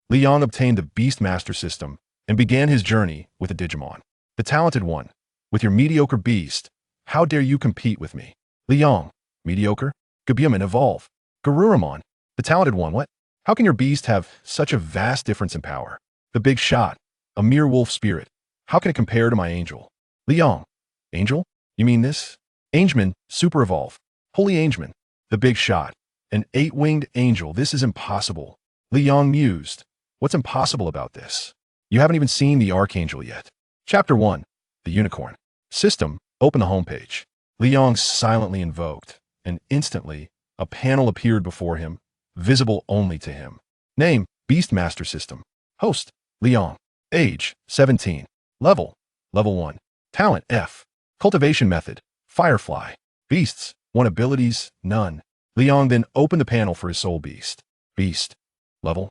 Li Yang obtained the Beast Master system and began his journey with a Digimon. The talented one, with your mediocre beast, how dare you compete with me? Li Yang, mediocre? Gabumon, evolve. Garurumon, the talented one, what? How can your beast have such a vast difference in power? The big shot, a mere wolf spirit. How can it compare to my angel? Li Yang, angel? You mean this? Angelmon, super evolve. Holy Angelmon, the big shot. An 8-winged angel, this is impossible. Li Yang mused. What's impossible about this? You haven't even seen the Archangel yet. Chapter 1, the Unicorn. System, open the homepage. Li Yang silently invoked, and instantly, a panel appeared before him, visible only to him. Name, Beast Master System. Host, Li Yang. Age, 17. Level 1. Talent, F. Cultivation method, Firefly. Beasts, 1 abilities, none. Li Yang then opened the panel for his soul beast. Beast. Level.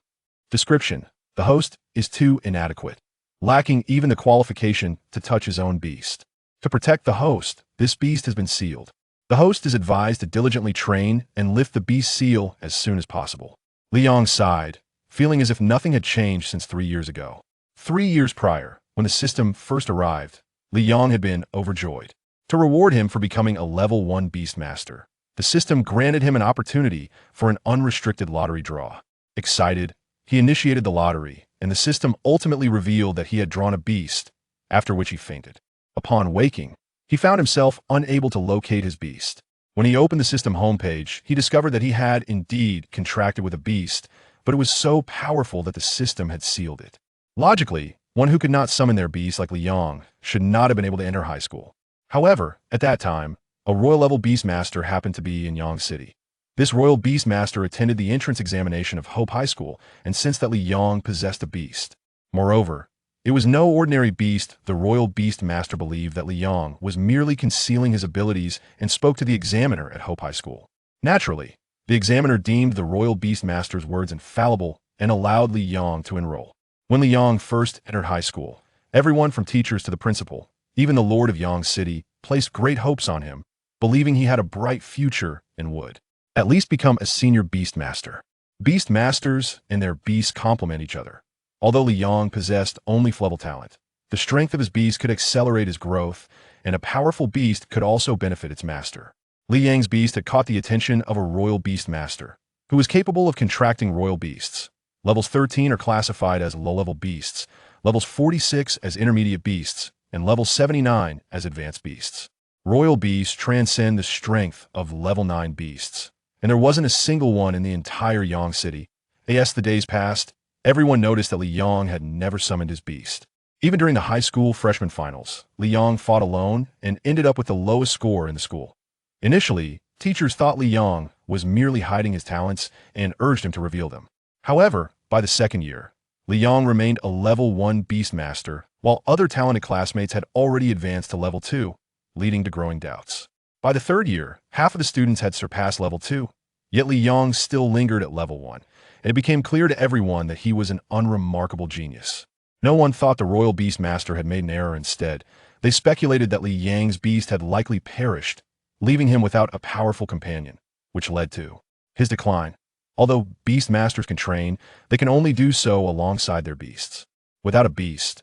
Description. The host is too inadequate, lacking even the qualification to touch his own beast. To protect the host, this beast has been sealed. The host is advised to diligently train and lift the beast seal as soon as possible. Li Yang sighed, feeling as if nothing had changed since 3 years ago. 3 years prior, when the system first arrived, Li Yang had been overjoyed. To reward him for becoming a level 1 beast master, the system granted him an opportunity for an unrestricted lottery draw. Excited, he initiated the lottery, and the system ultimately revealed that he had drawn a beast, after which he fainted. Upon waking, he found himself unable to locate his beast. When he opened the system homepage, he discovered that he had indeed contracted with a beast, but it was so powerful that the system had sealed it. Logically, one who could not summon their beast like Li Yang should not have been able to enter high school. However, at that time, a royal-level beast master happened to be in Yang City. This royal beast master attended the entrance examination of Hope High School and sensed that Li Yang possessed a beast. Moreover, it was no ordinary beast. The royal beast master believed that Li Yang was merely concealing his abilities and spoke to the examiner at Hope High School. Naturally, the examiner deemed the royal beast master's words infallible and allowed Li Yang to enroll. When Li Yang first entered high school, everyone from teachers to the principal, even the lord of Yang City, placed great hopes on him, believing he had a bright future and would at least become a senior beast master. Beast masters and their beasts complement each other. Although Li Yang possessed only level talent, the strength of his beast could accelerate his growth, and a powerful beast could also benefit its master. Li Yang's beast had caught the attention of a royal beast master, who was capable of contracting royal beasts. Levels 13 are classified as low-level beasts, levels 46 as intermediate beasts, and level 79 as advanced beasts. Royal beasts transcend the strength of level 9 beasts, and there wasn't a single one in the entire Yang City. As the days passed, everyone noticed that Li Yang had never summoned his beast. Even during the high school freshman finals, Li Yang fought alone and ended up with the lowest score in the school. Initially, teachers thought Li Yang was merely hiding his talents and urged him to reveal them. However, by the second year, Li Yang remained a level 1 beast master, while other talented classmates had already advanced to level 2, leading to growing doubts. By the third year, half of the students had surpassed level 2, yet Li Yang still lingered at level 1, and it became clear to everyone that he was an unremarkable genius. No one thought the royal beast master had made an error. Instead, they speculated that Li Yang's beast had likely perished, leaving him without a powerful companion, which led to his decline. Although beast masters can train, they can only do so alongside their beasts. Without a beast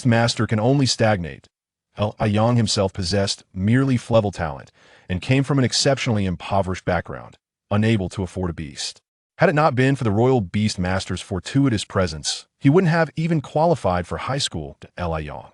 master can only stagnate. Li Yang himself possessed merely level talent and came from an exceptionally impoverished background, unable to afford a beast. Had it not been for the royal beast master's fortuitous presence, he wouldn't have even qualified for high school to Li Yang.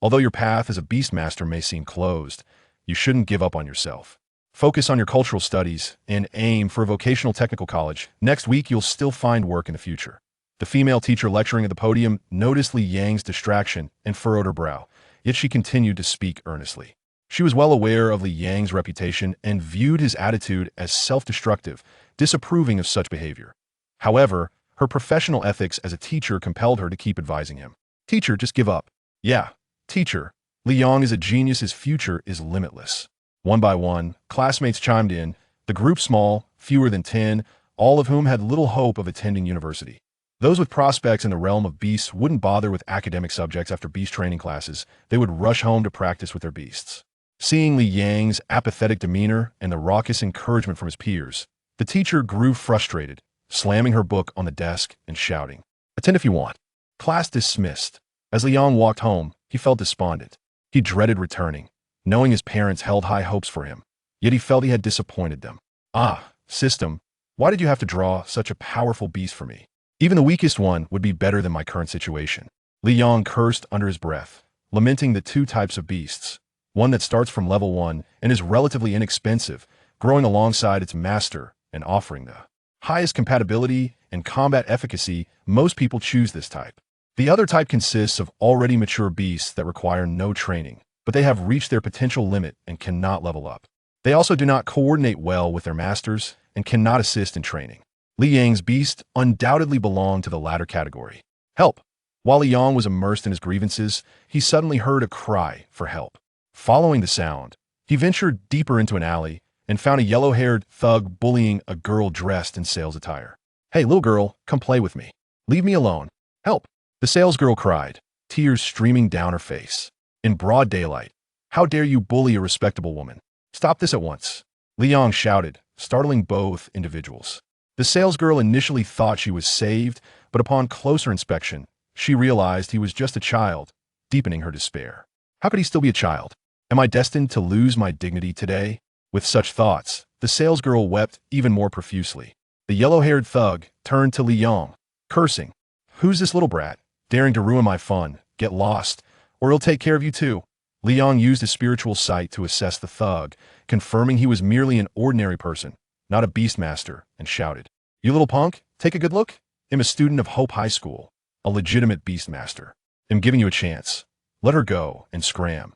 Although your path as a beast master may seem closed, you shouldn't give up on yourself. Focus on your cultural studies and aim for a vocational technical college. Next week, you'll still find work in the future. The female teacher lecturing at the podium noticed Li Yang's distraction and furrowed her brow, yet she continued to speak earnestly. She was well aware of Li Yang's reputation and viewed his attitude as self-destructive, disapproving of such behavior. However, her professional ethics as a teacher compelled her to keep advising him. Teacher, just give up. Yeah, teacher. Li Yang is a genius. His future is limitless. One by one, classmates chimed in, the group small, fewer than 10, all of whom had little hope of attending university. Those with prospects in the realm of beasts wouldn't bother with academic subjects after beast training classes. They would rush home to practice with their beasts. Seeing Li Yang's apathetic demeanor and the raucous encouragement from his peers, the teacher grew frustrated, slamming her book on the desk and shouting, Pretend if you want. Class dismissed. As Liang walked home, he felt despondent. He dreaded returning, knowing his parents held high hopes for him. Yet he felt he had disappointed them. Ah, system, why did you have to draw such a powerful beast for me? Even the weakest one would be better than my current situation. Liang cursed under his breath, lamenting the two types of beasts. One that starts from level 1 and is relatively inexpensive, growing alongside its master and offering the highest compatibility and combat efficacy. Most people choose this type. The other type consists of already mature beasts that require no training, but they have reached their potential limit and cannot level up. They also do not coordinate well with their masters and cannot assist in training. Liang's beast undoubtedly belonged to the latter category. Help! While Liang was immersed in his grievances, he suddenly heard a cry for help. Following the sound, he ventured deeper into an alley and found a yellow-haired thug bullying a girl dressed in sales attire. Hey, little girl, come play with me. Leave me alone. Help! The salesgirl cried, tears streaming down her face. In broad daylight, how dare you bully a respectable woman? Stop this at once. Liang shouted, startling both individuals. The salesgirl initially thought she was saved, but upon closer inspection, she realized he was just a child, deepening her despair. How could he still be a child? Am I destined to lose my dignity today? With such thoughts, the salesgirl wept even more profusely. The yellow-haired thug turned to Liang, cursing. Who's this little brat, daring to ruin my fun? Get lost, or he'll take care of you too. Liang used his spiritual sight to assess the thug, confirming he was merely an ordinary person, not a beastmaster, and shouted, You little punk, take a good look. I'm a student of Hope High School, a legitimate beastmaster. I'm giving you a chance. Let her go and scram.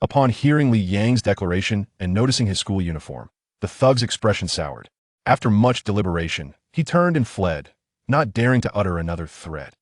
Upon hearing Liang's declaration and noticing his school uniform, the thug's expression soured. After much deliberation, he turned and fled, not daring to utter another threat.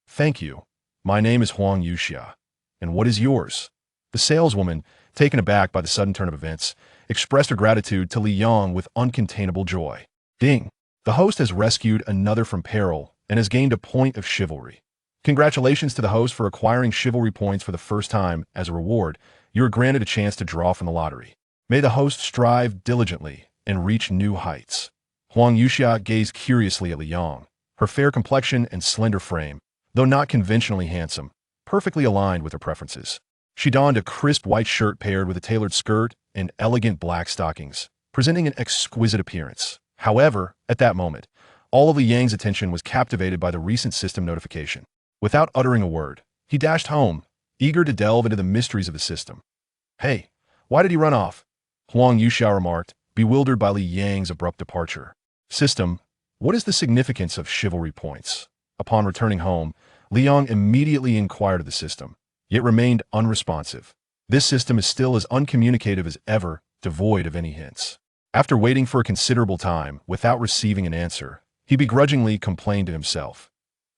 Thank you. My name is Huang Yuxia. And what is yours? The saleswoman, taken aback by the sudden turn of events, expressed her gratitude to Liang with uncontainable joy. Ding! The host has rescued another from peril and has gained a point of chivalry. Congratulations to the host for acquiring chivalry points for the first time. As a reward, you are granted a chance to draw from the lottery. May the host strive diligently and reach new heights. Huang Yuxia gazed curiously at Liang. Her fair complexion and slender frame, though not conventionally handsome, perfectly aligned with her preferences. She donned a crisp white shirt paired with a tailored skirt and elegant black stockings, presenting an exquisite appearance. However, at that moment, all of Liang's attention was captivated by the recent system notification. Without uttering a word, he dashed home, eager to delve into the mysteries of the system. Hey, why did he run off? Huang Yuxia remarked, bewildered by Liang's abrupt departure. System, what is the significance of chivalry points? Upon returning home, Liang immediately inquired of the system, yet remained unresponsive. This system is still as uncommunicative as ever, devoid of any hints. After waiting for a considerable time without receiving an answer, he begrudgingly complained to himself.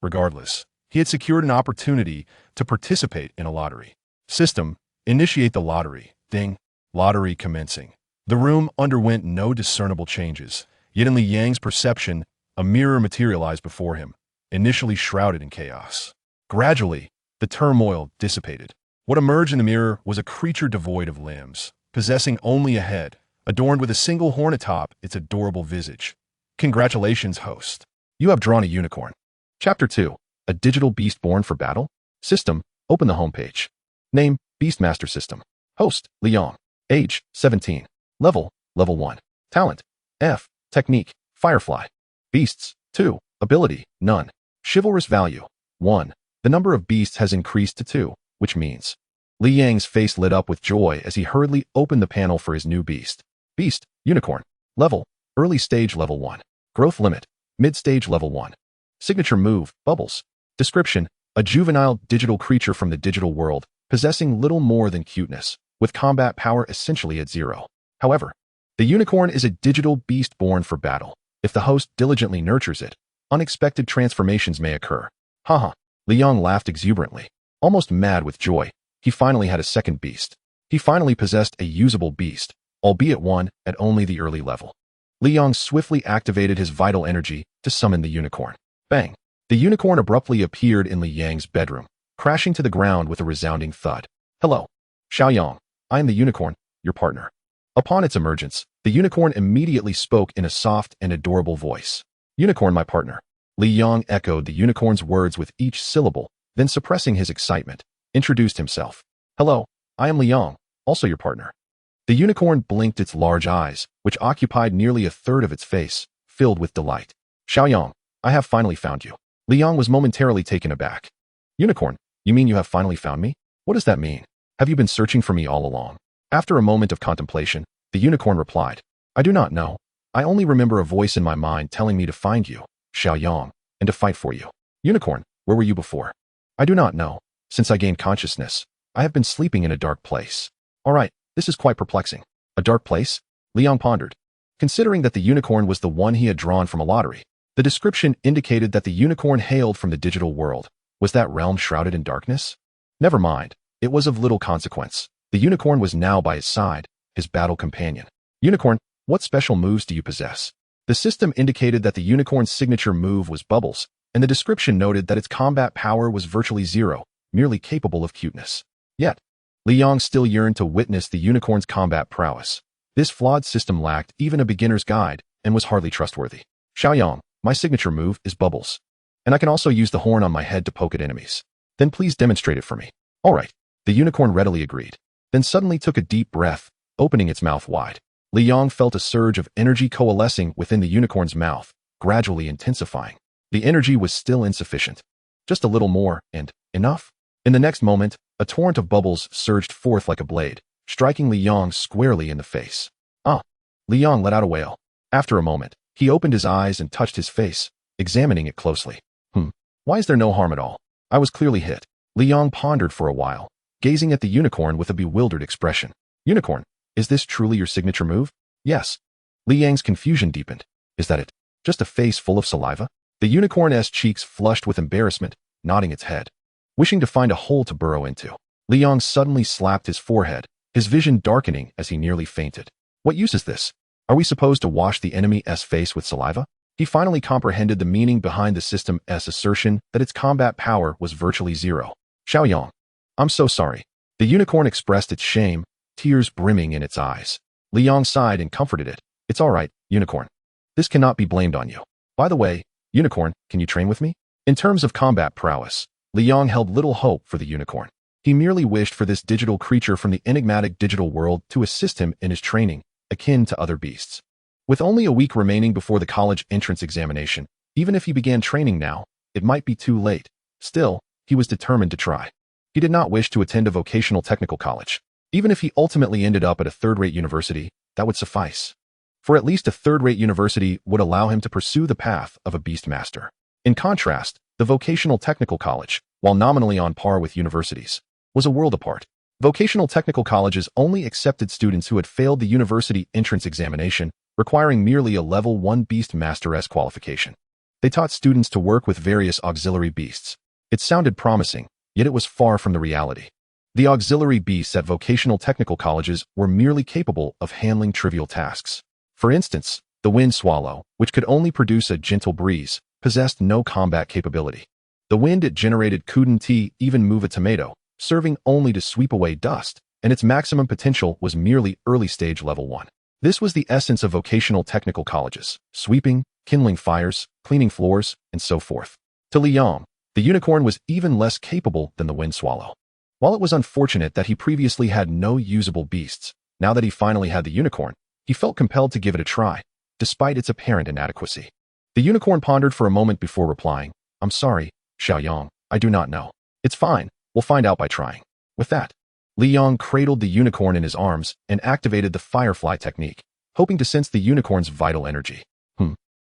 Regardless, he had secured an opportunity to participate in a lottery. System, initiate the lottery. Ding. Lottery commencing. The room underwent no discernible changes, yet in Liang's perception, a mirror materialized before him, initially shrouded in chaos. Gradually, the turmoil dissipated. What emerged in the mirror was a creature devoid of limbs, possessing only a head, adorned with a single horn atop its adorable visage. Congratulations, host. You have drawn a unicorn. Chapter 2. A digital beast born for battle? System, open the homepage. Name, Beastmaster System. Host, Liang. Age, 17. Level 1. Talent, F. Technique, Firefly. Beasts, 2. Ability, none. Chivalrous value, 1. The number of beasts has increased to 2, which means. Liang's face lit up with joy as he hurriedly opened the panel for his new beast. Beast, Unicorn. Level, Early Stage Level 1. Growth Limit, Mid-Stage Level 1. Signature Move, Bubbles. Description, a juvenile digital creature from the digital world, possessing little more than cuteness, with combat power essentially at 0. However, the unicorn is a digital beast born for battle. If the host diligently nurtures it, unexpected transformations may occur. Haha. Liang laughed exuberantly, almost mad with joy. He finally had a second beast. He finally possessed a usable beast, albeit one at only the early level. Liang swiftly activated his vital energy to summon the unicorn. Bang! The unicorn abruptly appeared in Liang's bedroom, crashing to the ground with a resounding thud. Hello, Xiaoyang. I am the unicorn, your partner. Upon its emergence, the unicorn immediately spoke in a soft and adorable voice. Unicorn, my partner. Li Yong echoed the unicorn's words with each syllable, then suppressing his excitement, introduced himself. Hello, I am Li Yong, also your partner. The unicorn blinked its large eyes, which occupied nearly a third of its face, filled with delight. Xiaoyang, I have finally found you. Li Yong was momentarily taken aback. Unicorn, you mean you have finally found me? What does that mean? Have you been searching for me all along? After a moment of contemplation, the unicorn replied, I do not know. I only remember a voice in my mind telling me to find you, Xiaoyang, and to fight for you. Unicorn, where were you before? I do not know. Since I gained consciousness, I have been sleeping in a dark place. All right, this is quite perplexing. A dark place? Li Yong pondered. Considering that the unicorn was the one he had drawn from a lottery, the description indicated that the unicorn hailed from the digital world. Was that realm shrouded in darkness? Never mind. It was of little consequence. The unicorn was now by his side, his battle companion. Unicorn, what special moves do you possess? The system indicated that the unicorn's signature move was Bubbles, and the description noted that its combat power was virtually zero, merely capable of cuteness. Yet, Li Yong still yearned to witness the unicorn's combat prowess. This flawed system lacked even a beginner's guide and was hardly trustworthy. Xiaoyang, my signature move is Bubbles, and I can also use the horn on my head to poke at enemies. Then please demonstrate it for me. All right. The unicorn readily agreed, then suddenly took a deep breath, opening its mouth wide. Li Yong felt a surge of energy coalescing within the unicorn's mouth, gradually intensifying. The energy was still insufficient. Just a little more, and enough? In the next moment, a torrent of bubbles surged forth like a blade, striking Li Yong squarely in the face. Ah! Li Yong let out a wail. After a moment, he opened his eyes and touched his face, examining it closely. Why is there no harm at all? I was clearly hit. Li Yong pondered for a while, gazing at the unicorn with a bewildered expression. Unicorn, is this truly your signature move? Yes. Li Yang's confusion deepened. Is that it? Just a face full of saliva? The unicorn's cheeks flushed with embarrassment, nodding its head, wishing to find a hole to burrow into. Li Yong suddenly slapped his forehead, his vision darkening as he nearly fainted. What use is this? Are we supposed to wash the enemy's face with saliva? He finally comprehended the meaning behind the system's assertion that its combat power was virtually zero. Xiaoyang, I'm so sorry. The unicorn expressed its shame, tears brimming in its eyes. Li Yong sighed and comforted it. It's all right, unicorn. This cannot be blamed on you. By the way, unicorn, can you train with me? In terms of combat prowess, Li Yong held little hope for the unicorn. He merely wished for this digital creature from the enigmatic digital world to assist him in his training, akin to other beasts. With only a week remaining before the college entrance examination, even if he began training now, it might be too late. Still, he was determined to try. He did not wish to attend a vocational technical college. Even if he ultimately ended up at a third-rate university, that would suffice. For at least a third-rate university would allow him to pursue the path of a beast master. In contrast, the vocational technical college, while nominally on par with universities, was a world apart. Vocational technical colleges only accepted students who had failed the university entrance examination, requiring merely a level 1 beast master's qualification. They taught students to work with various auxiliary beasts. It sounded promising, yet it was far from the reality. The auxiliary beasts at vocational technical colleges were merely capable of handling trivial tasks. For instance, the wind swallow, which could only produce a gentle breeze, possessed no combat capability. The wind it generated couldn't even move a tomato, serving only to sweep away dust, and its maximum potential was merely early-stage level 1. This was the essence of vocational technical colleges: sweeping, kindling fires, cleaning floors, and so forth. To Li Yong, the unicorn was even less capable than the wind swallow. While it was unfortunate that he previously had no usable beasts, now that he finally had the unicorn, he felt compelled to give it a try, despite its apparent inadequacy. The unicorn pondered for a moment before replying, I'm sorry, Xiaoyang, I do not know. It's fine, we'll find out by trying. With that, Li Yong cradled the unicorn in his arms and activated the firefly technique, hoping to sense the unicorn's vital energy.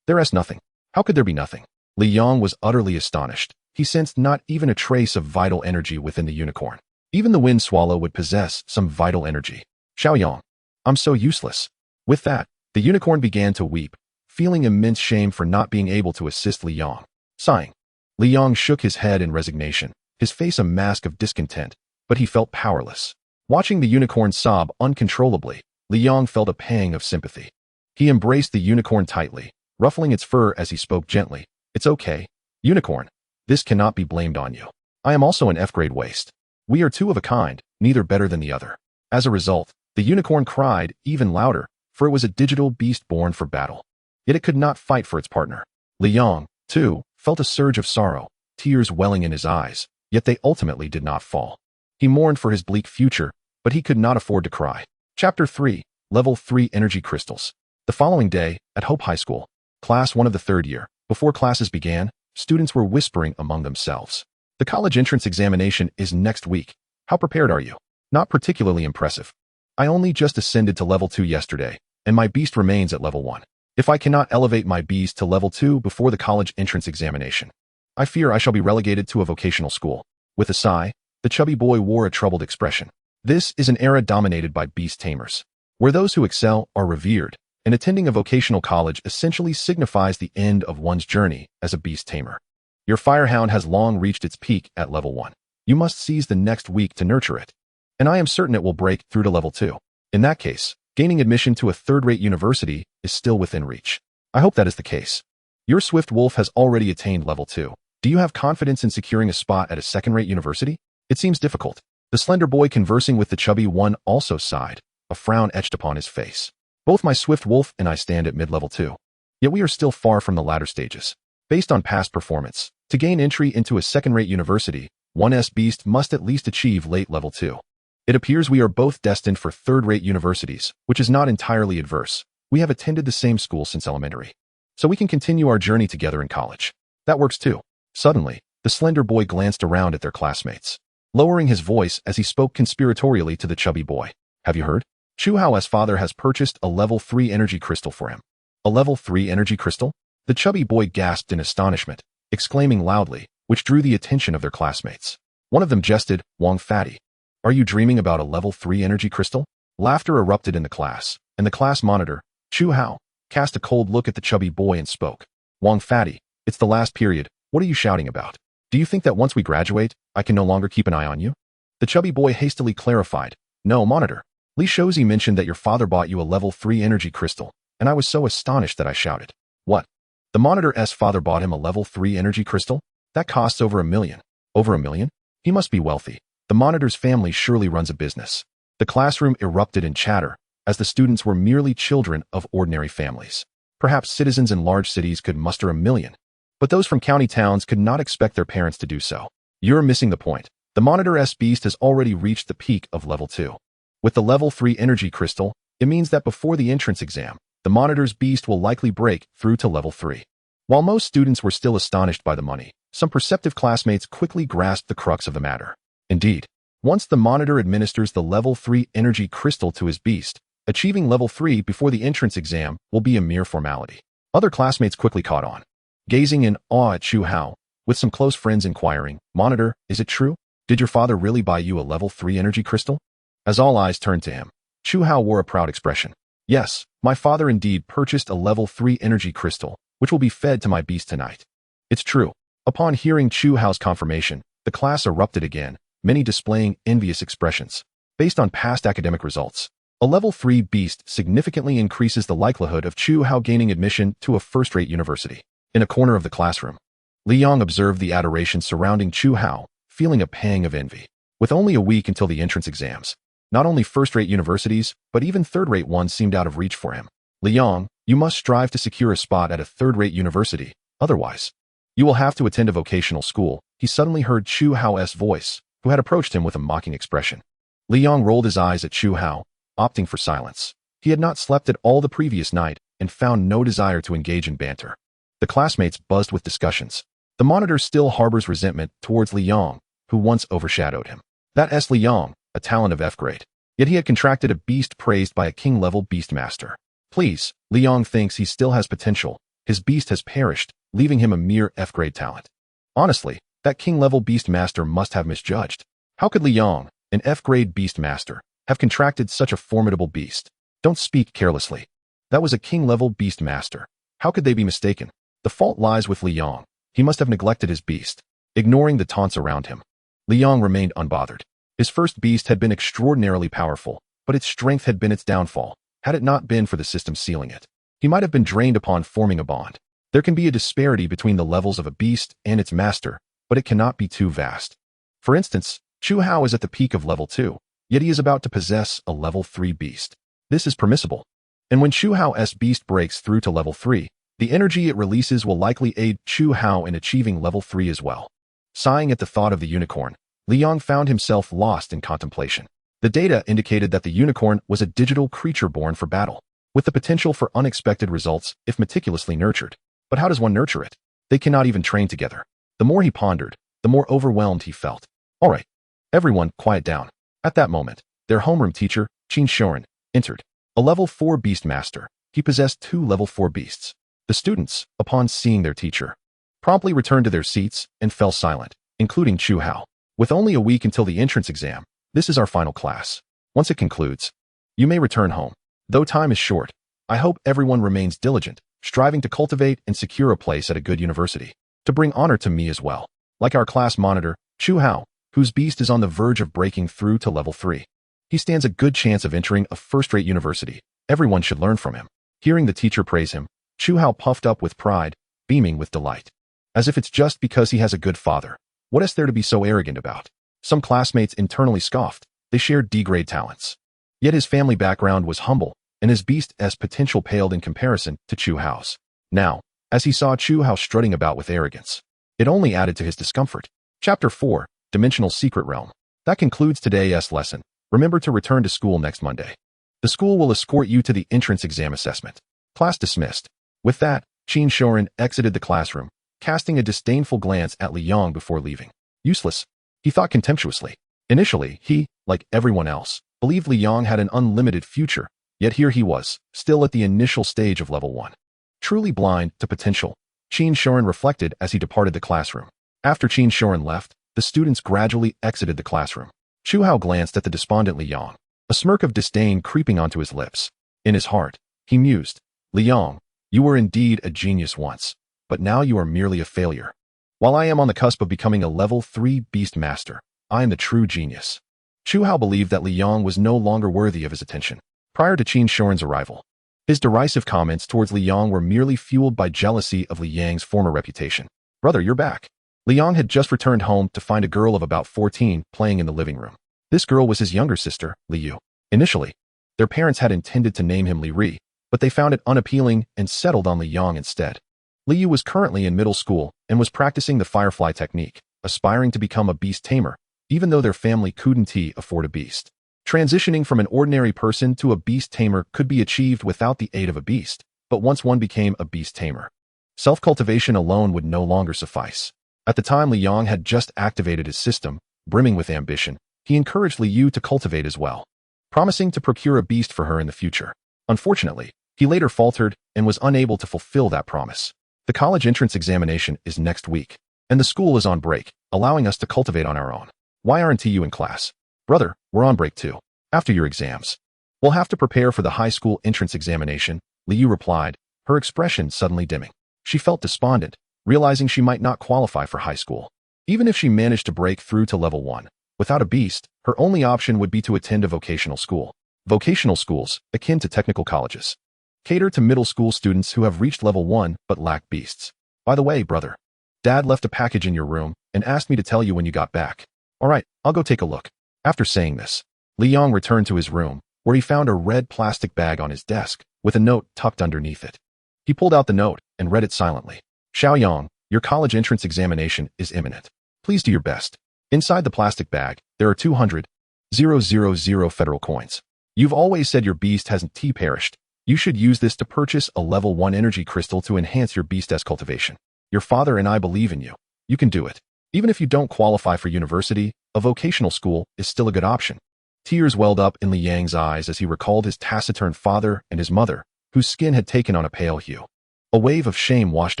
There is nothing. How could there be nothing? Li Yong was utterly astonished. He sensed not even a trace of vital energy within the unicorn. Even the wind swallow would possess some vital energy. Xiaoyang, I'm so useless. With that, the unicorn began to weep, feeling immense shame for not being able to assist Li Yong. Sighing, Li Yong shook his head in resignation, his face a mask of discontent, but he felt powerless. Watching the unicorn sob uncontrollably, Li Yong felt a pang of sympathy. He embraced the unicorn tightly, ruffling its fur as he spoke gently. It's okay, unicorn. This cannot be blamed on you. I am also an F-grade waste. We are two of a kind, neither better than the other. As a result, the unicorn cried even louder, for it was a digital beast born for battle. Yet it could not fight for its partner. Li Yong, too, felt a surge of sorrow, tears welling in his eyes, yet they ultimately did not fall. He mourned for his bleak future, but he could not afford to cry. Chapter 3, Level 3 Energy Crystals. The following day, at Hope High School, Class 1 of the third year, before classes began, students were whispering among themselves. The college entrance examination is next week. How prepared are you? Not particularly impressive. I only just ascended to level 2 yesterday, and my beast remains at level 1. If I cannot elevate my beast to level 2 before the college entrance examination, I fear I shall be relegated to a vocational school. With a sigh, the chubby boy wore a troubled expression. This is an era dominated by beast tamers, where those who excel are revered, and attending a vocational college essentially signifies the end of one's journey as a beast tamer. Your firehound has long reached its peak at level 1. You must seize the next week to nurture it, and I am certain it will break through to level 2. In that case, gaining admission to a third-rate university is still within reach. I hope that is the case. Your swift wolf has already attained level 2. Do you have confidence in securing a spot at a second-rate university? It seems difficult. The slender boy conversing with the chubby one also sighed, a frown etched upon his face. Both my swift wolf and I stand at mid-level 2. Yet we are still far from the latter stages. Based on past performance, to gain entry into a second-rate university, one's beast must at least achieve late level 2. It appears we are both destined for third-rate universities, which is not entirely adverse. We have attended the same school since elementary, so we can continue our journey together in college. That works too. Suddenly, the slender boy glanced around at their classmates, lowering his voice as he spoke conspiratorially to the chubby boy. Have you heard? Chu Hao's father has purchased a level 3 energy crystal for him. A level 3 energy crystal? The chubby boy gasped in astonishment, exclaiming loudly, which drew the attention of their classmates. One of them jested, Wong Fatty. Are you dreaming about a level 3 energy crystal? Laughter erupted in the class, and the class monitor, Chu Hao, cast a cold look at the chubby boy and spoke. Wong Fatty, it's the last period. What are you shouting about? Do you think that once we graduate, I can no longer keep an eye on you? The chubby boy hastily clarified. No, monitor. Li Shozi mentioned that your father bought you a level 3 energy crystal, and I was so astonished that I shouted. What? The monitor's father bought him a level 3 energy crystal? That costs over $1 million. Over $1 million? He must be wealthy. The monitor's family surely runs a business. The classroom erupted in chatter, as the students were merely children of ordinary families. Perhaps citizens in large cities could muster $1 million, but those from county towns could not expect their parents to do so. You're missing the point. The monitor's beast has already reached the peak of level 2. With the level 3 energy crystal, it means that before the entrance exam, the monitor's beast will likely break through to level 3. While most students were still astonished by the money, some perceptive classmates quickly grasped the crux of the matter. Indeed, once the monitor administers the level 3 energy crystal to his beast, achieving level 3 before the entrance exam will be a mere formality. Other classmates quickly caught on, gazing in awe at Chu Hao, with some close friends inquiring, Monitor, is it true? Did your father really buy you a level 3 energy crystal? As all eyes turned to him, Chu Hao wore a proud expression. Yes, my father indeed purchased a level 3 energy crystal, which will be fed to my beast tonight. It's true. Upon hearing Chu Hao's confirmation, the class erupted again, many displaying envious expressions. Based on past academic results, a level 3 beast significantly increases the likelihood of Chu Hao gaining admission to a first-rate university. In a corner of the classroom, Li Yang observed the adoration surrounding Chu Hao, feeling a pang of envy. With only a week until the entrance exams, not only first-rate universities, but even third-rate ones seemed out of reach for him. Li Yang, you must strive to secure a spot at a third-rate university, otherwise, you will have to attend a vocational school. He suddenly heard Chu Hao's voice, who had approached him with a mocking expression. Li Yang rolled his eyes at Chu Hao, opting for silence. He had not slept at all the previous night and found no desire to engage in banter. The classmates buzzed with discussions. The monitor still harbors resentment towards Li Yang, who once overshadowed him. That's Li Yang, a talent of F grade. Yet he had contracted a beast praised by a king-level beast master. Please, Li Yang thinks he still has potential. His beast has perished, leaving him a mere F grade talent. Honestly, that king-level beast master must have misjudged. How could Li Yang, an F-grade beast master, have contracted such a formidable beast? Don't speak carelessly. That was a king-level beast master. How could they be mistaken? The fault lies with Li Yang. He must have neglected his beast, ignoring the taunts around him. Li Yang remained unbothered. His first beast had been extraordinarily powerful, but its strength had been its downfall. Had it not been for the system sealing it, he might have been drained upon forming a bond. There can be a disparity between the levels of a beast and its master, but it cannot be too vast. For instance, Chu Hao is at the peak of level 2, yet he is about to possess a level 3 beast. This is permissible. And when Chu Hao's beast breaks through to level 3, The energy it releases will likely aid Chu Hao in achieving level 3 as well. Sighing at the thought of the unicorn, Liang found himself lost in contemplation. The data indicated that the unicorn was a digital creature born for battle, with the potential for unexpected results if meticulously nurtured. But how does one nurture it? They cannot even train together. The more he pondered, the more overwhelmed he felt. All right, everyone, quiet down. At that moment, their homeroom teacher, Qin Shorin, entered. A level 4 beast master, he possessed 2 level 4 beasts. The students, upon seeing their teacher, promptly returned to their seats and fell silent, including Chu Hao. With only a week until the entrance exam, this is our final class. Once it concludes, you may return home. Though time is short, I hope everyone remains diligent, striving to cultivate and secure a place at a good university, to bring honor to me as well. Like our class monitor, Chu Hao, whose beast is on the verge of breaking through to level 3. He stands a good chance of entering a first-rate university. Everyone should learn from him. Hearing the teacher praise him, Chu Hao puffed up with pride, beaming with delight. As if it's just because he has a good father. What is there to be so arrogant about? Some classmates internally scoffed. They shared D-grade talents. Yet his family background was humble, and his beast's potential paled in comparison to Chu Hao's. Now, as he saw Chu Hao strutting about with arrogance, it only added to his discomfort. Chapter 4, Dimensional Secret Realm. That concludes today's lesson. Remember to return to school next Monday. The school will escort you to the entrance exam assessment. Class dismissed. With that, Qin Shorin exited the classroom, casting a disdainful glance at Liang before leaving. Useless, he thought contemptuously. Initially, he, like everyone else, believed Liang had an unlimited future, yet here he was, still at the initial stage of level 1. Truly blind to potential, Qin Shorin reflected as he departed the classroom. After Qin Shorin left, the students gradually exited the classroom. Chu Hao glanced at the despondent Liang, a smirk of disdain creeping onto his lips. In his heart, he mused, Liang, you were indeed a genius once, but now you are merely a failure. While I am on the cusp of becoming a level 3 beast master, I am the true genius. Chu Hao believed that Liang was no longer worthy of his attention. Prior to Qin Shorin's arrival, his derisive comments towards Liang were merely fueled by jealousy of Liang's former reputation. Brother, you're back. Liang had just returned home to find a girl of about 14 playing in the living room. This girl was his younger sister, Liu. Initially, their parents had intended to name him Li Ri, but they found it unappealing and settled on Liang instead. Liu was currently in middle school and was practicing the firefly technique, aspiring to become a beast tamer, even though their family couldn't afford a beast. Transitioning from an ordinary person to a beast tamer could be achieved without the aid of a beast, but once one became a beast tamer, self-cultivation alone would no longer suffice. At the time Liang had just activated his system, brimming with ambition, he encouraged Liu to cultivate as well, promising to procure a beast for her in the future. Unfortunately, he later faltered and was unable to fulfill that promise. The college entrance examination is next week, and the school is on break, allowing us to cultivate on our own. Why aren't you in class? Brother, we're on break too. After your exams, we'll have to prepare for the high school entrance examination, Liu replied, her expression suddenly dimming. She felt despondent, realizing she might not qualify for high school. Even if she managed to break through to level 1, without a beast, her only option would be to attend a vocational school. Vocational schools, akin to technical colleges, cater to middle school students who have reached level 1 but lack beasts. By the way, brother, Dad left a package in your room and asked me to tell you when you got back. All right, I'll go take a look. After saying this, Liang returned to his room, where he found a red plastic bag on his desk, with a note tucked underneath it. He pulled out the note and read it silently. Xiaoyang, your college entrance examination is imminent. Please do your best. Inside the plastic bag, there are 200,000 federal coins. You've always said your beast hasn't perished. You should use this to purchase a level 1 energy crystal to enhance your beast's cultivation. Your father and I believe in you. You can do it. Even if you don't qualify for university, a vocational school is still a good option. Tears welled up in Liang's eyes as he recalled his taciturn father and his mother, whose skin had taken on a pale hue. A wave of shame washed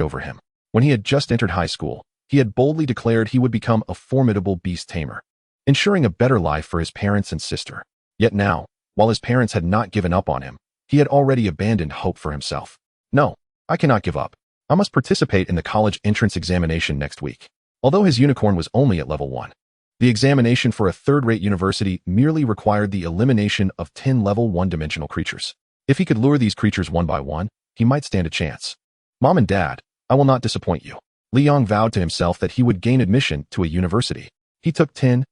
over him. When he had just entered high school, he had boldly declared he would become a formidable beast tamer, ensuring a better life for his parents and sister. Yet now, while his parents had not given up on him, he had already abandoned hope for himself. No, I cannot give up. I must participate in the college entrance examination next week. Although his unicorn was only at level 1, the examination for a third-rate university merely required the elimination of 10 level 1 dimensional creatures. If he could lure these creatures one by one, he might stand a chance. Mom and Dad, I will not disappoint you. Liang vowed to himself that he would gain admission to a university. He took 10,000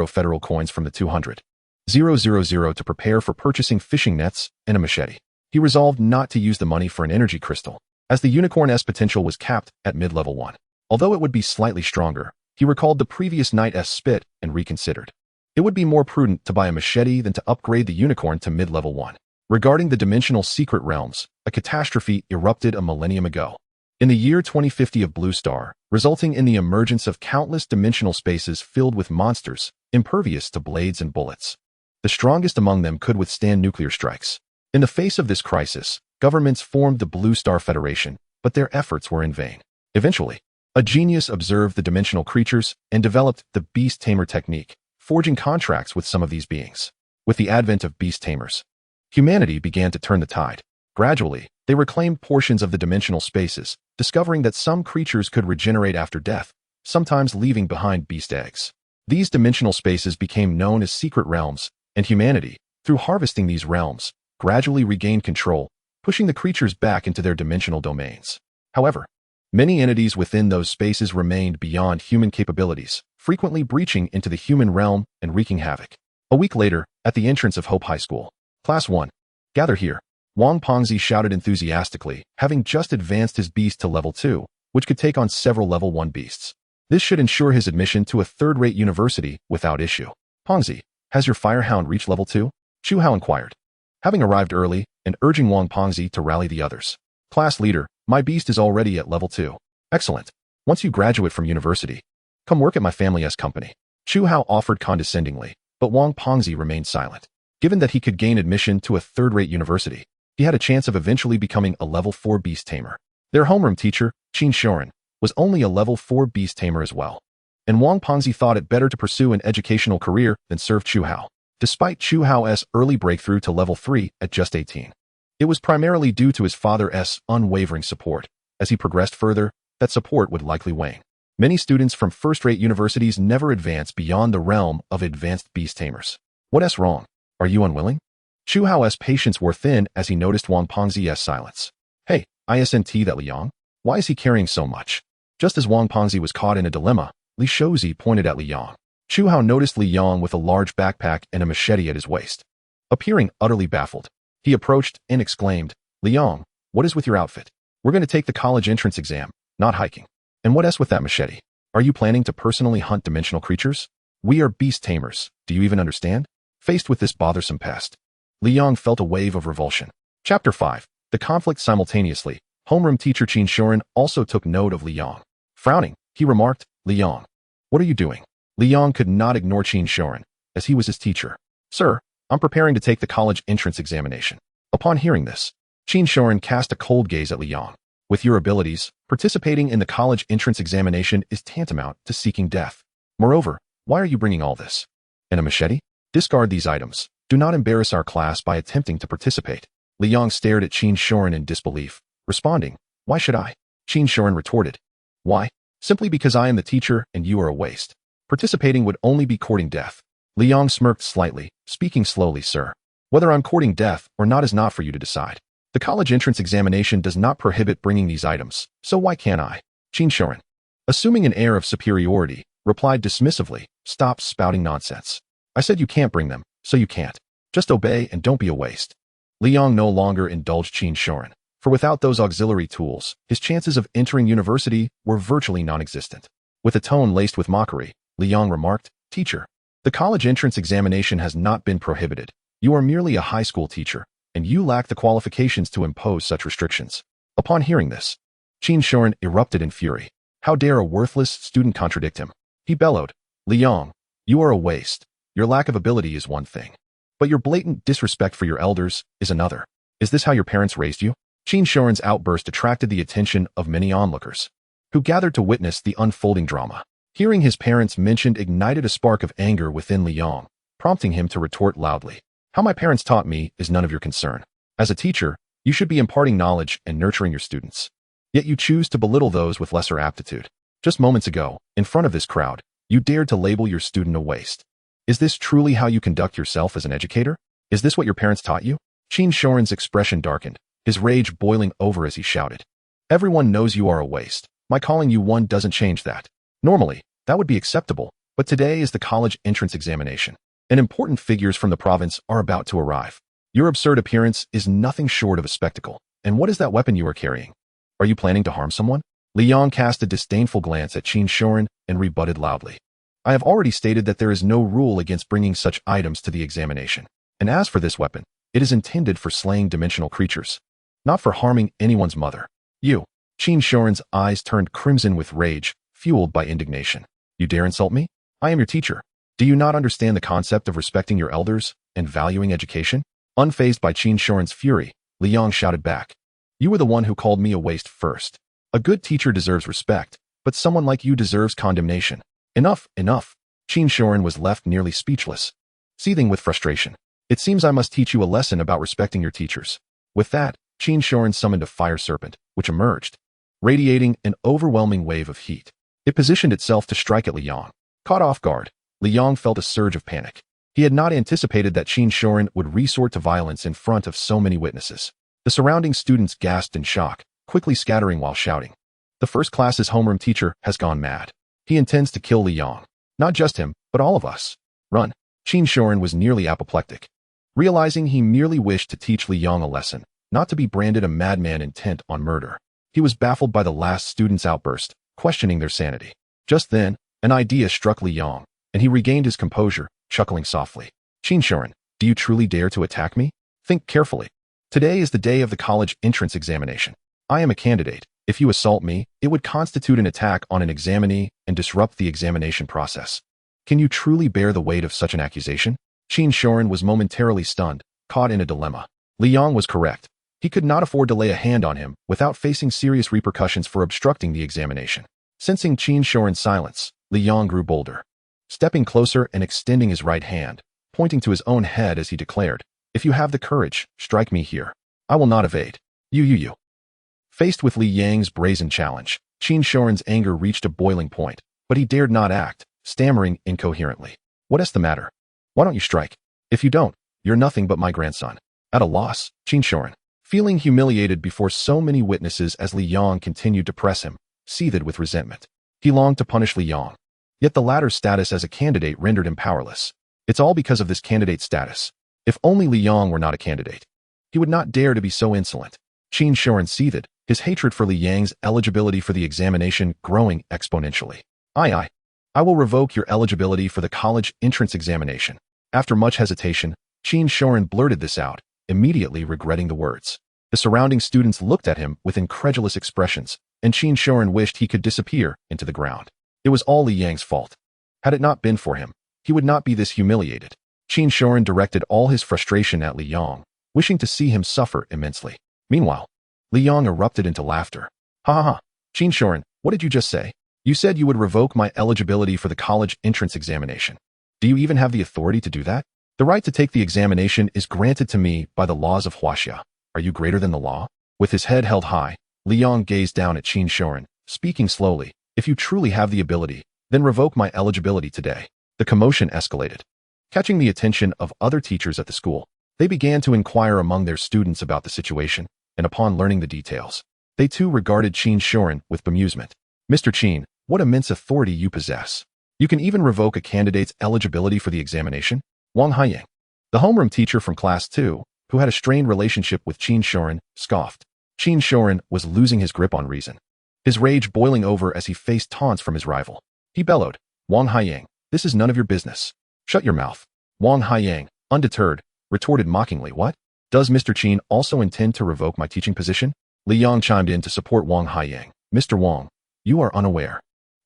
federal coins from the 200,000 to prepare for purchasing fishing nets and a machete. He resolved not to use the money for an energy crystal, as the unicorn's potential was capped at mid-level 1. Although it would be slightly stronger, he recalled the previous night's spit and reconsidered. It would be more prudent to buy a machete than to upgrade the unicorn to mid-level 1. Regarding the dimensional secret realms, a catastrophe erupted a millennium ago. In the year 2050 of Blue Star, resulting in the emergence of countless dimensional spaces filled with monsters, impervious to blades and bullets. The strongest among them could withstand nuclear strikes. In the face of this crisis, governments formed the Blue Star Federation, but their efforts were in vain. Eventually, a genius observed the dimensional creatures and developed the Beast Tamer technique, forging contracts with some of these beings. With the advent of Beast Tamers, humanity began to turn the tide. Gradually, they reclaimed portions of the dimensional spaces, discovering that some creatures could regenerate after death, sometimes leaving behind beast eggs. These dimensional spaces became known as secret realms, and humanity, through harvesting these realms, gradually regained control, pushing the creatures back into their dimensional domains. However, many entities within those spaces remained beyond human capabilities, frequently breaching into the human realm and wreaking havoc. A week later, at the entrance of Hope High School, Class 1, gather here. Wang Pengzi shouted enthusiastically, having just advanced his beast to level 2, which could take on several level 1 beasts. This should ensure his admission to a third-rate university without issue. Pengzi, has your firehound reached level 2? Chu Hao inquired, having arrived early and urging Wang Pengzi to rally the others. Class leader, my beast is already at level 2. Excellent. Once you graduate from university, come work at my family's company. Chu Hao offered condescendingly, but Wang Pengzi remained silent. Given that he could gain admission to a third-rate university, he had a chance of eventually becoming a level 4 beast tamer. Their homeroom teacher, Qin Shorin, was only a level 4 beast tamer as well. And Wang Pengzi thought it better to pursue an educational career than serve Chu Hao. Despite Chu Hao's early breakthrough to level 3 at just 18. It was primarily due to his father's unwavering support. As he progressed further, that support would likely wane. Many students from first-rate universities never advance beyond the realm of advanced beast tamers. What's wrong? Are you unwilling? Chu Hao's patience wore thin as he noticed Wang Pengzi's silence. Hey, isn't that Liang? Why is he carrying so much? Just as Wang Pengzi was caught in a dilemma, Li Shouzi pointed at Liang. Chu Hao noticed Liang with a large backpack and a machete at his waist. Appearing utterly baffled, he approached and exclaimed, Liang, what is with your outfit? We're going to take the college entrance exam, not hiking. And what's with that machete? Are you planning to personally hunt dimensional creatures? We are beast tamers, do you even understand? Faced with this bothersome pest, Liang felt a wave of revulsion. Chapter 5. The conflict simultaneously. Homeroom teacher Qin Shorin also took note of Liang. Frowning, he remarked, Liang, what are you doing? Liang could not ignore Qin Shorin, as he was his teacher. Sir, I'm preparing to take the college entrance examination. Upon hearing this, Qin Shorin cast a cold gaze at Liang. With your abilities, participating in the college entrance examination is tantamount to seeking death. Moreover, why are you bringing all this? And a machete? Discard these items. Do not embarrass our class by attempting to participate. Liang stared at Qin Shorin in disbelief, responding, why should I? Qin Shorin retorted, why? Simply because I am the teacher and you are a waste. Participating would only be courting death. Liang smirked slightly, speaking slowly, sir. Whether I'm courting death or not is not for you to decide. The college entrance examination does not prohibit bringing these items, so why can't I? Qin Shorin, assuming an air of superiority, replied dismissively, stop spouting nonsense. I said you can't bring them, so you can't. Just obey and don't be a waste. Liang no longer indulged Qin Shorin, for without those auxiliary tools, his chances of entering university were virtually non-existent. With a tone laced with mockery, Liang remarked, teacher, the college entrance examination has not been prohibited. You are merely a high school teacher, and you lack the qualifications to impose such restrictions. Upon hearing this, Qin Shorin erupted in fury. How dare a worthless student contradict him? He bellowed, Liang, you are a waste. Your lack of ability is one thing, but your blatant disrespect for your elders is another. Is this how your parents raised you? Qin Shorin's outburst attracted the attention of many onlookers, who gathered to witness the unfolding drama. Hearing his parents mentioned ignited a spark of anger within Liang, prompting him to retort loudly. How my parents taught me is none of your concern. As a teacher, you should be imparting knowledge and nurturing your students. Yet you choose to belittle those with lesser aptitude. Just moments ago, in front of this crowd, you dared to label your student a waste. Is this truly how you conduct yourself as an educator? Is this what your parents taught you? Qin Shorin's expression darkened, his rage boiling over as he shouted. Everyone knows you are a waste. My calling you one doesn't change that. Normally, that would be acceptable, but today is the college entrance examination, and important figures from the province are about to arrive. Your absurd appearance is nothing short of a spectacle. And what is that weapon you are carrying? Are you planning to harm someone? Li Yang cast a disdainful glance at Qin Shoren and rebutted loudly. I have already stated that there is no rule against bringing such items to the examination. And as for this weapon, it is intended for slaying dimensional creatures, not for harming anyone's mother. You. Qin Shoren's eyes turned crimson with rage, fueled by indignation. You dare insult me? I am your teacher. Do you not understand the concept of respecting your elders and valuing education? Unfazed by Qin Shoren's fury, Li Yang shouted back. You were the one who called me a waste first. A good teacher deserves respect, but someone like you deserves condemnation. Enough, enough. Qin Shoren was left nearly speechless, seething with frustration. It seems I must teach you a lesson about respecting your teachers. With that, Qin Shoren summoned a fire serpent, which emerged, radiating an overwhelming wave of heat. It positioned itself to strike at Li Yang. Caught off guard, Li Yang felt a surge of panic. He had not anticipated that Qin Shoren would resort to violence in front of so many witnesses. The surrounding students gasped in shock, quickly scattering while shouting. The first class's homeroom teacher has gone mad. He intends to kill Li Yang. Not just him, but all of us. Run. Qin Shoren was nearly apoplectic. Realizing he merely wished to teach Li Yang a lesson, not to be branded a madman intent on murder. He was baffled by the last student's outburst, questioning their sanity. Just then, an idea struck Li Yang, and he regained his composure, chuckling softly. Qin Shoren, do you truly dare to attack me? Think carefully. Today is the day of the college entrance examination. I am a candidate. If you assault me, it would constitute an attack on an examinee and disrupt the examination process. Can you truly bear the weight of such an accusation? Qin Shoren was momentarily stunned, caught in a dilemma. Li Yang was correct. He could not afford to lay a hand on him without facing serious repercussions for obstructing the examination. Sensing Qin Shoren's silence, Li Yang grew bolder. Stepping closer and extending his right hand, pointing to his own head as he declared, if you have the courage, strike me here. I will not evade. You. Faced with Li Yang's brazen challenge, Qin Shoren's anger reached a boiling point, but he dared not act, stammering incoherently. What is the matter? Why don't you strike? If you don't, you're nothing but my grandson. At a loss, Qin Shoren, feeling humiliated before so many witnesses as Li Yang continued to press him, seethed with resentment. He longed to punish Li Yang, yet the latter's status as a candidate rendered him powerless. It's all because of this candidate's status. If only Li Yang were not a candidate, he would not dare to be so insolent. Qin Shoren seethed, his hatred for Li Yang's eligibility for the examination growing exponentially. I will revoke your eligibility for the college entrance examination. After much hesitation, Qin Shoren blurted this out, immediately regretting the words. The surrounding students looked at him with incredulous expressions, and Qin Shoren wished he could disappear into the ground. It was all Li Yang's fault. Had it not been for him, he would not be this humiliated. Qin Shoren directed all his frustration at Li Yang, wishing to see him suffer immensely. Meanwhile, Li Yang erupted into laughter. Ha ha ha. Qin Shoren, what did you just say? You said you would revoke my eligibility for the college entrance examination. Do you even have the authority to do that? The right to take the examination is granted to me by the laws of Huaxia. Are you greater than the law? With his head held high, Li Yang gazed down at Qin Shoren, speaking slowly. If you truly have the ability, then revoke my eligibility today. The commotion escalated. Catching the attention of other teachers at the school, they began to inquire among their students about the situation, and upon learning the details, they too regarded Qin Shoren with bemusement. Mr. Qin, what immense authority you possess. You can even revoke a candidate's eligibility for the examination? Wang Haiyang, the homeroom teacher from class 2, who had a strained relationship with Qin Shoren, scoffed. Qin Shoren was losing his grip on reason, his rage boiling over as he faced taunts from his rival. He bellowed, Wang Haiyang, this is none of your business. Shut your mouth. Wang Haiyang, undeterred, retorted mockingly, what? Does Mr. Qin also intend to revoke my teaching position? Li Yang chimed in to support Wang Haiyang. Mr. Wang, you are unaware.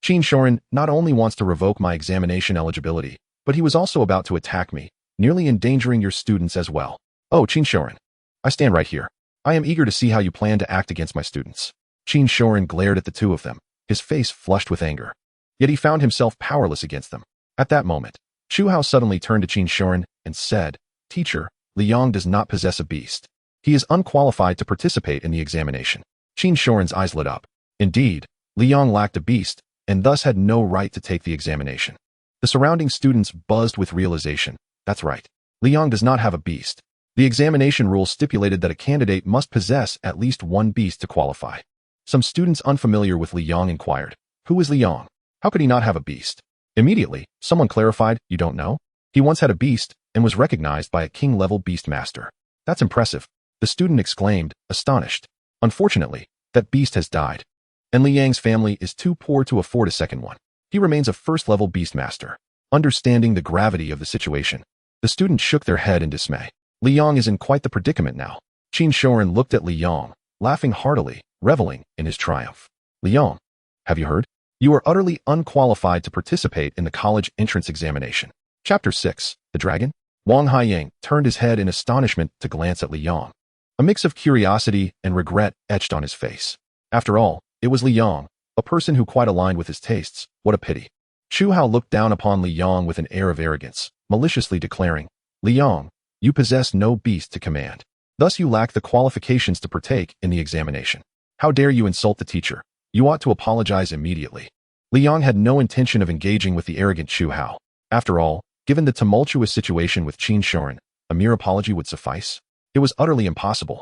Qin Shoren not only wants to revoke my examination eligibility, but he was also about to attack me, nearly endangering your students as well. Oh, Qin Shoren, I stand right here. I am eager to see how you plan to act against my students. Qin Shoren glared at the two of them, his face flushed with anger. Yet he found himself powerless against them. At that moment, Chu Hao suddenly turned to Qin Shoren and said, Teacher, Li Yang does not possess a beast. He is unqualified to participate in the examination. Qin Shoren's eyes lit up. Indeed, Li Yang lacked a beast, and thus had no right to take the examination. The surrounding students buzzed with realization. That's right. Li Yang does not have a beast. The examination rules stipulated that a candidate must possess at least one beast to qualify. Some students unfamiliar with Li Yang inquired, who is Li Yang? How could he not have a beast? Immediately, someone clarified, you don't know? He once had a beast and was recognized by a king-level beast master. That's impressive. The student exclaimed, astonished. Unfortunately, That beast has died, and Li Yang's family is too poor to afford a second one. He remains a first-level beastmaster. Understanding the gravity of the situation, the students shook their head in dismay. Li Yang is in quite the predicament now. Qin Shorin looked at Li Yang, laughing heartily, reveling in his triumph. Li Yang, have you heard? You are utterly unqualified to participate in the college entrance examination. Chapter 6. The Dragon? Wang Haiyang turned his head in astonishment to glance at Li Yang. A mix of curiosity and regret etched on his face. After all, it was Li Yang, a person who quite aligned with his tastes. What a pity. Chu Hao looked down upon Li Yang with an air of arrogance, maliciously declaring, Li Yang, you possess no beast to command. Thus you lack the qualifications to partake in the examination. How dare you insult the teacher? You ought to apologize immediately. Li Yang had no intention of engaging with the arrogant Chu Hao. After all, given the tumultuous situation with Qin Shorin, a mere apology would suffice. It was utterly impossible.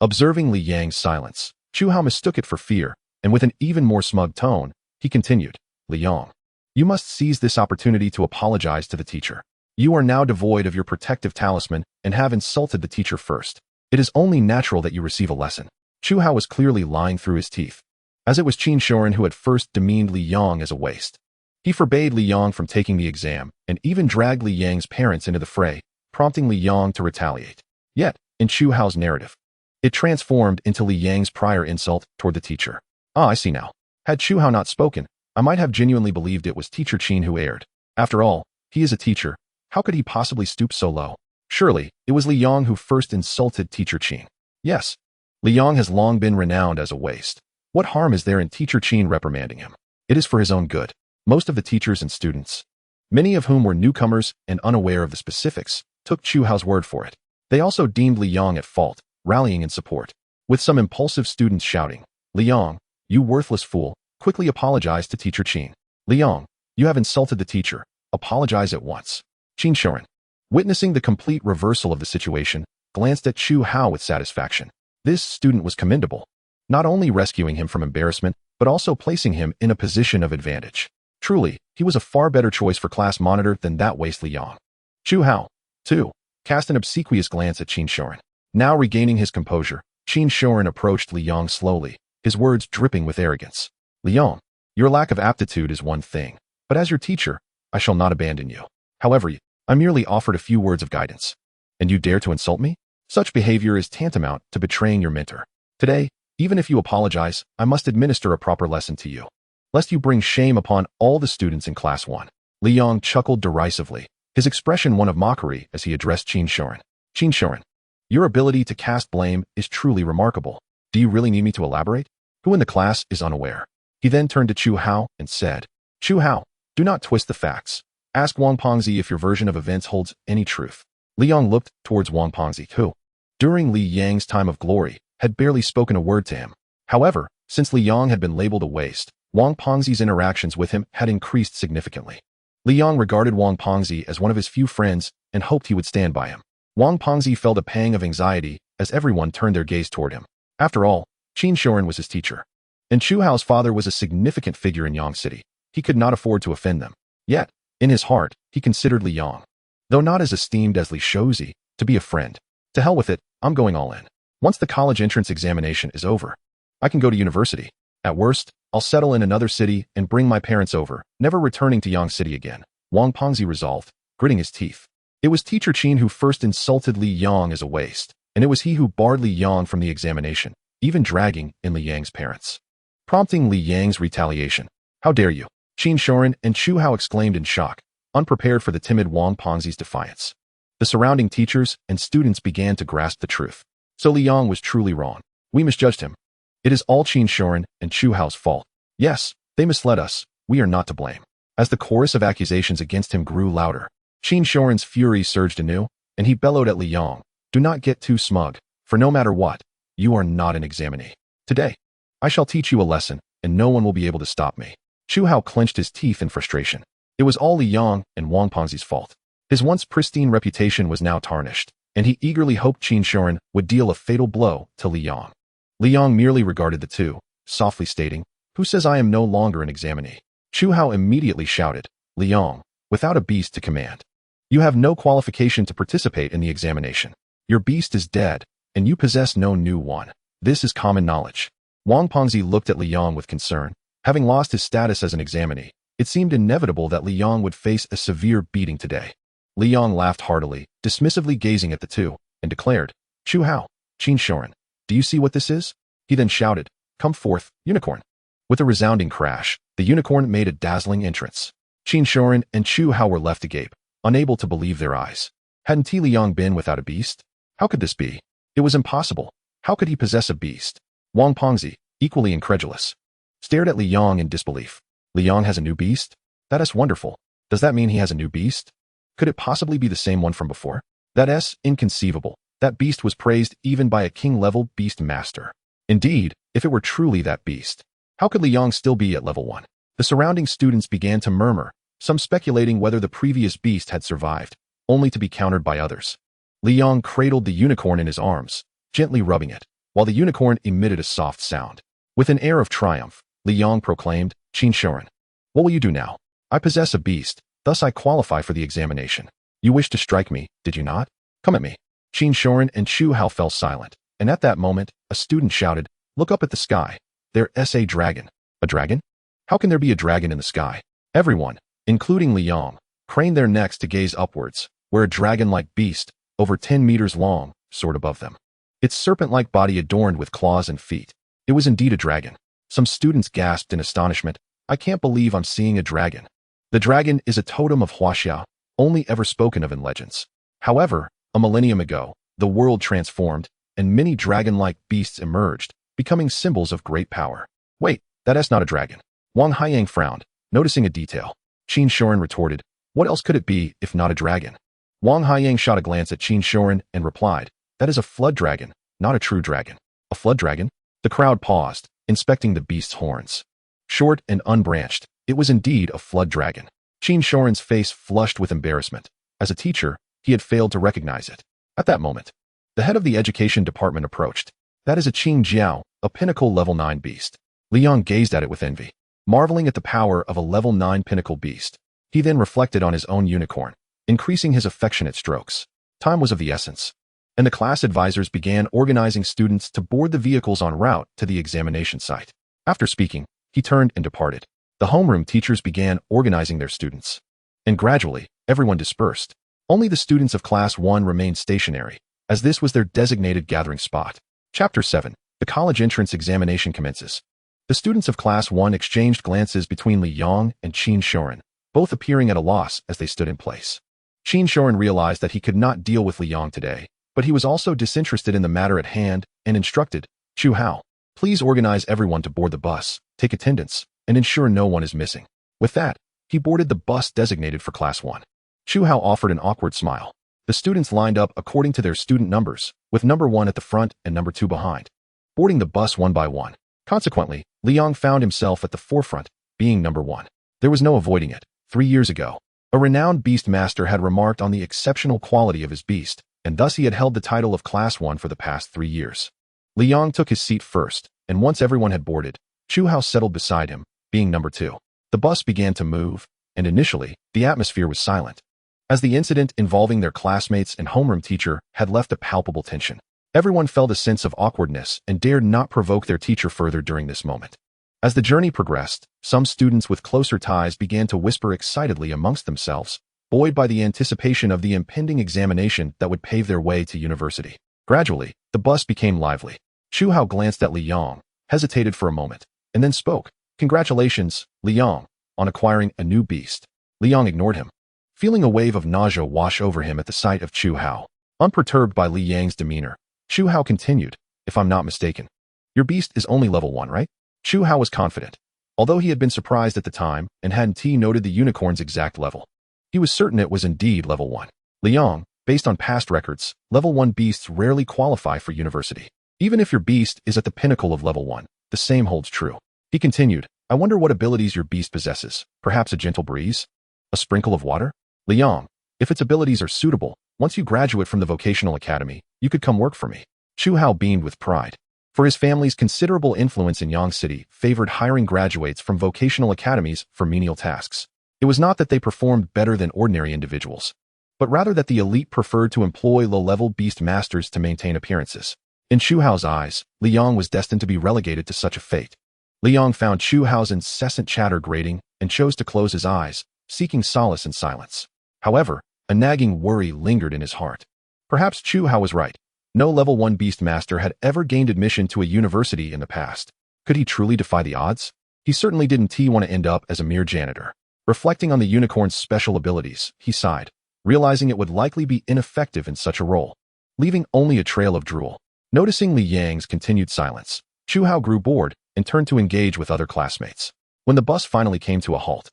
Observing Li Yang's silence, Chu Hao mistook it for fear, and with an even more smug tone, he continued, Li Yang, you must seize this opportunity to apologize to the teacher. You are now devoid of your protective talisman and have insulted the teacher first. It is only natural that you receive a lesson. Chu Hao was clearly lying through his teeth, as it was Qin Shorin who had first demeaned Li Yang as a waste. He forbade Li Yang from taking the exam and even dragged Li Yang's parents into the fray, prompting Li Yang to retaliate. Yet, in Chu Hao's narrative, it transformed into Li Yang's prior insult toward the teacher. Ah, I see now. Had Chu Hao not spoken, I might have genuinely believed it was Teacher Qin who erred. After all, he is a teacher. How could he possibly stoop so low? Surely, it was Li Yang who first insulted Teacher Qin. Yes, Li Yang has long been renowned as a waste. What harm is there in Teacher Qin reprimanding him? It is for his own good. Most of the teachers and students, many of whom were newcomers and unaware of the specifics, took Chu Hao's word for it. They also deemed Li Yang at fault, rallying in support, with some impulsive students shouting, Li Yang, you worthless fool, quickly apologize to Teacher Qin. Li Yang, you have insulted the teacher. Apologize at once. Qin Shorin, witnessing the complete reversal of the situation, glanced at Chu Hao with satisfaction. This student was commendable, not only rescuing him from embarrassment, but also placing him in a position of advantage. Truly, he was a far better choice for class monitor than that waste Li Yang. Chu Hao, too, cast an obsequious glance at Qin Shorin. Now regaining his composure, Qin Shorin approached Li Yang slowly, his words dripping with arrogance. Li Yang, your lack of aptitude is one thing, but as your teacher, I shall not abandon you. However, I merely offered a few words of guidance. And you dare to insult me? Such behavior is tantamount to betraying your mentor. Today, even if you apologize, I must administer a proper lesson to you, lest you bring shame upon all the students in Class 1. Li Yang chuckled derisively, his expression one of mockery as he addressed Qin Shorin. Qin Shorin, your ability to cast blame is truly remarkable. Do you really need me to elaborate? Who in the class is unaware? He then turned to Chu Hao and said, Chu Hao, do not twist the facts. Ask Wang Pengzi if your version of events holds any truth. Li Yang looked towards Wang Pengzi, who, during Li Yang's time of glory, had barely spoken a word to him. However, since Li Yang had been labeled a waste, Wang Pengzi's interactions with him had increased significantly. Li Yang regarded Wang Pengzi as one of his few friends and hoped he would stand by him. Wang Pengzi felt a pang of anxiety as everyone turned their gaze toward him. After all, Qin Shorin was his teacher, and Chu Hao's father was a significant figure in Yang City. He could not afford to offend them. Yet, in his heart, he considered Li Yang, though not as esteemed as Li Shozi, to be a friend. To hell with it, I'm going all in. Once the college entrance examination is over, I can go to university. At worst, I'll settle in another city and bring my parents over, never returning to Yang City again. Wang Pengzi resolved, gritting his teeth. It was Teacher Qin who first insulted Li Yang as a waste, and it was he who barred Li Yang from the examination, even dragging in Li Yang's parents, prompting Li Yang's retaliation. How dare you? Qin Shorin and Chu Hao exclaimed in shock, unprepared for the timid Wang Pengzi's defiance. The surrounding teachers and students began to grasp the truth. So Li Yang was truly wrong. We misjudged him. It is all Qin Shorin and Chu Hao's fault. Yes, they misled us. We are not to blame. As the chorus of accusations against him grew louder, Qin Shorin's fury surged anew, and he bellowed at Li Yang, do not get too smug, for no matter what, you are not an examinee. Today, I shall teach you a lesson, and no one will be able to stop me. Chu Hao clenched his teeth in frustration. It was all Li Yang and Wang Pengzi's fault. His once pristine reputation was now tarnished, and he eagerly hoped Qin Shorin would deal a fatal blow to Li Yang. Li Yang merely regarded the two, softly stating, who says I am no longer an examinee? Chu Hao immediately shouted, Li Yang, without a beast to command, you have no qualification to participate in the examination. Your beast is dead, and you possess no new one. This is common knowledge. Wang Pengzi looked at Li Yong with concern. Having lost his status as an examinee, it seemed inevitable that Li Yong would face a severe beating today. Li Yong laughed heartily, dismissively gazing at the two, and declared, "Chu Hao, Qin Shoren, do you see what this is?" He then shouted, "Come forth, unicorn." With a resounding crash, the unicorn made a dazzling entrance. Qin Shoren and Chu Hao were left agape, unable to believe their eyes. Hadn't Li Yong been without a beast? How could this be? It was impossible. How could he possess a beast? Wang Pengzi, equally incredulous, stared at Li Yong in disbelief. Li Yong has a new beast? That is wonderful. Does that mean he has a new beast? Could it possibly be the same one from before? That is inconceivable. That beast was praised even by a king-level beast master. Indeed, if it were truly that beast, how could Li Yong still be at level 1? The surrounding students began to murmur, some speculating whether the previous beast had survived, only to be countered by others. Li Yong cradled the unicorn in his arms, gently rubbing it, while the unicorn emitted a soft sound. With an air of triumph, Li Yong proclaimed, "Qin Shoren, what will you do now? I possess a beast, thus I qualify for the examination. You wished to strike me, did you not? Come at me." Qin Shoren and Chu Hao fell silent, and at that moment, a student shouted, "Look up at the sky. There's a dragon." A dragon? How can there be a dragon in the sky? Everyone, including Li Yong, craned their necks to gaze upwards, where a dragon-like beast, over 10 meters long, soared above them. Its serpent-like body adorned with claws and feet. It was indeed a dragon. Some students gasped in astonishment. "I can't believe I'm seeing a dragon." The dragon is a totem of Huaxia, only ever spoken of in legends. However, a millennium ago, the world transformed, and many dragon-like beasts emerged, becoming symbols of great power. "Wait, that's not a dragon." Wang Haiyang frowned, noticing a detail. Qin Shoren retorted, "What else could it be if not a dragon?" Wang Haiyang shot a glance at Qin Shoren and replied, "That is a flood dragon, not a true dragon." "A flood dragon?" The crowd paused, inspecting the beast's horns. Short and unbranched, it was indeed a flood dragon. Qin Shoren's face flushed with embarrassment. As a teacher, he had failed to recognize it. At that moment, the head of the education department approached. "That is a Qin Jiao, a pinnacle level 9 beast." Li Yong gazed at it with envy, marveling at the power of a level 9 pinnacle beast. He then reflected on his own unicorn, increasing his affectionate strokes. Time was of the essence, and the class advisors began organizing students to board the vehicles en route to the examination site. After speaking, he turned and departed. The homeroom teachers began organizing their students, and gradually, everyone dispersed. Only the students of Class 1 remained stationary, as this was their designated gathering spot. Chapter 7. The college entrance examination commences. The students of Class 1 exchanged glances between Li Yong and Qin Shoren, both appearing at a loss as they stood in place. Qin Shoren realized that he could not deal with Li Yong today, but he was also disinterested in the matter at hand and instructed, "Chu Hao, please organize everyone to board the bus, take attendance, and ensure no one is missing." With that, he boarded the bus designated for Class 1. Chu Hao offered an awkward smile. The students lined up according to their student numbers, with number 1 at the front and number 2 behind, boarding the bus one by one. Consequently, Li Yong found himself at the forefront, being number 1. There was no avoiding it. 3 years ago, a renowned beast master had remarked on the exceptional quality of his beast, and thus he had held the title of Class 1 for the past 3 years. Li Yong took his seat first, and once everyone had boarded, Chu Hao settled beside him, being number 2. The bus began to move, and initially, the atmosphere was silent, as the incident involving their classmates and homeroom teacher had left a palpable tension. Everyone felt a sense of awkwardness and dared not provoke their teacher further during this moment. As the journey progressed, some students with closer ties began to whisper excitedly amongst themselves, buoyed by the anticipation of the impending examination that would pave their way to university. Gradually, the bus became lively. Chu Hao glanced at Li Yong, hesitated for a moment, and then spoke. "Congratulations, Li Yong, on acquiring a new beast." Li Yong ignored him, feeling a wave of nausea wash over him at the sight of Chu Hao. Unperturbed by Li Yang's demeanor, Chu Hao continued, "If I'm not mistaken, your beast is only level 1, right?" Chu Hao was confident, although he had been surprised at the time and hadn't noted the unicorn's exact level. He was certain it was indeed level 1. Li Yong, based on past records, level 1 beasts rarely qualify for university. Even if your beast is at the pinnacle of level 1, the same holds true. He continued, "I wonder what abilities your beast possesses. Perhaps a gentle breeze? A sprinkle of water?" "Li Yong, if its abilities are suitable, once you graduate from the vocational academy, you could come work for me." Chu Hao beamed with pride, for his family's considerable influence in Yang City favored hiring graduates from vocational academies for menial tasks. It was not that they performed better than ordinary individuals, but rather that the elite preferred to employ low-level beast masters to maintain appearances. In Chu Hao's eyes, Li Yong was destined to be relegated to such a fate. Li Yong found Chu Hao's incessant chatter grating and chose to close his eyes, seeking solace in silence. However, a nagging worry lingered in his heart. Perhaps Chu Hao was right. No level 1 Beastmaster had ever gained admission to a university in the past. Could he truly defy the odds? He certainly didn't want to end up as a mere janitor. Reflecting on the unicorn's special abilities, he sighed, realizing it would likely be ineffective in such a role, leaving only a trail of drool. Noticing Li Yang's continued silence, Chu Hao grew bored and turned to engage with other classmates. When the bus finally came to a halt,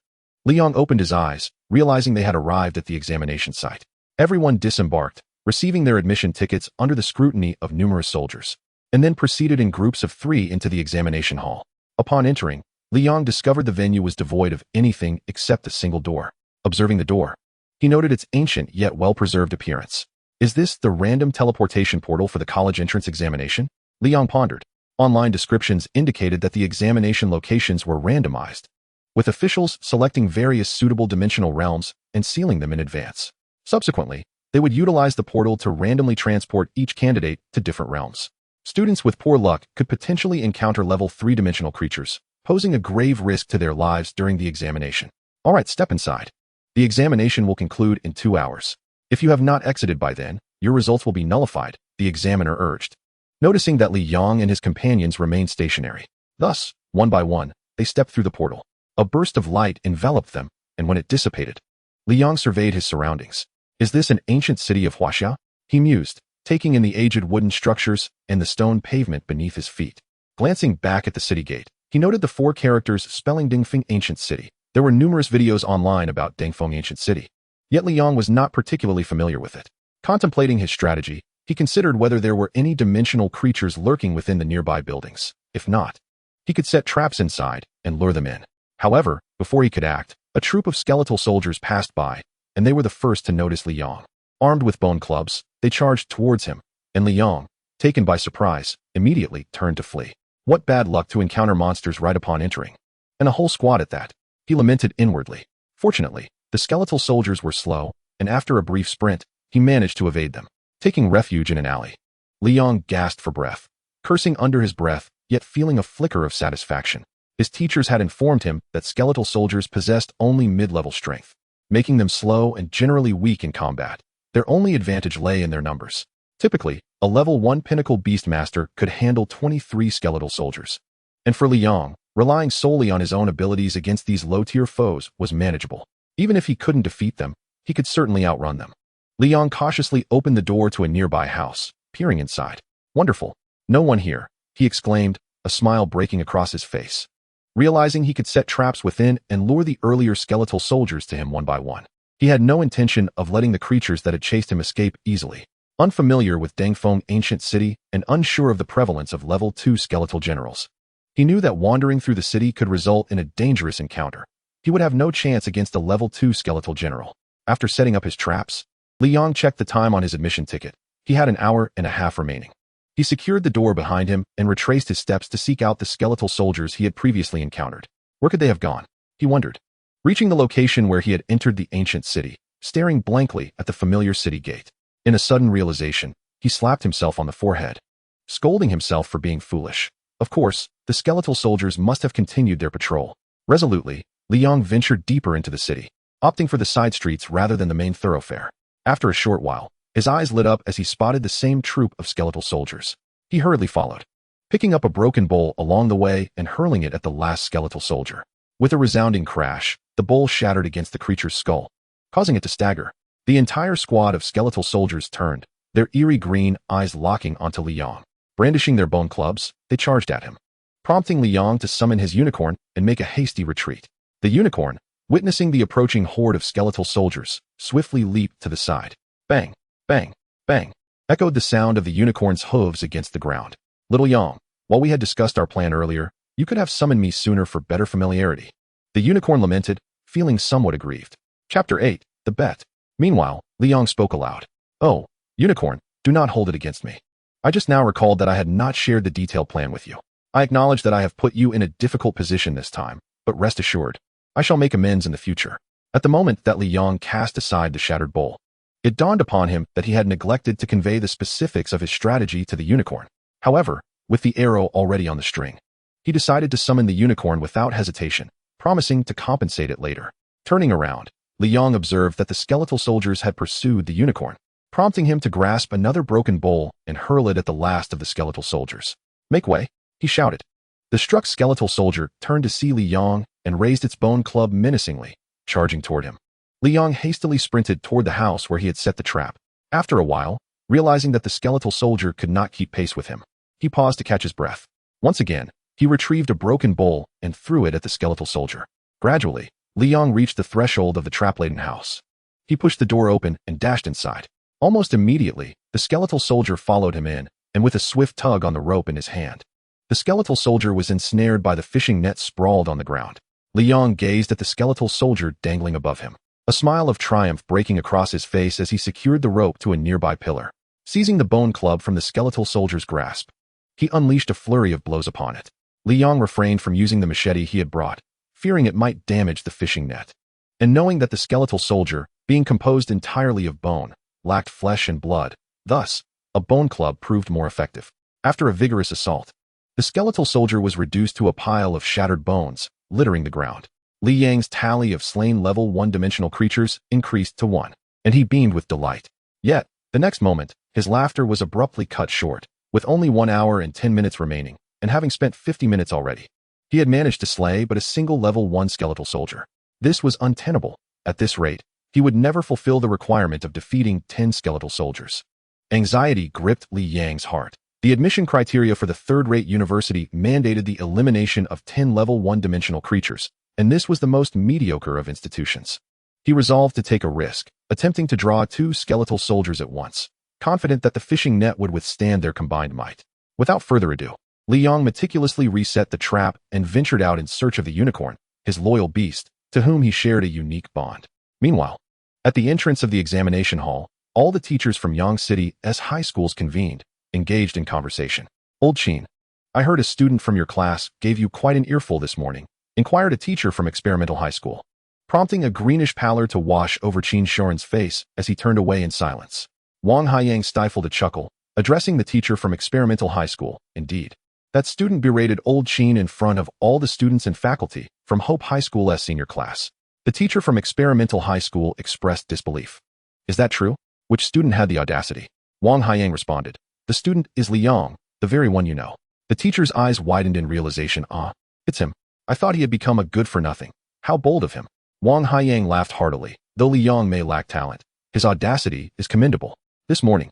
Li Yong opened his eyes, realizing they had arrived at the examination site. Everyone disembarked, receiving their admission tickets under the scrutiny of numerous soldiers, and then proceeded in groups of 3 into the examination hall. Upon entering, Li Yong discovered the venue was devoid of anything except a single door. Observing the door, he noted its ancient yet well-preserved appearance. Is this the random teleportation portal for the college entrance examination? Li Yong pondered. Online descriptions indicated that the examination locations were randomized, with officials selecting various suitable dimensional realms and sealing them in advance. Subsequently, they would utilize the portal to randomly transport each candidate to different realms. Students with poor luck could potentially encounter level 3 dimensional creatures, posing a grave risk to their lives during the examination. Alright, step inside. The examination will conclude in 2 hours. If you have not exited by then, your results will be nullified, the examiner urged. Noticing that Li Yong and his companions remained stationary. Thus, one by one, they stepped through the portal. A burst of light enveloped them, and when it dissipated, Li Yong surveyed his surroundings. Is this an ancient city of Huaxia? He mused, taking in the aged wooden structures and the stone pavement beneath his feet. Glancing back at the city gate, he noted the 4 characters spelling Dingfeng Ancient City. There were numerous videos online about Dingfeng Ancient City, yet Li Yong was not particularly familiar with it. Contemplating his strategy, he considered whether there were any dimensional creatures lurking within the nearby buildings. If not, he could set traps inside and lure them in. However, before he could act, a troop of skeletal soldiers passed by, and they were the first to notice Li Yong. Armed with bone clubs, they charged towards him, and Li Yong, taken by surprise, immediately turned to flee. What bad luck to encounter monsters right upon entering. And a whole squad at that. He lamented inwardly. Fortunately, the skeletal soldiers were slow, and after a brief sprint, he managed to evade them. Taking refuge in an alley, Li Yong gasped for breath, cursing under his breath, yet feeling a flicker of satisfaction. His teachers had informed him that skeletal soldiers possessed only mid-level strength, making them slow and generally weak in combat. Their only advantage lay in their numbers. Typically, a level 1 pinnacle beastmaster could handle 23 skeletal soldiers. And for Li Yong, relying solely on his own abilities against these low-tier foes was manageable. Even if he couldn't defeat them, he could certainly outrun them. Li Yong cautiously opened the door to a nearby house, peering inside. Wonderful. No one here, he exclaimed, a smile breaking across his face. Realizing he could set traps within and lure the earlier skeletal soldiers to him one by one. He had no intention of letting the creatures that had chased him escape easily. Unfamiliar with Dingfeng Ancient City and unsure of the prevalence of level 2 skeletal generals, he knew that wandering through the city could result in a dangerous encounter. He would have no chance against a level 2 skeletal general. After setting up his traps, Li Yong checked the time on his admission ticket. He had an hour and a half remaining. He secured the door behind him and retraced his steps to seek out the skeletal soldiers he had previously encountered. Where could they have gone? He wondered. Reaching the location where he had entered the ancient city, staring blankly at the familiar city gate. In a sudden realization, he slapped himself on the forehead, scolding himself for being foolish. Of course, the skeletal soldiers must have continued their patrol. Resolutely, Li Yong ventured deeper into the city, opting for the side streets rather than the main thoroughfare. After a short while, his eyes lit up as he spotted the same troop of skeletal soldiers. He hurriedly followed, picking up a broken bowl along the way and hurling it at the last skeletal soldier. With a resounding crash, the bowl shattered against the creature's skull, causing it to stagger. The entire squad of skeletal soldiers turned, their eerie green eyes locking onto Li Yong. Brandishing their bone clubs, they charged at him, prompting Li Yong to summon his unicorn and make a hasty retreat. The unicorn, witnessing the approaching horde of skeletal soldiers, swiftly leaped to the side. Bang, bang, bang, echoed the sound of the unicorn's hooves against the ground. Little Yong, while we had discussed our plan earlier, you could have summoned me sooner for better familiarity. The unicorn lamented, feeling somewhat aggrieved. Chapter 8, The Bet. Meanwhile, Li Yong spoke aloud. Oh, unicorn, do not hold it against me. I just now recalled that I had not shared the detailed plan with you. I acknowledge that I have put you in a difficult position this time, but rest assured, I shall make amends in the future. At the moment that Li Yong cast aside the shattered bowl, it dawned upon him that he had neglected to convey the specifics of his strategy to the unicorn. However, with the arrow already on the string, he decided to summon the unicorn without hesitation, promising to compensate it later. Turning around, Liang observed that the skeletal soldiers had pursued the unicorn, prompting him to grasp another broken bowl and hurl it at the last of the skeletal soldiers. "Make way," he shouted. The struck skeletal soldier turned to see Liang and raised its bone club menacingly, charging toward him. Liang hastily sprinted toward the house where he had set the trap. After a while, realizing that the skeletal soldier could not keep pace with him, he paused to catch his breath. Once again, he retrieved a broken bowl and threw it at the skeletal soldier. Gradually, Liang reached the threshold of the trap-laden house. He pushed the door open and dashed inside. Almost immediately, the skeletal soldier followed him in, and with a swift tug on the rope in his hand, the skeletal soldier was ensnared by the fishing net sprawled on the ground. Liang gazed at the skeletal soldier dangling above him, a smile of triumph breaking across his face as he secured the rope to a nearby pillar. Seizing the bone club from the skeletal soldier's grasp, he unleashed a flurry of blows upon it. Liang refrained from using the machete he had brought, fearing it might damage the fishing net. And knowing that the skeletal soldier, being composed entirely of bone, lacked flesh and blood, thus, a bone club proved more effective. After a vigorous assault, the skeletal soldier was reduced to a pile of shattered bones, littering the ground. Liang's tally of slain level 1-dimensional creatures increased to 1, and he beamed with delight. Yet, the next moment, his laughter was abruptly cut short, with only 1 hour and 10 minutes remaining, and having spent 50 minutes already. He had managed to slay but a single level 1 skeletal soldier. This was untenable. At this rate, he would never fulfill the requirement of defeating 10 skeletal soldiers. Anxiety gripped Liang's heart. The admission criteria for the third-rate university mandated the elimination of 10 level 1-dimensional creatures, and this was the most mediocre of institutions. He resolved to take a risk, attempting to draw 2 skeletal soldiers at once, confident that the fishing net would withstand their combined might. Without further ado, Liang meticulously reset the trap and ventured out in search of the unicorn, his loyal beast, to whom he shared a unique bond. Meanwhile, at the entrance of the examination hall, all the teachers from Yang City's high schools convened, engaged in conversation. "Old Qin, I heard a student from your class gave you quite an earful this morning," inquired a teacher from Experimental High School, prompting a greenish pallor to wash over Qin Shorin's face as he turned away in silence. Wang Haiyang stifled a chuckle, addressing the teacher from Experimental High School. "Indeed. That student berated old Qin in front of all the students and faculty from Hope High School's senior class." The teacher from Experimental High School expressed disbelief. "Is that true? Which student had the audacity?" Wang Haiyang responded. "The student is Liang, the very one you know." The teacher's eyes widened in realization. "Ah, it's him. I thought he had become a good-for-nothing. How bold of him." Wang Haiyang laughed heartily. Though Liang may lack talent, his audacity is commendable. This morning,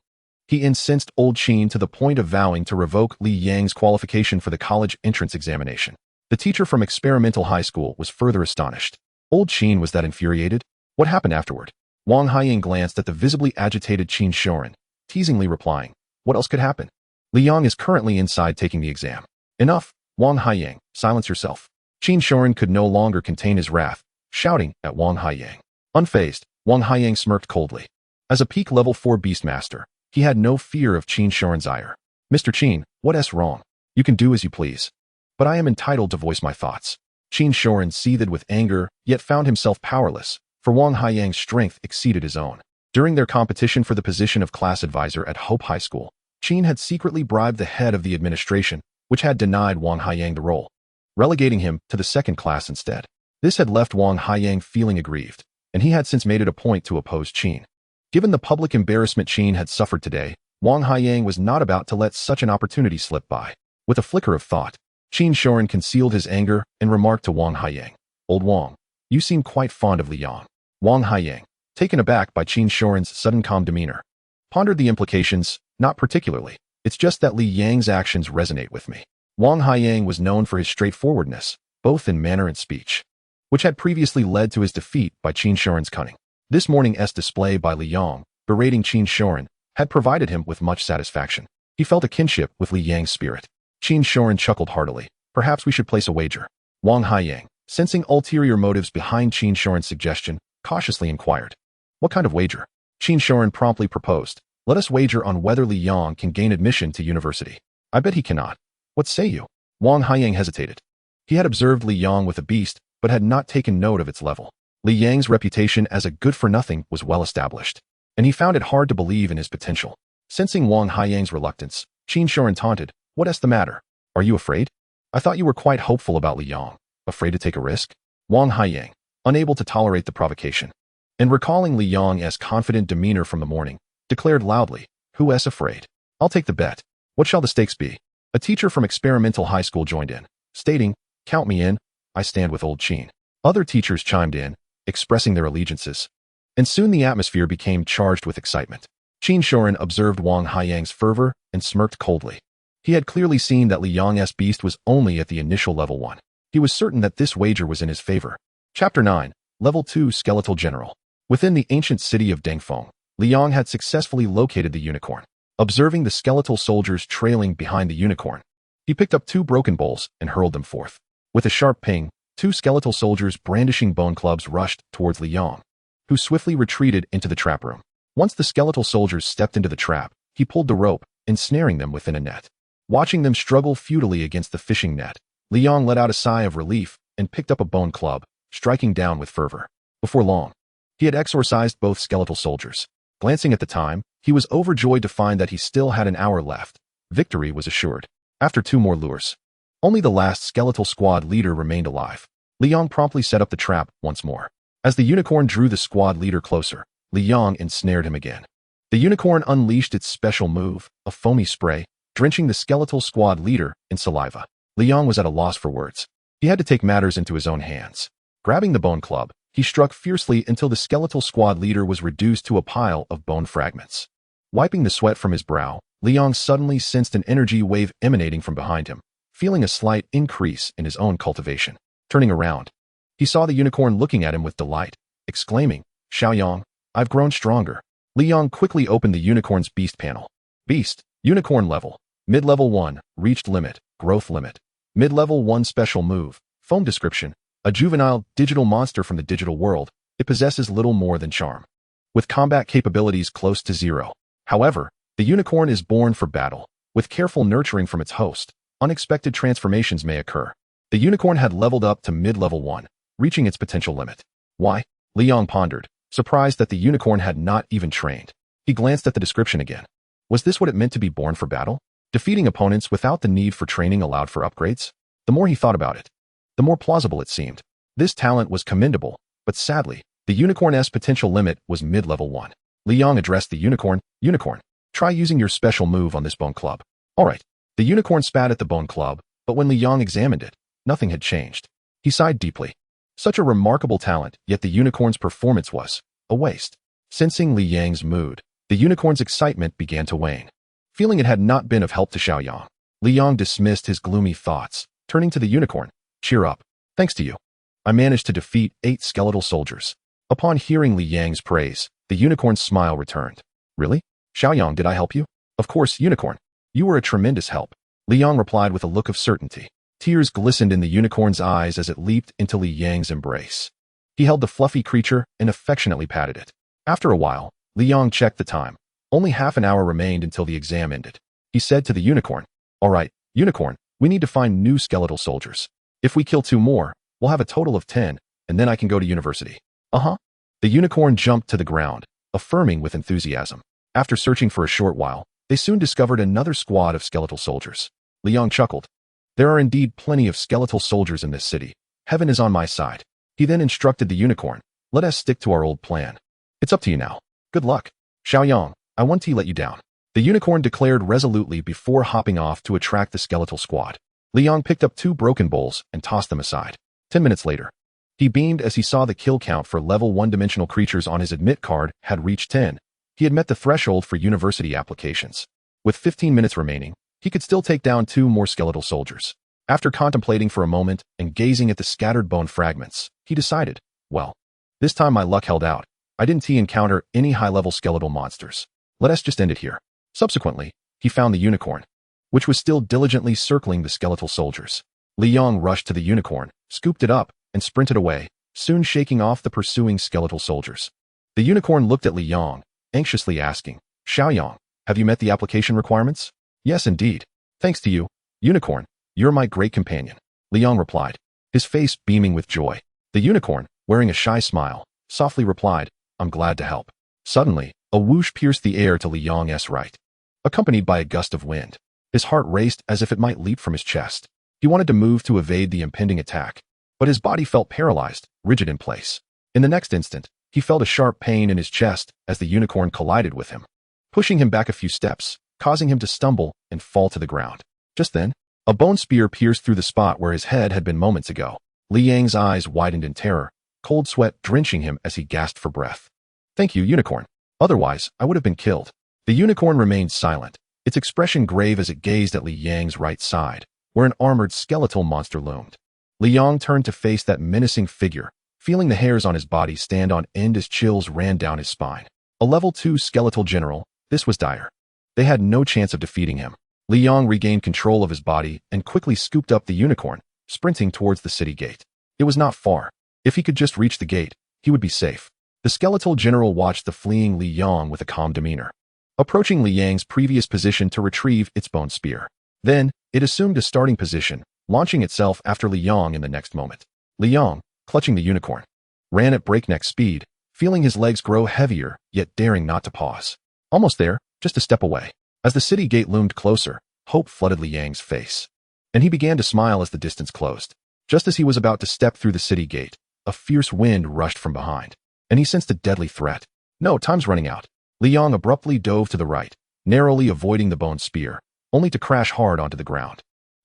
he incensed old Qin to the point of vowing to revoke Li Yang's qualification for the college entrance examination. The teacher from Experimental High School was further astonished. Old Qin was that infuriated? What happened afterward? Wang Haiyang glanced at the visibly agitated Qin Shorin, teasingly replying, "What else could happen? Liang is currently inside taking the exam." "Enough, Wang Haiyang, silence yourself." Qin Shorin could no longer contain his wrath, shouting at Wang Haiyang. Unfazed, Wang Haiyang smirked coldly. As a peak level 4 beastmaster, he had no fear of Qin Shorin's ire. "Mr. Qin, what's wrong? You can do as you please. But I am entitled to voice my thoughts." Qin Shorin seethed with anger, yet found himself powerless, for Wang Haiyang's strength exceeded his own. During their competition for the position of class advisor at Hope High School, Qin had secretly bribed the head of the administration, which had denied Wang Haiyang the role, relegating him to the second class instead. This had left Wang Haiyang feeling aggrieved, and he had since made it a point to oppose Qin. Given the public embarrassment Qin had suffered today, Wang Haiyang was not about to let such an opportunity slip by. With a flicker of thought, Qin Shorin concealed his anger and remarked to Wang Haiyang, "Old Wang, you seem quite fond of Liang." Wang Haiyang, taken aback by Qin Shorin's sudden calm demeanor, pondered the implications. "Not particularly. It's just that Li Yang's actions resonate with me." Wang Haiyang was known for his straightforwardness, both in manner and speech, which had previously led to his defeat by Qin Shorin's cunning. This morning's display by Liang, berating Qin Shorin, had provided him with much satisfaction. He felt a kinship with Li Yang's spirit. Qin Shorin chuckled heartily. "Perhaps we should place a wager." Wang Haiyang, sensing ulterior motives behind Qin Shorin's suggestion, cautiously inquired. "What kind of wager?" Qin Shorin promptly proposed. "Let us wager on whether Liang can gain admission to university." "I bet he cannot. What say you?" Wang Haiyang hesitated. He had observed Liang with a beast, but had not taken note of its level. Li Yang's reputation as a good-for-nothing was well established, and he found it hard to believe in his potential. Sensing Wang Haiyang's reluctance, Qin Shorin taunted, What's the matter? Are you afraid? I thought you were quite hopeful about Li Yang. Afraid to take a risk? Wang Haiyang, unable to tolerate the provocation, and recalling Li Yang's confident demeanor from the morning, declared loudly, "Who's afraid? I'll take the bet. What shall the stakes be?" A teacher from experimental high school joined in, stating, "Count me in. I stand with old Qin." Other teachers chimed in, expressing their allegiances, and soon the atmosphere became charged with excitement. Qin Shorin observed Wang Haiyang's fervor and smirked coldly. He had clearly seen that Li Yang's beast was only at the initial level 1. He was certain that this wager was in his favor. Chapter 9, Level 2 Skeletal General. Within the ancient city of Dengfeng, Li Yang had successfully located the unicorn. Observing the skeletal soldiers trailing behind the unicorn, he picked up 2 broken bowls and hurled them forth. With a sharp ping, 2 skeletal soldiers brandishing bone clubs rushed towards Li Yang, who swiftly retreated into the trap room. Once the skeletal soldiers stepped into the trap, he pulled the rope, ensnaring them within a net. Watching them struggle futilely against the fishing net, Li Yang let out a sigh of relief and picked up a bone club, striking down with fervor. Before long, he had exorcised both skeletal soldiers. Glancing at the time, he was overjoyed to find that he still had an hour left. Victory was assured. After 2 more lures, only the last skeletal squad leader remained alive. Li Yang promptly set up the trap once more. As the unicorn drew the squad leader closer, Li Yang ensnared him again. The unicorn unleashed its special move, a foamy spray, drenching the skeletal squad leader in saliva. Li Yang was at a loss for words. He had to take matters into his own hands. Grabbing the bone club, he struck fiercely until the skeletal squad leader was reduced to a pile of bone fragments. Wiping the sweat from his brow, Li Yang suddenly sensed an energy wave emanating from behind him, feeling a slight increase in his own cultivation. Turning around, he saw the unicorn looking at him with delight, exclaiming, "Xiaoyang, I've grown stronger." Li Yang quickly opened the unicorn's beast panel. Beast, unicorn level, mid-level 1, reached limit, growth limit. Mid-level 1 special move, foam description, a juvenile digital monster from the digital world. It possesses little more than charm, with combat capabilities close to 0. However, the unicorn is born for battle. With careful nurturing from its host, unexpected transformations may occur. The unicorn had leveled up to mid-level 1, reaching its potential limit. Why? Li Yang pondered, surprised that the unicorn had not even trained. He glanced at the description again. Was this what it meant to be born for battle? Defeating opponents without the need for training allowed for upgrades? The more he thought about it, the more plausible it seemed. This talent was commendable, but sadly, the unicorn's potential limit was mid-level 1. Li Yang addressed the unicorn, "Unicorn, try using your special move on this bone club." "Alright." The unicorn spat at the bone club, but when Li Yang examined it, nothing had changed. He sighed deeply. Such a remarkable talent, yet the unicorn's performance was a waste. Sensing Li Yang's mood, the unicorn's excitement began to wane. Feeling it had not been of help to Xiaoyang, Li Yang dismissed his gloomy thoughts, turning to the unicorn. "Cheer up. Thanks to you, I managed to defeat 8 skeletal soldiers." Upon hearing Li Yang's praise, the unicorn's smile returned. "Really? Xiaoyang, did I help you?" "Of course, unicorn. You were a tremendous help," Li Yang replied with a look of certainty. Tears glistened in the unicorn's eyes as it leaped into Li Yang's embrace. He held the fluffy creature and affectionately patted it. After a while, Li Yang checked the time. Only half an hour remained until the exam ended. He said to the unicorn, "Alright, unicorn, we need to find new skeletal soldiers. If we kill 2 more, we'll have a total of 10, and then I can go to university." "Uh-huh." The unicorn jumped to the ground, affirming with enthusiasm. After searching for a short while, they soon discovered another squad of skeletal soldiers. Li Yang chuckled. "There are indeed plenty of skeletal soldiers in this city. Heaven is on my side." He then instructed the unicorn, "Let us stick to our old plan. It's up to you now. Good luck. Xiaoyang, I won't let you down." The unicorn declared resolutely before hopping off to attract the skeletal squad. Li Yang picked up 2 broken bowls and tossed them aside. 10 minutes later, he beamed as he saw the kill count for level 1-dimensional creatures on his admit card had reached 10. He had met the threshold for university applications. With 15 minutes remaining, he could still take down 2 more skeletal soldiers. After contemplating for a moment and gazing at the scattered bone fragments, he decided, well, this time my luck held out. I didn't encounter any high-level skeletal monsters. Let us just end it here. Subsequently, he found the unicorn, which was still diligently circling the skeletal soldiers. Li Yang rushed to the unicorn, scooped it up, and sprinted away, soon shaking off the pursuing skeletal soldiers. The unicorn looked at Li Yang, anxiously asking, "Xiaoyang, have you met the application requirements?" "Yes, indeed. Thanks to you, unicorn. You're my great companion," Li Yang replied, his face beaming with joy. The unicorn, wearing a shy smile, softly replied, "I'm glad to help." Suddenly, a whoosh pierced the air to Li Yang's right, accompanied by a gust of wind. His heart raced as if it might leap from his chest. He wanted to move to evade the impending attack, but his body felt paralyzed, rigid in place. In the next instant, he felt a sharp pain in his chest as the unicorn collided with him, pushing him back a few steps, causing him to stumble and fall to the ground. Just then, a bone spear pierced through the spot where his head had been moments ago. Li Yang's eyes widened in terror, cold sweat drenching him as he gasped for breath. "Thank you, unicorn. Otherwise, I would have been killed." The unicorn remained silent, its expression grave as it gazed at Li Yang's right side, where an armored skeletal monster loomed. Li Yang turned to face that menacing figure, feeling the hairs on his body stand on end as chills ran down his spine. A level 2 skeletal general, this was dire. They had no chance of defeating him. Li Yang regained control of his body and quickly scooped up the unicorn, sprinting towards the city gate. It was not far. If he could just reach the gate, he would be safe. The skeletal general watched the fleeing Li Yang with a calm demeanor, approaching Li Yang's previous position to retrieve its bone spear. Then, it assumed a starting position, launching itself after Li Yang in the next moment. Li Yang, clutching the unicorn, ran at breakneck speed, feeling his legs grow heavier, yet daring not to pause. Almost there, just a step away. As the city gate loomed closer, hope flooded Li Yang's face, and he began to smile as the distance closed. Just as he was about to step through the city gate, a fierce wind rushed from behind, and he sensed a deadly threat. "No, time's running out." Li Yang abruptly dove to the right, narrowly avoiding the bone spear, only to crash hard onto the ground.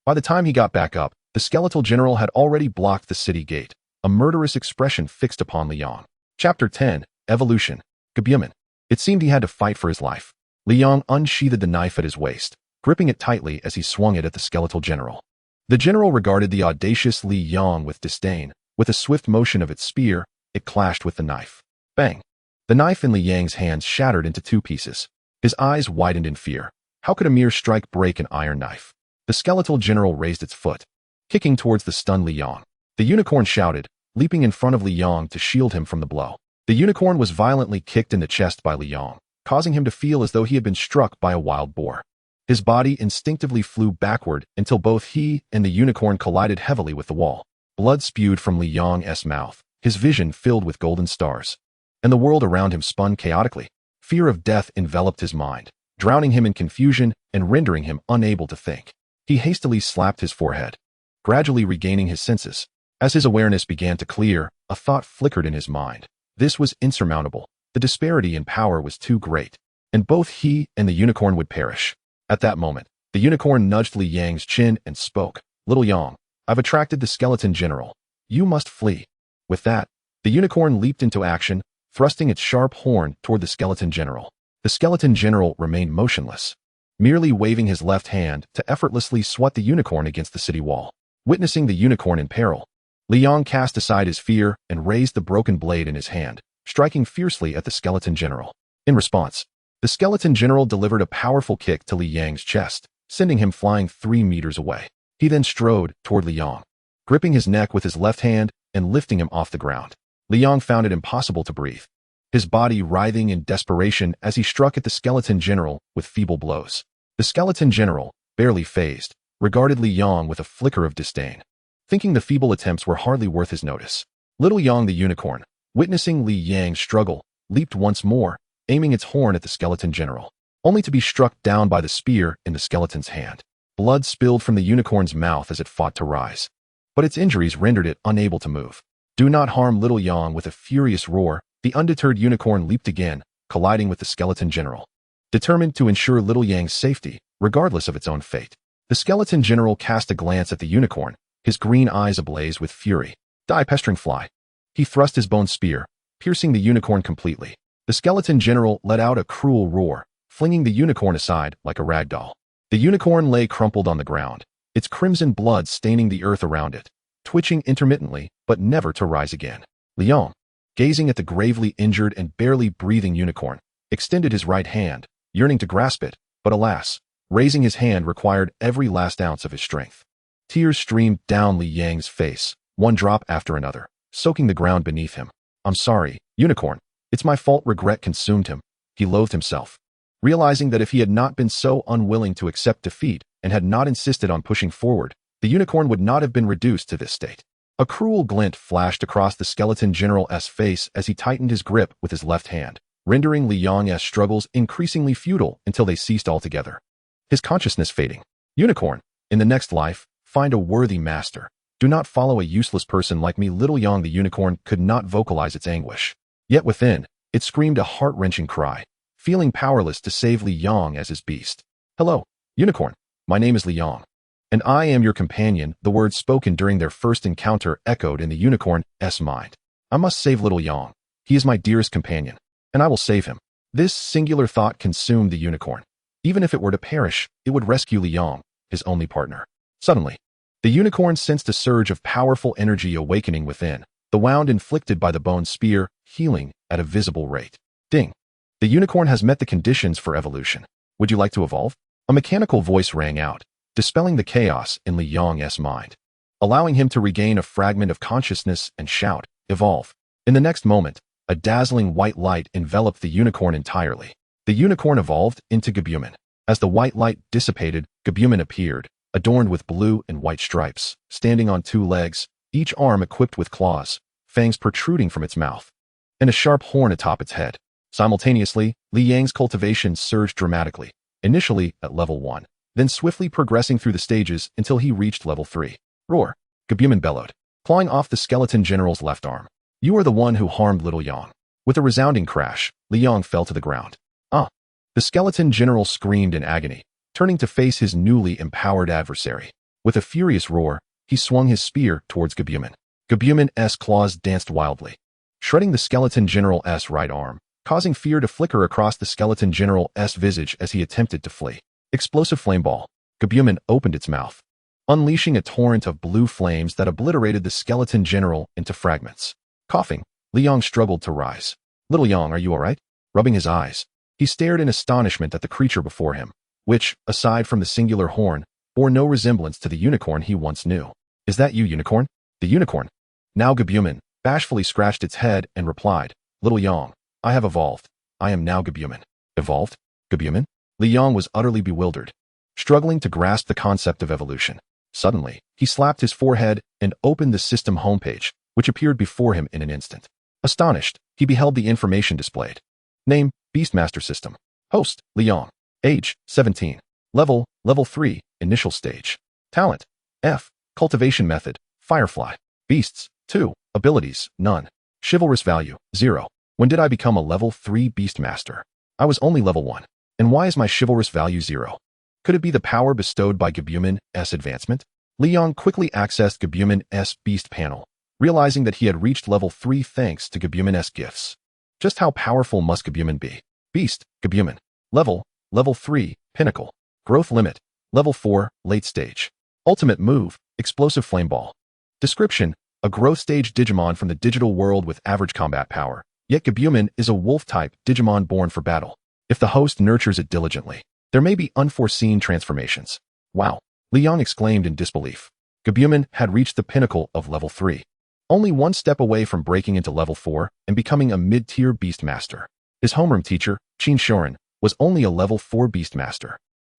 By the time he got back up, the skeletal general had already blocked the city gate, a murderous expression fixed upon Li Yang. Chapter 10, Evolution. Gabumon. It seemed he had to fight for his life. Li Yang unsheathed the knife at his waist, gripping it tightly as he swung it at the skeletal general. The general regarded the audacious Li Yang with disdain. With a swift motion of its spear, it clashed with the knife. Bang! The knife in Li Yang's hands shattered into 2 pieces. His eyes widened in fear. How could a mere strike break an iron knife? The skeletal general raised its foot, kicking towards the stunned Li Yang. The unicorn shouted, leaping in front of Li Yang to shield him from the blow. The unicorn was violently kicked in the chest by Li Yang, causing him to feel as though he had been struck by a wild boar. His body instinctively flew backward until both he and the unicorn collided heavily with the wall. Blood spewed from Li Yang's mouth, his vision filled with golden stars, and the world around him spun chaotically. Fear of death enveloped his mind, drowning him in confusion and rendering him unable to think. He hastily slapped his forehead, gradually regaining his senses. As his awareness began to clear, a thought flickered in his mind. This was insurmountable. The disparity in power was too great, and both he and the unicorn would perish. At that moment, the unicorn nudged Li Yang's chin and spoke. "Little Yang, I've attracted the skeleton general. You must flee." With that, the unicorn leaped into action, thrusting its sharp horn toward the skeleton general. The skeleton general remained motionless, merely waving his left hand to effortlessly swat the unicorn against the city wall. Witnessing the unicorn in peril, Li Yang cast aside his fear and raised the broken blade in his hand, striking fiercely at the skeleton general. In response, the skeleton general delivered a powerful kick to Li Yang's chest, sending him flying 3 meters away. He then strode toward Li Yang, gripping his neck with his left hand and lifting him off the ground. Li Yang found it impossible to breathe, his body writhing in desperation as he struck at the skeleton general with feeble blows. The skeleton general, barely fazed, regarded Li Yang with a flicker of disdain, thinking the feeble attempts were hardly worth his notice. Little Yang the unicorn, witnessing Li Yang's struggle, leaped once more, aiming its horn at the skeleton general, only to be struck down by the spear in the skeleton's hand. Blood spilled from the unicorn's mouth as it fought to rise, but its injuries rendered it unable to move. "Do not harm Little Yang." With a furious roar, the undeterred unicorn leaped again, colliding with the skeleton general, determined to ensure Little Yang's safety, regardless of its own fate. The skeleton general cast a glance at the unicorn, his green eyes ablaze with fury. "Die, pestering fly." He thrust his bone spear, piercing the unicorn completely. The skeleton general let out a cruel roar, flinging the unicorn aside like a rag doll. The unicorn lay crumpled on the ground, its crimson blood staining the earth around it, twitching intermittently but never to rise again. Li Yang, gazing at the gravely injured and barely breathing unicorn, extended his right hand, yearning to grasp it, but alas, raising his hand required every last ounce of his strength. Tears streamed down Li Yang's face, one drop after another, soaking the ground beneath him. "I'm sorry, unicorn. It's my fault." Regret consumed him. He loathed himself, realizing that if he had not been so unwilling to accept defeat and had not insisted on pushing forward, the unicorn would not have been reduced to this state. A cruel glint flashed across the skeleton general's face as he tightened his grip with his left hand, rendering Li Yang's struggles increasingly futile until they ceased altogether, his consciousness fading. Unicorn, in the next life, find a worthy master. Do not follow a useless person like me. Little Yang the unicorn could not vocalize its anguish. Yet within, it screamed a heart-wrenching cry, feeling powerless to save Li Yang as his beast. Hello, unicorn. My name is Li Yang, and I am your companion. The words spoken during their first encounter echoed in the unicorn's mind. I must save little Yang. He is my dearest companion, and I will save him. This singular thought consumed the unicorn. Even if it were to perish, it would rescue Li Yang, his only partner. Suddenly, the unicorn sensed a surge of powerful energy awakening within, the wound inflicted by the bone spear, healing at a visible rate. Ding! The unicorn has met the conditions for evolution. Would you like to evolve? A mechanical voice rang out, dispelling the chaos in Li Yang's mind, allowing him to regain a fragment of consciousness and shout, "Evolve!" In the next moment, a dazzling white light enveloped the unicorn entirely. The unicorn evolved into Gabumon. As the white light dissipated, Gabumon appeared, adorned with blue and white stripes, standing on two legs, each arm equipped with claws, fangs protruding from its mouth, and a sharp horn atop its head. Simultaneously, Li Yang's cultivation surged dramatically, initially at level 1, then swiftly progressing through the stages until he reached level 3. Roar! Gabumon bellowed, clawing off the skeleton general's left arm. You are the one who harmed little Yang. With a resounding crash, Li Yang fell to the ground. Ah! The skeleton general screamed in agony, turning to face his newly empowered adversary. With a furious roar, he swung his spear towards Gabumon. Gabumon's claws danced wildly, shredding the skeleton general's right arm, causing fear to flicker across the skeleton general's visage as he attempted to flee. Explosive flame ball. Gabumon opened its mouth, unleashing a torrent of blue flames that obliterated the skeleton general into fragments. Coughing, Li Yang struggled to rise. Little Yang, are you all right? Rubbing his eyes, he stared in astonishment at the creature before him, which, aside from the singular horn, bore no resemblance to the unicorn he once knew. Is that you, unicorn? The unicorn. Now Gabumon bashfully scratched its head and replied, Little Yang, I have evolved. I am now Gabumon. Evolved? Gabumon? Li Yang was utterly bewildered, struggling to grasp the concept of evolution. Suddenly, he slapped his forehead and opened the system homepage, which appeared before him in an instant. Astonished, he beheld the information displayed. Name, Beastmaster System. Host, Li Yang. Age, 17. Level 3, initial stage. Talent, F. Cultivation method, Firefly. Beasts, 2. Abilities, none. Chivalrous value, 0. When did I become a level 3 Beastmaster? I was only level 1. And why is my chivalrous value 0? Could it be the power bestowed by Gabumon's advancement? Li Yang quickly accessed Gabumon's beast panel, realizing that he had reached level 3 thanks to Gabumon's gifts. Just how powerful must Gabumon be? Beast, Gabumon. Level 3, Pinnacle. Growth limit, level 4, late stage. Ultimate move, Explosive Flame Ball. Description, a growth stage Digimon from the digital world with average combat power. Yet Gabumon is a wolf-type Digimon born for battle. If the host nurtures it diligently, there may be unforeseen transformations. Wow! Li Yang exclaimed in disbelief. Gabumon had reached the pinnacle of level 3, only one step away from breaking into level 4 and becoming a mid-tier Beastmaster. His homeroom teacher, Qin Shorin, was only a level 4 Beastmaster,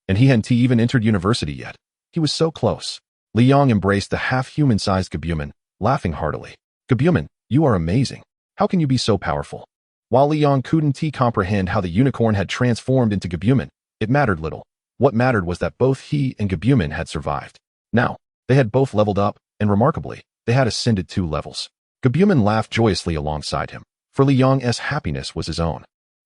and he hadn't even entered university yet. He was so close. Li Yang embraced the half-human-sized Gabumon, laughing heartily. Gabumon, you are amazing. How can you be so powerful? While Li Yang couldn't comprehend how the unicorn had transformed into Gabumon, it mattered little. What mattered was that both he and Gabumon had survived. Now, they had both leveled up, and remarkably, they had ascended 2 levels. Gabumon laughed joyously alongside him, for Li Yang's happiness was his own.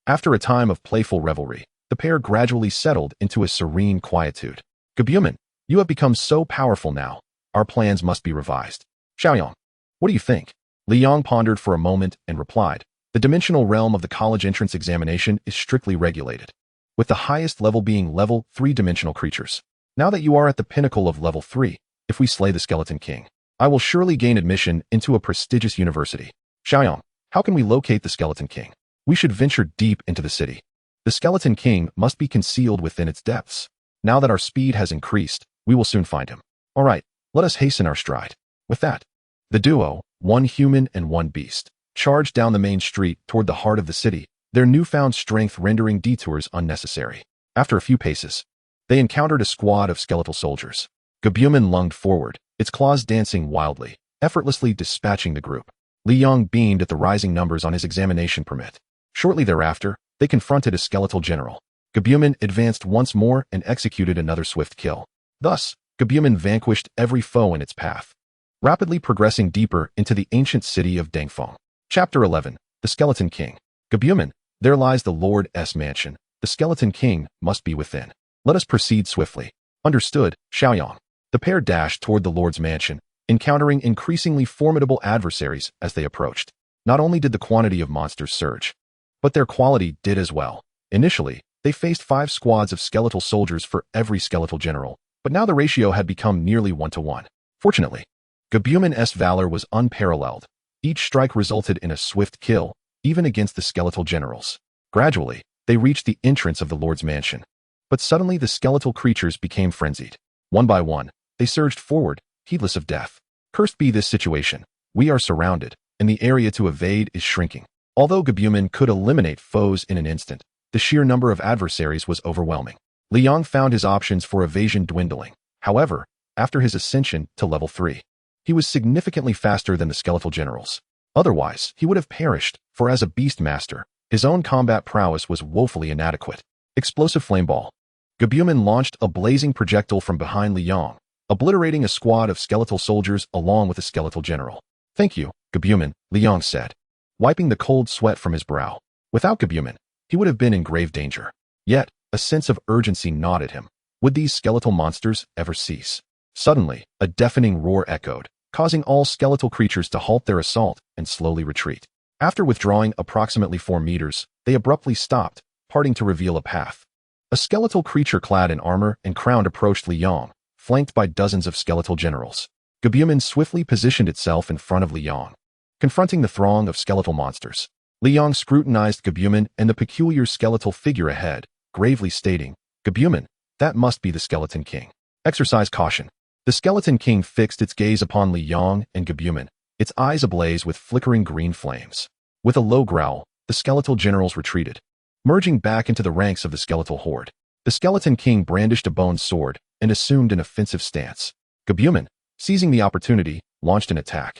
After a time of playful revelry, the pair gradually settled into a serene quietude. Gabumon, you have become so powerful now. Our plans must be revised. Xiaoyang, what do you think? Li Yang pondered for a moment and replied, the dimensional realm of the college entrance examination is strictly regulated, with the highest level being level 3 dimensional creatures. Now that you are at the pinnacle of level 3, if we slay the Skeleton King, I will surely gain admission into a prestigious university. Xiaoyang, how can we locate the Skeleton King? We should venture deep into the city. The Skeleton King must be concealed within its depths. Now that our speed has increased, we will soon find him. All right, let us hasten our stride. With that, the duo, one human and one beast, charged down the main street toward the heart of the city, their newfound strength rendering detours unnecessary. After a few paces, they encountered a squad of skeletal soldiers. Gabumon lunged forward, its claws dancing wildly, effortlessly dispatching the group. Li Yang beamed at the rising numbers on his examination permit. Shortly thereafter, they confronted a skeletal general. Gabumon advanced once more and executed another swift kill. Thus, Gabumon vanquished every foe in its path, rapidly progressing deeper into the ancient city of Dangfeng. Chapter 11. The Skeleton King. Gabumon, there lies the Lord's mansion. The Skeleton King must be within. Let us proceed swiftly. Understood, Xiaoyang. The pair dashed toward the Lord's mansion, encountering increasingly formidable adversaries as they approached. Not only did the quantity of monsters surge, but their quality did as well. Initially, they faced 5 squads of skeletal soldiers for every skeletal general, but now the ratio had become nearly 1-to-1. Fortunately, Gabumon's valor was unparalleled. Each strike resulted in a swift kill, even against the skeletal generals. Gradually, they reached the entrance of the Lord's mansion. But suddenly the skeletal creatures became frenzied. One by one, they surged forward, heedless of death. Cursed be this situation. We are surrounded, and the area to evade is shrinking. Although Gabumon could eliminate foes in an instant, the sheer number of adversaries was overwhelming. Liang found his options for evasion dwindling. However, after his ascension to level 3, he was significantly faster than the skeletal generals. Otherwise, he would have perished, for as a beast master, his own combat prowess was woefully inadequate. Explosive flame ball. Gabumon launched a blazing projectile from behind Liang, obliterating a squad of skeletal soldiers along with a skeletal general. Thank you, Gabumon, Liang said, wiping the cold sweat from his brow. Without Gabumon, he would have been in grave danger. Yet, a sense of urgency gnawed at him. Would these skeletal monsters ever cease? Suddenly, a deafening roar echoed, causing all skeletal creatures to halt their assault and slowly retreat. After withdrawing approximately 4 meters, they abruptly stopped, parting to reveal a path. A skeletal creature clad in armor and crowned approached Liang, flanked by dozens of skeletal generals. Gabumon swiftly positioned itself in front of Liang, confronting the throng of skeletal monsters. Liang scrutinized Gabumon and the peculiar skeletal figure ahead, gravely stating, Gabumon, that must be the Skeleton King. Exercise caution. The Skeleton King fixed its gaze upon Liang and Gabumon, its eyes ablaze with flickering green flames. With a low growl, the skeletal generals retreated, merging back into the ranks of the skeletal horde. The Skeleton King brandished a bone sword and assumed an offensive stance. Gabumon, seizing the opportunity, launched an attack,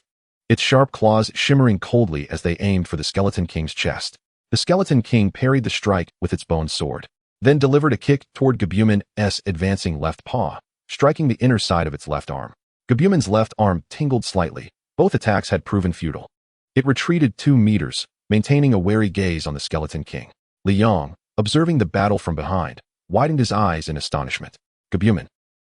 its sharp claws shimmering coldly as they aimed for the Skeleton King's chest. The Skeleton King parried the strike with its bone sword, then delivered a kick toward Gabumon's advancing left paw, striking the inner side of its left arm. Gabumon's left arm tingled slightly. Both attacks had proven futile. It retreated 2 meters, maintaining a wary gaze on the Skeleton King. Liang, observing the battle from behind, widened his eyes in astonishment. Gabumon,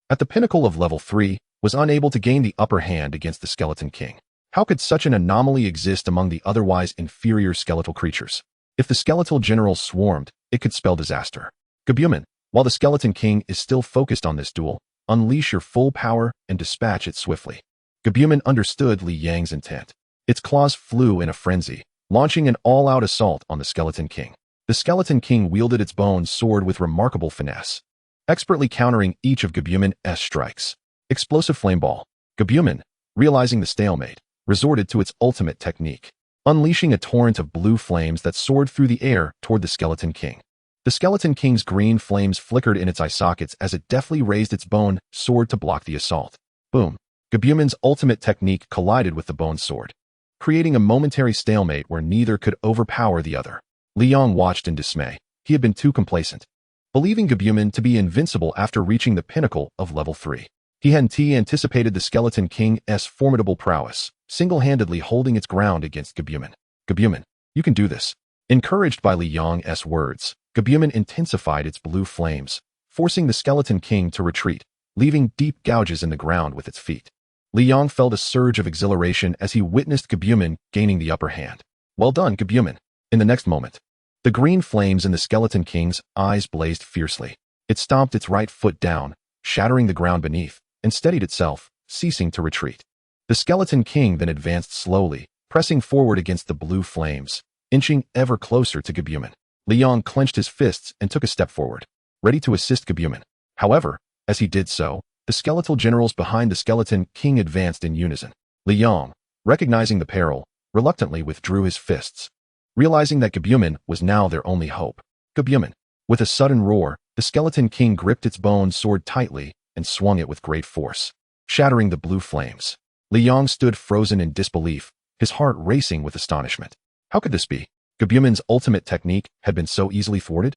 at the pinnacle of level 3, was unable to gain the upper hand against the Skeleton King. How could such an anomaly exist among the otherwise inferior skeletal creatures? If the skeletal generals swarmed, it could spell disaster. Gabumon, while the Skeleton King is still focused on this duel, unleash your full power and dispatch it swiftly. Gabumon understood Li Yang's intent. Its claws flew in a frenzy, launching an all-out assault on the Skeleton King. The Skeleton King wielded its bone sword with remarkable finesse, expertly countering each of Gabumon's strikes. Explosive flame ball. Gabumon, realizing the stalemate, resorted to its ultimate technique, unleashing a torrent of blue flames that soared through the air toward the Skeleton King. The Skeleton King's green flames flickered in its eye sockets as it deftly raised its bone sword to block the assault. Boom! Gabumon's ultimate technique collided with the bone sword, creating a momentary stalemate where neither could overpower the other. Liang watched in dismay. He had been too complacent, believing Gabumon to be invincible after reaching the pinnacle of level 3. He hadn't anticipated the Skeleton King's formidable prowess, single-handedly holding its ground against Gabumon. Gabumon, you can do this. Encouraged by Liang's words, Gabumon intensified its blue flames, forcing the Skeleton King to retreat, leaving deep gouges in the ground with its feet. Liang felt a surge of exhilaration as he witnessed Gabumon gaining the upper hand. Well done, Gabumon. In the next moment, the green flames in the Skeleton King's eyes blazed fiercely. It stomped its right foot down, shattering the ground beneath, and steadied itself, ceasing to retreat. The Skeleton King then advanced slowly, pressing forward against the blue flames, inching ever closer to Gabumon. Liang clenched his fists and took a step forward, ready to assist Gabumon. However, as he did so, the skeletal generals behind the Skeleton King advanced in unison. Liang, recognizing the peril, reluctantly withdrew his fists, realizing that Gabumon was now their only hope. Gabumon, with a sudden roar, the Skeleton King gripped its bone sword tightly and swung it with great force, shattering the blue flames. Liang stood frozen in disbelief, his heart racing with astonishment. How could this be? Gabumon's ultimate technique had been so easily thwarted?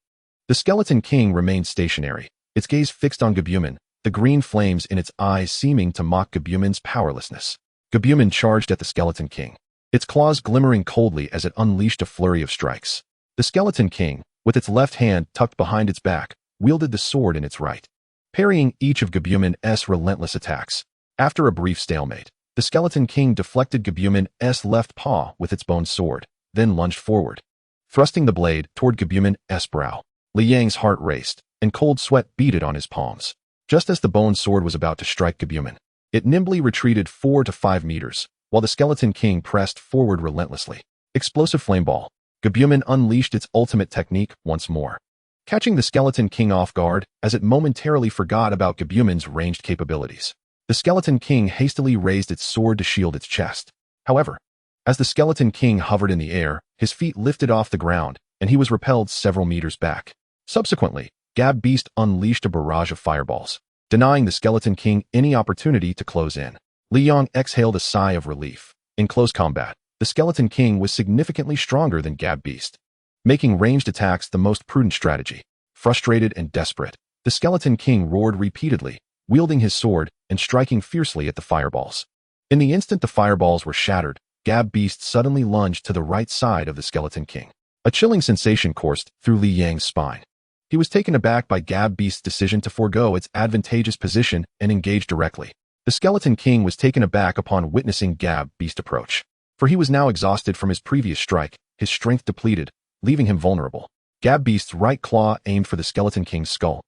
The Skeleton King remained stationary, its gaze fixed on Gabumon, the green flames in its eyes seeming to mock Gabumon's powerlessness. Gabumon charged at the Skeleton King, its claws glimmering coldly as it unleashed a flurry of strikes. The Skeleton King, with its left hand tucked behind its back, wielded the sword in its right, parrying each of Gabumon's relentless attacks. After a brief stalemate, the Skeleton King deflected Gabumon's left paw with its bone sword, then lunged forward, thrusting the blade toward Gabumon's brow. Li Yang's heart raced, and cold sweat beaded on his palms. Just as the bone sword was about to strike Gabumon, it nimbly retreated 4 to 5 meters, while the Skeleton King pressed forward relentlessly. Explosive Flame Ball. Gabumon unleashed its ultimate technique once more, catching the Skeleton King off guard as it momentarily forgot about Gabumon's ranged capabilities. The Skeleton King hastily raised its sword to shield its chest. However, as the Skeleton King hovered in the air, his feet lifted off the ground, and he was repelled several meters back. Subsequently, Gab Beast unleashed a barrage of fireballs, denying the Skeleton King any opportunity to close in. Li Yang exhaled a sigh of relief. In close combat, the Skeleton King was significantly stronger than Gab Beast, making ranged attacks the most prudent strategy. Frustrated and desperate, the Skeleton King roared repeatedly, wielding his sword and striking fiercely at the fireballs. In the instant the fireballs were shattered, Gab Beast suddenly lunged to the right side of the Skeleton King. A chilling sensation coursed through Li Yang's spine. He was taken aback by Gab Beast's decision to forego its advantageous position and engage directly. The Skeleton King was taken aback upon witnessing Gab Beast approach, for he was now exhausted from his previous strike, his strength depleted, leaving him vulnerable. Gab Beast's right claw aimed for the Skeleton King's skull,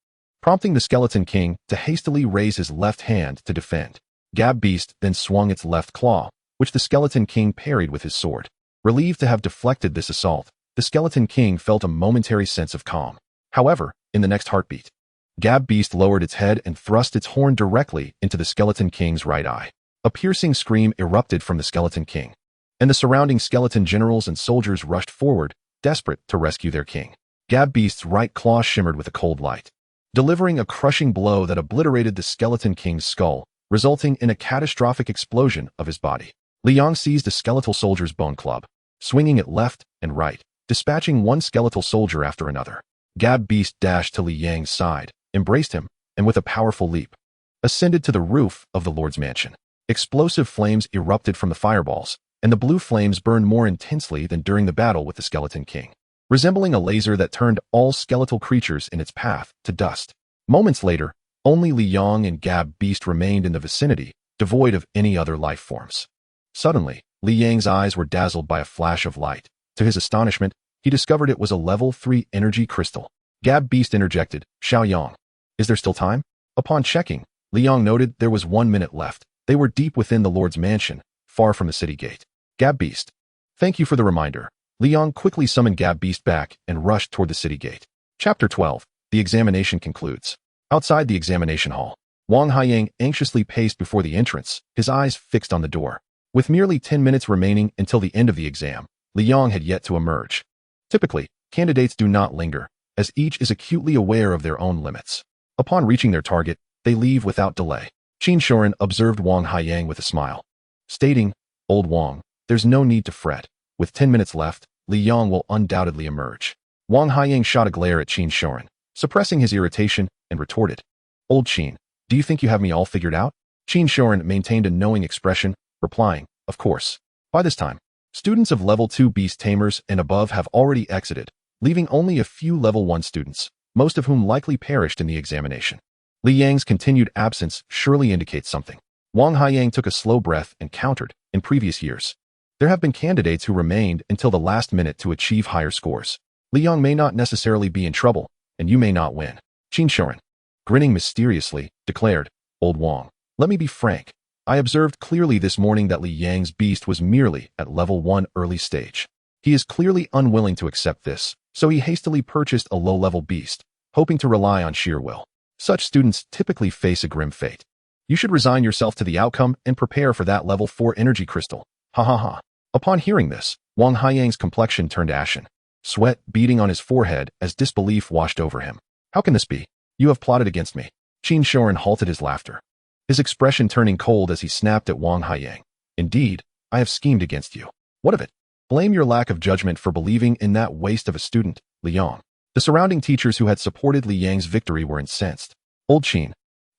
prompting the Skeleton King to hastily raise his left hand to defend. Gab Beast then swung its left claw, which the Skeleton King parried with his sword. Relieved to have deflected this assault, the Skeleton King felt a momentary sense of calm. However, in the next heartbeat, Gab Beast lowered its head and thrust its horn directly into the Skeleton King's right eye. A piercing scream erupted from the Skeleton King, and the surrounding skeleton generals and soldiers rushed forward, desperate to rescue their king. Gab Beast's right claw shimmered with a cold light, delivering a crushing blow that obliterated the Skeleton King's skull, resulting in a catastrophic explosion of his body. Li Yang seized a skeletal soldier's bone club, swinging it left and right, dispatching one skeletal soldier after another. Gab Beast dashed to Li Yang's side, embraced him, and with a powerful leap, ascended to the roof of the Lord's mansion. Explosive flames erupted from the fireballs, and the blue flames burned more intensely than during the battle with the Skeleton King, resembling a laser that turned all skeletal creatures in its path to dust. Moments later, only Li Yang and Gab Beast remained in the vicinity, devoid of any other life forms. Suddenly, Li Yang's eyes were dazzled by a flash of light. To his astonishment, he discovered it was a level 3 energy crystal. Gab Beast interjected, "Xiao Yang, is there still time?" Upon checking, Li Yang noted there was 1 minute left. They were deep within the Lord's mansion, far from the city gate. Gab Beast, thank you for the reminder. Li Yang quickly summoned Gab Beast back and rushed toward the city gate. Chapter 12. The examination concludes. Outside the examination hall, Wang Haiyang anxiously paced before the entrance, his eyes fixed on the door. With merely 10 minutes remaining until the end of the exam, Li Yang had yet to emerge. Typically, candidates do not linger, as each is acutely aware of their own limits. Upon reaching their target, they leave without delay. Qin Shoren observed Wang Haiyang with a smile, stating, "Old Wang, there's no need to fret. With 10 minutes left, Li Yang will undoubtedly emerge." Wang Haiyang shot a glare at Qin Shoren, suppressing his irritation, and retorted, "Old Qin, do you think you have me all figured out?" Qin Shoren maintained a knowing expression, replying, "Of course." By this time, students of level 2 beast tamers and above have already exited, leaving only a few level 1 students, most of whom likely perished in the examination. Li Yang's continued absence surely indicates something. Wang Haiyang took a slow breath and countered, in previous years, there have been candidates who remained until the last minute to achieve higher scores. Li Yang may not necessarily be in trouble, and you may not win. Qin Shoren, grinning mysteriously, declared, "Old Wang, let me be frank. I observed clearly this morning that Li Yang's beast was merely at level 1 early stage. He is clearly unwilling to accept this, so he hastily purchased a low-level beast, hoping to rely on sheer will. Such students typically face a grim fate. You should resign yourself to the outcome and prepare for that level 4 energy crystal. Ha ha ha." Upon hearing this, Wang Haiyang's complexion turned ashen, sweat beading on his forehead as disbelief washed over him. "How can this be? You have plotted against me." Qin Shoren halted his laughter, his expression turning cold as he snapped at Wang Haiyang. "Indeed, I have schemed against you. What of it? Blame your lack of judgment for believing in that waste of a student, Li Yang." The surrounding teachers who had supported Li Yang's victory were incensed. "Old Qin,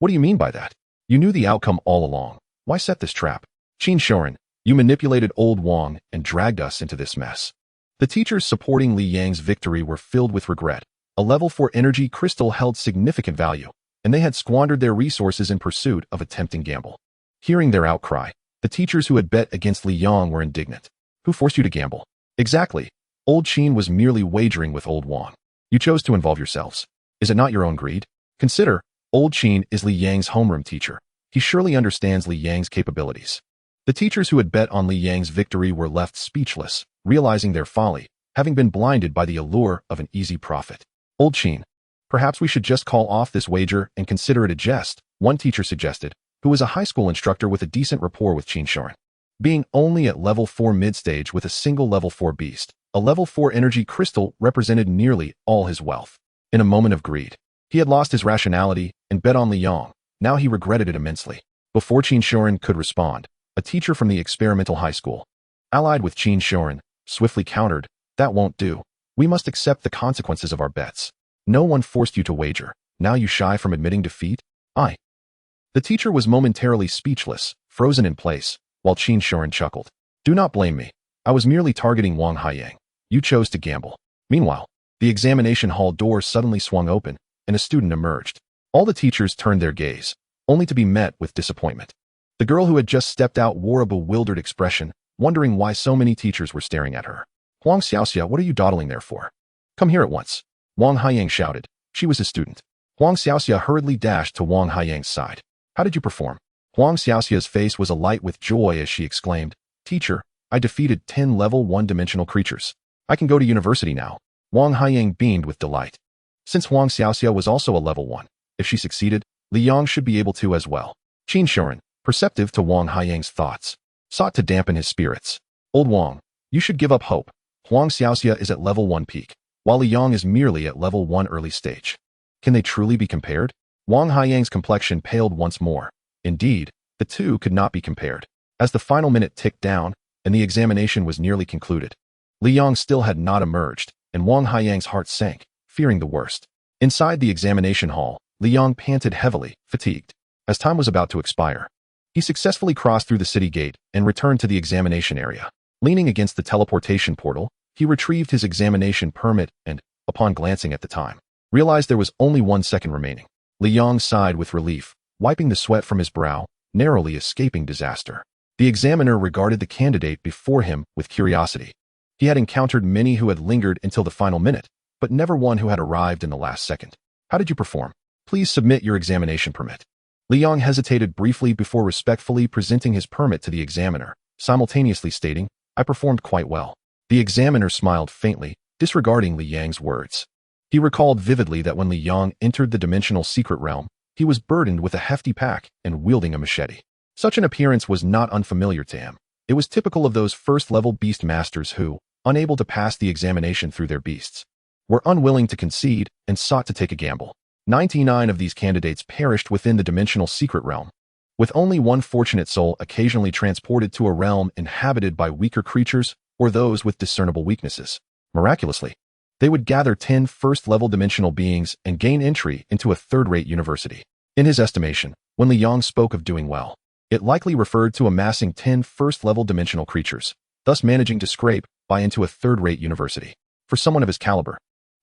What do you mean by that? You knew the outcome all along. Why set this trap? Qin Shoren, you manipulated old Wang and dragged us into this mess. The teachers supporting Li Yang's victory were filled with regret. A level 4 energy crystal held significant value, and they had squandered their resources in pursuit of a tempting gamble. Hearing their outcry, the teachers who had bet against Li Yang were indignant. Who forced you to gamble? Exactly. Old Qin was merely wagering with old Wang. You chose to involve yourselves. Is it not your own greed? Consider, old Qin is Li Yang's homeroom teacher. He surely understands Li Yang's capabilities. The teachers who had bet on Li Yang's victory were left speechless, realizing their folly, having been blinded by the allure of an easy profit. Old Qin, perhaps we should just call off this wager and consider it a jest, one teacher suggested, who was a high school instructor with a decent rapport with Qin Shoren. Being only at level 4 mid-stage with a single level 4 beast, a level 4 energy crystal represented nearly all his wealth. In a moment of greed, he had lost his rationality and bet on Li Yang. Now he regretted it immensely. Before Qin Shoren could respond, a teacher from the experimental high school, allied with Qin Shoren, swiftly countered, "That won't do. We must accept the consequences of our bets. No one forced you to wager. Now you shy from admitting defeat? The teacher was momentarily speechless, frozen in place, while Qin Shoren chuckled. Do not blame me. I was merely targeting Wang Haiyang. You chose to gamble. Meanwhile, the examination hall door suddenly swung open, and a student emerged. All the teachers turned their gaze, only to be met with disappointment. The girl who had just stepped out wore a bewildered expression, wondering why so many teachers were staring at her. Huang Xiaoxia, what are you dawdling there for? Come here at once. Wang Haiyang shouted. She was his student. Huang Xiaoxia hurriedly dashed to Wang Haiyang's side. How did you perform? Huang Xiaoxia's face was alight with joy as she exclaimed, Teacher, I defeated 10 level 1-dimensional creatures. I can go to university now. Wang Haiyang beamed with delight. Since Huang Xiaoxia was also a level 1, if she succeeded, Li Yang should be able to as well. Qin Shoren, perceptive to Wang Haiyang's thoughts, sought to dampen his spirits. Old Wang, you should give up hope. Huang Xiaoxia is at level 1 peak, while Li Yang is merely at level 1 early stage. Can they truly be compared? Wang Haiyang's complexion paled once more. Indeed, the two could not be compared. As the final minute ticked down, and the examination was nearly concluded, Li Yang still had not emerged, and Wang Haiyang's heart sank, fearing the worst. Inside the examination hall, Li Yang panted heavily, fatigued. As time was about to expire, he successfully crossed through the city gate and returned to the examination area. Leaning against the teleportation portal, he retrieved his examination permit and, upon glancing at the time, realized there was only 1 second remaining. Li Yang sighed with relief, wiping the sweat from his brow, narrowly escaping disaster. The examiner regarded the candidate before him with curiosity. He had encountered many who had lingered until the final minute, but never one who had arrived in the last second. How did you perform? Please submit your examination permit. Li Yang hesitated briefly before respectfully presenting his permit to the examiner, simultaneously stating, I performed quite well. The examiner smiled faintly, disregarding Li Yang's words. He recalled vividly that when Li Yang entered the dimensional secret realm, he was burdened with a hefty pack and wielding a machete. Such an appearance was not unfamiliar to him. It was typical of those first-level beast masters who, unable to pass the examination through their beasts, were unwilling to concede and sought to take a gamble. 99 of these candidates perished within the dimensional secret realm, with only one fortunate soul occasionally transported to a realm inhabited by weaker creatures or those with discernible weaknesses. Miraculously, they would gather 10 first-level dimensional beings and gain entry into a third-rate university. In his estimation, when Li Yang spoke of doing well, it likely referred to amassing 10 first-level dimensional creatures, thus managing to scrape by into a third-rate university. For someone of his caliber,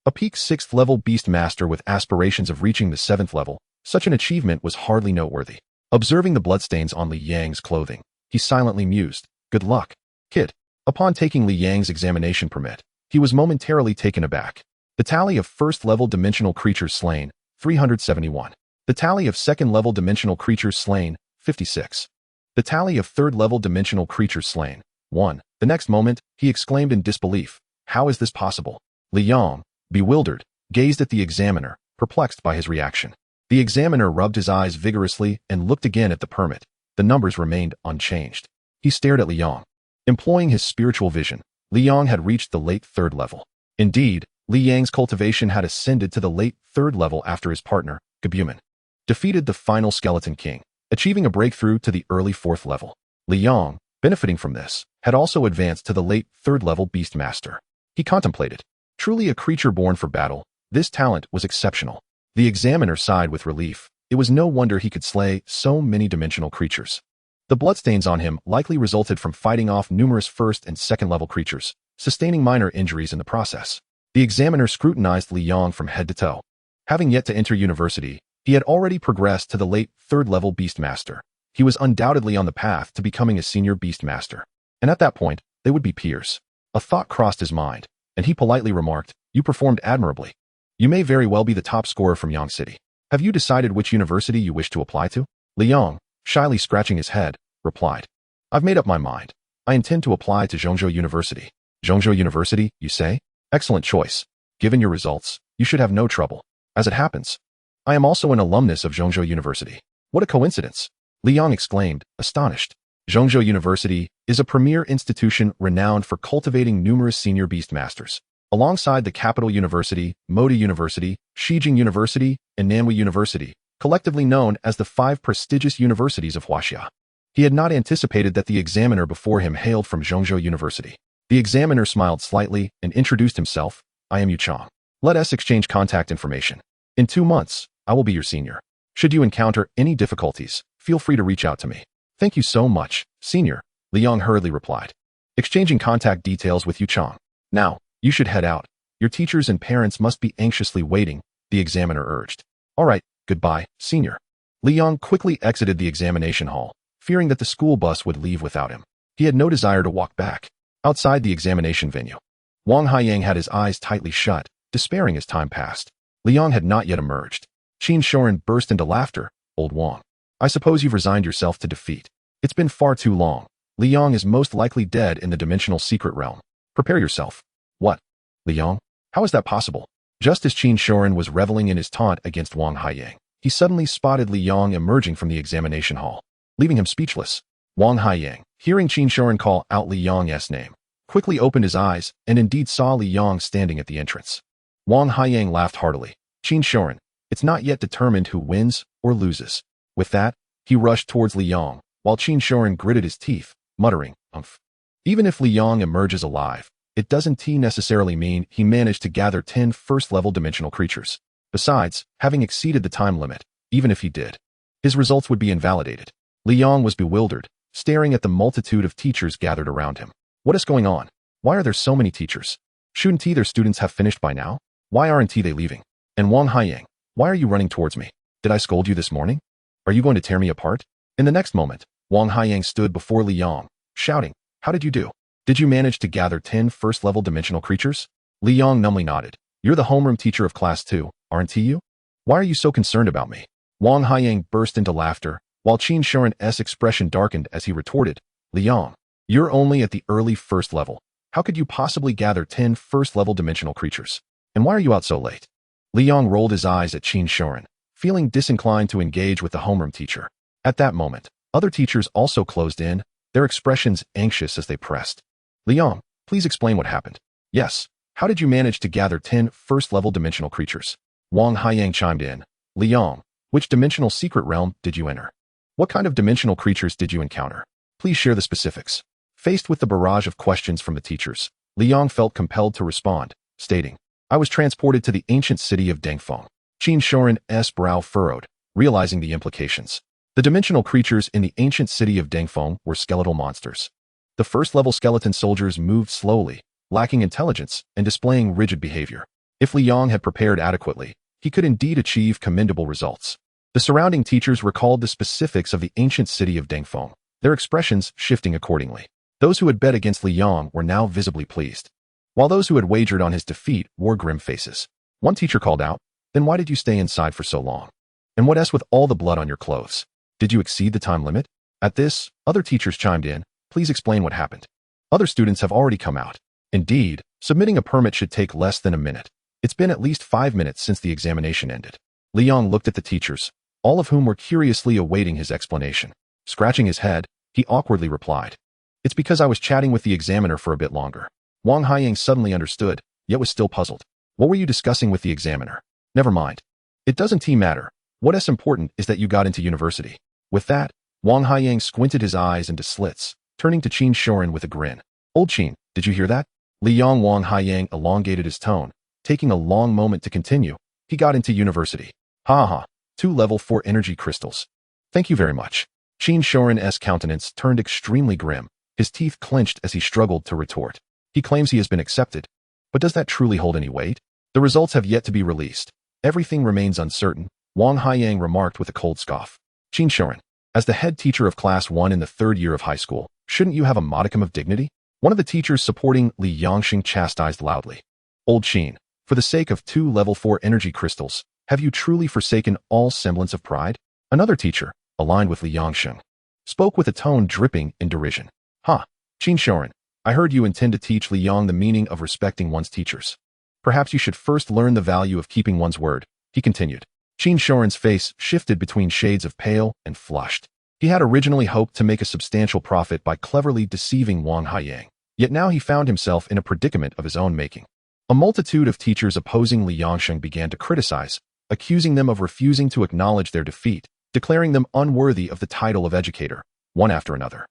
a peak 6th-level beast master with aspirations of reaching the 7th level, such an achievement was hardly noteworthy. Observing the bloodstains on Li Yang's clothing, he silently mused, Good luck, kid. Upon taking Li Yang's examination permit, he was momentarily taken aback. The tally of first-level dimensional creatures slain, 371. The tally of second-level dimensional creatures slain, 56. The tally of third-level dimensional creatures slain, 1. The next moment, he exclaimed in disbelief, How is this possible? Li Yang, bewildered, gazed at the examiner, perplexed by his reaction. The examiner rubbed his eyes vigorously and looked again at the permit. The numbers remained unchanged. He stared at Li Yang. Employing his spiritual vision, Li Yang had reached the late 3rd level. Indeed, Li Yang's cultivation had ascended to the late 3rd level after his partner, Gabumon, defeated the final Skeleton King, achieving a breakthrough to the early 4th level. Li Yang, benefiting from this, had also advanced to the late 3rd level Beast Master. He contemplated. Truly a creature born for battle, this talent was exceptional. The examiner sighed with relief, It was no wonder he could slay so many dimensional creatures. The bloodstains on him likely resulted from fighting off numerous first and second level creatures, sustaining minor injuries in the process. The examiner scrutinized Li Yong from head to toe. Having yet to enter university, he had already progressed to the late third-level Beastmaster. He was undoubtedly on the path to becoming a senior Beastmaster. And at that point, they would be peers. A thought crossed his mind, and he politely remarked, "You performed admirably. You may very well be the top scorer from Yang City. Have you decided which university you wish to apply to?" Li Yong, shyly scratching his head, replied, "I've made up my mind. I intend to apply to Zhongzhou University." Zhongzhou University, you say? Excellent choice. Given your results, you should have no trouble. As it happens, I am also an alumnus of Zhongzhou University. What a coincidence! Li Yong exclaimed, astonished. Zhongzhou University is a premier institution renowned for cultivating numerous senior Beastmasters. Alongside the capital university, Modi University, Shijing University, and Nanhui University, collectively known as the 5 prestigious universities of Huaxia. He had not anticipated that the examiner before him hailed from Zhongzhou University. The examiner smiled slightly and introduced himself. "I am Yu Chang. Let us exchange contact information. In 2 months, I will be your senior. Should you encounter any difficulties, feel free to reach out to me." "Thank you so much, senior," Li Yong hurriedly replied, exchanging contact details with Yu Chang. "Now, you should head out. Your teachers and parents must be anxiously waiting," the examiner urged. "All right, goodbye, senior." Li Yong quickly exited the examination hall, fearing that the school bus would leave without him. He had no desire to walk back. Outside the examination venue, Wang Haiyang had his eyes tightly shut, despairing as time passed. Li Yong had not yet emerged. Qin Shorin burst into laughter. "Old Wang, I suppose you've resigned yourself to defeat. It's been far too long. Li Yong is most likely dead in the dimensional secret realm. Prepare yourself." "What? Li Yong? How is that possible?" Just as Qin Shorin was reveling in his taunt against Wang Haiyang, he suddenly spotted Li Yong emerging from the examination hall, leaving him speechless. Wang Haiyang, hearing Qin Shorin call out Li Yong's name, quickly opened his eyes and indeed saw Li Yong standing at the entrance. Wang Haiyang laughed heartily. "Qin Shorin, it's not yet determined who wins or loses." With that, he rushed towards Li Yong, while Qin Shorin gritted his teeth, muttering, "Umph." Even if Li Yong emerges alive, it doesn't necessarily mean he managed to gather 10 first-level dimensional creatures. Besides, having exceeded the time limit, even if he did, his results would be invalidated. Li Yong was bewildered, staring at the multitude of teachers gathered around him. What is going on? Why are there so many teachers? Shouldn't their students have finished by now? Why aren't they leaving? And Wang Haiyang, why are you running towards me? Did I scold you this morning? Are you going to tear me apart? In the next moment, Wang Haiyang stood before Li Yong, shouting, "How did you do? Did you manage to gather 10 first-level dimensional creatures?" Li Yong numbly nodded. "You're the homeroom teacher of class 2, aren't you? Why are you so concerned about me?" Wang Haiyang burst into laughter, while Qin Shorin's expression darkened as he retorted, "Li Yong, you're only at the early first level. How could you possibly gather 10 first-level dimensional creatures? And why are you out so late?" Li Yong rolled his eyes at Qin Shorin, feeling disinclined to engage with the homeroom teacher. At that moment, other teachers also closed in, their expressions anxious as they pressed. "Li Yong, please explain what happened." "Yes, how did you manage to gather 10 first-level dimensional creatures?" Wang Haiyang chimed in. "Li Yong, which dimensional secret realm did you enter? What kind of dimensional creatures did you encounter? Please share the specifics." Faced with the barrage of questions from the teachers, Li Yong felt compelled to respond, stating, "I was transported to the ancient city of Dengfeng." Qin Shorin's brow furrowed, realizing the implications. The dimensional creatures in the ancient city of Dengfeng were skeletal monsters. The first-level skeleton soldiers moved slowly, lacking intelligence and displaying rigid behavior. If Li Yong had prepared adequately, he could indeed achieve commendable results. The surrounding teachers recalled the specifics of the ancient city of Dengfeng, their expressions shifting accordingly. Those who had bet against Li Yong were now visibly pleased, while those who had wagered on his defeat wore grim faces. One teacher called out, "Then why did you stay inside for so long? And what with all the blood on your clothes? Did you exceed the time limit?" At this, other teachers chimed in, "Please explain what happened." Other students have already come out. Indeed, submitting a permit should take less than a minute. It's been at least 5 minutes since the examination ended. Li Yong looked at the teachers, all of whom were curiously awaiting his explanation. Scratching his head, he awkwardly replied, "It's because I was chatting with the examiner for a bit longer." Wang Haiyang suddenly understood, yet was still puzzled. "What were you discussing with the examiner?" "Never mind. It doesn't matter. What's important is that you got into university." With that, Wang Haiyang squinted his eyes into slits, turning to Qin Shorin with a grin. "Old Qin, did you hear that?" Li Yong Wang Haiyang elongated his tone, taking a long moment to continue. "He got into university." "Ha ha. 2 level 4 energy crystals. Thank you very much. Qin Shorin's countenance turned extremely grim, his teeth clenched as he struggled to retort. He claims he has been accepted. But does that truly hold any weight? The results have yet to be released. Everything remains uncertain, Wang Haiyang remarked with a cold scoff. Qin Shorin, as the head teacher of Class 1 in the 3rd year of high school, shouldn't you have a modicum of dignity? One of the teachers supporting Li Yangxing chastised loudly. Old Qin, for the sake of 2 level 4 energy crystals, have you truly forsaken all semblance of pride? Another teacher, aligned with Li Yangxing, spoke with a tone dripping in derision. Qin Shorin, I heard you intend to teach Li Yang the meaning of respecting one's teachers. Perhaps you should first learn the value of keeping one's word, he continued. Qin Shorin's face shifted between shades of pale and flushed. He had originally hoped to make a substantial profit by cleverly deceiving Wang Haiyang, yet now he found himself in a predicament of his own making. A multitude of teachers opposing Li Yangxing began to criticize, accusing them of refusing to acknowledge their defeat, declaring them unworthy of the title of educator, one after another.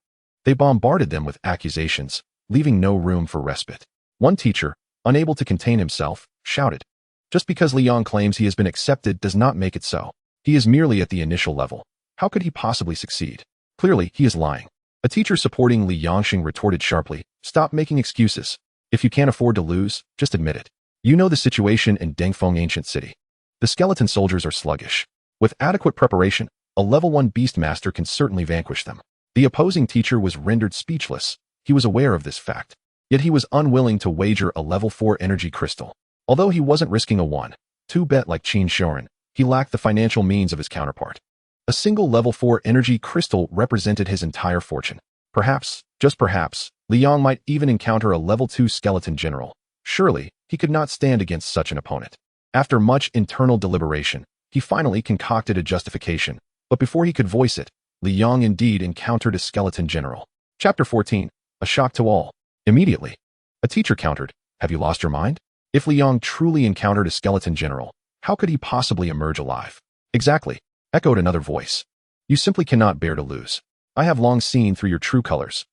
They bombarded them with accusations, leaving no room for respite. One teacher, unable to contain himself, shouted, "Just because Li Yang claims he has been accepted does not make it so. He is merely at the initial level. How could he possibly succeed? Clearly, he is lying." A teacher supporting Li Yangxing retorted sharply, "Stop making excuses. If you can't afford to lose, just admit it. You know the situation in Dengfeng Ancient City. The skeleton soldiers are sluggish. With adequate preparation, a level 1 Beastmaster can certainly vanquish them." The opposing teacher was rendered speechless. He was aware of this fact, yet he was unwilling to wager a level 4 energy crystal. Although he wasn't risking a 1-2 bet like Qin Shorin, he lacked the financial means of his counterpart. A single level 4 energy crystal represented his entire fortune. Perhaps, just perhaps, Li Yang might even encounter a level 2 skeleton general. Surely, he could not stand against such an opponent. After much internal deliberation, he finally concocted a justification, but before he could voice it, Li Yang indeed encountered a skeleton general. Chapter 14. A shock to all. Immediately, a teacher countered, "Have you lost your mind? If Li Yang truly encountered a skeleton general, how could he possibly emerge alive?" "Exactly," echoed another voice. "You simply cannot bear to lose. I have long seen through your true colors."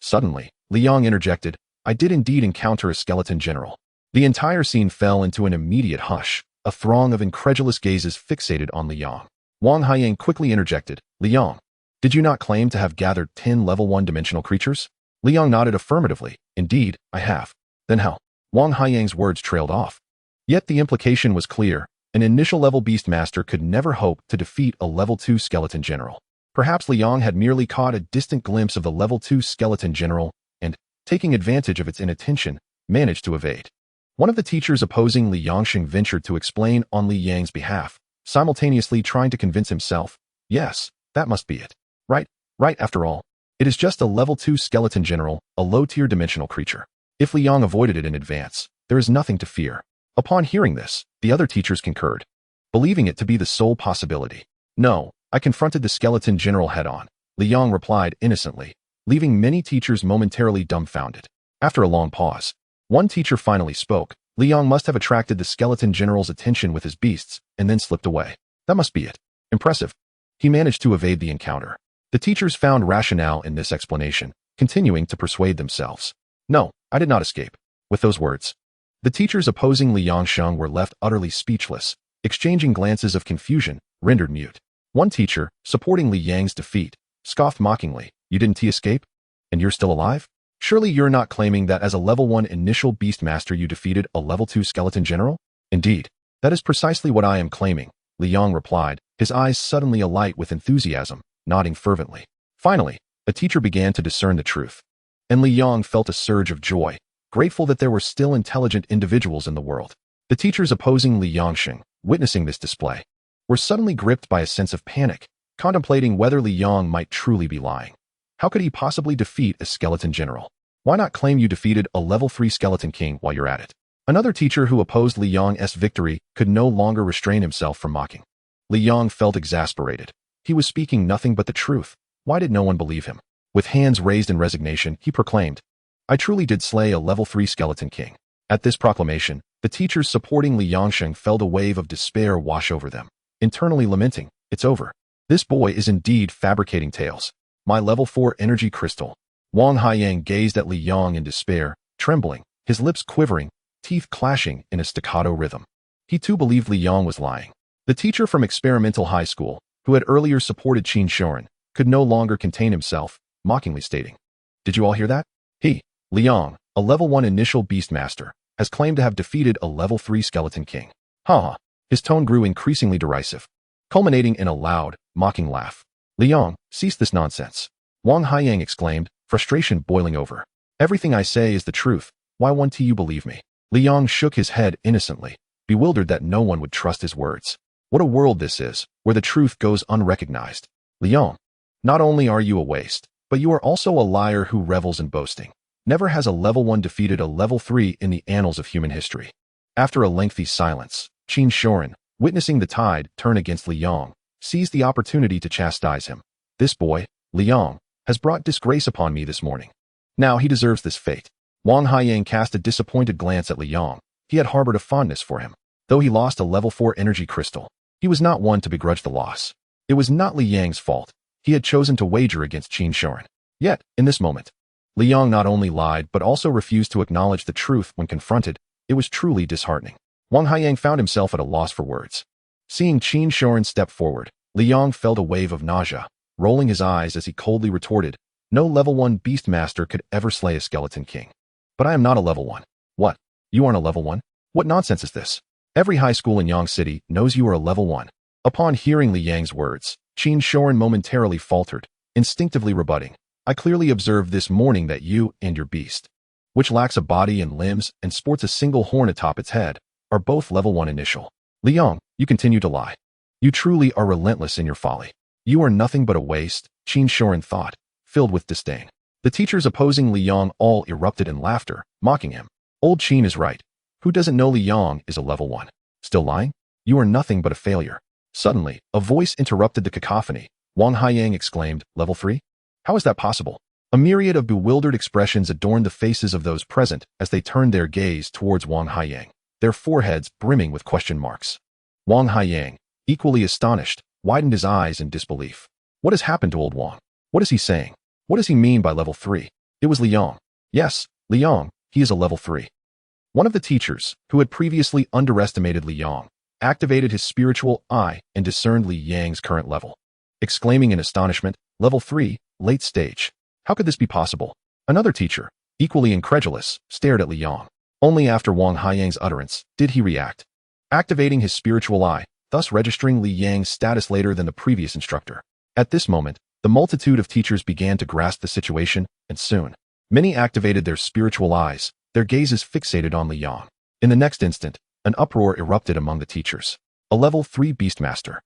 Suddenly, Li Yang interjected, "I did indeed encounter a skeleton general." The entire scene fell into an immediate hush, a throng of incredulous gazes fixated on Li Yang. Wang Haiyang quickly interjected, "Li Yang, did you not claim to have gathered 10 level 1 dimensional creatures?" Li Yang nodded affirmatively. "Indeed, I have." "Then how?" Wang Haiyang's words trailed off. Yet the implication was clear. An initial level Beastmaster could never hope to defeat a level 2 skeleton general. Perhaps Li Yang had merely caught a distant glimpse of the level 2 skeleton general and, taking advantage of its inattention, managed to evade. One of the teachers opposing Li Yangxing ventured to explain on Li Yang's behalf, simultaneously trying to convince himself, "Yes, that must be it. Right, after all. It is just a level 2 skeleton general, a low-tier dimensional creature. If Li Yang avoided it in advance, there is nothing to fear." Upon hearing this, the other teachers concurred, believing it to be the sole possibility. "No, I confronted the skeleton general head-on," Li Yang replied innocently, leaving many teachers momentarily dumbfounded. After a long pause, one teacher finally spoke. Li Yang must have attracted the skeleton general's attention with his beasts and then slipped away. That must be it. Impressive. He managed to evade the encounter. The teachers found rationale in this explanation, continuing to persuade themselves. "No, I did not escape." With those words, the teachers opposing Li Yangxing were left utterly speechless, exchanging glances of confusion, rendered mute. One teacher, supporting Li Yang's defeat, scoffed mockingly, "You didn't escape? And you're still alive? Surely you're not claiming that as a level 1 initial Beastmaster you defeated a level 2 skeleton general?" "Indeed, that is precisely what I am claiming," Li Yang replied, his eyes suddenly alight with enthusiasm, nodding fervently. Finally, a teacher began to discern the truth, and Li Yang felt a surge of joy, grateful that there were still intelligent individuals in the world. The teachers opposing Li Yangxing, witnessing this display, were suddenly gripped by a sense of panic, contemplating whether Li Yang might truly be lying. How could he possibly defeat a skeleton general? Why not claim you defeated a level 3 skeleton king while you're at it? Another teacher who opposed Li Yang's victory could no longer restrain himself from mocking. Li Yang felt exasperated. He was speaking nothing but the truth. Why did no one believe him? With hands raised in resignation, he proclaimed, "I truly did slay a level 3 skeleton king." At this proclamation, the teachers supporting Li Yangxing felt a wave of despair wash over them, internally lamenting, "It's over. This boy is indeed fabricating tales. My level 4 energy crystal." Wang Haiyang gazed at Li Yang in despair, trembling, his lips quivering, teeth clashing in a staccato rhythm. He too believed Li Yang was lying. The teacher from experimental high school, who had earlier supported Qin Shorin, could no longer contain himself, mockingly stating, "Did you all hear that? He, Liang, a level 1 initial Beastmaster, has claimed to have defeated a level 3 Skeleton King." Ha. His tone grew increasingly derisive, culminating in a loud, mocking laugh. "Liang, cease this nonsense," Wang Haiyang exclaimed, frustration boiling over. "Everything I say is the truth. Why won't you believe me?" Liang shook his head innocently, bewildered that no one would trust his words. What a world this is, where the truth goes unrecognized. "Liang, not only are you a waste, but you are also a liar who revels in boasting. Never has a level 1 defeated a level 3 in the annals of human history." After a lengthy silence, Qin Shorin, witnessing the tide turn against Liang, seized the opportunity to chastise him. "This boy, Liang, has brought disgrace upon me this morning. Now he deserves this fate." Wang Haiyang cast a disappointed glance at Liang. He had harbored a fondness for him. Though he lost a level 4 energy crystal, he was not one to begrudge the loss. It was not Liang's fault. He had chosen to wager against Qin Shorin. Yet, in this moment, Liang not only lied but also refused to acknowledge the truth when confronted. It was truly disheartening. Wang Haiyang found himself at a loss for words. Seeing Qin Shorin step forward, Liang felt a wave of nausea, rolling his eyes as he coldly retorted, "No level 1 Beastmaster could ever slay a Skeleton King. But I am not a level 1. What? You aren't a level 1? What nonsense is this? Every high school in Yang City knows you are a level 1. Upon hearing Liang's words, Qin Shorin momentarily faltered, instinctively rebutting, "I clearly observed this morning that you and your beast, which lacks a body and limbs and sports a single horn atop its head, are both level 1 initial. Liang, you continue to lie. You truly are relentless in your folly. You are nothing but a waste," Qin Shorin thought, filled with disdain. The teachers opposing Liang all erupted in laughter, mocking him. "Old Qin is right. Who doesn't know Liang is a level 1? Still lying? You are nothing but a failure." Suddenly, a voice interrupted the cacophony. Wang Haiyang exclaimed, "Level 3? How is that possible?" A myriad of bewildered expressions adorned the faces of those present as they turned their gaze towards Wang Haiyang, their foreheads brimming with question marks. Wang Haiyang, equally astonished, widened his eyes in disbelief. What has happened to old Wang? What is he saying? What does he mean by level 3? It was Liang. Yes, Liang, he is a level 3. One of the teachers, who had previously underestimated Liang, activated his spiritual eye and discerned Liang's current level. Exclaiming in astonishment, "Level 3, late stage. How could this be possible?" Another teacher, equally incredulous, stared at Liang. Only after Wang Haiyang's utterance did he react, activating his spiritual eye, thus registering Liang's status later than the previous instructor. At this moment, the multitude of teachers began to grasp the situation, and soon, many activated their spiritual eyes, their gazes fixated on Liang. In the next instant, an uproar erupted among the teachers. A level 3 Beastmaster.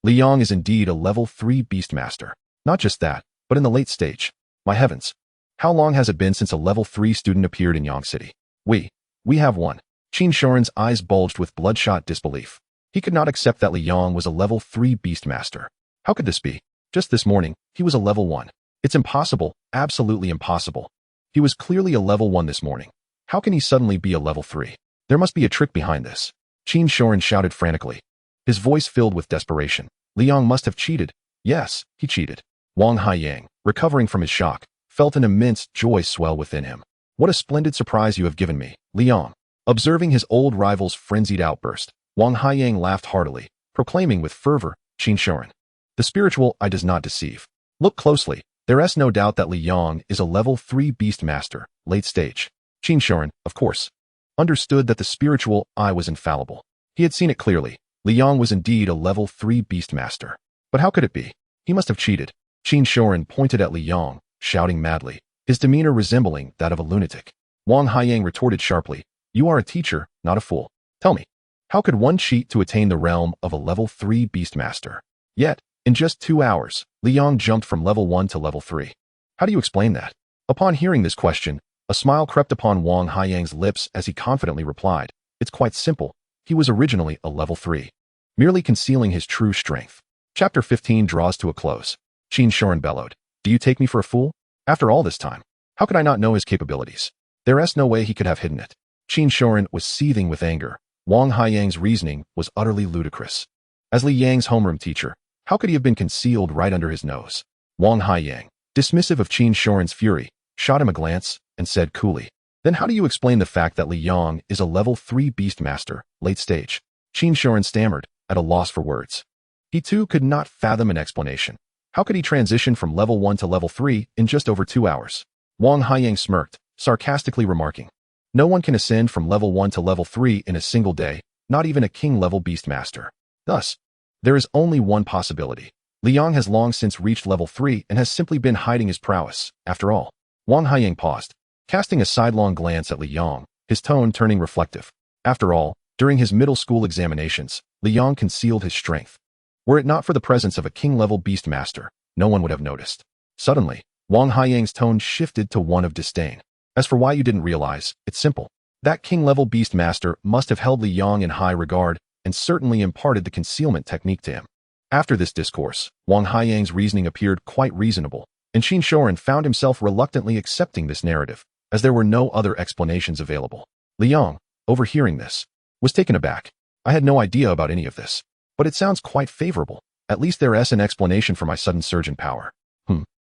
Liang is indeed a level 3 Beastmaster. Not just that, but in the late stage. My heavens. How long has it been since a level 3 student appeared in Yang City? We have one. Qin Shorin's eyes bulged with bloodshot disbelief. He could not accept that Liang was a level 3 Beastmaster. How could this be? Just this morning, he was a level 1. It's impossible, absolutely impossible. He was clearly a level 1 this morning. How can he suddenly be a level 3? There must be a trick behind this. Qin Shorin shouted frantically, his voice filled with desperation. Liang must have cheated. Yes, he cheated. Wang Haiyang, recovering from his shock, felt an immense joy swell within him. What a splendid surprise you have given me, Liang. Observing his old rival's frenzied outburst, Wang Haiyang laughed heartily, proclaiming with fervor, "Qin Shorin, the spiritual eye does not deceive. Look closely. There is no doubt that Liang is a level 3 Beastmaster, late stage." Qin Shorin, of course, understood that the spiritual eye was infallible. He had seen it clearly. Liang was indeed a level 3 Beastmaster. But how could it be? He must have cheated. Qin Shorin pointed at Liang, shouting madly, his demeanor resembling that of a lunatic. Wang Haiyang retorted sharply, "You are a teacher, not a fool. Tell me, how could one cheat to attain the realm of a level 3 Beastmaster? Yet, in just 2 hours, Liang jumped from level 1 to level 3. How do you explain that?" Upon hearing this question, a smile crept upon Wang Haiyang's lips as he confidently replied, "It's quite simple. He was originally a level 3, merely concealing his true strength." Chapter 15 draws to a close. Qin Shorin bellowed, "Do you take me for a fool? After all this time, how could I not know his capabilities? There is no way he could have hidden it." Qin Shorin was seething with anger. Wang Haiyang's reasoning was utterly ludicrous. As Liang's homeroom teacher, how could he have been concealed right under his nose? Wang Haiyang, dismissive of Qin Shorin's fury, shot him a glance and said coolly, "Then how do you explain the fact that Liang is a level 3 Beastmaster, late stage?" Qin Shorin stammered, at a loss for words. He too could not fathom an explanation. How could he transition from level 1 to level 3 in just over 2 hours? Wang Haiyang smirked, sarcastically remarking, "No one can ascend from level 1 to level 3 in a single day, not even a king-level beastmaster. Thus, there is only one possibility. Liang has long since reached level 3 and has simply been hiding his prowess, after all." Wang Haiyang paused, casting a sidelong glance at Liang, his tone turning reflective. After all, during his middle school examinations, Liang concealed his strength. Were it not for the presence of a king-level beastmaster, no one would have noticed. Suddenly, Wang Haiyang's tone shifted to one of disdain. "As for why you didn't realize, it's simple. That king-level beastmaster must have held Liang in high regard and certainly imparted the concealment technique to him." After this discourse, Wang Haiyang's reasoning appeared quite reasonable, and Qin Shoren found himself reluctantly accepting this narrative, as there were no other explanations available. Liang, overhearing this, was taken aback. "I had no idea about any of this, but it sounds quite favorable. At least there is an explanation for my sudden surge in power.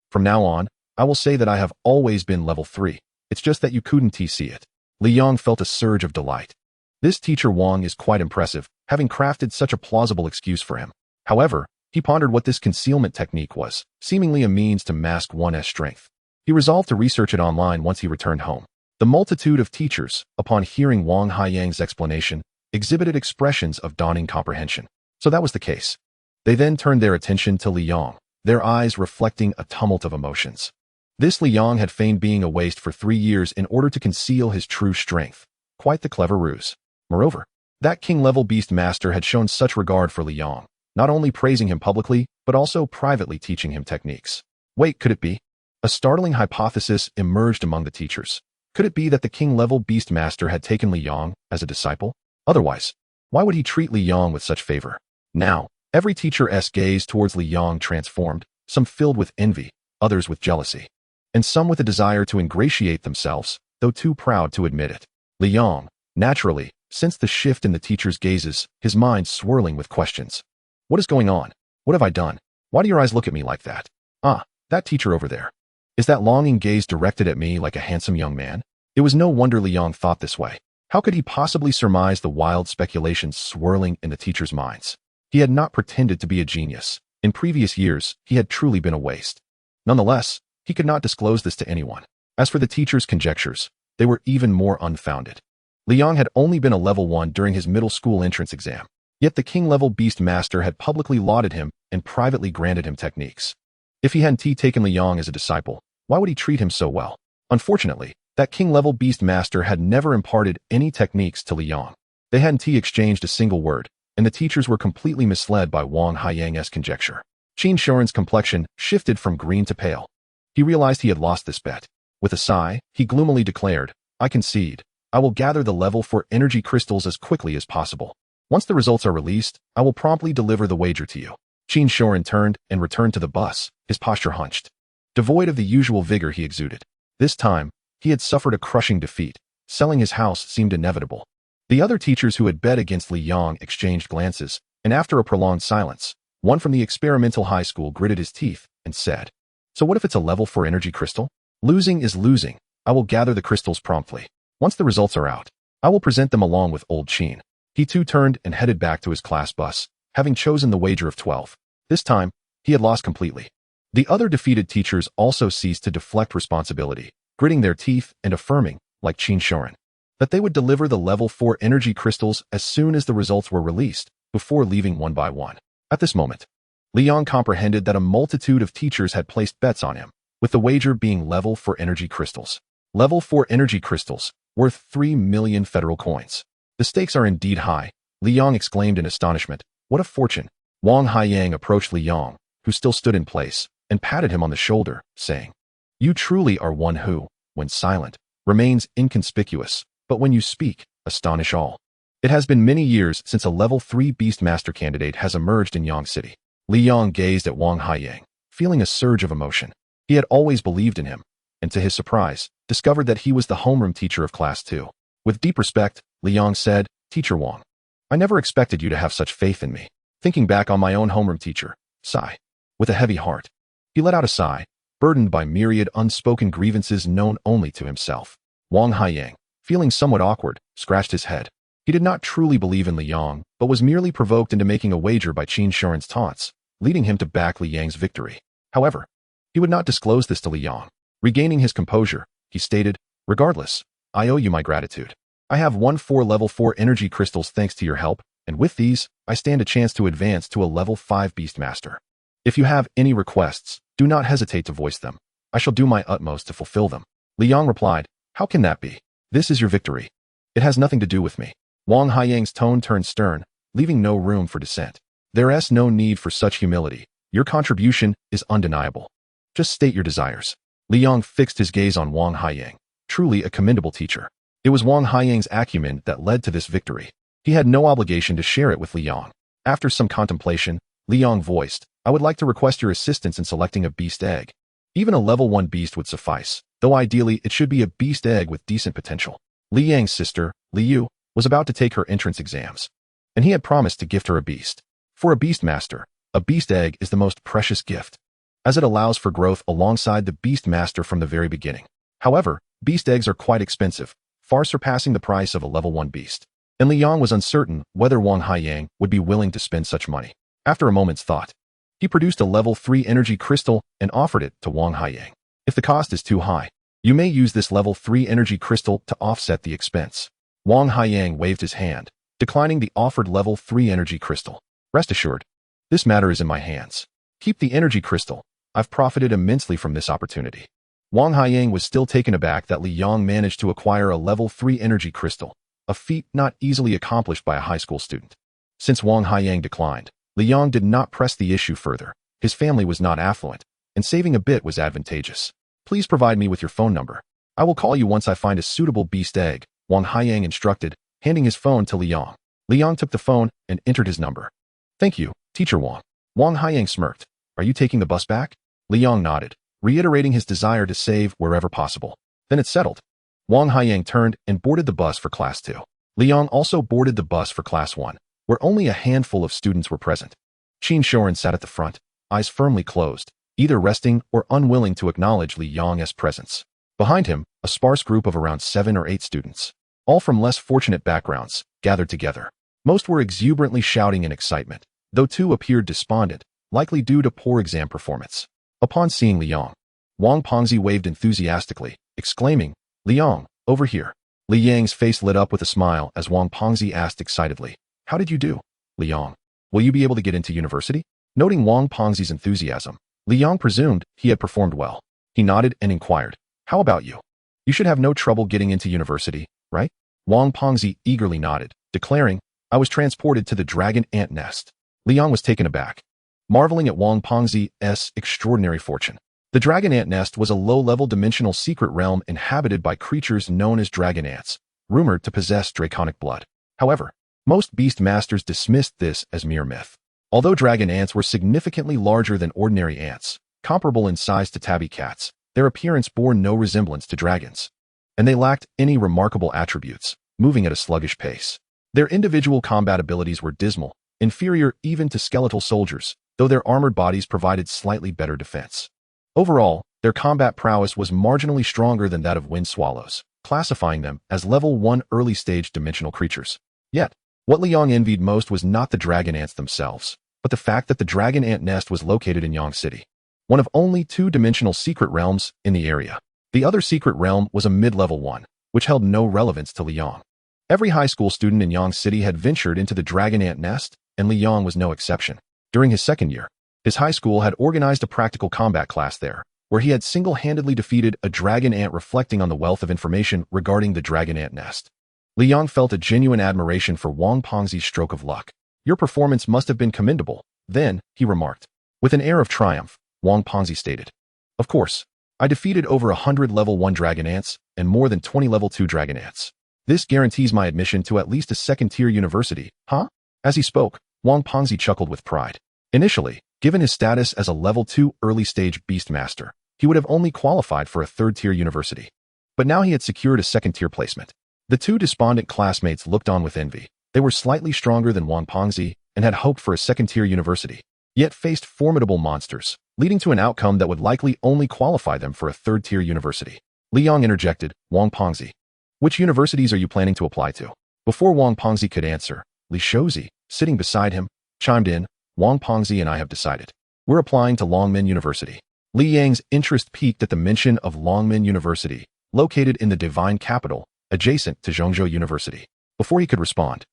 From now on, I will say that I have always been level 3. It's just that you couldn't see it." Liang felt a surge of delight. This teacher Wang is quite impressive, having crafted such a plausible excuse for him. However, he pondered what this concealment technique was, seemingly a means to mask one's strength. He resolved to research it online once he returned home. The multitude of teachers, upon hearing Wang Haiyang's explanation, exhibited expressions of dawning comprehension. So that was the case. They then turned their attention to Liang, their eyes reflecting a tumult of emotions. This Liang had feigned being a waste for 3 years in order to conceal his true strength. Quite the clever ruse. Moreover, that king-level beast master had shown such regard for Liang, not only praising him publicly, but also privately teaching him techniques. Wait, could it be? A startling hypothesis emerged among the teachers. Could it be that the king-level beast master had taken Liang as a disciple? Otherwise, why would he treat Liang with such favor? Now, every teacher's gaze towards Liang transformed, some filled with envy, others with jealousy, and some with a desire to ingratiate themselves, though too proud to admit it. Liang, naturally, sensed the shift in the teacher's gazes, his mind swirling with questions. What is going on? What have I done? Why do your eyes look at me like that? Ah, that teacher over there. Is that longing gaze directed at me like a handsome young man? It was no wonder Liang thought this way. How could he possibly surmise the wild speculations swirling in the teacher's minds? He had not pretended to be a genius. In previous years, he had truly been a waste. Nonetheless, he could not disclose this to anyone. As for the teacher's conjectures, they were even more unfounded. Liang had only been a level 1 during his middle school entrance exam. Yet the king-level beast master had publicly lauded him and privately granted him techniques. If he hadn't taken Liang as a disciple, why would he treat him so well? Unfortunately, that king-level beast master had never imparted any techniques to Liang. They hadn't exchanged a single word, and the teachers were completely misled by Wang Haiyang's conjecture. Qin Shoren's complexion shifted from green to pale. He realized he had lost this bet. With a sigh, he gloomily declared, "I concede. I will gather the level 4 energy crystals as quickly as possible. Once the results are released, I will promptly deliver the wager to you." Qin Shoren turned and returned to the bus, his posture hunched, devoid of the usual vigor he exuded. This time, he had suffered a crushing defeat. Selling his house seemed inevitable. The other teachers who had bet against Liang exchanged glances, and after a prolonged silence, one from the experimental high school gritted his teeth and said, "So what if it's a level 4 energy crystal? Losing is losing. I will gather the crystals promptly. Once the results are out, I will present them along with old Qin." He too turned and headed back to his class bus, having chosen the wager of 12. This time, he had lost completely. The other defeated teachers also ceased to deflect responsibility, gritting their teeth and affirming, like Qin Shoren, that they would deliver the level 4 energy crystals as soon as the results were released, before leaving one by one. At this moment, Liang comprehended that a multitude of teachers had placed bets on him, with the wager being level 4 energy crystals. Level 4 energy crystals, worth 3 million federal coins. The stakes are indeed high, Liang exclaimed in astonishment. What a fortune! Wang Haiyang approached Liang, who still stood in place, and patted him on the shoulder, saying, "You truly are one who, when silent, remains inconspicuous, but when you speak, astonish all." It has been many years since a level 3 Beastmaster candidate has emerged in Yang City. Liang gazed at Wang Haiyang, feeling a surge of emotion. He had always believed in him, and to his surprise, discovered that he was the homeroom teacher of Class 2. With deep respect, Liang said, "Teacher Wang, I never expected you to have such faith in me." Thinking back on my own homeroom teacher, sigh. With a heavy heart, he let out a sigh, burdened by myriad unspoken grievances known only to himself. Wang Haiyang, feeling somewhat awkward, scratched his head. He did not truly believe in Li Yang, but was merely provoked into making a wager by Qin Shuren's taunts, leading him to back Li Yang's victory. However, he would not disclose this to Li Yang. Regaining his composure, he stated, "Regardless, I owe you my gratitude. I have 4 level 4 energy crystals thanks to your help, and with these, I stand a chance to advance to a level 5 Beastmaster. If you have any requests, do not hesitate to voice them. I shall do my utmost to fulfill them." Li Yang replied, "How can that be? This is your victory. It has nothing to do with me." Wang Haiyang's tone turned stern, leaving no room for dissent. "There is no need for such humility. Your contribution is undeniable. Just state your desires." Li Yang fixed his gaze on Wang Haiyang, truly a commendable teacher. It was Wang Haiyang's acumen that led to this victory. He had no obligation to share it with Li Yang. After some contemplation, Li Yang voiced, "I would like to request your assistance in selecting a beast egg. Even a level 1 beast would suffice, though ideally it should be a beast egg with decent potential." Li Yang's sister, Li Yu, was about to take her entrance exams, and he had promised to gift her a beast. For a Beastmaster, a beast egg is the most precious gift, as it allows for growth alongside the Beastmaster from the very beginning. However, beast eggs are quite expensive, far surpassing the price of a level 1 beast, and Li Yang was uncertain whether Wang Haiyang would be willing to spend such money. After a moment's thought, he produced a level 3 energy crystal and offered it to Wang Haiyang. "If the cost is too high, you may use this level 3 energy crystal to offset the expense." Wang Haiyang waved his hand, declining the offered level 3 energy crystal. "Rest assured, this matter is in my hands. Keep the energy crystal. I've profited immensely from this opportunity." Wang Haiyang was still taken aback that Li Yang managed to acquire a level 3 energy crystal, a feat not easily accomplished by a high school student. Since Wang Haiyang declined, Li Yang did not press the issue further. His family was not affluent, and saving a bit was advantageous. "Please provide me with your phone number. I will call you once I find a suitable beast egg," Wang Haiyang instructed, handing his phone to Li Yang. Li Yang took the phone and entered his number. "Thank you, Teacher Wang." Wang Haiyang smirked. "Are you taking the bus back?" Li Yang nodded, reiterating his desire to save wherever possible. "Then it's settled." Wang Haiyang turned and boarded the bus for Class 2. Li Yang also boarded the bus for Class 1, where only a handful of students were present. Qin Shuren sat at the front, eyes firmly closed, either resting or unwilling to acknowledge Li Yang's presence. Behind him, a sparse group of around 7 or 8 students, all from less fortunate backgrounds, gathered together. Most were exuberantly shouting in excitement, though 2 appeared despondent, likely due to poor exam performance. Upon seeing Li Yang, Wang Pengzi waved enthusiastically, exclaiming, "Li Yang, over here." Li Yang's face lit up with a smile as Wang Pengzi asked excitedly, "How did you do, Li Yang? Will you be able to get into university?" Noting Wang Pengzi's enthusiasm, Li Yang presumed he had performed well. He nodded and inquired, "How about you? You should have no trouble getting into university, right?" Wang Pengzi eagerly nodded, declaring, "I was transported to the dragon ant nest." Li Yang was taken aback, marveling at Wang Pengzi's extraordinary fortune. The dragon ant nest was a low-level dimensional secret realm inhabited by creatures known as dragon ants, rumored to possess draconic blood. However, most beast masters dismissed this as mere myth. Although dragon ants were significantly larger than ordinary ants, comparable in size to tabby cats, their appearance bore no resemblance to dragons, and they lacked any remarkable attributes, moving at a sluggish pace. Their individual combat abilities were dismal, inferior even to skeletal soldiers, though their armored bodies provided slightly better defense. Overall, their combat prowess was marginally stronger than that of wind swallows, classifying them as level 1 early-stage dimensional creatures. Yet, what Li Yang envied most was not the dragon ants themselves, but the fact that the dragon ant nest was located in Yang City, one of only 2-dimensional secret realms in the area. The other secret realm was a mid-level one, which held no relevance to Li Yang. Every high school student in Yang City had ventured into the dragon ant nest, and Li Yang was no exception. During his second year, his high school had organized a practical combat class there, where he had single-handedly defeated a dragon ant, reflecting on the wealth of information regarding the dragon ant nest. Li Yang felt a genuine admiration for Wang Pengzi's stroke of luck. "Your performance must have been commendable, then," he remarked. With an air of triumph, Wang Pengzi stated, "Of course, I defeated over 100 level 1 dragon ants and more than 20 level 2 dragon ants. This guarantees my admission to at least a second-tier university, huh?" As he spoke, Wang Pengzi chuckled with pride. Initially, given his status as a level 2 early-stage beastmaster, he would have only qualified for a third-tier university. But now he had secured a second-tier placement. The 2 despondent classmates looked on with envy. They were slightly stronger than Wang Pengzi and had hoped for a second-tier university, yet faced formidable monsters, leading to an outcome that would likely only qualify them for a third-tier university. Li Yang interjected, "Wang Pengzi, which universities are you planning to apply to?" Before Wang Pengzi could answer, Li Shouzi, sitting beside him, chimed in, Wang Pengzi and I have decided. We're applying to Longmen University. Li Yang's interest peaked at the mention of Longmen University, located in the divine capital, adjacent to Zhongzhou University. Before he could respond,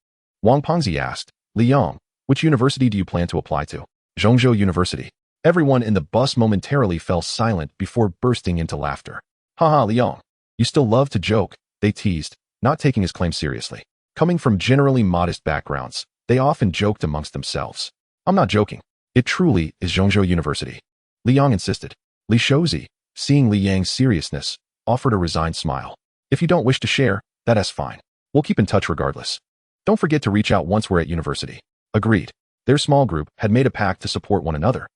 Wang Pengzi asked, Li Yang, which university do you plan to apply to? Zhongzhou University. Everyone in the bus momentarily fell silent before bursting into laughter. Haha, Li Yang. You still love to joke, they teased, not taking his claim seriously. Coming from generally modest backgrounds, they often joked amongst themselves. I'm not joking. It truly is Zhongzhou University. Li Yang insisted. Li Shouzi, seeing Li Yang's seriousness, offered a resigned smile. If you don't wish to share, that's fine. We'll keep in touch regardless. Don't forget to reach out once we're at university. Agreed. Their small group had made a pact to support one another,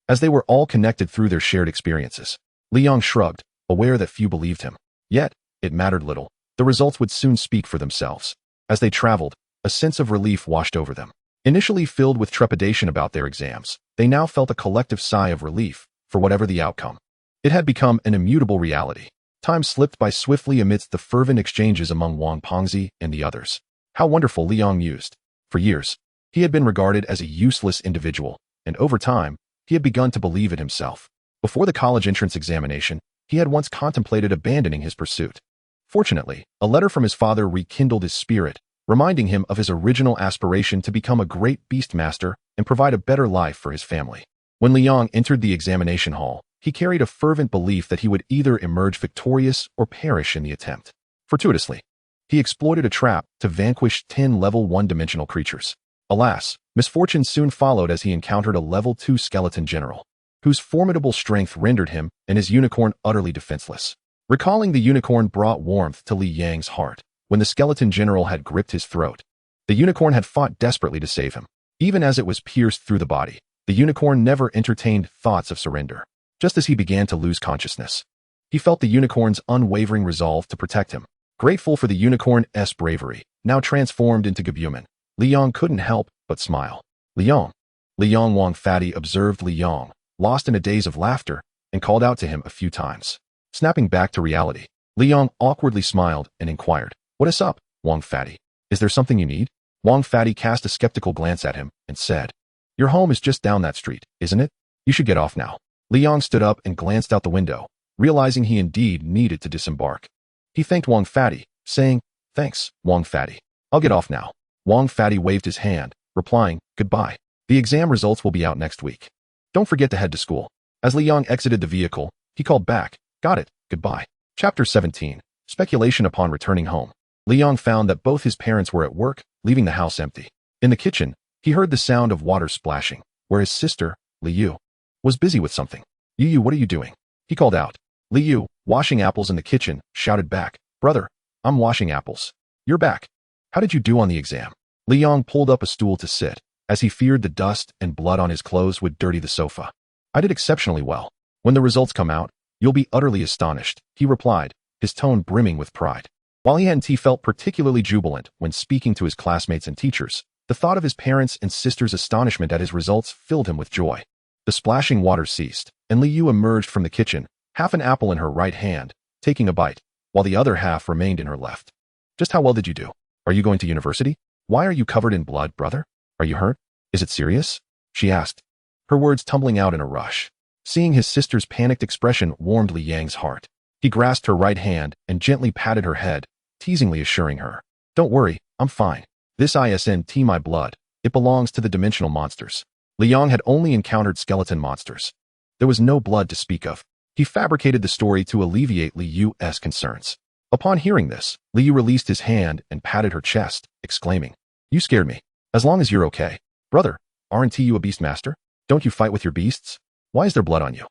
as they were all connected through their shared experiences. Li Yang shrugged, aware that few believed him. Yet, it mattered little. The results would soon speak for themselves. As they traveled, a sense of relief washed over them. Initially filled with trepidation about their exams, they now felt a collective sigh of relief, for whatever the outcome. It had become an immutable reality. Time slipped by swiftly amidst the fervent exchanges among Wang Pengzi and the others. How wonderful Li Yang mused. For years, he had been regarded as a useless individual, and over time, he had begun to believe it himself. Before the college entrance examination, he had once contemplated abandoning his pursuit. Fortunately, a letter from his father rekindled his spirit, reminding him of his original aspiration to become a great beast master and provide a better life for his family. When Li Yang entered the examination hall, he carried a fervent belief that he would either emerge victorious or perish in the attempt. Fortuitously, he exploited a trap to vanquish 10 level 1-dimensional creatures. Alas, misfortune soon followed as he encountered a level 2 skeleton general, whose formidable strength rendered him and his unicorn utterly defenseless. Recalling the unicorn brought warmth to Li Yang's heart. When the skeleton general had gripped his throat, the unicorn had fought desperately to save him. Even as it was pierced through the body, the unicorn never entertained thoughts of surrender. Just as he began to lose consciousness, he felt the unicorn's unwavering resolve to protect him. Grateful for the unicorn's bravery, now transformed into Gabumon, Li Yang couldn't help but smile. Li Yang. Wang Fatty observed Li Yang, lost in a daze of laughter, and called out to him a few times. Snapping back to reality, Li Yang awkwardly smiled and inquired, What is up, Wang Fatty? Is there something you need? Wang Fatty cast a skeptical glance at him and said, Your home is just down that street, isn't it? You should get off now. Li Yang stood up and glanced out the window, realizing he indeed needed to disembark. He thanked Wang Fatty, saying, Thanks, Wang Fatty. I'll get off now. Wang Fatty waved his hand, replying, Goodbye. The exam results will be out next week. Don't forget to head to school. As Li Yang exited the vehicle, he called back, Got it, goodbye. Chapter 17. Speculation upon returning home. Li Yang found that both his parents were at work, leaving the house empty. In the kitchen, he heard the sound of water splashing, where his sister, Li Yu, was busy with something. Yu, what are you doing? He called out. Li Yu, washing apples in the kitchen, shouted back, Brother, I'm washing apples. You're back. How did you do on the exam? Li Yang pulled up a stool to sit, as he feared the dust and blood on his clothes would dirty the sofa. I did exceptionally well. When the results come out, you'll be utterly astonished, he replied, his tone brimming with pride. While he felt particularly jubilant when speaking to his classmates and teachers, the thought of his parents' and sister's astonishment at his results filled him with joy. The splashing water ceased, and Li Yu emerged from the kitchen, half an apple in her right hand, taking a bite, while the other half remained in her left. Just how well did you do? Are you going to university? Why are you covered in blood, brother? Are you hurt? Is it serious? She asked, her words tumbling out in a rush. Seeing his sister's panicked expression warmed Li Yang's heart. He grasped her right hand and gently patted her head, teasingly assuring her, Don't worry, I'm fine. This isn't my blood. It belongs to the dimensional monsters. Li Yang had only encountered skeleton monsters. There was no blood to speak of. He fabricated the story to alleviate Li Yu's concerns. Upon hearing this, Li Yu released his hand and patted her chest, exclaiming, You scared me. As long as you're okay. Brother, aren't you a beast master? Don't you fight with your beasts? Why is there blood on you?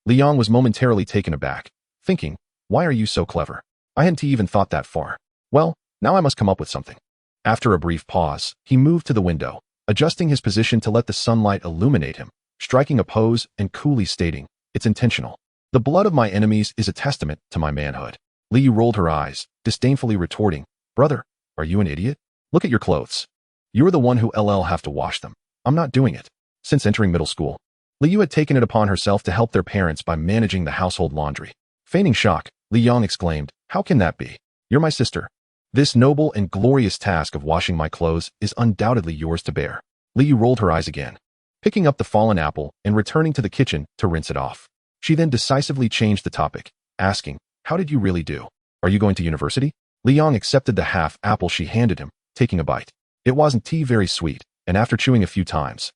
Li Yang was momentarily taken aback, thinking, Why are you so clever? I hadn't even thought that far. Well, now I must come up with something. After a brief pause, he moved to the window, adjusting his position to let the sunlight illuminate him, striking a pose and coolly stating, It's intentional. The blood of my enemies is a testament to my manhood. Li Yu rolled her eyes, disdainfully retorting, Brother, are you an idiot? Look at your clothes. You're the one who have to wash them. I'm not doing it. Since entering middle school, Li Yu had taken it upon herself to help their parents by managing the household laundry. Feigning shock, Li Yang exclaimed, How can that be? You're my sister. This noble and glorious task of washing my clothes is undoubtedly yours to bear. Liu rolled her eyes again, picking up the fallen apple and returning to the kitchen to rinse it off. She then decisively changed the topic, asking, "How did you really do? Are you going to university?" Liang accepted the half apple she handed him, taking a bite. It wasn't very sweet, and after chewing a few times,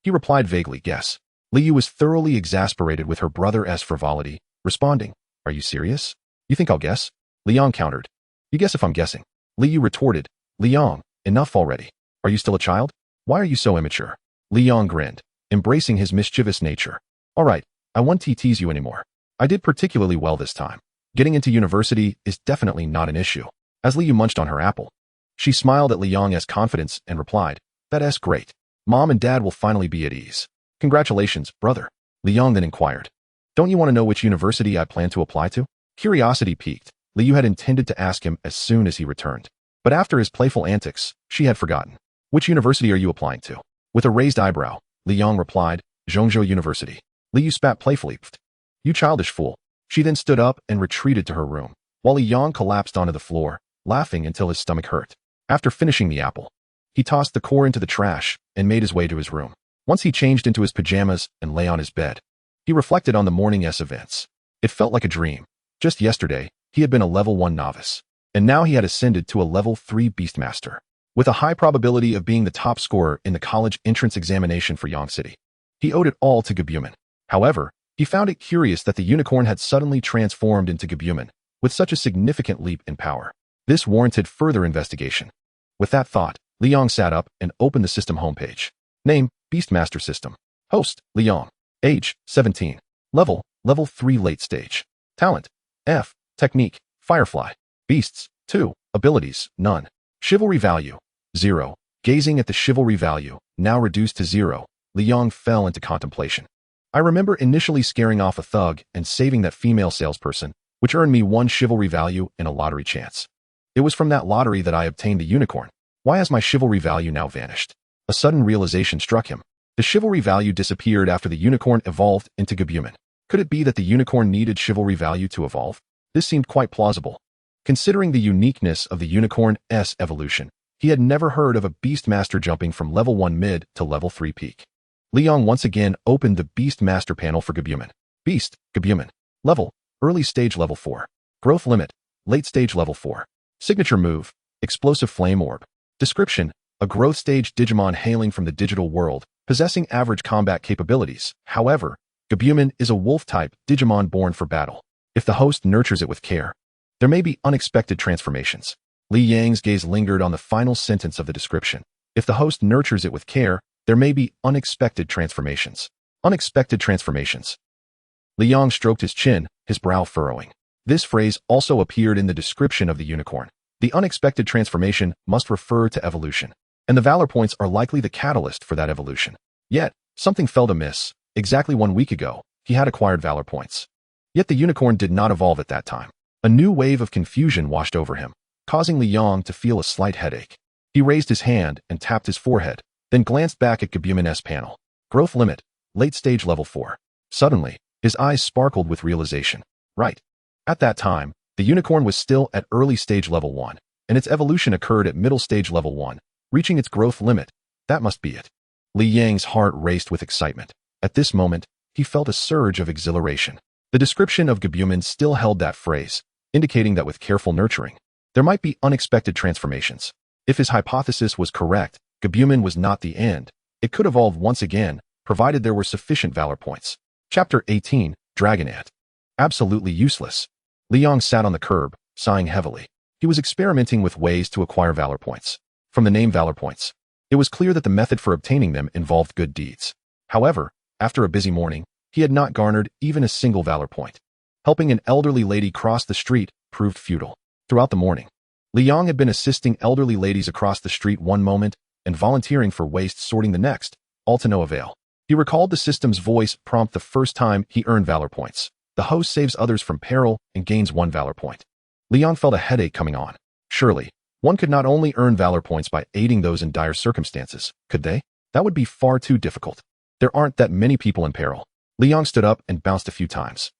he replied vaguely, "Yes." Liu was thoroughly exasperated with her brother's frivolity, responding, "Are you serious? You think I'll guess?" Liang countered, "You guess if I'm guessing." Liu retorted, "Liang, enough already. Are you still a child? Why are you so immature?" Liang grinned, embracing his mischievous nature. "All right, I won't tease you anymore. I did particularly well this time. Getting into university is definitely not an issue." As Liu munched on her apple, she smiled at Liang's confidence and replied, "That's great. Mom and Dad will finally be at ease." "Congratulations, brother." Liang then inquired, "Don't you want to know which university I plan to apply to?" Curiosity piqued. Liu had intended to ask him as soon as he returned, but after his playful antics, she had forgotten. "Which university are you applying to?" With a raised eyebrow, Liang replied, "Zhongzhou University." Liu spat playfully, "Pfft. You childish fool." She then stood up and retreated to her room, while Liang collapsed onto the floor, laughing until his stomach hurt. After finishing the apple, he tossed the core into the trash and made his way to his room. Once he changed into his pajamas and lay on his bed, he reflected on the morning's events. It felt like a dream. Just yesterday, he had been a level 1 novice, and now he had ascended to a level 3 Beastmaster, with a high probability of being the top scorer in the college entrance examination for Yang City. He owed it all to Gabumon. However, he found it curious that the unicorn had suddenly transformed into Gabumon, with such a significant leap in power. This warranted further investigation. With that thought, Liang sat up and opened the system homepage. Name, Beastmaster System. Host, Liang. Age, 17. Level 3 late stage. Talent, F. Technique, Firefly. Beasts, 2. Abilities, none. Chivalry value, 0. Gazing at the chivalry value, now reduced to 0, Liang fell into contemplation. "I remember initially scaring off a thug and saving that female salesperson, which earned me 1 chivalry value and a lottery chance. It was from that lottery that I obtained the unicorn. Why has my chivalry value now vanished?" A sudden realization struck him. The chivalry value disappeared after the unicorn evolved into Gabumon. Could it be that the unicorn needed chivalry value to evolve? This seemed quite plausible. Considering the uniqueness of the unicorn's evolution, he had never heard of a Beastmaster jumping from level 1 mid to level 3 peak. Liang once again opened the Beastmaster panel for Gabumon. Beast, Gabumon. Level, early stage level 4. Growth limit, late stage level 4. Signature move, explosive flame orb. Description, a growth stage Digimon hailing from the digital world, possessing average combat capabilities. However, Gabumon is a wolf-type Digimon born for battle. If the host nurtures it with care, there may be unexpected transformations. Li Yang's gaze lingered on the final sentence of the description. If the host nurtures it with care, there may be unexpected transformations. Unexpected transformations. Li Yang stroked his chin, his brow furrowing. This phrase also appeared in the description of the unicorn. The unexpected transformation must refer to evolution, and the valor points are likely the catalyst for that evolution. Yet, something felt amiss. Exactly 1 week ago, he had acquired valor points. Yet the unicorn did not evolve at that time. A new wave of confusion washed over him, causing Li Yang to feel a slight headache. He raised his hand and tapped his forehead, then glanced back at Gabumon's panel. Growth limit, late stage level 4. Suddenly, his eyes sparkled with realization. Right. At that time, the unicorn was still at early stage level 1, and its evolution occurred at middle stage level 1, reaching its growth limit. That must be it. Li Yang's heart raced with excitement. At this moment, he felt a surge of exhilaration. The description of Gabumon still held that phrase, indicating that with careful nurturing, there might be unexpected transformations. If his hypothesis was correct, Gabumon was not the end. It could evolve once again, provided there were sufficient valor points. Chapter 18, Dragon Ant. Absolutely useless. Li Yang sat on the curb, sighing heavily. He was experimenting with ways to acquire valor points. From the name valor points, it was clear that the method for obtaining them involved good deeds. However, after a busy morning, he had not garnered even a single valor point. Helping an elderly lady cross the street proved futile. Throughout the morning, Li Yang had been assisting elderly ladies across the street one moment and volunteering for waste sorting the next, all to no avail. He recalled the system's voice prompt the first time he earned valor points. The host saves others from peril and gains 1 valor point. Li Yang felt a headache coming on. Surely, one could not only earn valor points by aiding those in dire circumstances, could they? That would be far too difficult. There aren't that many people in peril. Li Yang stood up and bounced a few times.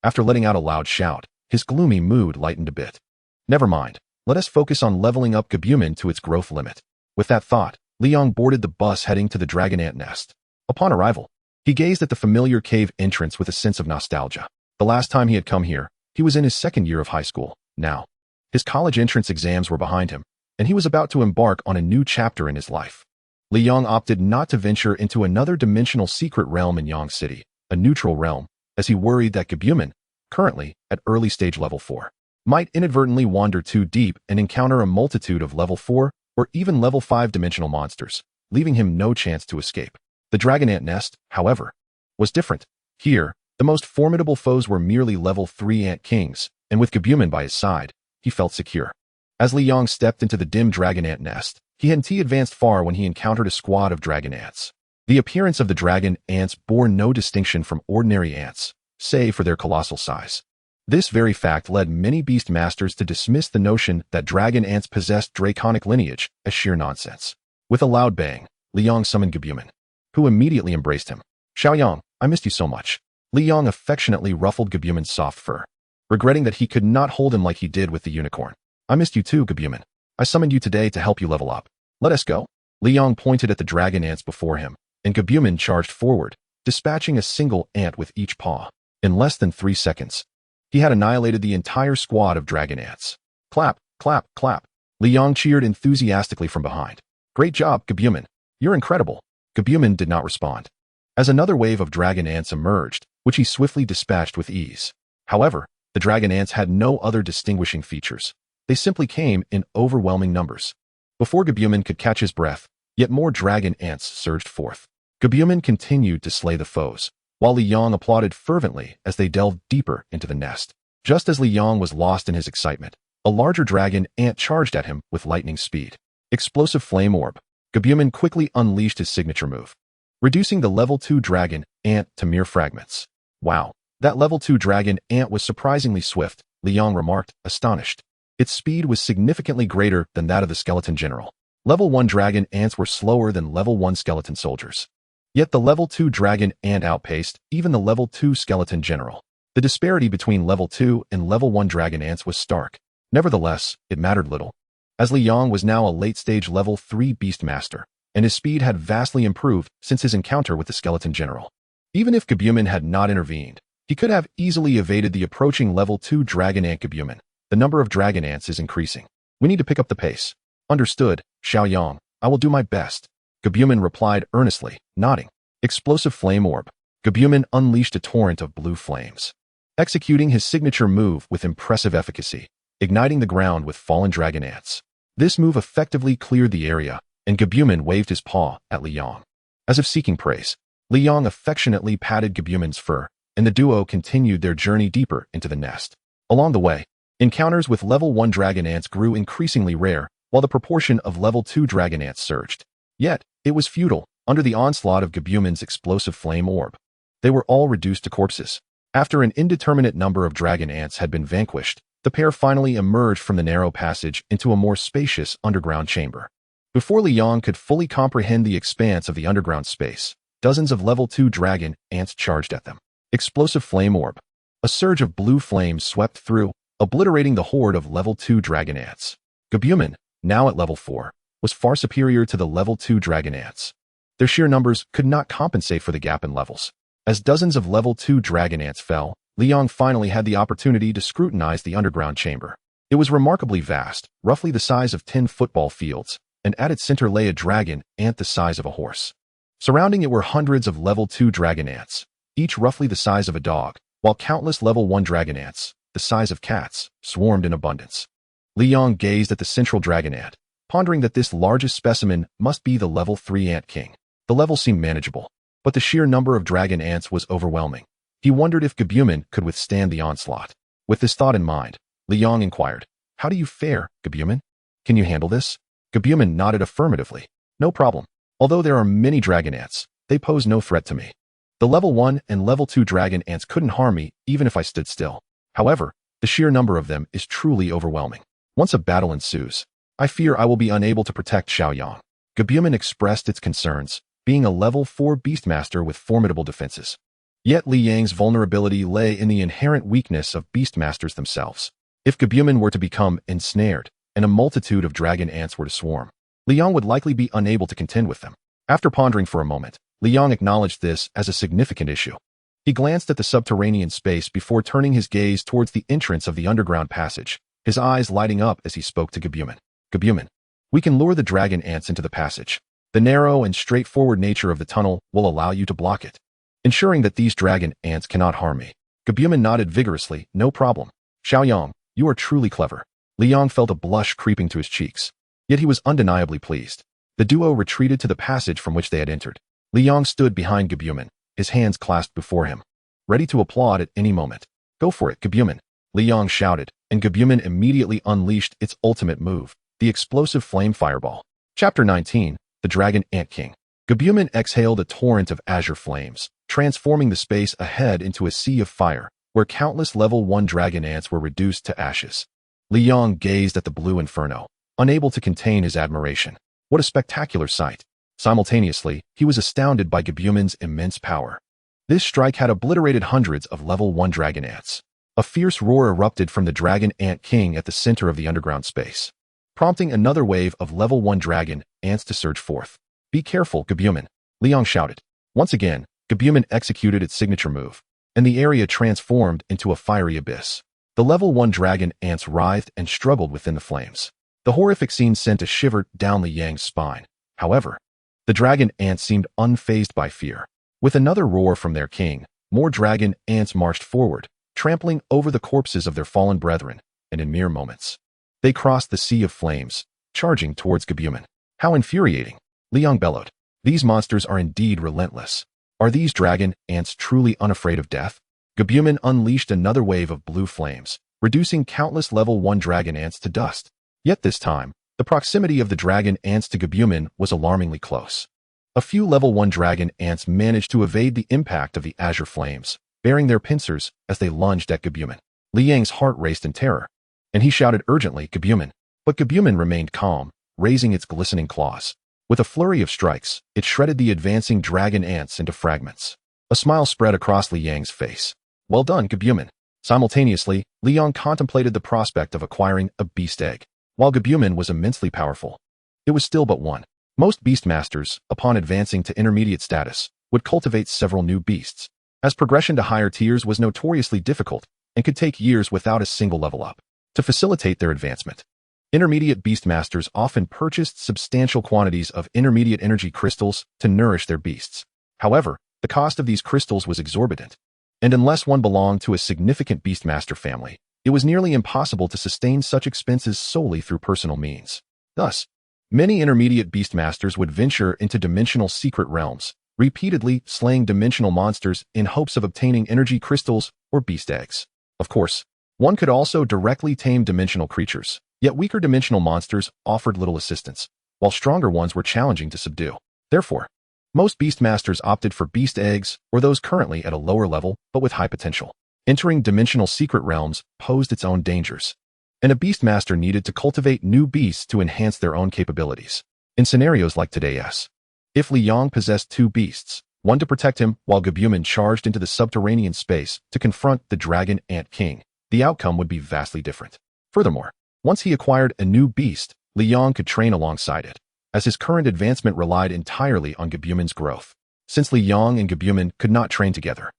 After letting out a loud shout, his gloomy mood lightened a bit. Never mind. Let us focus on leveling up Gabumon to its growth limit. With that thought, Liang boarded the bus heading to the dragon ant nest. Upon arrival, he gazed at the familiar cave entrance with a sense of nostalgia. The last time he had come here, he was in his second year of high school. Now, his college entrance exams were behind him, and he was about to embark on a new chapter in his life. Liang opted not to venture into another dimensional secret realm in Yang City, a neutral realm, as he worried that Gabumon, currently at early stage level 4, might inadvertently wander too deep and encounter a multitude of level 4 or even level 5 dimensional monsters, leaving him no chance to escape. The dragon ant nest, however, was different. Here, the most formidable foes were merely level 3 ant kings, and with Gabumon by his side, he felt secure. As Liang stepped into the dim dragon ant nest, he hadn't advanced far when he encountered a squad of dragon ants. The appearance of the dragon ants bore no distinction from ordinary ants, save for their colossal size. This very fact led many beast masters to dismiss the notion that dragon ants possessed draconic lineage as sheer nonsense. With a loud bang, Liang summoned Gabumon, who immediately embraced him. "Xiaoyang, I missed you so much." Liang affectionately ruffled Gabumon's soft fur, regretting that he could not hold him like he did with the unicorn. "I missed you too, Gabumon. I summoned you today to help you level up. Let us go." Liang pointed at the dragon ants before him, and Gabumon charged forward, dispatching a single ant with each paw. In less than 3 seconds, he had annihilated the entire squad of dragon ants. Clap, clap, clap. Liang cheered enthusiastically from behind. "Great job, Gabumon. You're incredible." Gabumon did not respond, as another wave of dragon ants emerged, which he swiftly dispatched with ease. However, the dragon ants had no other distinguishing features. They simply came in overwhelming numbers. Before Gabumon could catch his breath, yet more dragon ants surged forth. Gabumon continued to slay the foes, while Liang applauded fervently as they delved deeper into the nest. Just as Liang was lost in his excitement, a larger dragon ant charged at him with lightning speed. Explosive Flame Orb. Gabumon quickly unleashed his signature move, reducing the level 2 dragon ant to mere fragments. "Wow, that level 2 dragon ant was surprisingly swift," Liang remarked, astonished. Its speed was significantly greater than that of the skeleton general. Level 1 dragon ants were slower than level 1 skeleton soldiers. Yet the level 2 dragon ant outpaced even the level 2 skeleton general. The disparity between level 2 and level 1 dragon ants was stark. Nevertheless, it mattered little, as Liang was now a late-stage level 3 beast master, and his speed had vastly improved since his encounter with the skeleton general. Even if Gabumon had not intervened, he could have easily evaded the approaching level 2 dragon ant Gabumon. The number of dragon ants is increasing. We need to pick up the pace. Understood, Xiaoyang. I will do my best. Gabumon replied earnestly, nodding. Explosive Flame Orb. Gabumon unleashed a torrent of blue flames, executing his signature move with impressive efficacy, igniting the ground with fallen dragon ants. This move effectively cleared the area, and Gabumon waved his paw at Liang. As if seeking praise, Liang affectionately patted Gabumon's fur, and the duo continued their journey deeper into the nest. Along the way, encounters with level 1 dragon ants grew increasingly rare, while the proportion of level 2 dragon ants surged. Yet, it was futile, under the onslaught of Gabumon's explosive flame orb. They were all reduced to corpses. After an indeterminate number of dragon ants had been vanquished, the pair finally emerged from the narrow passage into a more spacious underground chamber. Before Liang could fully comprehend the expanse of the underground space, dozens of level 2 dragon ants charged at them. Explosive Flame Orb. A surge of blue flames swept through, obliterating the horde of level 2 dragon ants. Gabumon, now at level 4, was far superior to the level 2 dragon ants. Their sheer numbers could not compensate for the gap in levels. As dozens of level 2 dragon ants fell, Liang finally had the opportunity to scrutinize the underground chamber. It was remarkably vast, roughly the size of 10 football fields, and at its center lay a dragon ant the size of a horse. Surrounding it were hundreds of level 2 dragon ants, each roughly the size of a dog, while countless level 1 dragon ants, the size of cats, swarmed in abundance. Liang gazed at the central dragon ant, pondering that this largest specimen must be the level 3 ant king. The level seemed manageable, but the sheer number of dragon ants was overwhelming. He wondered if Gabumon could withstand the onslaught. With this thought in mind, Liang inquired, "How do you fare, Gabumon? Can you handle this?" Gabumon nodded affirmatively. "No problem. Although there are many dragon ants, they pose no threat to me. The level 1 and level 2 dragon ants couldn't harm me even if I stood still. However, the sheer number of them is truly overwhelming. Once a battle ensues, I fear I will be unable to protect Xiaoyang." Gabumon expressed its concerns, being a level 4 beastmaster with formidable defenses. Yet Liang's vulnerability lay in the inherent weakness of beastmasters themselves. If Gabumon were to become ensnared, and a multitude of dragon ants were to swarm, Li Yong would likely be unable to contend with them. After pondering for a moment, Li Yong acknowledged this as a significant issue. He glanced at the subterranean space before turning his gaze towards the entrance of the underground passage, his eyes lighting up as he spoke to Gabumon. Gabumon, we can lure the dragon ants into the passage. The narrow and straightforward nature of the tunnel will allow you to block it, ensuring that these dragon ants cannot harm me. Gabumon nodded vigorously, no problem. Xiaoyang, you are truly clever. Li Yong felt a blush creeping to his cheeks, yet he was undeniably pleased. The duo retreated to the passage from which they had entered. Li Yong stood behind Gabumon, his hands clasped before him, ready to applaud at any moment. Go for it, Gabumon, Li Yong shouted, and Gabumon immediately unleashed its ultimate move, the explosive flame fireball. Chapter 19, The Dragon Ant King. Gabumon exhaled a torrent of azure flames, transforming the space ahead into a sea of fire, where countless level 1 dragon ants were reduced to ashes. Li Yong gazed at the blue inferno, unable to contain his admiration. What a spectacular sight! Simultaneously, he was astounded by Gabumon's immense power. This strike had obliterated hundreds of level 1 dragon ants. A fierce roar erupted from the Dragon Ant King at the center of the underground space, prompting another wave of level 1 dragon ants to surge forth. Be careful, Gabumon, Li Yong shouted. Once again, Gabumon executed its signature move, and the area transformed into a fiery abyss. The level 1 dragon ants writhed and struggled within the flames. The horrific scene sent a shiver down Li Yang's spine. However, the dragon ants seemed unfazed by fear. With another roar from their king, more dragon ants marched forward, trampling over the corpses of their fallen brethren, and in mere moments, they crossed the sea of flames, charging towards Gabumon. How infuriating! Li Yong bellowed. These monsters are indeed relentless. Are these dragon ants truly unafraid of death? Gabumon unleashed another wave of blue flames, reducing countless level 1 dragon ants to dust. Yet this time, the proximity of the dragon ants to Gabumon was alarmingly close. A few level 1 dragon ants managed to evade the impact of the azure flames, bearing their pincers as they lunged at Gabumon. Li Yang's heart raced in terror, and he shouted urgently, Gabumon. But Gabumon remained calm, raising its glistening claws. With a flurry of strikes, it shredded the advancing dragon ants into fragments. A smile spread across Li Yang's face. Well done, Gabumon. Simultaneously, Li Yong contemplated the prospect of acquiring a beast egg. While Gabumon was immensely powerful, it was still but one. Most beastmasters, upon advancing to intermediate status, would cultivate several new beasts, as progression to higher tiers was notoriously difficult and could take years without a single level up. To facilitate their advancement, intermediate beastmasters often purchased substantial quantities of intermediate energy crystals to nourish their beasts. However, the cost of these crystals was exorbitant, and unless one belonged to a significant beastmaster family, it was nearly impossible to sustain such expenses solely through personal means. Thus, many intermediate beastmasters would venture into dimensional secret realms, repeatedly slaying dimensional monsters in hopes of obtaining energy crystals or beast eggs. Of course, one could also directly tame dimensional creatures, yet weaker dimensional monsters offered little assistance, while stronger ones were challenging to subdue. Therefore, most beastmasters opted for beast eggs or those currently at a lower level but with high potential. Entering dimensional secret realms posed its own dangers, and a beastmaster needed to cultivate new beasts to enhance their own capabilities. In scenarios like today's, if Li Yong possessed 2 beasts, one to protect him while Gabumon charged into the subterranean space to confront the Dragon Ant King, the outcome would be vastly different. Furthermore, once he acquired a new beast, Li Yong could train alongside it, as his current advancement relied entirely on Gabumon's growth. Since Li Yong and Gabumon could not train together,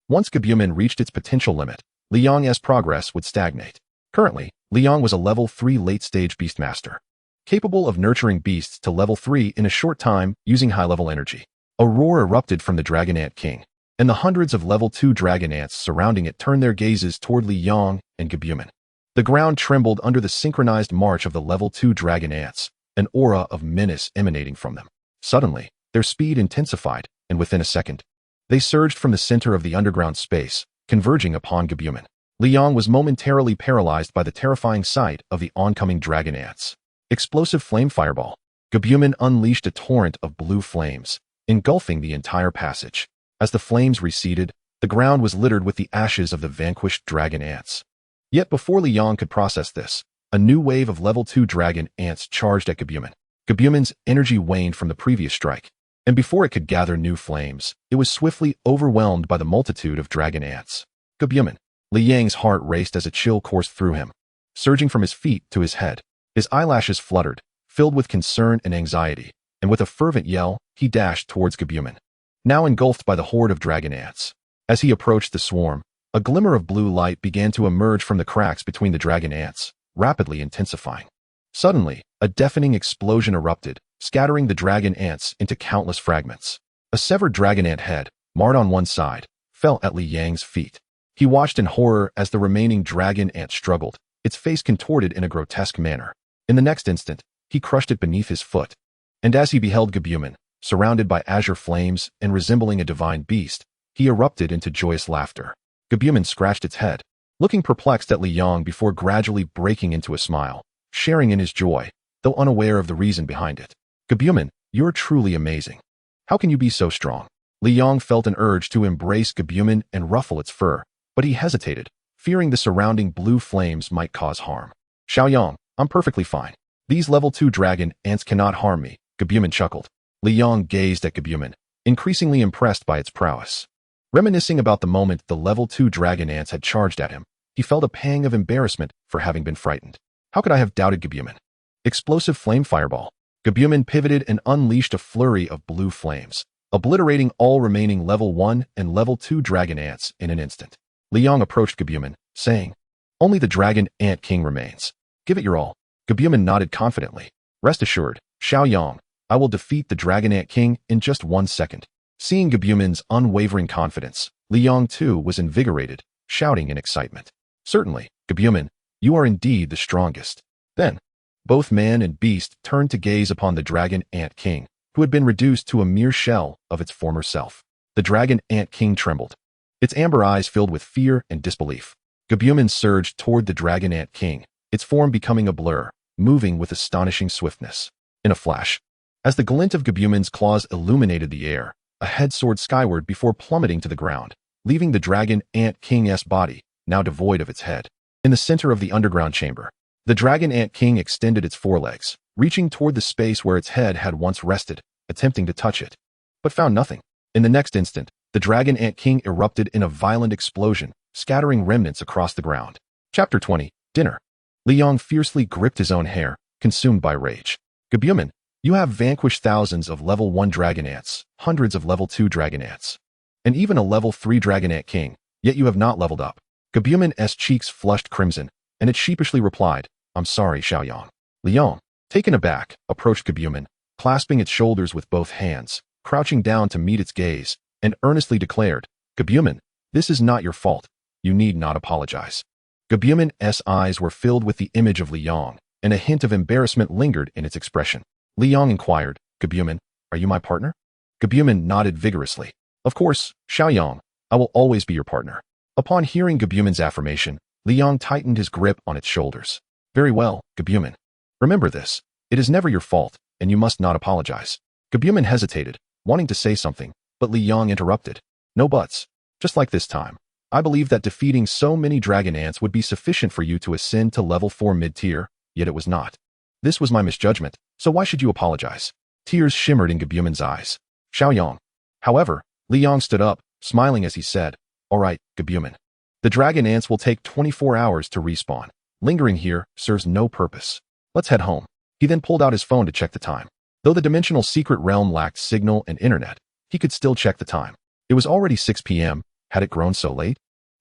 once Gabumon reached its potential limit, Li Yong's progress would stagnate. Currently, Li Yong was a level 3 late-stage beastmaster, capable of nurturing beasts to level 3 in a short time using high-level energy. A roar erupted from the Dragon Ant King, and the hundreds of level 2 dragon ants surrounding it turned their gazes toward Li Yong and Gabumon. The ground trembled under the synchronized march of the level 2 dragon ants, an aura of menace emanating from them. Suddenly, their speed intensified, and within a second, they surged from the center of the underground space, converging upon Gabumon. Li Yong was momentarily paralyzed by the terrifying sight of the oncoming dragon ants. Explosive flame fireball. Gabumon unleashed a torrent of blue flames, engulfing the entire passage. As the flames receded, the ground was littered with the ashes of the vanquished dragon ants. Yet before Li Yong could process this, a new wave of level 2 dragon ants charged at Gabumon. Gabumon's energy waned from the previous strike, and before it could gather new flames, it was swiftly overwhelmed by the multitude of dragon ants. Gabumon. Li Yang's heart raced as a chill coursed through him, surging from his feet to his head. His eyelashes fluttered, filled with concern and anxiety, and with a fervent yell, he dashed towards Gabumon, now engulfed by the horde of dragon ants. As he approached the swarm, a glimmer of blue light began to emerge from the cracks between the dragon ants, rapidly intensifying. Suddenly, a deafening explosion erupted, scattering the dragon ants into countless fragments. A severed dragon ant head, marred on one side, fell at Li Yang's feet. He watched in horror as the remaining dragon ant struggled, its face contorted in a grotesque manner. In the next instant, he crushed it beneath his foot. And as he beheld Gabumon, surrounded by azure flames and resembling a divine beast, he erupted into joyous laughter. Gabumon scratched its head, looking perplexed at Li Yang before gradually breaking into a smile, sharing in his joy, though unaware of the reason behind it. Gabumon, you're truly amazing. How can you be so strong? Li Yang felt an urge to embrace Gabumon and ruffle its fur, but he hesitated, fearing the surrounding blue flames might cause harm. Xiaoyang, I'm perfectly fine. These level 2 dragon ants cannot harm me, Gabumon chuckled. Li Yang gazed at Gabumon, increasingly impressed by its prowess. Reminiscing about the moment the level 2 dragon ants had charged at him, he felt a pang of embarrassment for having been frightened. How could I have doubted Gabumon? Explosive flame fireball. Gabumon pivoted and unleashed a flurry of blue flames, obliterating all remaining level 1 and level 2 dragon ants in an instant. Li Yang approached Gabumon, saying, "Only the dragon ant king remains. Give it your all." Gabumon nodded confidently. "Rest assured, Xiaoyang, I will defeat the dragon ant king in just 1 second." Seeing Gabumon's unwavering confidence, Li Yang too was invigorated, shouting in excitement. "Certainly, Gabumon, you are indeed the strongest." Then, both man and beast turned to gaze upon the dragon ant king, who had been reduced to a mere shell of its former self. The dragon ant king trembled, its amber eyes filled with fear and disbelief. Gabumon surged toward the dragon ant king, its form becoming a blur, moving with astonishing swiftness. In a flash, as the glint of Gabumon's claws illuminated the air, a head soared skyward before plummeting to the ground, leaving the dragon ant king's body, now devoid of its head. In the center of the underground chamber, the dragon ant king extended its forelegs, reaching toward the space where its head had once rested, attempting to touch it, but found nothing. In the next instant, the dragon ant king erupted in a violent explosion, scattering remnants across the ground. Chapter 20, Dinner. Li Yang fiercely gripped his own hair, consumed by rage. Gabumon, you have vanquished thousands of level 1 dragon ants, hundreds of level 2 dragon ants, and even a level 3 dragon ant king, yet you have not leveled up. Gabumon's cheeks flushed crimson, and it sheepishly replied, "I'm sorry, Xiaoyang." Li Yang, taken aback, approached Gabumon, clasping its shoulders with both hands, crouching down to meet its gaze, and earnestly declared, "Gabumon, this is not your fault. You need not apologize." Gabumon's eyes were filled with the image of Li Yang, and a hint of embarrassment lingered in its expression. Li Yang inquired, "Gabumon, are you my partner?" Gabumon nodded vigorously. "Of course, Xiaoyang, I will always be your partner." Upon hearing Gabumon's affirmation, Li Yang tightened his grip on its shoulders. "Very well, Gabumon. Remember this, it is never your fault, and you must not apologize." Gabumon hesitated, wanting to say something, but Li Yang interrupted. "No buts. Just like this time. I believe that defeating so many dragon ants would be sufficient for you to ascend to level 4 mid-tier, yet it was not. This was my misjudgment, so why should you apologize?" Tears shimmered in Gabumon's eyes. "Xiaoyang." However, Li Yang stood up, smiling as he said, "All right, Gabumon. The dragon ants will take 24 hours to respawn. Lingering here serves no purpose. Let's head home." He then pulled out his phone to check the time. Though the dimensional secret realm lacked signal and internet, he could still check the time. It was already 6 p.m. Had it grown so late?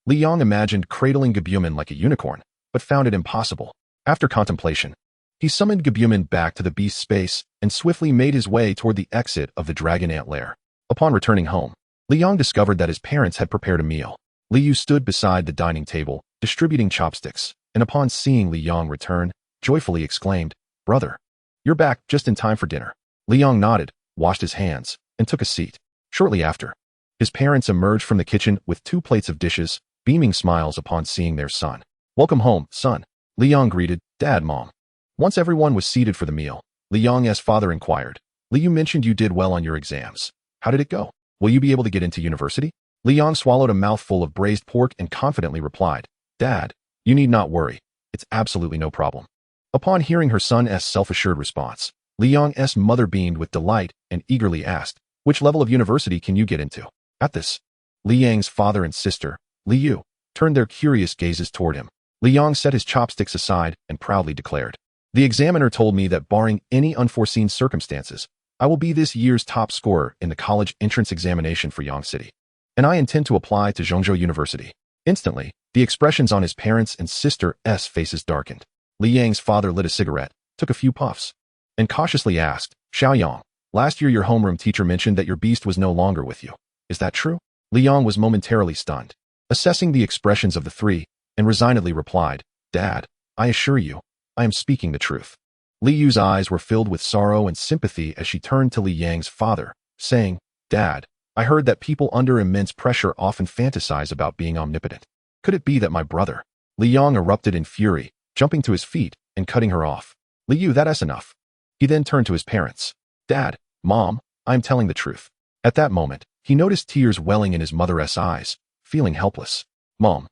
Li Yang imagined cradling Gabumon like a unicorn, but found it impossible. After contemplation, he summoned Gabumon back to the beast space and swiftly made his way toward the exit of the dragon ant lair. Upon returning home, Li Yang discovered that his parents had prepared a meal. Li Yu stood beside the dining table, distributing chopsticks, and upon seeing Li Yang return, joyfully exclaimed, "Brother, you're back just in time for dinner." Li Yang nodded, washed his hands, and took a seat. Shortly after, his parents emerged from the kitchen with 2 plates of dishes, beaming smiles upon seeing their son. "Welcome home, son," Li Yang greeted, "Dad, Mom." Once everyone was seated for the meal, Li Yang's father inquired, "Li Yu mentioned you did well on your exams. How did it go? Will you be able to get into university?" Li Yang swallowed a mouthful of braised pork and confidently replied, "Dad, you need not worry. It's absolutely no problem." Upon hearing her son's self-assured response, Li Yang's mother beamed with delight and eagerly asked, "Which level of university can you get into?" At this, Li Yang's father and sister, Li Yu, turned their curious gazes toward him. Li Yang set his chopsticks aside and proudly declared, The examiner told me that barring any unforeseen circumstances, I will be this year's top scorer in the college entrance examination for Yang City, and I intend to apply to Zhongzhou University. Instantly, the expressions on his parents' and sister's faces darkened. Li Yang's father lit a cigarette, took a few puffs, and cautiously asked, Xiaoyang, last year your homeroom teacher mentioned that your beast was no longer with you. Is that true? Li Yang was momentarily stunned, assessing the expressions of the three, and resignedly replied, Dad, I assure you, I am speaking the truth. Li Yu's eyes were filled with sorrow and sympathy as she turned to Li Yang's father, saying, Dad, I heard that people under immense pressure often fantasize about being omnipotent. Could it be that my brother? Li Yang erupted in fury, jumping to his feet and cutting her off. Li Yu, that's enough. He then turned to his parents. Dad, Mom, I am telling the truth. At that moment, he noticed tears welling in his mother's eyes, feeling helpless. Mom,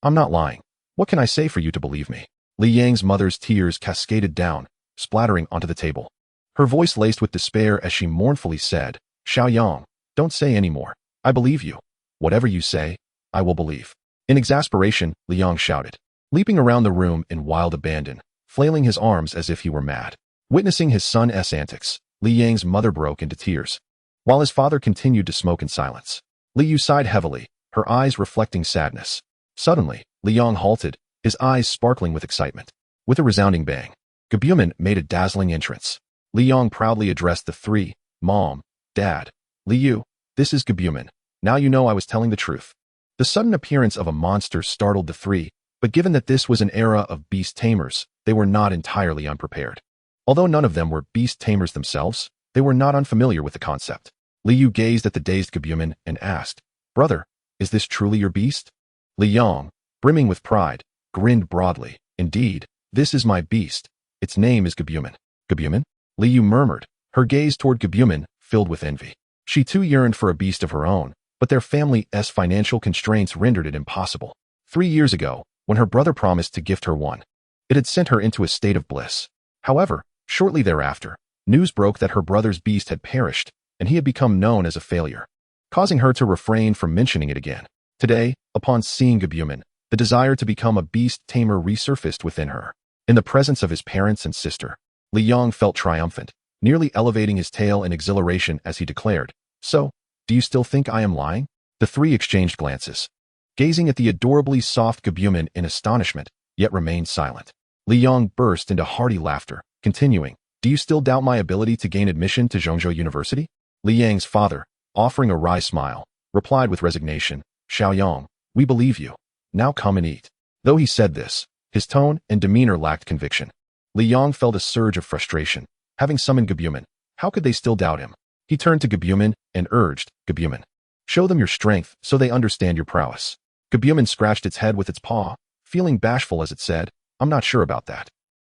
I'm not lying. What can I say for you to believe me? Li Yang's mother's tears cascaded down, splattering onto the table. Her voice laced with despair as she mournfully said, Xiaoyang, don't say any more. I believe you. Whatever you say, I will believe. In exasperation, Li Yang shouted, leaping around the room in wild abandon, flailing his arms as if he were mad. Witnessing his son's antics, Li Yang's mother broke into tears, while his father continued to smoke in silence. Li Yu sighed heavily, her eyes reflecting sadness. Suddenly, Li Yang halted, his eyes sparkling with excitement. With a resounding bang, Gabumon made a dazzling entrance. Li Yang proudly addressed the three, Mom, Dad, Li Yu, this is Gabumon. Now you know I was telling the truth. The sudden appearance of a monster startled the three, but given that this was an era of beast tamers, they were not entirely unprepared. Although none of them were beast tamers themselves, they were not unfamiliar with the concept. Li Yu gazed at the dazed Gabumon and asked, Brother, is this truly your beast? Li Yang, brimming with pride, grinned broadly. Indeed, this is my beast. Its name is Gabumon. Gabumon? Li Yu murmured, her gaze toward Gabumon filled with envy. She too yearned for a beast of her own, but their family's financial constraints rendered it impossible. 3 years ago, when her brother promised to gift her one, it had sent her into a state of bliss. However, shortly thereafter, news broke that her brother's beast had perished, and he had become known as a failure, causing her to refrain from mentioning it again. Today, upon seeing Gabumon, the desire to become a beast tamer resurfaced within her. In the presence of his parents and sister, Li Yang felt triumphant, nearly elevating his tail in exhilaration as he declared, So, do you still think I am lying? The three exchanged glances, gazing at the adorably soft Gabumon in astonishment, yet remained silent. Li Yang burst into hearty laughter, continuing, Do you still doubt my ability to gain admission to Zhongzhou University? Li Yang's father, offering a wry smile, replied with resignation, Xiaoyang, we believe you. Now come and eat. Though he said this, his tone and demeanor lacked conviction. Li Yang felt a surge of frustration. Having summoned Gabumon, how could they still doubt him? He turned to Gabumon and urged, Gabumon, show them your strength so they understand your prowess. Gabumon scratched its head with its paw, feeling bashful as it said, I'm not sure about that.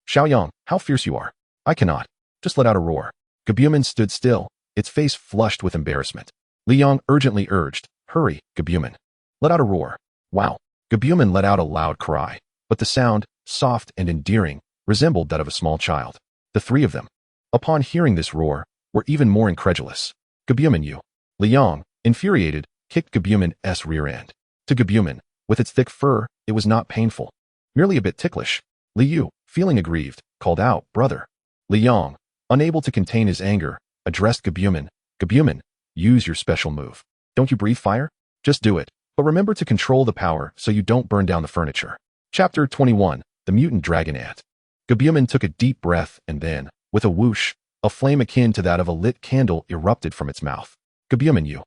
Xiaoyang, how fierce you are. I cannot. Just let out a roar. Gabumon stood still, its face flushed with embarrassment. Li Yang urgently urged, Hurry, Gabumon. Let out a roar. Wow. Gabumon let out a loud cry, but the sound, soft and endearing, resembled that of a small child. The three of them, upon hearing this roar, were even more incredulous. Gabumon, you. Li Yang, infuriated, kicked Gabumon's rear end. To Gabumon, with its thick fur, it was not painful, merely a bit ticklish. Li Yu, feeling aggrieved, called out, Brother. Li Yang, unable to contain his anger, addressed Gabumon, Gabumon, use your special move. Don't you breathe fire? Just do it, but remember to control the power so you don't burn down the furniture. Chapter 21, The Mutant Dragon Ant. Gabumon took a deep breath and then, with a whoosh, a flame akin to that of a lit candle erupted from its mouth. Gabumon, you.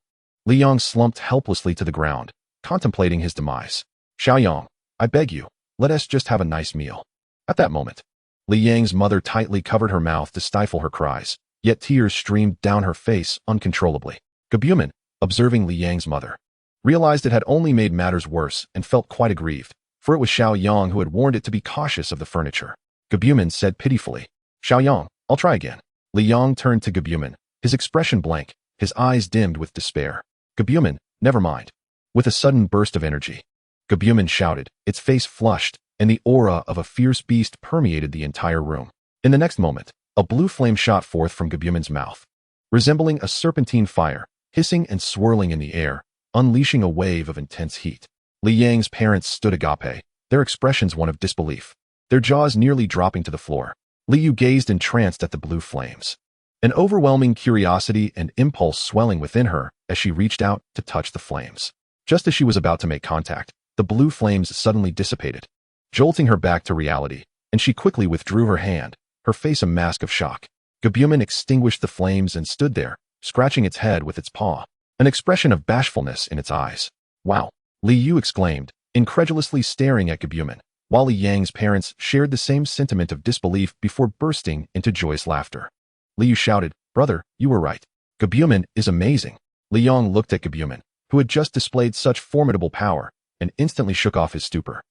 Li Yang slumped helplessly to the ground, contemplating his demise. Xiaoyang, I beg you, let us just have a nice meal. At that moment, Li Yang's mother tightly covered her mouth to stifle her cries, yet tears streamed down her face uncontrollably. Gabumon, observing Li Yang's mother, realized it had only made matters worse and felt quite aggrieved, for it was Xiaoyang who had warned it to be cautious of the furniture. Gabumon said pitifully, Xiaoyang, I'll try again. Li Yang turned to Gabumon, his expression blank, his eyes dimmed with despair. Gabumon, never mind. With a sudden burst of energy, Gabumon shouted, its face flushed, and the aura of a fierce beast permeated the entire room. In the next moment, a blue flame shot forth from Gabumon's mouth, resembling a serpentine fire, hissing and swirling in the air, unleashing a wave of intense heat. Li Yang's parents stood agape, their expressions one of disbelief, their jaws nearly dropping to the floor. Liu gazed entranced at the blue flames, an overwhelming curiosity and impulse swelling within her as she reached out to touch the flames. Just as she was about to make contact, the blue flames suddenly dissipated, jolting her back to reality, and she quickly withdrew her hand, her face a mask of shock. Gabumon extinguished the flames and stood there, scratching its head with its paw, an expression of bashfulness in its eyes. "Wow!" Liu exclaimed, incredulously staring at Gabumon, while Li Yang's parents shared the same sentiment of disbelief before bursting into joyous laughter. Liu shouted, "Brother, you were right. Gabumon is amazing." Li Yang looked at Gabumon, who had just displayed such formidable power, and instantly shook off his stupor.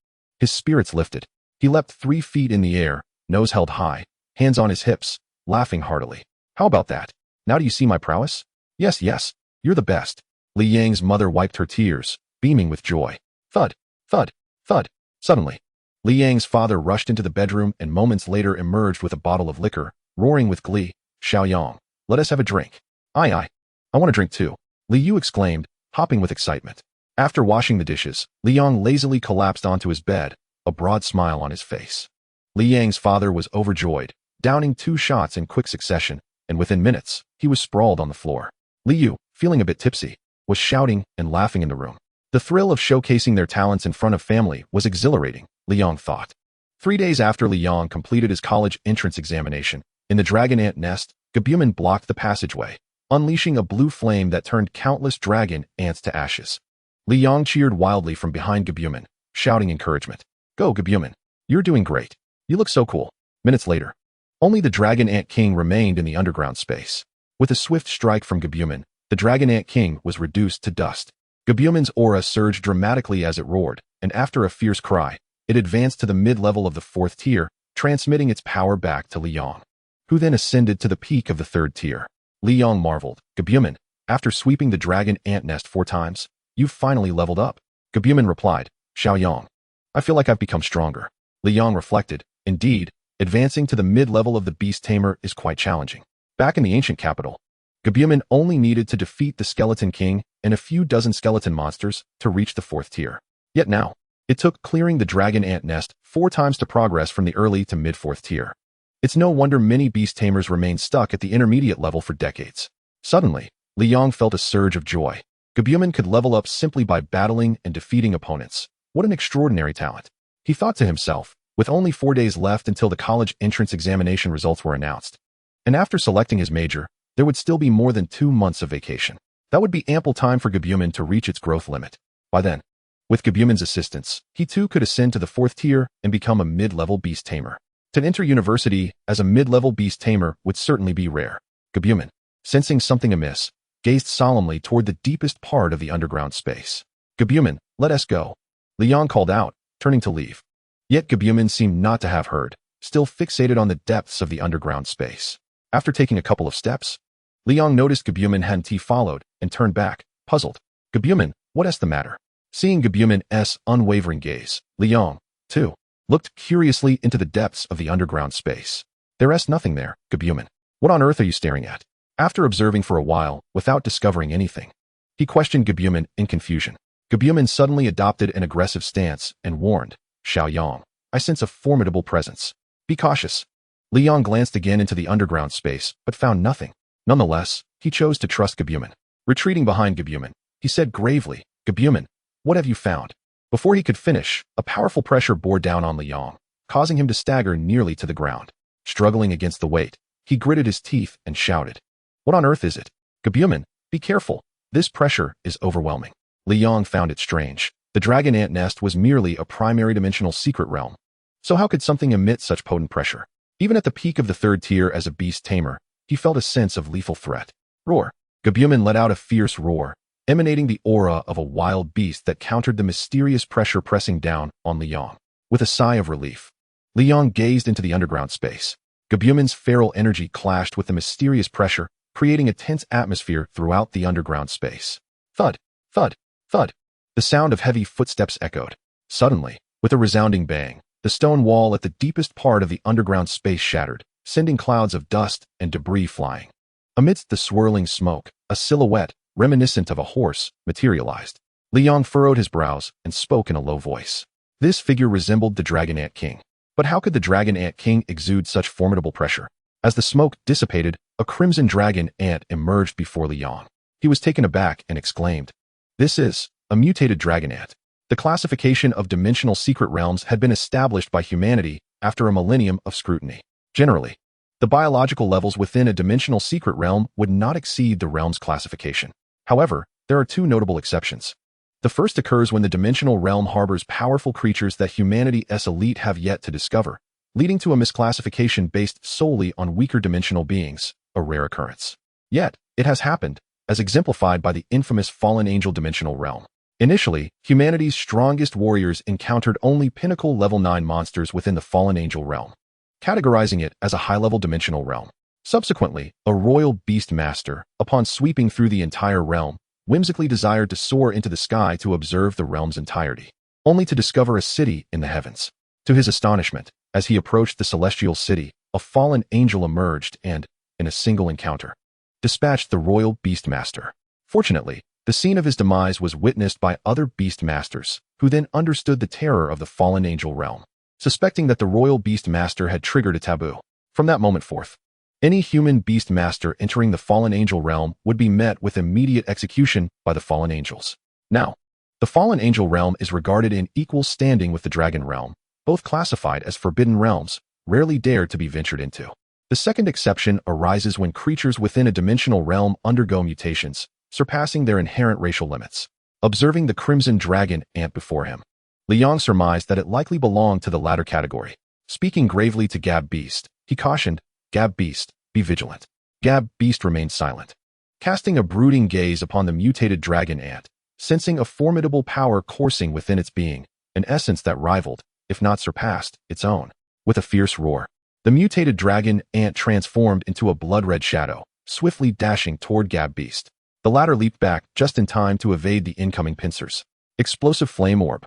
His spirits lifted. He leapt 3 feet in the air, nose held high, hands on his hips, laughing heartily. "How about that? Now do you see my prowess? Yes, yes, you're the best." Li Yang's mother wiped her tears, beaming with joy. Thud, thud, thud. Suddenly, Li Yang's father rushed into the bedroom and moments later emerged with a bottle of liquor, roaring with glee. "Xiaoyang, let us have a drink." I want to drink too," Liu exclaimed, hopping with excitement. After washing the dishes, Li Yang lazily collapsed onto his bed, a broad smile on his face. Li Yang's father was overjoyed, downing 2 shots in quick succession, and within minutes, he was sprawled on the floor. Liu, feeling a bit tipsy, was shouting and laughing in the room. The thrill of showcasing their talents in front of family was exhilarating, Li Yang thought. 3 days after Li Yang completed his college entrance examination, in the dragon ant nest, Gabumon blocked the passageway, unleashing a blue flame that turned countless dragon ants to ashes. Li Yang cheered wildly from behind Gabumon, shouting encouragement. "Go, Gabumon. You're doing great. You look so cool." Minutes later, only the Dragon Ant King remained in the underground space. With a swift strike from Gabumon, the Dragon Ant King was reduced to dust. Gabumon's aura surged dramatically as it roared, and after a fierce cry, it advanced to the mid-level of the 4th tier, transmitting its power back to Li Yang, who then ascended to the peak of the 3rd tier. Li Yang marveled. "Gabumon, after sweeping the dragon ant nest 4 times, you've finally leveled up." Gabumon replied, "Xiaoyang, I feel like I've become stronger." Li Yang reflected, "Indeed, advancing to the mid-level of the Beast Tamer is quite challenging." Back in the ancient capital, Gabumon only needed to defeat the Skeleton King and a few dozen skeleton monsters to reach the 4th tier. Yet now, it took clearing the dragon ant nest 4 times to progress from the early to mid-4th tier. It's no wonder many beast tamers remain stuck at the intermediate level for decades. Suddenly, Li Yang felt a surge of joy. Gabumon could level up simply by battling and defeating opponents. What an extraordinary talent. He thought to himself, with only 4 days left until the college entrance examination results were announced. And after selecting his major, there would still be more than 2 months of vacation. That would be ample time for Gabumon to reach its growth limit. By then, with Gabumon's assistance, he too could ascend to the 4th tier and become a mid-level beast tamer. To enter university as a mid-level beast tamer would certainly be rare. Gabumon, sensing something amiss, gazed solemnly toward the deepest part of the underground space. "Gabumon, let us go," Li Yang called out, turning to leave. Yet Gabumon seemed not to have heard, still fixated on the depths of the underground space. After taking a couple of steps, Li Yang noticed Gabumon hadn't followed and turned back, puzzled. "Gabumon, what is the matter?" Seeing Gabumon's unwavering gaze, Li Yang, too, looked curiously into the depths of the underground space. "There's nothing there, Gabumon. What on earth are you staring at?" After observing for a while, without discovering anything, he questioned Gabumon in confusion. Gabumon suddenly adopted an aggressive stance and warned, "Xiaoyang, I sense a formidable presence. Be cautious." Li Yang glanced again into the underground space, but found nothing. Nonetheless, he chose to trust Gabumon. Retreating behind Gabumon, he said gravely, "Gabumon, what have you found?" Before he could finish, a powerful pressure bore down on Li Yang, causing him to stagger nearly to the ground. Struggling against the weight, he gritted his teeth and shouted, "What on earth is it? Gabumon, be careful. This pressure is overwhelming." Li Yang found it strange. The dragon ant nest was merely a primary dimensional secret realm. So how could something emit such potent pressure? Even at the peak of the 3rd tier as a beast tamer, he felt a sense of lethal threat. Roar! Gabumon let out a fierce roar, emanating the aura of a wild beast that countered the mysterious pressure pressing down on Li Yang. With a sigh of relief, Li Yang gazed into the underground space. Gabumon's feral energy clashed with the mysterious pressure, creating a tense atmosphere throughout the underground space. Thud, thud, thud. The sound of heavy footsteps echoed. Suddenly, with a resounding bang, the stone wall at the deepest part of the underground space shattered, sending clouds of dust and debris flying. Amidst the swirling smoke, a silhouette, reminiscent of a horse, materialized. Li Yang furrowed his brows and spoke in a low voice. This figure resembled the Dragon Ant King. But how could the Dragon Ant King exude such formidable pressure? As the smoke dissipated, a crimson dragon ant emerged before Liang. He was taken aback and exclaimed, "This is a mutated dragon ant." The classification of dimensional secret realms had been established by humanity after a millennium of scrutiny. Generally, the biological levels within a dimensional secret realm would not exceed the realm's classification. However, there are two notable exceptions. The first occurs when the dimensional realm harbors powerful creatures that humanity's elite have yet to discover, leading to a misclassification based solely on weaker dimensional beings, a rare occurrence. Yet, it has happened, as exemplified by the infamous fallen angel dimensional realm. Initially, humanity's strongest warriors encountered only pinnacle level 9 monsters within the fallen angel realm, categorizing it as a high-level dimensional realm. Subsequently, a royal beast master, upon sweeping through the entire realm, whimsically desired to soar into the sky to observe the realm's entirety, only to discover a city in the heavens. To his astonishment, as he approached the celestial city, a fallen angel emerged and, in a single encounter, dispatched the royal beast master. Fortunately, the scene of his demise was witnessed by other beast masters, who then understood the terror of the fallen angel realm, suspecting that the royal beast master had triggered a taboo. From that moment forth, any human beast master entering the fallen angel realm would be met with immediate execution by the fallen angels. Now, the fallen angel realm is regarded in equal standing with the dragon realm, both classified as forbidden realms, rarely dared to be ventured into. The second exception arises when creatures within a dimensional realm undergo mutations, surpassing their inherent racial limits. Observing the crimson dragon ant before him, Liang surmised that it likely belonged to the latter category. Speaking gravely to Gab Beast, he cautioned, "Gab Beast, be vigilant." Gab Beast remained silent, casting a brooding gaze upon the mutated dragon ant, sensing a formidable power coursing within its being, an essence that rivaled, if not surpassed, its own. With a fierce roar, the mutated dragon ant transformed into a blood-red shadow, swiftly dashing toward Gab Beast. The latter leaped back just in time to evade the incoming pincers. Explosive flame orb.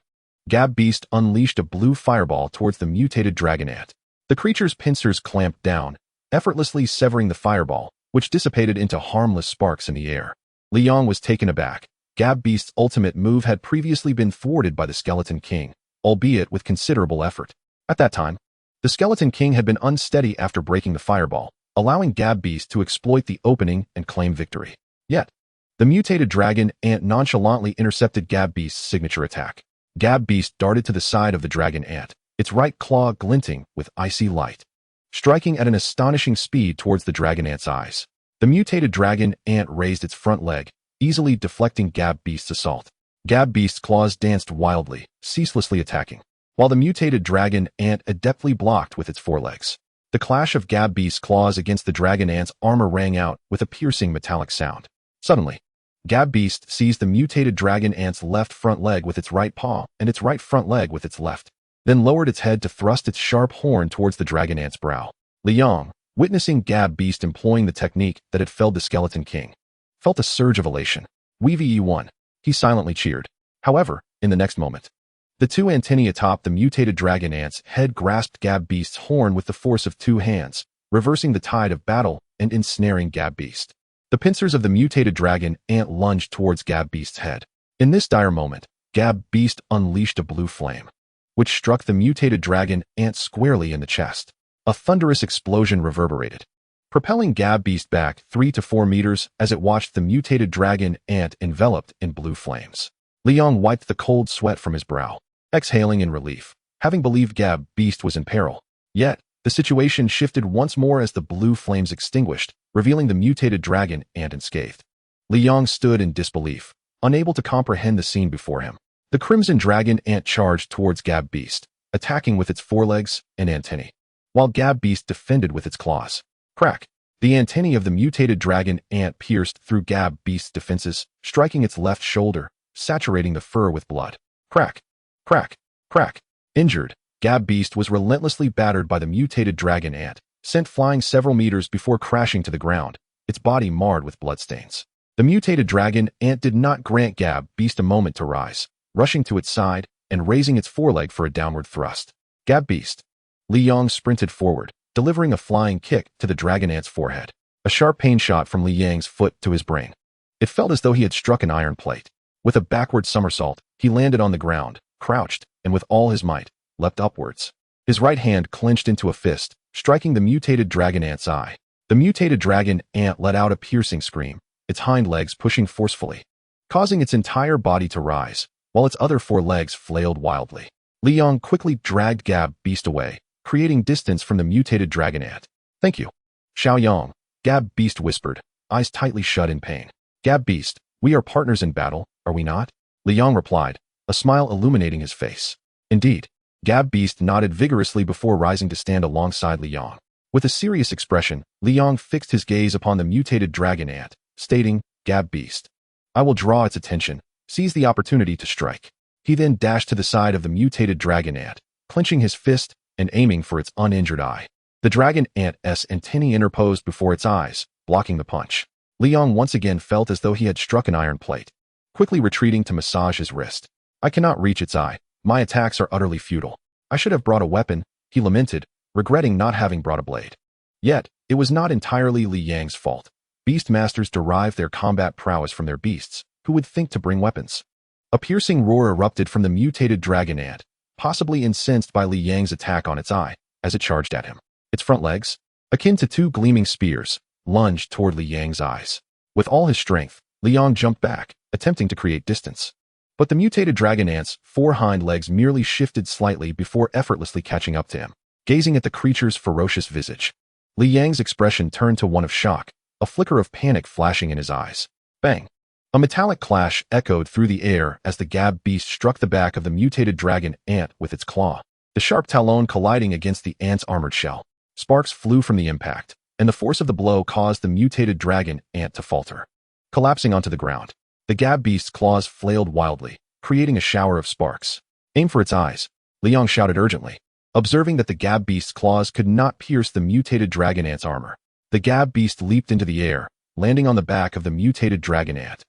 Gab Beast unleashed a blue fireball towards the mutated dragon ant. The creature's pincers clamped down, effortlessly severing the fireball, which dissipated into harmless sparks in the air. Liang was taken aback. Gab Beast's ultimate move had previously been thwarted by the Skeleton King, albeit with considerable effort. At that time, the Skeleton King had been unsteady after breaking the fireball, allowing Gab Beast to exploit the opening and claim victory. Yet, the mutated dragon ant nonchalantly intercepted Gab Beast's signature attack. Gab Beast darted to the side of the dragon ant, its right claw glinting with icy light, striking at an astonishing speed towards the dragon ant's eyes. The mutated dragon ant raised its front leg, easily deflecting Gab Beast's assault. Gab Beast's claws danced wildly, ceaselessly attacking, while the mutated dragon ant adeptly blocked with its forelegs. The clash of Gab Beast's claws against the dragon ant's armor rang out with a piercing metallic sound. Suddenly, Gab Beast seized the mutated dragon ant's left front leg with its right paw and its right front leg with its left, then lowered its head to thrust its sharp horn towards the dragon ant's brow. Liang, witnessing Gab Beast employing the technique that had felled the Skeleton King, felt a surge of elation. "We won," he silently cheered. However, in the next moment, the two antennae atop the mutated dragon ant's head grasped Gab Beast's horn with the force of two hands, reversing the tide of battle and ensnaring Gab Beast. The pincers of the mutated dragon ant lunged towards Gab Beast's head. In this dire moment, Gab Beast unleashed a blue flame, which struck the mutated dragon ant squarely in the chest. A thunderous explosion reverberated, propelling Gab Beast back 3 to 4 meters as it watched the mutated dragon ant enveloped in blue flames. Liang wiped the cold sweat from his brow, exhaling in relief, having believed Gab Beast was in peril. Yet, the situation shifted once more as the blue flames extinguished, revealing the mutated dragon ant unscathed. Liang stood in disbelief, unable to comprehend the scene before him. The crimson dragon ant charged towards Gab Beast, attacking with its forelegs and antennae, while Gab Beast defended with its claws. Crack! The antennae of the mutated dragon ant pierced through Gab Beast's defenses, striking its left shoulder, saturating the fur with blood. Crack! Crack! Crack! Injured, Gab Beast was relentlessly battered by the mutated dragon ant, sent flying several meters before crashing to the ground, its body marred with bloodstains. The mutated dragon ant did not grant Gab Beast a moment to rise, rushing to its side and raising its foreleg for a downward thrust. Gab Beast. Liang sprinted forward, delivering a flying kick to the dragon ant's forehead. A sharp pain shot from Liang's foot to his brain. It felt as though he had struck an iron plate. With a backward somersault, he landed on the ground, crouched, and with all his might, leapt upwards. His right hand clenched into a fist, striking the mutated dragon ant's eye. The mutated dragon ant let out a piercing scream, its hind legs pushing forcefully, causing its entire body to rise, while its other 4 legs flailed wildly. Li Yong quickly dragged Gab Beast away, creating distance from the mutated dragon ant. "Thank you, Xiao Yang," Gab Beast whispered, eyes tightly shut in pain. "Gab Beast, we are partners in battle, are we not?" Li Yong replied, a smile illuminating his face. "Indeed." Gab Beast nodded vigorously before rising to stand alongside Li Yong. With a serious expression, Li Yong fixed his gaze upon the mutated dragon ant, stating, "Gab Beast, I will draw its attention, seize the opportunity to strike." He then dashed to the side of the mutated dragon ant, clenching his fist and aiming for its uninjured eye. The dragon ant's antennae interposed before its eyes, blocking the punch. Li Yong once again felt as though he had struck an iron plate, quickly retreating to massage his wrist. "I cannot reach its eye. My attacks are utterly futile. I should have brought a weapon," he lamented, regretting not having brought a blade. Yet, it was not entirely Li Yang's fault. Beast masters derive their combat prowess from their beasts, who would think to bring weapons. A piercing roar erupted from the mutated dragon ant, possibly incensed by Li Yang's attack on its eye, as it charged at him. Its front legs, akin to 2 gleaming spears, lunged toward Li Yang's eyes. With all his strength, Li Yang jumped back, attempting to create distance. But the mutated dragon ant's 4 hind legs merely shifted slightly before effortlessly catching up to him. Gazing at the creature's ferocious visage, Li Yang's expression turned to one of shock, a flicker of panic flashing in his eyes. Bang! A metallic clash echoed through the air as the Gab Beast struck the back of the mutated dragon ant with its claw, the sharp talon colliding against the ant's armored shell. Sparks flew from the impact, and the force of the blow caused the mutated dragon ant to falter. Collapsing onto the ground, the Gab Beast's claws flailed wildly, creating a shower of sparks. "Aim for its eyes," Li Yong shouted urgently. Observing that the Gab Beast's claws could not pierce the mutated dragon ant's armor, the Gab Beast leaped into the air, landing on the back of the mutated dragon ant,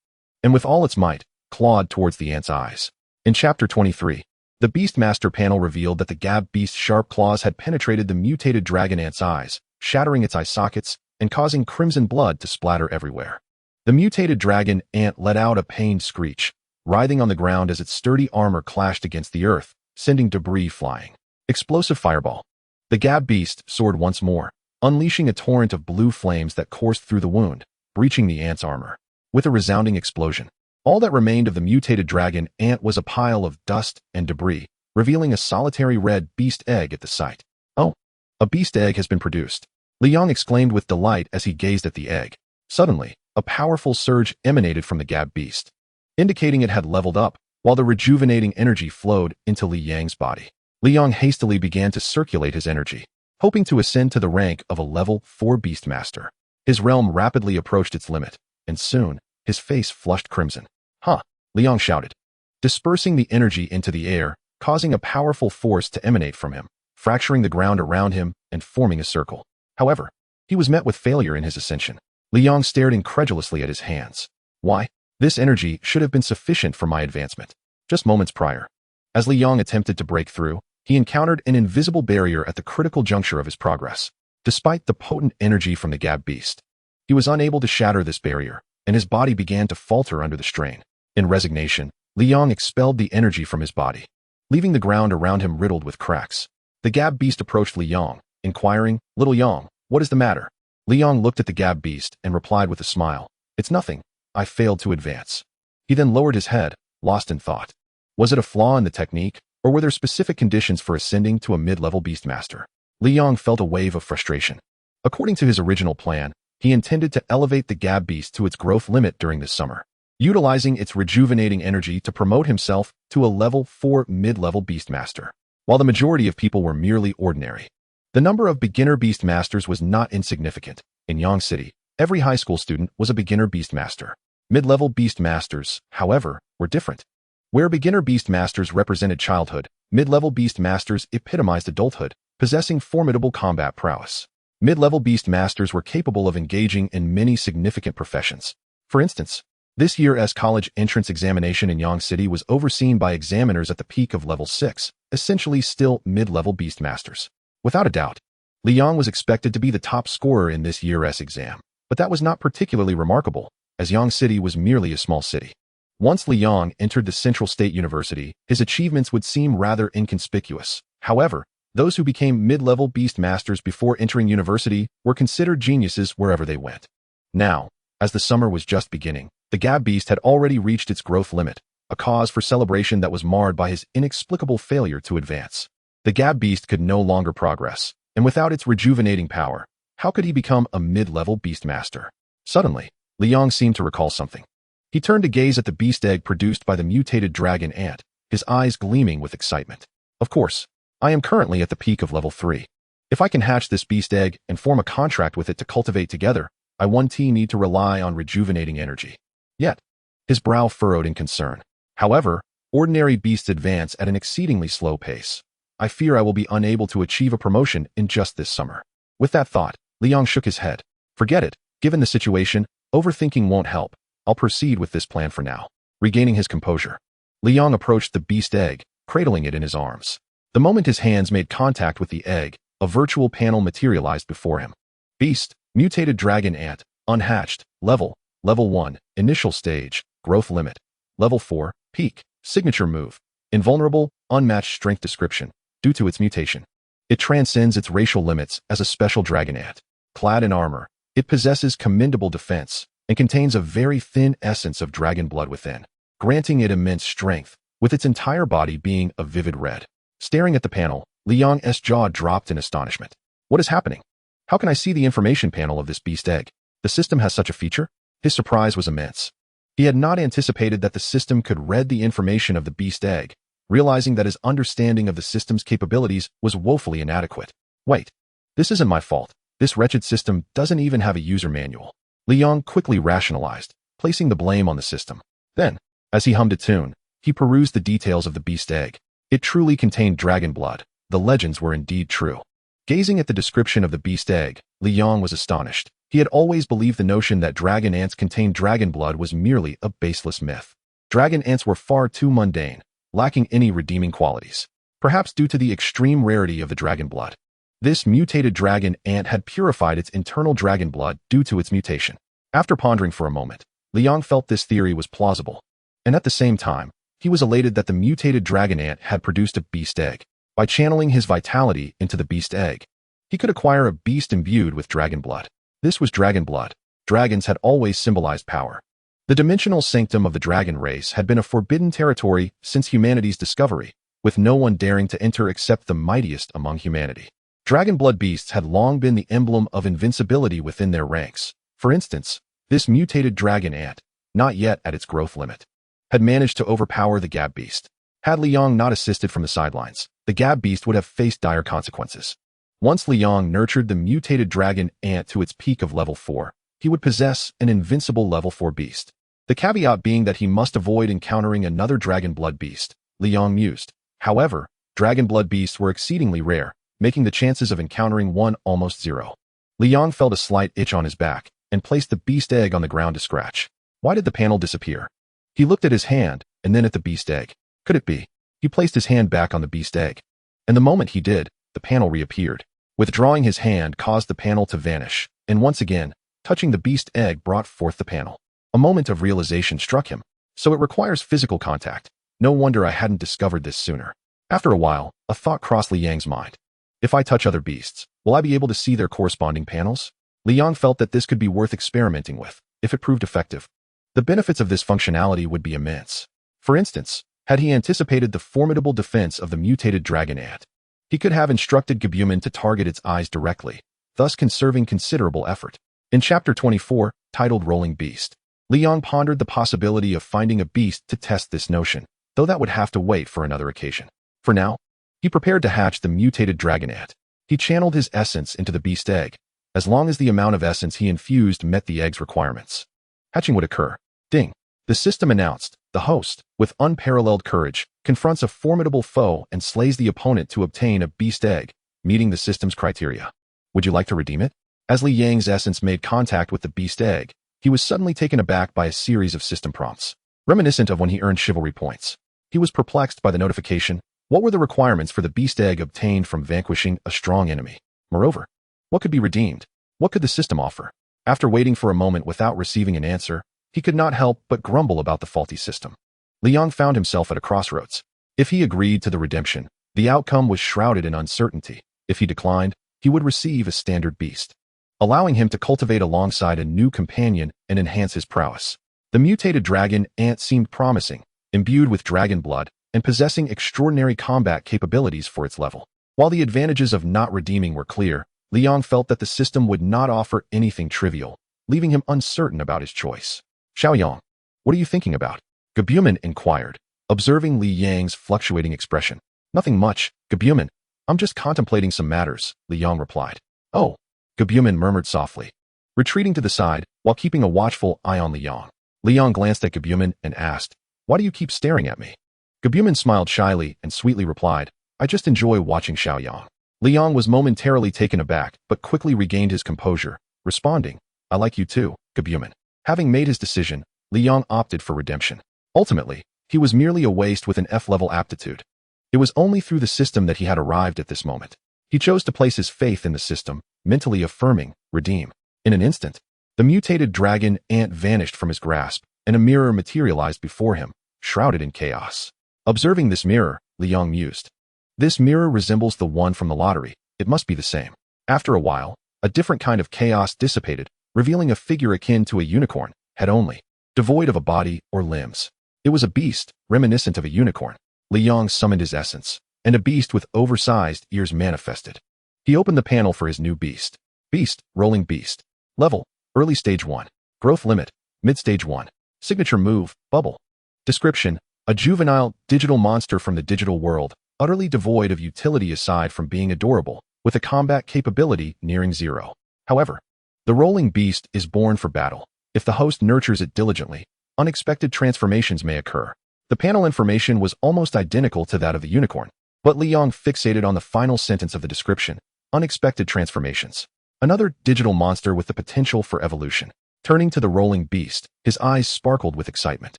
and with all its might, clawed towards the ant's eyes. In Chapter 23, the Beastmaster panel revealed that the Gab Beast's sharp claws had penetrated the mutated dragon ant's eyes, shattering its eye sockets and causing crimson blood to splatter everywhere. The mutated dragon ant let out a pained screech, writhing on the ground as its sturdy armor clashed against the earth, sending debris flying. Explosive fireball. The Gab Beast soared once more, unleashing a torrent of blue flames that coursed through the wound, breaching the ant's armor. With a resounding explosion, all that remained of the mutated dragon ant was a pile of dust and debris, revealing a solitary red beast egg at the site. "Oh, a beast egg has been produced," Li Yong exclaimed with delight as he gazed at the egg. Suddenly, a powerful surge emanated from the Gab Beast, indicating it had leveled up, while the rejuvenating energy flowed into Li Yang's body. Li Yong hastily began to circulate his energy, hoping to ascend to the rank of a level 4 Beastmaster. His realm rapidly approached its limit, and soon, his face flushed crimson. "Huh!" Li Yong shouted, dispersing the energy into the air, causing a powerful force to emanate from him, fracturing the ground around him and forming a circle. However, he was met with failure in his ascension. Li Yong stared incredulously at his hands. "Why? This energy should have been sufficient for my advancement." Just moments prior, as Li Yong attempted to break through, he encountered an invisible barrier at the critical juncture of his progress. Despite the potent energy from the Gab Beast, he was unable to shatter this barrier, and his body began to falter under the strain. In resignation, Li Yong expelled the energy from his body, leaving the ground around him riddled with cracks. The Gab Beast approached Li Yong, inquiring, "Little Yong, what is the matter?" Li Yong looked at the Gab Beast and replied with a smile, "It's nothing. I failed to advance." He then lowered his head, lost in thought. Was it a flaw in the technique, or were there specific conditions for ascending to a mid-level Beastmaster? Li Yong felt a wave of frustration. According to his original plan, he intended to elevate the Gab Beast to its growth limit during this summer, utilizing its rejuvenating energy to promote himself to a level 4 mid-level Beastmaster, while the majority of people were merely ordinary. The number of beginner Beastmasters was not insignificant. In Yang City, every high school student was a beginner Beastmaster. Mid-level Beastmasters, however, were different. Where beginner Beastmasters represented childhood, mid-level Beastmasters epitomized adulthood, possessing formidable combat prowess. Mid-level Beastmasters were capable of engaging in many significant professions. For instance, this year's college entrance examination in Yang City was overseen by examiners at the peak of level 6, essentially still mid-level Beastmasters. Without a doubt, Li Yong was expected to be the top scorer in this year's exam, but that was not particularly remarkable, as Yang City was merely a small city. Once Li Yong entered the Central State University, his achievements would seem rather inconspicuous. However, Those who became mid-level beast masters before entering university were considered geniuses wherever they went. Now, as the summer was just beginning, the Gab beast had already reached its growth limit, a cause for celebration that was marred by his inexplicable failure to advance. The Gab beast could no longer progress, and without its rejuvenating power, how could he become a mid-level beast master? Suddenly, Liang seemed to recall something. He turned to gaze at the beast egg produced by the mutated dragon ant, his eyes gleaming with excitement. Of course, I am currently at the peak of level 3. If I can hatch this beast egg and form a contract with it to cultivate together, I won't need to rely on rejuvenating energy. Yet, his brow furrowed in concern. However, ordinary beasts advance at an exceedingly slow pace. I fear I will be unable to achieve a promotion in just this summer. With that thought, Liang shook his head. Forget it. Given the situation, overthinking won't help. I'll proceed with this plan for now. Regaining his composure, Liang approached the beast egg, cradling it in his arms. The moment his hands made contact with the egg, a virtual panel materialized before him. Beast, mutated dragon ant, unhatched, level 1, initial stage, growth limit. Level 4, peak, signature move, invulnerable, unmatched strength description, due to its mutation. It transcends its racial limits as a special dragon ant. Clad in armor, it possesses commendable defense and contains a very thin essence of dragon blood within, granting it immense strength, with its entire body being a vivid red. Staring at the panel, Liang's jaw dropped in astonishment. What is happening? How can I see the information panel of this beast egg? The system has such a feature? His surprise was immense. He had not anticipated that the system could read the information of the beast egg, realizing that his understanding of the system's capabilities was woefully inadequate. Wait, this isn't my fault. This wretched system doesn't even have a user manual. Liang quickly rationalized, placing the blame on the system. Then, as he hummed a tune, he perused the details of the beast egg. It truly contained dragon blood. The legends were indeed true. Gazing at the description of the beast egg, Liang was astonished. He had always believed the notion that dragon ants contained dragon blood was merely a baseless myth. Dragon ants were far too mundane, lacking any redeeming qualities, perhaps due to the extreme rarity of the dragon blood. This mutated dragon ant had purified its internal dragon blood due to its mutation. After pondering for a moment, Liang felt this theory was plausible, and at the same time, he was elated that the mutated dragon ant had produced a beast egg. By channeling his vitality into the beast egg, he could acquire a beast imbued with dragon blood. This was dragon blood. Dragons had always symbolized power. The dimensional sanctum of the dragon race had been a forbidden territory since humanity's discovery, with no one daring to enter except the mightiest among humanity. Dragon blood beasts had long been the emblem of invincibility within their ranks. For instance, this mutated dragon ant, not yet at its growth limit, had managed to overpower the Gab beast. Had Liang not assisted from the sidelines, the Gab beast would have faced dire consequences. Once Liang nurtured the mutated dragon ant to its peak of level 4, he would possess an invincible level 4 beast. The caveat being that he must avoid encountering another dragon blood beast, Liang mused. However, dragon blood beasts were exceedingly rare, making the chances of encountering one almost zero. Liang felt a slight itch on his back and placed the beast egg on the ground to scratch. Why did the panel disappear? He looked at his hand and then at the beast egg. Could it be? He placed his hand back on the beast egg, and the moment he did, the panel reappeared. Withdrawing his hand caused the panel to vanish, and once again, touching the beast egg brought forth the panel. A moment of realization struck him. So it requires physical contact. No wonder I hadn't discovered this sooner. After a while, a thought crossed Liang's mind. If I touch other beasts, will I be able to see their corresponding panels? Liang felt that this could be worth experimenting with, if it proved effective. The benefits of this functionality would be immense. For instance, had he anticipated the formidable defense of the mutated dragon ant, he could have instructed Gabumon to target its eyes directly, thus conserving considerable effort. In Chapter 24, titled Rolling Beast, Liang pondered the possibility of finding a beast to test this notion, though that would have to wait for another occasion. For now, he prepared to hatch the mutated dragon ant. He channeled his essence into the beast egg, as long as the amount of essence he infused met the egg's requirements. Hatching would occur. Ding! The system announced. The host, with unparalleled courage, confronts a formidable foe and slays the opponent to obtain a beast egg, meeting the system's criteria. Would you like to redeem it? As Liang's essence made contact with the beast egg, he was suddenly taken aback by a series of system prompts, reminiscent of when he earned chivalry points. He was perplexed by the notification. What were the requirements for the beast egg obtained from vanquishing a strong enemy? Moreover, what could be redeemed? What could the system offer? After waiting for a moment without receiving an answer, he could not help but grumble about the faulty system. Liang found himself at a crossroads. If he agreed to the redemption, The outcome was shrouded in uncertainty. If he declined, he would receive a standard beast, allowing him to cultivate alongside a new companion and enhance his prowess. The mutated dragon ant seemed promising, imbued with dragon blood and possessing extraordinary combat capabilities for its level. While the advantages of not redeeming were clear, Liang felt that the system would not offer anything trivial, leaving him uncertain about his choice. Xiaoyang, what are you thinking about? Gabumon inquired, observing Li Yang's fluctuating expression. Nothing much, Gabumon. I'm just contemplating some matters, Liang replied. Oh, Gabumon murmured softly, retreating to the side while keeping a watchful eye on Liang. Liang glanced at Gabumon and asked, why do you keep staring at me? Gabumon smiled shyly and sweetly replied, I just enjoy watching Xiaoyang. Liang was momentarily taken aback, but quickly regained his composure, responding, I like you too, Gabumon. Having made his decision, Liang opted for redemption. Ultimately, he was merely a waste with an F-level aptitude. It was only through the system that he had arrived at this moment. He chose to place his faith in the system, mentally affirming, redeem. In an instant, the mutated dragon ant vanished from his grasp, and a mirror materialized before him, shrouded in chaos. Observing this mirror, Liang mused. This mirror resembles the one from the lottery. It must be the same. After a while, a different kind of chaos dissipated, revealing a figure akin to a unicorn, head only, devoid of a body or limbs. It was a beast, reminiscent of a unicorn. Liang summoned his essence, and a beast with oversized ears manifested. He opened the panel for his new beast. Beast, rolling beast. Level, early stage 1. Growth limit, mid stage 1. Signature move, bubble. Description, a juvenile, digital monster from the digital world, utterly devoid of utility aside from being adorable, with a combat capability nearing 0. However, the rolling beast is born for battle. If the host nurtures it diligently, unexpected transformations may occur. The panel information was almost identical to that of the unicorn, but Liang fixated on the final sentence of the description, unexpected transformations. Another digital monster with the potential for evolution. Turning to the rolling beast, his eyes sparkled with excitement.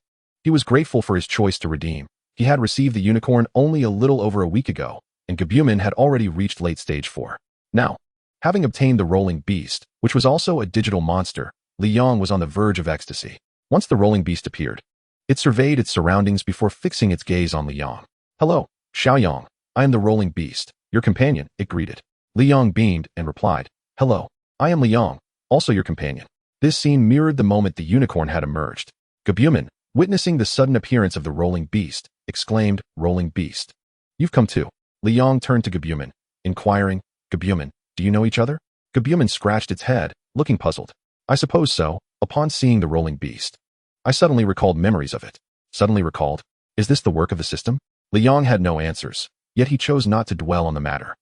He was grateful for his choice to redeem. He had received the unicorn only a little over a week ago, and Gabumon had already reached late stage 4. Now, having obtained the rolling beast, which was also a digital monster, Liang was on the verge of ecstasy. Once the rolling beast appeared, it surveyed its surroundings before fixing its gaze on Liang. Hello, Xiaoyang. I am the rolling beast, your companion, it greeted. Liang beamed and replied, hello, I am Liang, also your companion. This scene mirrored the moment the unicorn had emerged. Gabumon, witnessing the sudden appearance of the rolling beast, exclaimed, rolling beast. You've come too. Liang turned to Gabumon, inquiring, Gabumon, do you know each other? Gabumon scratched its head, looking puzzled. I suppose so, upon seeing the rolling beast. I suddenly recalled memories of it. Suddenly recalled? Is this the work of the system? Liang had no answers, yet he chose not to dwell on the matter.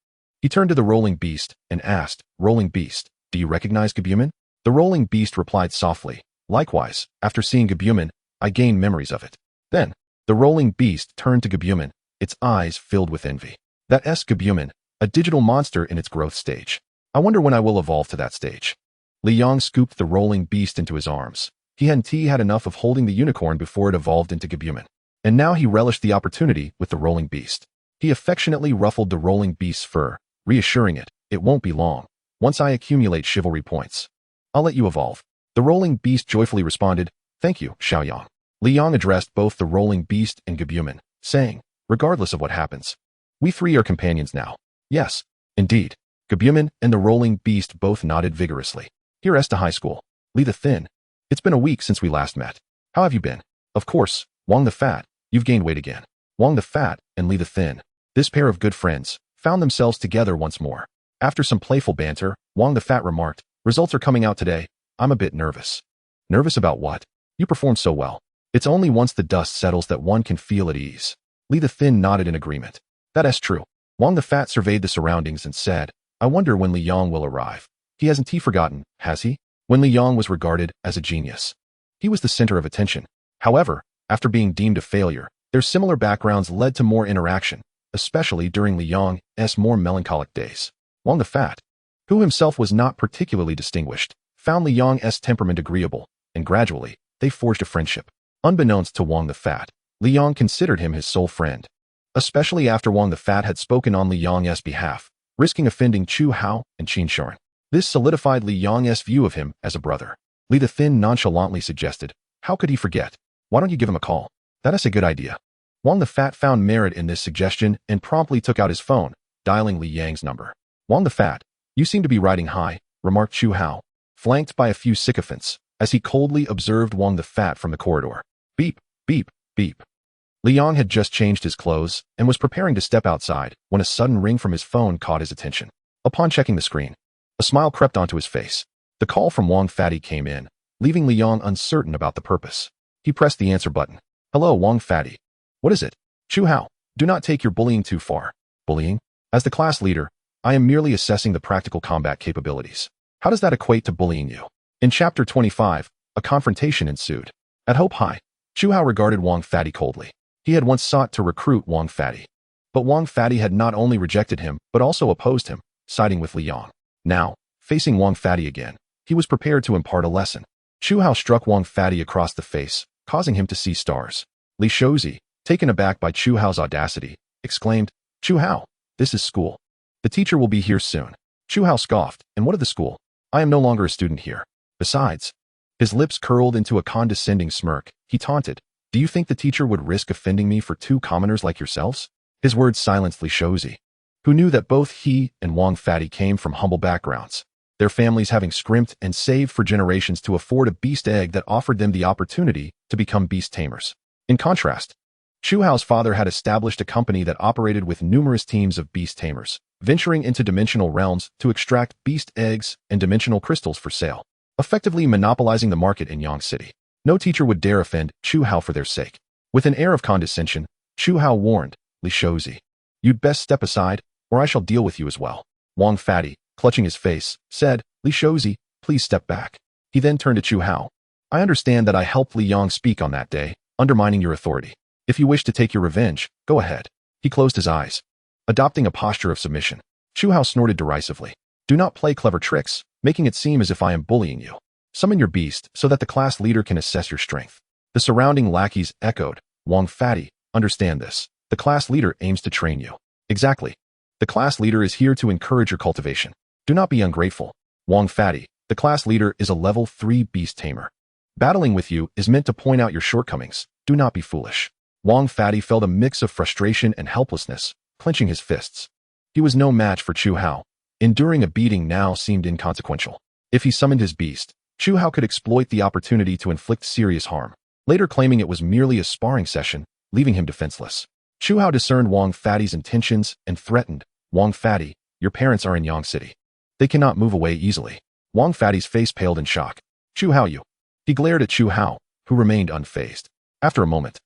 He turned to the rolling beast and asked, Rolling beast, do you recognize Gabumon? The rolling beast replied softly, likewise, after seeing Gabumon, I gained memories of it. Then, the rolling beast turned to Gabumon, its eyes filled with envy. That's Gabumon, a digital monster in its growth stage. I wonder when I will evolve to that stage. Liang scooped the rolling beast into his arms. He had enough of holding the unicorn before it evolved into Gabumon, and now he relished the opportunity with the rolling beast. He affectionately ruffled the rolling beast's fur, reassuring it won't be long. Once I accumulate chivalry points, I'll let you evolve. The rolling beast joyfully responded, thank you, Xiaoyang. Liang addressed both the rolling beast and Gabumon, saying, regardless of what happens, we three are companions now. Yes, indeed. Gabumon and the rolling beast both nodded vigorously. Here to high school. Li the Thin. It's been a week since we last met. How have you been? Of course, Wang the Fat, you've gained weight again. Wang the Fat and Li the Thin, this pair of good friends, found themselves together once more. After some playful banter, Wang the Fat remarked, results are coming out today. I'm a bit nervous. Nervous about what? You performed so well. It's only once the dust settles that one can feel at ease. Li the Thin nodded in agreement. That's true. Wang the Fat surveyed the surroundings and said, I wonder when Liang will arrive. He hasn't forgotten, has he? When Liang was regarded as a genius, he was the center of attention. However, after being deemed a failure, their similar backgrounds led to more interaction, especially during Liang's more melancholic days. Wang the Fat, who himself was not particularly distinguished, found Liang's temperament agreeable, and gradually, they forged a friendship. Unbeknownst to Wang the Fat, Liang considered him his sole friend, especially after Wang the Fat had spoken on Liang's behalf, risking offending Chu Hao and Qin Shuren. This solidified Liang's view of him as a brother. Li the Thin nonchalantly suggested, how could he forget? Why don't you give him a call? That is a good idea. Wang the Fat found merit in this suggestion and promptly took out his phone, dialing Li Yang's number. Wang the Fat, you seem to be riding high, remarked Chu Hao, flanked by a few sycophants, as he coldly observed Wang the Fat from the corridor. Beep, beep, beep. Li Yang had just changed his clothes and was preparing to step outside when a sudden ring from his phone caught his attention. Upon checking the screen, a smile crept onto his face. The call from Wang Fatty came in, leaving Li Yang uncertain about the purpose. He pressed the answer button. Hello, Wang Fatty. What is it? Chu Hao, do not take your bullying too far. Bullying? As the class leader, I am merely assessing the practical combat capabilities. How does that equate to bullying you? In Chapter 25, a confrontation ensued. At Hope High, Chu Hao regarded Wang Fatty coldly. He had once sought to recruit Wang Fatty. But Wang Fatty had not only rejected him, but also opposed him, siding with Li Yang. Now, facing Wang Fatty again, he was prepared to impart a lesson. Chu Hao struck Wang Fatty across the face, causing him to see stars. Li Shouzi, taken aback by Chu Hao's audacity, exclaimed, Chu Hao, this is school. The teacher will be here soon. Chu Hao scoffed, and what of the school? I am no longer a student here. Besides, his lips curled into a condescending smirk. He taunted, do you think the teacher would risk offending me for two commoners like yourselves? His words silenced Li Shouzi, who knew that both he and Wang Fatty came from humble backgrounds, their families having scrimped and saved for generations to afford a beast egg that offered them the opportunity to become beast tamers. In contrast, Chu Hao's father had established a company that operated with numerous teams of beast tamers, venturing into dimensional realms to extract beast eggs and dimensional crystals for sale, effectively monopolizing the market in Yang City. No teacher would dare offend Chu Hao for their sake. With an air of condescension, Chu Hao warned Li Shouzi, you'd best step aside, or I shall deal with you as well. Wang Fatty, clutching his face, said, Li Shouzi, please step back. He then turned to Chu Hao. I understand that I helped Li Yang speak on that day, undermining your authority. If you wish to take your revenge, go ahead. He closed his eyes, adopting a posture of submission. Chu Hao snorted derisively. Do not play clever tricks, making it seem as if I am bullying you. Summon your beast so that the class leader can assess your strength. The surrounding lackeys echoed, Wang Fatty, understand this. The class leader aims to train you. Exactly. The class leader is here to encourage your cultivation. Do not be ungrateful. Wang Fatty, the class leader is a level 3 beast tamer. Battling with you is meant to point out your shortcomings. Do not be foolish. Wang Fatty felt a mix of frustration and helplessness, clenching his fists. He was no match for Chu Hao. Enduring a beating now seemed inconsequential. If he summoned his beast, Chu Hao could exploit the opportunity to inflict serious harm, later claiming it was merely a sparring session, leaving him defenseless. Chu Hao discerned Wang Fatty's intentions and threatened, Wang Fatty, your parents are in Yang City. They cannot move away easily. Wang Fatty's face paled in shock. Chu Hao you. He glared at Chu Hao, who remained unfazed. After a moment,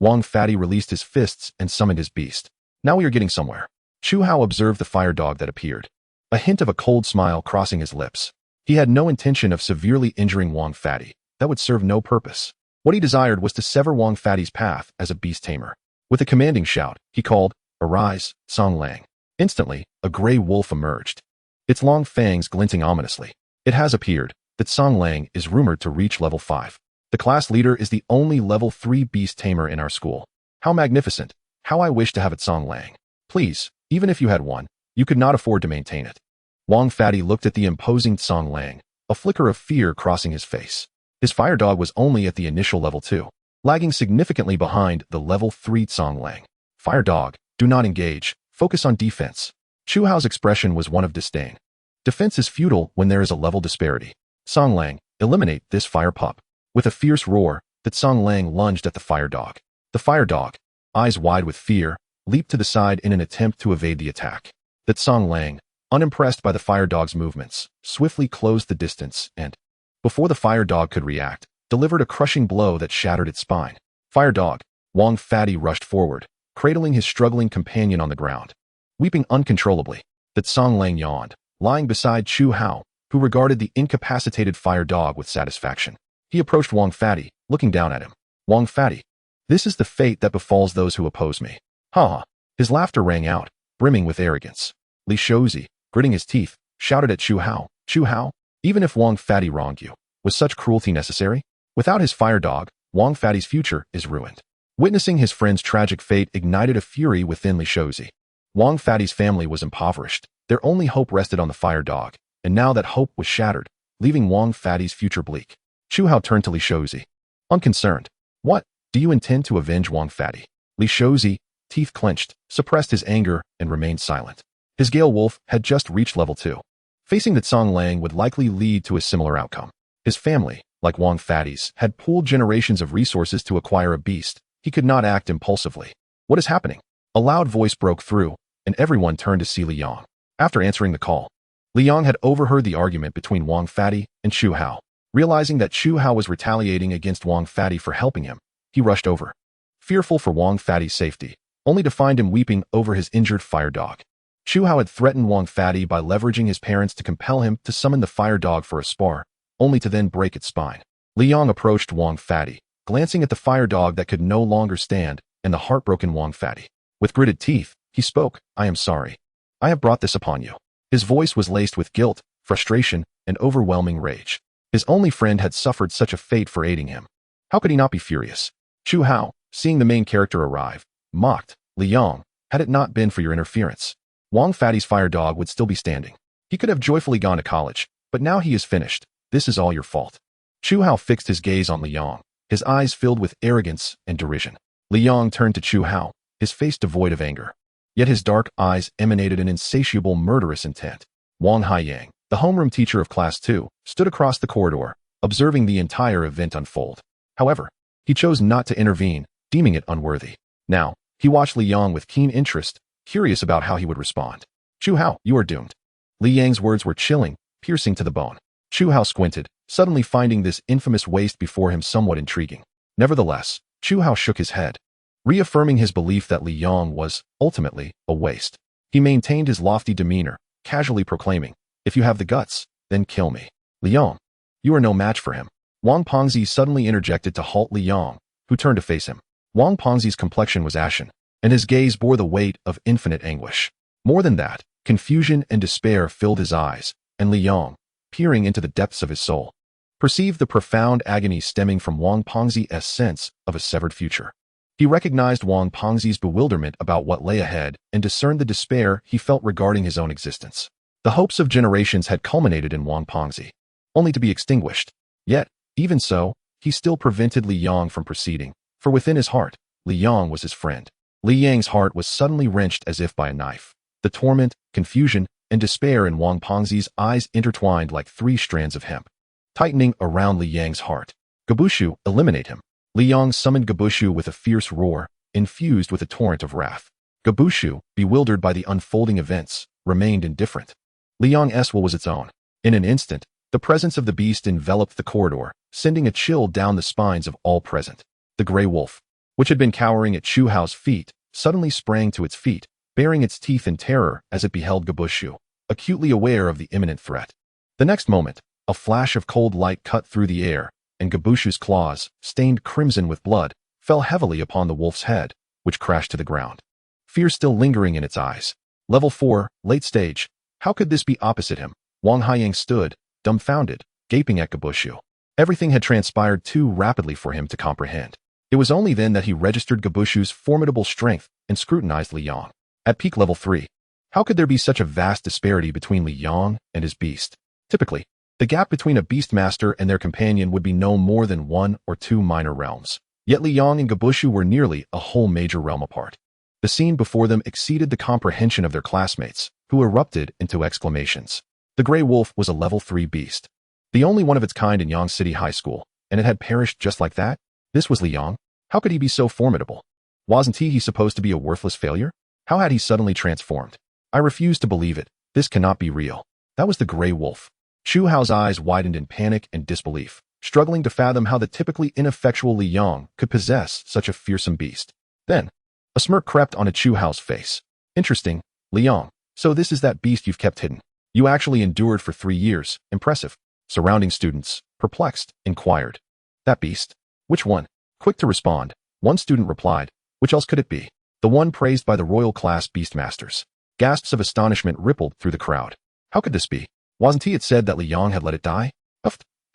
Wang Fatty released his fists and summoned his beast. Now we are getting somewhere. Chu Hao observed the fire dog that appeared, a hint of a cold smile crossing his lips. He had no intention of severely injuring Wang Fatty. That would serve no purpose. What he desired was to sever Wang Fatty's path as a beast tamer. With a commanding shout, he called, Arise, Song Lang. Instantly, a gray wolf emerged, its long fangs glinting ominously. It has appeared that Song Lang is rumored to reach level 5. The class leader is the only level 3 beast tamer in our school. How magnificent. How I wish to have it Song Lang. Please, even if you had one, you could not afford to maintain it. Wang Fatty looked at the imposing Song Lang, a flicker of fear crossing his face. His fire dog was only at the initial level 2, lagging significantly behind the level 3 Song Lang. Fire dog, do not engage, focus on defense. Chu Hao's expression was one of disdain. Defense is futile when there is a level disparity. Song Lang, eliminate this fire pup. With a fierce roar, that Song Lang lunged at the fire dog. The fire dog, eyes wide with fear, leaped to the side in an attempt to evade the attack. That Song Lang, unimpressed by the fire dog's movements, swiftly closed the distance and, before the fire dog could react, delivered a crushing blow that shattered its spine. Fire dog, Wang Fatty rushed forward, cradling his struggling companion on the ground. Weeping uncontrollably, that Song Lang yawned, lying beside Chu Hao, who regarded the incapacitated fire dog with satisfaction. He approached Wang Fatty, looking down at him. Wang Fatty, this is the fate that befalls those who oppose me. Ha ha. His laughter rang out, brimming with arrogance. Li Shouzi, gritting his teeth, shouted at Chu Hao. Chu Hao, even if Wang Fatty wronged you, was such cruelty necessary? Without his fire dog, Wang Fatty's future is ruined. Witnessing his friend's tragic fate ignited a fury within Li Shouzi. Wang Fatty's family was impoverished. Their only hope rested on the fire dog, and now that hope was shattered, leaving Wang Fatty's future bleak. Chu Hao turned to Li Shouzi. Unconcerned. What? Do you intend to avenge Wang Fatty? Li Shouzi, teeth clenched, suppressed his anger and remained silent. His Gale Wolf had just reached level 2. Facing the Tsang Lang would likely lead to a similar outcome. His family, like Wang Fatty's, had pooled generations of resources to acquire a beast. He could not act impulsively. What is happening? A loud voice broke through, and everyone turned to see Li Yang. After answering the call, Li Yang had overheard the argument between Wang Fatty and Chu Hao. Realizing that Chu Hao was retaliating against Wang Fatty for helping him, he rushed over, fearful for Wang Fatty's safety, only to find him weeping over his injured fire dog. Chu Hao had threatened Wang Fatty by leveraging his parents to compel him to summon the fire dog for a spar, only to then break its spine. Li Yang approached Wang Fatty, glancing at the fire dog that could no longer stand, and the heartbroken Wang Fatty. With gritted teeth, he spoke, "I am sorry. I have brought this upon you." His voice was laced with guilt, frustration, and overwhelming rage. His only friend had suffered such a fate for aiding him. How could he not be furious? Chu Hao, seeing the main character arrive, mocked, "Li Yang, had it not been for your interference, Wang Fatty's fire dog would still be standing. He could have joyfully gone to college, but now he is finished. This is all your fault." Chu Hao fixed his gaze on Li Yang, his eyes filled with arrogance and derision. Li Yang turned to Chu Hao, his face devoid of anger. Yet his dark eyes emanated an insatiable murderous intent. Wang Haiyang, the homeroom teacher of Class 2, stood across the corridor, observing the entire event unfold. However, he chose not to intervene, deeming it unworthy. Now, he watched Li Yang with keen interest, curious about how he would respond. "Chu Hao, you are doomed." Li Yang's words were chilling, piercing to the bone. Chu Hao squinted, suddenly finding this infamous waste before him somewhat intriguing. Nevertheless, Chu Hao shook his head, reaffirming his belief that Li Yang was, ultimately, a waste. He maintained his lofty demeanor, casually proclaiming, "If you have the guts, then kill me. Li Yang, you are no match for him." Wang Pengzi suddenly interjected to halt Li Yang, who turned to face him. Wang Pengzi's complexion was ashen, and his gaze bore the weight of infinite anguish. More than that, confusion and despair filled his eyes, and Li Yang, peering into the depths of his soul, perceived the profound agony stemming from Wang Pengzi's sense of a severed future. He recognized Wang Pengzi's bewilderment about what lay ahead and discerned the despair he felt regarding his own existence. The hopes of generations had culminated in Wang Pengzi, only to be extinguished. Yet, even so, he still prevented Li Yang from proceeding, for within his heart, Li Yang was his friend. Li Yang's heart was suddenly wrenched as if by a knife. The torment, confusion, and despair in Wang Pengzi's eyes intertwined like 3 strands of hemp, tightening around Li Yang's heart. "Gabushu, eliminate him." Li Yang summoned Gabushu with a fierce roar, infused with a torrent of wrath. Gabushu, bewildered by the unfolding events, remained indifferent. Li Yang's will was its own. In an instant, the presence of the beast enveloped the corridor, sending a chill down the spines of all present. The gray wolf, which had been cowering at Chu Hao's feet, suddenly sprang to its feet, baring its teeth in terror as it beheld Gabushu, acutely aware of the imminent threat. The next moment, a flash of cold light cut through the air, and Gabushu's claws, stained crimson with blood, fell heavily upon the wolf's head, which crashed to the ground. Fear still lingering in its eyes. Level 4, late stage. How could this be opposite him? Wang Haiyang stood, dumbfounded, gaping at Gabushu. Everything had transpired too rapidly for him to comprehend. It was only then that he registered Gabushu's formidable strength and scrutinized Li Yang. At peak level 3, how could there be such a vast disparity between Li Yang and his beast? Typically, the gap between a beastmaster and their companion would be no more than 1 or 2 minor realms. Yet Li Yang and Gabushu were nearly a whole major realm apart. The scene before them exceeded the comprehension of their classmates, who erupted into exclamations. The gray wolf was a level 3 beast, the only one of its kind in Yang City High School, and it had perished just like that? This was Li Yang? How could he be so formidable? Wasn't he supposed to be a worthless failure? How had he suddenly transformed? I refuse to believe it. This cannot be real. That was the gray wolf. Chu Hao's eyes widened in panic and disbelief, struggling to fathom how the typically ineffectual Li Yang could possess such a fearsome beast. Then, a smirk crept onto Chu Hao's face. "Interesting, Li Yang. So this is that beast you've kept hidden. You actually endured for 3 years. Impressive." Surrounding students, perplexed, inquired. "That beast? Which one?" Quick to respond, one student replied, "Which else could it be? The one praised by the royal class beastmasters." Gasps of astonishment rippled through the crowd. How could this be? Wasn't it said that Li Yang had let it die?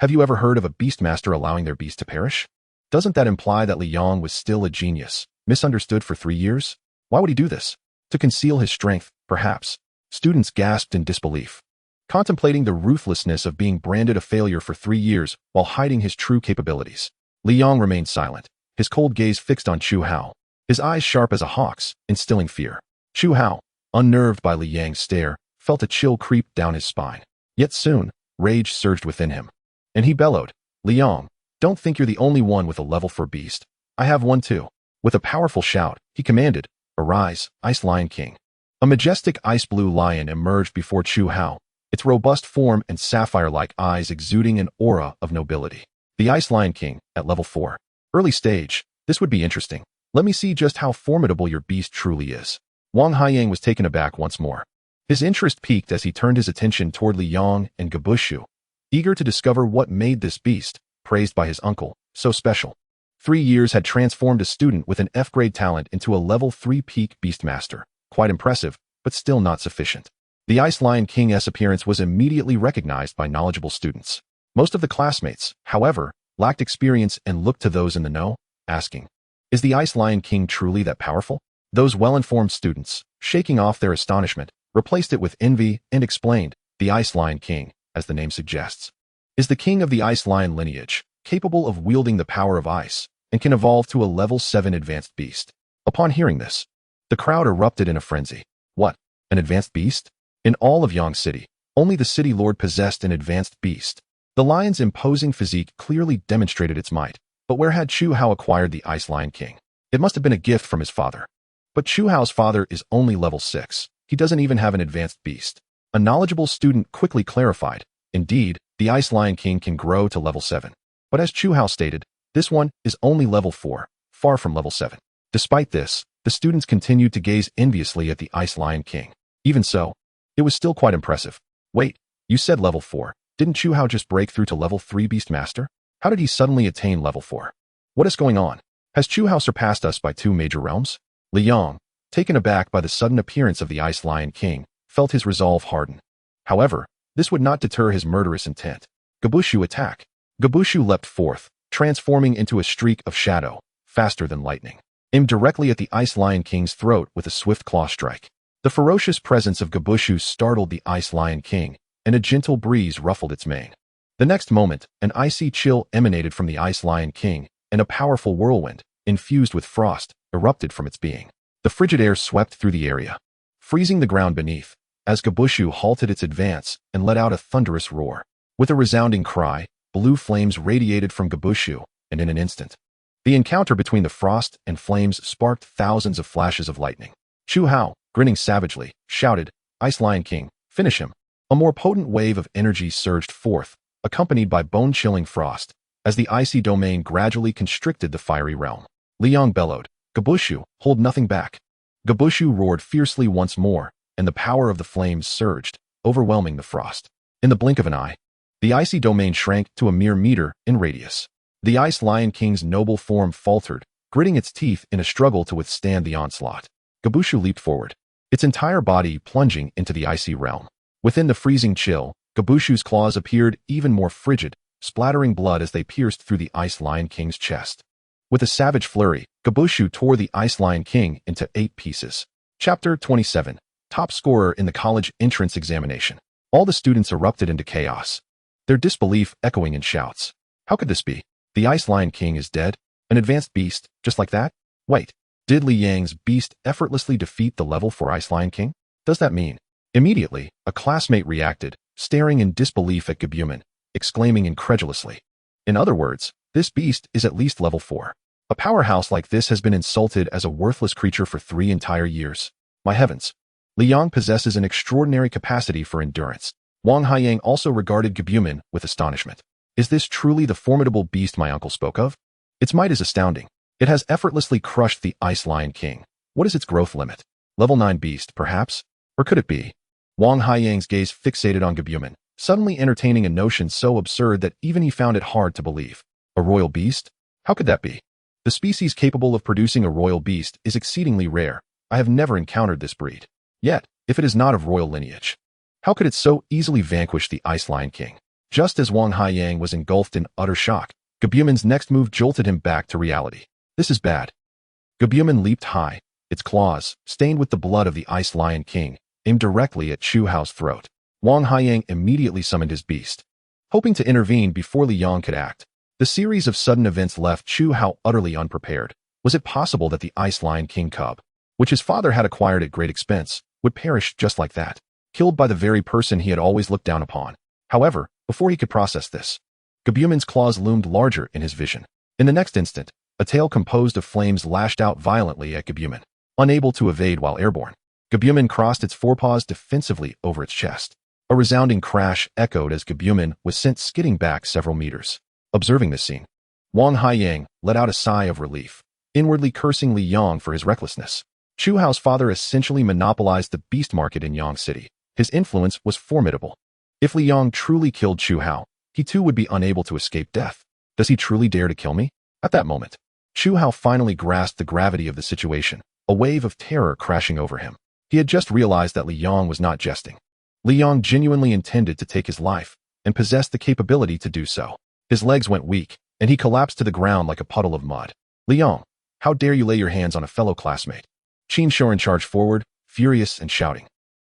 Have you ever heard of a beastmaster allowing their beast to perish? Doesn't that imply that Li Yang was still a genius, misunderstood for 3 years? Why would he do this? To conceal his strength, perhaps. Students gasped in disbelief, contemplating the ruthlessness of being branded a failure for 3 years while hiding his true capabilities. Li Yang remained silent, his cold gaze fixed on Chu Hao. his eyes sharp as a hawk's, instilling fear. Chu Hao, unnerved by Li Yang's stare, felt a chill creep down his spine. Yet soon, rage surged within him. And he bellowed, "Liang, don't think you're the only one with a level 4 beast. I have one too." With a powerful shout, he commanded, "Arise, Ice Lion King." A majestic ice-blue lion emerged before Chu Hao, its robust form and sapphire-like eyes exuding an aura of nobility. The Ice Lion King, at level 4. Early stage, this would be interesting. Let me see just how formidable your beast truly is. Wang Haiyang was taken aback once more. His interest peaked as he turned his attention toward Li Yang and Gabushu, eager to discover what made this beast, praised by his uncle, so special. 3 years had transformed a student with an F-grade talent into a level 3 peak beastmaster. Quite impressive, but still not sufficient. The Ice Lion King's appearance was immediately recognized by knowledgeable students. Most of the classmates, however, lacked experience and looked to those in the know, asking, "Is the Ice Lion King truly that powerful?" Those well-informed students, shaking off their astonishment, replaced it with envy and explained, "The Ice Lion King, as the name suggests, is the king of the Ice Lion lineage, capable of wielding the power of ice, and can evolve to a level 7 advanced beast." Upon hearing this, the crowd erupted in a frenzy. What? An advanced beast? In all of Yang City, only the city lord possessed an advanced beast. The lion's imposing physique clearly demonstrated its might, but where had Chu Hao acquired the Ice Lion King? It must have been a gift from his father. But Chu Hao's father is only level 6. He doesn't even have an advanced beast. A knowledgeable student quickly clarified, "Indeed, the Ice Lion King can grow to level 7. But as Chu Hao stated, this one is only level 4, far from level 7. Despite this, the students continued to gaze enviously at the Ice Lion King. Even so, it was still quite impressive. Wait, you said level 4. Didn't Chu Hao just break through to level 3 Beastmaster? How did he suddenly attain level 4? What is going on? Has Chu Hao surpassed us by 2 major realms? Li Yang, taken aback by the sudden appearance of the Ice Lion King, felt his resolve harden. However, this would not deter his murderous intent. Gabushu attack. Gabushu leapt forth, transforming into a streak of shadow, faster than lightning, aimed directly at the Ice Lion King's throat with a swift claw strike. The ferocious presence of Gabushu startled the Ice Lion King, and a gentle breeze ruffled its mane. The next moment, an icy chill emanated from the Ice Lion King, and a powerful whirlwind, infused with frost, erupted from its being. The frigid air swept through the area, freezing the ground beneath, as Gabushu halted its advance and let out a thunderous roar. With a resounding cry, blue flames radiated from Gabushu, and in an instant, the encounter between the frost and flames sparked thousands of flashes of lightning. Chu Hao, grinning savagely, shouted, "Ice Lion King, finish him." A more potent wave of energy surged forth, accompanied by bone-chilling frost, as the icy domain gradually constricted the fiery realm. Liang bellowed, "Gabushu, hold nothing back." Gabushu roared fiercely once more, and the power of the flames surged, overwhelming the frost. In the blink of an eye, the icy domain shrank to a mere meter in radius. The Ice Lion King's noble form faltered, gritting its teeth in a struggle to withstand the onslaught. Gabushu leaped forward, its entire body plunging into the icy realm. Within the freezing chill, Gabushu's claws appeared even more frigid, splattering blood as they pierced through the Ice Lion King's chest. With a savage flurry, Gabushu tore the Ice Lion King into 8 pieces. Chapter 27. Top scorer in the college entrance examination. All the students erupted into chaos, their disbelief echoing in shouts. How could this be? The Ice Lion King is dead? An advanced beast, just like that? Wait, did Li Yang's beast effortlessly defeat the level 4 Ice Lion King? Does that mean? Immediately, a classmate reacted, staring in disbelief at Gabumon, exclaiming incredulously, "In other words, this beast is at least level 4. A powerhouse like this has been insulted as a worthless creature for 3 entire years. My heavens. Li Yang possesses an extraordinary capacity for endurance." Wang Haiyang also regarded Gabumon with astonishment. Is this truly the formidable beast my uncle spoke of? Its might is astounding. It has effortlessly crushed the Ice Lion King. What is its growth limit? Level 9 beast, perhaps? Or could it be? Wang Haiyang's gaze fixated on Gabumon, suddenly entertaining a notion so absurd that even he found it hard to believe. A royal beast? How could that be? The species capable of producing a royal beast is exceedingly rare. I have never encountered this breed. Yet, if it is not of royal lineage, how could it so easily vanquish the Ice Lion King? Just as Wang Haiyang was engulfed in utter shock, Gabumon's next move jolted him back to reality. This is bad. Gabumon leaped high, its claws, stained with the blood of the Ice Lion King, aimed directly at Chu Hao's throat. Wang Haiyang immediately summoned his beast, hoping to intervene before Li Yang could act. The series of sudden events left Chu Hao utterly unprepared. Was it possible that the Ice Lion King cub, which his father had acquired at great expense, would perish just like that, killed by the very person he had always looked down upon? However, before he could process this, Gabumon's claws loomed larger in his vision. In the next instant, a tail composed of flames lashed out violently at Gabumon. Unable to evade while airborne, Gabumon crossed its forepaws defensively over its chest. A resounding crash echoed as Gabumon was sent skidding back several meters. Observing this scene, Wang Haiyang let out a sigh of relief, inwardly cursing Li Yang for his recklessness. Chu Hao's father essentially monopolized the beast market in Yang City. His influence was formidable. If Li Yang truly killed Chu Hao, he too would be unable to escape death. Does he truly dare to kill me? At that moment, Chu Hao finally grasped the gravity of the situation, a wave of terror crashing over him. He had just realized that Li Yang was not jesting. Li Yang genuinely intended to take his life, and possessed the capability to do so. His legs went weak, and he collapsed to the ground like a puddle of mud. Li Yang, how dare you lay your hands on a fellow classmate? Qin Shorin charged forward, furious and shouting.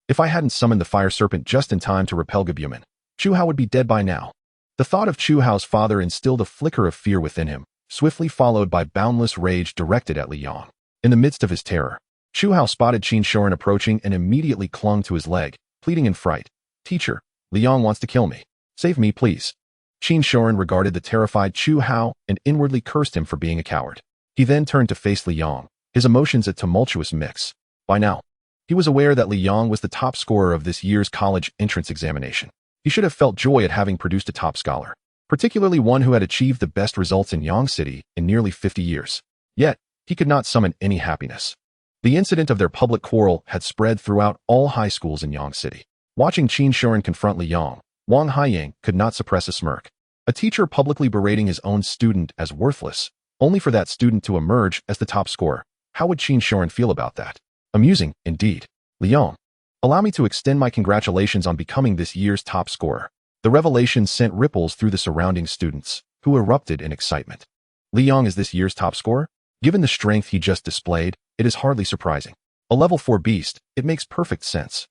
If I hadn't summoned the fire serpent just in time to repel Gabumon, Chu Hao would be dead by now. The thought of Chu Hao's father instilled a flicker of fear within him, swiftly followed by boundless rage directed at Li Yang. In the midst of his terror, Chu Hao spotted Qin Shorin approaching and immediately clung to his leg, pleading in fright. Teacher, Li Yang wants to kill me. Save me, please. Qin Shorin regarded the terrified Chu Hao and inwardly cursed him for being a coward. He then turned to face Li Yang, his emotions a tumultuous mix. By now, he was aware that Li Yang was the top scorer of this year's college entrance examination. He should have felt joy at having produced a top scholar, particularly one who had achieved the best results in Yang City in nearly 50 years. Yet, he could not summon any happiness. The incident of their public quarrel had spread throughout all high schools in Yang City. Watching Qin Shorin confront Li Yang, Wang Haiyang could not suppress a smirk. A teacher publicly berating his own student as worthless, only for that student to emerge as the top scorer. How would Qin Shorin feel about that? Amusing, indeed. Li Yang, allow me to extend my congratulations on becoming this year's top scorer. The revelation sent ripples through the surrounding students, who erupted in excitement. Li Yang is this year's top scorer? Given the strength he just displayed, it is hardly surprising. A level 4 beast, it makes perfect sense.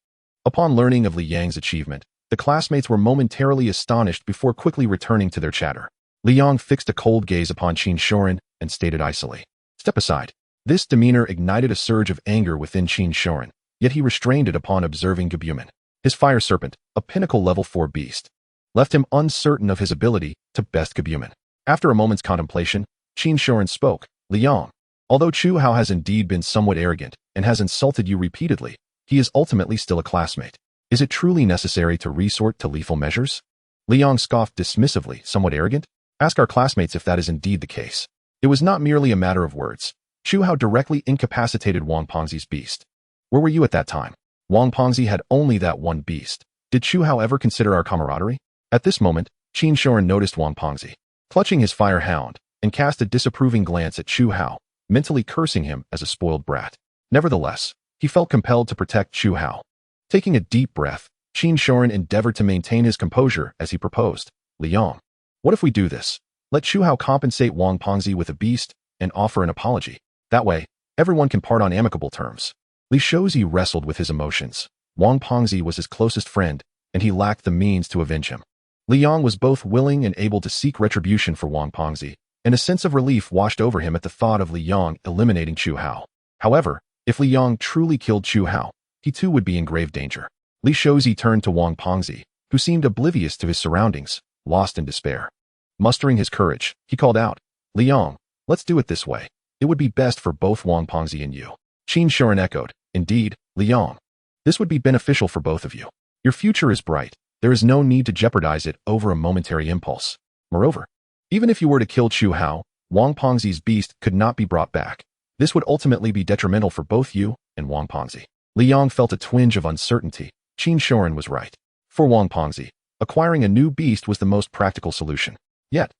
Upon learning of Li Yang's achievement, the classmates were momentarily astonished before quickly returning to their chatter. Li Yang fixed a cold gaze upon Qin Shorin and stated icily, "Step aside." This demeanor ignited a surge of anger within Qin Shorin, yet he restrained it upon observing Gabumon. His fire serpent, a pinnacle level 4 beast, left him uncertain of his ability to best Gabumon. After a moment's contemplation, Qin Shorin spoke. Li Yang, although Chu Hao has indeed been somewhat arrogant and has insulted you repeatedly, he is ultimately still a classmate. Is it truly necessary to resort to lethal measures? Li Yang scoffed dismissively. Somewhat arrogant? Ask our classmates if that is indeed the case. It was not merely a matter of words. Chu Hao directly incapacitated Wang Pengzi's beast. Where were you at that time? Wang Pengzi had only that one beast. Did Chu Hao ever consider our camaraderie? At this moment, Qin Shorin noticed Wang Pengzi, clutching his fire hound, and cast a disapproving glance at Chu Hao, mentally cursing him as a spoiled brat. Nevertheless, he felt compelled to protect Chu Hao. Taking a deep breath, Qin Shorin endeavored to maintain his composure as he proposed. Li Yang, what if we do this? Let Chu Hao compensate Wang Pengzi with a beast and offer an apology. That way, everyone can part on amicable terms. Li Shouzi wrestled with his emotions. Wang Pengzi was his closest friend, and he lacked the means to avenge him. Li Yang was both willing and able to seek retribution for Wang Pengzi, and a sense of relief washed over him at the thought of Li Yang eliminating Chu Hao. However, if Li Yang truly killed Chu Hao, he too would be in grave danger. Li Shouzi turned to Wang Pengzi, who seemed oblivious to his surroundings, lost in despair. Mustering his courage, he called out, Li Yang, let's do it this way. It would be best for both Wang Pengzi and you. Qin Shorin echoed, indeed, Li Yang. This would be beneficial for both of you. Your future is bright. There is no need to jeopardize it over a momentary impulse. Moreover, even if you were to kill Chu Hao, Wang Pengzi's beast could not be brought back. This would ultimately be detrimental for both you and Wang Pengzi. Li Yang felt a twinge of uncertainty. Qin Shorin was right. For Wang Pengzi, acquiring a new beast was the most practical solution. Yet,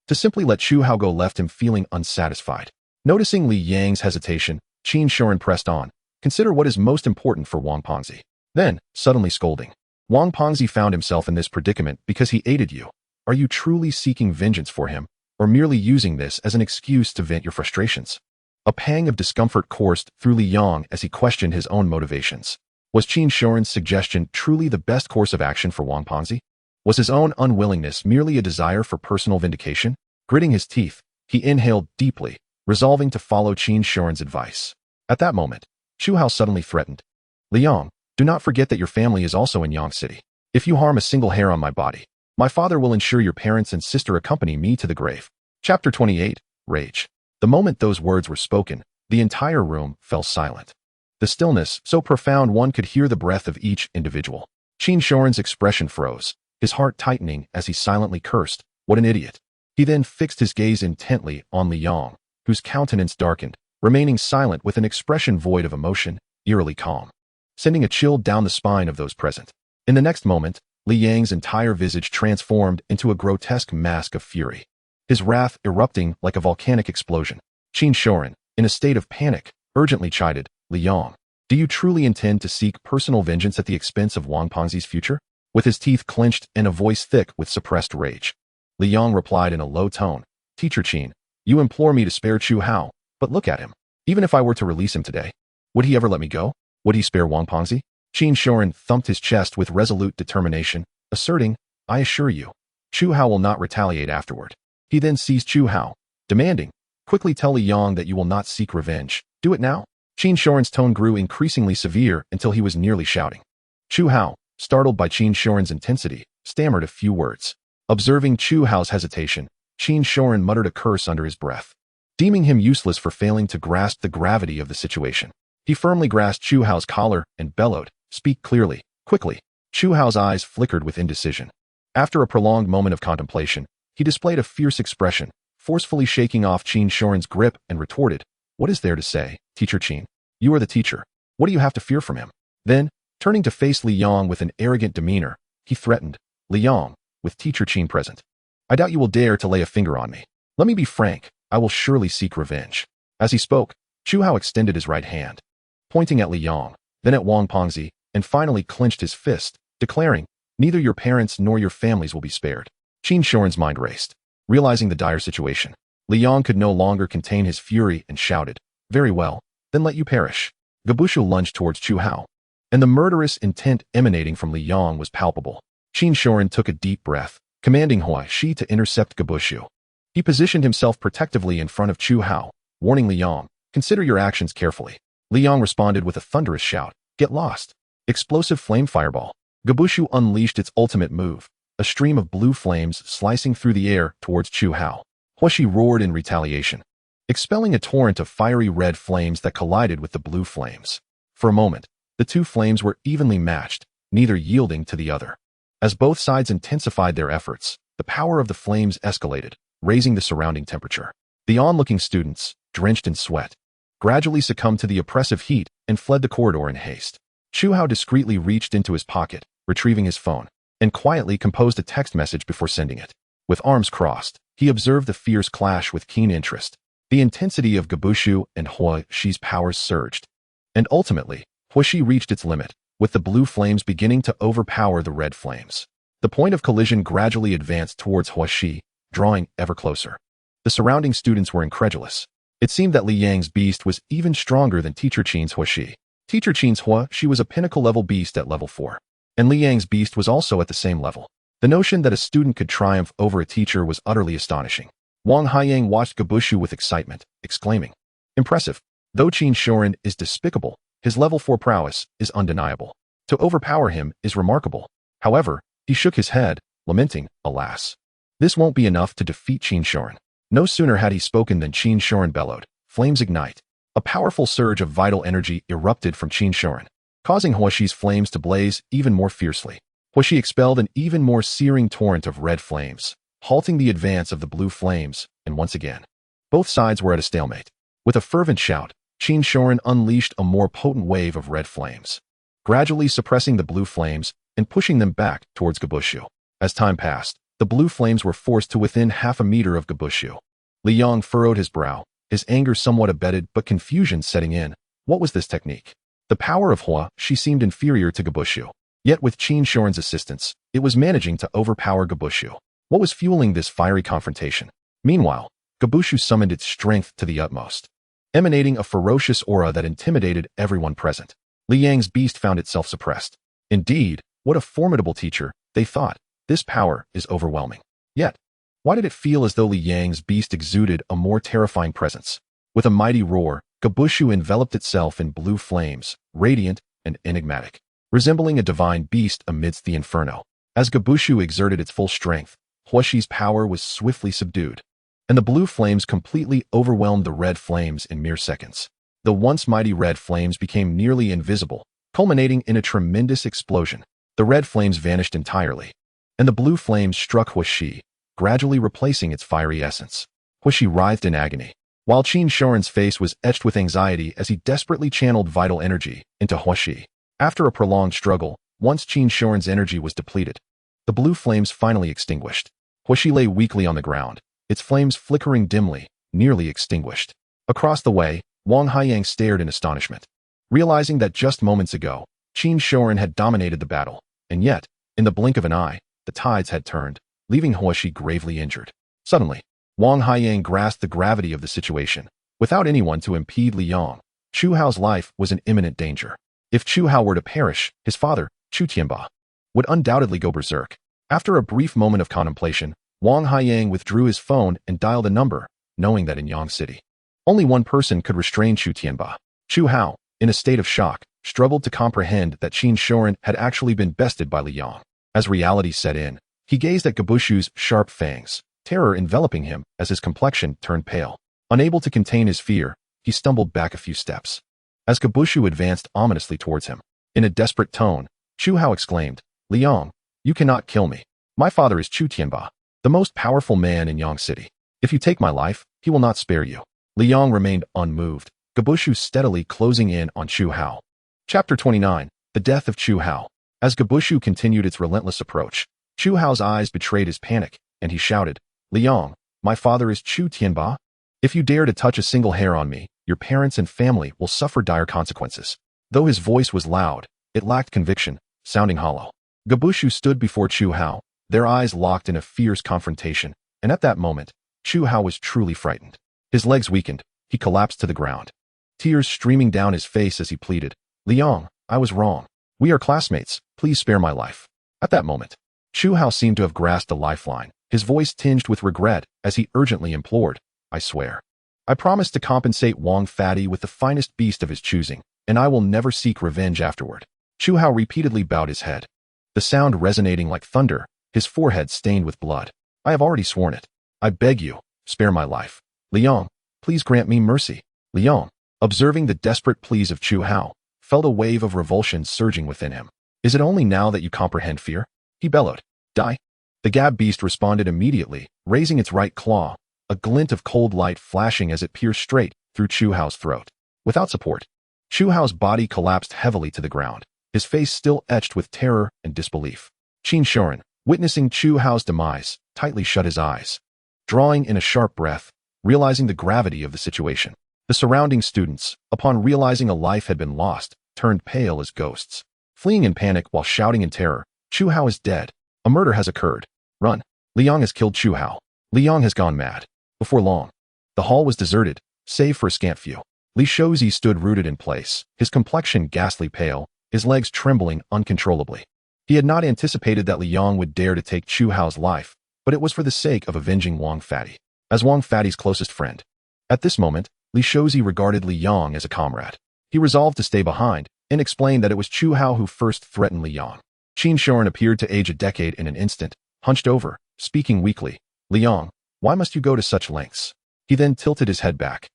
to simply let Chu Hao go left him feeling unsatisfied. Noticing Li Yang's hesitation, Qin Shorin pressed on. Consider what is most important for Wang Pengzi. Then, suddenly scolding. Wang Pengzi found himself in this predicament because he aided you. Are you truly seeking vengeance for him, or merely using this as an excuse to vent your frustrations? A pang of discomfort coursed through Li Yang as he questioned his own motivations. Was Qin Shorin's suggestion truly the best course of action for Wang Pengzi? Was his own unwillingness merely a desire for personal vindication? Gritting his teeth, he inhaled deeply, resolving to follow Qin Shoren's advice. At that moment, Chu Hao suddenly threatened. Liang, do not forget that your family is also in Yang City. If you harm a single hair on my body, my father will ensure your parents and sister accompany me to the grave. Chapter 28, Rage. The moment those words were spoken, the entire room fell silent. The stillness, so profound one could hear the breath of each individual. Qin Shoren's expression froze, his heart tightening as he silently cursed, "What an idiot." He then fixed his gaze intently on Liang, whose countenance darkened, remaining silent with an expression void of emotion, eerily calm, sending a chill down the spine of those present. In the next moment, Liang's entire visage transformed into a grotesque mask of fury, his wrath erupting like a volcanic explosion. Qin Shoren, in a state of panic, urgently chided, "Liang, do you truly intend to seek personal vengeance at the expense of Wang Pengxi's future?" With his teeth clenched and a voice thick with suppressed rage, Liang replied in a low tone, "Teacher Qin, you implore me to spare Chu Hao, but look at him. Even if I were to release him today, would he ever let me go? Would he spare Wang Pengxi?" Qin Shoren thumped his chest with resolute determination, asserting, "I assure you, Chu Hao will not retaliate afterward." He then seized Chu Hao, demanding, "Quickly tell Liang that you will not seek revenge. Do it now." Qin Shoren's tone grew increasingly severe until he was nearly shouting. Chu Hao, startled by Qin Shoren's intensity, stammered a few words. Observing Chu Hao's hesitation, Qin Shoren muttered a curse under his breath, deeming him useless for failing to grasp the gravity of the situation. He firmly grasped Chu Hao's collar and bellowed, "Speak clearly, quickly." Chu Hao's eyes flickered with indecision. After a prolonged moment of contemplation, he displayed a fierce expression, forcefully shaking off Qin Shoren's grip and retorted, "What is there to say, Teacher Qin? You are the teacher. What do you have to fear from him?" Then, turning to face Liang with an arrogant demeanor, he threatened, "Liang, with Teacher Qin present, I doubt you will dare to lay a finger on me. Let me be frank, I will surely seek revenge." As he spoke, Chu Hao extended his right hand, pointing at Liang, then at Wang Pengxi, and finally clenched his fist, declaring, "Neither your parents nor your families will be spared." Qin Shoren's mind raced. Realizing the dire situation, Liang could no longer contain his fury and shouted, "Very well, then let you perish." Gabushu lunged towards Chu Hao, and the murderous intent emanating from Liang was palpable. Qin Shoren took a deep breath, commanding Hua Shi to intercept Gabushu. He positioned himself protectively in front of Chu Hao, warning Liang, "Consider your actions carefully." Liang responded with a thunderous shout, "Get lost." Explosive flame fireball. Gabushu unleashed its ultimate move, a stream of blue flames slicing through the air towards Chu Hao. Hua Shi roared in retaliation, expelling a torrent of fiery red flames that collided with the blue flames. For a moment, the two flames were evenly matched, neither yielding to the other. As both sides intensified their efforts, the power of the flames escalated, raising the surrounding temperature. The onlooking students, drenched in sweat, gradually succumbed to the oppressive heat and fled the corridor in haste. Chu Hao discreetly reached into his pocket, retrieving his phone, and quietly composed a text message before sending it. With arms crossed, he observed the fierce clash with keen interest. The intensity of Gabushu and Hua Shi's powers surged, and ultimately, Hua Shi reached its limit, with the blue flames beginning to overpower the red flames. The point of collision gradually advanced towards Hua Shi, drawing ever closer. The surrounding students were incredulous. It seemed that Liang's beast was even stronger than Teacher Qin's Hua Shi. Teacher Qin's Hua Shi was a pinnacle-level beast at level 4, and Liang's beast was also at the same level. The notion that a student could triumph over a teacher was utterly astonishing. Wang Haiyang watched Gabushu with excitement, exclaiming, "Impressive. Though Qin Shoren is despicable, his level 4 prowess is undeniable. To overpower him is remarkable." However, he shook his head, lamenting, "Alas, this won't be enough to defeat Qin Shoren." No sooner had he spoken than Qin Shoren bellowed, "Flames ignite." A powerful surge of vital energy erupted from Qin Shoren, causing Hua Shi's flames to blaze even more fiercely. Hua Shi expelled an even more searing torrent of red flames, halting the advance of the blue flames, and once again, both sides were at a stalemate. With a fervent shout, Qin Shoren unleashed a more potent wave of red flames, gradually suppressing the blue flames and pushing them back towards Gabushu. As time passed, the blue flames were forced to within half a meter of Gabushu. Liang furrowed his brow, his anger somewhat abated but confusion setting in. What was this technique? The power of Hua Shi seemed inferior to Gabushu. Yet with Qin Shoren's assistance, it was managing to overpower Gabushu. What was fueling this fiery confrontation? Meanwhile, Gabushu summoned its strength to the utmost, emanating a ferocious aura that intimidated everyone present. Liang's beast found itself suppressed. Indeed, what a formidable teacher, they thought. This power is overwhelming. Yet, why did it feel as though Liang's beast exuded a more terrifying presence? With a mighty roar, Gabushu enveloped itself in blue flames, radiant and enigmatic, resembling a divine beast amidst the inferno. As Gabushu exerted its full strength, Huashi's power was swiftly subdued, and the blue flames completely overwhelmed the red flames in mere seconds. The once mighty red flames became nearly invisible, culminating in a tremendous explosion. The red flames vanished entirely, and the blue flames struck Huashi, gradually replacing its fiery essence. Huashi writhed in agony, while Qin Shorin's face was etched with anxiety as he desperately channeled vital energy into Huashi. After a prolonged struggle, once Qin Shorin's energy was depleted, the blue flames finally extinguished. Huashi lay weakly on the ground, its flames flickering dimly, nearly extinguished. Across the way, Wang Haiyang stared in astonishment, realizing that just moments ago, Qin Shorin had dominated the battle, and yet, in the blink of an eye, the tides had turned, leaving Huashi gravely injured. Suddenly, Wang Haiyang grasped the gravity of the situation. Without anyone to impede Liang, Chu Hao's life was in imminent danger. If Chu Hao were to perish, his father, Chu Tianba, would undoubtedly go berserk. After a brief moment of contemplation, Wang Haiyang withdrew his phone and dialed a number, knowing that in Yang City, only one person could restrain Chu Tianba. Chu Hao, in a state of shock, struggled to comprehend that Qin Shorin had actually been bested by Liang. As reality set in, he gazed at Gabushu's sharp fangs, terror enveloping him as his complexion turned pale. Unable to contain his fear, he stumbled back a few steps. As Gabushu advanced ominously towards him, in a desperate tone, Chu Hao exclaimed, "Liang, you cannot kill me. My father is Chu Tianba, the most powerful man in Yang City. If you take my life, he will not spare you." Liang remained unmoved, Gabushu steadily closing in on Chu Hao. Chapter 29, The Death of Chu Hao. As Gabushu continued its relentless approach, Chu Hao's eyes betrayed his panic, and he shouted, "Liang, my father is Chu Tianba. If you dare to touch a single hair on me, your parents and family will suffer dire consequences." Though his voice was loud, it lacked conviction, sounding hollow. Gabushu stood before Chu Hao, their eyes locked in a fierce confrontation, and at that moment, Chu Hao was truly frightened. His legs weakened, he collapsed to the ground, tears streaming down his face as he pleaded, "Liang, I was wrong. We are classmates, please spare my life." At that moment, Chu Hao seemed to have grasped a lifeline, his voice tinged with regret as he urgently implored, "I swear. I promise to compensate Wang Fatty with the finest beast of his choosing, and I will never seek revenge afterward." Chu Hao repeatedly bowed his head, the sound resonating like thunder, his forehead stained with blood. "I have already sworn it. I beg you, spare my life. Liang, please grant me mercy." Liang, observing the desperate pleas of Chu Hao, felt a wave of revulsion surging within him. "Is it only now that you comprehend fear?" he bellowed. "Die." The Gab beast responded immediately, raising its right claw, a glint of cold light flashing as it pierced straight through Chu Hao's throat. Without support, Chu Hao's body collapsed heavily to the ground, his face still etched with terror and disbelief. Qin Shorin, witnessing Chu Hao's demise, tightly shut his eyes, drawing in a sharp breath, realizing the gravity of the situation. The surrounding students, upon realizing a life had been lost, turned pale as ghosts. Fleeing in panic while shouting in terror, "Chu Hao is dead. A murder has occurred. Run. Liang has killed Chu Hao. Liang has gone mad." Before long, the hall was deserted, save for a scant few. Li Shouzi stood rooted in place, his complexion ghastly pale, his legs trembling uncontrollably. He had not anticipated that Liang would dare to take Chu Hao's life, but it was for the sake of avenging Wang Fatty, as Wang Fatty's closest friend. At this moment, Li Shouzi regarded Liang as a comrade. He resolved to stay behind, and explained that it was Chu Hao who first threatened Liang. Qin Shorin appeared to age a decade in an instant, hunched over, speaking weakly, "Liang, why must you go to such lengths?" He then tilted his head back,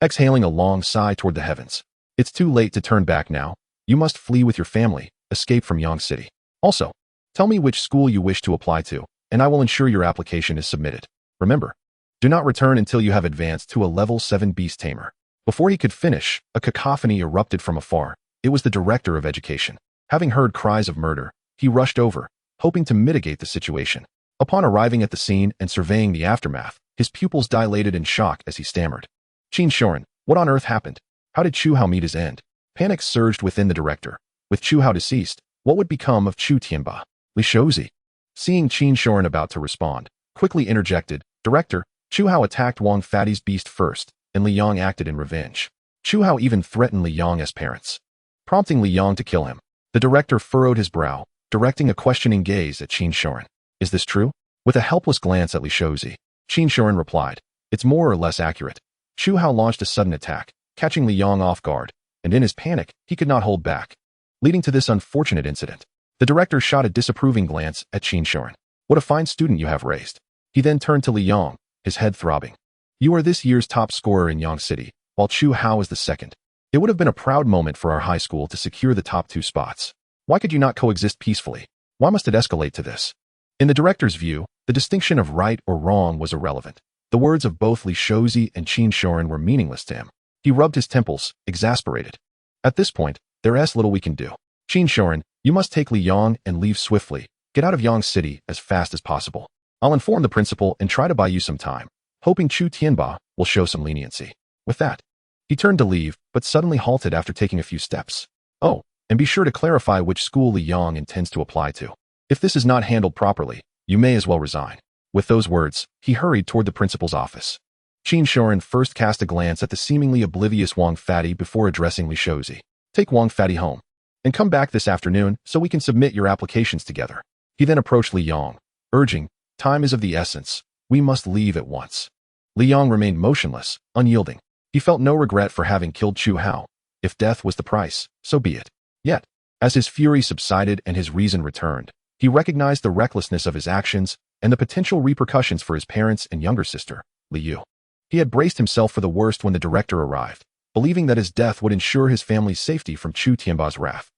exhaling a long sigh toward the heavens. "It's too late to turn back now. You must flee with your family, escape from Yang City. Also, tell me which school you wish to apply to, and I will ensure your application is submitted. Remember, do not return until you have advanced to a level 7 beast tamer." Before he could finish, a cacophony erupted from afar. It was the director of education. Having heard cries of murder, he rushed over, hoping to mitigate the situation. Upon arriving at the scene and surveying the aftermath, his pupils dilated in shock as he stammered, "Qin Shorin, what on earth happened? How did Chu Hao meet his end?" Panic surged within the director. With Chu Hao deceased, what would become of Chu Tianba? Li Shouzi, seeing Qin Shorin about to respond, quickly interjected, "Director, Chu Hao attacked Wang Fatty's beast first, and Liang acted in revenge. Chu Hao even threatened Liang's parents, prompting Liang to kill him." The director furrowed his brow, directing a questioning gaze at Qin Shorin. "Is this true?" With a helpless glance at Li Shouzi, Qin Shorin replied, "It's more or less accurate. Chu Hao launched a sudden attack, catching Li Yong off guard, and in his panic, he could not hold back, leading to this unfortunate incident. The director shot a disapproving glance at Qin Shorin. What a fine student you have raised. He then turned to Li Yong, his head throbbing. You are this year's top scorer in Yang City, while Chu Hao is the second. It would have been a proud moment for our high school to secure the top 2 spots. Why could you not coexist peacefully? Why must it escalate to this? In the director's view, the distinction of right or wrong was irrelevant. The words of both Li Shozi and Qin Shorin were meaningless to him. He rubbed his temples, exasperated. At this point, there is little we can do. Qin Shorin, you must take Li Yong and leave swiftly. Get out of Yang City as fast as possible. I'll inform the principal and try to buy you some time, hoping Chu Tianba will show some leniency. With that, he turned to leave, but suddenly halted after taking a few steps. Oh, and be sure to clarify which school Li Yong intends to apply to. If this is not handled properly, you may as well resign. With those words, he hurried toward the principal's office. Qin Shorin first cast a glance at the seemingly oblivious Wang Fatty before addressing Li Shozi. Take Wang Fatty home, and come back this afternoon so we can submit your applications together. He then approached Li Yong, urging, time is of the essence. We must leave at once. Li Yong remained motionless, unyielding. He felt no regret for having killed Chu Hao. If death was the price, so be it. Yet, as his fury subsided and his reason returned, he recognized the recklessness of his actions and the potential repercussions for his parents and younger sister, Li Yu. He had braced himself for the worst when the director arrived, believing that his death would ensure his family's safety from Chu Tianba's wrath.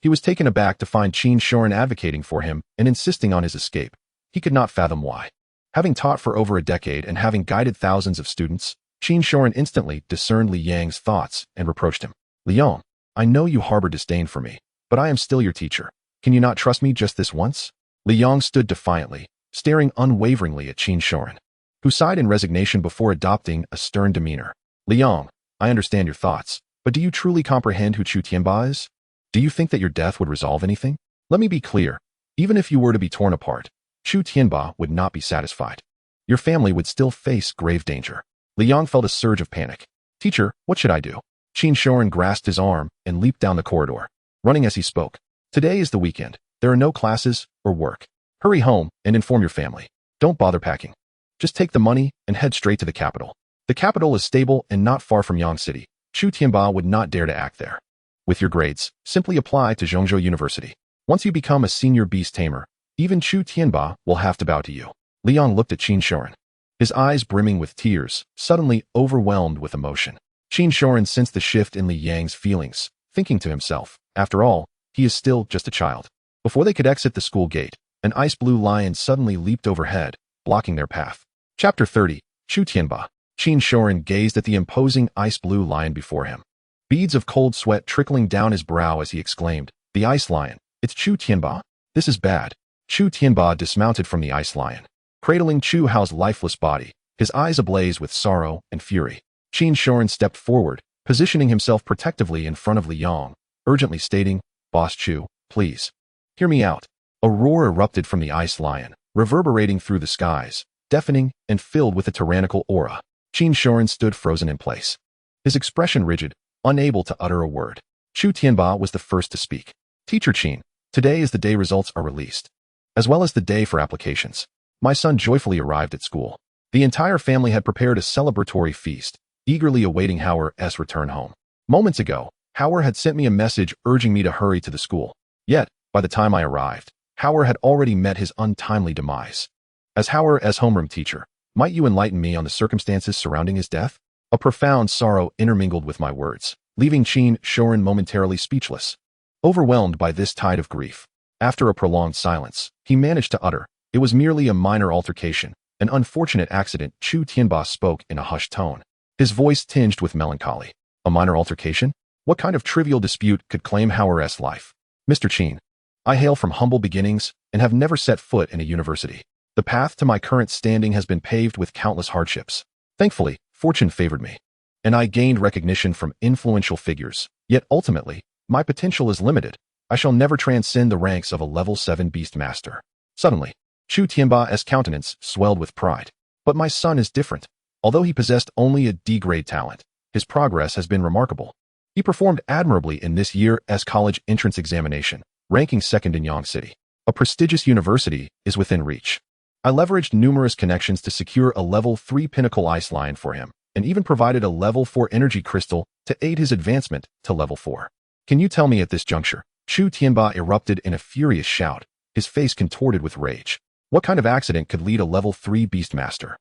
He was taken aback to find Qin Shorin advocating for him and insisting on his escape. He could not fathom why. Having taught for over a decade and having guided thousands of students, Qin Shorin instantly discerned Li Yang's thoughts and reproached him. Li Yong, I know you harbor disdain for me, but I am still your teacher. Can you not trust me just this once? Li Yong stood defiantly, staring unwaveringly at Qin Shorin, who sighed in resignation before adopting a stern demeanor. Li Yong, I understand your thoughts, but do you truly comprehend who Chu Tianba is? Do you think that your death would resolve anything? Let me be clear. Even if you were to be torn apart, Chu Tianba would not be satisfied. Your family would still face grave danger. Li Yong felt a surge of panic. Teacher, what should I do? Qin Shorin grasped his arm and leaped down the corridor, running as he spoke. Today is the weekend. There are no classes or work. Hurry home and inform your family. Don't bother packing. Just take the money and head straight to the capital. The capital is stable and not far from Yang City. Chu Tianba would not dare to act there. With your grades, simply apply to Zhongzhou University. Once you become a senior beast tamer, even Chu Tianba will have to bow to you. Li Yong looked at Qin Shorin, his eyes brimming with tears, suddenly overwhelmed with emotion. Qin Shorin sensed the shift in Li Yang's feelings, thinking to himself, after all, he is still just a child. Before they could exit the school gate, an ice blue lion suddenly leaped overhead, blocking their path. Chapter 30, Chu Tianba. Qin Shorin gazed at the imposing ice blue lion before him, beads of cold sweat trickling down his brow as he exclaimed, the ice lion, it's Chu Tianba. This is bad. Chu Tianba dismounted from the ice lion, cradling Chu Hao's lifeless body, his eyes ablaze with sorrow and fury. Qin Shorin stepped forward, positioning himself protectively in front of Li Yong, urgently stating, Boss Chu, please, hear me out. A roar erupted from the ice lion, reverberating through the skies, deafening and filled with a tyrannical aura. Qin Shorin stood frozen in place, his expression rigid, unable to utter a word. Chu Tianba was the first to speak. Teacher Qin, today is the day results are released, as well as the day for applications. My son joyfully arrived at school. The entire family had prepared a celebratory feast, eagerly awaiting Hauer's return home. Moments ago, Hauer had sent me a message urging me to hurry to the school. Yet, by the time I arrived, Hauer had already met his untimely demise. As Hauer's homeroom teacher, might you enlighten me on the circumstances surrounding his death? A profound sorrow intermingled with my words, leaving Qin Shorin momentarily speechless. Overwhelmed by this tide of grief, after a prolonged silence, he managed to utter, it was merely a minor altercation, an unfortunate accident. Chu Tianba spoke in a hushed tone, his voice tinged with melancholy. A minor altercation? What kind of trivial dispute could claim Hauer's life? Mr. Qin, I hail from humble beginnings and have never set foot in a university. The path to my current standing has been paved with countless hardships. Thankfully, fortune favored me, and I gained recognition from influential figures. Yet ultimately, my potential is limited. I shall never transcend the ranks of a level 7 beast master. Suddenly, Chu Tianba's countenance swelled with pride. But my son is different. Although he possessed only a D-grade talent, his progress has been remarkable. He performed admirably in this year's college entrance examination, ranking second in Yang City. A prestigious university is within reach. I leveraged numerous connections to secure a level 3 pinnacle ice lion for him, and even provided a level 4 energy crystal to aid his advancement to level 4. Can you tell me at this juncture? Chu Tianba erupted in a furious shout, his face contorted with rage. What kind of accident could lead a level 3 Beastmaster,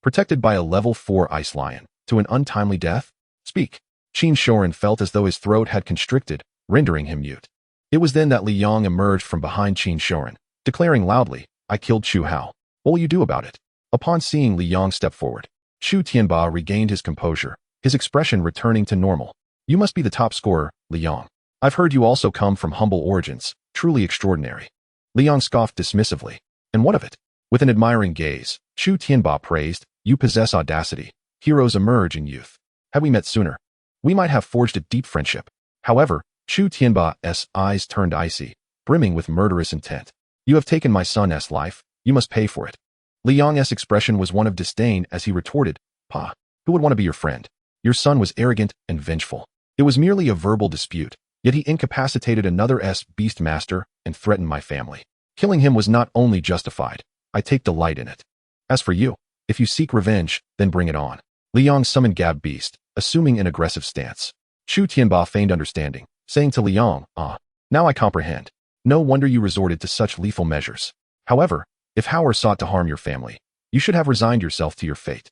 protected by a level 4 Ice Lion, to an untimely death? Speak. Qin Shorin felt as though his throat had constricted, rendering him mute. It was then that Li Yong emerged from behind Qin Shorin, declaring loudly, I killed Chu Hao. What will you do about it? Upon seeing Li Yong step forward, Chu Tianba regained his composure, his expression returning to normal. You must be the top scorer, Li Yong. I've heard you also come from humble origins, truly extraordinary. Li Yong scoffed dismissively. And what of it? With an admiring gaze, Chu Tianba praised, you possess audacity. Heroes emerge in youth. Had we met sooner, we might have forged a deep friendship. However, Chu Tianba's eyes turned icy, brimming with murderous intent. You have taken my son's life, you must pay for it. Li Yong's expression was one of disdain as he retorted, Pa, who would want to be your friend? Your son was arrogant and vengeful. It was merely a verbal dispute, yet he incapacitated another Beastmaster and threatened my family. Killing him was not only justified, I take delight in it. As for you, if you seek revenge, then bring it on. Li Yong summoned Gab Beast, assuming an aggressive stance. Chu Tianba feigned understanding, saying to Li Yong, now I comprehend. No wonder you resorted to such lethal measures. However, if Hao sought to harm your family, you should have resigned yourself to your fate.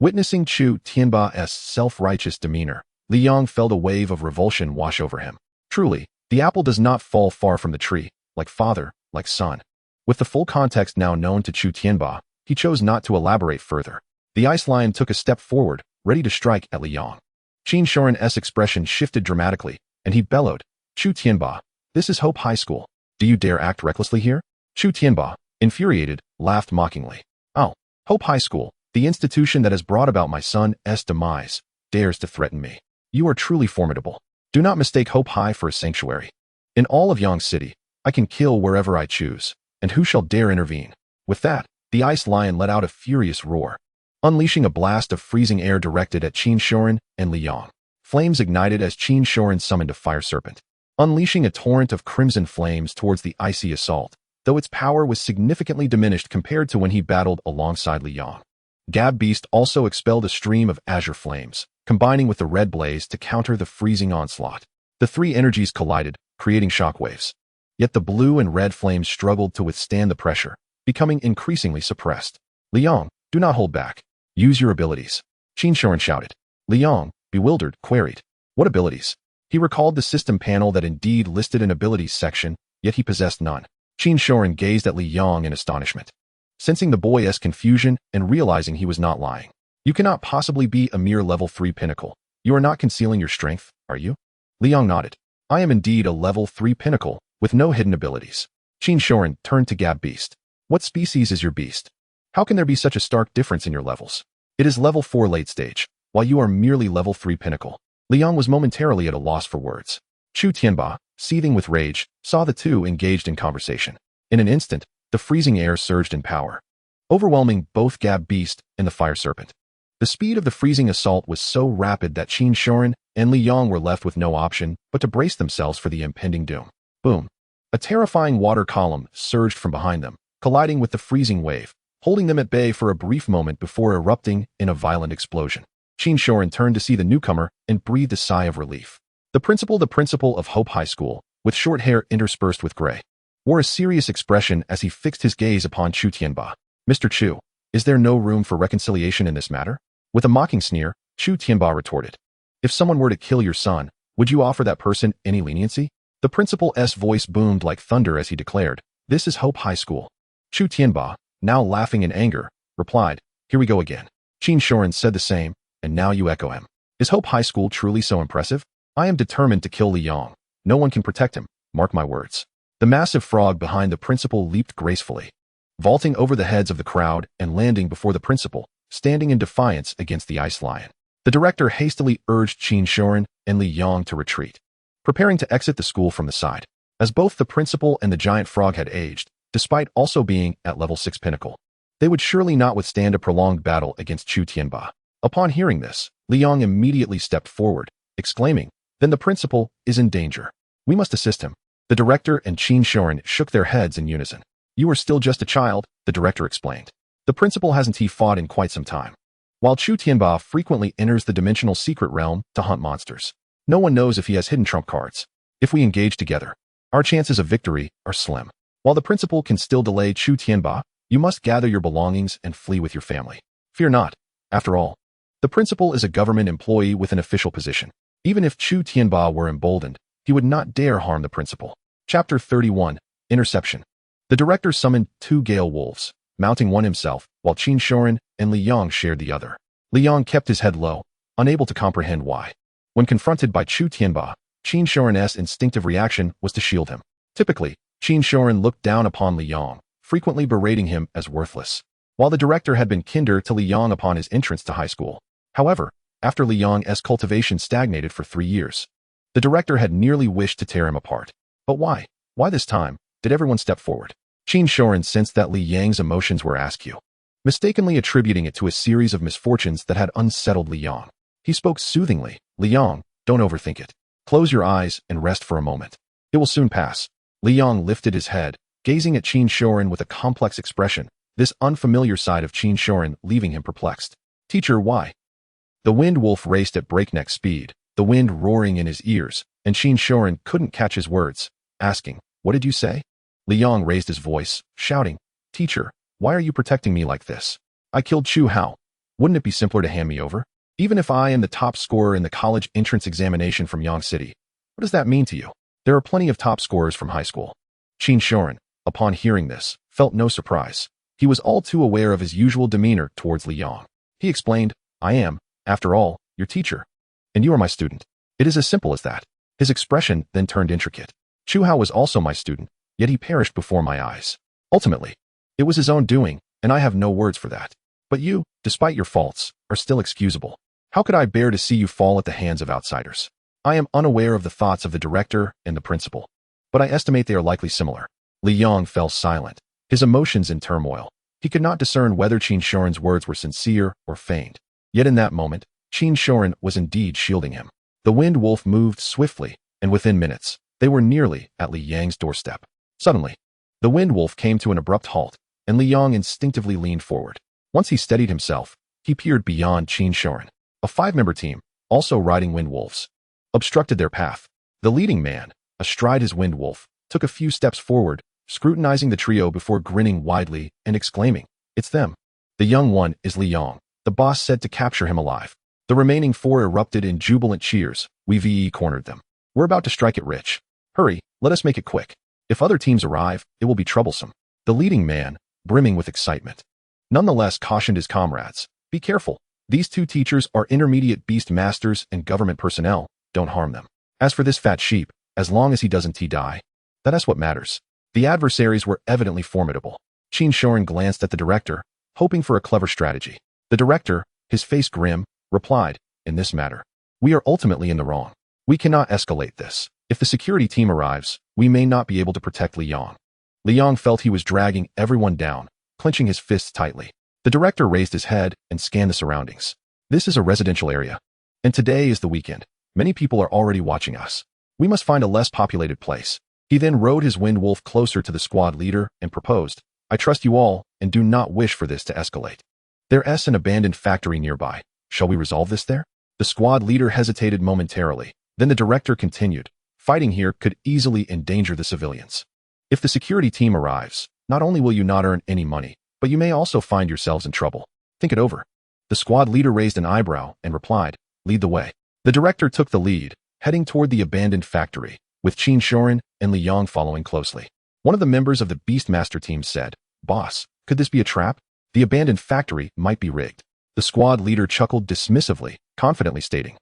Witnessing Chu Tianba's self-righteous demeanor, Li Yong felt a wave of revulsion wash over him. Truly, the apple does not fall far from the tree, like father, like son. With the full context now known to Chu Tianba, he chose not to elaborate further. The Ice Lion took a step forward, ready to strike at Li Yong. Qin Shorin's expression shifted dramatically, and he bellowed, Chu Tianba, this is Hope High School. Do you dare act recklessly here? Chu Tianba, infuriated, laughed mockingly. Oh, Hope High School, the institution that has brought about my son's demise, dares to threaten me. You are truly formidable. Do not mistake Hope High for a sanctuary. In all of Yang City, I can kill wherever I choose, and who shall dare intervene? With that, the Ice Lion let out a furious roar, unleashing a blast of freezing air directed at Qin Shorin and Li Yong. Flames ignited as Qin Shorin summoned a fire serpent, unleashing a torrent of crimson flames towards the icy assault, though its power was significantly diminished compared to when he battled alongside Li Yong. Gab Beast also expelled a stream of azure flames, combining with the red blaze to counter the freezing onslaught. The three energies collided, creating shockwaves. Yet the blue and red flames struggled to withstand the pressure, becoming increasingly suppressed. Li Yong, do not hold back. Use your abilities. Qin Shorin shouted. Li Yong, bewildered, queried. What abilities? He recalled the system panel that indeed listed an abilities section, yet he possessed none. Qin Shorin gazed at Li Yong in astonishment, sensing the boy's confusion and realizing he was not lying. You cannot possibly be a mere level 3 pinnacle. You are not concealing your strength, are you? Li Yong nodded. I am indeed a level 3 pinnacle, with no hidden abilities. Qin Shorin turned to Gab Beast. What species is your beast? How can there be such a stark difference in your levels? It is level 4 late stage, while you are merely level 3 pinnacle. Li Yong was momentarily at a loss for words. Chu Tianba, seething with rage, saw the two engaged in conversation. In an instant, the freezing air surged in power, overwhelming both Gab Beast and the fire serpent. The speed of the freezing assault was so rapid that Qin Shorin and Li Yong were left with no option but to brace themselves for the impending doom. Boom! A terrifying water column surged from behind them, colliding with the freezing wave, holding them at bay for a brief moment before erupting in a violent explosion. Qin Shorin turned to see the newcomer and breathed a sigh of relief. The principal of Hope High School, with short hair interspersed with gray, wore a serious expression as he fixed his gaze upon Chu Tianba. Mr. Chu, is there no room for reconciliation in this matter? With a mocking sneer, Chu Tianba retorted. If someone were to kill your son, would you offer that person any leniency? The principal's voice boomed like thunder as he declared, this is Hope High School. Chu Tianba, now laughing in anger, replied, here we go again. Qin Shorin said the same, and now you echo him. Is Hope High School truly so impressive? I am determined to kill Li Yong. No one can protect him, mark my words. The massive frog behind the principal leaped gracefully, vaulting over the heads of the crowd and landing before the principal, standing in defiance against the Ice Lion. The director hastily urged Qin Shorin and Li Yong to retreat, preparing to exit the school from the side. As both the principal and the giant frog had aged, despite also being at level 6 pinnacle, they would surely not withstand a prolonged battle against Chu Tianba. Upon hearing this, Li Yong immediately stepped forward, exclaiming, then the principal is in danger. We must assist him. The director and Qin Shorin shook their heads in unison. You are still just a child, the director explained. The principal hasn't fought in quite some time. while Chu Tianba frequently enters the dimensional secret realm to hunt monsters. No one knows if he has hidden trump cards. If we engage together, our chances of victory are slim. While the principal can still delay Chu Tianba, you must gather your belongings and flee with your family. Fear not. After all, the principal is a government employee with an official position. Even if Chu Tianba were emboldened, he would not dare harm the principal. Chapter 31. Interception. The director summoned 2 Gale Wolves, mounting one himself, while Qin Shorin and Li Yong shared the other. Li Yong kept his head low, unable to comprehend why. When confronted by Chu Tianba, Qin Shorin's instinctive reaction was to shield him. Typically, Qin Shorin looked down upon Li Yong, frequently berating him as worthless. While the director had been kinder to Li Yong upon his entrance to high school. However, after Li Yong's cultivation stagnated for 3 years, the director had nearly wished to tear him apart. But why? Why this time did everyone step forward? Qin Shorin sensed that Li Yang's emotions were askew, mistakenly attributing it to a series of misfortunes that had unsettled Li Yang. He spoke soothingly. Li Yang, don't overthink it. Close your eyes and rest for a moment. It will soon pass. Li Yang lifted his head, gazing at Qin Shorin with a complex expression, this unfamiliar side of Qin Shorin leaving him perplexed. Teacher, why? The wind wolf raced at breakneck speed, the wind roaring in his ears, and Qin Shorin couldn't catch his words, asking, what did you say? Li Yang raised his voice, shouting, Teacher, why are you protecting me like this? I killed Chu Hao. Wouldn't it be simpler to hand me over? Even if I am the top scorer in the college entrance examination from Yang City, what does that mean to you? There are plenty of top scorers from high school. Qin Shorin, upon hearing this, felt no surprise. He was all too aware of his usual demeanor towards Li Yang. He explained, I am, after all, your teacher. And you are my student. It is as simple as that. His expression then turned intricate. Chu Hao was also my student, yet he perished before my eyes. Ultimately, it was his own doing, and I have no words for that. But you, despite your faults, are still excusable. How could I bear to see you fall at the hands of outsiders? I am unaware of the thoughts of the director and the principal, but I estimate they are likely similar. Li Yang fell silent, his emotions in turmoil. He could not discern whether Qin Shorin's words were sincere or feigned. Yet in that moment, Qin Shorin was indeed shielding him. The wind wolf moved swiftly, and within minutes, they were nearly at Li Yang's doorstep. Suddenly, the wind wolf came to an abrupt halt, and Li Yang instinctively leaned forward. Once he steadied himself, he peered beyond Qin Shorin. A 5-member team, also riding wind wolves, obstructed their path. The leading man, astride his wind wolf, took a few steps forward, scrutinizing the trio before grinning widely and exclaiming, It's them. The young one is Li Yang. The boss said to capture him alive. The remaining 4 erupted in jubilant cheers. We VE cornered them. We're about to strike it rich. Hurry, let us make it quick. If other teams arrive, it will be troublesome. The leading man, brimming with excitement, nonetheless cautioned his comrades. Be careful. These 2 teachers are intermediate beast masters and government personnel. Don't harm them. As for this fat sheep, as long as he doesn't die, that's what matters. The adversaries were evidently formidable. Qin Shorin glanced at the director, hoping for a clever strategy. The director, his face grim, replied, In this matter, we are ultimately in the wrong. We cannot escalate this. If the security team arrives, we may not be able to protect Li Yang. Li Yang felt he was dragging everyone down, clenching his fists tightly. The director raised his head and scanned the surroundings. This is a residential area, and today is the weekend. Many people are already watching us. We must find a less populated place. He then rode his wind wolf closer to the squad leader and proposed, I trust you all and do not wish for this to escalate. There's an abandoned factory nearby. Shall we resolve this there? The squad leader hesitated momentarily. Then the director continued, fighting here could easily endanger the civilians. If the security team arrives, not only will you not earn any money, but you may also find yourselves in trouble. Think it over. The squad leader raised an eyebrow and replied, Lead the way. The director took the lead, heading toward the abandoned factory, with Qin Shorin and Li Yang following closely. One of the members of the Beastmaster team said, Boss, could this be a trap? The abandoned factory might be rigged. The squad leader chuckled dismissively, confidently stating,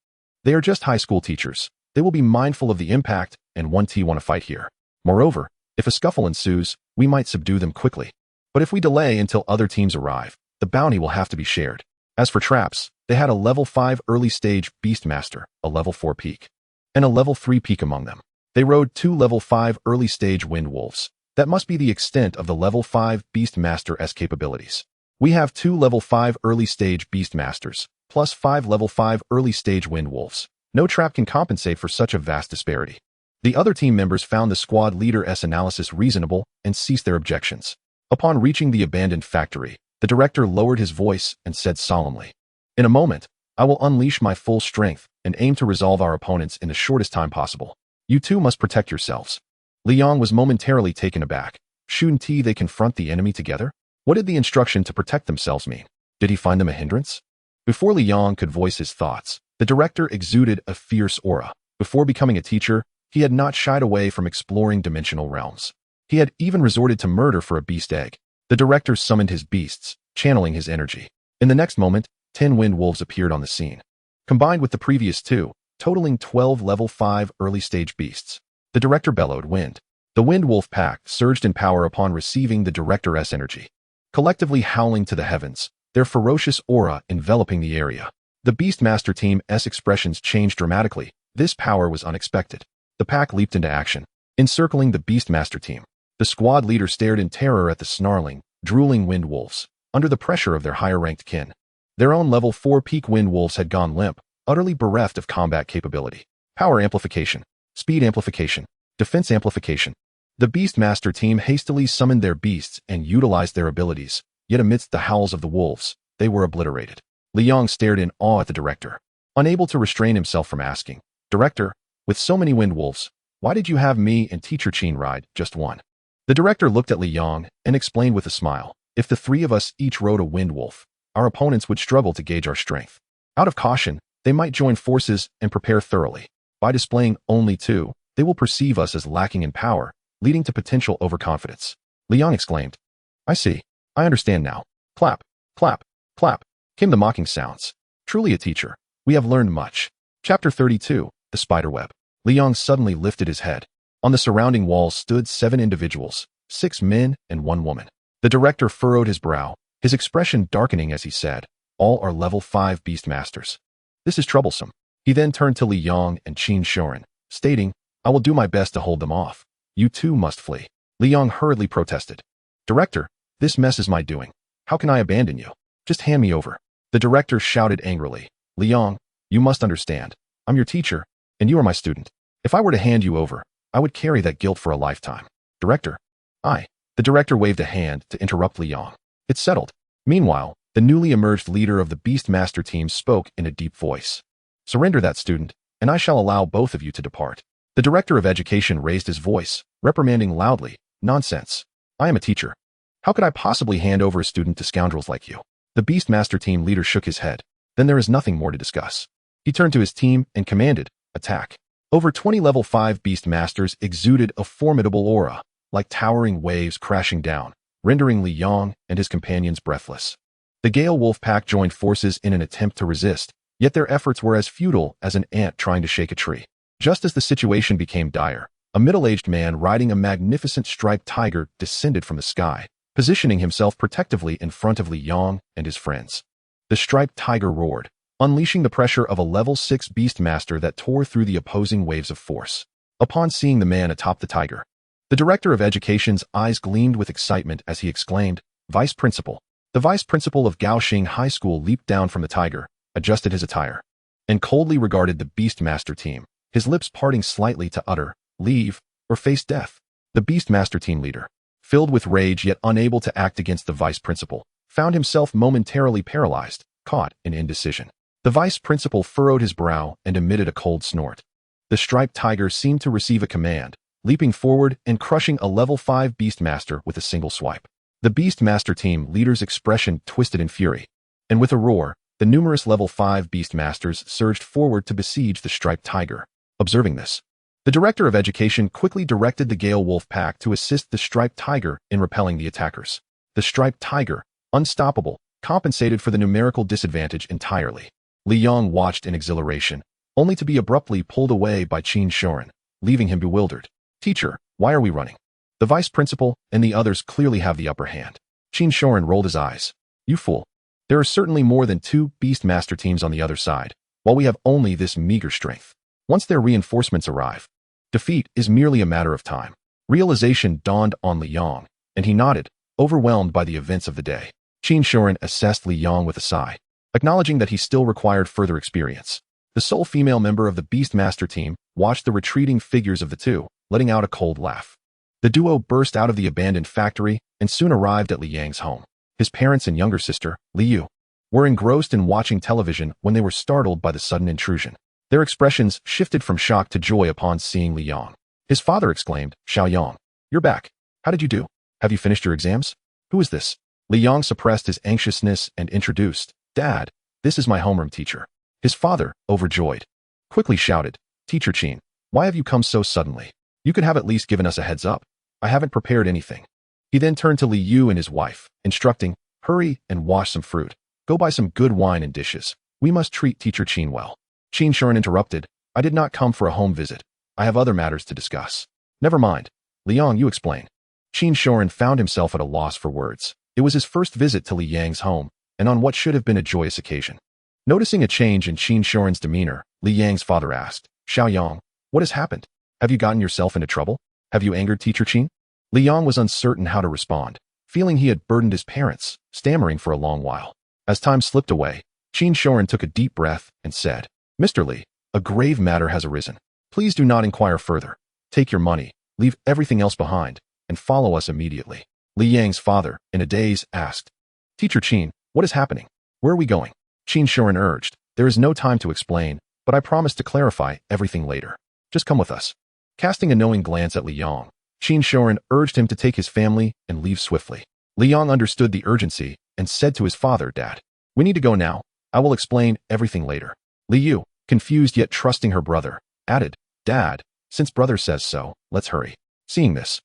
They are just high school teachers. They will be mindful of the impact and want to fight here. Moreover, if a scuffle ensues, we might subdue them quickly. But if we delay until other teams arrive, the bounty will have to be shared. As for traps, they had a level 5 early stage Beastmaster, a level 4 peak, and a level 3 peak among them. They rode 2 level 5 early stage wind wolves. That must be the extent of the level 5 Beastmaster's capabilities. We have 2 level 5 early stage Beastmasters, plus 5 level 5 early stage wind wolves. No trap can compensate for such a vast disparity. The other team members found the squad leader's analysis reasonable and ceased their objections. Upon reaching the abandoned factory, the director lowered his voice and said solemnly, In a moment, I will unleash my full strength and aim to resolve our opponents in the shortest time possible. You two must protect yourselves. Liang was momentarily taken aback. Shouldn't they confront the enemy together? What did the instruction to protect themselves mean? Did he find them a hindrance? Before Liang could voice his thoughts, the director exuded a fierce aura. Before becoming a teacher, he had not shied away from exploring dimensional realms. He had even resorted to murder for a beast egg. The director summoned his beasts, channeling his energy. In the next moment, 10 wind wolves appeared on the scene. Combined with the previous 2, totaling 12 level 5 early-stage beasts. The director bellowed wind. The wind wolf pack surged in power upon receiving the director's energy. Collectively howling to the heavens, their ferocious aura enveloping the area. The Beastmaster team's expressions changed dramatically. This power was unexpected. The pack leaped into action, encircling the Beastmaster team. The squad leader stared in terror at the snarling, drooling wind wolves, under the pressure of their higher-ranked kin. Their own level 4 peak wind wolves had gone limp, utterly bereft of combat capability. Power amplification, speed amplification, defense amplification. The Beastmaster team hastily summoned their beasts and utilized their abilities, yet amidst the howls of the wolves, they were obliterated. Liang stared in awe at the director, unable to restrain himself from asking, "Director, with so many wind wolves, why did you have me and Teacher Qin ride just one?" The director looked at Liang and explained with a smile, "If the 3 of us each rode a wind wolf, our opponents would struggle to gauge our strength. Out of caution, they might join forces and prepare thoroughly. By displaying only 2, they will perceive us as lacking in power, leading to potential overconfidence." Liang exclaimed, "I see. I understand now." Clap, clap, clap, came the mocking sounds. Truly a teacher. We have learned much. Chapter 32, The Spiderweb. Liang suddenly lifted his head. On the surrounding walls stood 7 individuals, 6 men and 1 woman. The director furrowed his brow, his expression darkening as he said, "All are level 5 Beastmasters. This is troublesome." He then turned to Liang and Qin Shorin, stating, "I will do my best to hold them off. You two must flee." Liang hurriedly protested, "Director, this mess is my doing. How can I abandon you? Just hand me over." The director shouted angrily, "Liang, you must understand. I'm your teacher, and you are my student. If I were to hand you over, I would carry that guilt for a lifetime." "Director, The director waved a hand to interrupt Liang. "It's settled." Meanwhile, the newly emerged leader of the Beastmaster team spoke in a deep voice. "Surrender that student, and I shall allow both of you to depart." The director of education raised his voice, reprimanding loudly, "Nonsense. I am a teacher. How could I possibly hand over a student to scoundrels like you?" The Beastmaster team leader shook his head. "Then there is nothing more to discuss." He turned to his team and commanded, "Attack." Over 20 level 5 Beastmasters exuded a formidable aura, like towering waves crashing down, rendering Liang and his companions breathless. The Gale Wolf Pack joined forces in an attempt to resist, yet their efforts were as futile as an ant trying to shake a tree. Just as the situation became dire, a middle-aged man riding a magnificent striped tiger descended from the sky, positioning himself protectively in front of Liang and his friends. The striped tiger roared, unleashing the pressure of a level 6 Beastmaster that tore through the opposing waves of force. Upon seeing the man atop the tiger, the director of education's eyes gleamed with excitement as he exclaimed, "Vice Principal." The vice principal of Gaoxing High School leaped down from the tiger, adjusted his attire, and coldly regarded the Beastmaster team, his lips parting slightly to utter, "Leave, or face death." The Beastmaster team leader, filled with rage yet unable to act against the vice principal, found himself momentarily paralyzed, caught in indecision. The vice principal furrowed his brow and emitted a cold snort. The striped tiger seemed to receive a command, leaping forward and crushing a level 5 Beastmaster with a single swipe. The Beastmaster team leader's expression twisted in fury, and with a roar, the numerous level 5 Beastmasters surged forward to besiege the striped tiger. Observing this, the director of education quickly directed the Gale Wolf Pack to assist the striped tiger in repelling the attackers. The striped tiger, unstoppable, compensated for the numerical disadvantage entirely. Liang watched in exhilaration, only to be abruptly pulled away by Qin Shorin, leaving him bewildered. "Teacher, why are we running? The vice principal and the others clearly have the upper hand." Qin Shorin rolled his eyes. "You fool. There are certainly more than 2 Beastmaster teams on the other side, while we have only this meager strength. Once their reinforcements arrive, defeat is merely a matter of time." Realization dawned on Liang, and he nodded, overwhelmed by the events of the day. Qin Shorin assessed Liang with a sigh, acknowledging that he still required further experience. The sole female member of the Beastmaster team watched the retreating figures of the two, letting out a cold laugh. The duo burst out of the abandoned factory and soon arrived at Liang's home. His parents and younger sister, Liu, were engrossed in watching television when they were startled by the sudden intrusion. Their expressions shifted from shock to joy upon seeing Li Yang. His father exclaimed, "Xiaoyang, you're back. How did you do? Have you finished your exams? Who is this?" Li Yang suppressed his anxiousness and introduced, "Dad, this is my homeroom teacher." His father, overjoyed, quickly shouted, "Teacher Qin, why have you come so suddenly? You could have at least given us a heads up. I haven't prepared anything." He then turned to Li Yu and his wife, instructing, "Hurry and wash some fruit. Go buy some good wine and dishes. We must treat Teacher Qin well." Qin Shuren interrupted, "I did not come for a home visit. I have other matters to discuss." "Never mind. Liang, you explain." Qin Shuren found himself at a loss for words. It was his first visit to Li Yang's home, and on what should have been a joyous occasion. Noticing a change in Qin Shuren's demeanor, Li Yang's father asked, "Xiaoyang, what has happened? Have you gotten yourself into trouble? Have you angered Teacher Qin?" Li Yang was uncertain how to respond, feeling he had burdened his parents, stammering for a long while. As time slipped away, Qin Shuren took a deep breath and said, "Mr. Li, a grave matter has arisen. Please do not inquire further. Take your money, leave everything else behind, and follow us immediately." Li Yang's father, in a daze, asked, "Teacher Qin, what is happening? Where are we going?" Qin Shuren urged, "There is no time to explain, but I promise to clarify everything later. Just come with us." Casting a knowing glance at Li Yang, Qin Shuren urged him to take his family and leave swiftly. Li Yang understood the urgency and said to his father, "Dad, we need to go now. I will explain everything later." Li Yu, confused yet trusting her brother, added, "Dad, since brother says so, let's hurry." Seeing this,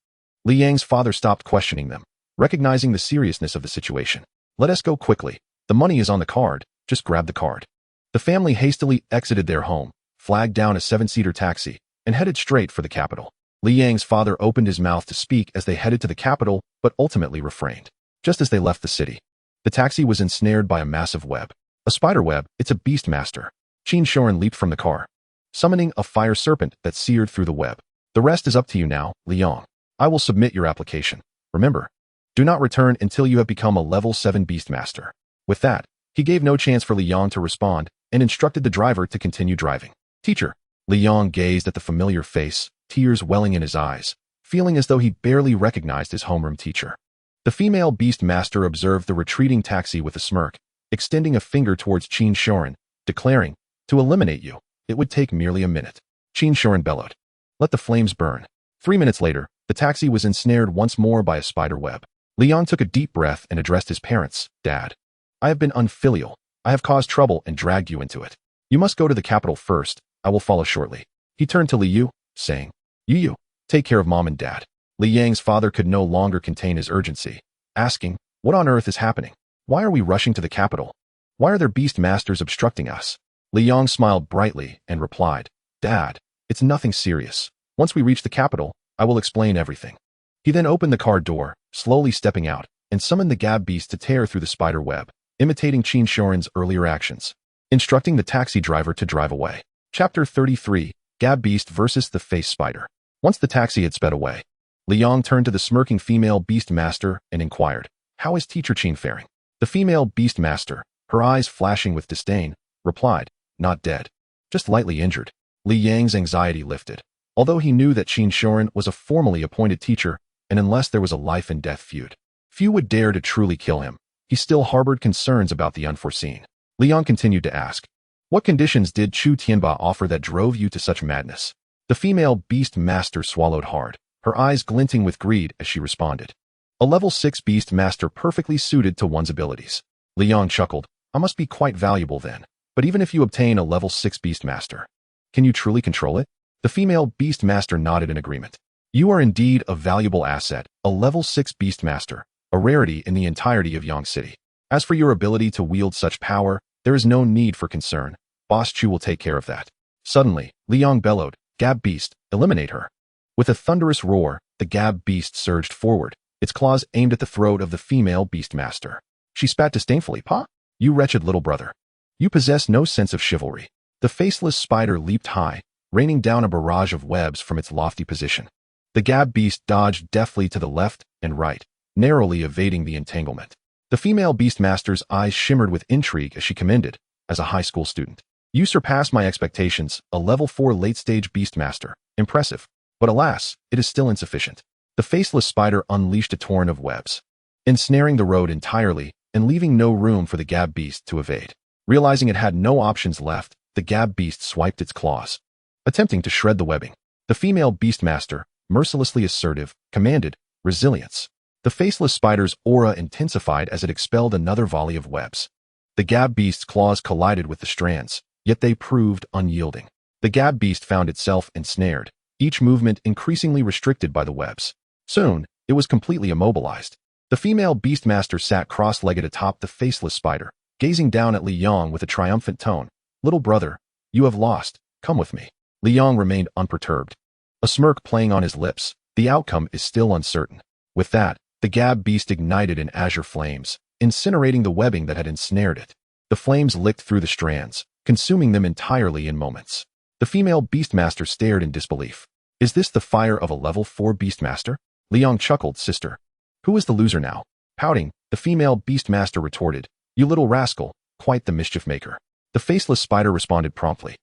Li Yang's father stopped questioning them, recognizing the seriousness of the situation. "Let us go quickly. The money is on the card. Just grab the card." The family hastily exited their home, flagged down a 7-seater taxi, and headed straight for the capital. Li Yang's father opened his mouth to speak as they headed to the capital, but ultimately refrained. Just as they left the city, the taxi was ensnared by a massive web. A spider web, it's a beast master. Qin Shuren leaped from the car, summoning a fire serpent that seared through the web. "The rest is up to you now, Li Yang. I will submit your application. Remember, do not return until you have become a level 7 beast master." With that, he gave no chance for Li Yang to respond and instructed the driver to continue driving. "Teacher." Li Yang gazed at the familiar face, tears welling in his eyes, feeling as though he barely recognized his homeroom teacher. The female beast master observed the retreating taxi with a smirk, extending a finger towards Qin Shuren, declaring, "To eliminate you, it would take merely a minute." Qin Shuren bellowed, "Let the flames burn." 3 minutes later, the taxi was ensnared once more by a spider web. Li Yang took a deep breath and addressed his parents, "Dad, I have been unfilial. I have caused trouble and dragged you into it. You must go to the capital first. I will follow shortly." He turned to Li Yu, saying, "Yu, take care of Mom and Dad." Li Yang's father could no longer contain his urgency, asking, "What on earth is happening? Why are we rushing to the capital? Why are there beast masters obstructing us?" Li Yang smiled brightly and replied, "Dad, it's nothing serious. Once we reach the capital, I will explain everything." He then opened the car door, slowly stepping out, and summoned the Gab beast to tear through the spider web, imitating Qin Shuren's earlier actions, instructing the taxi driver to drive away. Chapter 33, Gab Beast versus the Face Spider. Once the taxi had sped away, Li Yang turned to the smirking female beast master and inquired, "How is Teacher Qin faring?" The female beast master, her eyes flashing with disdain, replied, "Not dead, just lightly injured." Li Yang's anxiety lifted, although he knew that Qin Shuren was a formally appointed teacher, and unless there was a life-and-death feud, few would dare to truly kill him. He still harbored concerns about the unforeseen. Li Yang continued to ask, "What conditions did Chu Tianba offer that drove you to such madness?" The female beast master swallowed hard, her eyes glinting with greed as she responded, "A level 6 beast master perfectly suited to one's abilities." Li Yang chuckled, "I must be quite valuable then. But even if you obtain a level 6 beast master, can you truly control it?" The female beast master nodded in agreement. "You are indeed a valuable asset, a level 6 beast master, a rarity in the entirety of Yang City. As for your ability to wield such power, there is no need for concern. Boss Chu will take care of that." Suddenly, Li Yang bellowed, "Gab beast, eliminate her." With a thunderous roar, the Gab beast surged forward, its claws aimed at the throat of the female beast master. She spat disdainfully, "Pa? You wretched little brother. You possess no sense of chivalry." The faceless spider leaped high, raining down a barrage of webs from its lofty position. The Gab beast dodged deftly to the left and right, narrowly evading the entanglement. The female beastmaster's eyes shimmered with intrigue as she commended, as a high school student, "You surpass my expectations, a level 4 late-stage beastmaster. Impressive. But alas, it is still insufficient." The faceless spider unleashed a torrent of webs, ensnaring the road entirely, and leaving no room for the Gab Beast to evade. Realizing it had no options left, the Gab Beast swiped its claws, attempting to shred the webbing. The female Beastmaster, mercilessly assertive, commanded, "Resilience." The faceless spider's aura intensified as it expelled another volley of webs. The Gab Beast's claws collided with the strands, yet they proved unyielding. The Gab Beast found itself ensnared, each movement increasingly restricted by the webs. Soon, it was completely immobilized. The female Beastmaster sat cross-legged atop the faceless spider, gazing down at Li Yong with a triumphant tone. "Little brother, you have lost. Come with me." Li Yong remained unperturbed, a smirk playing on his lips. The outcome is still uncertain. With that, the Gab Beast ignited in azure flames, incinerating the webbing that had ensnared it. The flames licked through the strands, consuming them entirely in moments. The female Beastmaster stared in disbelief. "Is this the fire of a level 4 Beastmaster?" Li Yong chuckled. "Sister, who is the loser now?" Pouting, the female Beastmaster retorted, "You little rascal, quite the mischief maker." The faceless spider responded promptly,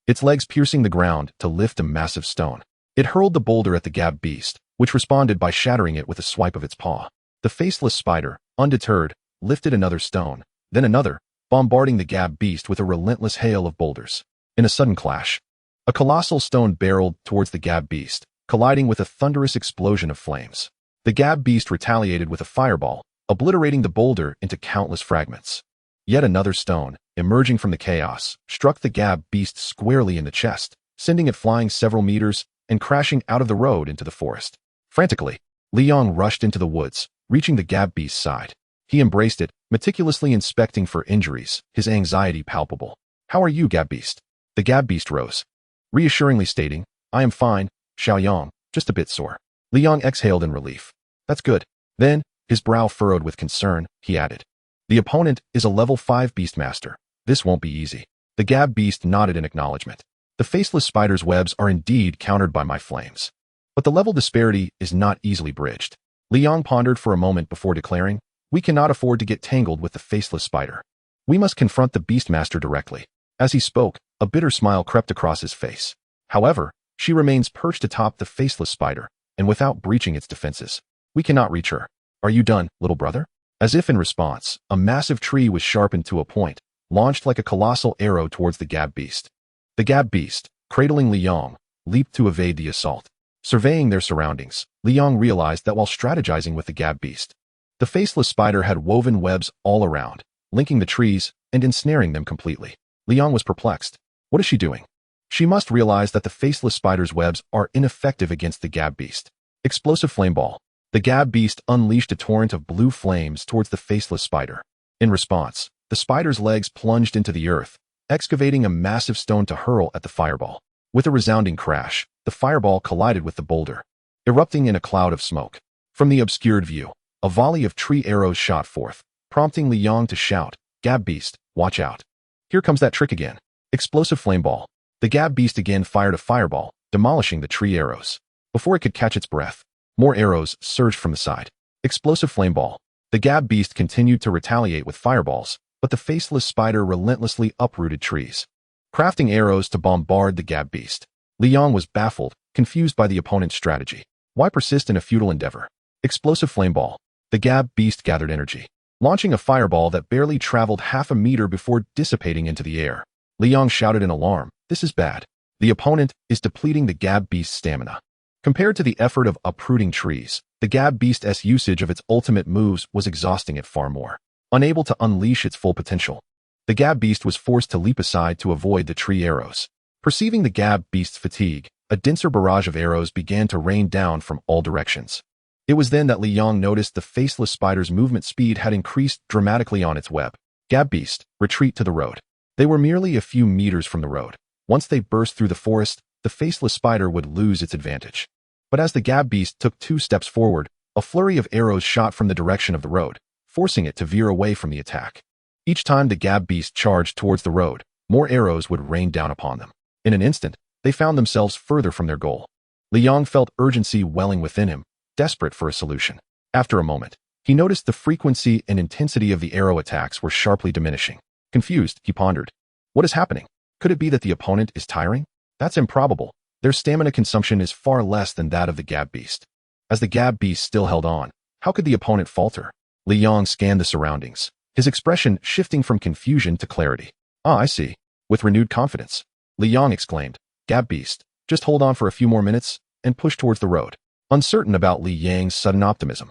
its legs piercing the ground to lift a massive stone. It hurled the boulder at the Gab Beast, which responded by shattering it with a swipe of its paw. The faceless spider, undeterred, lifted another stone, then another, bombarding the Gab Beast with a relentless hail of boulders. In a sudden clash, a colossal stone barreled towards the Gab Beast, colliding with a thunderous explosion of flames. The Gab Beast retaliated with a fireball, obliterating the boulder into countless fragments. Yet another stone, emerging from the chaos, struck the Gab Beast squarely in the chest, sending it flying several meters and crashing out of the road into the forest. Frantically, Li Yong rushed into the woods, reaching the Gab Beast's side. He embraced it, meticulously inspecting for injuries, his anxiety palpable. "How are you, Gab Beast?" The Gab Beast rose, reassuringly stating, "I am fine, Xiaoyang, just a bit sore." Li Yong exhaled in relief. "That's good." Then, his brow furrowed with concern, he added, "The opponent is a level 5 Beastmaster. This won't be easy." The Gab Beast nodded in acknowledgement. "The faceless spider's webs are indeed countered by my flames, but the level disparity is not easily bridged." Li Yong pondered for a moment before declaring, "We cannot afford to get tangled with the faceless spider. We must confront the Beastmaster directly." As he spoke, a bitter smile crept across his face. "However, she remains perched atop the faceless spider, and without breaching its defenses, we cannot reach her. Are you done, little brother?" As if in response, a massive tree was sharpened to a point, launched like a colossal arrow towards the Gab Beast. The Gab Beast, cradling Li Yong, leaped to evade the assault. Surveying their surroundings, Li Yong realized that while strategizing with the Gab Beast, the faceless spider had woven webs all around, linking the trees and ensnaring them completely. Li Yong was perplexed. What is she doing? She must realize that the faceless spider's webs are ineffective against the Gab Beast. Explosive flame ball. The Gab Beast unleashed a torrent of blue flames towards the faceless spider. In response, the spider's legs plunged into the earth, excavating a massive stone to hurl at the fireball. With a resounding crash, the fireball collided with the boulder, erupting in a cloud of smoke. From the obscured view, a volley of tree arrows shot forth, prompting Li Yong to shout, "Gab Beast, watch out. Here comes that trick again." Explosive flame ball. The Gab Beast again fired a fireball, demolishing the tree arrows. Before it could catch its breath, more arrows surged from the side. Explosive flame ball. The Gab Beast continued to retaliate with fireballs, but the faceless spider relentlessly uprooted trees, crafting arrows to bombard the Gab Beast. Li Yong was baffled, confused by the opponent's strategy. Why persist in a futile endeavor? Explosive flame ball. The Gab Beast gathered energy, launching a fireball that barely traveled half a meter before dissipating into the air. Li Yong shouted in alarm, "This is bad. The opponent is depleting the Gab Beast's stamina." Compared to the effort of uprooting trees, the Gab Beast's usage of its ultimate moves was exhausting it far more. Unable to unleash its full potential, the Gab Beast was forced to leap aside to avoid the tree arrows. Perceiving the Gab Beast's fatigue, a denser barrage of arrows began to rain down from all directions. It was then that Li Yong noticed the faceless spider's movement speed had increased dramatically on its web. Gab Beast, retreat to the road. They were merely a few meters from the road. Once they burst through the forest, the faceless spider would lose its advantage. But as the Gab Beast took 2 steps forward, a flurry of arrows shot from the direction of the road, forcing it to veer away from the attack. Each time the Gab Beast charged towards the road, more arrows would rain down upon them. In an instant, they found themselves further from their goal. Li Yong felt urgency welling within him, desperate for a solution. After a moment, he noticed the frequency and intensity of the arrow attacks were sharply diminishing. Confused, he pondered, "What is happening? Could it be that the opponent is tiring? That's improbable. Their stamina consumption is far less than that of the Gab Beast." As the Gab Beast still held on, how could the opponent falter? Li Yong scanned the surroundings, his expression shifting from confusion to clarity. "Ah, I see." With renewed confidence, Li Yang exclaimed, "Gab Beast, just hold on for a few more minutes," and pushed towards the road. Uncertain about Li Yang's sudden optimism,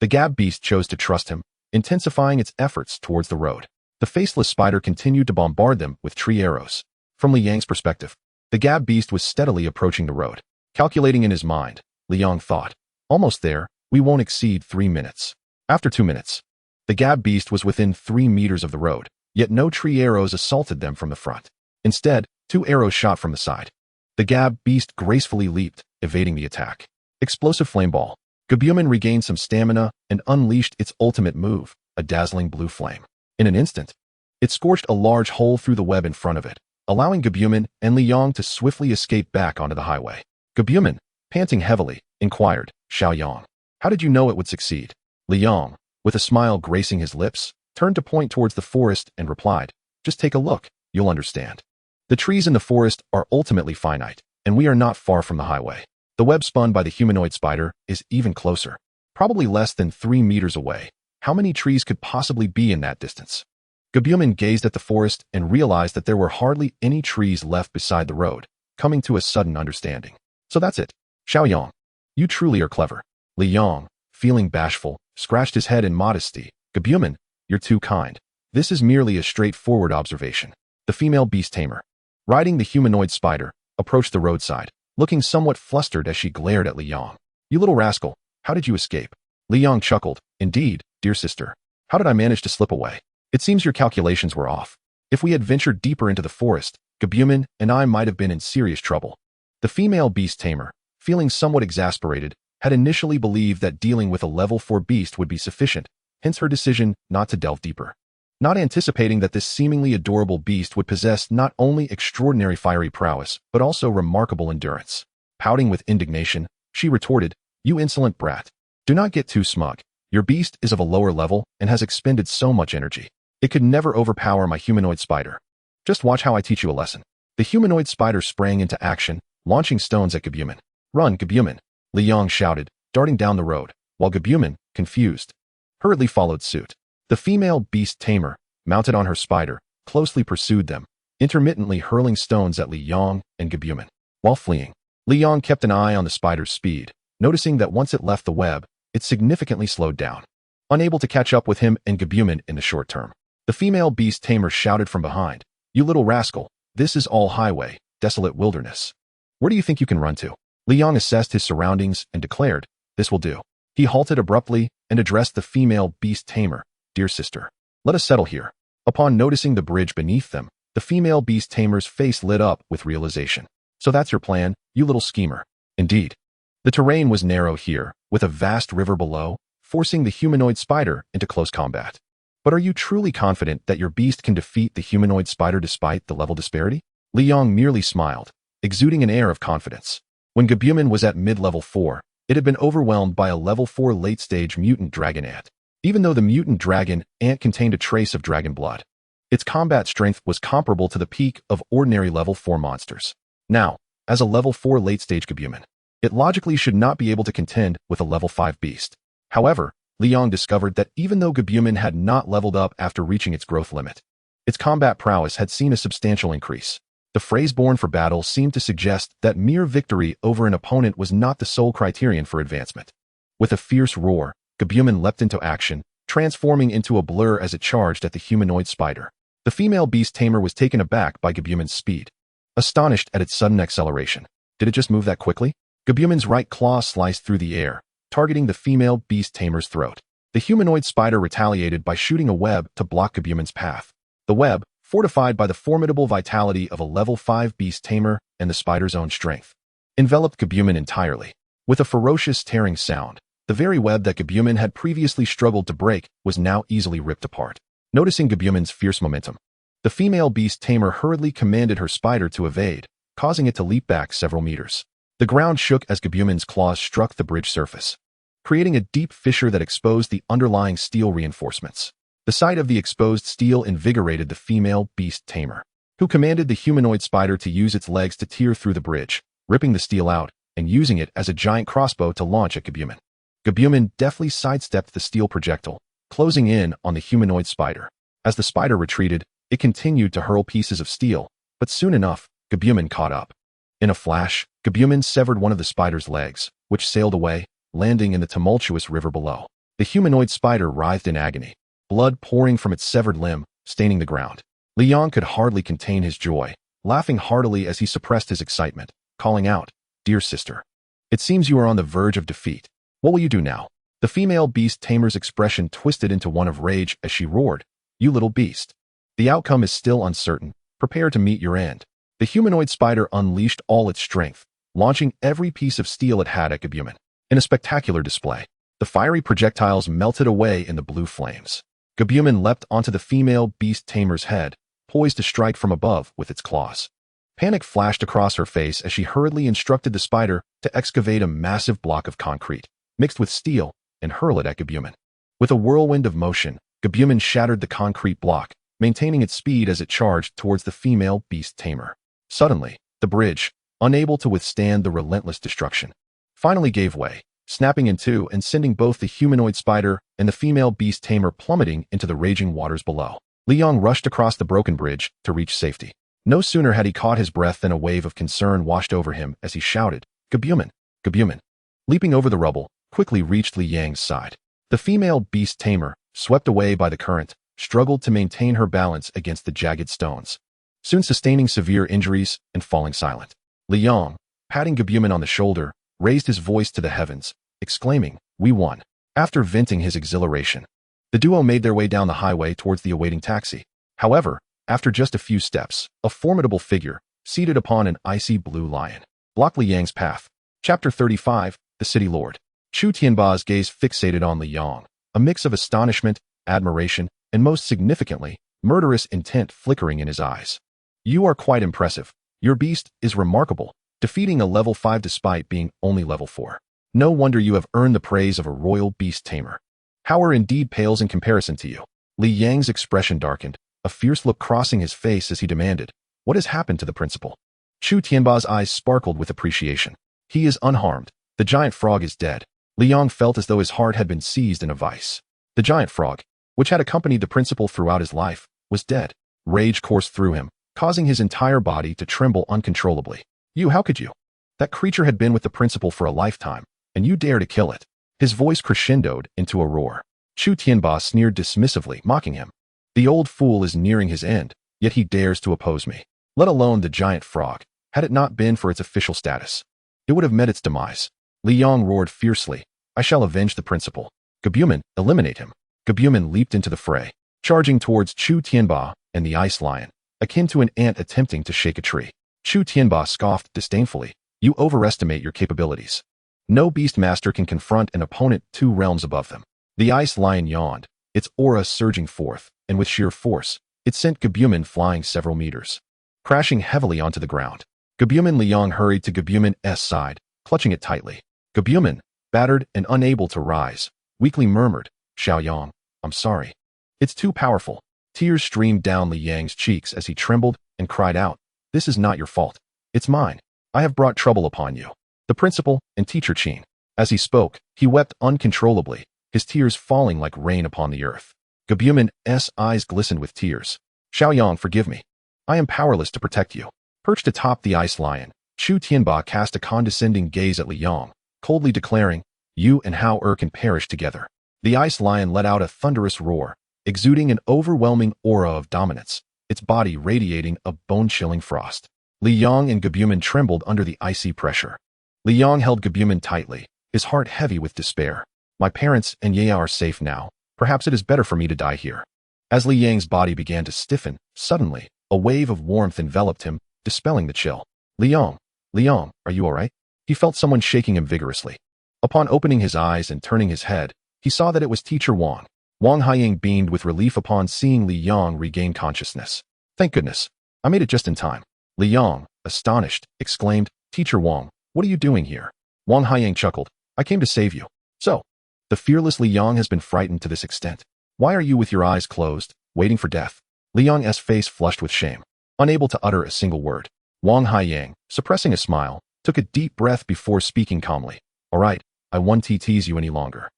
the Gab Beast chose to trust him, intensifying its efforts towards the road. The faceless spider continued to bombard them with tree arrows. From Li Yang's perspective, the Gab Beast was steadily approaching the road. Calculating in his mind, Li Yang thought, "Almost there, we won't exceed 3 minutes." After 2 minutes, the Gab Beast was within 3 meters of the road, yet no tree arrows assaulted them from the front. Instead, 2 arrows shot from the side. The Gab Beast gracefully leaped, evading the attack. Explosive Flame Ball. Gabumon regained some stamina and unleashed its ultimate move, a dazzling blue flame. In an instant, it scorched a large hole through the web in front of it, allowing Gabumon and Li Yang to swiftly escape back onto the highway. Gabumon, panting heavily, inquired, "Xiao Yang, how did you know it would succeed?" Li Yang, with a smile gracing his lips, turned to point towards the forest and replied, "Just take a look, you'll understand. The trees in the forest are ultimately finite, and we are not far from the highway. The web spun by the humanoid spider is even closer, probably less than 3 meters away. How many trees could possibly be in that distance?" Gabumon gazed at the forest and realized that there were hardly any trees left beside the road, coming to a sudden understanding. "So that's it. Xiao Yang, you truly are clever." Li Yang, feeling bashful, scratched his head in modesty. "Gabumon, you're too kind. This is merely a straightforward observation." The female beast tamer, riding the humanoid spider, approached the roadside, looking somewhat flustered as she glared at Li Yang. "You little rascal, how did you escape?" Li Yang chuckled. "Indeed, dear sister. How did I manage to slip away? It seems your calculations were off. If we had ventured deeper into the forest, Gabumon and I might have been in serious trouble." The female beast tamer, feeling somewhat exasperated, had initially believed that dealing with a level 4 beast would be sufficient, hence her decision not to delve deeper. Not anticipating that this seemingly adorable beast would possess not only extraordinary fiery prowess, but also remarkable endurance. Pouting with indignation, she retorted, "You insolent brat. Do not get too smug. Your beast is of a lower level and has expended so much energy. It could never overpower my humanoid spider. Just watch how I teach you a lesson." The humanoid spider sprang into action, launching stones at Gabumon. "Run, Gabumon!" Li Yang shouted, darting down the road, while Gabumon, confused, hurriedly followed suit. The female beast tamer, mounted on her spider, closely pursued them, intermittently hurling stones at Li Yang and Gabumon. While fleeing, Li Yang kept an eye on the spider's speed, noticing that once it left the web, it significantly slowed down, unable to catch up with him and Gabumon in the short term. The female beast tamer shouted from behind, "You little rascal, this is all highway, desolate wilderness. Where do you think you can run to?" Li Yang assessed his surroundings and declared, "This will do." He halted abruptly and addressed the female beast tamer, "Dear sister, let us settle here." Upon noticing the bridge beneath them, the female beast tamer's face lit up with realization. "So that's your plan, you little schemer." Indeed, the terrain was narrow here, with a vast river below, forcing the humanoid spider into close combat. "But are you truly confident that your beast can defeat the humanoid spider despite the level disparity?" Li Yang merely smiled, exuding an air of confidence. When Gabumon was at mid-level 4, it had been overwhelmed by a level 4 late-stage mutant dragon ant. Even though the mutant dragon ant contained a trace of dragon blood, its combat strength was comparable to the peak of ordinary level 4 monsters. Now, as a level 4 late-stage Gabumon, it logically should not be able to contend with a level 5 beast. However, Li Yang discovered that even though Gabumon had not leveled up after reaching its growth limit, its combat prowess had seen a substantial increase. The phrase "born for battle" seemed to suggest that mere victory over an opponent was not the sole criterion for advancement. With a fierce roar, Gabumon leapt into action, transforming into a blur as it charged at the humanoid spider. The female beast tamer was taken aback by Gabumon's speed, astonished at its sudden acceleration. Did it just move that quickly? Gabumon's right claw sliced through the air, targeting the female beast tamer's throat. The humanoid spider retaliated by shooting a web to block Gabumon's path. The web, fortified by the formidable vitality of a level 5 beast tamer and the spider's own strength, enveloped Gabumon entirely. With a ferocious tearing sound, the very web that Gabumon had previously struggled to break was now easily ripped apart. Noticing Gabumon's fierce momentum, the female beast tamer hurriedly commanded her spider to evade, causing it to leap back several meters. The ground shook as Gabumon's claws struck the bridge surface, creating a deep fissure that exposed the underlying steel reinforcements. The sight of the exposed steel invigorated the female beast tamer, who commanded the humanoid spider to use its legs to tear through the bridge, ripping the steel out and using it as a giant crossbow to launch at Gabumon. Gabumon deftly sidestepped the steel projectile, closing in on the humanoid spider. As the spider retreated, it continued to hurl pieces of steel, but soon enough, Gabumon caught up. In a flash, Gabumon severed one of the spider's legs, which sailed away, landing in the tumultuous river below. The humanoid spider writhed in agony, blood pouring from its severed limb, staining the ground. Liang could hardly contain his joy, laughing heartily as he suppressed his excitement, calling out, "Dear sister, it seems you are on the verge of defeat. What will you do now?" The female beast tamer's expression twisted into one of rage as she roared, "You little beast. The outcome is still uncertain. Prepare to meet your end." The humanoid spider unleashed all its strength, launching every piece of steel it had at Gabumon. In a spectacular display, the fiery projectiles melted away in the blue flames. Gabumon leapt onto the female beast tamer's head, poised to strike from above with its claws. Panic flashed across her face as she hurriedly instructed the spider to excavate a massive block of concrete, mixed with steel, and hurl it at Gabumon. With a whirlwind of motion, Gabumon shattered the concrete block, maintaining its speed as it charged towards the female beast tamer. Suddenly, the bridge, unable to withstand the relentless destruction, finally gave way, snapping in two and sending both the humanoid spider and the female beast tamer plummeting into the raging waters below. Liang rushed across the broken bridge to reach safety. No sooner had he caught his breath than a wave of concern washed over him as he shouted, "Gabumon! Gabumon!" Leaping over the rubble, quickly reached Liang's side. The female beast tamer, swept away by the current, struggled to maintain her balance against the jagged stones, soon sustaining severe injuries and falling silent. Liang, patting Gabumon on the shoulder, raised his voice to the heavens, exclaiming, "We won." After venting his exhilaration, the duo made their way down the highway towards the awaiting taxi. However, after just a few steps, a formidable figure, seated upon an icy blue lion, blocked Liang's path. Chapter 35, The City Lord. Chu Tianba's gaze fixated on Liang, a mix of astonishment, admiration, and most significantly, murderous intent flickering in his eyes. "You are quite impressive. Your beast is remarkable, defeating a level 5 despite being only level 4. No wonder you have earned the praise of a royal beast tamer. Power indeed pales in comparison to you." Li Yang's expression darkened, a fierce look crossing his face as he demanded, "What has happened to the principal?" Chu Tianba's eyes sparkled with appreciation. "He is unharmed. The giant frog is dead." Liang felt as though his heart had been seized in a vice. The giant frog, which had accompanied the principal throughout his life, was dead. Rage coursed through him, causing his entire body to tremble uncontrollably. "You, how could you? That creature had been with the principal for a lifetime, and you dare to kill it." His voice crescendoed into a roar. Chu Tianba sneered dismissively, mocking him. "The old fool is nearing his end, yet he dares to oppose me. Let alone the giant frog. Had it not been for its official status, it would have met its demise." Liang roared fiercely, "I shall avenge the principal. Gabumon, eliminate him." Gabumon leaped into the fray, charging towards Chu Tianba and the ice lion, akin to an ant attempting to shake a tree. Chu Tianba scoffed disdainfully, "You overestimate your capabilities. No beast master can confront an opponent 2 realms above them." The ice lion yawned, its aura surging forth, and with sheer force, it sent Gabumon flying several meters, crashing heavily onto the ground. Gabumon Liang hurried to Gabumon's side, clutching it tightly. Gabumon, battered and unable to rise, weakly murmured, "Xiaoyang, I'm sorry. It's too powerful." Tears streamed down Li Yang's cheeks as he trembled and cried out, "This is not your fault. It's mine. I have brought trouble upon you. The principal and teacher Qin." As he spoke, he wept uncontrollably, his tears falling like rain upon the earth. Gabumon's eyes glistened with tears. "Xiaoyang, forgive me. I am powerless to protect you." Perched atop the ice lion, Chu Tianba cast a condescending gaze at Liang, coldly declaring, "You and Hao can perish together." The ice lion let out a thunderous roar, exuding an overwhelming aura of dominance, its body radiating a bone-chilling frost. Liang and Gabumon trembled under the icy pressure. Liang held Gabumon tightly, his heart heavy with despair. "My parents and Yaya are safe now. Perhaps it is better for me to die here." As Li Yang's body began to stiffen, suddenly, a wave of warmth enveloped him, dispelling the chill. "Liang, Liang, are you all right?" He felt someone shaking him vigorously. Upon opening his eyes and turning his head, he saw that it was Teacher Wang. Wang Haiying beamed with relief upon seeing Li Yang regain consciousness. "Thank goodness. I made it just in time." Li Yang, astonished, exclaimed, "Teacher Wang, what are you doing here?" Wang Haiying chuckled, "I came to save you." "So, the fearless Li Yang has been frightened to this extent. Why are you with your eyes closed, waiting for death?" Li Yang's face flushed with shame, unable to utter a single word. Wang Haiying, suppressing a smile, took a deep breath before speaking calmly. "All right, I won't tease you any longer.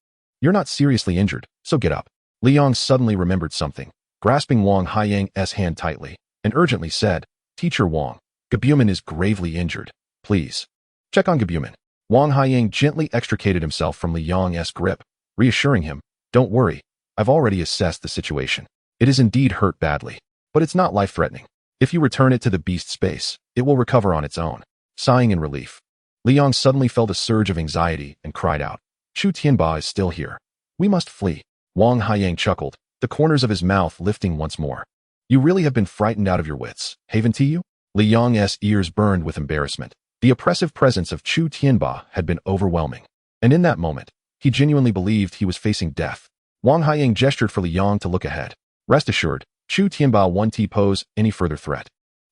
You're not seriously injured, so get up." Li Yong suddenly remembered something, grasping Wang Haiyang's hand tightly, and urgently said, "Teacher Wang, Gabumon is gravely injured. Please check on Gabumon." Wang Haiyang gently extricated himself from Li Yong's grip, reassuring him, "Don't worry, I've already assessed the situation. It is indeed hurt badly, but it's not life-threatening. If you return it to the beast space, it will recover on its own." Sighing in relief, Li Yong suddenly felt a surge of anxiety and cried out, "Chu Tianba is still here. We must flee." Wang Haiyang chuckled, the corners of his mouth lifting once more. "You really have been frightened out of your wits, haven't you?" Li Yong's ears burned with embarrassment. The oppressive presence of Chu Tianba had been overwhelming, and in that moment, he genuinely believed he was facing death. Wang Haiyang gestured for Li Yong to look ahead. Rest assured, Chu Tianba won't pose any further threat.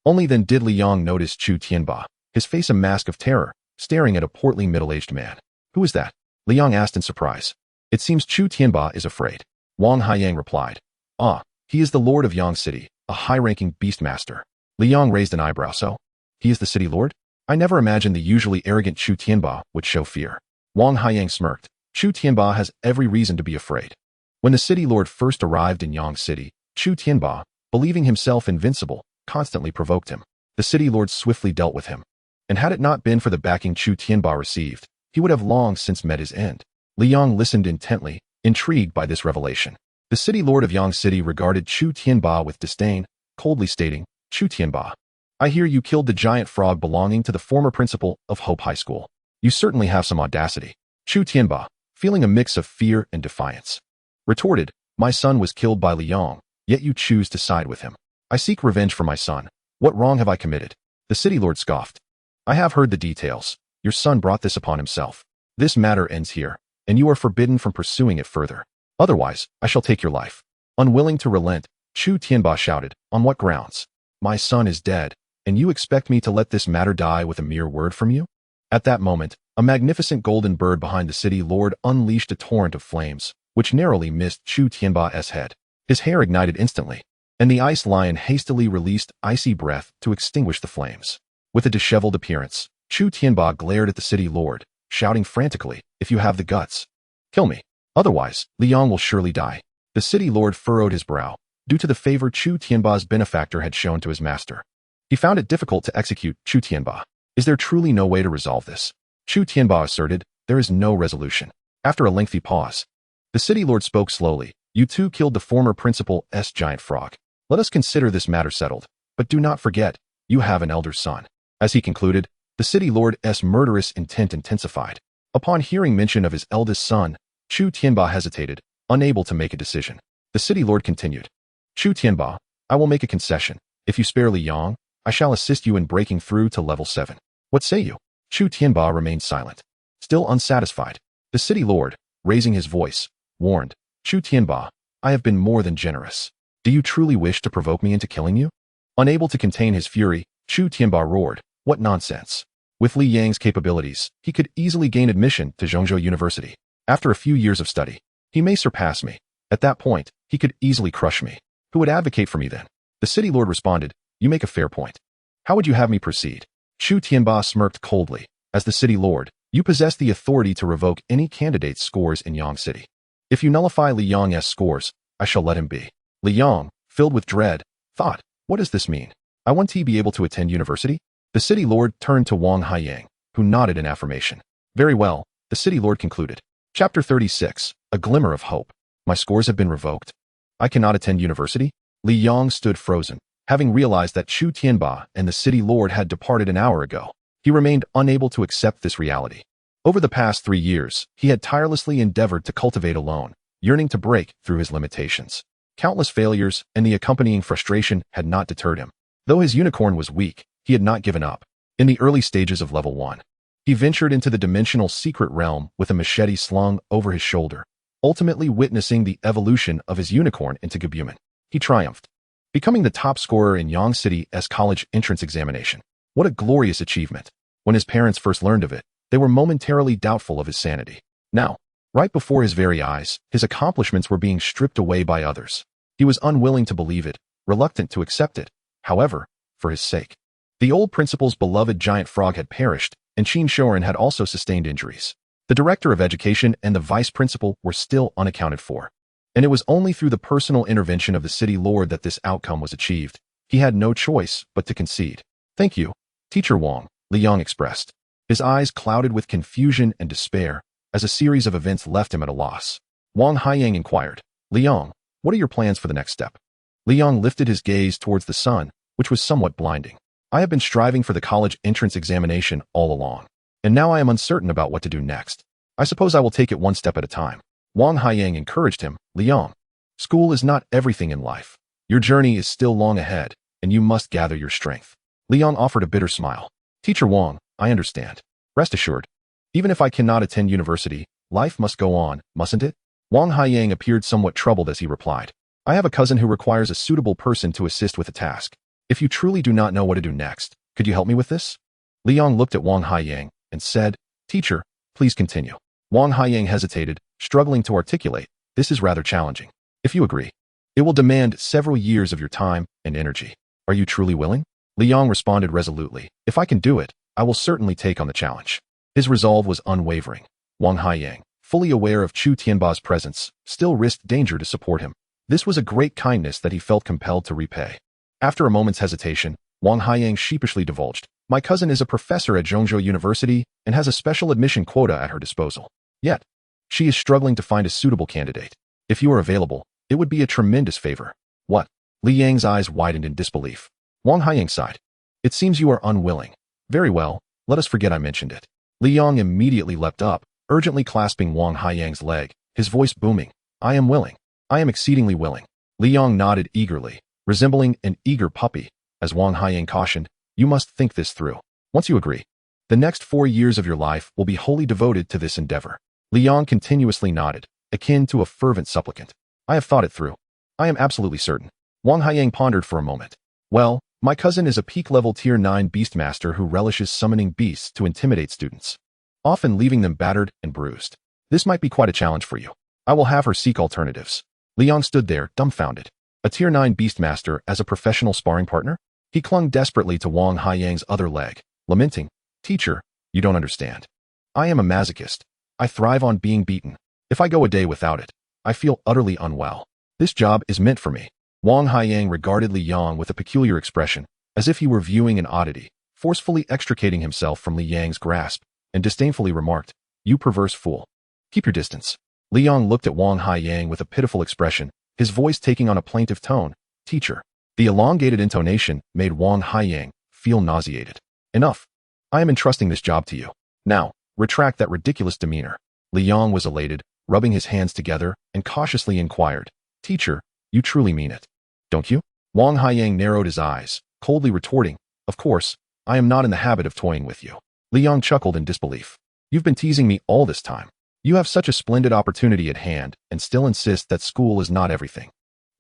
Only then did Li Yong notice Chu Tianba, his face a mask of terror, staring at a portly middle-aged man. "Who is that?" Li Yong asked in surprise. "It seems Chu Tianba is afraid." Wang Haiyang replied, "Ah, he is the lord of Yang City, a high-ranking beastmaster." Li Yong raised an eyebrow. "So, he is the city lord? I never imagined the usually arrogant Chu Tianba would show fear." Wang Haiyang smirked. "Chu Tianba has every reason to be afraid." When the city lord first arrived in Yang City, Chu Tianba, believing himself invincible, constantly provoked him. The city lord swiftly dealt with him, and had it not been for the backing Chu Tianba received, he would have long since met his end. Li Yong listened intently, intrigued by this revelation. The city lord of Yang City regarded Chu Tianba with disdain, coldly stating, "Chu Tianba, I hear you killed the giant frog belonging to the former principal of Hope High School. You certainly have some audacity." Chu Tianba, feeling a mix of fear and defiance, retorted, "My son was killed by Li Yong, yet you choose to side with him. I seek revenge for my son. What wrong have I committed?" The city lord scoffed. "I have heard the details. Your son brought this upon himself. This matter ends here, and you are forbidden from pursuing it further. Otherwise, I shall take your life." Unwilling to relent, Chu Tianba shouted, "On what grounds? My son is dead, and you expect me to let this matter die with a mere word from you?" At that moment, a magnificent golden bird behind the city lord unleashed a torrent of flames, which narrowly missed Chu Tianba's head. His hair ignited instantly, and the ice lion hastily released icy breath to extinguish the flames. With a disheveled appearance, Chu Tianba glared at the city lord, shouting frantically, "If you have the guts, kill me. Otherwise, Li Yong will surely die." The city lord furrowed his brow, due to the favor Chu Tianba's benefactor had shown to his master. He found it difficult to execute Chu Tianba. "Is there truly no way to resolve this?" Chu Tianba asserted, "There is no resolution." After a lengthy pause, the city lord spoke slowly, "You two killed the former principal's giant frog. Let us consider this matter settled. But do not forget, you have an elder son." As he concluded, the city lord's murderous intent intensified. Upon hearing mention of his eldest son, Chu Tianba hesitated, unable to make a decision. The city lord continued, "Chu Tianba, I will make a concession. If you spare Li Yong, I shall assist you in breaking through to level 7. What say you?" Chu Tianba remained silent. Still unsatisfied, the city lord, raising his voice, warned, "Chu Tianba, I have been more than generous. Do you truly wish to provoke me into killing you?" Unable to contain his fury, Chu Tianba roared, "What nonsense! With Li Yang's capabilities, he could easily gain admission to Zhongzhou University. After a few years of study, he may surpass me. At that point, he could easily crush me. Who would advocate for me then?" The city lord responded, "You make a fair point. How would you have me proceed?" Chu Tianba smirked coldly. "As the city lord, you possess the authority to revoke any candidate's scores in Yang City. If you nullify Li Yong's scores, I shall let him be." Li Yong, filled with dread, thought, "What does this mean? I want to be able to attend university?" The city lord turned to Wang Haiyang, who nodded in affirmation. "Very well," the city lord concluded. Chapter 36, A Glimmer of Hope. "My scores have been revoked. I cannot attend university?" Li Yong stood frozen, having realized that Chu Tianba and the city lord had departed an hour ago. He remained unable to accept this reality. Over the past 3 years, he had tirelessly endeavored to cultivate alone, yearning to break through his limitations. Countless failures and the accompanying frustration had not deterred him. Though his unicorn was weak, he had not given up. In the early stages of level 1, he ventured into the dimensional secret realm with a machete slung over his shoulder, ultimately witnessing the evolution of his unicorn into Gabumon. He triumphed, becoming the top scorer in Yang City's college entrance examination. What a glorious achievement! When his parents first learned of it, they were momentarily doubtful of his sanity. Now, right before his very eyes, his accomplishments were being stripped away by others. He was unwilling to believe it, reluctant to accept it. However, for his sake, the old principal's beloved giant frog had perished, and Qin Shorin had also sustained injuries. The director of education and the vice principal were still unaccounted for. And it was only through the personal intervention of the city lord that this outcome was achieved. He had no choice but to concede. Thank you, Teacher Wang, Liang expressed. His eyes clouded with confusion and despair as a series of events left him at a loss. Wang Haiyang inquired, Liang, what are your plans for the next step? Liang lifted his gaze towards the sun, which was somewhat blinding. I have been striving for the college entrance examination all along, and now I am uncertain about what to do next. I suppose I will take it one step at a time. Wang Haiyang encouraged him, Liang, school is not everything in life. Your journey is still long ahead, and you must gather your strength. Liang offered a bitter smile. Teacher Wang, I understand. Rest assured. Even if I cannot attend university, life must go on, mustn't it? Wang Haiyang appeared somewhat troubled as he replied. I have a cousin who requires a suitable person to assist with a task. If you truly do not know what to do next, could you help me with this? Liang looked at Wang Haiyang and said, Teacher, please continue. Wang Haiyang hesitated, struggling to articulate. This is rather challenging. If you agree, it will demand several years of your time and energy. Are you truly willing? Liang responded resolutely. If I can do it, I will certainly take on the challenge. His resolve was unwavering. Wang Haiyang, fully aware of Chu Tianba's presence, still risked danger to support him. This was a great kindness that he felt compelled to repay. After a moment's hesitation, Wang Haiyang sheepishly divulged, My cousin is a professor at Zhongzhou University and has a special admission quota at her disposal. Yet, she is struggling to find a suitable candidate. If you are available, it would be a tremendous favor. What? Liang's eyes widened in disbelief. Wang Haiyang sighed. It seems you are unwilling. Very well, let us forget I mentioned it. Liang immediately leapt up, urgently clasping Wang Haiyang's leg, his voice booming. I am willing. I am exceedingly willing. Liang nodded eagerly, resembling an eager puppy, as Wang Haiyang cautioned, you must think this through. Once you agree, the next 4 years of your life will be wholly devoted to this endeavor. Liang continuously nodded, akin to a fervent supplicant. I have thought it through. I am absolutely certain. Wang Haiyang pondered for a moment. Well, my cousin is a peak-level Tier 9 beastmaster who relishes summoning beasts to intimidate students, often leaving them battered and bruised. This might be quite a challenge for you. I will have her seek alternatives. Liang stood there, dumbfounded. A Tier 9 beastmaster as a professional sparring partner? He clung desperately to Wang Haiyang's other leg, lamenting, Teacher, you don't understand. I am a masochist. I thrive on being beaten. If I go a day without it, I feel utterly unwell. This job is meant for me. Wang Haiyang regarded Liang with a peculiar expression, as if he were viewing an oddity, forcefully extricating himself from Liang's grasp, and disdainfully remarked, You perverse fool. Keep your distance. Liang looked at Wang Haiyang with a pitiful expression, his voice taking on a plaintive tone. Teacher. The elongated intonation made Wang Haiyang feel nauseated. Enough. I am entrusting this job to you. Now, retract that ridiculous demeanor. Liang was elated, rubbing his hands together, and cautiously inquired, Teacher, you truly mean it, don't you? Wang Haiyang narrowed his eyes, coldly retorting, Of course, I am not in the habit of toying with you. Liang chuckled in disbelief. You've been teasing me all this time. You have such a splendid opportunity at hand and still insist that school is not everything.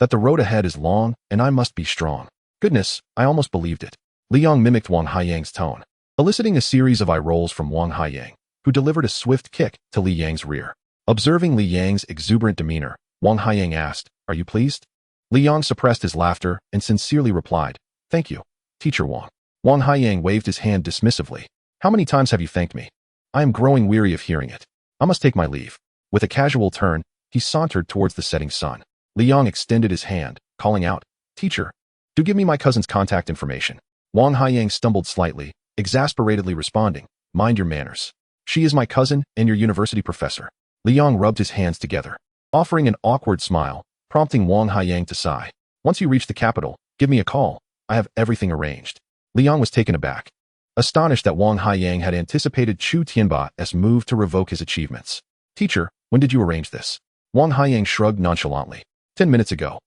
That the road ahead is long and I must be strong. Goodness, I almost believed it. Liang mimicked Wang Haiyang's tone, eliciting a series of eye rolls from Wang Haiyang, who delivered a swift kick to Liang's rear. Observing Liang's exuberant demeanor, Wang Haiyang asked, Are you pleased? Liang suppressed his laughter and sincerely replied, Thank you, Teacher Wang. Wang Haiyang waved his hand dismissively. How many times have you thanked me? I am growing weary of hearing it. I must take my leave. With a casual turn, he sauntered towards the setting sun. Liang extended his hand, calling out, Teacher, do give me my cousin's contact information. Wang Haiyang stumbled slightly, exasperatedly responding, Mind your manners. She is my cousin and your university professor. Liang rubbed his hands together, offering an awkward smile, prompting Wang Haiyang to sigh. Once you reach the capital, give me a call. I have everything arranged. Liang was taken aback, astonished that Wang Haiyang had anticipated Chu Tianba's move to revoke his achievements. Teacher, when did you arrange this? Wang Haiyang shrugged nonchalantly. 10 minutes ago.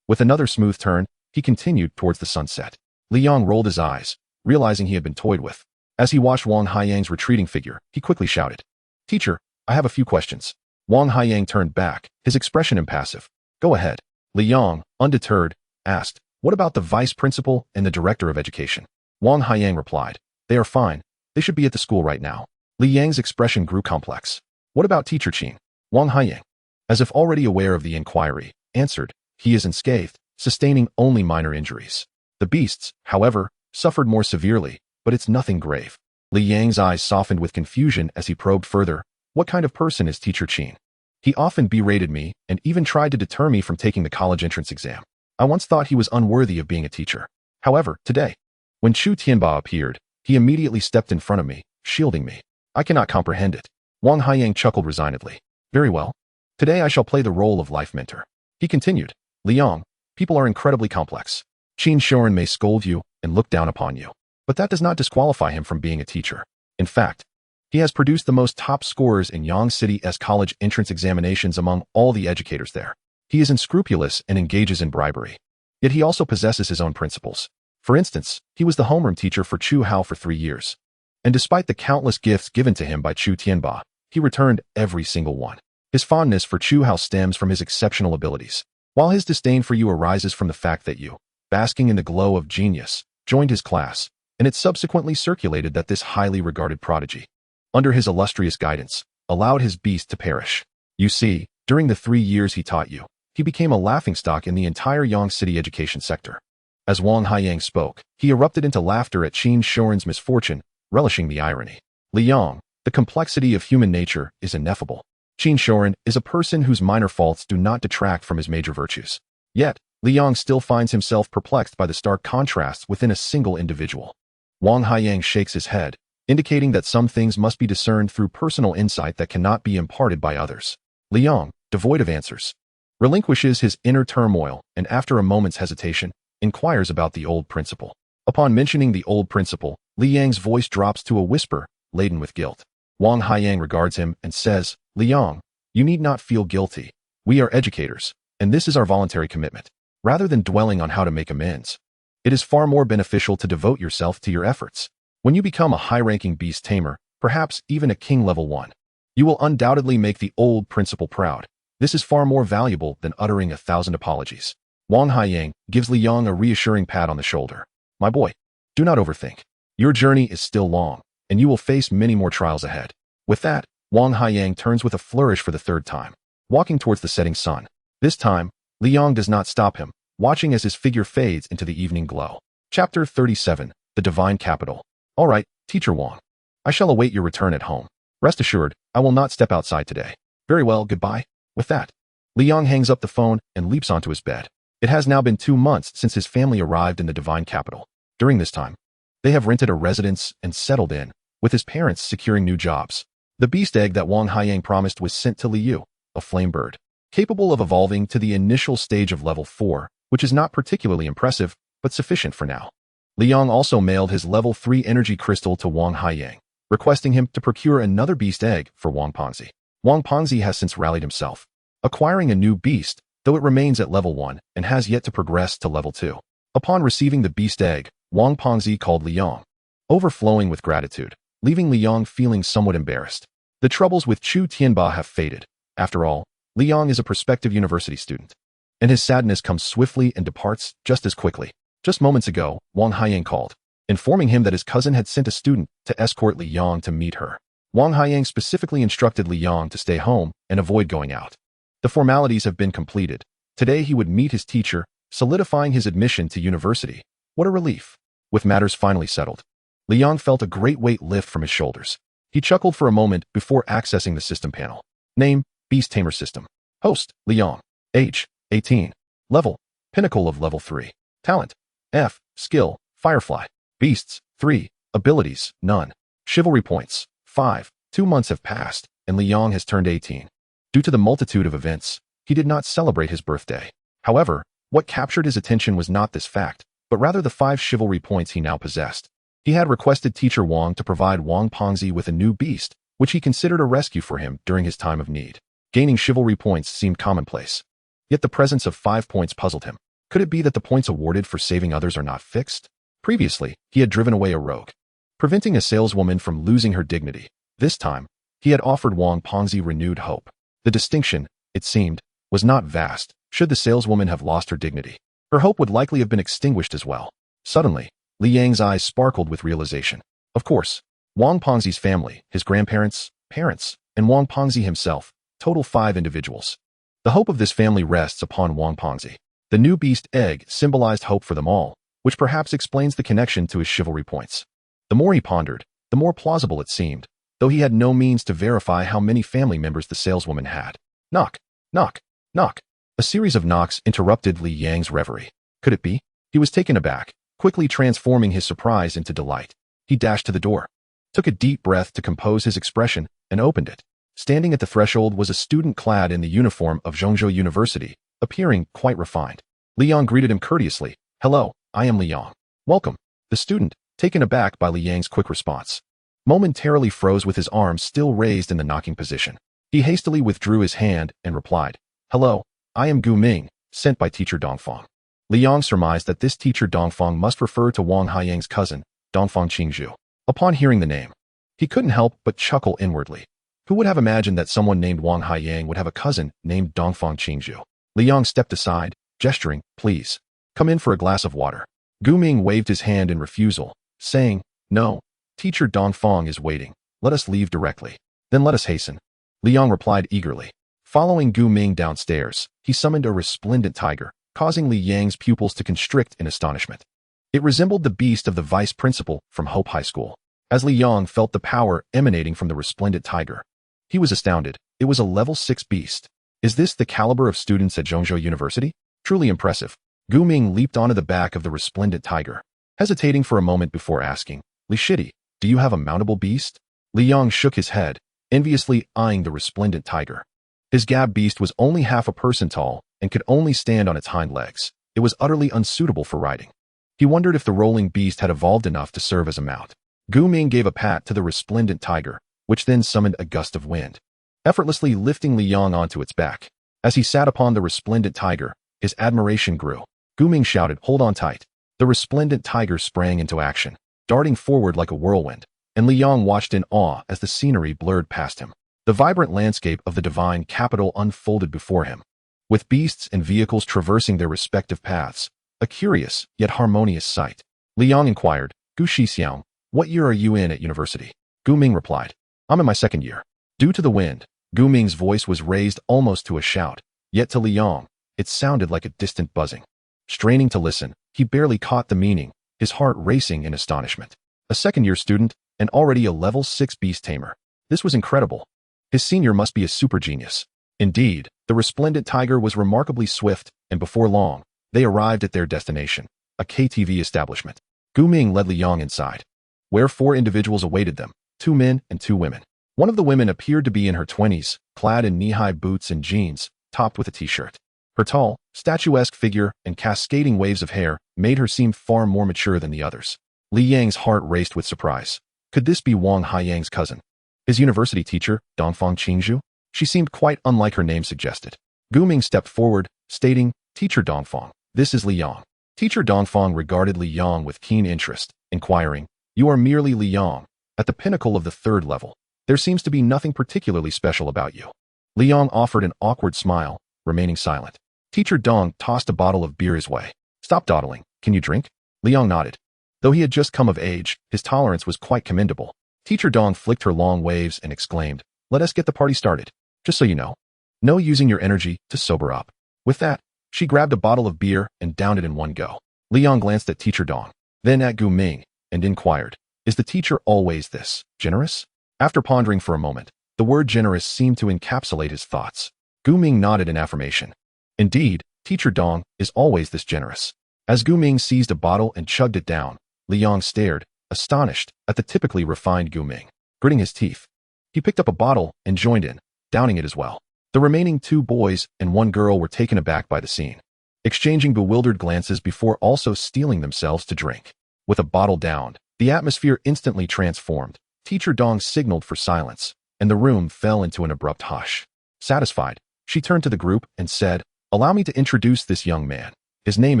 With another smooth turn, he continued towards the sunset. Liang rolled his eyes, realizing he had been toyed with. As he watched Wang Haiyang's retreating figure, he quickly shouted, Teacher, I have a few questions. Wang Haiyang turned back, his expression impassive. Go ahead. Liang, undeterred, asked, What about the vice principal and the director of education? Wang Haiyang replied, They are fine. They should be at the school right now. Liang's expression grew complex. What about Teacher Qin? Wang Haiyang, as if already aware of the inquiry, answered, He is unscathed, sustaining only minor injuries. The beasts, however, suffered more severely, but it's nothing grave. Liang's eyes softened with confusion as he probed further. What kind of person is Teacher Qin? He often berated me and even tried to deter me from taking the college entrance exam. I once thought he was unworthy of being a teacher. However, today, when Chu Tianba appeared, he immediately stepped in front of me, shielding me. I cannot comprehend it. Wang Haiyang chuckled resignedly. Very well. Today I shall play the role of life mentor. He continued. Liang, people are incredibly complex. Qin Shoren may scold you and look down upon you, but that does not disqualify him from being a teacher. In fact, he has produced the most top scorers in Yang City's college entrance examinations among all the educators there. He is unscrupulous and engages in bribery. Yet he also possesses his own principles. For instance, he was the homeroom teacher for Chu Hao for 3 years. And despite the countless gifts given to him by Chu Tianba, he returned every single one. His fondness for Chu Hao stems from his exceptional abilities, while his disdain for you arises from the fact that you, basking in the glow of genius, joined his class, and it subsequently circulated that this highly regarded prodigy, under his illustrious guidance, allowed his beast to perish. You see, during the 3 years he taught you, he became a laughingstock in the entire Yang City education sector. As Wang Haiyang spoke, he erupted into laughter at Qin Shoren's misfortune, relishing the irony. Liang, the complexity of human nature is ineffable. Qin Shoren is a person whose minor faults do not detract from his major virtues. Yet, Liang still finds himself perplexed by the stark contrasts within a single individual. Wang Haiyang shakes his head, indicating that some things must be discerned through personal insight that cannot be imparted by others. Liang, devoid of answers, relinquishes his inner turmoil and after a moment's hesitation, inquires about the old principal. Upon mentioning the old principal, Liang's voice drops to a whisper, laden with guilt. Wang Haiyang regards him and says, Liang, you need not feel guilty. We are educators, and this is our voluntary commitment. Rather than dwelling on how to make amends, it is far more beneficial to devote yourself to your efforts. When you become a high-ranking beast tamer, perhaps even a king level 1, you will undoubtedly make the old principal proud. This is far more valuable than uttering 1,000 apologies. Wang Haiyang gives Liang a reassuring pat on the shoulder. My boy, do not overthink. Your journey is still long, and you will face many more trials ahead. With that, Wang Haiyang turns with a flourish for the 3rd time, walking towards the setting sun. This time, Liang does not stop him, watching as his figure fades into the evening glow. Chapter 37, The Divine Capital. All right, Teacher Wang. I shall await your return at home. Rest assured, I will not step outside today. Very well, goodbye. With that, Liang hangs up the phone and leaps onto his bed. It has now been 2 months since his family arrived in the Divine Capital. During this time, they have rented a residence and settled in, with his parents securing new jobs. The beast egg that Wang Haiyang promised was sent to Liu, a flame bird, capable of evolving to the initial stage of level 4, which is not particularly impressive, but sufficient for now. Liang also mailed his level 3 energy crystal to Wang Haiyang, requesting him to procure another beast egg for Wang Pengzi. Wang Pengzi has since rallied himself, acquiring a new beast, though it remains at level 1 and has yet to progress to level 2. Upon receiving the beast egg, Wang Pengzi called Liang, overflowing with gratitude, leaving Liang feeling somewhat embarrassed. The troubles with Chu Tianba have faded. After all, Liang is a prospective university student, and his sadness comes swiftly and departs just as quickly. Just moments ago, Wang Haiyang called, informing him that his cousin had sent a student to escort Liang to meet her. Wang Haiyang specifically instructed Liang to stay home and avoid going out. The formalities have been completed. Today he would meet his teacher, solidifying his admission to university. What a relief. With matters finally settled, Liang felt a great weight lift from his shoulders. He chuckled for a moment before accessing the system panel. Name, Beast Tamer System. Host, Liang. Age, 18. Level, Pinnacle of Level 3. Talent, F. Skill, Firefly. Beasts, 3. Abilities, none. Chivalry points, 5. 2 months have passed, and Liang has turned 18. Due to the multitude of events, he did not celebrate his birthday. However, what captured his attention was not this fact, but rather the 5 chivalry points he now possessed. He had requested Teacher Wang to provide Wang Pengzi with a new beast, which he considered a rescue for him during his time of need. Gaining chivalry points seemed commonplace. Yet the presence of 5 points puzzled him. Could it be that the points awarded for saving others are not fixed? Previously, he had driven away a rogue, preventing a saleswoman from losing her dignity. This time, he had offered Wang Pengzi renewed hope. The distinction, it seemed, was not vast. Should the saleswoman have lost her dignity, her hope would likely have been extinguished as well. Suddenly, Liang's eyes sparkled with realization. Of course, Wang Pengzi's family, his grandparents, parents, and Wang Pengzi himself, total 5 individuals. The hope of this family rests upon Wang Pengzi. The new beast egg symbolized hope for them all, which perhaps explains the connection to his chivalry points. The more he pondered, the more plausible it seemed, though he had no means to verify how many family members the saleswoman had. Knock, knock, knock. A series of knocks interrupted Li Yang's reverie. Could it be? He was taken aback, quickly transforming his surprise into delight. He dashed to the door, took a deep breath to compose his expression, and opened it. Standing at the threshold was a student clad in the uniform of Zhongzhou University, appearing quite refined. Li Yang greeted him courteously. Hello, I am Li Yang. Welcome. The student, taken aback by Li Yang's quick response, momentarily froze with his arms still raised in the knocking position. He hastily withdrew his hand and replied, Hello, I am Gu Ming, sent by teacher Dongfang. Li Yang surmised that this teacher Dongfang must refer to Wang Haiyang's cousin, Dongfang Qingzhu. Upon hearing the name, he couldn't help but chuckle inwardly. Who would have imagined that someone named Wang Haiyang would have a cousin named Dongfang Qingzhu? Li Yang stepped aside, gesturing, Please, come in for a glass of water. Gu Ming waved his hand in refusal, saying, No, teacher Dongfang is waiting. Let us leave directly. Then let us hasten. Li Yang replied eagerly. Following Gu Ming downstairs, he summoned a resplendent tiger, causing Li Yang's pupils to constrict in astonishment. It resembled the beast of the vice principal from Hope High School. As Li Yang felt the power emanating from the resplendent tiger, he was astounded. It was a level 6 beast. Is this the caliber of students at Zhongzhou University? Truly impressive. Gu Ming leaped onto the back of the resplendent tiger, hesitating for a moment before asking, Li Shidi, do you have a mountable beast? Li Yang shook his head, enviously eyeing the resplendent tiger. His gab beast was only half a person tall and could only stand on its hind legs. It was utterly unsuitable for riding. He wondered if the rolling beast had evolved enough to serve as a mount. Gu Ming gave a pat to the resplendent tiger, which then summoned a gust of wind, effortlessly lifting Li Yang onto its back. As he sat upon the resplendent tiger, his admiration grew. Gu Ming shouted, Hold on tight. The resplendent tiger sprang into action, darting forward like a whirlwind, and Li Yang watched in awe as the scenery blurred past him. The vibrant landscape of the divine capital unfolded before him, with beasts and vehicles traversing their respective paths, a curious yet harmonious sight. Li Yang inquired, Gu Shixiang, what year are you in at university? Gu Ming replied, I'm in my second year. Due to the wind, Gu Ming's voice was raised almost to a shout, yet to Li Yang, it sounded like a distant buzzing. Straining to listen, he barely caught the meaning, his heart racing in astonishment. A second-year student, and already a level 6 beast tamer. This was incredible. His senior must be a super genius. Indeed, the resplendent tiger was remarkably swift, and before long, they arrived at their destination, a KTV establishment. Gu Ming led Li Yang inside, where 4 individuals awaited them, 2 men and 2 women. One of the women appeared to be in her 20s, clad in knee-high boots and jeans, topped with a t-shirt. Her tall, statuesque figure and cascading waves of hair made her seem far more mature than the others. Li Yang's heart raced with surprise. Could this be Wang Haiyang's cousin? His university teacher, Dongfang Qingzhu? She seemed quite unlike her name suggested. Gu Ming stepped forward, stating, Teacher Dongfang, this is Li Yang. Teacher Dongfang regarded Li Yang with keen interest, inquiring, You are merely Li Yang, at the pinnacle of the 3rd level. There seems to be nothing particularly special about you. Li Yang offered an awkward smile, remaining silent. Teacher Dong tossed a bottle of beer his way. Stop dawdling. Can you drink? Li Yang nodded. Though he had just come of age, his tolerance was quite commendable. Teacher Dong flicked her long waves and exclaimed, Let us get the party started. Just so you know. No using your energy to sober up. With that, she grabbed a bottle of beer and downed it in one go. Li Yang glanced at Teacher Dong, then at Gu Ming, and inquired, Is the teacher always this generous? After pondering for a moment, the word generous seemed to encapsulate his thoughts. Gu Ming nodded in affirmation. Indeed, Teacher Dong is always this generous. As Gu Ming seized a bottle and chugged it down, Li Yang stared, astonished at the typically refined Gu Ming. Gritting his teeth, he picked up a bottle and joined in, downing it as well. The remaining 2 boys and 1 girl were taken aback by the scene, exchanging bewildered glances before also steeling themselves to drink. With a bottle downed, the atmosphere instantly transformed. Teacher Dong signaled for silence, and the room fell into an abrupt hush. Satisfied, she turned to the group and said, Allow me to introduce this young man. His name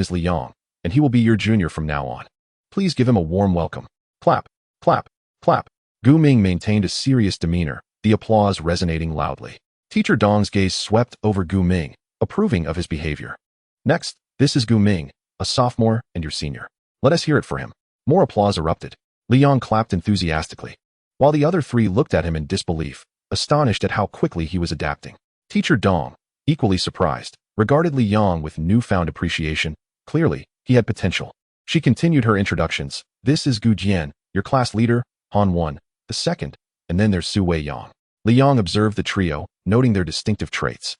is Li Yang, and he will be your junior from now on. Please give him a warm welcome. Clap, clap, clap. Gu Ming maintained a serious demeanor, the applause resonating loudly. Teacher Dong's gaze swept over Gu Ming, approving of his behavior. Next, this is Gu Ming, a sophomore and your senior. Let us hear it for him. More applause erupted. Li Yang clapped enthusiastically, while the other 3 looked at him in disbelief, astonished at how quickly he was adapting. Teacher Dong, equally surprised, regarded Li Yang with newfound appreciation. Clearly, he had potential. She continued her introductions. This is Gu Jian, your class leader, Han 1, the second, and then there's Su Wei Yang. Li Yang observed the trio, noting their distinctive traits.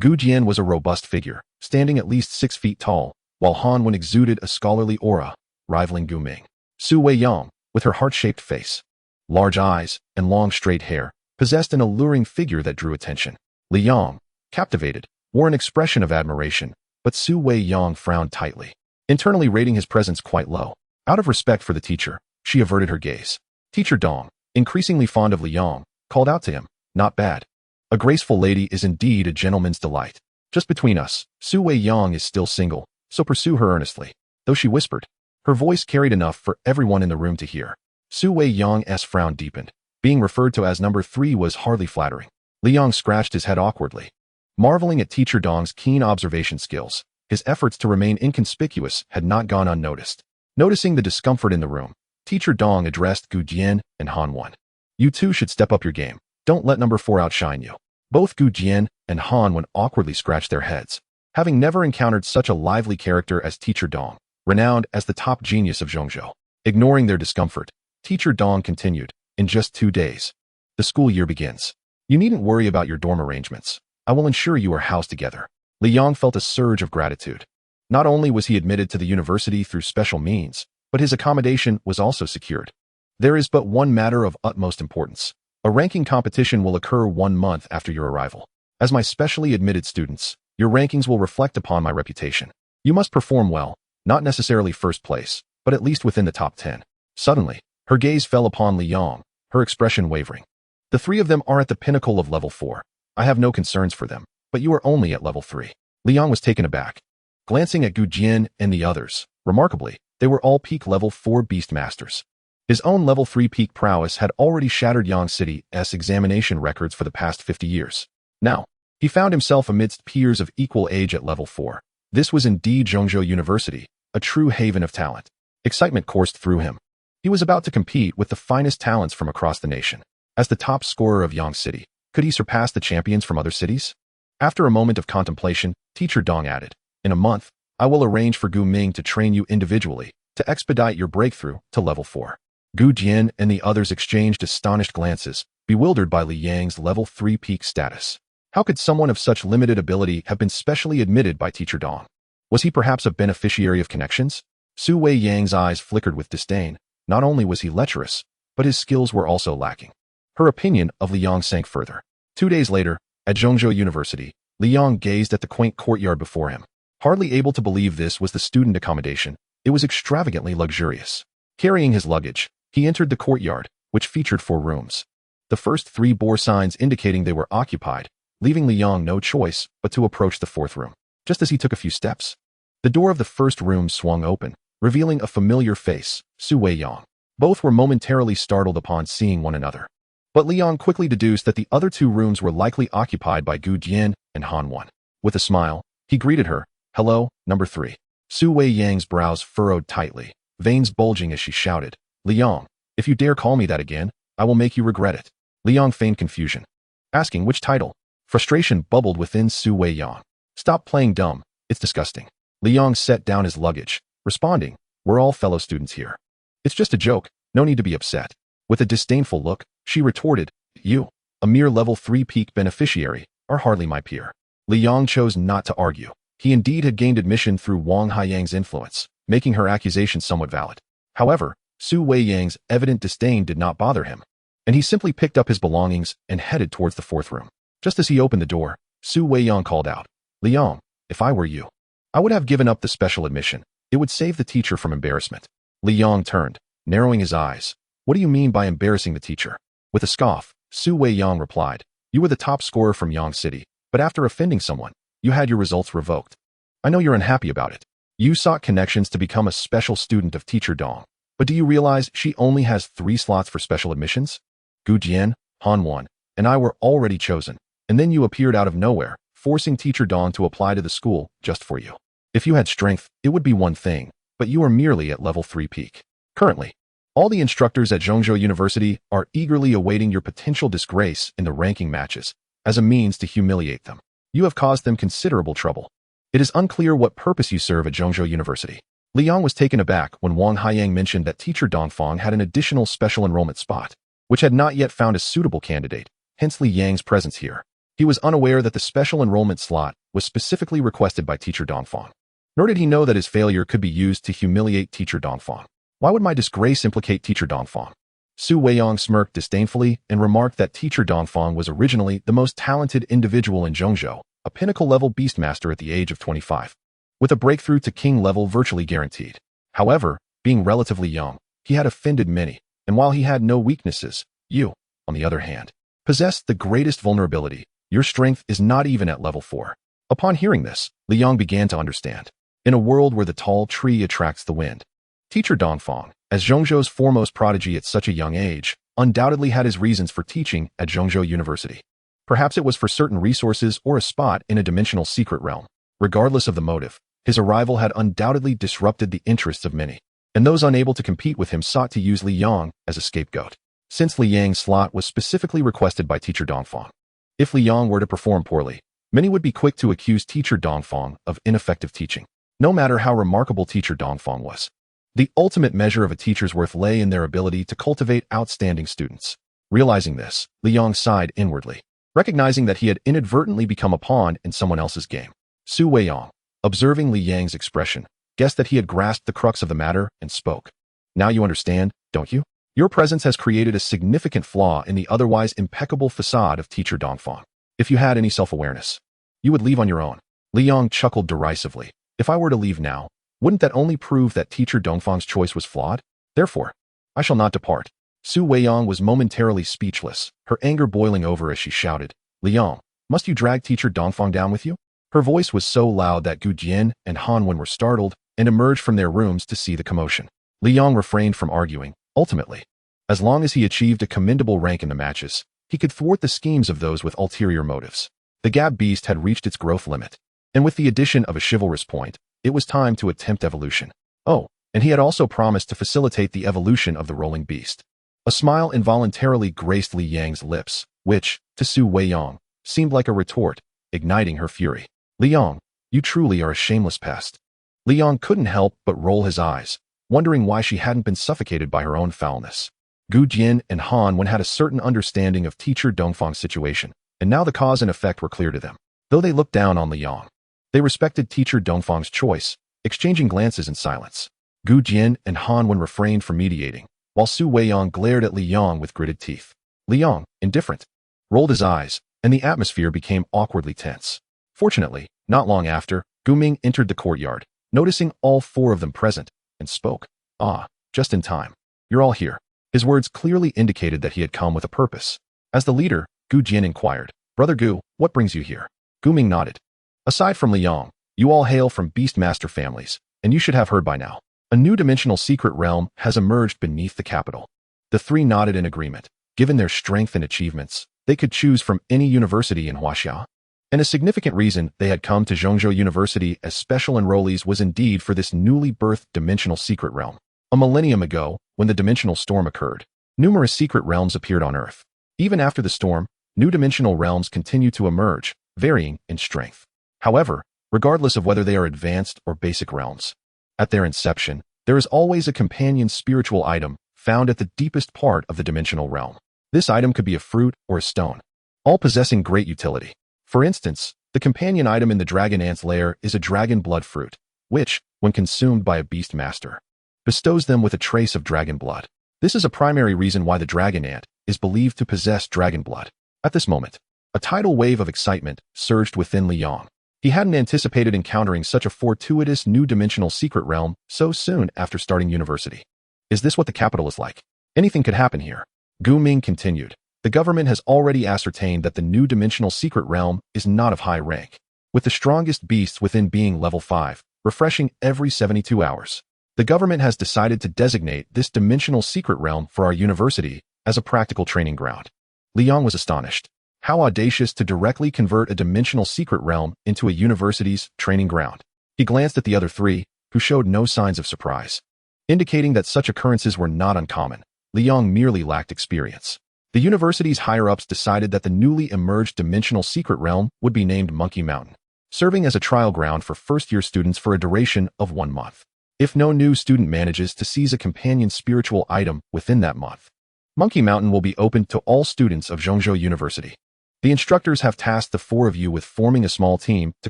Gu Jian was a robust figure, standing at least 6 feet tall, while Han Wen exuded a scholarly aura, rivaling Gu Ming. Su Weiyang, with her heart-shaped face, large eyes, and long straight hair, possessed an alluring figure that drew attention. Li Yang, captivated, wore an expression of admiration, but Su Weiyang frowned tightly, internally rating his presence quite low. Out of respect for the teacher, she averted her gaze. Teacher Dong, increasingly fond of Li Yang, called out to him, "Not bad. A graceful lady is indeed a gentleman's delight. Just between us, Su Weiyang is still single, so pursue her earnestly." Though she whispered, her voice carried enough for everyone in the room to hear. Su Weiyang's frown deepened. Being referred to as number 3 was hardly flattering. Li Yang scratched his head awkwardly. Marveling at Teacher Dong's keen observation skills, his efforts to remain inconspicuous had not gone unnoticed. Noticing the discomfort in the room, Teacher Dong addressed Gu Jian and Han Wen. "You two should step up your game. Don't let number 4 outshine you." Both Gu Jian and Han Wen awkwardly scratched their heads. Having never encountered such a lively character as Teacher Dong, renowned as the top genius of Zhongzhou. Ignoring their discomfort, Teacher Dong continued, "In just 2 days, the school year begins. You needn't worry about your dorm arrangements. I will ensure you are housed together." Li Yang felt a surge of gratitude. Not only was he admitted to the university through special means, but his accommodation was also secured. There is but one matter of utmost importance. A ranking competition will occur 1 month after your arrival. As my specially admitted students, your rankings will reflect upon my reputation. You must perform well, not necessarily first place, but at least within the top 10. Suddenly, her gaze fell upon Li Yang, her expression wavering. "The 3 of them are at the pinnacle of level 4. I have no concerns for them, but you are only at level 3. Li Yang was taken aback. Glancing at Gu Jian and the others, remarkably, they were all peak level 4 beast masters. His own level 3 peak prowess had already shattered Yang City's examination records for the past 50 years. Now, he found himself amidst peers of equal age at level 4. This was indeed Zhongzhou University, a true haven of talent. Excitement coursed through him. He was about to compete with the finest talents from across the nation. As the top scorer of Yang City, could he surpass the champions from other cities? After a moment of contemplation, Teacher Dong added, "In a month, I will arrange for Gu Ming to train you individually to expedite your breakthrough to level 4. Gu Jian and the others exchanged astonished glances, bewildered by Li Yang's level 3 peak status. How could someone of such limited ability have been specially admitted by Teacher Dong? Was he perhaps a beneficiary of connections? Su Weiyang's eyes flickered with disdain. Not only was he lecherous, but his skills were also lacking. Her opinion of Li Yang sank further. 2 days later, at Zhongzhou University, Li Yang gazed at the quaint courtyard before him. Hardly able to believe this was the student accommodation, it was extravagantly luxurious. Carrying his luggage, he entered the courtyard, which featured 4 rooms. The first 3 bore signs indicating they were occupied, leaving Li Yang no choice but to approach the 4th room. Just as he took a few steps, the door of the first room swung open, revealing a familiar face, Su Weiyang. Both were momentarily startled upon seeing one another. But Li Yang quickly deduced that the other 2 rooms were likely occupied by Gu Jian and Han Wen. With a smile, he greeted her, "Hello, number 3. Su Weiyang's brows furrowed tightly, veins bulging as she shouted, "Li Yang, if you dare call me that again, I will make you regret it." Li Yang feigned confusion, asking which title. Frustration bubbled within Su Weiyang. "Stop playing dumb, it's disgusting." Li Yang set down his luggage, responding, "We're all fellow students here. It's just a joke, no need to be upset." With a disdainful look, she retorted, "You, a mere level 3 peak beneficiary, are hardly my peer." Li Yang chose not to argue. He indeed had gained admission through Wang Haiyang's influence, making her accusation somewhat valid. However, Su Weiyang's evident disdain did not bother him, and he simply picked up his belongings and headed towards the 4th room. Just as he opened the door, Su Weiyang called out, "Li Yang, if I were you, I would have given up the special admission. It would save the teacher from embarrassment." Li Yang turned, narrowing his eyes. "What do you mean by embarrassing the teacher?" With a scoff, Su Weiyang replied, "You were the top scorer from Yang City, but after offending someone, you had your results revoked. I know you're unhappy about it. You sought connections to become a special student of Teacher Dong, but do you realize she only has 3 slots for special admissions? Gu Jian, Han Wen, and I were already chosen, and then you appeared out of nowhere, forcing Teacher Dong to apply to the school just for you. If you had strength, it would be one thing, but you are merely at level 3 peak. Currently, all the instructors at Zhongzhou University are eagerly awaiting your potential disgrace in the ranking matches, as a means to humiliate them. You have caused them considerable trouble. It is unclear what purpose you serve at Zhongzhou University." Li Yang was taken aback when Wang Haiyang mentioned that Teacher Dongfang had an additional special enrollment spot, which had not yet found a suitable candidate, hence Li Yang's presence here. He was unaware that the special enrollment slot was specifically requested by Teacher Dongfang. Nor did he know that his failure could be used to humiliate Teacher Dongfang. Why would my disgrace implicate Teacher Dongfang? Su Weiyang smirked disdainfully and remarked that Teacher Dongfang was originally the most talented individual in Zhongzhou, a pinnacle-level beastmaster at the age of 25, with a breakthrough to king level virtually guaranteed. However, being relatively young, he had offended many, and while he had no weaknesses, you, on the other hand, possessed the greatest vulnerability. Your strength is not even at level 4. Upon hearing this, Liang began to understand. In a world where the tall tree attracts the wind, Teacher Dongfang, as Zhongzhou's foremost prodigy at such a young age, undoubtedly had his reasons for teaching at Zhongzhou University. Perhaps it was for certain resources or a spot in a dimensional secret realm. Regardless of the motive, his arrival had undoubtedly disrupted the interests of many, and those unable to compete with him sought to use Liang as a scapegoat. Since Liang's slot was specifically requested by Teacher Dongfang, if Liang were to perform poorly, many would be quick to accuse Teacher Dongfang of ineffective teaching, no matter how remarkable Teacher Dongfang was. The ultimate measure of a teacher's worth lay in their ability to cultivate outstanding students. Realizing this, Liang sighed inwardly, recognizing that he had inadvertently become a pawn in someone else's game. Su Weiyang, observing Liang's expression, guessed that he had grasped the crux of the matter and spoke. Now you understand, don't you? Your presence has created a significant flaw in the otherwise impeccable facade of Teacher Dongfang. If you had any self-awareness, you would leave on your own. Liang chuckled derisively. If I were to leave now, wouldn't that only prove that Teacher Dongfang's choice was flawed? Therefore, I shall not depart. Su Weiyang was momentarily speechless, her anger boiling over as she shouted, Liang, must you drag Teacher Dongfang down with you? Her voice was so loud that Gu Jian and Han Wen were startled and emerged from their rooms to see the commotion. Liang refrained from arguing. Ultimately, as long as he achieved a commendable rank in the matches, he could thwart the schemes of those with ulterior motives. The Gab beast had reached its growth limit, and with the addition of a chivalrous point, it was time to attempt evolution. Oh, and he had also promised to facilitate the evolution of the rolling beast. A smile involuntarily graced Liang's lips, which, to Su Weiyang, seemed like a retort, igniting her fury. Liang, you truly are a shameless pest. Liang couldn't help but roll his eyes, wondering why she hadn't been suffocated by her own foulness. Gu Jian and Han Wen had a certain understanding of Teacher Dongfang's situation, and now the cause and effect were clear to them. Though they looked down on Liang, they respected Teacher Dongfang's choice, exchanging glances in silence. Gu Jian and Han Wen refrained from mediating, while Su Weiyang glared at Liang with gritted teeth. Liang, indifferent, rolled his eyes, and the atmosphere became awkwardly tense. Fortunately, not long after, Gu Ming entered the courtyard, noticing all 4 of them present, and spoke. Ah, just in time. You're all here. His words clearly indicated that he had come with a purpose. As the leader, Gu Jian inquired, Brother Gu, what brings you here? Gu Ming nodded. Aside from Liang, you all hail from Beastmaster families, and you should have heard by now. A new dimensional secret realm has emerged beneath the capital. The 3 nodded in agreement. Given their strength and achievements, they could choose from any university in Huaxia. And a significant reason they had come to Zhongzhou University as special enrollees was indeed for this newly birthed dimensional secret realm. A millennium ago, when the dimensional storm occurred, numerous secret realms appeared on Earth. Even after the storm, new dimensional realms continue to emerge, varying in strength. However, regardless of whether they are advanced or basic realms, at their inception, there is always a companion spiritual item found at the deepest part of the dimensional realm. This item could be a fruit or a stone, all possessing great utility. For instance, the companion item in the dragon ant's lair is a dragon blood fruit, which, when consumed by a beast master, bestows them with a trace of dragon blood. This is a primary reason why the dragon ant is believed to possess dragon blood. At this moment, a tidal wave of excitement surged within Liang. He hadn't anticipated encountering such a fortuitous new dimensional secret realm so soon after starting university. Is this what the capital is like? Anything could happen here. Gu Ming continued. The government has already ascertained that the new dimensional secret realm is not of high rank, with the strongest beasts within being level 5, refreshing every 72 hours. The government has decided to designate this dimensional secret realm for our university as a practical training ground. Liang was astonished. How audacious to directly convert a dimensional secret realm into a university's training ground. He glanced at the other 3, who showed no signs of surprise, indicating that such occurrences were not uncommon. Liang merely lacked experience. The university's higher-ups decided that the newly emerged dimensional secret realm would be named Monkey Mountain, serving as a trial ground for first-year students for a duration of 1 month. If no new student manages to seize a companion spiritual item within that month, Monkey Mountain will be open to all students of Zhongzhou University. The instructors have tasked the four of you with forming a small team to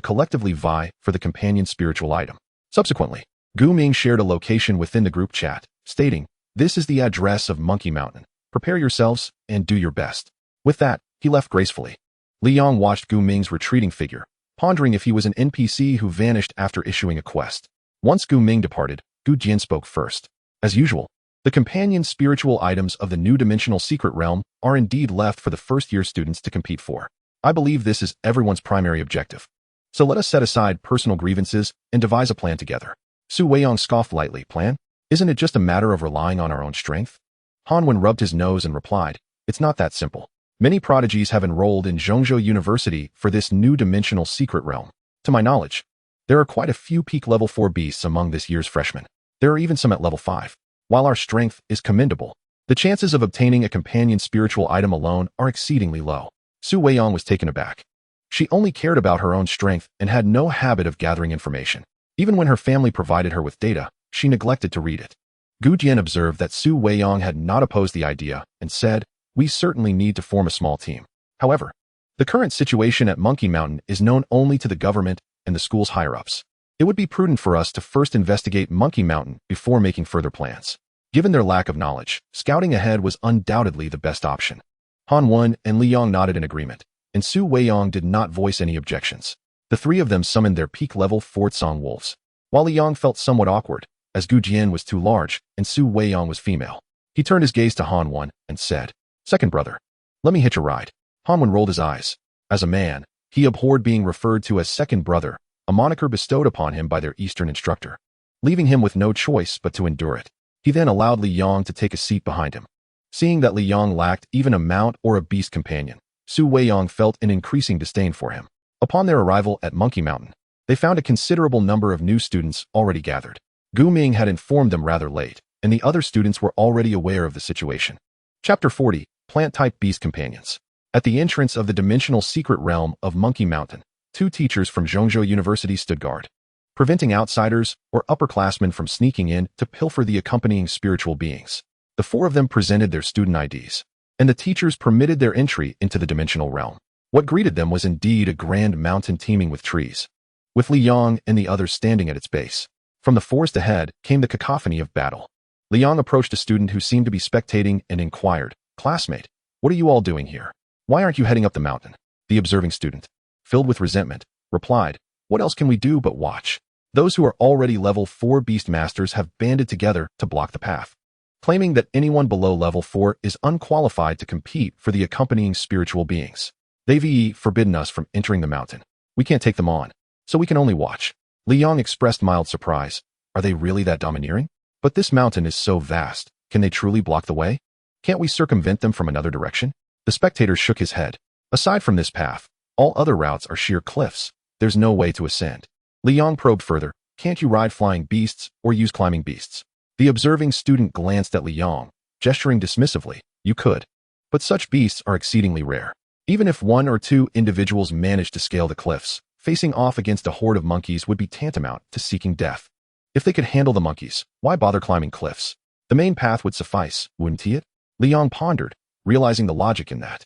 collectively vie for the companion spiritual item. Subsequently, Gu Ming shared a location within the group chat, stating, "This is the address of Monkey Mountain. Prepare yourselves and do your best." With that, he left gracefully. Li Yong watched Gu Ming's retreating figure, pondering if he was an NPC who vanished after issuing a quest. Once Gu Ming departed, Gu Jian spoke first. As usual, the companion spiritual items of the new dimensional secret realm are indeed left for the first-year students to compete for. I believe this is everyone's primary objective. So let us set aside personal grievances and devise a plan together. Su Weiyong scoffed lightly. Plan? Isn't it just a matter of relying on our own strength? Han Wen rubbed his nose and replied, "It's not that simple. Many prodigies have enrolled in Zhongzhou University for this new dimensional secret realm. To my knowledge, there are quite a few peak level 4 beasts among this year's freshmen. There are even some at level 5. While our strength is commendable, the chances of obtaining a companion spiritual item alone are exceedingly low." Su Weiyong was taken aback. She only cared about her own strength and had no habit of gathering information. Even when her family provided her with data, she neglected to read it. Gu Jian observed that Su Weiyong had not opposed the idea and said, "We certainly need to form a small team. However, the current situation at Monkey Mountain is known only to the government and the school's higher-ups. It would be prudent for us to first investigate Monkey Mountain before making further plans." Given their lack of knowledge, scouting ahead was undoubtedly the best option. Han Wen and Li Yong nodded in agreement, and Su Weiyong did not voice any objections. The three of them summoned their peak-level Fortsong wolves, while Li Yong felt somewhat awkward, as Gu Jian was too large and Su Weiyong was female. He turned his gaze to Han Wen and said, "Second brother, let me hitch a ride." Han Wen rolled his eyes. As a man, he abhorred being referred to as second brother, a moniker bestowed upon him by their Eastern instructor, leaving him with no choice but to endure it. He then allowed Li Yong to take a seat behind him. Seeing that Li Yong lacked even a mount or a beast companion, Su Weiyong felt an increasing disdain for him. Upon their arrival at Monkey Mountain, they found a considerable number of new students already gathered. Gu Ming had informed them rather late, and the other students were already aware of the situation. Chapter 40, Plant-Type Beast Companions. At the entrance of the dimensional secret realm of Monkey Mountain, two teachers from Zhongzhou University stood guard, preventing outsiders or upperclassmen from sneaking in to pilfer the accompanying spiritual beings. The four of them presented their student IDs, and the teachers permitted their entry into the dimensional realm. What greeted them was indeed a grand mountain teeming with trees, with Li Yong and the others standing at its base. From the forest ahead came the cacophony of battle. Li Yong approached a student who seemed to be spectating and inquired, "Classmate, what are you all doing here? Why aren't you heading up the mountain?" The observing student, filled with resentment, replied, "What else can we do but watch? Those who are already level 4 beast masters have banded together to block the path, claiming that anyone below level 4 is unqualified to compete for the accompanying spiritual beings. They've forbidden us from entering the mountain. We can't take them on, so we can only watch." Li Yong expressed mild surprise. Are they really that domineering? But this mountain is so vast. Can they truly block the way? Can't we circumvent them from another direction? The spectator shook his head. Aside from this path, all other routes are sheer cliffs. There's no way to ascend. Li Yong probed further. Can't you ride flying beasts or use climbing beasts? The observing student glanced at Li Yong, gesturing dismissively. You could. But such beasts are exceedingly rare. Even if one or two individuals managed to scale the cliffs, facing off against a horde of monkeys would be tantamount to seeking death. If they could handle the monkeys, why bother climbing cliffs? The main path would suffice, wouldn't it? Li Yong pondered, realizing the logic in that.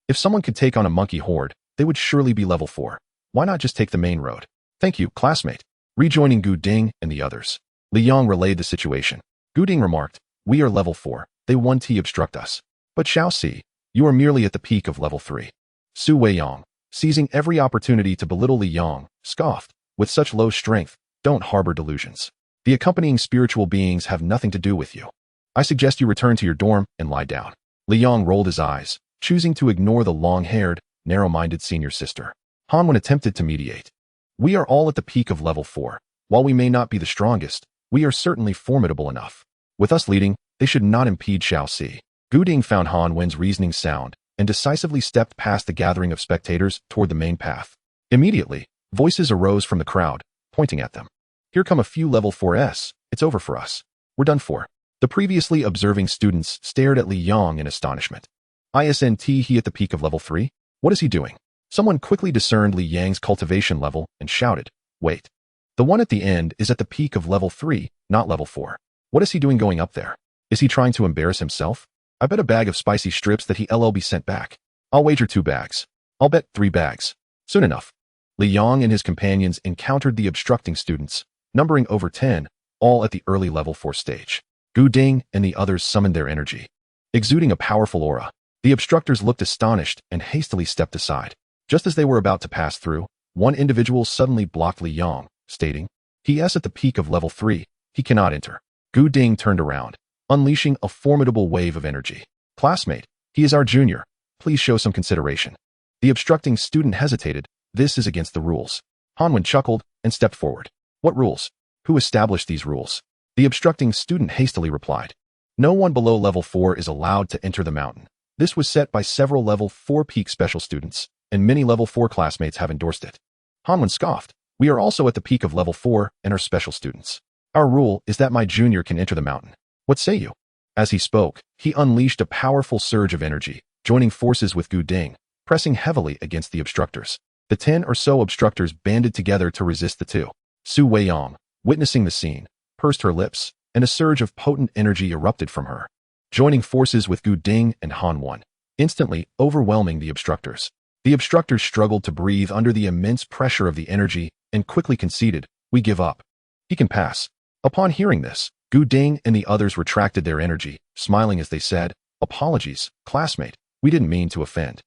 If someone could take on a monkey horde, they would surely be level 4. Why not just take the main road? Thank you, classmate. Rejoining Gu Ding and the others, Li Yong relayed the situation. Gu Ding remarked, "We are level 4. They want to obstruct us. But Xiao Si, you are merely at the peak of level 3. Su Weiyong, seizing every opportunity to belittle Li Yong, scoffed, "With such low strength, don't harbor delusions. The accompanying spiritual beings have nothing to do with you. I suggest you return to your dorm and lie down." Li Yong rolled his eyes, choosing to ignore the long-haired, narrow-minded senior sister. Han Wen attempted to mediate. "We are all at the peak of level 4. While we may not be the strongest, we are certainly formidable enough. With us leading, they should not impede Xiao Si." Gu Ding found Han Wen's reasoning sound and decisively stepped past the gathering of spectators toward the main path. Immediately, voices arose from the crowd, pointing at them. "Here come a few level 4s. It's over for us. We're done for." The previously observing students stared at Li Yong in astonishment. "Isn't he at the peak of level 3? What is he doing?" Someone quickly discerned Li Yang's cultivation level and shouted, "Wait. The one at the end is at the peak of level 3, not level 4. What is he doing going up there? Is he trying to embarrass himself? I bet a bag of spicy strips that he'll be sent back. I'll wager 2 bags." I'll bet 3 bags. Soon enough, Li Yong and his companions encountered the obstructing students, numbering over 10, all at the early level 4 stage. Gu Ding and the others summoned their energy. Exuding a powerful aura, the obstructors looked astonished and hastily stepped aside. Just as they were about to pass through, one individual suddenly blocked Li Yong, stating, "He is at the peak of level 3. He cannot enter." Gu Ding turned around, unleashing a formidable wave of energy. "Classmate, he is our junior. Please show some consideration." The obstructing student hesitated. "This is against the rules." Hanwen chuckled and stepped forward. "What rules? Who established these rules?" The obstructing student hastily replied. "No one below level 4 is allowed to enter the mountain. This was set by several level 4 peak special students, and many level 4 classmates have endorsed it." Hanwen scoffed. "We are also at the peak of level 4 and are special students. Our rule is that my junior can enter the mountain. What say you?" As he spoke, he unleashed a powerful surge of energy, joining forces with Gu Ding, pressing heavily against the obstructors. The 10 or so obstructors banded together to resist the two. Su Weiyang, witnessing the scene, pursed her lips, and a surge of potent energy erupted from her, joining forces with Gu Ding and Hanwen, instantly overwhelming the obstructors. The obstructors struggled to breathe under the immense pressure of the energy and quickly conceded, "We give up. He can pass." Upon hearing this, Gu Ding and the others retracted their energy, smiling as they said, "Apologies, classmate, we didn't mean to offend."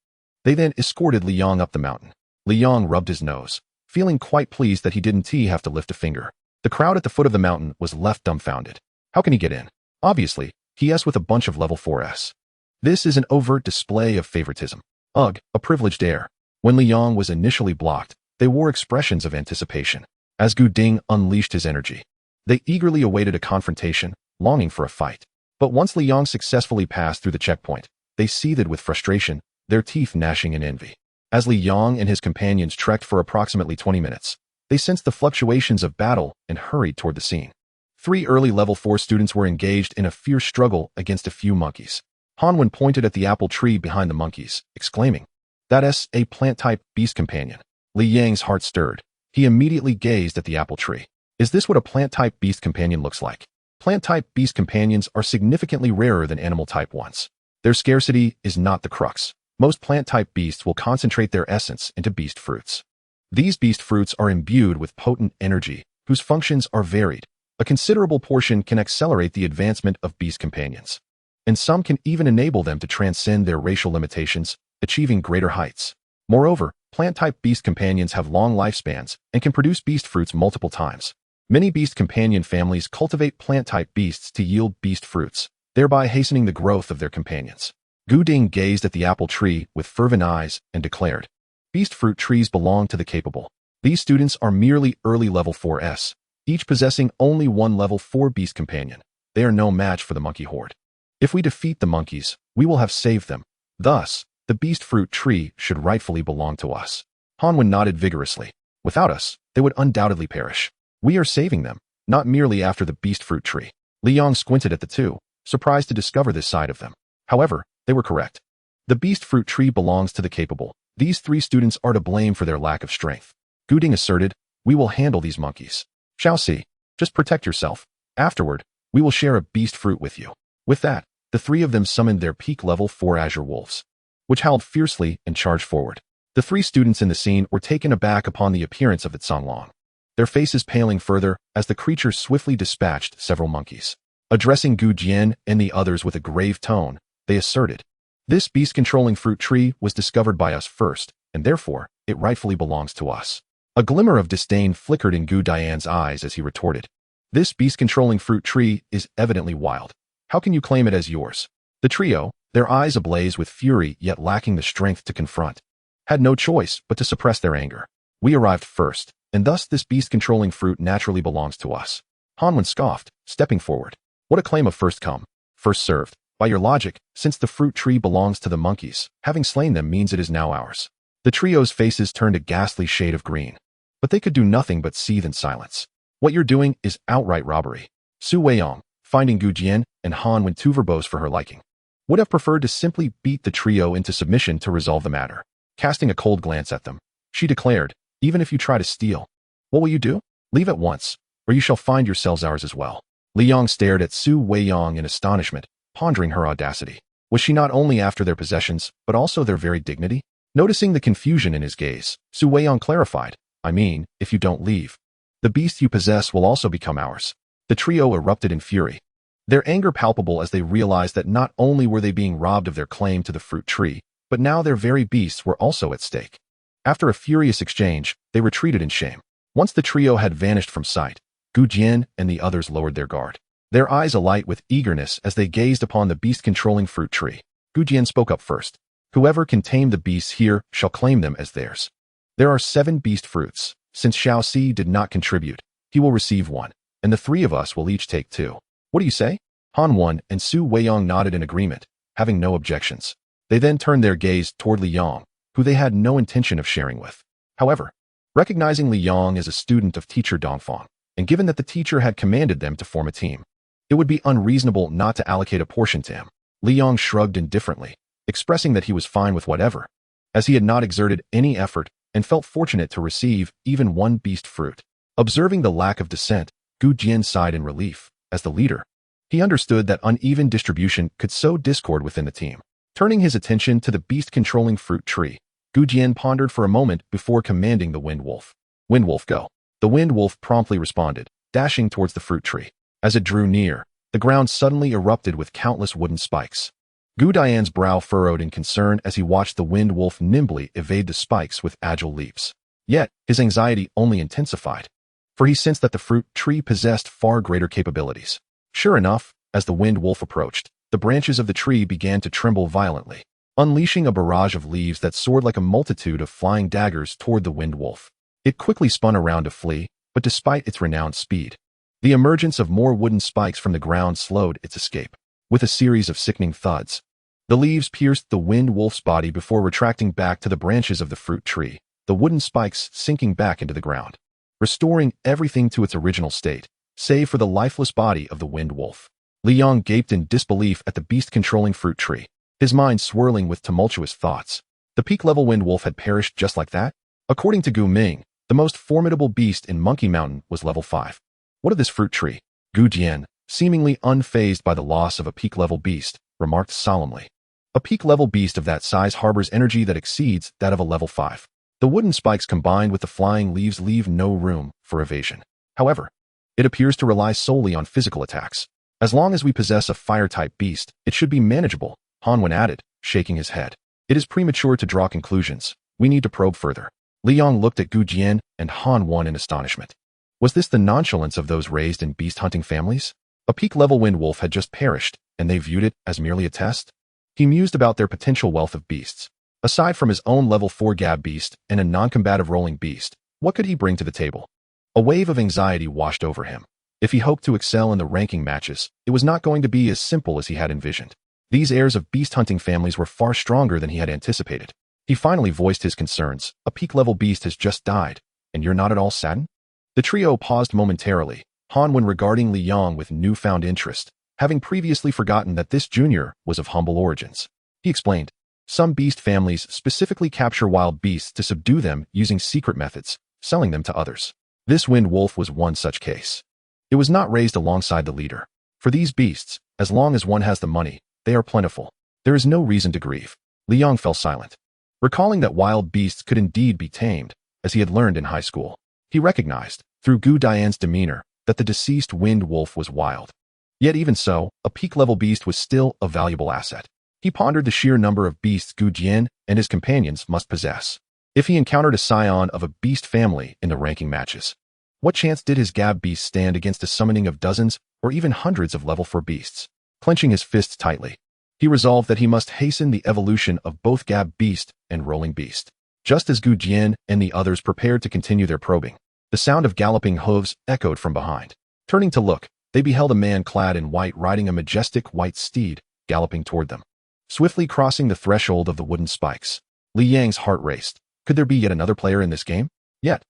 They then escorted Li Yong up the mountain. Li Yong rubbed his nose, feeling quite pleased that he didn't have to lift a finger. The crowd at the foot of the mountain was left dumbfounded. How can he get in? Obviously, he is with a bunch of level 4s. This is an overt display of favoritism. Ugh, a privileged air. When Li Yong was initially blocked, they wore expressions of anticipation. As Gu Ding unleashed his energy, they eagerly awaited a confrontation, longing for a fight. But once Li Yong successfully passed through the checkpoint, they seethed with frustration, their teeth gnashing in envy. As Li Yong and his companions trekked for approximately 20 minutes, they sensed the fluctuations of battle and hurried toward the scene. 3 early level 4 students were engaged in a fierce struggle against a few monkeys. Hanwen pointed at the apple tree behind the monkeys, exclaiming, "That is a plant-type beast companion." Li Yang's heart stirred. He immediately gazed at the apple tree. Is this what a plant-type beast companion looks like? Plant-type beast companions are significantly rarer than animal-type ones. Their scarcity is not the crux. Most plant-type beasts will concentrate their essence into beast fruits. These beast fruits are imbued with potent energy, whose functions are varied. A considerable portion can accelerate the advancement of beast companions, and some can even enable them to transcend their racial limitations, achieving greater heights. Moreover, plant-type beast companions have long lifespans and can produce beast fruits multiple times. Many beast companion families cultivate plant-type beasts to yield beast fruits, thereby hastening the growth of their companions. Gu Ding gazed at the apple tree with fervent eyes and declared, "Beast fruit trees belong to the capable. These students are merely early level 4s, each possessing only one level 4 beast companion. They are no match for the monkey horde. If we defeat the monkeys, we will have saved them. Thus, the beast fruit tree should rightfully belong to us." Hanwen nodded vigorously. "Without us, they would undoubtedly perish. We are saving them, not merely after the beast fruit tree." Li Yong squinted at the two, surprised to discover this side of them. However, they were correct. The beast fruit tree belongs to the capable. These 3 students are to blame for their lack of strength. Gu Ding asserted, "We will handle these monkeys. Shall see. Just protect yourself. Afterward, we will share a beast fruit with you." With that, the 3 of them summoned their peak level 4 azure wolves, which howled fiercely and charged forward. The 3 students in the scene were taken aback upon the appearance of the Songlong, their faces paling further as the creatures swiftly dispatched several monkeys. Addressing Gu Jian and the others with a grave tone, they asserted, "This beast-controlling fruit tree was discovered by us first, and therefore, it rightfully belongs to us." A glimmer of disdain flickered in Gu Dian's eyes as he retorted, "This beast-controlling fruit tree is evidently wild. How can you claim it as yours?" The trio, their eyes ablaze with fury yet lacking the strength to confront, had no choice but to suppress their anger. "We arrived first, and thus this beast-controlling fruit naturally belongs to us." Hanwen scoffed, stepping forward. "What a claim of first come, first served. By your logic, since the fruit tree belongs to the monkeys, having slain them means it is now ours." The trio's faces turned a ghastly shade of green, but they could do nothing but seethe in silence. "What you're doing is outright robbery." Su Weiyang, finding Gu Jian and Hanwen too verbose for her liking, would have preferred to simply beat the trio into submission to resolve the matter. Casting a cold glance at them, she declared, "Even if you try to steal, what will you do? Leave at once, or you shall find yourselves ours as well." Li Yong stared at Su Weiyang in astonishment, pondering her audacity. Was she not only after their possessions, but also their very dignity? Noticing the confusion in his gaze, Su Weiyang clarified, I mean, if you don't leave, the beast you possess will also become ours. The trio erupted in fury, their anger palpable as they realized that not only were they being robbed of their claim to the fruit tree, but now their very beasts were also at stake. After a furious exchange, they retreated in shame. Once the trio had vanished from sight, Gu Jian and the others lowered their guard, their eyes alight with eagerness as they gazed upon the beast-controlling fruit tree. Gu Jian spoke up first. Whoever can tame the beasts here shall claim them as theirs. There are 7 beast fruits. Since Xiao Si did not contribute, he will receive 1, and the 3 of us will each take 2. What do you say? Han Wen and Su Weiyang nodded in agreement, having no objections. They then turned their gaze toward Li Yong, who they had no intention of sharing with. However, recognizing Li Yong as a student of teacher Dongfang, and given that the teacher had commanded them to form a team, it would be unreasonable not to allocate a portion to him. Li Yong shrugged indifferently, expressing that he was fine with whatever, as he had not exerted any effort and felt fortunate to receive even 1 beast fruit. Observing the lack of dissent, Gu Jian sighed in relief. As the leader, he understood that uneven distribution could sow discord within the team. Turning his attention to the beast-controlling fruit tree, Gu Jian pondered for a moment before commanding the Wind Wolf. Wind Wolf, go. The Wind Wolf promptly responded, dashing towards the fruit tree. As it drew near, the ground suddenly erupted with countless wooden spikes. Gu Dian's brow furrowed in concern as he watched the Wind Wolf nimbly evade the spikes with agile leaps. Yet, his anxiety only intensified, for he sensed that the fruit tree possessed far greater capabilities. Sure enough, as the Wind Wolf approached, the branches of the tree began to tremble violently, unleashing a barrage of leaves that soared like a multitude of flying daggers toward the Wind Wolf. It quickly spun around to flee, but despite its renowned speed, the emergence of more wooden spikes from the ground slowed its escape. With a series of sickening thuds, the leaves pierced the Wind Wolf's body before retracting back to the branches of the fruit tree, the wooden spikes sinking back into the ground, restoring everything to its original state, save for the lifeless body of the Wind Wolf. Li Yong gaped in disbelief at the beast-controlling fruit tree, his mind swirling with tumultuous thoughts. The peak-level Wind Wolf had perished just like that? According to Gu Ming, the most formidable beast in Monkey Mountain was level 5. What of this fruit tree? Gu Jian, seemingly unfazed by the loss of a peak-level beast, remarked solemnly. A peak-level beast of that size harbors energy that exceeds that of a level 5. The wooden spikes combined with the flying leaves leave no room for evasion. However, it appears to rely solely on physical attacks. As long as we possess a fire-type beast, it should be manageable, Han Wen added, shaking his head. It is premature to draw conclusions. We need to probe further. Li Yong looked at Gu Jian and Han Wen in astonishment. Was this the nonchalance of those raised in beast-hunting families? A peak-level Wind Wolf had just perished, and they viewed it as merely a test? He mused about their potential wealth of beasts. Aside from his own level 4 Gab beast and a non-combative rolling beast, what could he bring to the table? A wave of anxiety washed over him. If he hoped to excel in the ranking matches, it was not going to be as simple as he had envisioned. These heirs of beast-hunting families were far stronger than he had anticipated. He finally voiced his concerns. A peak-level beast has just died, and you're not at all saddened? The trio paused momentarily, Han Wen regarding Li Yong with newfound interest, having previously forgotten that this junior was of humble origins. He explained, some beast families specifically capture wild beasts to subdue them using secret methods, selling them to others. This Wind Wolf was one such case. It was not raised alongside the leader. For these beasts, as long as one has the money, they are plentiful. There is no reason to grieve. Li Yong fell silent, recalling that wild beasts could indeed be tamed, as he had learned in high school. He recognized, through Gu Dian's demeanor, that the deceased Wind Wolf was wild. Yet even so, a peak-level beast was still a valuable asset. He pondered the sheer number of beasts Gu Jian and his companions must possess. If he encountered a scion of a beast family in the ranking matches, what chance did his Gab beast stand against a summoning of dozens or even hundreds of level 4 beasts? Clenching his fists tightly, he resolved that he must hasten the evolution of both Gab beast and rolling beast. Just as Gu Jian and the others prepared to continue their probing, the sound of galloping hooves echoed from behind. Turning to look, they beheld a man clad in white riding a majestic white steed, galloping toward them. Swiftly crossing the threshold of the wooden spikes, Li Yang's heart raced. Could there be yet another player in this game? Yet,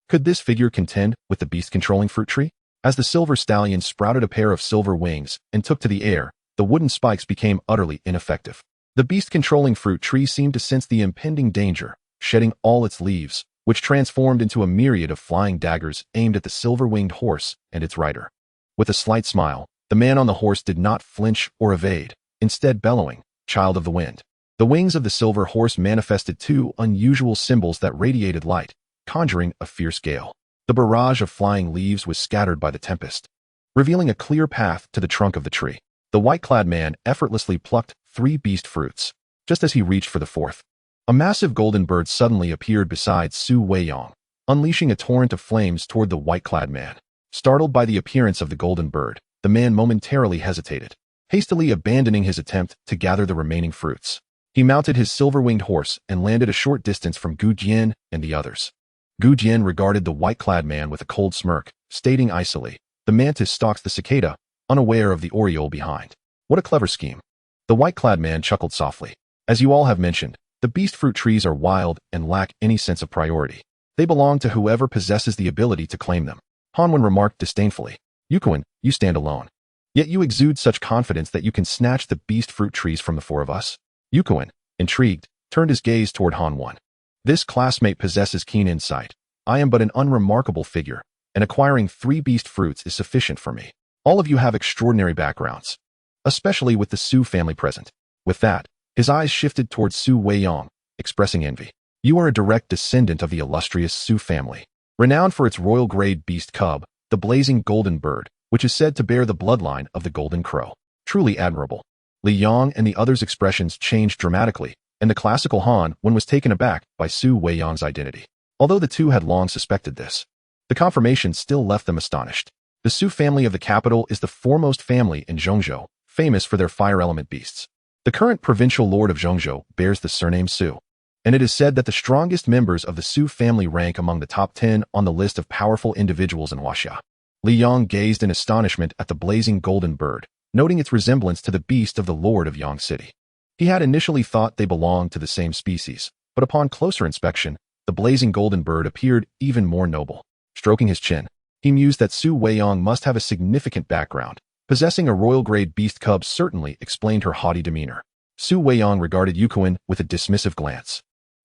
could this figure contend with the beast-controlling fruit tree? As the silver stallion sprouted a pair of silver wings and took to the air, the wooden spikes became utterly ineffective. The beast-controlling fruit tree seemed to sense the impending danger, shedding all its leaves, which transformed into a myriad of flying daggers aimed at the silver-winged horse and its rider. With a slight smile, the man on the horse did not flinch or evade, instead bellowing, "Child of the wind, The wings of the silver horse manifested two unusual symbols that radiated light, conjuring a fierce gale. The barrage of flying leaves was scattered by the tempest, revealing a clear path to the trunk of the tree. The white-clad man effortlessly plucked 3 beast fruits. Just as he reached for the fourth, a massive golden bird suddenly appeared beside Su Weiyang, unleashing a torrent of flames toward the white-clad man. Startled by the appearance of the golden bird, the man momentarily hesitated, hastily abandoning his attempt to gather the remaining fruits. He mounted his silver-winged horse and landed a short distance from Gu Jian and the others. Gu Jian regarded the white-clad man with a cold smirk, stating icily, "The mantis stalks the cicada, unaware of the oriole behind. What a clever scheme." The white-clad man chuckled softly. "As you all have mentioned, the beast fruit trees are wild and lack any sense of priority. They belong to whoever possesses the ability to claim them." Hanwen remarked disdainfully, "Yukuin, you stand alone. Yet you exude such confidence that you can snatch the beast fruit trees from the 4 of us." Yukuin, intrigued, turned his gaze toward Hanwen. "This classmate possesses keen insight. I am but an unremarkable figure, and acquiring 3 beast fruits is sufficient for me. All of you have extraordinary backgrounds, especially with the Su family present." With that, his eyes shifted towards Su Weiyang, expressing envy. "You are a direct descendant of the illustrious Su family, renowned for its royal-grade beast cub, the blazing golden bird, which is said to bear the bloodline of the golden crow. Truly admirable." Li Yang and the others' expressions changed dramatically, and the classical Han was taken aback by Su Weiyang's identity. Although the two had long suspected this, the confirmation still left them astonished. The Su family of the capital is the foremost family in Zhongzhou, famous for their fire element beasts. The current provincial lord of Zhongzhou bears the surname Su, and it is said that the strongest members of the Su family rank among the top 10 on the list of powerful individuals in Huaxia. Li Yang gazed in astonishment at the blazing golden bird, noting its resemblance to the beast of the lord of Yang City. He had initially thought they belonged to the same species, but upon closer inspection, the blazing golden bird appeared even more noble. Stroking his chin, he mused that Su Weiyang must have a significant background. Possessing a royal-grade beast cub certainly explained her haughty demeanor. Su Weiyang regarded Yukuin with a dismissive glance,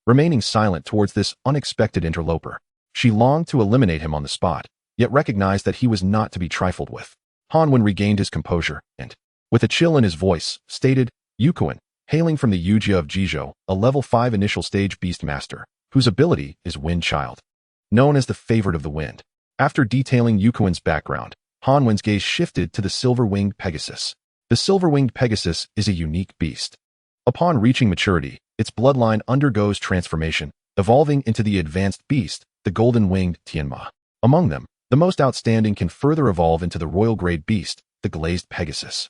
remaining silent towards this unexpected interloper. She longed to eliminate him on the spot, yet recognized that he was not to be trifled with. Hanwen regained his composure and, with a chill in his voice, stated, "Yukuin, hailing from the Yujia of Jizhou, a level 5 initial stage beast master, whose ability is Wind Child, known as the favorite of the wind." After detailing Yukuin's background, Hanwen's gaze shifted to the silver-winged Pegasus. The silver-winged Pegasus is a unique beast. Upon reaching maturity, its bloodline undergoes transformation, evolving into the advanced beast, the golden-winged Tianma. Among them, the most outstanding can further evolve into the royal-grade beast, the glazed Pegasus.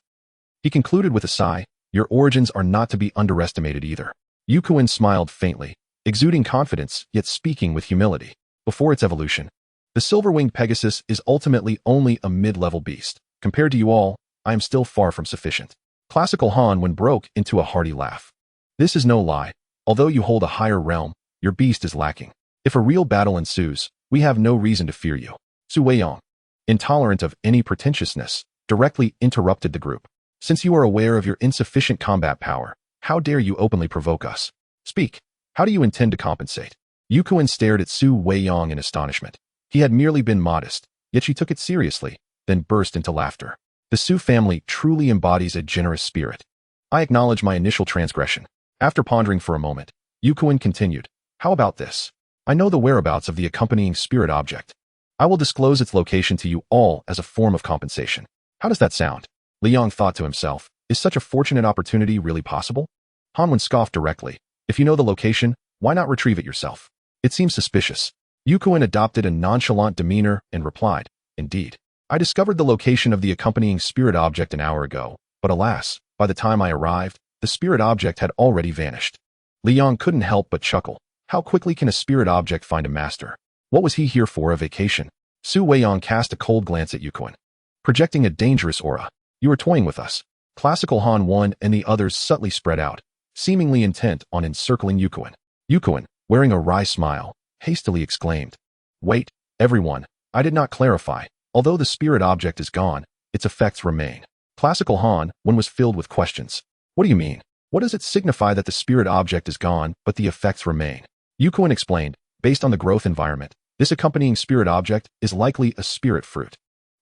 He concluded with a sigh, "Your origins are not to be underestimated either." Yukuin smiled faintly, exuding confidence yet speaking with humility. Before its evolution, the silver-winged Pegasus is ultimately only a mid-level beast. Compared to you all, I am still far from sufficient. Classical Han broke into a hearty laugh. "This is no lie. Although you hold a higher realm, your beast is lacking. If a real battle ensues, we have no reason to fear you." Su Weiyang, intolerant of any pretentiousness, directly interrupted the group. "Since you are aware of your insufficient combat power, how dare you openly provoke us? Speak. How do you intend to compensate?" Yukuin stared at Su Weiyang in astonishment. He had merely been modest, yet she took it seriously, then burst into laughter. "The Su family truly embodies a generous spirit. I acknowledge my initial transgression." After pondering for a moment, Yukuin continued, "How about this? I know the whereabouts of the accompanying spirit object. I will disclose its location to you all as a form of compensation. How does that sound?" Li Yang thought to himself, "Is such a fortunate opportunity really possible?" Hanwen scoffed directly, "If you know the location, why not retrieve it yourself? It seems suspicious." Yukuin adopted a nonchalant demeanor and replied, "Indeed. I discovered the location of the accompanying spirit object an hour ago, but alas, by the time I arrived, the spirit object had already vanished." Li Yang couldn't help but chuckle. How quickly can a spirit object find a master? What was he here for, a vacation? Su Weiyang cast a cold glance at Yukuin, projecting a dangerous aura. "You are toying with us." Classical Han and the others subtly spread out, seemingly intent on encircling Yukuin. Yukuin, wearing a wry smile, hastily exclaimed, "Wait, everyone, I did not clarify. Although the spirit object is gone, its effects remain." Classical Han was filled with questions. "What do you mean? What does it signify that the spirit object is gone, but the effects remain?" Yukuin explained, "Based on the growth environment, this accompanying spirit object is likely a spirit fruit."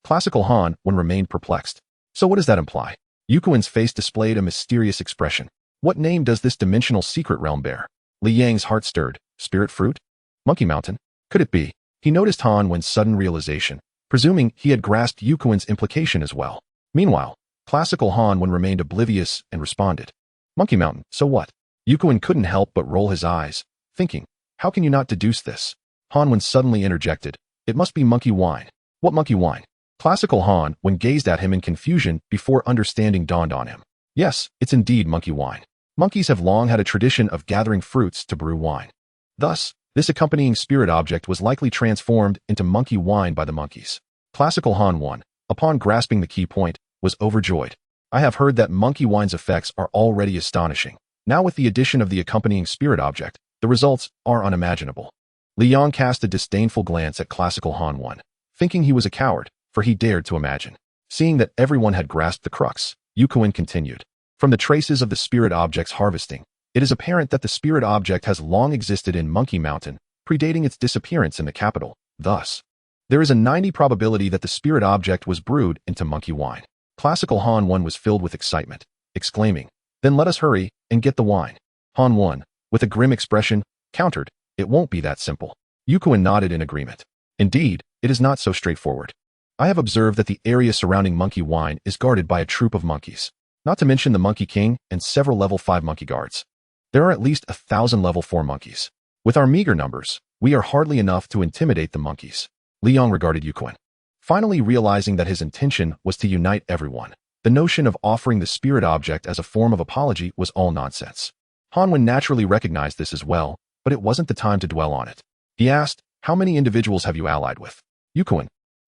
Classical Han remained perplexed. "So what does that imply?" Yukuin's face displayed a mysterious expression. What name does this dimensional secret realm bear? Li Yang's heart stirred. Spirit fruit? Monkey Mountain? Could it be? He noticed Han Wen's sudden realization, presuming he had grasped Yukuin's implication as well. Meanwhile, classical Han Wen remained oblivious and responded. Monkey Mountain, so what? Yukuin couldn't help but roll his eyes, thinking, how can you not deduce this? Han Wen suddenly interjected, it must be monkey wine. What monkey wine? Classical Han Wen gazed at him in confusion before understanding dawned on him. Yes, it's indeed monkey wine. Monkeys have long had a tradition of gathering fruits to brew wine. Thus, this accompanying spirit object was likely transformed into monkey wine by the monkeys. Classical Han Wen, upon grasping the key point, was overjoyed. I have heard that monkey wine's effects are already astonishing. Now with the addition of the accompanying spirit object, the results are unimaginable. Li Yang cast a disdainful glance at classical Han Wen, thinking he was a coward, for he dared to imagine. Seeing that everyone had grasped the crux, Yukuin continued. From the traces of the spirit object's harvesting, it is apparent that the spirit object has long existed in Monkey Mountain, predating its disappearance in the capital. Thus, there is a 90% probability that the spirit object was brewed into monkey wine. Classical Han Wen was filled with excitement, exclaiming, then let us hurry and get the wine. Han Wen, with a grim expression, countered, it won't be that simple. Yukuin nodded in agreement. Indeed, it is not so straightforward. I have observed that the area surrounding monkey wine is guarded by a troop of monkeys, not to mention the Monkey King and several level 5 monkey guards. There are at least 1,000 level 4 monkeys. With our meager numbers, we are hardly enough to intimidate the monkeys. Li Yang regarded Yukuin. Finally realizing that his intention was to unite everyone, the notion of offering the spirit object as a form of apology was all nonsense. Han Wen naturally recognized this as well, but it wasn't the time to dwell on it. He asked, how many individuals have you allied with? Yukuin,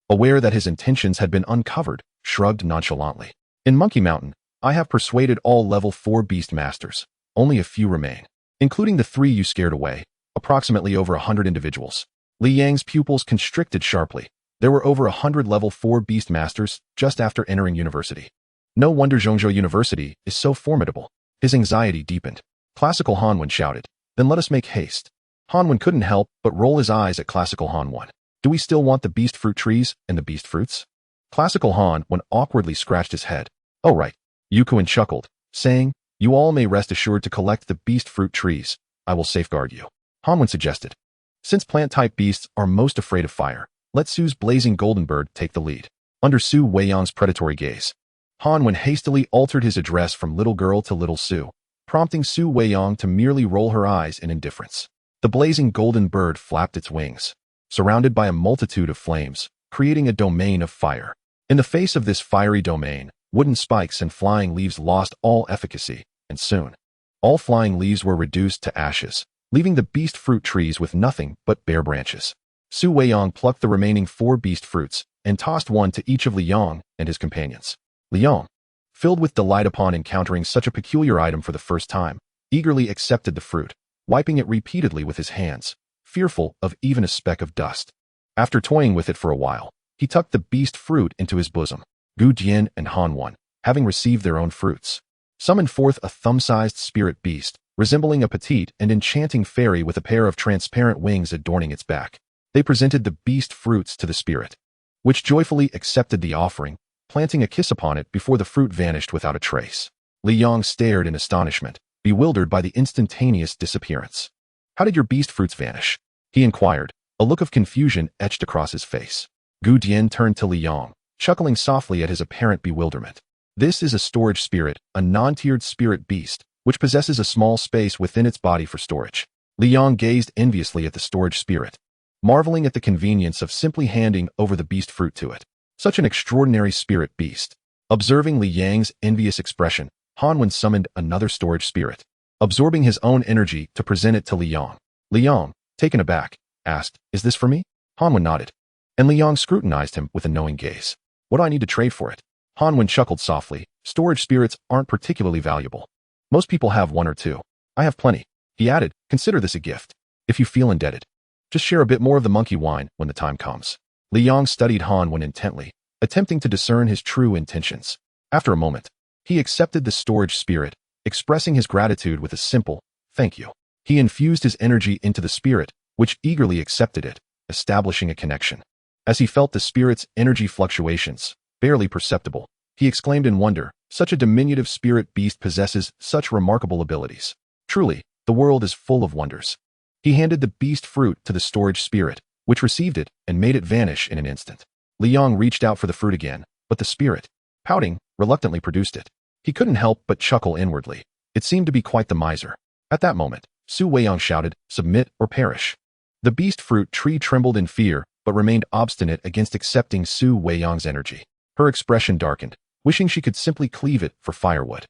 aware that his intentions had been uncovered, shrugged nonchalantly. In Monkey Mountain, I have persuaded all level 4 beast masters. Only a few remain, including the 3 you scared away, approximately over 100 individuals. Li Yang's pupils constricted sharply. There were over 100 level 4 beast masters just after entering university. No wonder Zhongzhou University is so formidable. His anxiety deepened. Classical Han Wen shouted, then let us make haste. Han Wen couldn't help but roll his eyes at classical Han Wen. Do we still want the beast fruit trees and the beast fruits? Classical Han Wen awkwardly scratched his head. Oh right. Yukuin chuckled, saying, you all may rest assured to collect the beast fruit trees. I will safeguard you. Han Wen suggested. Since plant-type beasts are most afraid of fire, let Su's blazing golden bird take the lead. Under Su Weiyang's predatory gaze, Han Wen hastily altered his address from little girl to little Su, prompting Su Weiyang to merely roll her eyes in indifference. The blazing golden bird flapped its wings, surrounded by a multitude of flames, creating a domain of fire. In the face of this fiery domain, wooden spikes and flying leaves lost all efficacy, and soon, all flying leaves were reduced to ashes, leaving the beast fruit trees with nothing but bare branches. Su Weiyang plucked the remaining 4 beast fruits and tossed one to each of Li Yang and his companions. Li Yang, filled with delight upon encountering such a peculiar item for the first time, eagerly accepted the fruit, wiping it repeatedly with his hands, fearful of even a speck of dust. After toying with it for a while, he tucked the beast fruit into his bosom. Gu Jian and Han Wen, having received their own fruits, summoned forth a thumb-sized spirit beast, resembling a petite and enchanting fairy with a pair of transparent wings adorning its back. They presented the beast fruits to the spirit, which joyfully accepted the offering, planting a kiss upon it before the fruit vanished without a trace. Li Yang stared in astonishment, bewildered by the instantaneous disappearance. How did your beast fruits vanish? He inquired, a look of confusion etched across his face. Gu Jian turned to Li Yang, chuckling softly at his apparent bewilderment. This is a storage spirit, a non-tiered spirit beast, which possesses a small space within its body for storage. Li Yang gazed enviously at the storage spirit, marveling at the convenience of simply handing over the beast fruit to it. Such an extraordinary spirit beast. Observing Li Yang's envious expression, Han Wen summoned another storage spirit, absorbing his own energy to present it to Li Yang. Li Yang, taken aback, asked, is this for me? Han Wen nodded, and Li Yang scrutinized him with a knowing gaze. What do I need to trade for it? Han Wen chuckled softly. Storage spirits aren't particularly valuable. Most people have 1 or 2. I have plenty. He added, consider this a gift. If you feel indebted, just share a bit more of the monkey wine when the time comes. Li Yang studied Han Wen intently, attempting to discern his true intentions. After a moment, he accepted the storage spirit, expressing his gratitude with a simple, thank you. He infused his energy into the spirit, which eagerly accepted it, establishing a connection. As he felt the spirit's energy fluctuations, barely perceptible, He exclaimed in wonder, such a diminutive spirit beast possesses such remarkable abilities. Truly, the world is full of wonders. He handed the beast fruit to the storage spirit, which received it and made it vanish in an instant. Liang reached out for the fruit again, but the spirit, pouting, reluctantly produced it. He couldn't help but chuckle inwardly. It seemed to be quite the miser. At that moment, Su Weiyang shouted, "Submit or perish." The beast fruit tree trembled in fear, but remained obstinate against accepting Su Weiyang's energy. Her expression darkened, wishing she could simply cleave it for firewood.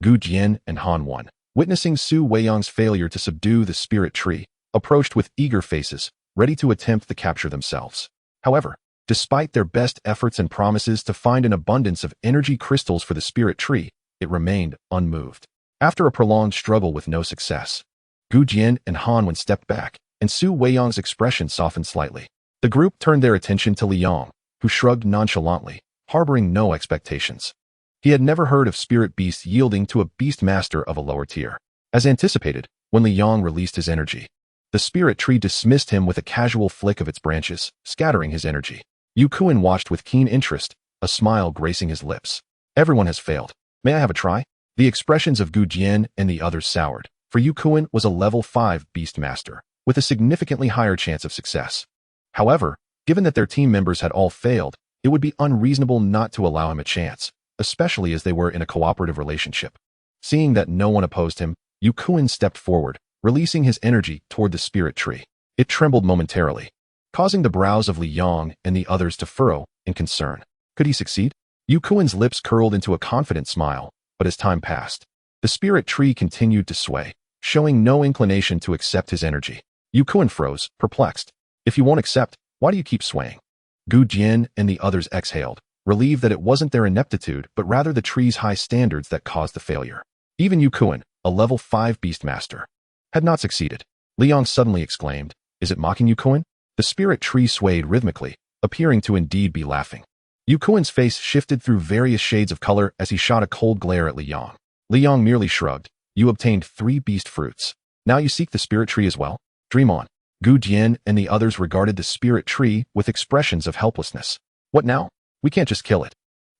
Gu Jian and Han Wan, witnessing Su Weiyang's failure to subdue the spirit tree, approached with eager faces, ready to attempt the capture themselves. However, despite their best efforts and promises to find an abundance of energy crystals for the spirit tree, it remained unmoved. After a prolonged struggle with no success, Gu Jian and Han Wan stepped back, and Su Weiyang's expression softened slightly. The group turned their attention to Liang, who shrugged nonchalantly, harboring no expectations. He had never heard of spirit beasts yielding to a beast master of a lower tier. As anticipated, when Liang released his energy, the spirit tree dismissed him with a casual flick of its branches, scattering his energy. Yu Kuan watched with keen interest, a smile gracing his lips. Everyone has failed. May I have a try? The expressions of Gu Jian and the others soured, for Yu Kuan was a level 5 beast master, with a significantly higher chance of success. However, given that their team members had all failed, it would be unreasonable not to allow him a chance, especially as they were in a cooperative relationship. Seeing that no one opposed him, Yu Kuan stepped forward, releasing his energy toward the spirit tree. It trembled momentarily, causing the brows of Liang and the others to furrow in concern. Could he succeed? Yu Kuan's lips curled into a confident smile, but as time passed, the spirit tree continued to sway, showing no inclination to accept his energy. Yu Kuan froze, perplexed. If you won't accept, why do you keep swaying? Gu Jian and the others exhaled, relieved that it wasn't their ineptitude but rather the tree's high standards that caused the failure. Even Yu Kuan, a level 5 beastmaster, had not succeeded. Liang suddenly exclaimed, "Is it mocking Yu Kuan?" The spirit tree swayed rhythmically, appearing to indeed be laughing. Yu Kuan's face shifted through various shades of color as he shot a cold glare at Liang. Liang merely shrugged. "You obtained 3 beast fruits. Now you seek the spirit tree as well? Dream on." Gu Jian and the others regarded the spirit tree with expressions of helplessness. What now? We can't just kill it.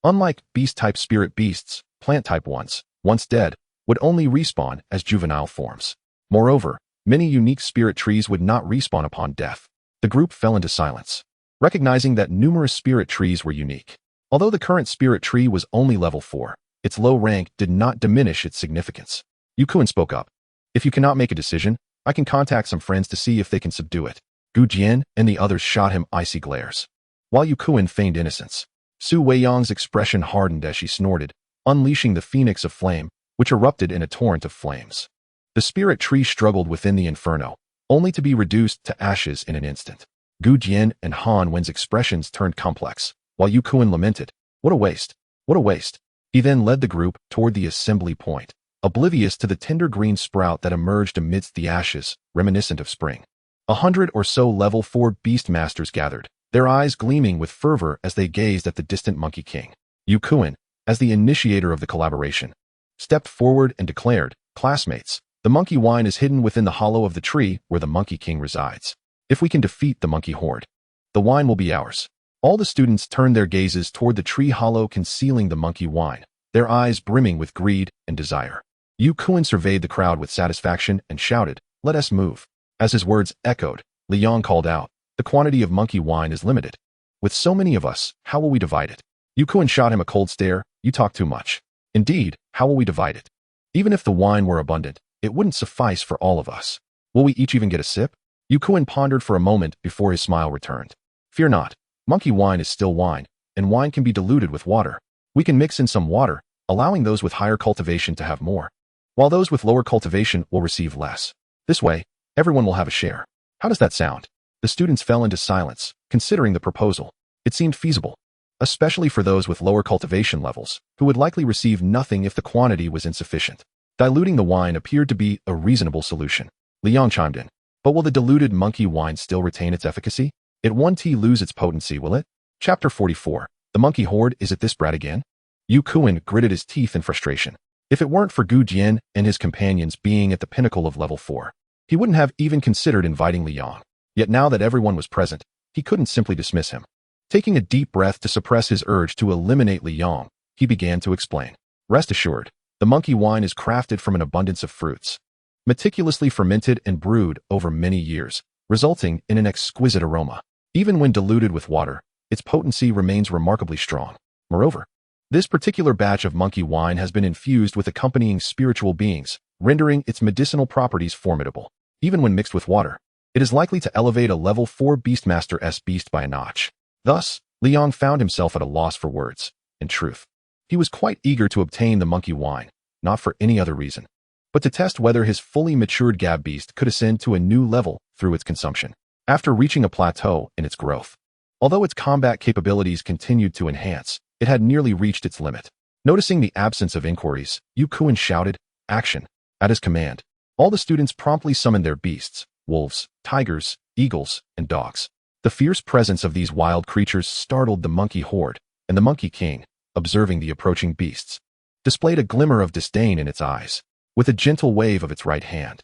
Unlike beast-type spirit beasts, plant-type ones, once dead, would only respawn as juvenile forms. Moreover, many unique spirit trees would not respawn upon death. The group fell into silence, recognizing that numerous spirit trees were unique. Although the current spirit tree was only level 4, its low rank did not diminish its significance. Yu Kuan spoke up. "If you cannot make a decision, I can contact some friends to see if they can subdue it." Gu Jian and the others shot him icy glares, while Yu Kuan feigned innocence. Su Weiyang's expression hardened as she snorted, unleashing the phoenix of flame, which erupted in a torrent of flames. The spirit tree struggled within the inferno, only to be reduced to ashes in an instant. Gu Jian and Han Wen's expressions turned complex, while Yu Kuan lamented, "What a waste! What a waste!" He then led the group toward the assembly point, oblivious to the tender green sprout that emerged amidst the ashes, reminiscent of spring. 100 or so level 4 beast masters gathered, their eyes gleaming with fervor as they gazed at the distant Monkey King. Yu Kuan, as the initiator of the collaboration, stepped forward and declared, "Classmates, the monkey wine is hidden within the hollow of the tree where the Monkey King resides. If we can defeat the monkey horde, the wine will be ours." All the students turned their gazes toward the tree hollow concealing the monkey wine, their eyes brimming with greed and desire. Yu Kuan surveyed the crowd with satisfaction and shouted, "Let us move." As his words echoed, Liang called out, "The quantity of monkey wine is limited. With so many of us, how will we divide it?" Yu Kuan shot him a cold stare. "You talk too much. Indeed, how will we divide it? Even if the wine were abundant, it wouldn't suffice for all of us. Will we each even get a sip?" Yu Kuan pondered for a moment before his smile returned. "Fear not. Monkey wine is still wine, and wine can be diluted with water. We can mix in some water, allowing those with higher cultivation to have more, while those with lower cultivation will receive less. This way, everyone will have a share. How does that sound?" The students fell into silence, considering the proposal. It seemed feasible, especially for those with lower cultivation levels, who would likely receive nothing if the quantity was insufficient. Diluting the wine appeared to be a reasonable solution. Liang chimed in. "But will the diluted monkey wine still retain its efficacy? It won't lose its potency, will it?" Chapter 44. The monkey horde, is it this brat again? Yu Kuan gritted his teeth in frustration. If it weren't for Gu Jian and his companions being at the pinnacle of level 4, he wouldn't have even considered inviting Liang. Yet now that everyone was present, he couldn't simply dismiss him. Taking a deep breath to suppress his urge to eliminate Liang, he began to explain. Rest assured, the monkey wine is crafted from an abundance of fruits, meticulously fermented and brewed over many years, resulting in an exquisite aroma. Even when diluted with water, its potency remains remarkably strong. Moreover, this particular batch of monkey wine has been infused with accompanying spiritual beings, rendering its medicinal properties formidable. Even when mixed with water, it is likely to elevate a level 4 Beastmaster's beast by a notch. Thus, Liang found himself at a loss for words. In truth, he was quite eager to obtain the monkey wine, not for any other reason, but to test whether his fully matured Gab beast could ascend to a new level through its consumption. After reaching a plateau in its growth, although its combat capabilities continued to enhance, it had nearly reached its limit. Noticing the absence of inquiries, Yu Kuan shouted, "Action!" At his command, all the students promptly summoned their beasts, wolves, tigers, eagles, and dogs. The fierce presence of these wild creatures startled the monkey horde, and the Monkey King, observing the approaching beasts, displayed a glimmer of disdain in its eyes. With a gentle wave of its right hand,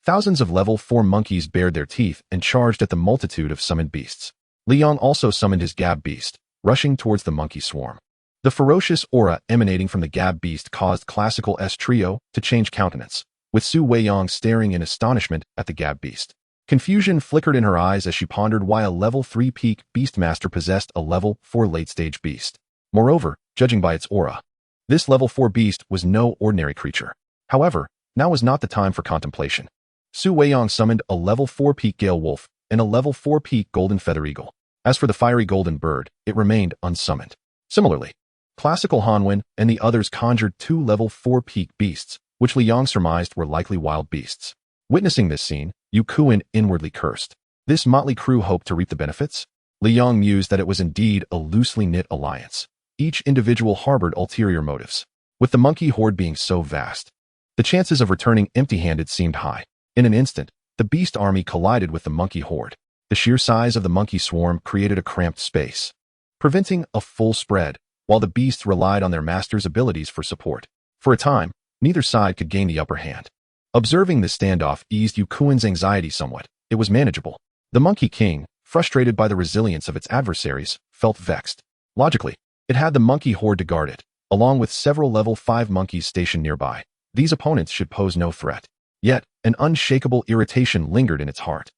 thousands of level 4 monkeys bared their teeth and charged at the multitude of summoned beasts. Liang also summoned his Gab beast, rushing towards the monkey swarm. The ferocious aura emanating from the Gab beast caused Classical S Trio to change countenance, with Su Weiyang staring in astonishment at the Gab beast. Confusion flickered in her eyes as she pondered why a level 3 peak Beastmaster possessed a level 4 late-stage beast. Moreover, judging by its aura, this level 4 beast was no ordinary creature. However, now was not the time for contemplation. Su Weiyang summoned a level 4 peak Gale Wolf and a level 4 peak Golden Feather Eagle. As for the fiery golden bird, it remained unsummoned. Similarly, Classical Hanwen and the others conjured 2 level 4 peak beasts, which Liang surmised were likely wild beasts. Witnessing this scene, Yu Kuan inwardly cursed. This motley crew hoped to reap the benefits? Liang mused that it was indeed a loosely knit alliance. Each individual harbored ulterior motives. With the monkey horde being so vast, the chances of returning empty-handed seemed high. In an instant, the beast army collided with the monkey horde. The sheer size of the monkey swarm created a cramped space, preventing a full spread, while the beasts relied on their master's abilities for support. For a time, neither side could gain the upper hand. Observing this standoff eased Yu Kuan's anxiety somewhat. It was manageable. The Monkey King, frustrated by the resilience of its adversaries, felt vexed. Logically, it had the monkey horde to guard it, along with several level 5 monkeys stationed nearby. These opponents should pose no threat. Yet, an unshakable irritation lingered in its heart.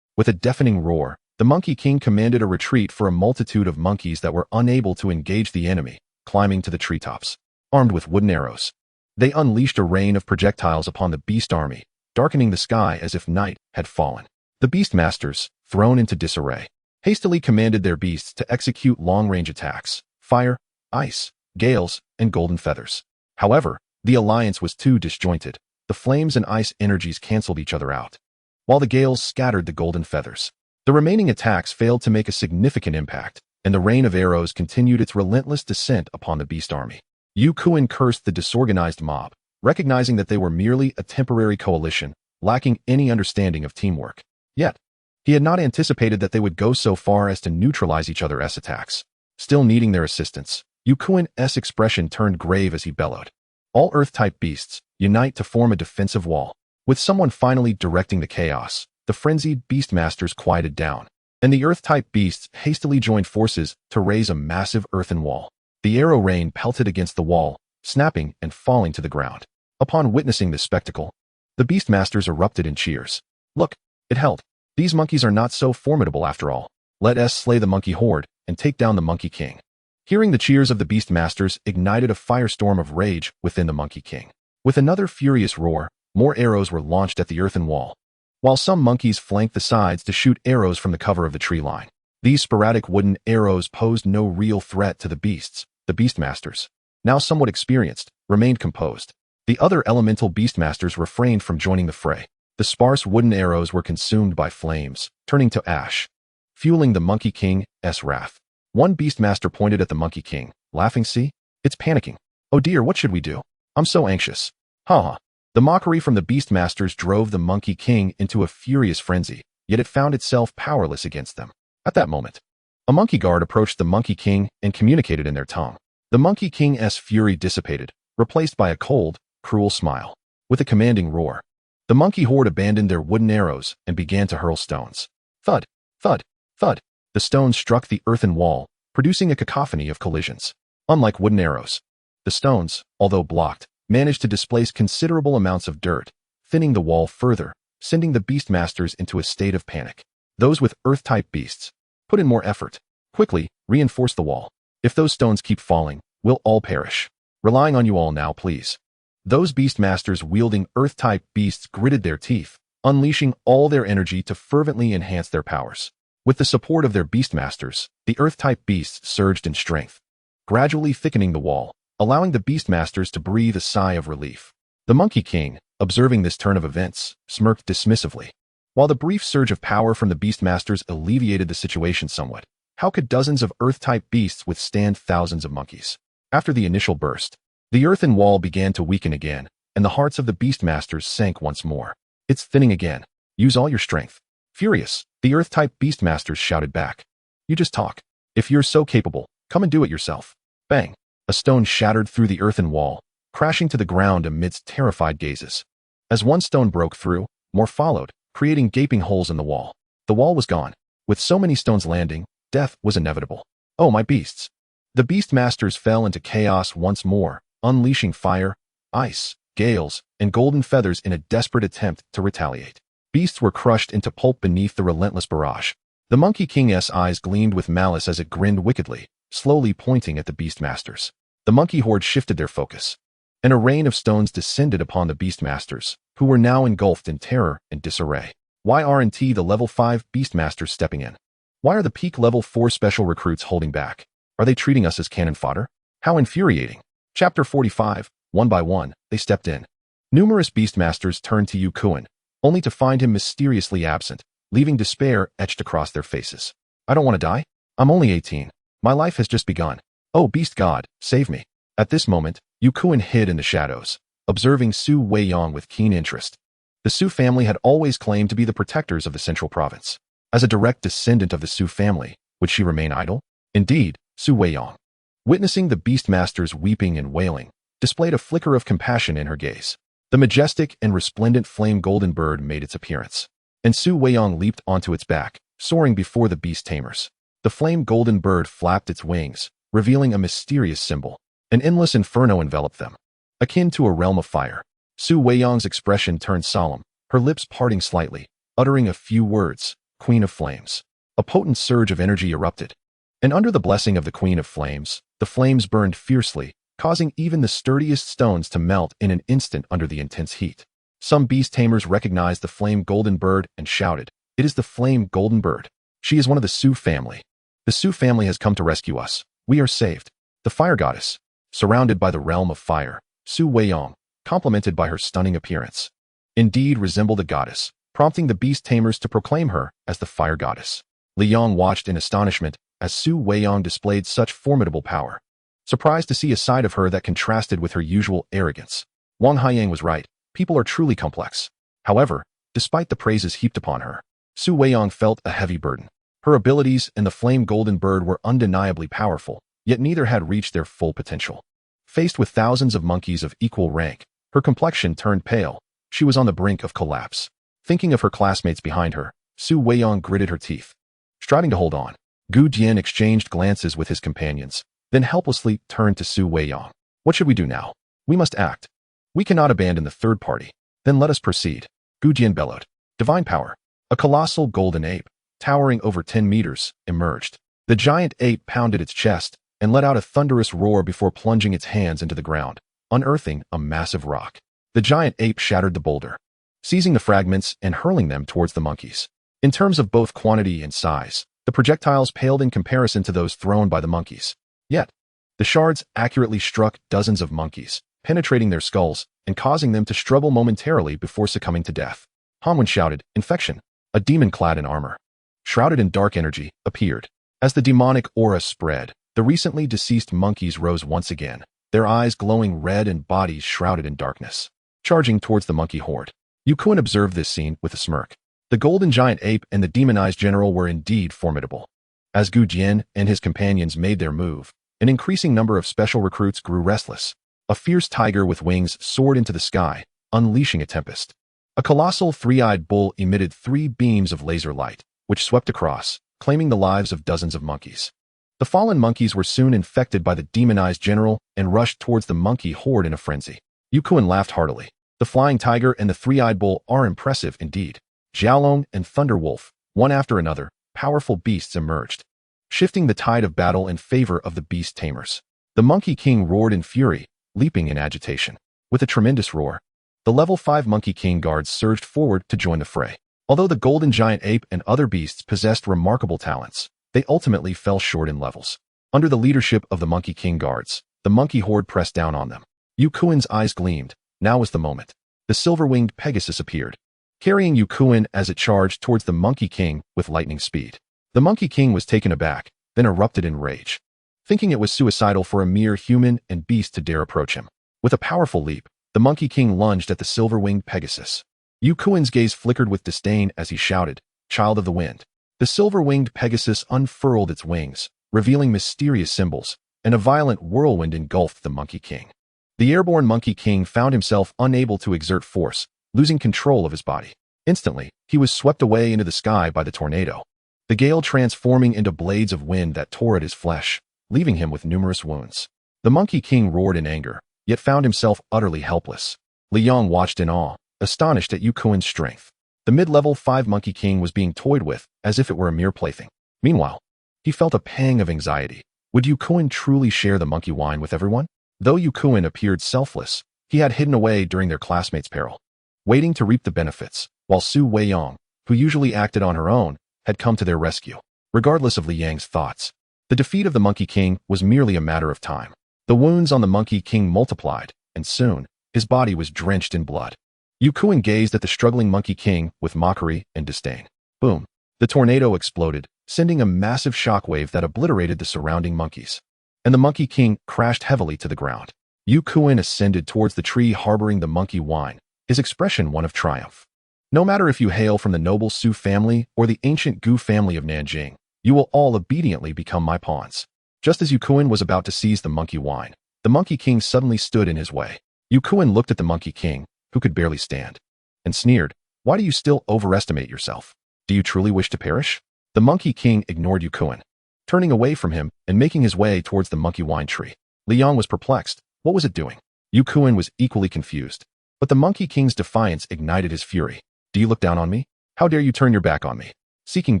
With a deafening roar, the Monkey King commanded a retreat for a multitude of monkeys that were unable to engage the enemy, climbing to the treetops. Armed with wooden arrows, they unleashed a rain of projectiles upon the beast army, darkening the sky as if night had fallen. The Beastmasters, thrown into disarray, hastily commanded their beasts to execute long-range attacks: fire, ice, gales, and golden feathers. However, the alliance was too disjointed. The flames and ice energies canceled each other out, while the gales scattered the golden feathers. The remaining attacks failed to make a significant impact, and the rain of arrows continued its relentless descent upon the beast army. Yu Kuan cursed the disorganized mob, recognizing that they were merely a temporary coalition, lacking any understanding of teamwork. Yet, he had not anticipated that they would go so far as to neutralize each other's attacks. Still needing their assistance, Yu Kuan's expression turned grave as he bellowed. All Earth-type beasts, unite to form a defensive wall. With someone finally directing the chaos, the frenzied Beastmasters quieted down, and the Earth-type beasts hastily joined forces to raise a massive earthen wall. The arrow rain pelted against the wall, snapping and falling to the ground. Upon witnessing this spectacle, the Beastmasters erupted in cheers. Look, it held. These monkeys are not so formidable after all. Let us slay the monkey horde and take down the Monkey King. Hearing the cheers of the Beastmasters ignited a firestorm of rage within the Monkey King. With another furious roar, more arrows were launched at the earthen wall, while some monkeys flanked the sides to shoot arrows from the cover of the tree line. These sporadic wooden arrows posed no real threat to the beasts. The Beastmasters, now somewhat experienced, remained composed. The other elemental Beastmasters refrained from joining the fray. The sparse wooden arrows were consumed by flames, turning to ash, fueling the Monkey King's wrath. One Beastmaster pointed at the Monkey King, laughing. "See? It's panicking. Oh dear, what should we do? I'm so anxious." Ha. The mockery from the Beastmasters drove the Monkey King into a furious frenzy, yet it found itself powerless against them. At that moment, a monkey guard approached the Monkey King and communicated in their tongue. The Monkey King's fury dissipated, replaced by a cold, cruel smile. With a commanding roar, the monkey horde abandoned their wooden arrows and began to hurl stones. Thud, thud, thud. The stones struck the earthen wall, producing a cacophony of collisions. Unlike wooden arrows, The stones, although blocked, managed to displace considerable amounts of dirt, thinning the wall further, sending the Beastmasters into a state of panic. Those with Earth-type beasts, put in more effort. Quickly, reinforce the wall. If those stones keep falling, we'll all perish. Relying on you all now, please. Those Beastmasters wielding Earth-type beasts gritted their teeth, unleashing all their energy to fervently enhance their powers. With the support of their Beastmasters, the Earth-type beasts surged in strength, gradually thickening the wall, allowing the Beastmasters to breathe a sigh of relief. The Monkey King, observing this turn of events, smirked dismissively. While the brief surge of power from the Beastmasters alleviated the situation somewhat, how could dozens of Earth-type beasts withstand thousands of monkeys? After the initial burst, the earthen wall began to weaken again, and the hearts of the Beastmasters sank once more. It's thinning again. Use all your strength. Furious, the Earth-type Beastmasters shouted back. You just talk. If you're so capable, come and do it yourself. Bang! A stone shattered through the earthen wall, crashing to the ground amidst terrified gazes. As one stone broke through, more followed, creating gaping holes in the wall. The wall was gone. With so many stones landing, death was inevitable. Oh, my beasts! The Beastmasters fell into chaos once more, unleashing fire, ice, gales, and golden feathers in a desperate attempt to retaliate. Beasts were crushed into pulp beneath the relentless barrage. The Monkey King's eyes gleamed with malice as it grinned wickedly, slowly pointing at the Beastmasters. The monkey horde shifted their focus, and a rain of stones descended upon the Beastmasters, who were now engulfed in terror and disarray. Why aren't the level 5 Beastmasters stepping in? Why are the peak level 4 special recruits holding back? Are they treating us as cannon fodder? How infuriating. Chapter 45, one by one, they stepped in. Numerous Beastmasters turned to Yukuin, only to find him mysteriously absent, leaving despair etched across their faces. I don't want to die. I'm only 18. My life has just begun. Oh, Beast God, save me. At this moment, Yukuin hid in the shadows, observing Su Weiyang with keen interest. The Su family had always claimed to be the protectors of the central province. As a direct descendant of the Su family, would she remain idle? Indeed, Su Weiyang, witnessing the Beastmasters weeping and wailing, displayed a flicker of compassion in her gaze. The majestic and resplendent flame golden bird made its appearance, and Su Weiyang leaped onto its back, soaring before the beast tamers. The flame golden bird flapped its wings, revealing a mysterious symbol. An endless inferno enveloped them, akin to a realm of fire. Su Weiyang's expression turned solemn, her lips parting slightly, uttering a few words, Queen of Flames. A potent surge of energy erupted, and under the blessing of the Queen of Flames, the flames burned fiercely, causing even the sturdiest stones to melt in an instant under the intense heat. Some beast tamers recognized the flame golden bird and shouted, "It is the flame golden bird. She is one of the Su family. The Su family has come to rescue us. We are saved." The fire goddess, surrounded by the realm of fire, Su Weiyang, complimented by her stunning appearance, indeed resembled a goddess, prompting the beast tamers to proclaim her as the fire goddess. Liang watched in astonishment as Su Weiyang displayed such formidable power, surprised to see a side of her that contrasted with her usual arrogance. Wang Haiyang was right. People are truly complex. However, despite the praises heaped upon her, Su Weiyang felt a heavy burden. Her abilities and the flame golden bird were undeniably powerful, yet neither had reached their full potential. Faced with thousands of monkeys of equal rank, her complexion turned pale. She was on the brink of collapse. Thinking of her classmates behind her, Su Weiyang gritted her teeth, striving to hold on. Gu Jian exchanged glances with his companions, then helplessly turned to Su Weiyang. What should we do now? We must act. We cannot abandon the third party. Then let us proceed. Gu Jian bellowed. Divine power. A colossal golden ape, towering over 10 meters, emerged. The giant ape pounded its chest and let out a thunderous roar before plunging its hands into the ground, unearthing a massive rock. The giant ape shattered the boulder, seizing the fragments and hurling them towards the monkeys. In terms of both quantity and size, the projectiles paled in comparison to those thrown by the monkeys. Yet, the shards accurately struck dozens of monkeys, penetrating their skulls and causing them to struggle momentarily before succumbing to death. Hanwen shouted, "Infection!" A demon clad in armor, shrouded in dark energy, appeared. As the demonic aura spread, the recently deceased monkeys rose once again, their eyes glowing red and bodies shrouded in darkness, charging towards the monkey horde. Yukuin observed this scene with a smirk. The golden giant ape and the demonized general were indeed formidable. As Gu Jian and his companions made their move, an increasing number of special recruits grew restless. A fierce tiger with wings soared into the sky, unleashing a tempest. A colossal three-eyed bull emitted 3 beams of laser light, which swept across, claiming the lives of dozens of monkeys. The fallen monkeys were soon infected by the demonized general and rushed towards the monkey horde in a frenzy. Yukuin laughed heartily. The flying tiger and the three-eyed bull are impressive indeed. Xiaolong and Thunderwolf, one after another, powerful beasts emerged, shifting the tide of battle in favor of the beast tamers. The Monkey King roared in fury, leaping in agitation. With a tremendous roar, the level 5 Monkey King guards surged forward to join the fray. Although the golden giant ape and other beasts possessed remarkable talents, they ultimately fell short in levels. Under the leadership of the Monkey King guards, the monkey horde pressed down on them. Yukuin's eyes gleamed. Now was the moment. The silver-winged Pegasus appeared, carrying Yukuin as it charged towards the Monkey King with lightning speed. The Monkey King was taken aback, then erupted in rage, thinking it was suicidal for a mere human and beast to dare approach him. With a powerful leap, the Monkey King lunged at the silver-winged Pegasus. Yukuin's gaze flickered with disdain as he shouted, "Child of the wind." The silver-winged Pegasus unfurled its wings, revealing mysterious symbols, and a violent whirlwind engulfed the Monkey King. The airborne Monkey King found himself unable to exert force, losing control of his body. Instantly, he was swept away into the sky by the tornado, the gale transforming into blades of wind that tore at his flesh, leaving him with numerous wounds. The Monkey King roared in anger, yet found himself utterly helpless. Liang watched in awe, astonished at Yukuin's strength. The mid-level 5 Monkey King was being toyed with as if it were a mere plaything. Meanwhile, he felt a pang of anxiety. Would Yukuin truly share the monkey wine with everyone? Though Yukuin appeared selfless, he had hidden away during their classmates' peril, waiting to reap the benefits, while Su Weiyang, who usually acted on her own, had come to their rescue. Regardless of Liang's thoughts, the defeat of the Monkey King was merely a matter of time. The wounds on the Monkey King multiplied, and soon, his body was drenched in blood. Yukuin gazed at the struggling Monkey King with mockery and disdain. Boom! The tornado exploded, sending a massive shockwave that obliterated the surrounding monkeys, and the Monkey King crashed heavily to the ground. Yukuin ascended towards the tree harboring the monkey wine, his expression one of triumph. No matter if you hail from the noble Su family or the ancient Gu family of Nanjing, you will all obediently become my pawns. Just as Yukuin was about to seize the monkey wine, the Monkey King suddenly stood in his way. Yukuin looked at the Monkey King, who could barely stand, and sneered, "Why do you still overestimate yourself? Do you truly wish to perish?" The Monkey King ignored Yukuin, turning away from him and making his way towards the monkey wine tree. Liang was perplexed. What was it doing? Yukuin was equally confused, but the Monkey King's defiance ignited his fury. "Do you look down on me? How dare you turn your back on me?" Seeking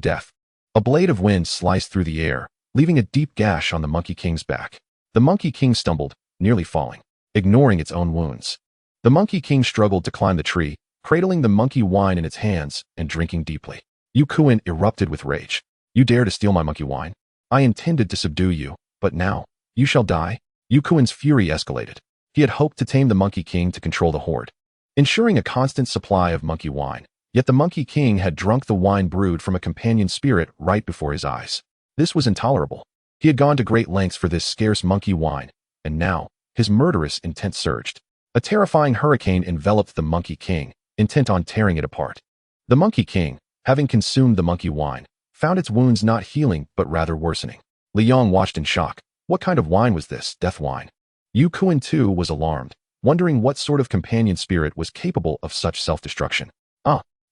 death, a blade of wind sliced through the air, leaving a deep gash on the Monkey King's back. The Monkey King stumbled, nearly falling, ignoring its own wounds. The Monkey King struggled to climb the tree, cradling the monkey wine in its hands and drinking deeply. Yukuin erupted with rage. "You dare to steal my monkey wine? I intended to subdue you, but now, you shall die." Yukuin's fury escalated. He had hoped to tame the Monkey King to control the horde, ensuring a constant supply of monkey wine. Yet the Monkey King had drunk the wine brewed from a companion spirit right before his eyes. This was intolerable. He had gone to great lengths for this scarce monkey wine, and now, his murderous intent surged. A terrifying hurricane enveloped the Monkey King, intent on tearing it apart. The Monkey King, having consumed the monkey wine, found its wounds not healing but rather worsening. Liang watched in shock. What kind of wine was this, death wine? Yukuin too was alarmed, wondering what sort of companion spirit was capable of such self-destruction.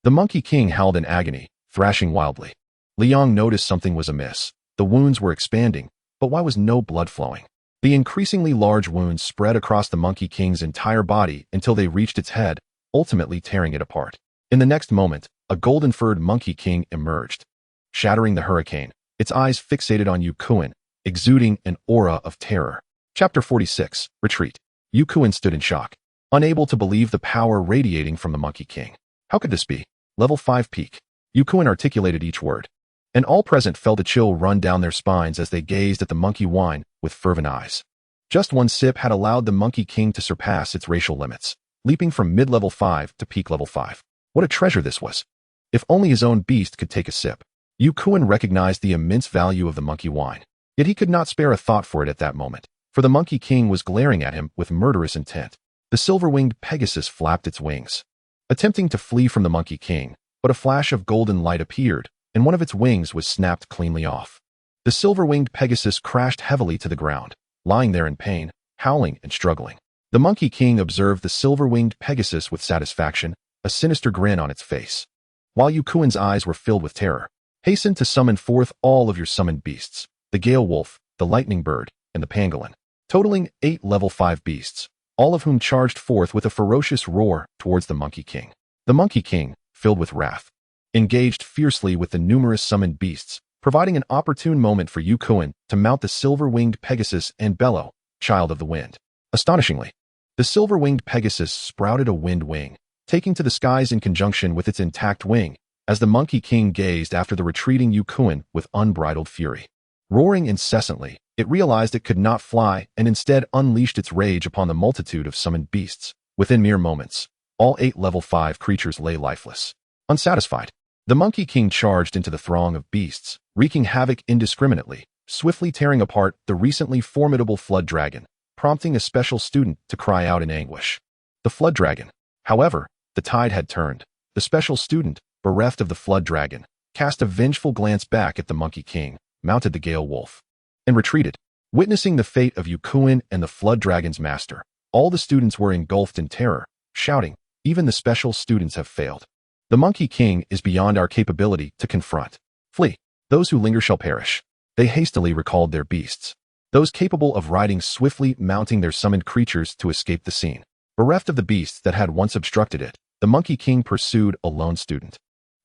The Monkey King howled in agony, thrashing wildly. Liang noticed something was amiss. The wounds were expanding, but why was no blood flowing? The increasingly large wounds spread across the Monkey King's entire body until they reached its head, ultimately tearing it apart. In the next moment, a golden-furred Monkey King emerged, shattering the hurricane, its eyes fixated on Yukuin, exuding an aura of terror. Chapter 46, Retreat. Yukuin stood in shock, unable to believe the power radiating from the Monkey King. How could this be? Level 5 peak. Yukuin articulated each word, and all present felt a chill run down their spines as they gazed at the monkey wine with fervent eyes. Just one sip had allowed the Monkey King to surpass its racial limits, leaping from mid-level 5 to peak level 5. What a treasure this was! If only his own beast could take a sip. Yukuin recognized the immense value of the monkey wine, yet he could not spare a thought for it at that moment, for the Monkey King was glaring at him with murderous intent. The silver-winged Pegasus flapped its wings, attempting to flee from the Monkey King, but a flash of golden light appeared, and one of its wings was snapped cleanly off. The silver-winged Pegasus crashed heavily to the ground, lying there in pain, howling and struggling. The Monkey King observed the silver-winged Pegasus with satisfaction, a sinister grin on its face, while Yukuin's eyes were filled with terror. "Hasten to summon forth all of your summoned beasts. the Gale Wolf, the Lightning Bird, and the Pangolin, totaling 8 level 5 beasts, all of whom charged forth with a ferocious roar towards the Monkey King. The Monkey King, filled with wrath, engaged fiercely with the numerous summoned beasts, providing an opportune moment for Yukuin to mount the silver-winged Pegasus and bellow, Child of the Wind. Astonishingly, the silver-winged Pegasus sprouted a wind wing, taking to the skies in conjunction with its intact wing, as the Monkey King gazed after the retreating Yukuin with unbridled fury. Roaring incessantly, it realized it could not fly and instead unleashed its rage upon the multitude of summoned beasts. Within mere moments, all 8 level 5 creatures lay lifeless. Unsatisfied, the Monkey King charged into the throng of beasts, wreaking havoc indiscriminately, swiftly tearing apart the recently formidable Flood Dragon, prompting a special student to cry out in anguish. The Flood Dragon. However, the tide had turned. The special student, bereft of the Flood Dragon, cast a vengeful glance back at the Monkey King, mounted the Gale Wolf, and retreated. Witnessing the fate of Yukuin and the Flood Dragon's master, all the students were engulfed in terror, shouting, "Even the special students have failed. The Monkey King is beyond our capability to confront. Flee. Those who linger shall perish." They hastily recalled their beasts, those capable of riding swiftly, mounting their summoned creatures to escape the scene. Bereft of the beasts that had once obstructed it, the Monkey King pursued a lone student,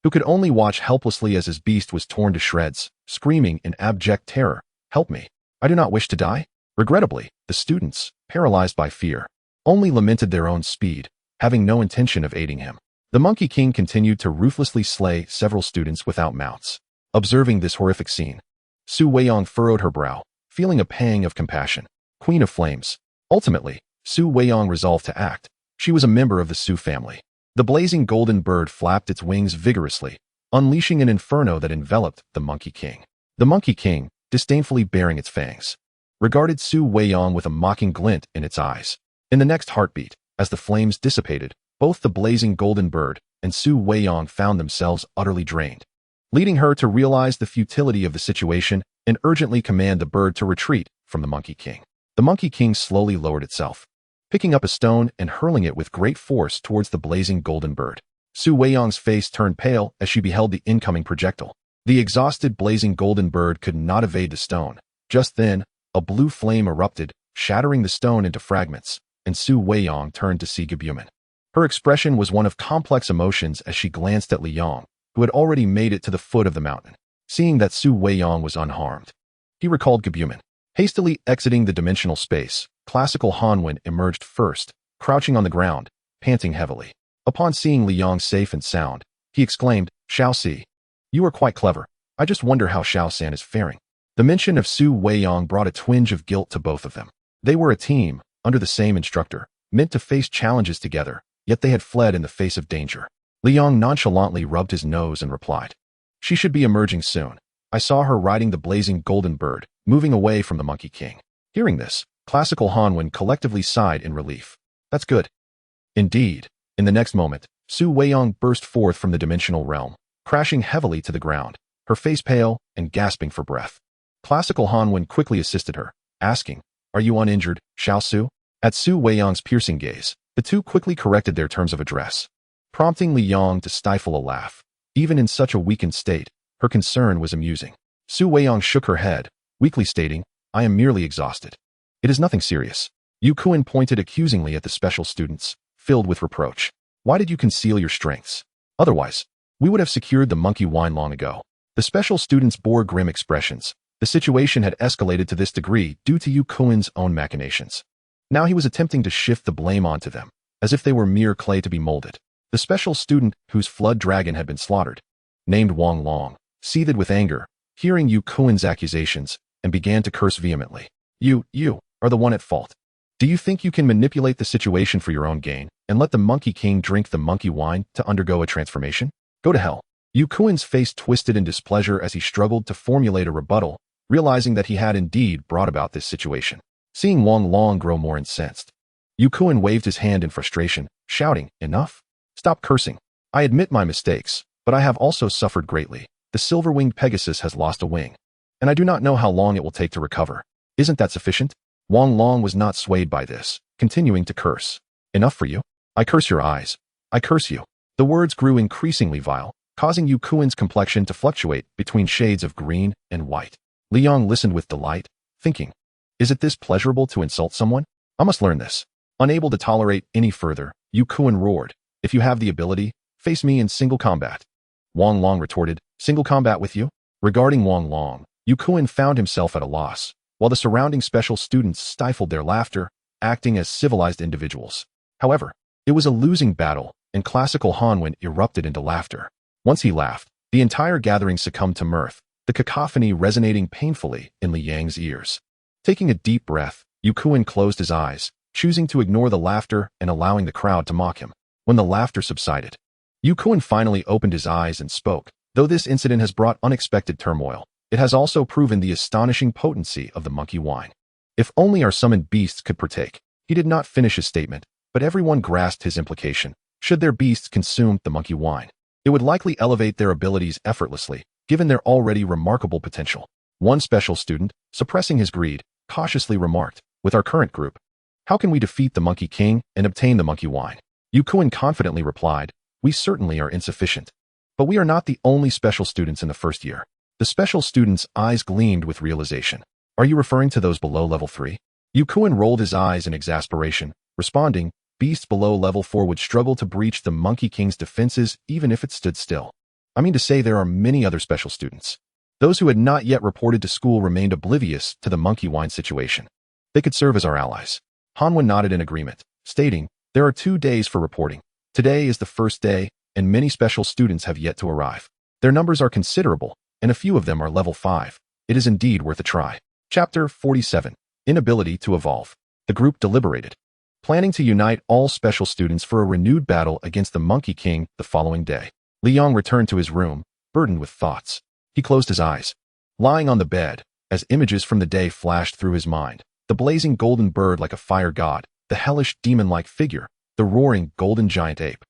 who could only watch helplessly as his beast was torn to shreds, screaming in abject terror, "Help me. I do not wish to die." Regrettably, the students, paralyzed by fear, only lamented their own speed, having no intention of aiding him. The Monkey King continued to ruthlessly slay several students without mounts. Observing this horrific scene, Su Weiyang furrowed her brow, feeling a pang of compassion. Queen of Flames. Ultimately, Su Weiyang resolved to act. She was a member of the Su family. The blazing golden bird flapped its wings vigorously, unleashing an inferno that enveloped the Monkey King. The Monkey King, disdainfully baring its fangs, regarded Su Weiyang with a mocking glint in its eyes. In the next heartbeat, as the flames dissipated, both the blazing golden bird and Su Weiyang found themselves utterly drained, leading her to realize the futility of the situation and urgently command the bird to retreat from the Monkey King. The Monkey King slowly lowered itself, picking up a stone and hurling it with great force towards the blazing golden bird. Su Weiyang's face turned pale as she beheld the incoming projectile. The exhausted blazing golden bird could not evade the stone. Just then, a blue flame erupted, shattering the stone into fragments, and Su Weiyang turned to see Gabumon. Her expression was one of complex emotions as she glanced at Liang, who had already made it to the foot of the mountain. Seeing that Su Weiyang was unharmed, he recalled Gabumon. Hastily exiting the dimensional space, Classical Hanwen emerged first, crouching on the ground, panting heavily. Upon seeing Liang safe and sound, he exclaimed, "Xiao-Si, you are quite clever. I just wonder how Xiao-San is faring." The mention of Su Weiyang brought a twinge of guilt to both of them. They were a team, under the same instructor, meant to face challenges together, yet they had fled in the face of danger. Liang nonchalantly rubbed his nose and replied, "She should be emerging soon. I saw her riding the blazing golden bird, moving away from the Monkey King." Hearing this, Classical Hanwen collectively sighed in relief. "That's good." Indeed, in the next moment, Su Weiyang burst forth from the dimensional realm, crashing heavily to the ground, her face pale and gasping for breath. Classical Hanwen quickly assisted her, asking, "Are you uninjured, Xiao Su?" At Su Weiyang's piercing gaze, the two quickly corrected their terms of address, prompting Liang to stifle a laugh. Even in such a weakened state, her concern was amusing. Su Weiyang shook her head, weakly stating, "I am merely exhausted. It is nothing serious." Yukuin pointed accusingly at the special students, filled with reproach. "Why did you conceal your strengths? Otherwise, we would have secured the monkey wine long ago." The special students bore grim expressions. The situation had escalated to this degree due to Yukuin's own machinations. Now he was attempting to shift the blame onto them, as if they were mere clay to be molded. The special student, whose flood dragon had been slaughtered, named Wang Long, seethed with anger, hearing Yukuin's accusations, and began to curse vehemently. You are the one at fault. Do you think you can manipulate the situation for your own gain, and let the Monkey King drink the monkey wine to undergo a transformation? Go to hell." Yukuin's face twisted in displeasure as he struggled to formulate a rebuttal, realizing that he had indeed brought about this situation. Seeing Wang Long grow more incensed, Yukuin waved his hand in frustration, shouting, "Enough! Stop cursing. I admit my mistakes, but I have also suffered greatly. The silver-winged Pegasus has lost a wing, and I do not know how long it will take to recover. Isn't that sufficient?" Wang Long was not swayed by this, continuing to curse. "Enough for you? I curse your eyes. I curse you." The words grew increasingly vile, causing Yukuin's complexion to fluctuate between shades of green and white. Liang listened with delight, thinking, is it this pleasurable to insult someone? I must learn this. Unable to tolerate any further, Yu Kuan roared, if you have the ability, face me in single combat. Wang Long retorted, single combat with you? Regarding Wang Long, Yu Kuan found himself at a loss, while the surrounding special students stifled their laughter, acting as civilized individuals. However, it was a losing battle, and classical Hanwen erupted into laughter. Once he laughed, the entire gathering succumbed to mirth, the cacophony resonating painfully in Liang's ears. Taking a deep breath, Yu Kuan closed his eyes, choosing to ignore the laughter and allowing the crowd to mock him. When the laughter subsided, Yu Kuan finally opened his eyes and spoke. Though this incident has brought unexpected turmoil, it has also proven the astonishing potency of the monkey wine. If only our summoned beasts could partake. He did not finish his statement, but everyone grasped his implication. Should their beasts consume the monkey wine, it would likely elevate their abilities effortlessly, given their already remarkable potential. One special student, suppressing his greed, cautiously remarked, with our current group, how can we defeat the Monkey King and obtain the monkey wine? Yu Kuan confidently replied, we certainly are insufficient. But we are not the only special students in the first year. The special student's eyes gleamed with realization. Are you referring to those below level 3? Yu Kuan rolled his eyes in exasperation, responding, beasts below level 4 would struggle to breach the Monkey King's defenses even if it stood still. I mean to say there are many other special students. Those who had not yet reported to school remained oblivious to the monkey wine situation. They could serve as our allies. Hanwen nodded in agreement, stating, there are 2 days for reporting. Today is the first day, and many special students have yet to arrive. Their numbers are considerable, and a few of them are level 5. It is indeed worth a try. Chapter 47. Inability to evolve. The group deliberated, planning to unite all special students for a renewed battle against the Monkey King the following day. Liang returned to his room, burdened with thoughts. He closed his eyes. Lying on the bed, as images from the day flashed through his mind, the blazing golden bird like a fire god, the hellish demon-like figure, the roaring golden giant ape,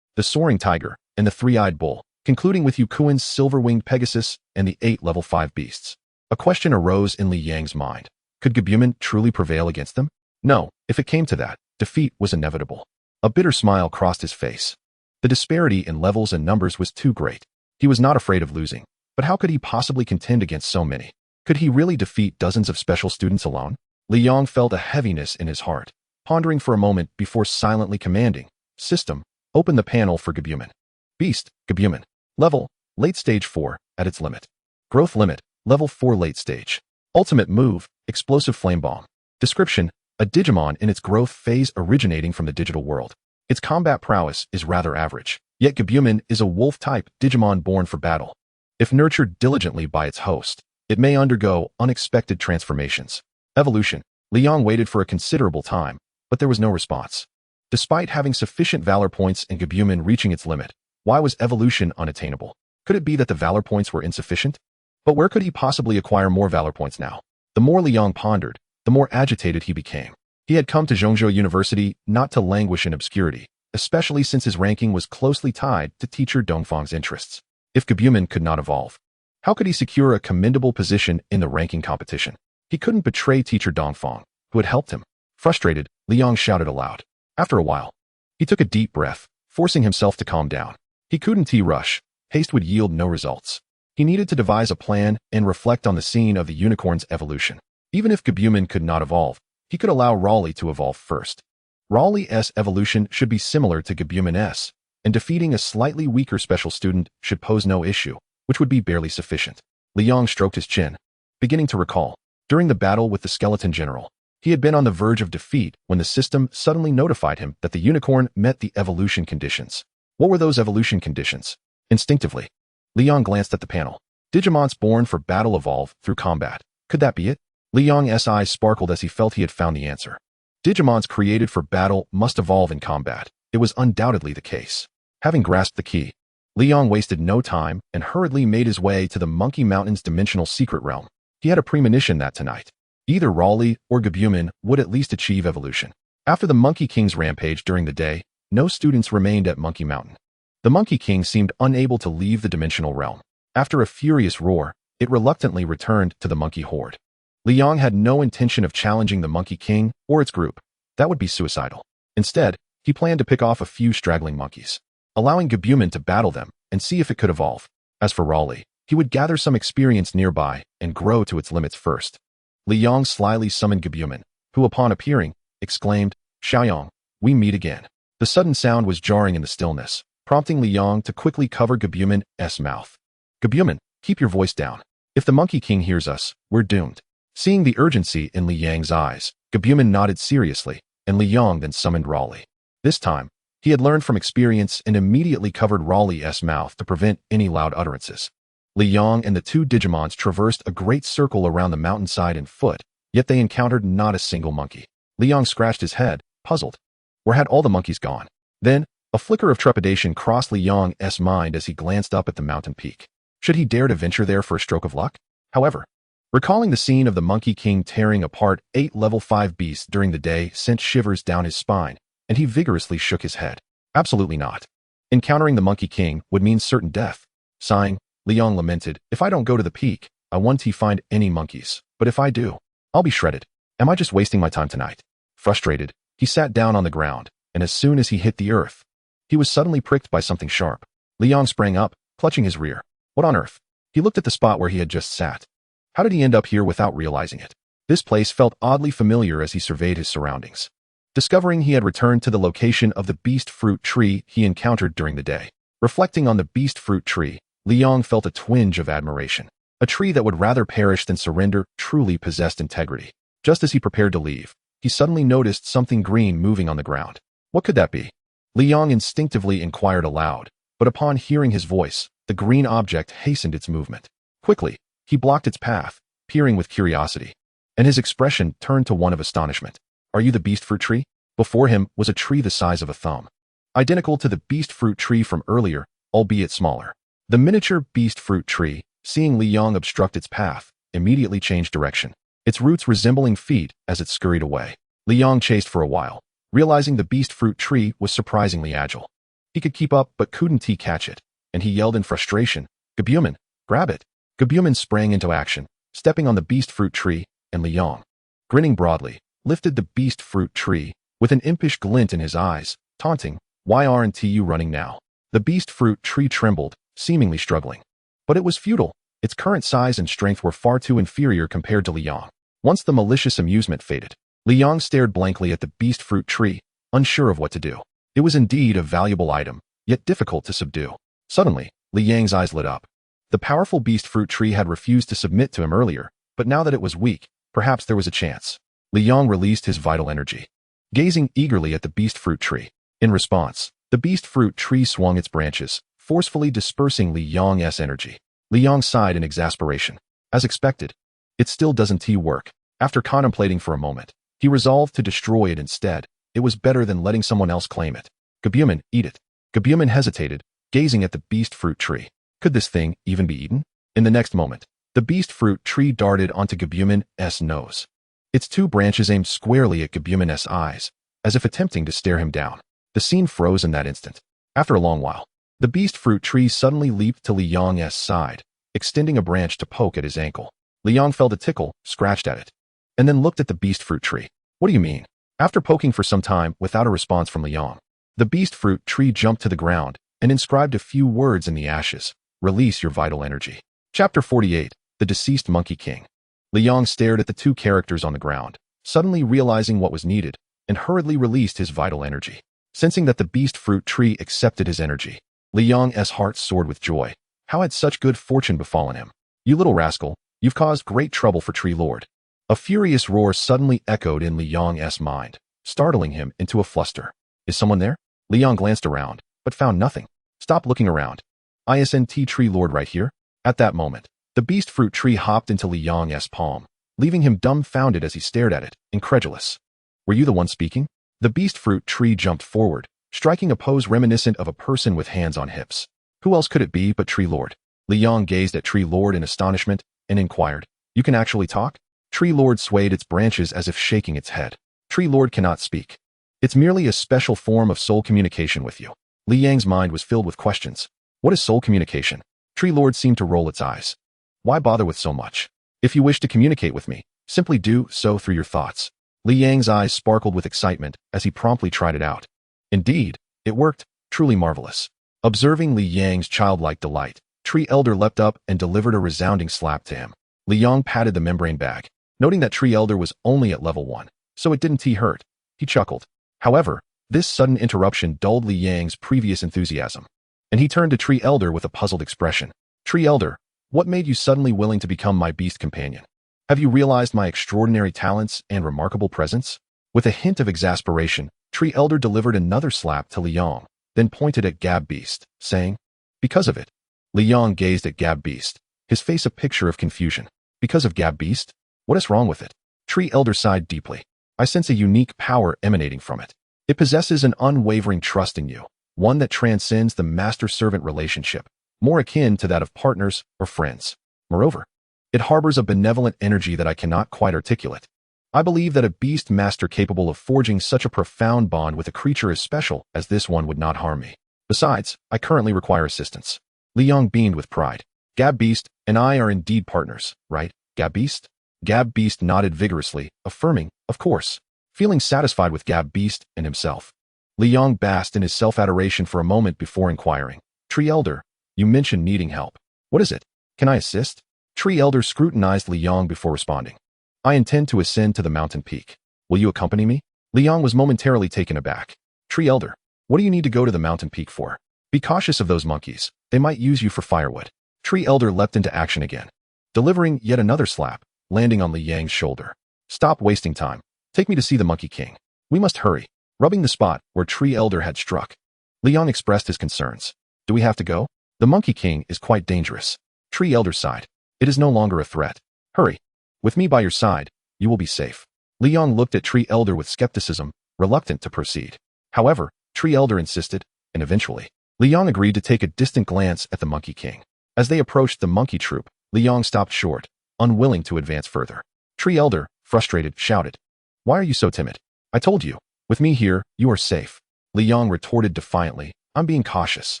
the soaring tiger, and the three-eyed bull, concluding with Yu Kuan's silver-winged Pegasus and the 8 level 5 beasts. A question arose in Liang's mind. Could Gabumon truly prevail against them? No, if it came to that, defeat was inevitable. A bitter smile crossed his face. The disparity in levels and numbers was too great. He was not afraid of losing, but how could he possibly contend against so many? Could he really defeat dozens of special students alone? Liang felt a heaviness in his heart, pondering for a moment before silently commanding, System, open the panel for Gabumon. Beast, Gabumon. Level, late stage 4, at its limit. Growth limit, level 4 late stage. Ultimate move, explosive flame bomb. Description, a Digimon in its growth phase originating from the digital world. Its combat prowess is rather average, yet Gabumon is a wolf-type Digimon born for battle. If nurtured diligently by its host, it may undergo unexpected transformations. Evolution. Liang waited for a considerable time, but there was no response. Despite having sufficient valor points and Gabumon reaching its limit, why was evolution unattainable? Could it be that the valor points were insufficient? But where could he possibly acquire more valor points now? The more Liang pondered, the more agitated he became. He had come to Zhongzhou University not to languish in obscurity, especially since his ranking was closely tied to teacher Dongfang's interests. If Gabumon could not evolve, how could he secure a commendable position in the ranking competition? He couldn't betray teacher Dongfang, who had helped him. Frustrated, Liang shouted aloud. After a while, he took a deep breath, forcing himself to calm down. He couldn't rush. Haste would yield no results. He needed to devise a plan and reflect on the scene of the unicorn's evolution. Even if Gabumon could not evolve, he could allow Raleigh to evolve first. Raleigh's evolution should be similar to Gabumon's, and defeating a slightly weaker special student should pose no issue, which would be barely sufficient. Liang stroked his chin, beginning to recall. During the battle with the skeleton general, he had been on the verge of defeat when the system suddenly notified him that the unicorn met the evolution conditions. What were those evolution conditions? Instinctively, Liang glanced at the panel. Digimons born for battle evolve through combat. Could that be it? Liang's eyes sparkled as he felt he had found the answer. Digimons created for battle must evolve in combat. It was undoubtedly the case. Having grasped the key, Liang wasted no time and hurriedly made his way to the Monkey Mountain's dimensional secret realm. He had a premonition that tonight, either Raleigh or Gabumon would at least achieve evolution. After the Monkey King's rampage during the day, no students remained at Monkey Mountain. The Monkey King seemed unable to leave the dimensional realm. After a furious roar, it reluctantly returned to the monkey horde. Liang had no intention of challenging the Monkey King or its group. That would be suicidal. Instead, he planned to pick off a few straggling monkeys, allowing Gabumon to battle them and see if it could evolve. As for Raleigh, He would gather some experience nearby and grow to its limits first. Li Yang slyly summoned Gabumon, who upon appearing, exclaimed, "Xiaoyang, we meet again." The sudden sound was jarring in the stillness, prompting Li Yang to quickly cover Gabumon's mouth. "Gabumon, keep your voice down. If the Monkey King hears us, we're doomed." Seeing the urgency in Li Yang's eyes, Gabumon nodded seriously, and Li Yang then summoned Raleigh. This time, he had learned from experience and immediately covered Raleigh's mouth to prevent any loud utterances. Li Yang and the two Digimons traversed a great circle around the mountainside in foot, yet they encountered not a single monkey. Li Yang scratched his head, puzzled. Where had all the monkeys gone? Then, a flicker of trepidation crossed Li Yang's mind as he glanced up at the mountain peak. Should he dare to venture there for a stroke of luck? However, recalling the scene of the Monkey King tearing apart 8 level 5 beasts during the day sent shivers down his spine, and he vigorously shook his head. Absolutely not. Encountering the Monkey King would mean certain death. Sighing, Li Yang lamented, "If I don't go to the peak, I won't find any monkeys, but if I do, I'll be shredded. Am I just wasting my time tonight?" Frustrated, he sat down on the ground, and as soon as he hit the earth, he was suddenly pricked by something sharp. Li Yang sprang up, clutching his rear. What on earth? He looked at the spot where he had just sat. How did he end up here without realizing it? This place felt oddly familiar as he surveyed his surroundings. Discovering he had returned to the location of the beast fruit tree he encountered during the day. Reflecting on the beast fruit tree, Li Yang felt a twinge of admiration. A tree that would rather perish than surrender truly possessed integrity. Just as he prepared to leave, he suddenly noticed something green moving on the ground. What could that be? Li Yang instinctively inquired aloud, but upon hearing his voice, the green object hastened its movement. Quickly, he blocked its path, peering with curiosity, and his expression turned to one of astonishment. "Are you the beast fruit tree?" Before him was a tree the size of a thumb, identical to the beast fruit tree from earlier, albeit smaller. The miniature beast fruit tree, seeing Li Yang obstruct its path, immediately changed direction, its roots resembling feet as it scurried away. Li Yang chased for a while, realizing the beast fruit tree was surprisingly agile. He could keep up but couldn't he catch it, and he yelled in frustration, "Gabumon, grab it!" Gabumon sprang into action, stepping on the beast fruit tree, and Li Yang, grinning broadly, lifted the beast fruit tree, with an impish glint in his eyes, taunting, "Why aren't you running now?" The beast fruit tree trembled, seemingly struggling. But it was futile. Its current size and strength were far too inferior compared to Li Yang. Once the malicious amusement faded, Li Yang stared blankly at the beast fruit tree, unsure of what to do. It was indeed a valuable item, yet difficult to subdue. Suddenly, Li Yang's eyes lit up. The powerful beast fruit tree had refused to submit to him earlier, but now that it was weak, perhaps there was a chance. Li Yang released his vital energy, gazing eagerly at the beast fruit tree. In response, the beast fruit tree swung its branches, forcefully dispersing Li Yang's energy. Li Yang sighed in exasperation. As expected, it still doesn't work. After contemplating for a moment, he resolved to destroy it instead. It was better than letting someone else claim it. "Gabumon, eat it." Gabumon hesitated, gazing at the beast fruit tree. Could this thing even be eaten? In the next moment, the beast fruit tree darted onto Gabumon's nose. Its two branches aimed squarely at Gabumon's eyes, as if attempting to stare him down. The scene froze in that instant. After a long while, the beast fruit tree suddenly leaped to Li Yang's side, extending a branch to poke at his ankle. Li Yang felt a tickle, scratched at it, and then looked at the beast fruit tree. "What do you mean?" After poking for some time without a response from Li Yang, the beast fruit tree jumped to the ground and inscribed a few words in the ashes. "Release your vital energy." Chapter 48, The Deceased Monkey King. Li Yang stared at the two characters on the ground, suddenly realizing what was needed, and hurriedly released his vital energy. Sensing that the beast fruit tree accepted his energy, Li Yang's heart soared with joy. How had such good fortune befallen him? "You little rascal, you've caused great trouble for Tree Lord." A furious roar suddenly echoed in Li Yang's mind, startling him into a fluster. "Is someone there?" Li Yang glanced around, but found nothing. "Stop looking around. Isn't Tree Lord right here?" At that moment, the beast fruit tree hopped into Li Yang's palm, leaving him dumbfounded as he stared at it, incredulous. "Were you the one speaking?" The beast fruit tree jumped forward, striking a pose reminiscent of a person with hands on hips. Who else could it be but Tree Lord? Li Yang gazed at Tree Lord in astonishment and inquired, "You can actually talk?" Tree Lord swayed its branches as if shaking its head. "Tree Lord cannot speak. It's merely a special form of soul communication with you." Li Yang's mind was filled with questions. What is soul communication? Tree Lord seemed to roll its eyes. "Why bother with so much? If you wish to communicate with me, simply do so through your thoughts." Li Yang's eyes sparkled with excitement as he promptly tried it out. Indeed, it worked, truly marvelous. Observing Li Yang's childlike delight, Tree Elder leapt up and delivered a resounding slap to him. Li Yong patted the membrane bag, noting that Tree Elder was only at level 1, so it didn't hurt. He chuckled. However, this sudden interruption dulled Li Yang's previous enthusiasm, and he turned to Tree Elder with a puzzled expression. Tree Elder, what made you suddenly willing to become my beast companion? Have you realized my extraordinary talents and remarkable presence? With a hint of exasperation, Tree Elder delivered another slap to Li Yong, then pointed at Gab Beast, saying, because of it. Li Yong gazed at Gab Beast, his face a picture of confusion. Because of Gab Beast? What is wrong with it? Tree Elder sighed deeply. I sense a unique power emanating from it. It possesses an unwavering trust in you, one that transcends the master-servant relationship, more akin to that of partners or friends. Moreover, it harbors a benevolent energy that I cannot quite articulate. I believe that a beast master capable of forging such a profound bond with a creature as special as this one would not harm me. Besides, I currently require assistance. Li Yong beamed with pride. Gab Beast and I are indeed partners, right, Gab Beast? Gab Beast nodded vigorously, affirming, of course, feeling satisfied with Gab Beast and himself. Li Yong basked in his self-adoration for a moment before inquiring. Tree Elder, you mentioned needing help. What is it? Can I assist? Tree Elder scrutinized Li Yong before responding. I intend to ascend to the mountain peak. Will you accompany me? Li Yong was momentarily taken aback. Tree Elder, what do you need to go to the mountain peak for? Be cautious of those monkeys. They might use you for firewood. Tree Elder leapt into action again, delivering yet another slap, landing on Li Yang's shoulder. Stop wasting time. Take me to see the Monkey King. We must hurry. Rubbing the spot where Tree Elder had struck, Li Yong expressed his concerns. Do we have to go? The Monkey King is quite dangerous. Tree Elder sighed. It is no longer a threat. Hurry. With me by your side, you will be safe. Li Yong looked at Tree Elder with skepticism, reluctant to proceed. However, Tree Elder insisted, and eventually, Li Yong agreed to take a distant glance at the Monkey King. As they approached the monkey troop, Li Yong stopped short, unwilling to advance further. Tree Elder, frustrated, shouted, why are you so timid? I told you, with me here, you are safe. Li Yong retorted defiantly, I'm being cautious.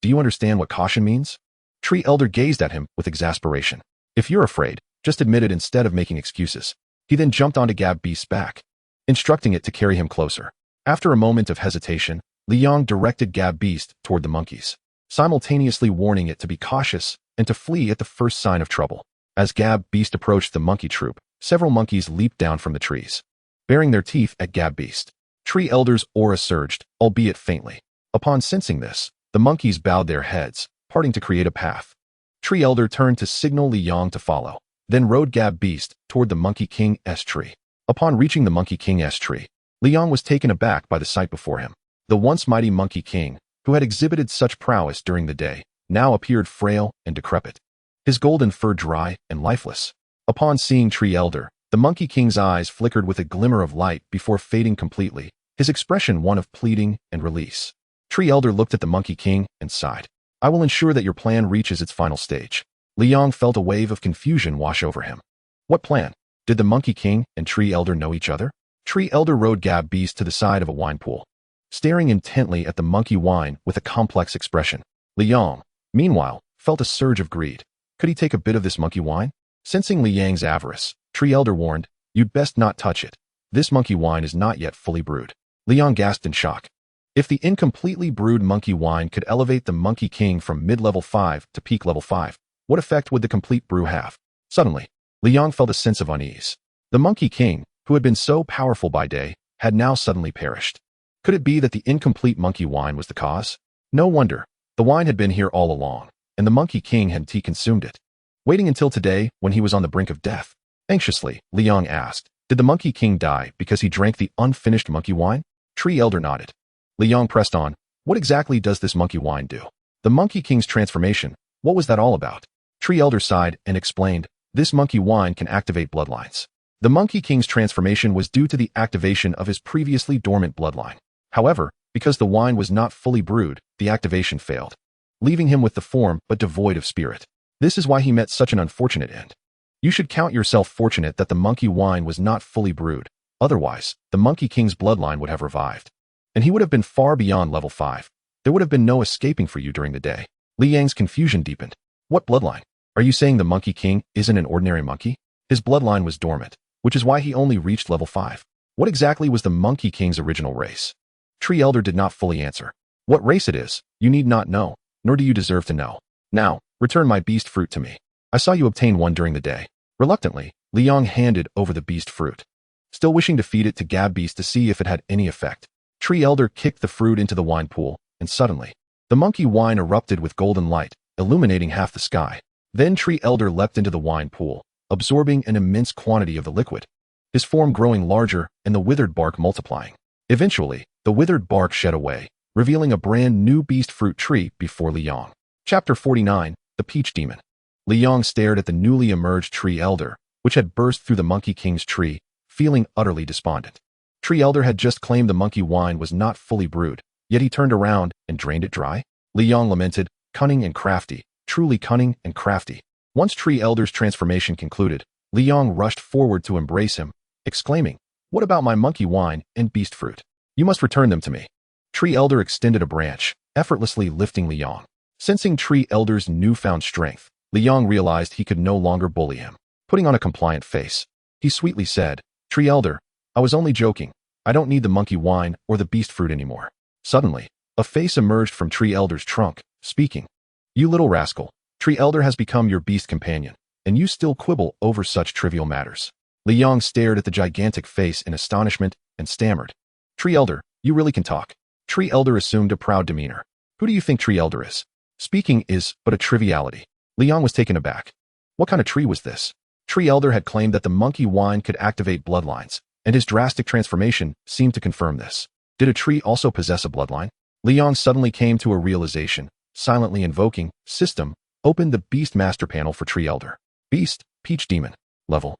Do you understand what caution means? Tree Elder gazed at him with exasperation. If you're afraid, just admit it instead of making excuses. He then jumped onto Gab Beast's back, instructing it to carry him closer. After a moment of hesitation, Li Yong directed Gab Beast toward the monkeys, simultaneously warning it to be cautious and to flee at the first sign of trouble. As Gab Beast approached the monkey troop, several monkeys leaped down from the trees, baring their teeth at Gab Beast. Tree Elder's aura surged, albeit faintly. Upon sensing this, the monkeys bowed their heads, parting to create a path. Tree Elder turned to signal Li Yong to follow, then rode Gab Beast toward the Monkey King's tree. Upon reaching the Monkey King's tree, Li Yong was taken aback by the sight before him. The once mighty Monkey King, who had exhibited such prowess during the day, now appeared frail and decrepit, his golden fur dry and lifeless. Upon seeing Tree Elder, the Monkey King's eyes flickered with a glimmer of light before fading completely, his expression one of pleading and release. Tree Elder looked at the Monkey King and sighed. I will ensure that your plan reaches its final stage. Li Yong felt a wave of confusion wash over him. What plan? Did the Monkey King and Tree Elder know each other? Tree Elder rode Gab Beast to the side of a wine pool, staring intently at the monkey wine with a complex expression. Li Yong, meanwhile, felt a surge of greed. Could he take a bit of this monkey wine? Sensing Li Yang's avarice, Tree Elder warned, you'd best not touch it. This monkey wine is not yet fully brewed. Li Yong gasped in shock. If the incompletely brewed monkey wine could elevate the Monkey King from mid-level 5 to peak level 5, what effect would the complete brew have? Suddenly, Li Yong felt a sense of unease. The Monkey King, who had been so powerful by day, had now suddenly perished. Could it be that the incomplete monkey wine was the cause? No wonder. The wine had been here all along, and the Monkey King had consumed it. Waiting until today, when he was on the brink of death. Anxiously, Li Yong asked, did the Monkey King die because he drank the unfinished monkey wine? Tree Elder nodded. Li Yong pressed on, what exactly does this monkey wine do? The Monkey King's transformation, what was that all about? Tree Elder sighed and explained, this monkey wine can activate bloodlines. The Monkey King's transformation was due to the activation of his previously dormant bloodline. However, because the wine was not fully brewed, the activation failed, leaving him with the form but devoid of spirit. This is why he met such an unfortunate end. You should count yourself fortunate that the monkey wine was not fully brewed. Otherwise, the Monkey King's bloodline would have revived, and he would have been far beyond level 5. There would have been no escaping for you during the day. Li Yang's confusion deepened. What bloodline? Are you saying the Monkey King isn't an ordinary monkey? His bloodline was dormant, which is why he only reached level 5. What exactly was the Monkey King's original race? Tree Elder did not fully answer. What race it is, you need not know, nor do you deserve to know. Now, Return my beast fruit to me. I saw you obtain one during the day. Reluctantly, Liang handed over the beast fruit, still wishing to feed it to Gabbeast to see if it had any effect. Tree Elder kicked the fruit into the wine pool, and suddenly, the monkey wine erupted with golden light, illuminating half the sky. Then Tree Elder leapt into the wine pool, absorbing an immense quantity of the liquid, his form growing larger and the withered bark multiplying. Eventually, the withered bark shed away, revealing a brand new beast fruit tree before Liang. Chapter 49, The Peach Demon. Liang stared at the newly emerged Tree Elder, which had burst through the Monkey King's tree, feeling utterly despondent. Tree Elder had just claimed the monkey wine was not fully brewed, yet he turned around and drained it dry? Liang lamented, cunning and crafty, truly cunning and crafty. Once Tree Elder's transformation concluded, Liang rushed forward to embrace him, exclaiming, "What about my monkey wine and beast fruit? You must return them to me." Tree Elder extended a branch, effortlessly lifting Liang. Sensing Tree Elder's newfound strength, Liang realized he could no longer bully him. Putting on a compliant face, he sweetly said, "Tree Elder, I was only joking. I don't need the monkey wine or the beast fruit anymore." Suddenly, a face emerged from Tree Elder's trunk, speaking, "You little rascal, Tree Elder has become your beast companion, and you still quibble over such trivial matters." Liang stared at the gigantic face in astonishment and stammered, "Tree Elder, you really can talk." Tree Elder assumed a proud demeanor. "Who do you think Tree Elder is? Speaking is but a triviality." Liang was taken aback. What kind of tree was this? Tree Elder had claimed that the monkey wine could activate bloodlines, and his drastic transformation seemed to confirm this. Did a tree also possess a bloodline? Liang suddenly came to a realization, silently invoking, System, opened the Beast Master panel for Tree Elder. Beast, Peach Demon. Level.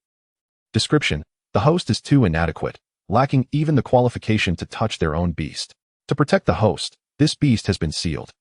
Description: the host is too inadequate, lacking even the qualification to touch their own beast. To protect the host, this beast has been sealed.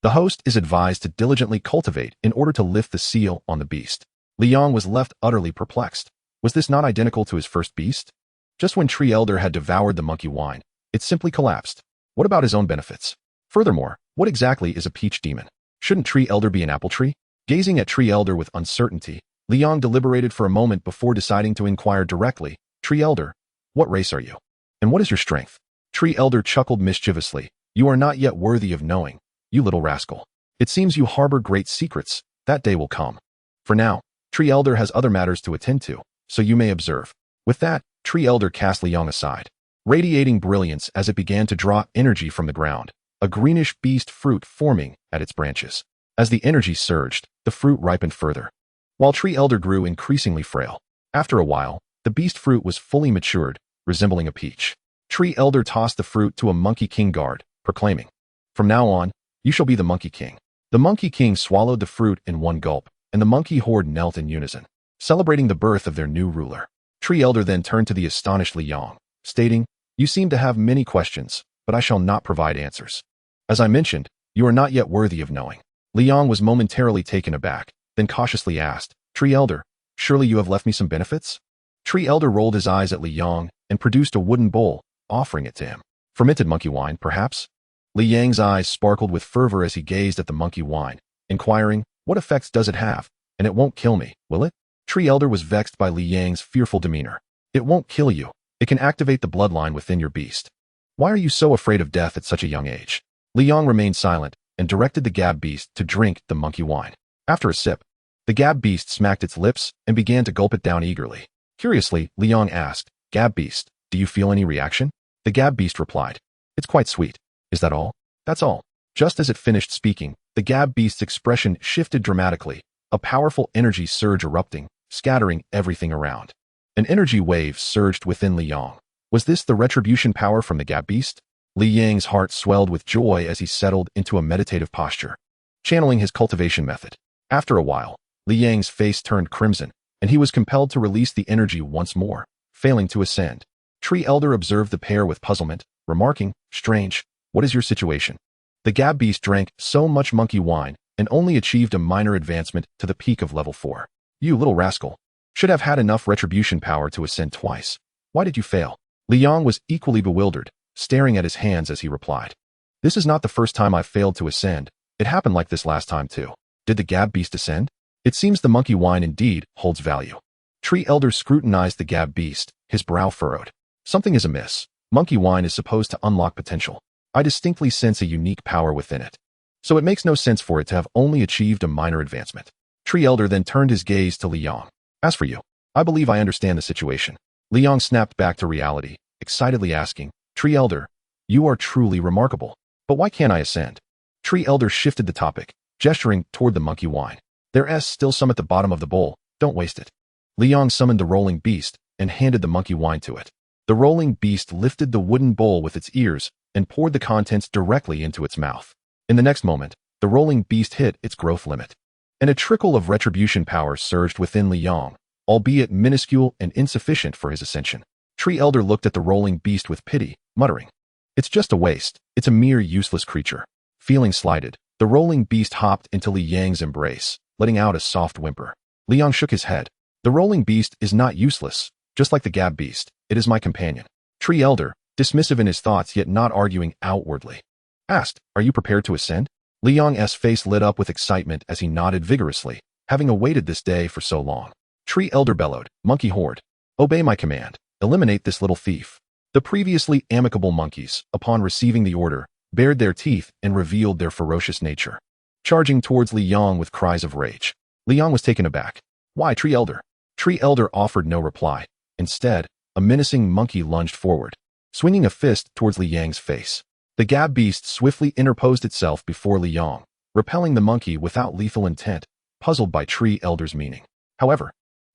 The host is advised to diligently cultivate in order to lift the seal on the beast. Liang was left utterly perplexed. Was this not identical to his first beast? Just when Tree Elder had devoured the monkey wine, it simply collapsed. What about his own benefits? Furthermore, what exactly is a peach demon? Shouldn't Tree Elder be an apple tree? Gazing at Tree Elder with uncertainty, Liang deliberated for a moment before deciding to inquire directly, "Tree Elder, what race are you? And what is your strength?" Tree Elder chuckled mischievously, "You are not yet worthy of knowing, you little rascal. It seems you harbor great secrets. That day will come. For now, Tree Elder has other matters to attend to, so you may observe." With that, Tree Elder cast Liang aside, radiating brilliance as it began to draw energy from the ground, a greenish beast fruit forming at its branches. As the energy surged, the fruit ripened further, while Tree Elder grew increasingly frail. After a while, the beast fruit was fully matured, resembling a peach. Tree Elder tossed the fruit to a Monkey King guard, proclaiming, "From now on, you shall be the Monkey King." The Monkey King swallowed the fruit in one gulp, and the monkey horde knelt in unison, celebrating the birth of their new ruler. Tree Elder then turned to the astonished Liang, stating, "You seem to have many questions, but I shall not provide answers. As I mentioned, you are not yet worthy of knowing." Liang was momentarily taken aback, then cautiously asked, "Tree Elder, surely you have left me some benefits?" Tree Elder rolled his eyes at Liang and produced a wooden bowl, offering it to him. "Fermented monkey wine, perhaps?" Liang's eyes sparkled with fervor as he gazed at the monkey wine, inquiring, "What effects does it have? And it won't kill me, will it?" Tree Elder was vexed by Liang's fearful demeanor. "It won't kill you. It can activate the bloodline within your beast. Why are you so afraid of death at such a young age?" Liang remained silent and directed the Gab beast to drink the monkey wine. After a sip, the Gab beast smacked its lips and began to gulp it down eagerly. Curiously, Liang asked, "Gab beast, do you feel any reaction?" The Gab beast replied, "It's quite sweet." "Is that all?" "That's all." Just as it finished speaking, the Gab beast's expression shifted dramatically, a powerful energy surge erupting, scattering everything around. An energy wave surged within Liang. Was this the retribution power from the Gab beast? Liang's heart swelled with joy as he settled into a meditative posture, channeling his cultivation method. After a while, Liang's face turned crimson, and he was compelled to release the energy once more, failing to ascend. Tree Elder observed the pair with puzzlement, remarking, "Strange, what is your situation?" The Gab beast drank so much monkey wine and only achieved a minor advancement to the peak of level 4. "You little rascal, should have had enough retribution power to ascend twice. Why did you fail?" Liang was equally bewildered, staring at his hands as he replied, "This is not the first time I've failed to ascend. It happened like this last time too." "Did the Gab beast ascend?" "It seems the monkey wine indeed holds value." Tree Elder scrutinized the Gab beast, his brow furrowed. "Something is amiss. Monkey wine is supposed to unlock potential. I distinctly sense a unique power within it." so it makes no sense for it to have only achieved a minor advancement. Tree Elder then turned his gaze to Li Yang. As for you, I believe I understand the situation. Li Yang snapped back to reality, excitedly asking, Tree Elder, you are truly remarkable. But why can't I ascend? Tree Elder shifted the topic, gesturing toward the monkey wine. There's still some at the bottom of the bowl, don't waste it. Li Yang summoned the rolling beast and handed the monkey wine to it. The rolling beast lifted the wooden bowl with its ears and poured the contents directly into its mouth. In the next moment, the rolling beast hit its growth limit, and a trickle of retribution power surged within Li Yang, albeit minuscule and insufficient for his ascension. Tree Elder looked at the rolling beast with pity, muttering, It's just a waste, it's a mere useless creature. Feeling slighted, the rolling beast hopped into Li Yang's embrace, letting out a soft whimper. Li Yang shook his head. The rolling beast is not useless, just like the Gab beast, it is my companion. Tree Elder, dismissive in his thoughts yet not arguing outwardly, asked, Are you prepared to ascend? Li Yang's face lit up with excitement as he nodded vigorously, having awaited this day for so long. Tree Elder bellowed, Monkey horde, obey my command, eliminate this little thief. The previously amicable monkeys, upon receiving the order, bared their teeth and revealed their ferocious nature, charging towards Li Yang with cries of rage. Li Yang was taken aback. Why, Tree Elder? Tree Elder offered no reply. Instead, a menacing monkey lunged forward, swinging a fist towards Li Yang's face. The Gab beast swiftly interposed itself before Li Yang, repelling the monkey without lethal intent, puzzled by Tree Elder's meaning. However,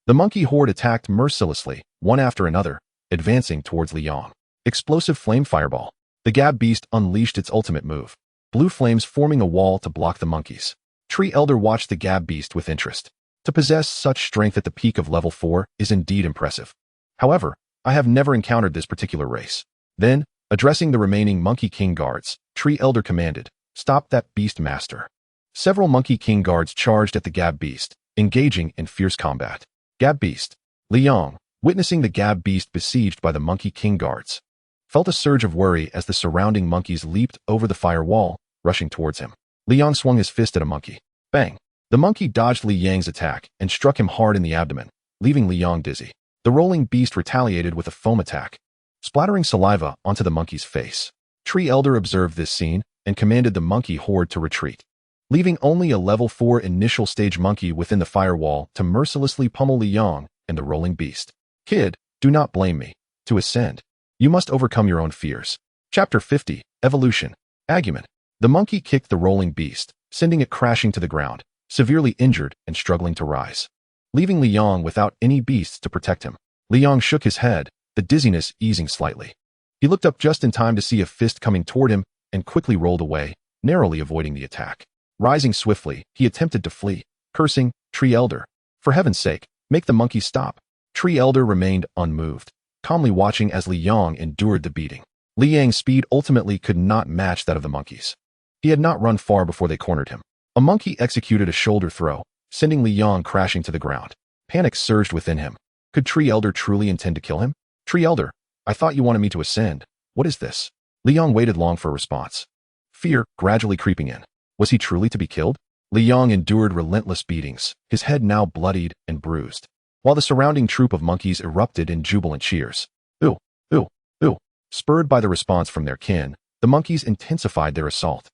the monkey horde attacked mercilessly, one after another, advancing towards Li Yang. Explosive flame fireball. The Gab beast unleashed its ultimate move, blue flames forming a wall to block the monkeys. Tree Elder watched the Gab beast with interest. To possess such strength at the peak of level 4 is indeed impressive. However, I have never encountered this particular race. Then, addressing the remaining Monkey King guards, Tree Elder commanded, Stop that beast master. Several Monkey King guards charged at the Gab beast, engaging in fierce combat. Gab beast. Li Yang, witnessing the Gab beast besieged by the Monkey King guards, felt a surge of worry as the surrounding monkeys leaped over the fire wall, rushing towards him. Li Yang swung his fist at a monkey. Bang! The monkey dodged Li Yang's attack and struck him hard in the abdomen, leaving Li Yang dizzy. The rolling beast retaliated with a foam attack, splattering saliva onto the monkey's face. Tree Elder observed this scene and commanded the monkey horde to retreat, leaving only a level 4 initial stage monkey within the firewall to mercilessly pummel Li Yang and the rolling beast. Kid, do not blame me. To ascend, you must overcome your own fears. Chapter 50, Evolution. Agumon. The monkey kicked the rolling beast, sending it crashing to the ground, severely injured and struggling to rise, leaving Li Yang without any beasts to protect him. Li Yang shook his head, the dizziness easing slightly. He looked up just in time to see a fist coming toward him and quickly rolled away, narrowly avoiding the attack. Rising swiftly, he attempted to flee, cursing, Tree Elder, for heaven's sake, make the monkey stop. Tree Elder remained unmoved, calmly watching as Li Yang endured the beating. Li Yang's speed ultimately could not match that of the monkeys. He had not run far before they cornered him. A monkey executed a shoulder throw, sending Li Yang crashing to the ground. Panic surged within him. Could Tree Elder truly intend to kill him? Tree Elder, I thought you wanted me to ascend. What is this? Li Yang waited long for a response, fear gradually creeping in. Was he truly to be killed? Li Yang endured relentless beatings, his head now bloodied and bruised, while the surrounding troop of monkeys erupted in jubilant cheers. Ooh, ooh, ooh. Spurred by the response from their kin, the monkeys intensified their assault,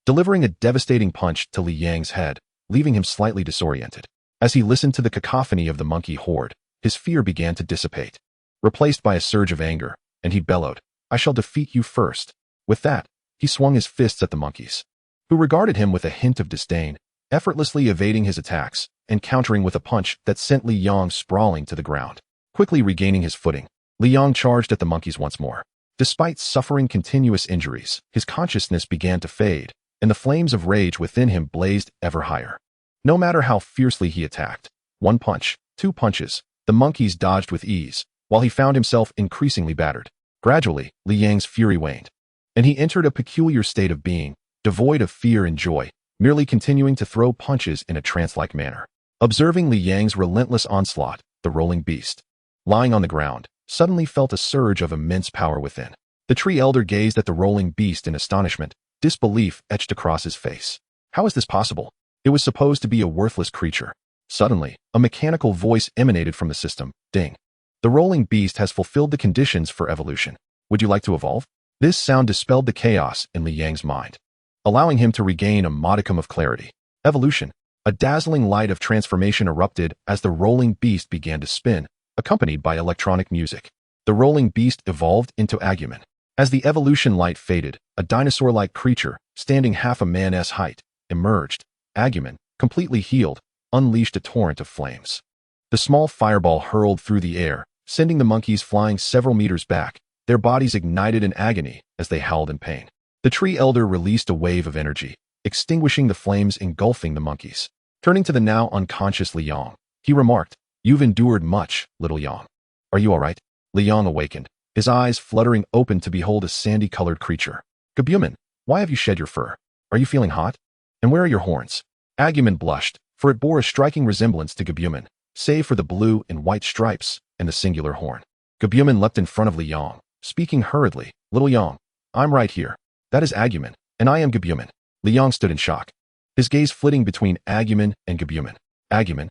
delivering a devastating punch to Li Yang's head, leaving him slightly disoriented. As he listened to the cacophony of the monkey horde, his fear began to dissipate, replaced by a surge of anger, and he bellowed, I shall defeat you first. With that, he swung his fists at the monkeys, who regarded him with a hint of disdain, effortlessly evading his attacks and countering with a punch that sent Li Yang sprawling to the ground. Quickly regaining his footing, Li Yang charged at the monkeys once more. Despite suffering continuous injuries, his consciousness began to fade, and the flames of rage within him blazed ever higher. No matter how fiercely he attacked, one punch, two punches, the monkeys dodged with ease, while he found himself increasingly battered. Gradually, Li Yang's fury waned, and he entered a peculiar state of being, devoid of fear and joy, merely continuing to throw punches in a trance-like manner. Observing Li Yang's relentless onslaught, the rolling beast, lying on the ground, suddenly felt a surge of immense power within. The Tree Elder gazed at the rolling beast in astonishment, disbelief etched across his face. How is this possible? It was supposed to be a worthless creature. Suddenly, a mechanical voice emanated from the system. Ding. The rolling beast has fulfilled the conditions for evolution. Would you like to evolve? This sound dispelled the chaos in Li Yang's mind. allowing him to regain a modicum of clarity. Evolution. A dazzling light of transformation erupted as the rolling beast began to spin, accompanied by electronic music. The rolling beast evolved into Agumon. As the evolution light faded, a dinosaur-like creature, standing half a man's height, emerged. Agumon, completely healed, unleashed a torrent of flames. The small fireball hurled through the air, sending the monkeys flying several meters back, their bodies ignited in agony as they howled in pain. The tree elder released a wave of energy, extinguishing the flames engulfing the monkeys. Turning to the now unconscious Liang, he remarked, "You've endured much, little Yang. Are you all right?" Liang awakened, his eyes fluttering open to behold a sandy-colored creature. "Gabumon, why have you shed your fur? Are you feeling hot? And where are your horns?" Agumon blushed, for it bore a striking resemblance to Gabumon, save for the blue and white stripes and the singular horn. Gabumon leapt in front of Liang, speaking hurriedly, "Little Yang, I'm right here. That is Agumon, and I am Gabumon." Liang stood in shock, his gaze flitting between Agumon and Gabumon. Agumon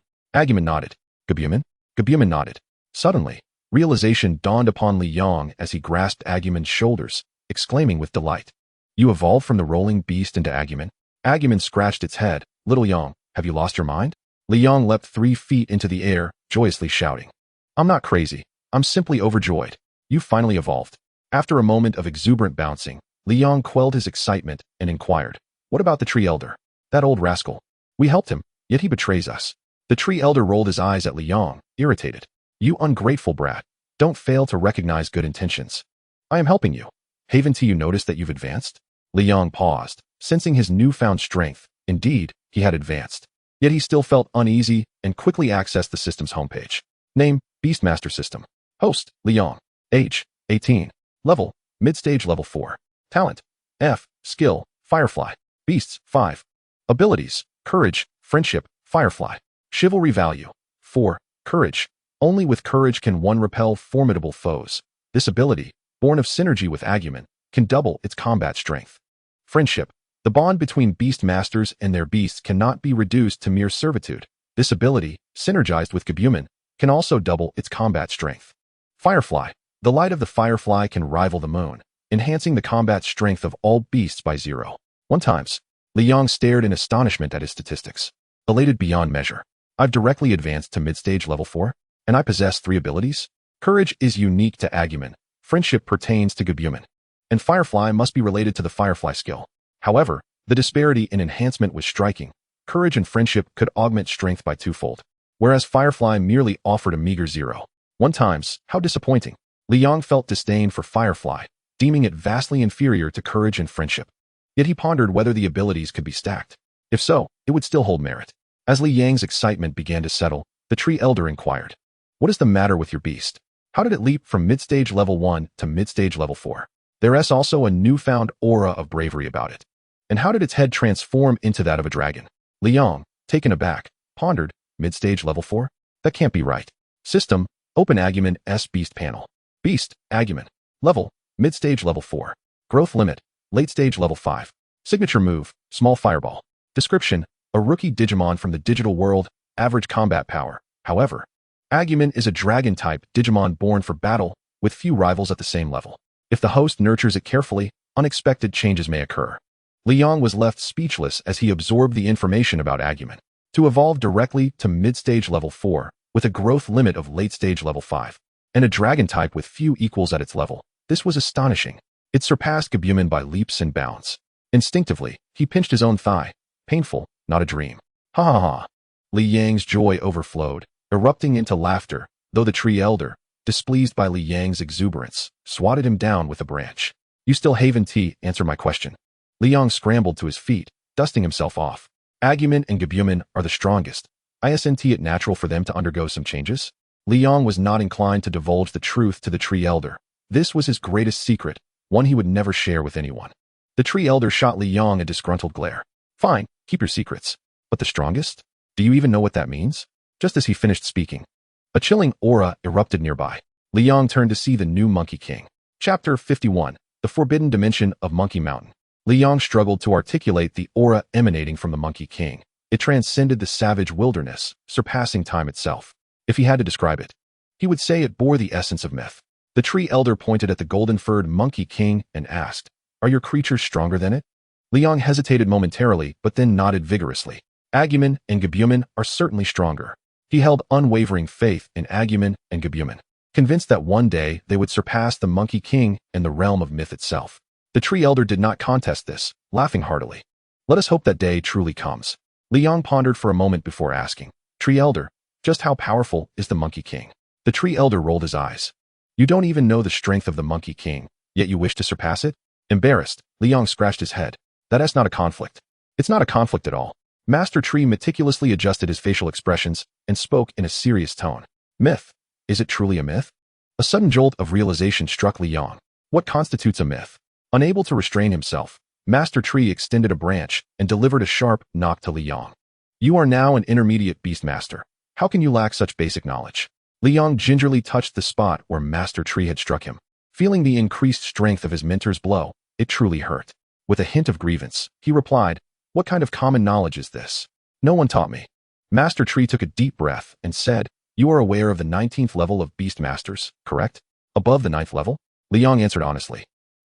nodded. Gabumon nodded. Suddenly, realization dawned upon Liang as he grasped Agumon's shoulders, exclaiming with delight, "You evolved from the rolling beast into Agumon?" Agumon scratched its head. "Little Yang, have you lost your mind?" Liang leapt 3 feet into the air, joyously shouting, "I'm not crazy. I'm simply overjoyed. You finally evolved." After a moment of exuberant bouncing, Liang quelled his excitement and inquired, "What about the tree elder? That old rascal. We helped him, yet he betrays us." The tree elder rolled his eyes at Liang, irritated. "You ungrateful brat. Don't fail to recognize good intentions. I am helping you. Haven't you noticed that you've advanced?" Liang paused, sensing his newfound strength. Indeed, he had advanced. Yet he still felt uneasy and quickly accessed the system's homepage. Name, Beastmaster System. Host, Liang. Age, 18. Level, Mid-Stage Level 4. Talent, F. Skill, Firefly. Beasts, 5. Abilities, Courage, Friendship, Firefly. Chivalry value, 4. Courage. Only with courage can one repel formidable foes. This ability, born of synergy with Agumon, can double its combat strength. Friendship. The bond between Beastmasters and their beasts cannot be reduced to mere servitude. This ability, synergized with Gabumon, can also double its combat strength. Firefly. The light of the firefly can rival the moon, enhancing the combat strength of all beasts by 0.1 times. Liang stared in astonishment at his statistics, elated beyond measure. "I've directly advanced to mid-stage level 4, and I possess 3 abilities. Courage is unique to Agumon, friendship pertains to Gabumon, and Firefly must be related to the Firefly skill. However, the disparity in enhancement was striking. Courage and friendship could augment strength by 2-fold, whereas Firefly merely offered a meager 0.1 times. How disappointing." Liang felt disdain for Firefly, deeming it vastly inferior to courage and friendship. Yet he pondered whether the abilities could be stacked. If so, it would still hold merit. As Liang's excitement began to settle, the tree elder inquired, "What is the matter with your beast? How did it leap from mid-stage level 1 to mid-stage level 4? There's also a newfound aura of bravery about it. And how did its head transform into that of a dragon?" Liang, taken aback, pondered, "Mid-stage level 4? That can't be right. System, open Agumon S Beast panel. Beast, Agumon. Level, mid-stage level 4. Growth limit, late-stage level 5. Signature move, small fireball. Description, a rookie Digimon from the digital world, average combat power. However, Agumon is a dragon-type Digimon born for battle, with few rivals at the same level. If the host nurtures it carefully, unexpected changes may occur." Liang was left speechless as he absorbed the information about Agumon. To evolve directly to mid-stage level 4, with a growth limit of late-stage level 5, and a dragon type with few equals at its level, this was astonishing. It surpassed Gabumon by leaps and bounds. Instinctively, he pinched his own thigh. Painful, not a dream. "Ha ha ha." Liang's joy overflowed, erupting into laughter, though the tree elder, displeased by Liang's exuberance, swatted him down with a branch. "You still haven't answered my question." Liang scrambled to his feet, dusting himself off. "Agumon and Gabumon are the strongest. Isn't it natural for them to undergo some changes?" Liang was not inclined to divulge the truth to the tree elder. This was his greatest secret, one he would never share with anyone. The tree elder shot Liang a disgruntled glare. "Fine, keep your secrets. But the strongest? Do you even know what that means?" Just as he finished speaking, a chilling aura erupted nearby. Liang turned to see the new Monkey King. Chapter 51, The Forbidden Dimension of Monkey Mountain. Liang struggled to articulate the aura emanating from the Monkey King. It transcended the savage wilderness, surpassing time itself. If he had to describe it, he would say it bore the essence of myth. The tree elder pointed at the golden-furred Monkey King and asked, "Are your creatures stronger than it?" Liang hesitated momentarily, but then nodded vigorously. Agumon and Gabumon are certainly stronger. He held unwavering faith in Agumon and Gabumon, convinced that one day they would surpass the Monkey King and the realm of myth itself. The Tree Elder did not contest this, laughing heartily. Let us hope that day truly comes. Liang pondered for a moment before asking, Tree Elder, just how powerful is the Monkey King? The Tree Elder rolled his eyes. You don't even know the strength of the Monkey King, yet you wish to surpass it? Embarrassed, Liang scratched his head. That's not a conflict. It's not a conflict at all. Master Tree meticulously adjusted his facial expressions and spoke in a serious tone. Myth. Is it truly a myth? A sudden jolt of realization struck Liang. What constitutes a myth? Unable to restrain himself, Master Tree extended a branch and delivered a sharp knock to Liang. You are now an intermediate Beastmaster. How can you lack such basic knowledge? Liang gingerly touched the spot where Master Tree had struck him. Feeling the increased strength of his mentor's blow, it truly hurt. With a hint of grievance, he replied, What kind of common knowledge is this? No one taught me. Master Tree took a deep breath and said, You are aware of the 19th level of Beastmasters, correct? Above the 9th level? Liang answered honestly.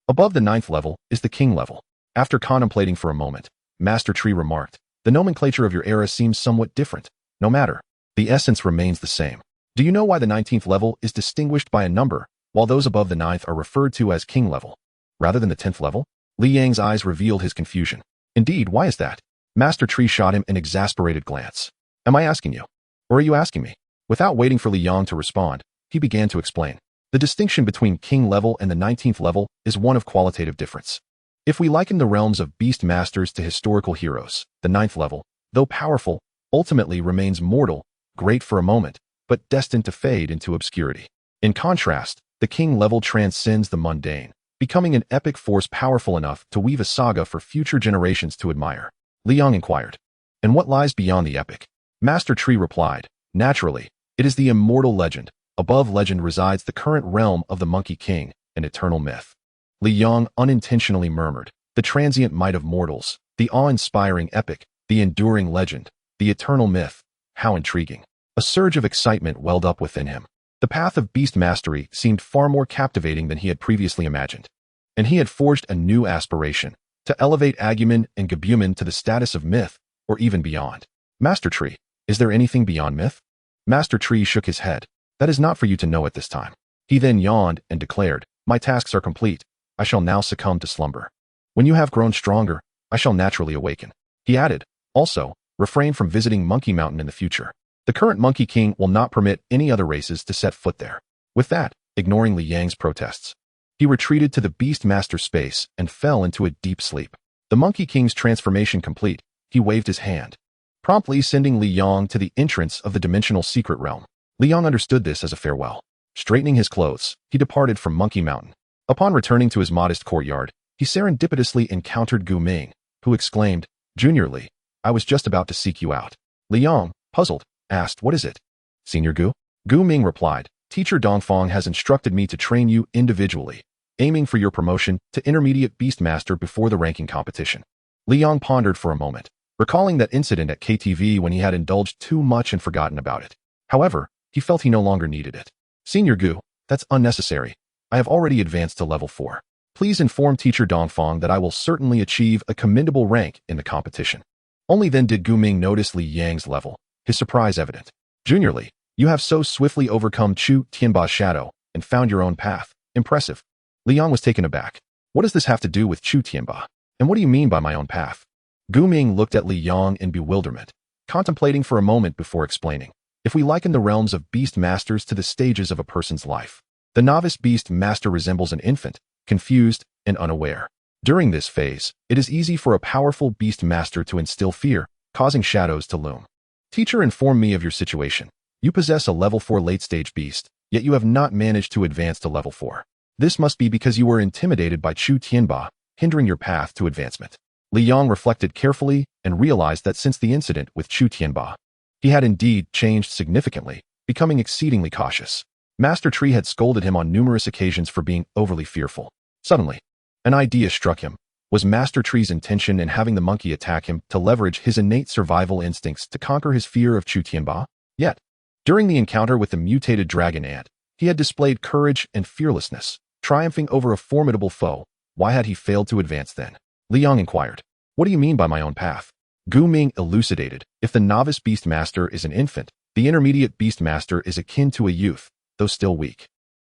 Above the 9th level is the King level. After contemplating for a moment, Master Tree remarked, The nomenclature of your era seems somewhat different. No matter. The essence remains the same. Do you know why the 19th level is distinguished by a number, while those above the 9th are referred to as King level, rather than the 10th level? Liang's eyes revealed his confusion. Indeed, why is that? Master Tree shot him an exasperated glance. Am I asking you? Or are you asking me? Without waiting for Liang to respond, he began to explain. The distinction between King level and the 19th level is one of qualitative difference. If we liken the realms of Beastmasters to historical heroes, the 9th level, though powerful, ultimately remains mortal, great for a moment, but destined to fade into obscurity. In contrast, the King level transcends the mundane, becoming an epic force powerful enough to weave a saga for future generations to admire. Liang inquired, And what lies beyond the epic? Master Tree replied, Naturally, it is the immortal legend. Above legend resides the current realm of the Monkey King, an eternal myth. Liang unintentionally murmured, The transient might of mortals, the awe-inspiring epic, the enduring legend, the eternal myth. How intriguing. A surge of excitement welled up within him. The path of beast mastery seemed far more captivating than he had previously imagined. And he had forged a new aspiration, to elevate Agumon and Gabumon to the status of myth, or even beyond. Master Tree, is there anything beyond myth? Master Tree shook his head. That is not for you to know at this time. He then yawned and declared, My tasks are complete. I shall now succumb to slumber. When you have grown stronger, I shall naturally awaken. He added, Also, refrain from visiting Monkey Mountain in the future. The current Monkey King will not permit any other races to set foot there. With that, ignoring Liang's protests, he retreated to the Beast Master space and fell into a deep sleep. The Monkey King's transformation complete, he waved his hand, promptly sending Liang to the entrance of the dimensional secret realm. Liang understood this as a farewell. Straightening his clothes, he departed from Monkey Mountain. Upon returning to his modest courtyard, he serendipitously encountered Gu Ming, who exclaimed, Junior Li, I was just about to seek you out. Liang, puzzled, asked, What is it? Senior Gu? Gu Ming replied, Teacher Dongfang has instructed me to train you individually, aiming for your promotion to intermediate Beastmaster before the ranking competition. Liang pondered for a moment, recalling that incident at KTV when he had indulged too much and forgotten about it. However, he felt he no longer needed it. Senior Gu, that's unnecessary. I have already advanced to level 4. Please inform Teacher Dongfang that I will certainly achieve a commendable rank in the competition. Only then did Gu Ming notice Li Yang's level, his surprise evident. Junior Li, you have so swiftly overcome Chu Tianba's shadow and found your own path. Impressive. Liang was taken aback. What does this have to do with Chu Tianba? And what do you mean by my own path? Gu Ming looked at Liang in bewilderment, contemplating for a moment before explaining. If we liken the realms of beast masters to the stages of a person's life, the novice beast master resembles an infant, confused and unaware. During this phase, it is easy for a powerful beast master to instill fear, causing shadows to loom. Teacher informed me of your situation. You possess a level 4 late-stage beast, yet you have not managed to advance to level 4. This must be because you were intimidated by Chu Tianba, hindering your path to advancement. Liang reflected carefully and realized that since the incident with Chu Tianba, he had indeed changed significantly, becoming exceedingly cautious. Master Tree had scolded him on numerous occasions for being overly fearful. Suddenly, an idea struck him. Was Master Tree's intention in having the monkey attack him to leverage his innate survival instincts to conquer his fear of Chu Tianba? Yet, during the encounter with the mutated dragon ant, he had displayed courage and fearlessness, triumphing over a formidable foe. Why had he failed to advance then? Liang inquired. What do you mean by my own path? Gu Ming elucidated. If the novice Beastmaster is an infant, the intermediate Beastmaster is akin to a youth, though still weak.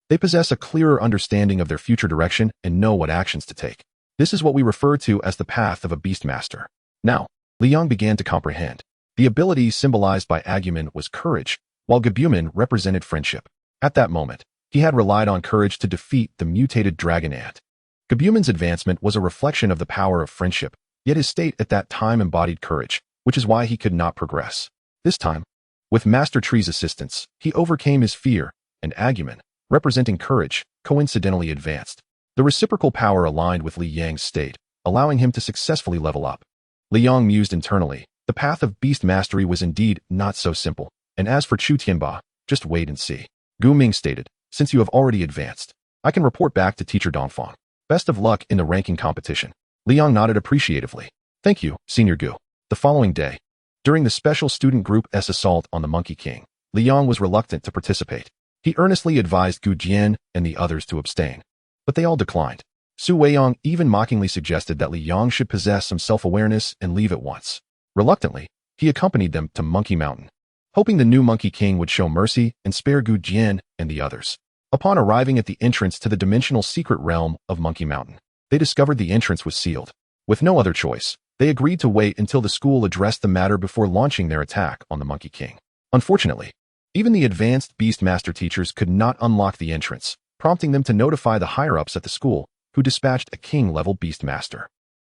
They possess a clearer understanding of their future direction and know what actions to take. This is what we refer to as the path of a Beastmaster. Now, Liang began to comprehend. The ability symbolized by Agumon was courage, while Gabumon represented friendship. At that moment, he had relied on courage to defeat the mutated dragon ant. Gabumon's advancement was a reflection of the power of friendship, yet his state at that time embodied courage, which is why he could not progress. This time, with Master Tree's assistance, he overcame his fear, and Agumon, representing courage, coincidentally advanced. The reciprocal power aligned with Li Yang's state, allowing him to successfully level up. Liang mused internally. The path of beast mastery was indeed not so simple, and as for Chu Tianba, just wait and see. Gu Ming stated, since you have already advanced, I can report back to Teacher Dongfang. Best of luck in the ranking competition. Liang nodded appreciatively. Thank you, Senior Gu. The following day, during the special student group S assault on the Monkey King, Liang was reluctant to participate. He earnestly advised Gu Jian and the others to abstain, but they all declined. Su Weiyang even mockingly suggested that Liang should possess some self-awareness and leave at once. Reluctantly, he accompanied them to Monkey Mountain, hoping the new Monkey King would show mercy and spare Gu Jian and the others. Upon arriving at the entrance to the dimensional secret realm of Monkey Mountain, they discovered the entrance was sealed. With no other choice, they agreed to wait until the school addressed the matter before launching their attack on the Monkey King. Unfortunately, even the advanced Beastmaster teachers could not unlock the entrance, prompting them to notify the higher-ups at the school, who dispatched a king-level Beastmaster.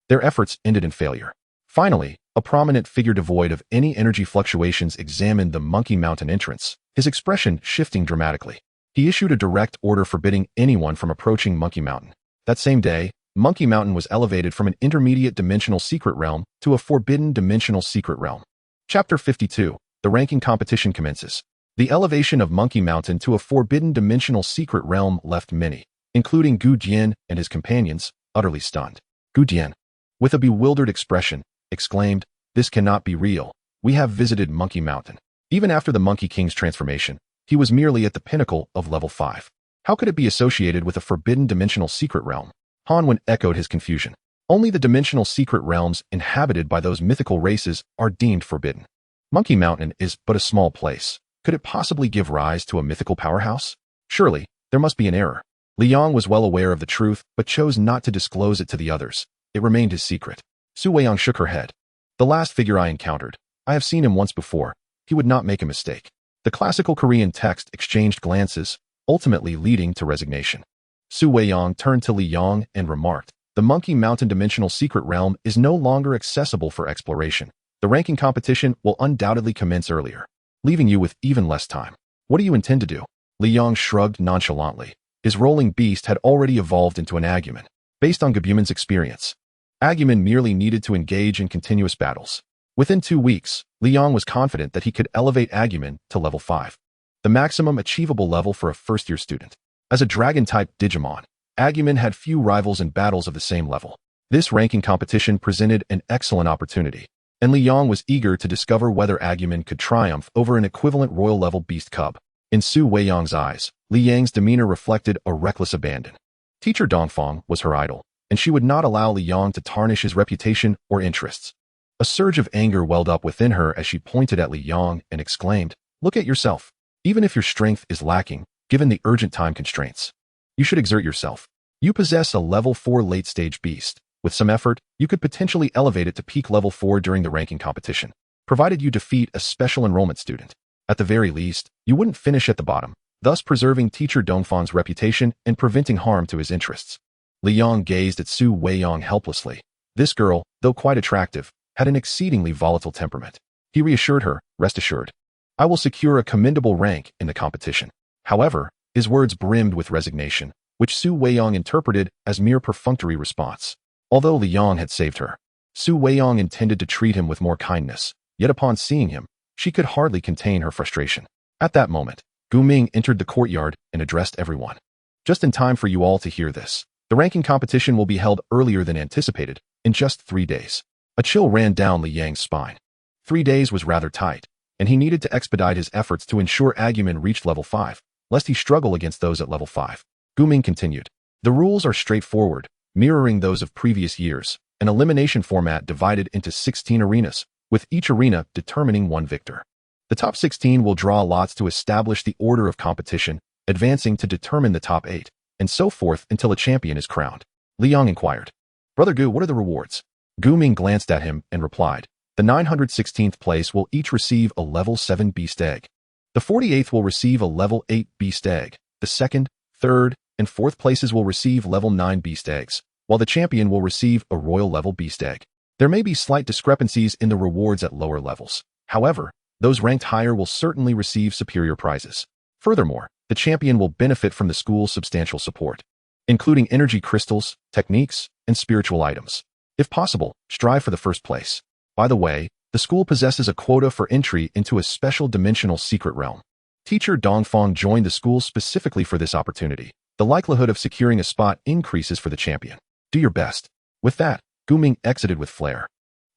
Their efforts ended in failure. Finally, a prominent figure devoid of any energy fluctuations examined the Monkey Mountain entrance, his expression shifting dramatically. He issued a direct order forbidding anyone from approaching Monkey Mountain. That same day, Monkey Mountain was elevated from an intermediate dimensional secret realm to a forbidden dimensional secret realm. Chapter 52. The ranking competition commences. The elevation of Monkey Mountain to a forbidden dimensional secret realm left many, including Gu Jian and his companions, utterly stunned. Gu Jian, with a bewildered expression, exclaimed, "This cannot be real. We have visited Monkey Mountain." Even after the Monkey King's transformation, he was merely at the pinnacle of level 5. How could it be associated with a forbidden dimensional secret realm? Hanwen echoed his confusion. Only the dimensional secret realms inhabited by those mythical races are deemed forbidden. Monkey Mountain is but a small place. Could it possibly give rise to a mythical powerhouse? Surely, there must be an error. Liang was well aware of the truth, but chose not to disclose it to the others. It remained his secret. Su Weiyang shook her head. The last figure I encountered, I have seen him once before. He would not make a mistake. The classical Korean text exchanged glances, ultimately leading to resignation. Su Weiyang turned to Liang and remarked, the Monkey Mountain dimensional secret realm is no longer accessible for exploration. The ranking competition will undoubtedly commence earlier, leaving you with even less time. What do you intend to do? Liang shrugged nonchalantly. His rolling beast had already evolved into an Agumon. Based on Gabumon's experience, Agumon merely needed to engage in continuous battles. Within 2 weeks, Liang was confident that he could elevate Agumon to level 5, the maximum achievable level for a first-year student. As a dragon-type Digimon, Agumon had few rivals in battles of the same level. This ranking competition presented an excellent opportunity, and Liang was eager to discover whether Agumon could triumph over an equivalent royal-level beast cub. In Su Weiyang's eyes, Liang's demeanor reflected a reckless abandon. Teacher Dongfang was her idol, and she would not allow Liang to tarnish his reputation or interests. A surge of anger welled up within her as she pointed at Liang and exclaimed, "Look at yourself. Even if your strength is lacking, given the urgent time constraints, you should exert yourself. You possess a level 4 late-stage beast. With some effort, you could potentially elevate it to peak level 4 during the ranking competition, provided you defeat a special enrollment student. At the very least, you wouldn't finish at the bottom, thus preserving Teacher Dongfang's reputation and preventing harm to his interests." Liang gazed at Su Weiyang helplessly. This girl, though quite attractive, had an exceedingly volatile temperament. He reassured her, "Rest assured, I will secure a commendable rank in the competition." However, his words brimmed with resignation, which Su Weiyang interpreted as mere perfunctory response. Although Liang had saved her, Su Weiyang intended to treat him with more kindness, yet upon seeing him, she could hardly contain her frustration. At that moment, Gu Ming entered the courtyard and addressed everyone. "Just in time for you all to hear this. The ranking competition will be held earlier than anticipated, in just 3 days. A chill ran down Liang's spine. 3 days was rather tight, and he needed to expedite his efforts to ensure Agumon reached level 5, lest he struggle against those at level 5. Gu Ming continued, "The rules are straightforward, mirroring those of previous years. an elimination format divided into 16 arenas, with each arena determining one victor. The top 16 will draw lots to establish the order of competition, advancing to determine the top 8, and so forth until a champion is crowned. Li Yang inquired, "Brother Gu, what are the rewards?" Gu Ming glanced at him and replied, "The 916th place will each receive a level 7 beast egg. The 48th will receive a level 8 beast egg. The 2nd, 3rd, and 4th places will receive level 9 beast eggs, while the champion will receive a royal level beast egg. There may be slight discrepancies in the rewards at lower levels. However, those ranked higher will certainly receive superior prizes. Furthermore, the champion will benefit from the school's substantial support, including energy crystals, techniques, and spiritual items. If possible, strive for the first place. By the way, the school possesses a quota for entry into a special dimensional secret realm. Teacher Dongfang joined the school specifically for this opportunity. The likelihood of securing a spot increases for the champion. Do your best." With that, Gu Ming exited with flair.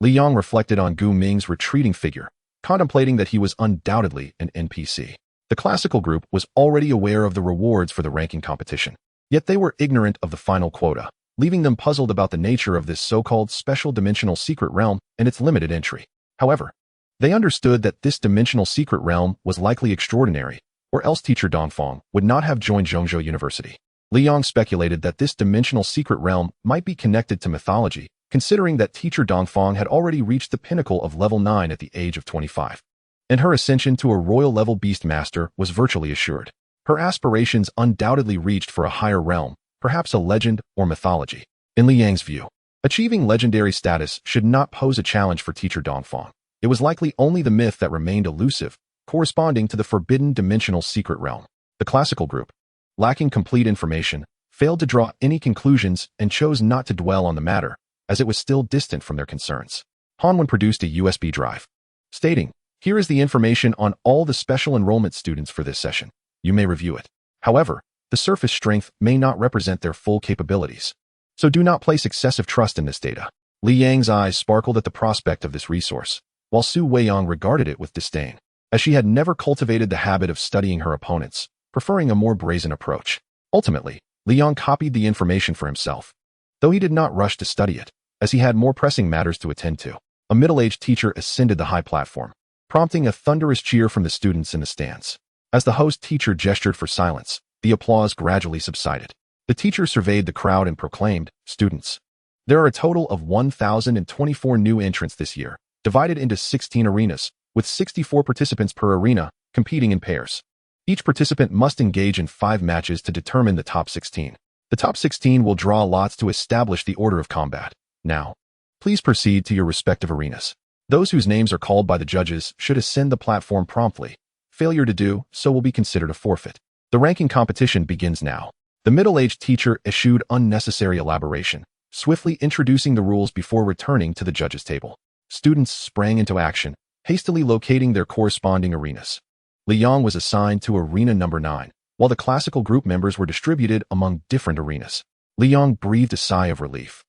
Li Yang reflected on Gu Ming's retreating figure, contemplating that he was undoubtedly an NPC. The classical group was already aware of the rewards for the ranking competition, yet they were ignorant of the final quota, leaving them puzzled about the nature of this so-called special dimensional secret realm and its limited entry. However, they understood that this dimensional secret realm was likely extraordinary, or else Teacher Dongfang would not have joined Zhongzhou University. Li Yang speculated that this dimensional secret realm might be connected to mythology, considering that Teacher Dongfang had already reached the pinnacle of level 9 at the age of 25, and her ascension to a royal-level beast master was virtually assured. Her aspirations undoubtedly reached for a higher realm, perhaps a legend or mythology. In Li Yang's view, achieving legendary status should not pose a challenge for Teacher Dongfang. It was likely only the myth that remained elusive, corresponding to the forbidden dimensional secret realm. The classical group, lacking complete information, failed to draw any conclusions and chose not to dwell on the matter, as it was still distant from their concerns. Hanwen produced a USB drive, stating, "Here is the information on all the special enrollment students for this session. You may review it. However, the surface strength may not represent their full capabilities, so do not place excessive trust in this data." Li Yang's eyes sparkled at the prospect of this resource, while Su Weiyang regarded it with disdain, as she had never cultivated the habit of studying her opponents, preferring a more brazen approach. Ultimately, Li Yang copied the information for himself, though he did not rush to study it, as he had more pressing matters to attend to. A middle-aged teacher ascended the high platform, prompting a thunderous cheer from the students in the stands. As the host teacher gestured for silence, the applause gradually subsided. The teacher surveyed the crowd and proclaimed, "Students, there are a total of 1,024 new entrants this year, divided into 16 arenas, with 64 participants per arena, competing in pairs. Each participant must engage in 5 matches to determine the top 16. The top 16 will draw lots to establish the order of combat. Now, please proceed to your respective arenas. Those whose names are called by the judges should ascend the platform promptly. Failure to do so will be considered a forfeit. The ranking competition begins now." The middle-aged teacher eschewed unnecessary elaboration, swiftly introducing the rules before returning to the judges' table. Students sprang into action, hastily locating their corresponding arenas. Li Yang was assigned to arena number 9, while the classical group members were distributed among different arenas. Li Yang breathed a sigh of relief.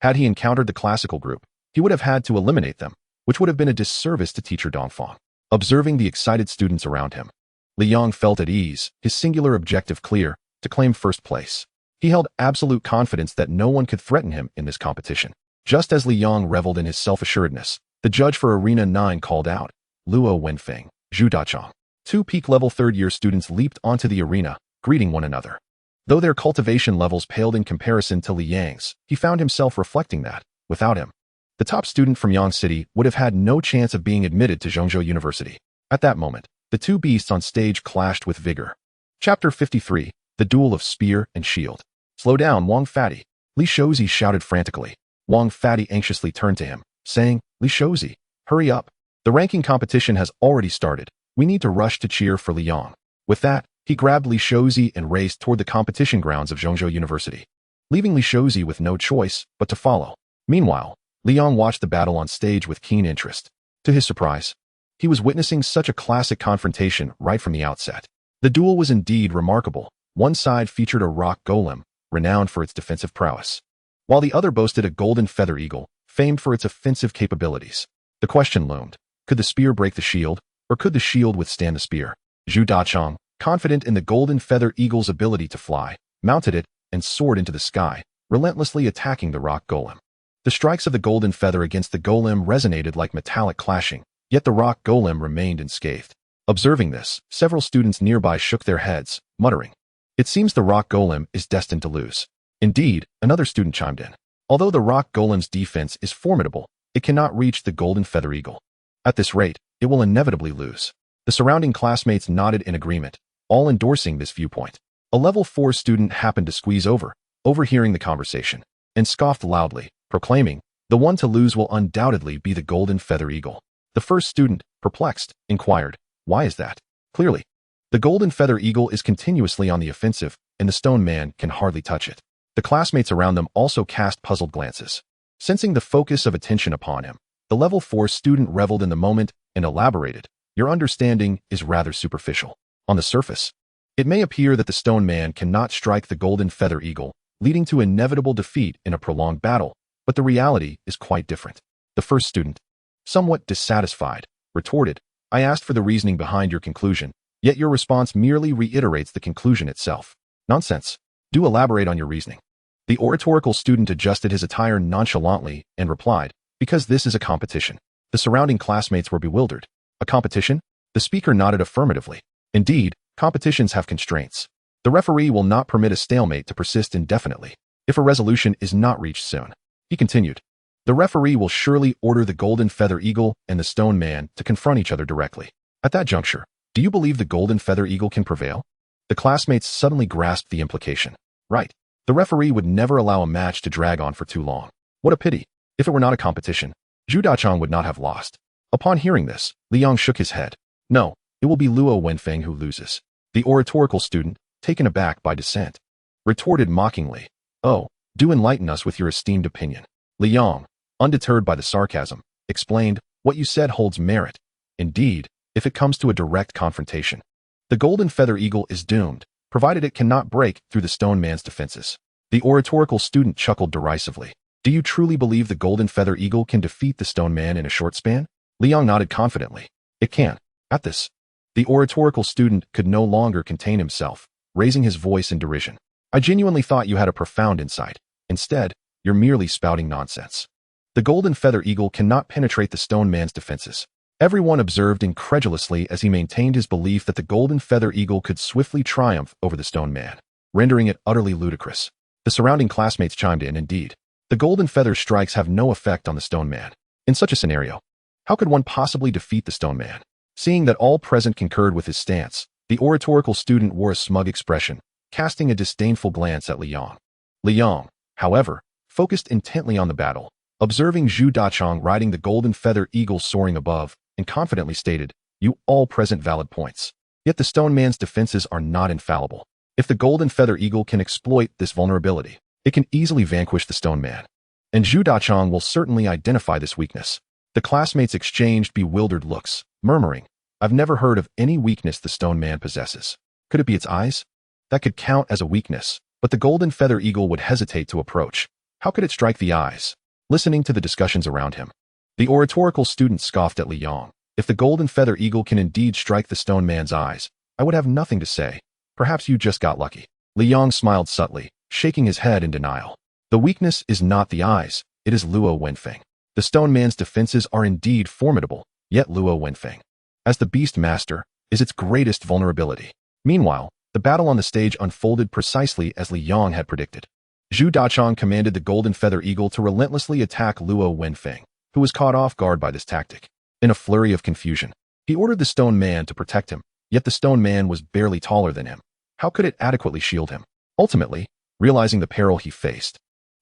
Had he encountered the classical group, he would have had to eliminate them, which would have been a disservice to Teacher Dongfang. Observing the excited students around him, Li Yang felt at ease, his singular objective clear, to claim first place. He held absolute confidence that no one could threaten him in this competition. Just as Li Yang reveled in his self-assuredness, the judge for Arena 9 called out, "Luo Wenfeng, Zhu Dachang." 2 peak-level third-year students leaped onto the arena, greeting one another. Though their cultivation levels paled in comparison to Li Yang's, he found himself reflecting that, without him, the top student from Yang City would have had no chance of being admitted to Zhongzhou University. At that moment, the 2 beasts on stage clashed with vigor. Chapter 53, The Duel of Spear and Shield. "Slow down, Wang Fatty," Li Shouzi shouted frantically. Wang Fatty anxiously turned to him, saying, "Li Shouzi, hurry up. The ranking competition has already started. We need to rush to cheer for Li Yang." With that, he grabbed Li Shouzi and raced toward the competition grounds of Zhongzhou University, leaving Li Shouzi with no choice but to follow. Meanwhile, Li Yang watched the battle on stage with keen interest. To his surprise, he was witnessing such a classic confrontation right from the outset. The duel was indeed remarkable. One side featured a rock golem, renowned for its defensive prowess, while the other boasted a golden feather eagle, famed for its offensive capabilities. The question loomed, could the spear break the shield, or could the shield withstand the spear? Zhu Dachang, confident in the golden feather eagle's ability to fly, mounted it and soared into the sky, relentlessly attacking the rock golem. The strikes of the golden feather against the golem resonated like metallic clashing, yet the rock golem remained unscathed. Observing this, several students nearby shook their heads, muttering, "It seems the rock golem is destined to lose." Indeed, another student chimed in. Although the rock golem's defense is formidable, it cannot reach the golden feather eagle. At this rate, it will inevitably lose. The surrounding classmates nodded in agreement, all endorsing this viewpoint. A level 4 student happened to squeeze over, overhearing the conversation, and scoffed loudly, proclaiming, "The one to lose will undoubtedly be the golden feather eagle." The first student, perplexed, inquired, "Why is that?" Clearly, the golden feather eagle is continuously on the offensive, and the stone man can hardly touch it. The classmates around them also cast puzzled glances. Sensing the focus of attention upon him, the level 4 student reveled in the moment and elaborated, "Your understanding is rather superficial. On the surface, it may appear that the stone man cannot strike the golden feather eagle, leading to inevitable defeat in a prolonged battle, but the reality is quite different." The first student, somewhat dissatisfied, retorted, "I asked for the reasoning behind your conclusion, yet your response merely reiterates the conclusion itself. Nonsense. Do elaborate on your reasoning." The oratorical student adjusted his attire nonchalantly and replied, "Because this is a competition." The surrounding classmates were bewildered. "A competition?" The speaker nodded affirmatively. "Indeed, competitions have constraints. The referee will not permit a stalemate to persist indefinitely if a resolution is not reached soon." He continued, "The referee will surely order the golden feather eagle and the stone man to confront each other directly. At that juncture, do you believe the golden feather eagle can prevail?" The classmates suddenly grasped the implication. Right. The referee would never allow a match to drag on for too long. What a pity. If it were not a competition, Zhu Dachang would not have lost. Upon hearing this, Liang shook his head. "No, it will be Luo Wenfeng who loses." The oratorical student, taken aback by dissent, retorted mockingly, "Oh, do enlighten us with your esteemed opinion." Liang, undeterred by the sarcasm, explained, "What you said holds merit. Indeed, if it comes to a direct confrontation, the golden feather eagle is doomed, provided it cannot break through the stone man's defenses." The oratorical student chuckled derisively. "Do you truly believe the golden feather eagle can defeat the stone man in a short span?" Liang nodded confidently. "It can." At this, the oratorical student could no longer contain himself, raising his voice in derision. "I genuinely thought you had a profound insight. Instead, you're merely spouting nonsense. The golden feather eagle cannot penetrate the stone man's defenses." Everyone observed incredulously as he maintained his belief that the golden feather eagle could swiftly triumph over the stone man, rendering it utterly ludicrous. The surrounding classmates chimed in. Indeed, the golden feather strikes have no effect on the stone man. In such a scenario, how could one possibly defeat the stone man? Seeing that all present concurred with his stance, the oratorical student wore a smug expression, casting a disdainful glance at Liang. Liang, however, focused intently on the battle, observing Zhu Dachang riding the golden feather eagle soaring above, and confidently stated, "You all present valid points. Yet the stone man's defenses are not infallible. If the golden feather eagle can exploit this vulnerability, it can easily vanquish the stone man. And Zhu Dachang will certainly identify this weakness." The classmates exchanged bewildered looks, murmuring, "I've never heard of any weakness the stone man possesses. Could it be its eyes? That could count as a weakness, but the golden feather eagle would hesitate to approach. How could it strike the eyes?" Listening to the discussions around him, the oratorical student scoffed at Liang. "If the golden feather eagle can indeed strike the stone man's eyes, I would have nothing to say. Perhaps you just got lucky." Liang smiled subtly, shaking his head in denial. "The weakness is not the eyes, it is Luo Wenfeng. The stone man's defenses are indeed formidable, yet Luo Wenfeng, as the beast master, is its greatest vulnerability." Meanwhile, the battle on the stage unfolded precisely as Liang had predicted. Zhu Dachang commanded the golden feather eagle to relentlessly attack Luo Wenfeng, who was caught off guard by this tactic. In a flurry of confusion, he ordered the stone man to protect him, yet the stone man was barely taller than him. How could it adequately shield him? Ultimately, realizing the peril he faced,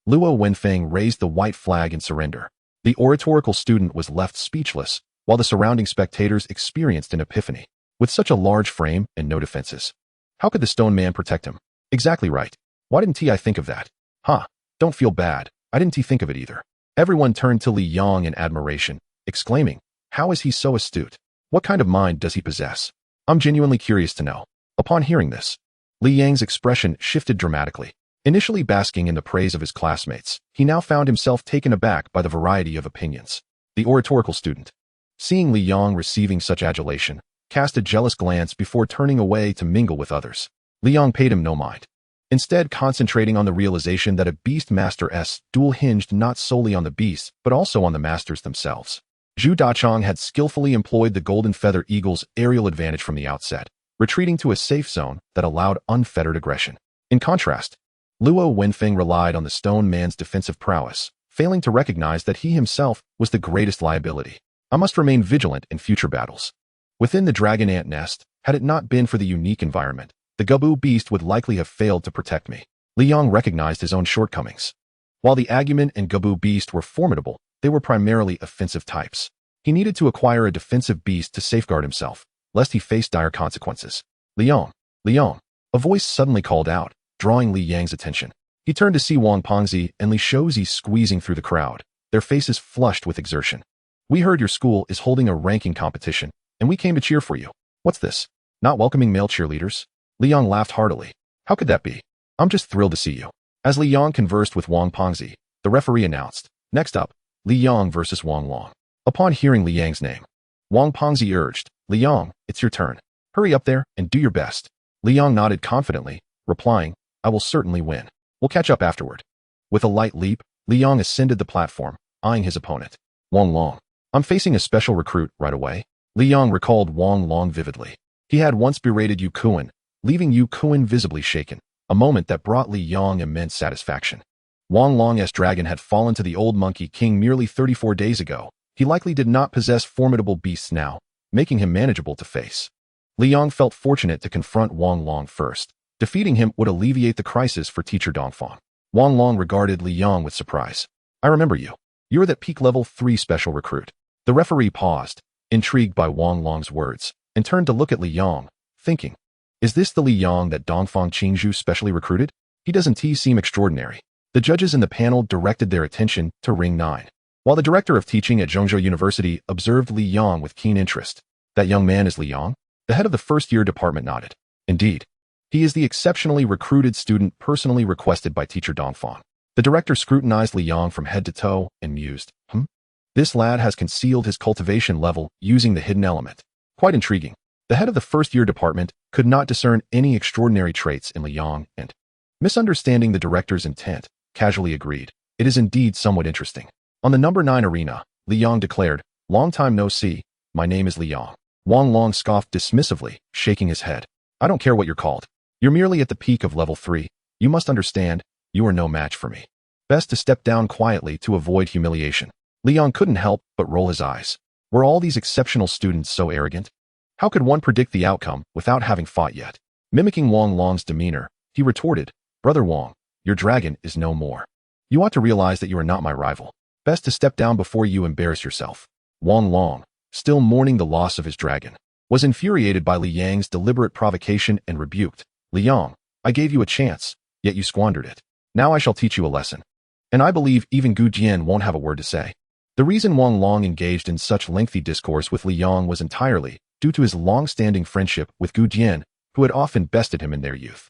Luo Wenfeng raised the white flag in surrender. The oratorical student was left speechless, while the surrounding spectators experienced an epiphany. With such a large frame and no defenses, how could the stone man protect him? Exactly right. Why didn't I think of that? Don't feel bad. I didn't think of it either. Everyone turned to Li Yang in admiration, exclaiming, "How is he so astute? What kind of mind does he possess? I'm genuinely curious to know." Upon hearing this, Li Yang's expression shifted dramatically. Initially basking in the praise of his classmates, he now found himself taken aback by the variety of opinions. The oratorical student, seeing Li Yang receiving such adulation, cast a jealous glance before turning away to mingle with others. Li Yang paid him no mind. instead concentrating on the realization that a Beast Master's duel hinged not solely on the beasts, but also on the masters themselves. Zhu Dachong had skillfully employed the Golden Feather Eagle's aerial advantage from the outset, retreating to a safe zone that allowed unfettered aggression. In contrast, Luo Wenfeng relied on the Stone Man's defensive prowess, failing to recognize that he himself was the greatest liability. I must remain vigilant in future battles. Within the Dragon Ant Nest, had it not been for the unique environment, the Gabu beast would likely have failed to protect me. Li Yong recognized his own shortcomings. While the Agumon and Gabu beast were formidable, they were primarily offensive types. He needed to acquire a defensive beast to safeguard himself, lest he face dire consequences. Li Yong, a voice suddenly called out, drawing Li Yang's attention. He turned to see Wang Pengzi and Li Shouzi squeezing through the crowd, their faces flushed with exertion. We heard your school is holding a ranking competition, and we came to cheer for you. What's this? Not welcoming male cheerleaders? Li Yong laughed heartily. How could that be? I'm just thrilled to see you. As Li Yong conversed with Wang Pengzi, the referee announced, next up, Li Yong versus Wang Long. Upon hearing Li Yang's name, Wang Pengzi urged, Li Yong, it's your turn. Hurry up there and do your best. Li Yong nodded confidently, replying, I will certainly win. We'll catch up afterward. With a light leap, Li Yong ascended the platform, eyeing his opponent. Wang Long. I'm facing a special recruit right away. Li Yong recalled Wang Long vividly. He had once berated Yu Kuan, leaving Yu Kuan visibly shaken, a moment that brought Li Yong immense satisfaction. Wang Long's dragon had fallen to the old Monkey King merely 34 days ago. He likely did not possess formidable beasts now, making him manageable to face. Li Yong felt fortunate to confront Wang Long first. Defeating him would alleviate the crisis for teacher Dongfang. Wang Long regarded Li Yong with surprise. I remember you. You were that peak level 3 special recruit. The referee paused, intrigued by Wang Long's words, and turned to look at Li Yong, thinking, is this the Li Yong that Dongfang Qingzhu specially recruited? He doesn't seem extraordinary. The judges in the panel directed their attention to Ring 9, while the director of teaching at Zhongzhou University observed Li Yong with keen interest. That young man is Li Yong? The head of the first-year department nodded. Indeed. He is the exceptionally recruited student personally requested by teacher Dongfang. The director scrutinized Li Yong from head to toe and mused, This lad has concealed his cultivation level using the hidden element. Quite intriguing. The head of the first-year department could not discern any extraordinary traits in Li Yong and, misunderstanding the director's intent, casually agreed. It is indeed somewhat interesting. On the number 9 arena, Li Yong declared, long time no see, my name is Li Yong. Wang Long scoffed dismissively, shaking his head. I don't care what you're called. You're merely at the peak of level 3. You must understand, you are no match for me. Best to step down quietly to avoid humiliation. Li Yong couldn't help but roll his eyes. Were all these exceptional students so arrogant? How could one predict the outcome without having fought yet? Mimicking Wang Long's demeanor, he retorted, Brother Wang, your dragon is no more. You ought to realize that you are not my rival. Best to step down before you embarrass yourself. Wang Long, still mourning the loss of his dragon, was infuriated by Li Yang's deliberate provocation and rebuked. Li Yong, I gave you a chance, yet you squandered it. Now I shall teach you a lesson. And I believe even Gu Jian won't have a word to say. The reason Wang Long engaged in such lengthy discourse with Li Yong was entirely due to his long-standing friendship with Gu Jian, who had often bested him in their youth.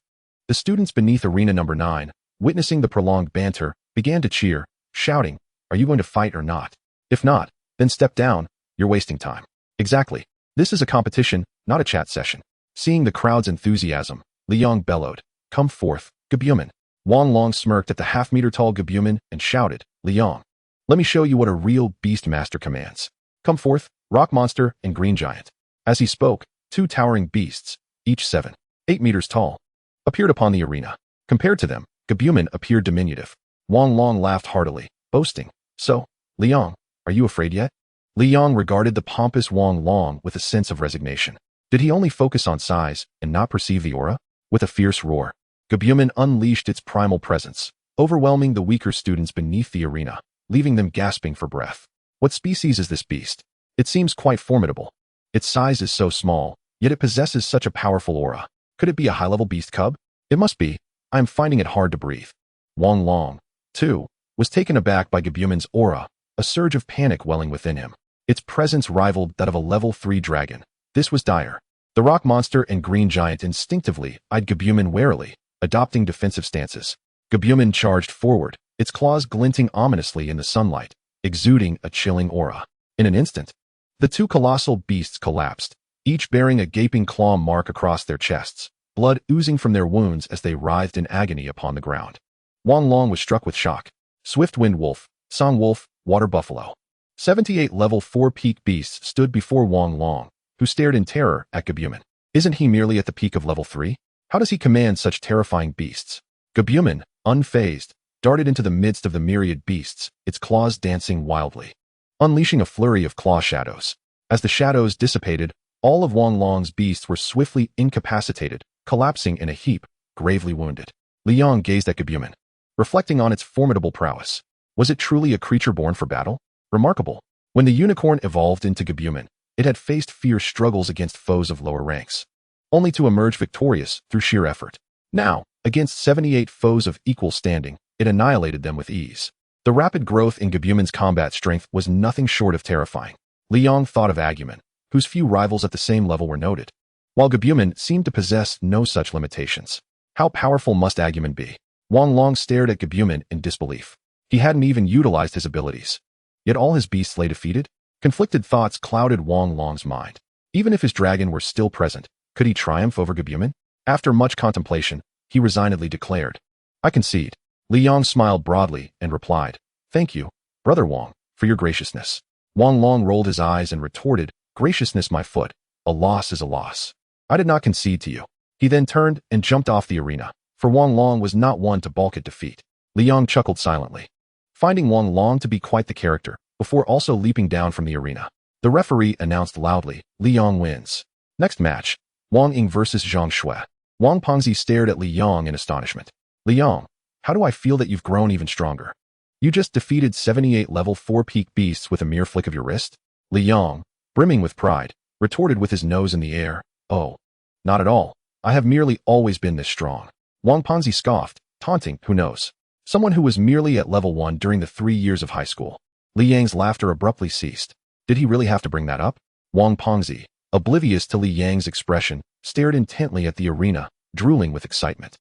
The students beneath arena number 9, witnessing the prolonged banter, began to cheer, shouting, Are you going to fight or not? If not, then step down, you're wasting time. Exactly. This is a competition, not a chat session. Seeing the crowd's enthusiasm, Li Yong bellowed, Come forth, Gabumon. Wang Long smirked at the half-meter-tall Gabumon and shouted, Li Yong, let me show you what a real beast master commands. Come forth, Rock Monster and Green Giant. As he spoke, 2 towering beasts, each 7, 8 meters tall, appeared upon the arena. Compared to them, Gabumon appeared diminutive. Wang Long laughed heartily, boasting, So, Li Yong, are you afraid yet? Li Yong regarded the pompous Wang Long with a sense of resignation. Did he only focus on size and not perceive the aura? With a fierce roar, Gabumon unleashed its primal presence, overwhelming the weaker students beneath the arena, leaving them gasping for breath. What species is this beast? It seems quite formidable. Its size is so small, yet it possesses such a powerful aura. Could it be a high-level beast cub? It must be. I am finding it hard to breathe. Wang Long, too, was taken aback by Gabumon's aura, a surge of panic welling within him. Its presence rivaled that of a level 3 dragon. This was dire. The Rock Monster and Green Giant instinctively eyed Gabumon warily, adopting defensive stances. Gabumon charged forward, its claws glinting ominously in the sunlight, exuding a chilling aura. In an instant, the 2 colossal beasts collapsed, each bearing a gaping claw mark across their chests. blood oozing from their wounds as they writhed in agony upon the ground. Wang Long was struck with shock. Swift Wind Wolf, Song Wolf, Water Buffalo. 78 level 4 peak beasts stood before Wang Long, who stared in terror at Gabumon. Isn't he merely at the peak of level 3? How does he command such terrifying beasts? Gabumon, unfazed, darted into the midst of the myriad beasts, its claws dancing wildly, unleashing a flurry of claw shadows. As the shadows dissipated, all of Wang Long's beasts were swiftly incapacitated, collapsing in a heap, gravely wounded. Liang gazed at Gabumon, reflecting on its formidable prowess. Was it truly a creature born for battle? Remarkable. When the unicorn evolved into Gabumon, it had faced fierce struggles against foes of lower ranks, only to emerge victorious through sheer effort. Now, against 78 foes of equal standing, it annihilated them with ease. The rapid growth in Gabumon's combat strength was nothing short of terrifying. Liang thought of Agumon, whose few rivals at the same level were noted, while Gabumon seemed to possess no such limitations. How powerful must Agumon be? Wang Long stared at Gabumon in disbelief. He hadn't even utilized his abilities. Yet all his beasts lay defeated? Conflicted thoughts clouded Wang Long's mind. Even if his dragon were still present, could he triumph over Gabumon? After much contemplation, he resignedly declared, "I concede." Liang smiled broadly and replied, "Thank you, Brother Wang, for your graciousness." Wang Long rolled his eyes and retorted, "Graciousness, my foot. A loss is a loss. I did not concede to you." He then turned and jumped off the arena, for Wang Long was not one to balk at defeat. Liang chuckled silently, finding Wang Long to be quite the character, before also leaping down from the arena. The referee announced loudly, "Liang wins." Next match, Wang Ying versus Zhang Shui. Wang Pengzi stared at Liang in astonishment. "Liang, how do I feel that you've grown even stronger? You just defeated 78 level 4 peak beasts with a mere flick of your wrist?" Liang, brimming with pride, retorted with his nose in the air, "Oh, not at all. I have merely always been this strong." Wang Pengzi scoffed, taunting, "Who knows? Someone who was merely at level 1 during the 3 years of high school." Liang's laughter abruptly ceased. Did he really have to bring that up? Wang Pengzi, oblivious to Liang's expression, stared intently at the arena, drooling with excitement.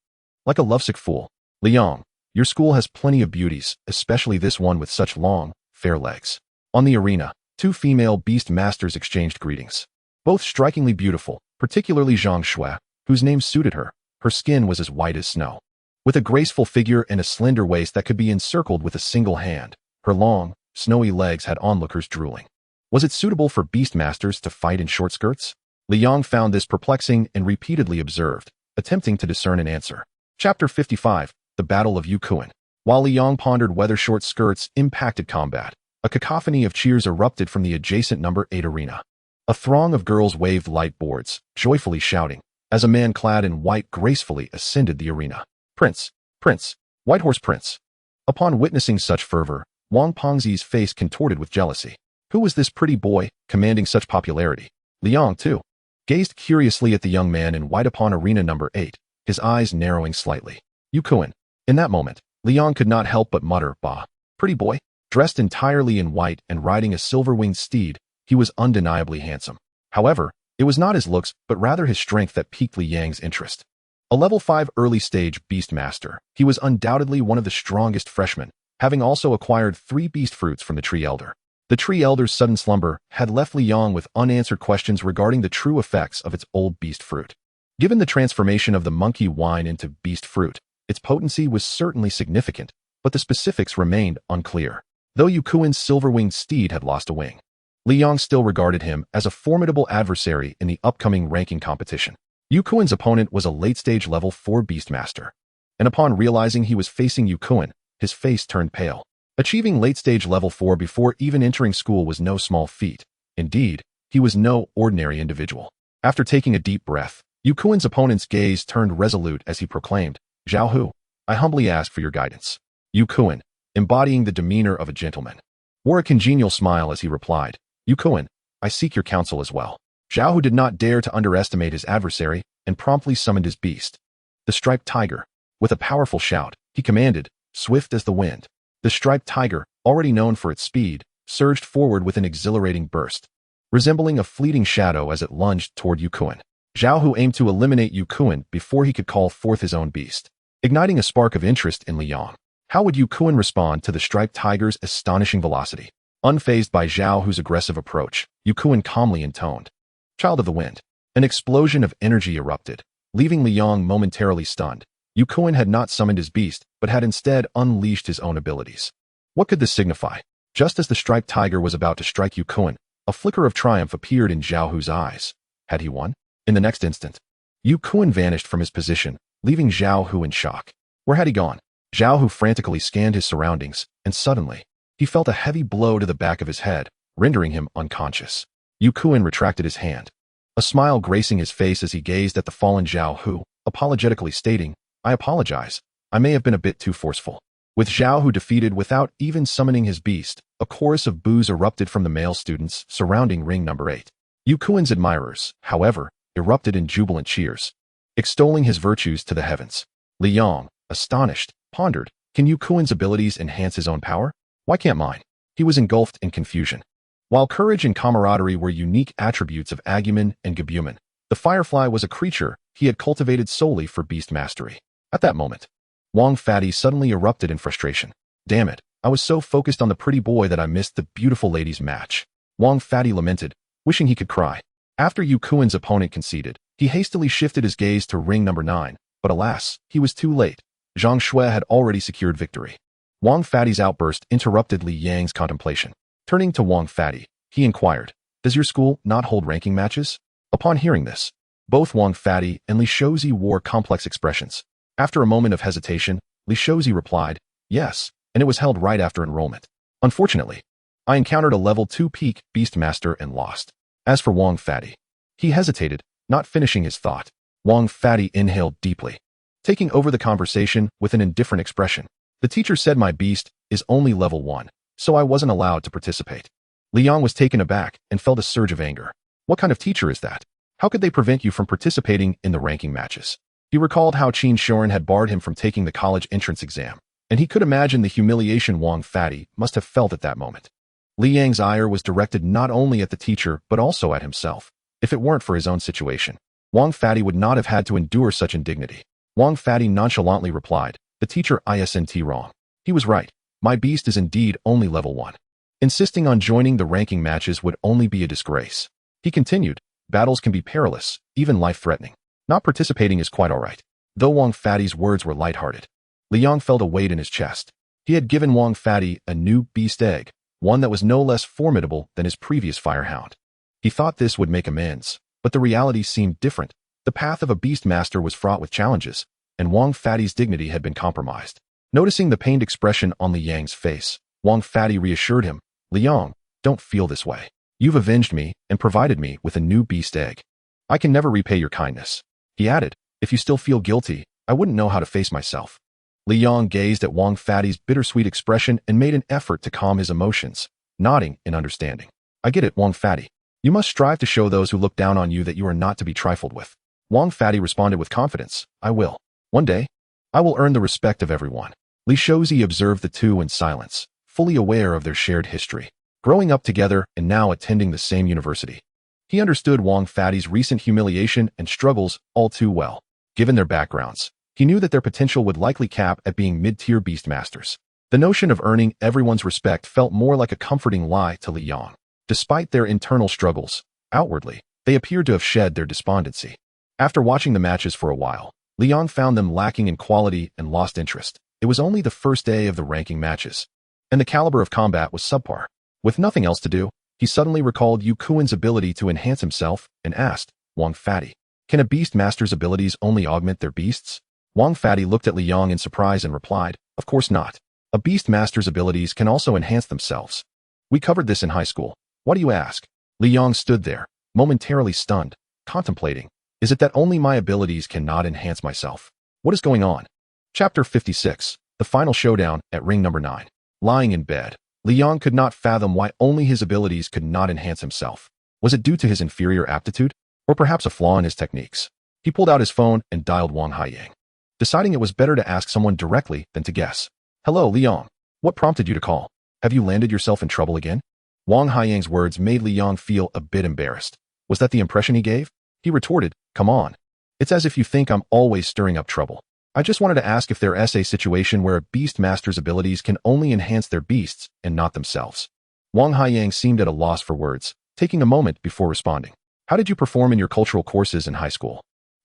Like a lovesick fool. "Liang, your school has plenty of beauties, especially this one with such long, fair legs." On the arena, 2 female beast masters exchanged greetings. Both strikingly beautiful, particularly Zhang Shui, whose name suited her. Her skin was as white as snow, with a graceful figure and a slender waist that could be encircled with a single hand. Her long, snowy legs had onlookers drooling. Was it suitable for beast masters to fight in short skirts? Liang found this perplexing and repeatedly observed, attempting to discern an answer. Chapter 55, The Battle of Yukuan. While Liang pondered whether short skirts impacted combat, a cacophony of cheers erupted from the adjacent number 8 arena. A throng of girls waved light boards, joyfully shouting, as a man clad in white gracefully ascended the arena. "Prince! Prince! Whitehorse Prince!" Upon witnessing such fervor, Wang Pengzi's face contorted with jealousy. Who was this pretty boy, commanding such popularity? Liang, too, gazed curiously at the young man in white upon arena number 8, his eyes narrowing slightly. Yukuan. In that moment, Liang could not help but mutter, "Bah, pretty boy." Dressed entirely in white and riding a silver-winged steed, he was undeniably handsome. However, it was not his looks, but rather his strength that piqued Liang's interest. A level 5 early-stage beast master, he was undoubtedly one of the strongest freshmen, having also acquired 3 beast fruits from the tree elder. The tree elder's sudden slumber had left Liang with unanswered questions regarding the true effects of its old beast fruit. Given the transformation of the monkey wine into beast fruit, its potency was certainly significant, but the specifics remained unclear. Though Yukuan's silver-winged steed had lost a wing, Liang still regarded him as a formidable adversary in the upcoming ranking competition. Yukuan's opponent was a late-stage level 4 beastmaster, and upon realizing he was facing Yukuan, his face turned pale. Achieving late-stage level 4 before even entering school was no small feat. Indeed, he was no ordinary individual. After taking a deep breath, Yukuan's opponent's gaze turned resolute as he proclaimed, "Zhao Hu, I humbly ask for your guidance." Yukuan, embodying the demeanor of a gentleman, wore a congenial smile as he replied, "Yukuan, I seek your counsel as well." Zhao Hu did not dare to underestimate his adversary and promptly summoned his beast, the striped tiger. With a powerful shout, he commanded, swift as the wind. The striped tiger, already known for its speed, surged forward with an exhilarating burst, resembling a fleeting shadow as it lunged toward Yukuan. Zhao Hu aimed to eliminate Yukuan before he could call forth his own beast, igniting a spark of interest in Liang. How would Yukuan respond to the striped tiger's astonishing velocity? Unfazed by Zhao Hu's aggressive approach, Yukuan calmly intoned, "Child of the wind." An explosion of energy erupted, leaving Liang momentarily stunned. Yu Kuan had not summoned his beast, but had instead unleashed his own abilities. What could this signify? Just as the striped tiger was about to strike Yu Kuan, a flicker of triumph appeared in Zhao Hu's eyes. Had he won? In the next instant, Yu Kuan vanished from his position, leaving Zhao Hu in shock. Where had he gone? Zhao Hu frantically scanned his surroundings, and suddenly, he felt a heavy blow to the back of his head, rendering him unconscious. Yu Kuan retracted his hand, a smile gracing his face as he gazed at the fallen Zhao Hu, apologetically stating, "I apologize. I may have been a bit too forceful." With Zhao Hu defeated without even summoning his beast, a chorus of boos erupted from the male students surrounding ring number 8. Yu Kuan's admirers, however, erupted in jubilant cheers, extolling his virtues to the heavens. Liang, astonished, pondered, can Yu Kuan's abilities enhance his own power? Why can't mine? He was engulfed in confusion. While courage and camaraderie were unique attributes of Agumon and Gabumon, the Firefly was a creature he had cultivated solely for beast mastery. At that moment, Wang Fatty suddenly erupted in frustration. Damn it, I was so focused on the pretty boy that I missed the beautiful lady's match. Wang Fatty lamented, wishing he could cry. After Yu Kuan's opponent conceded, he hastily shifted his gaze to ring number 9, but alas, he was too late. Zhang Shui had already secured victory. Wang Fatty's outburst interrupted Li Yang's contemplation. Turning to Wang Fatty, he inquired, "Does your school not hold ranking matches?" Upon hearing this, both Wang Fatty and Li Shozi wore complex expressions. After a moment of hesitation, Li Shozi replied, "Yes, and it was held right after enrollment. Unfortunately, I encountered a level 2 peak Beastmaster and lost." As for Wang Fatty, he hesitated, not finishing his thought. Wang Fatty inhaled deeply, taking over the conversation with an indifferent expression. "The teacher said my beast is only level 1, so I wasn't allowed to participate." Liang was taken aback and felt a surge of anger. What kind of teacher is that? How could they prevent you from participating in the ranking matches? He recalled how Qin Shorin had barred him from taking the college entrance exam, and he could imagine the humiliation Wang Fatty must have felt at that moment. Li Yang's ire was directed not only at the teacher but also at himself. If it weren't for his own situation, Wang Fatty would not have had to endure such indignity. Wang Fatty nonchalantly replied, "The teacher isn't wrong. He was right. My beast is indeed only level 1. Insisting on joining the ranking matches would only be a disgrace." He continued, "Battles can be perilous, even life-threatening. Not participating is quite all right." Though Wang Fatty's words were lighthearted, Liang felt a weight in his chest. He had given Wang Fatty a new beast egg, one that was no less formidable than his previous firehound. He thought this would make amends, but the reality seemed different. The path of a beast master was fraught with challenges, and Wang Fatty's dignity had been compromised. Noticing the pained expression on Li Yang's face, Wang Fatty reassured him, "Liang, don't feel this way. You've avenged me and provided me with a new beast egg. I can never repay your kindness." He added, "If you still feel guilty, I wouldn't know how to face myself." Liang gazed at Wang Fatty's bittersweet expression and made an effort to calm his emotions, nodding in understanding. "I get it, Wang Fatty. You must strive to show those who look down on you that you are not to be trifled with." Wang Fatty responded with confidence, "I will. One day, I will earn the respect of everyone." Li Shozi observed the two in silence, fully aware of their shared history, growing up together and now attending the same university. He understood Wang Fatty's recent humiliation and struggles all too well. Given their backgrounds, he knew that their potential would likely cap at being mid-tier beastmasters. The notion of earning everyone's respect felt more like a comforting lie to Li Yang. Despite their internal struggles, outwardly, they appeared to have shed their despondency. After watching the matches for a while, Li Yang found them lacking in quality and lost interest. It was only the first day of the ranking matches, and the caliber of combat was subpar. With nothing else to do, he suddenly recalled Yu Kuan's ability to enhance himself and asked, "Wang Fatty, can a beast master's abilities only augment their beasts?" Wang Fatty looked at Li Yang in surprise and replied, "Of course not. A beast master's abilities can also enhance themselves. We covered this in high school. Why do you ask?" Li Yang stood there, momentarily stunned, contemplating, "Is it that only my abilities cannot enhance myself? What is going on?" Chapter 56, The Final Showdown at Ring Number 9. Lying in bed, Li Yang could not fathom why only his abilities could not enhance himself. Was it due to his inferior aptitude? Or perhaps a flaw in his techniques? He pulled out his phone and dialed Wang Haiyang, deciding it was better to ask someone directly than to guess. "Hello, Li Yang. What prompted you to call? Have you landed yourself in trouble again?" Wang Haiyang's words made Li Yang feel a bit embarrassed. Was that the impression he gave? He retorted, "Come on. It's as if you think I'm always stirring up trouble. I just wanted to ask if there's a situation where a beast master's abilities can only enhance their beasts and not themselves." Wang Haiyang seemed at a loss for words, taking a moment before responding. "How did you perform in your cultural courses in high school?"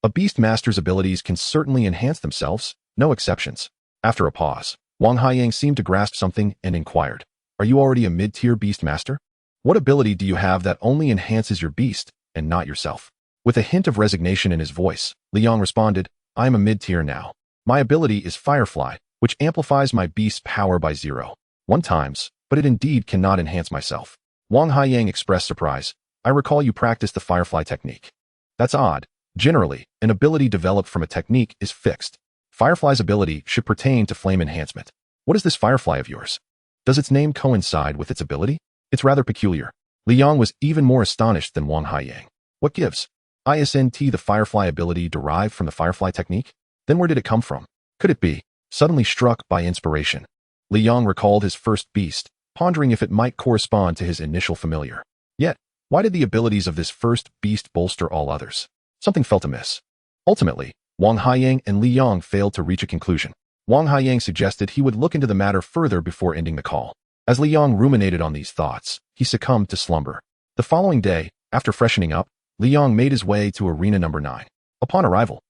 A Beast Master's abilities can certainly enhance themselves, no exceptions. After a pause, Wang Haiyang seemed to grasp something and inquired, "Are you already a mid-tier Beast Master? What ability do you have that only enhances your beast and not yourself?" With a hint of resignation in his voice, Liang responded, "I am a mid-tier now. My ability is Firefly, which amplifies my beast's power by 0.1 times, but it indeed cannot enhance myself." Wang Haiyang expressed surprise. "I recall you practiced the Firefly technique." "That's odd. Generally, an ability developed from a technique is fixed. Firefly's ability should pertain to flame enhancement. What is this Firefly of yours? Does its name coincide with its ability? It's rather peculiar." Liang was even more astonished than Wang Haiyang. "What gives? Isn't the Firefly ability derived from the Firefly technique? Then where did it come from? Could it be?" Suddenly struck by inspiration, Liang recalled his first beast, pondering if it might correspond to his initial familiar. Yet, why did the abilities of this first beast bolster all others? Something felt amiss. Ultimately, Wang Haiyang and Liang failed to reach a conclusion. Wang Haiyang suggested he would look into the matter further before ending the call. As Liang ruminated on these thoughts, he succumbed to slumber. The following day, after freshening up, Liang made his way to Arena Number 9. Upon arrival,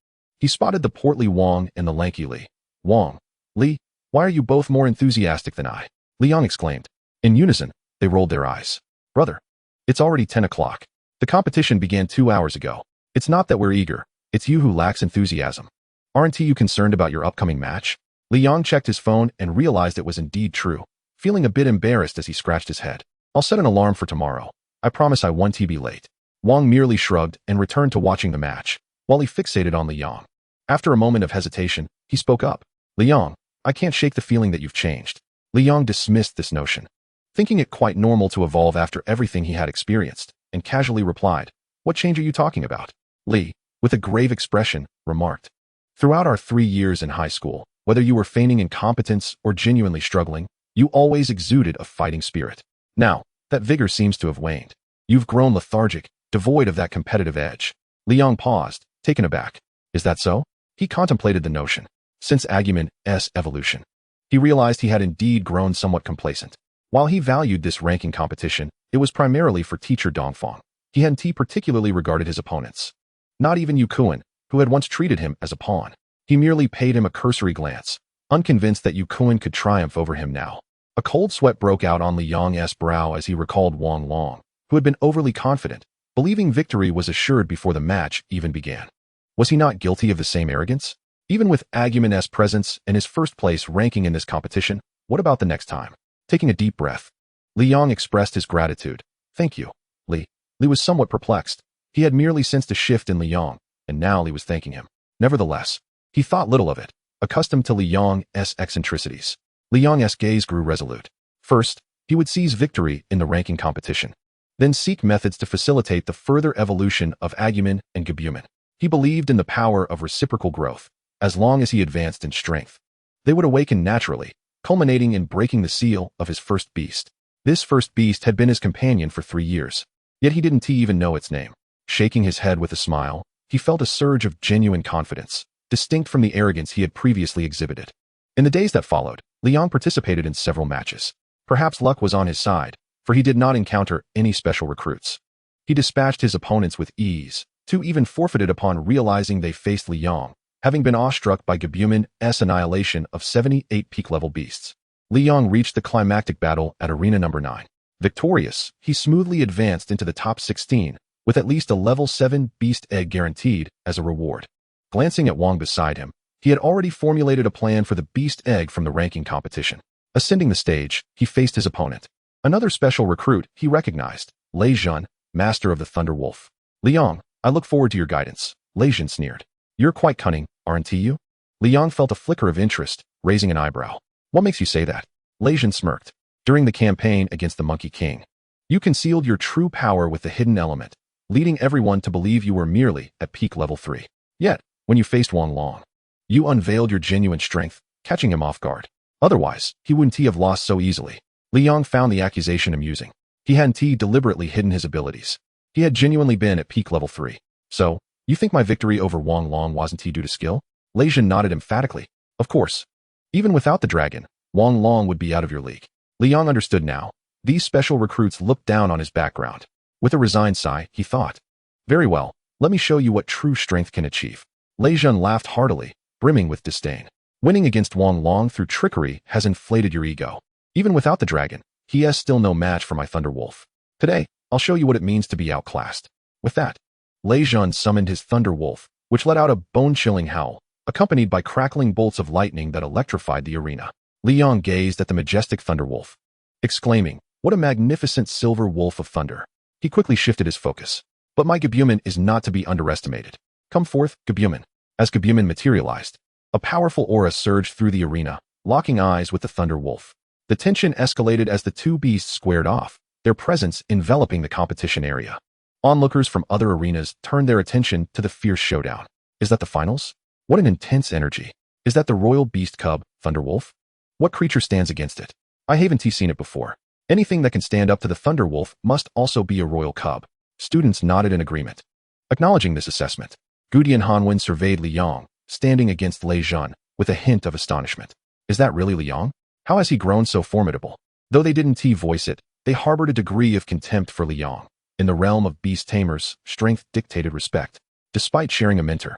he spotted the portly Wang and the lanky Li. "Wang, Li, why are you both more enthusiastic than I?" Liang exclaimed. In unison, they rolled their eyes. "Brother, it's already 10 o'clock. The competition began 2 hours ago. It's not that we're eager, it's you who lacks enthusiasm. Aren't you concerned about your upcoming match?" Liang checked his phone and realized it was indeed true, feeling a bit embarrassed as he scratched his head. "I'll set an alarm for tomorrow. I promise I won't be late." Wang merely shrugged and returned to watching the match, while he fixated on Liang. After a moment of hesitation, he spoke up. "Liang, I can't shake the feeling that you've changed." Liang dismissed this notion, thinking it quite normal to evolve after everything he had experienced, and casually replied, "What change are you talking about?" Li, with a grave expression, remarked, "Throughout our 3 years in high school, whether you were feigning incompetence or genuinely struggling, you always exuded a fighting spirit. Now, that vigor seems to have waned. You've grown lethargic, devoid of that competitive edge." Liang paused, taken aback. Is that so? He contemplated the notion. Since Agumon's evolution, he realized he had indeed grown somewhat complacent. While he valued this ranking competition, it was primarily for teacher Dongfang. He hadn't particularly regarded his opponents. Not even Yu Kuan, who had once treated him as a pawn. He merely paid him a cursory glance, unconvinced that Yu Kuan could triumph over him now. A cold sweat broke out on Liang's brow as he recalled Wang Long, who had been overly confident, believing victory was assured before the match even began. Was he not guilty of the same arrogance? Even with Agumon's presence and his first place ranking in this competition, what about the next time? Taking a deep breath, Liang expressed his gratitude. "Thank you, Li." Li was somewhat perplexed. He had merely sensed a shift in Liang, and now Li was thanking him. Nevertheless, he thought little of it, accustomed to Liang's eccentricities. Liang's gaze grew resolute. First, he would seize victory in the ranking competition, then seek methods to facilitate the further evolution of Agumon and Gabumon. He believed in the power of reciprocal growth. As long as he advanced in strength, they would awaken naturally, culminating in breaking the seal of his first beast. This first beast had been his companion for 3 years, yet he didn't even know its name. Shaking his head with a smile, he felt a surge of genuine confidence, distinct from the arrogance he had previously exhibited. In the days that followed, Liang participated in several matches. Perhaps luck was on his side, for he did not encounter any special recruits. He dispatched his opponents with ease. 2 even forfeited upon realizing they faced Liang, having been awestruck by Gabumon's annihilation of 78 peak-level beasts. Liang reached the climactic battle at Arena Number 9. Victorious, he smoothly advanced into the top 16, with at least a level 7 beast egg guaranteed as a reward. Glancing at Wang beside him, he had already formulated a plan for the beast egg from the ranking competition. Ascending the stage, he faced his opponent. Another special recruit he recognized, Lei Jun, master of the Thunder Wolf. "Liang, I look forward to your guidance," Lei Jun sneered. "You're quite cunning, aren't you?" Liang felt a flicker of interest, raising an eyebrow. "What makes you say that?" Lei Jun smirked. "During the campaign against the Monkey King, you concealed your true power with the hidden element, leading everyone to believe you were merely at peak level 3. Yet, when you faced Wang Long, you unveiled your genuine strength, catching him off guard. Otherwise, he wouldn't have lost so easily." Liang found the accusation amusing. He hadn't deliberately hidden his abilities. He had genuinely been at peak level 3. "So, you think my victory over Wang Long wasn't due to skill?" Lei Jun nodded emphatically. "Of course. Even without the dragon, Wang Long would be out of your league." Liang understood now. These special recruits looked down on his background. With a resigned sigh, he thought, "Very well, Let me show you what true strength can achieve. Lei Jun laughed heartily, brimming with disdain. Winning against Wang Long through trickery has inflated your ego. Even without the dragon, he is still no match for my Thunder Wolf. Today, I'll show you what it means to be outclassed. With that, Lei Jun summoned his Thunder Wolf, which let out a bone-chilling howl, accompanied by crackling bolts of lightning that electrified the arena. Li Yang gazed at the majestic Thunder Wolf, exclaiming, "What a magnificent silver wolf of thunder." He quickly shifted his focus. But my Gabumon is not to be underestimated. Come forth, Gabumon. As Gabumon materialized, a powerful aura surged through the arena, locking eyes with the Thunder Wolf. The tension escalated as the two beasts squared off, their presence enveloping the competition area. Onlookers from other arenas turned their attention to the fierce showdown. Is that the finals? What an intense energy. Is that the royal beast cub, Thunder Wolf? What creature stands against it? I haven't seen it before. Anything that can stand up to the Thunder Wolf must also be a royal cub. Students nodded in agreement. Acknowledging this assessment, Gudian Hanwen surveyed Li Yang, standing against Lei Jun, with a hint of astonishment. Is that really Li Yang? How has he grown so formidable? Though they didn't voice it, they harbored a degree of contempt for Li Yang. In the realm of beast tamers, strength dictated respect. Despite sharing a mentor,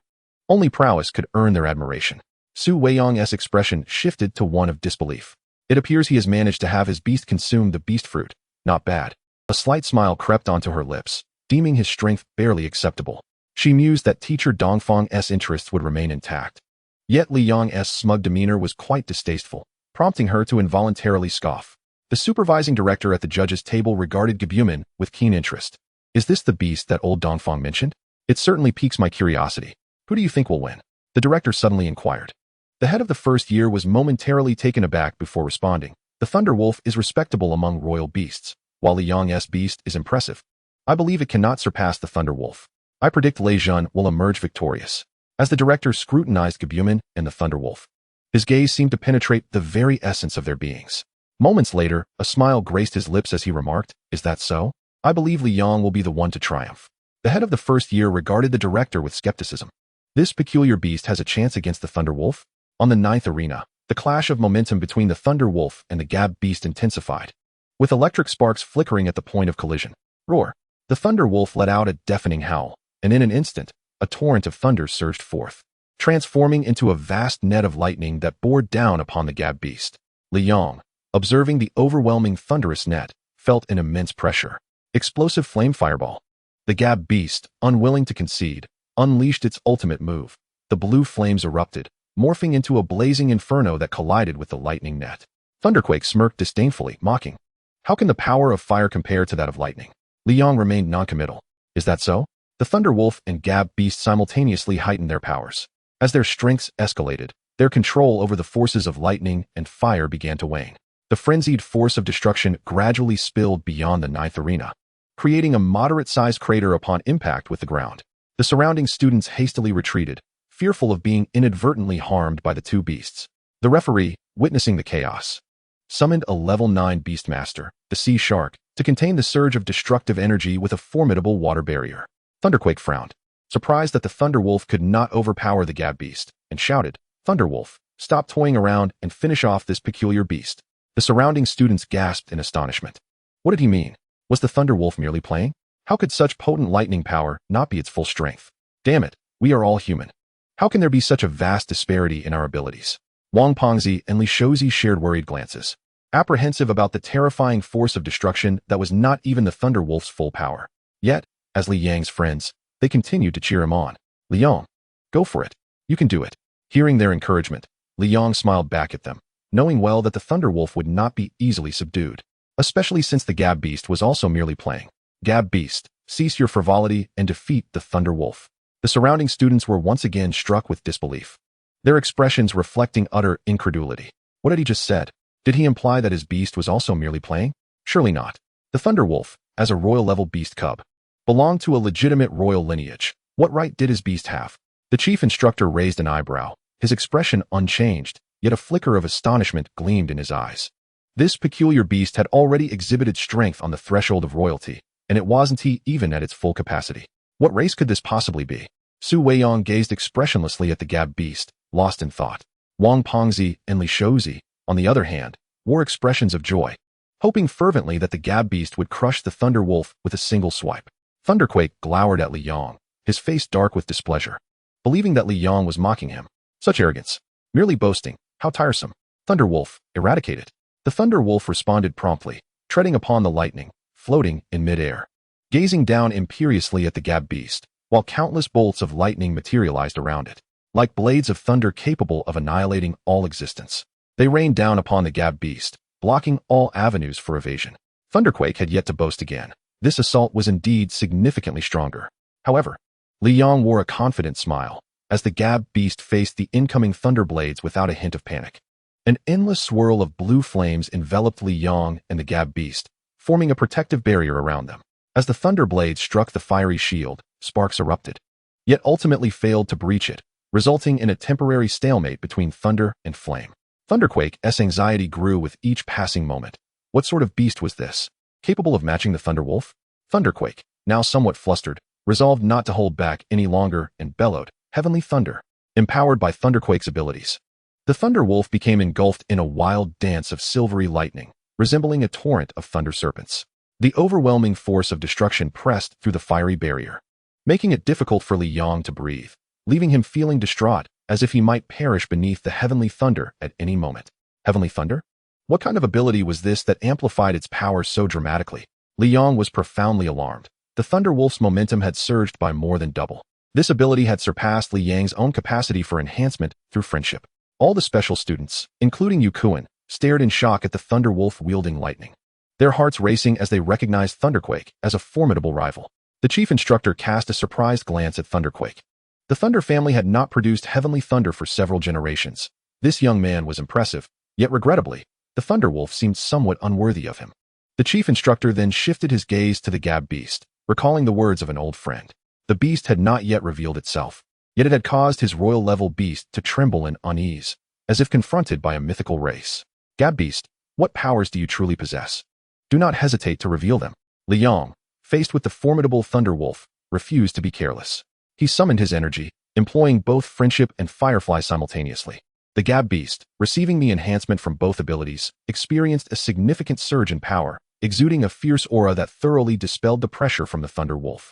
only prowess could earn their admiration. Su Weiyang's expression shifted to one of disbelief. It appears he has managed to have his beast consume the beast fruit. Not bad. A slight smile crept onto her lips, deeming his strength barely acceptable. She mused that teacher Dongfang's interests would remain intact. Yet Li Yang's smug demeanor was quite distasteful, prompting her to involuntarily scoff. The supervising director at the judges' table regarded Gabumon with keen interest. Is this the beast that old Dongfang mentioned? It certainly piques my curiosity. Who do you think will win? The director suddenly inquired. The head of the first year was momentarily taken aback before responding. The Thunder Wolf is respectable among royal beasts, while Li Yang's beast is impressive. I believe it cannot surpass the Thunder Wolf. I predict Lei Jun will emerge victorious. As the director scrutinized Gabumon and the Thunder Wolf, his gaze seemed to penetrate the very essence of their beings. Moments later, a smile graced his lips as he remarked, "Is that so? I believe Li Yang will be the one to triumph." The head of the first year regarded the director with skepticism. This peculiar beast has a chance against the Thunder Wolf? On the 9th arena, the clash of momentum between the Thunder Wolf and the Gab beast intensified, with electric sparks flickering at the point of collision. Roar! The Thunder Wolf let out a deafening howl, and in an instant, a torrent of thunder surged forth, transforming into a vast net of lightning that bore down upon the Gab beast. Li Yang, observing the overwhelming thunderous net, felt an immense pressure. Explosive flame fireball. The Gab beast, unwilling to concede, unleashed its ultimate move. The blue flames erupted, morphing into a blazing inferno that collided with the lightning net. Thunderquake smirked disdainfully, mocking. How can the power of fire compare to that of lightning? Li Yang remained noncommittal. Is that so? The Thunder Wolf and Gab beast simultaneously heightened their powers. As their strengths escalated, their control over the forces of lightning and fire began to wane. The frenzied force of destruction gradually spilled beyond the 9th arena, creating a moderate-sized crater upon impact with the ground. The surrounding students hastily retreated, fearful of being inadvertently harmed by the two beasts. The referee, witnessing the chaos, summoned a level 9 Beastmaster, the Sea Shark, to contain the surge of destructive energy with a formidable water barrier. Thunderquake frowned, surprised that the Thunder Wolf could not overpower the Gab beast, and shouted, "Thunder Wolf, stop toying around and finish off this peculiar beast." The surrounding students gasped in astonishment. What did he mean? Was the Thunder Wolf merely playing? How could such potent lightning power not be its full strength? Damn it, we are all human. How can there be such a vast disparity in our abilities? Wang Pengzi and Li Shouzi shared worried glances, apprehensive about the terrifying force of destruction that was not even the Thunder Wolf's full power. Yet, as Li Yang's friends, they continued to cheer him on. Li Yang, go for it. You can do it. Hearing their encouragement, Li Yang smiled back at them, knowing well that the Thunder Wolf would not be easily subdued, especially since the Gab beast was also merely playing. Gab beast, cease your frivolity and defeat the Thunder Wolf. The surrounding students were once again struck with disbelief, their expressions reflecting utter incredulity. What had he just said? Did he imply that his beast was also merely playing? Surely not. The Thunder Wolf, as a royal-level beast cub, belonged to a legitimate royal lineage. What right did his beast have? The chief instructor raised an eyebrow, his expression unchanged, yet a flicker of astonishment gleamed in his eyes. This peculiar beast had already exhibited strength on the threshold of royalty, and it wasn't even at its full capacity. What race could this possibly be? Su Weiyang gazed expressionlessly at the Gab beast, lost in thought. Wang Pengzi and Li Shouzi, on the other hand, wore expressions of joy, hoping fervently that the Gab beast would crush the Thunder Wolf with a single swipe. Thunderquake glowered at Li Yang, his face dark with displeasure, believing that Li Yang was mocking him. Such arrogance. Merely boasting. How tiresome. Thunderwolf, eradicated. The Thunderwolf responded promptly, treading upon the lightning, floating in midair, gazing down imperiously at the Gab beast, while countless bolts of lightning materialized around it, like blades of thunder capable of annihilating all existence. They rained down upon the Gab beast, blocking all avenues for evasion. Thunderquake had yet to boast again. This assault was indeed significantly stronger. However, Li Yang wore a confident smile as the Gab beast faced the incoming thunderblades without a hint of panic. An endless swirl of blue flames enveloped Li Yang and the Gab beast, forming a protective barrier around them. As the thunderblades struck the fiery shield, sparks erupted, yet ultimately failed to breach it, resulting in a temporary stalemate between thunder and flame. Thunderquake's anxiety grew with each passing moment. What sort of beast was this? Capable of matching the Thunderwolf? Thunderquake, now somewhat flustered, resolved not to hold back any longer and bellowed, "Heavenly thunder!" Empowered by Thunderquake's abilities, the Thunderwolf became engulfed in a wild dance of silvery lightning, resembling a torrent of thunder serpents. The overwhelming force of destruction pressed through the fiery barrier, making it difficult for Li Yang to breathe, leaving him feeling distraught, as if he might perish beneath the heavenly thunder at any moment. Heavenly thunder? What kind of ability was this that amplified its power so dramatically? Li Yang was profoundly alarmed. The Thunderwolf's momentum had surged by more than double. This ability had surpassed Li Yang's own capacity for enhancement through friendship. All the special students, including Yukuin, stared in shock at the Thunderwolf wielding lightning, their hearts racing as they recognized Thunderquake as a formidable rival. The chief instructor cast a surprised glance at Thunderquake. The Thunder family had not produced heavenly thunder for several generations. This young man was impressive, yet regrettably, the Thunderwolf seemed somewhat unworthy of him. The chief instructor then shifted his gaze to the Gab beast, recalling the words of an old friend. The beast had not yet revealed itself, yet it had caused his royal-level beast to tremble in unease, as if confronted by a mythical race. Gab beast, what powers do you truly possess? Do not hesitate to reveal them. Li Yang, faced with the formidable Thunderwolf, refused to be careless. He summoned his energy, employing both friendship and firefly simultaneously. The Gab beast, receiving the enhancement from both abilities, experienced a significant surge in power, exuding a fierce aura that thoroughly dispelled the pressure from the Thunderwolf.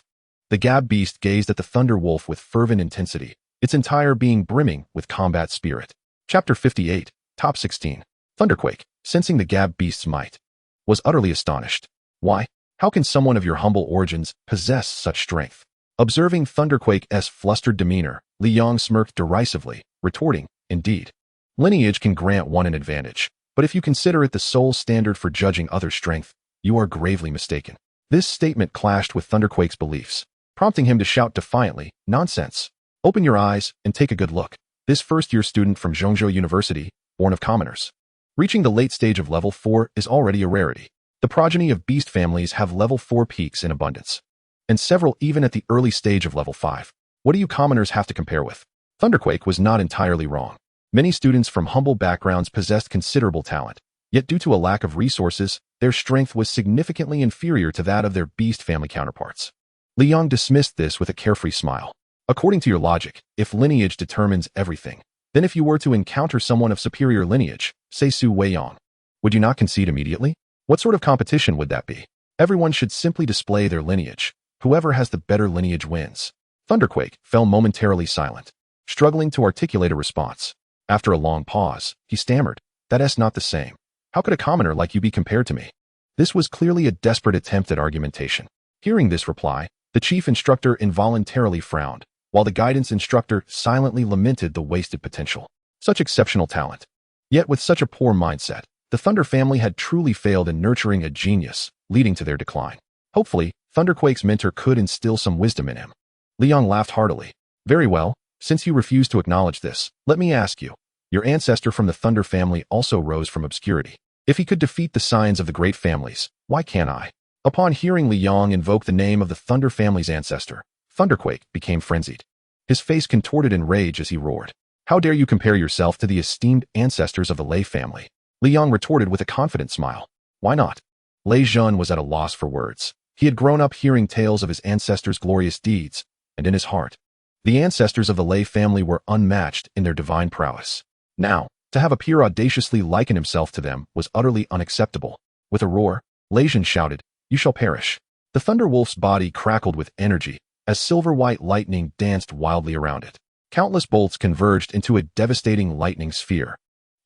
The Gab beast gazed at the Thunderwolf with fervent intensity, its entire being brimming with combat spirit. Chapter 58, Top 16. Thunderquake, sensing the Gab beast's might, was utterly astonished. Why? How can someone of your humble origins possess such strength? Observing Thunderquake's flustered demeanor, Li Yang smirked derisively, retorting, "Indeed, lineage can grant one an advantage, but if you consider it the sole standard for judging other strength, you are gravely mistaken." This statement clashed with Thunderquake's beliefs, prompting him to shout defiantly, "Nonsense! Open your eyes and take a good look. This first-year student from Zhongzhou University, born of commoners, reaching the late stage of level 4 is already a rarity. The progeny of beast families have level 4 peaks in abundance, and several even at the early stage of level 5. What do you commoners have to compare with?" Thunderquake was not entirely wrong. Many students from humble backgrounds possessed considerable talent, yet due to a lack of resources, their strength was significantly inferior to that of their beast family counterparts. Li Yang dismissed this with a carefree smile. According to your logic, if lineage determines everything, then if you were to encounter someone of superior lineage, say Su Weiyang, would you not concede immediately? What sort of competition would that be? Everyone should simply display their lineage. Whoever has the better lineage wins. Thunderquake fell momentarily silent, struggling to articulate a response. After a long pause, he stammered, "That's not the same. How could a commoner like you be compared to me?" This was clearly a desperate attempt at argumentation. Hearing this reply, the chief instructor involuntarily frowned, while the guidance instructor silently lamented the wasted potential. Such exceptional talent. Yet with such a poor mindset, the Thunder family had truly failed in nurturing a genius, leading to their decline. Hopefully, Thunderquake's mentor could instill some wisdom in him. Li Yang laughed heartily. "Very well, since you refuse to acknowledge this, let me ask you. Your ancestor from the Thunder family also rose from obscurity. If he could defeat the scions of the great families, why can't I?" Upon hearing Li Yang invoke the name of the Thunder family's ancestor, Thunderquake became frenzied. His face contorted in rage as he roared. "How dare you compare yourself to the esteemed ancestors of the Lei family?" Li Yang retorted with a confident smile. "Why not?" Lei Zhun was at a loss for words. He had grown up hearing tales of his ancestors' glorious deeds, and in his heart, the ancestors of the Lei family were unmatched in their divine prowess. Now, to have a peer audaciously liken himself to them was utterly unacceptable. With a roar, Lei Zhun shouted, "You shall perish." The Thunderwolf's body crackled with energy as silver-white lightning danced wildly around it. Countless bolts converged into a devastating lightning sphere,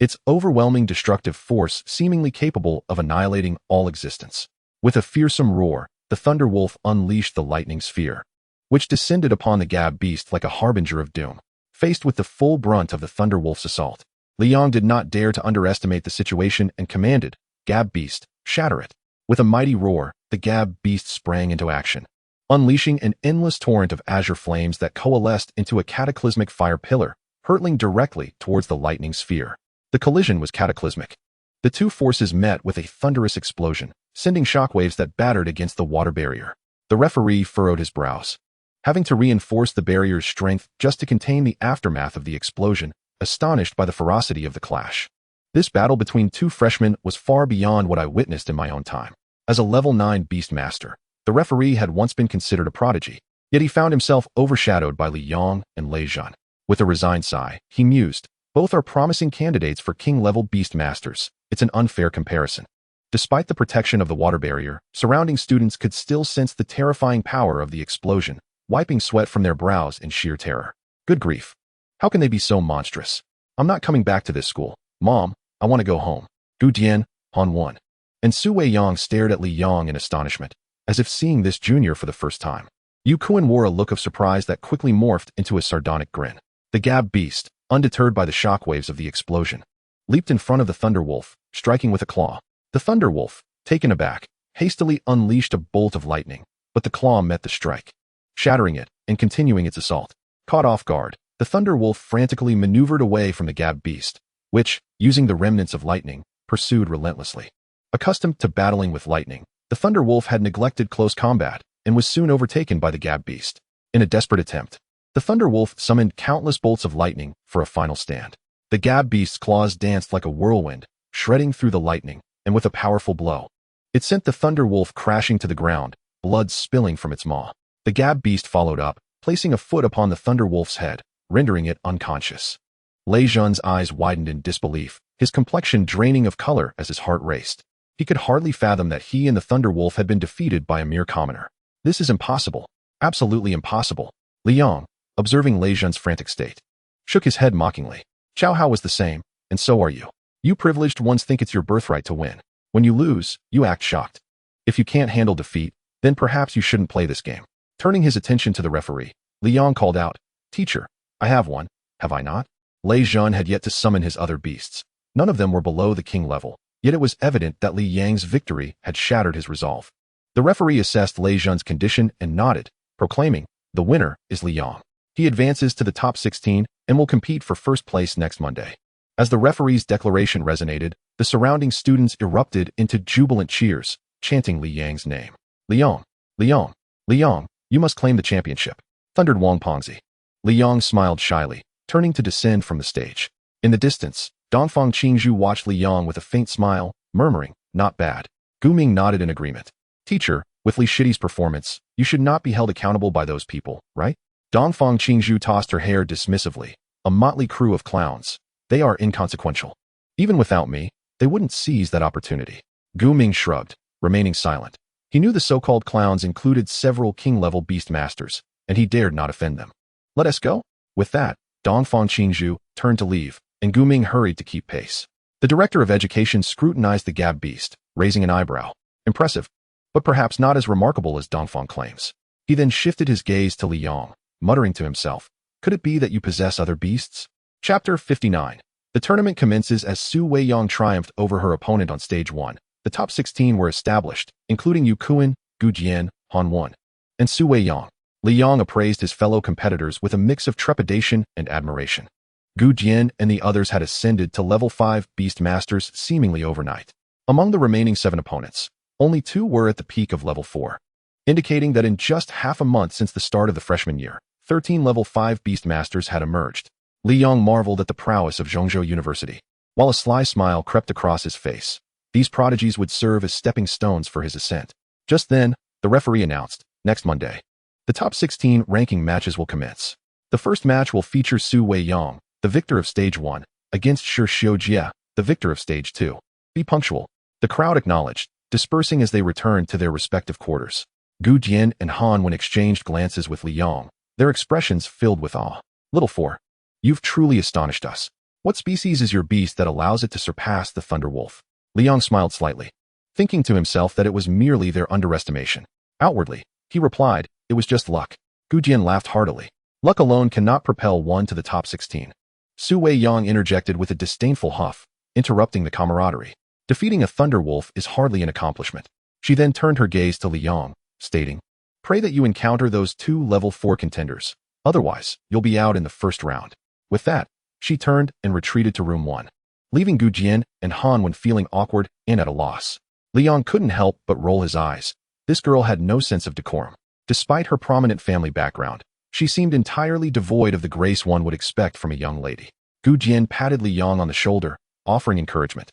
its overwhelming destructive force seemingly capable of annihilating all existence. With a fearsome roar, the Thunder Wolf unleashed the lightning sphere, which descended upon the Gab beast like a harbinger of doom. Faced with the full brunt of the Thunder Wolf's assault, Liang did not dare to underestimate the situation and commanded, "Gab beast, shatter it." With a mighty roar, the Gab beast sprang into action, unleashing an endless torrent of azure flames that coalesced into a cataclysmic fire pillar, hurtling directly towards the lightning sphere. The collision was cataclysmic. The two forces met with a thunderous explosion, sending shockwaves that battered against the water barrier. The referee furrowed his brows, having to reinforce the barrier's strength just to contain the aftermath of the explosion, astonished by the ferocity of the clash. This battle between two freshmen was far beyond what I witnessed in my own time. As a level 9 Beastmaster, the referee had once been considered a prodigy, yet he found himself overshadowed by Li Yang and Lei Zhan. With a resigned sigh, he mused, "Both are promising candidates for king-level Beastmasters. It's an unfair comparison." Despite the protection of the water barrier, surrounding students could still sense the terrifying power of the explosion, wiping sweat from their brows in sheer terror. Good grief. How can they be so monstrous? I'm not coming back to this school. Mom, I want to go home. Gu Dian, Han 1. And Su Weiyang stared at Li Yang in astonishment, as if seeing this junior for the first time. Yu Kuan wore a look of surprise that quickly morphed into a sardonic grin. The Gab beast, undeterred by the shockwaves of the explosion, leaped in front of the Thunder Wolf, striking with a claw. The Thunder Wolf, taken aback, hastily unleashed a bolt of lightning, but the claw met the strike, shattering it and continuing its assault. Caught off guard, the Thunder Wolf frantically maneuvered away from the Gab beast, which, using the remnants of lightning, pursued relentlessly. Accustomed to battling with lightning, the Thunder Wolf had neglected close combat and was soon overtaken by the Gab beast. In a desperate attempt, the Thunder Wolf summoned countless bolts of lightning for a final stand. The Gab beast's claws danced like a whirlwind, shredding through the lightning, and with a powerful blow, it sent the Thunder Wolf crashing to the ground, blood spilling from its maw. The Gab beast followed up, placing a foot upon the Thunder Wolf's head, rendering it unconscious. Lei Zhan's eyes widened in disbelief, his complexion draining of color as his heart raced. He could hardly fathom that he and the Thunder Wolf had been defeated by a mere commoner. This is impossible. Absolutely impossible. Liang, observing Lei Zhan's frantic state, shook his head mockingly. Xiao Hao was the same, and so are you. You privileged ones think it's your birthright to win. When you lose, you act shocked. If you can't handle defeat, then perhaps you shouldn't play this game. Turning his attention to the referee, Liang called out, "Teacher, I have one, have I not?" Lei Zhan had yet to summon his other beasts. None of them were below the king level, yet it was evident that Li Yang's victory had shattered his resolve. The referee assessed Lei Zhan's condition and nodded, proclaiming, "The winner is Li Yang. He advances to the top 16 and will compete for first place next Monday." As the referee's declaration resonated, the surrounding students erupted into jubilant cheers, chanting Li Yang's name. "Liang, Liang, Liang, you must claim the championship," thundered Wang Pengzi. Liang smiled shyly, turning to descend from the stage. In the distance, Dongfang Qingzhu watched Liang with a faint smile, murmuring, "Not bad." Guming nodded in agreement. "Teacher, with Li Shidi's performance, you should not be held accountable by those people, right?" Dongfang Qingzhu tossed her hair dismissively. "A motley crew of clowns. They are inconsequential. Even without me, they wouldn't seize that opportunity." Gu Ming shrugged, remaining silent. He knew the so-called clowns included several king-level beastmasters, and he dared not offend them. "Let us go." With that, Dongfang Qingzhu turned to leave, and Gu Ming hurried to keep pace. The director of education scrutinized the Gab beast, raising an eyebrow. Impressive, but perhaps not as remarkable as Dongfang claims. He then shifted his gaze to Liang, muttering to himself, "Could it be that you possess other beasts?" Chapter 59. The tournament commences as Su Weiyang triumphed over her opponent on stage 1. The top 16 were established, including Yu Kuan, Gu Jian, Han 1, and Su Weiyang. Liang appraised his fellow competitors with a mix of trepidation and admiration. Gu Jian and the others had ascended to level 5 Beastmasters seemingly overnight. Among the remaining 7 opponents, only 2 were at the peak of level 4, indicating that in just half a month since the start of the freshman year, 13 level 5 Beastmasters had emerged. Liang marveled at the prowess of Zhongzhou University. While a sly smile crept across his face, these prodigies would serve as stepping stones for his ascent. Just then, the referee announced, "Next Monday, the top 16 ranking matches will commence. The first match will feature Su Weiyang, the victor of Stage 1, against Shi Xiujie, the victor of Stage 2. Be punctual." The crowd acknowledged, dispersing as they returned to their respective quarters. Gu Jian and Han Wen exchanged glances with Liang, their expressions filled with awe. Little Four, you've truly astonished us. What species is your beast that allows it to surpass the Thunder Wolf? Liang smiled slightly, thinking to himself that it was merely their underestimation. Outwardly, he replied, it was just luck. Gu Jian laughed heartily. Luck alone cannot propel one to the top 16. Su Weiyang interjected with a disdainful huff, interrupting the camaraderie. Defeating a Thunder Wolf is hardly an accomplishment. She then turned her gaze to Liang, stating, pray that you encounter those 2 level 4 contenders. Otherwise, you'll be out in the first round. With that, she turned and retreated to room 1, leaving Gu Jian and Han Wen feeling awkward and at a loss. Liang couldn't help but roll his eyes. This girl had no sense of decorum. Despite her prominent family background, she seemed entirely devoid of the grace one would expect from a young lady. Gu Jian patted Liang on the shoulder, offering encouragement.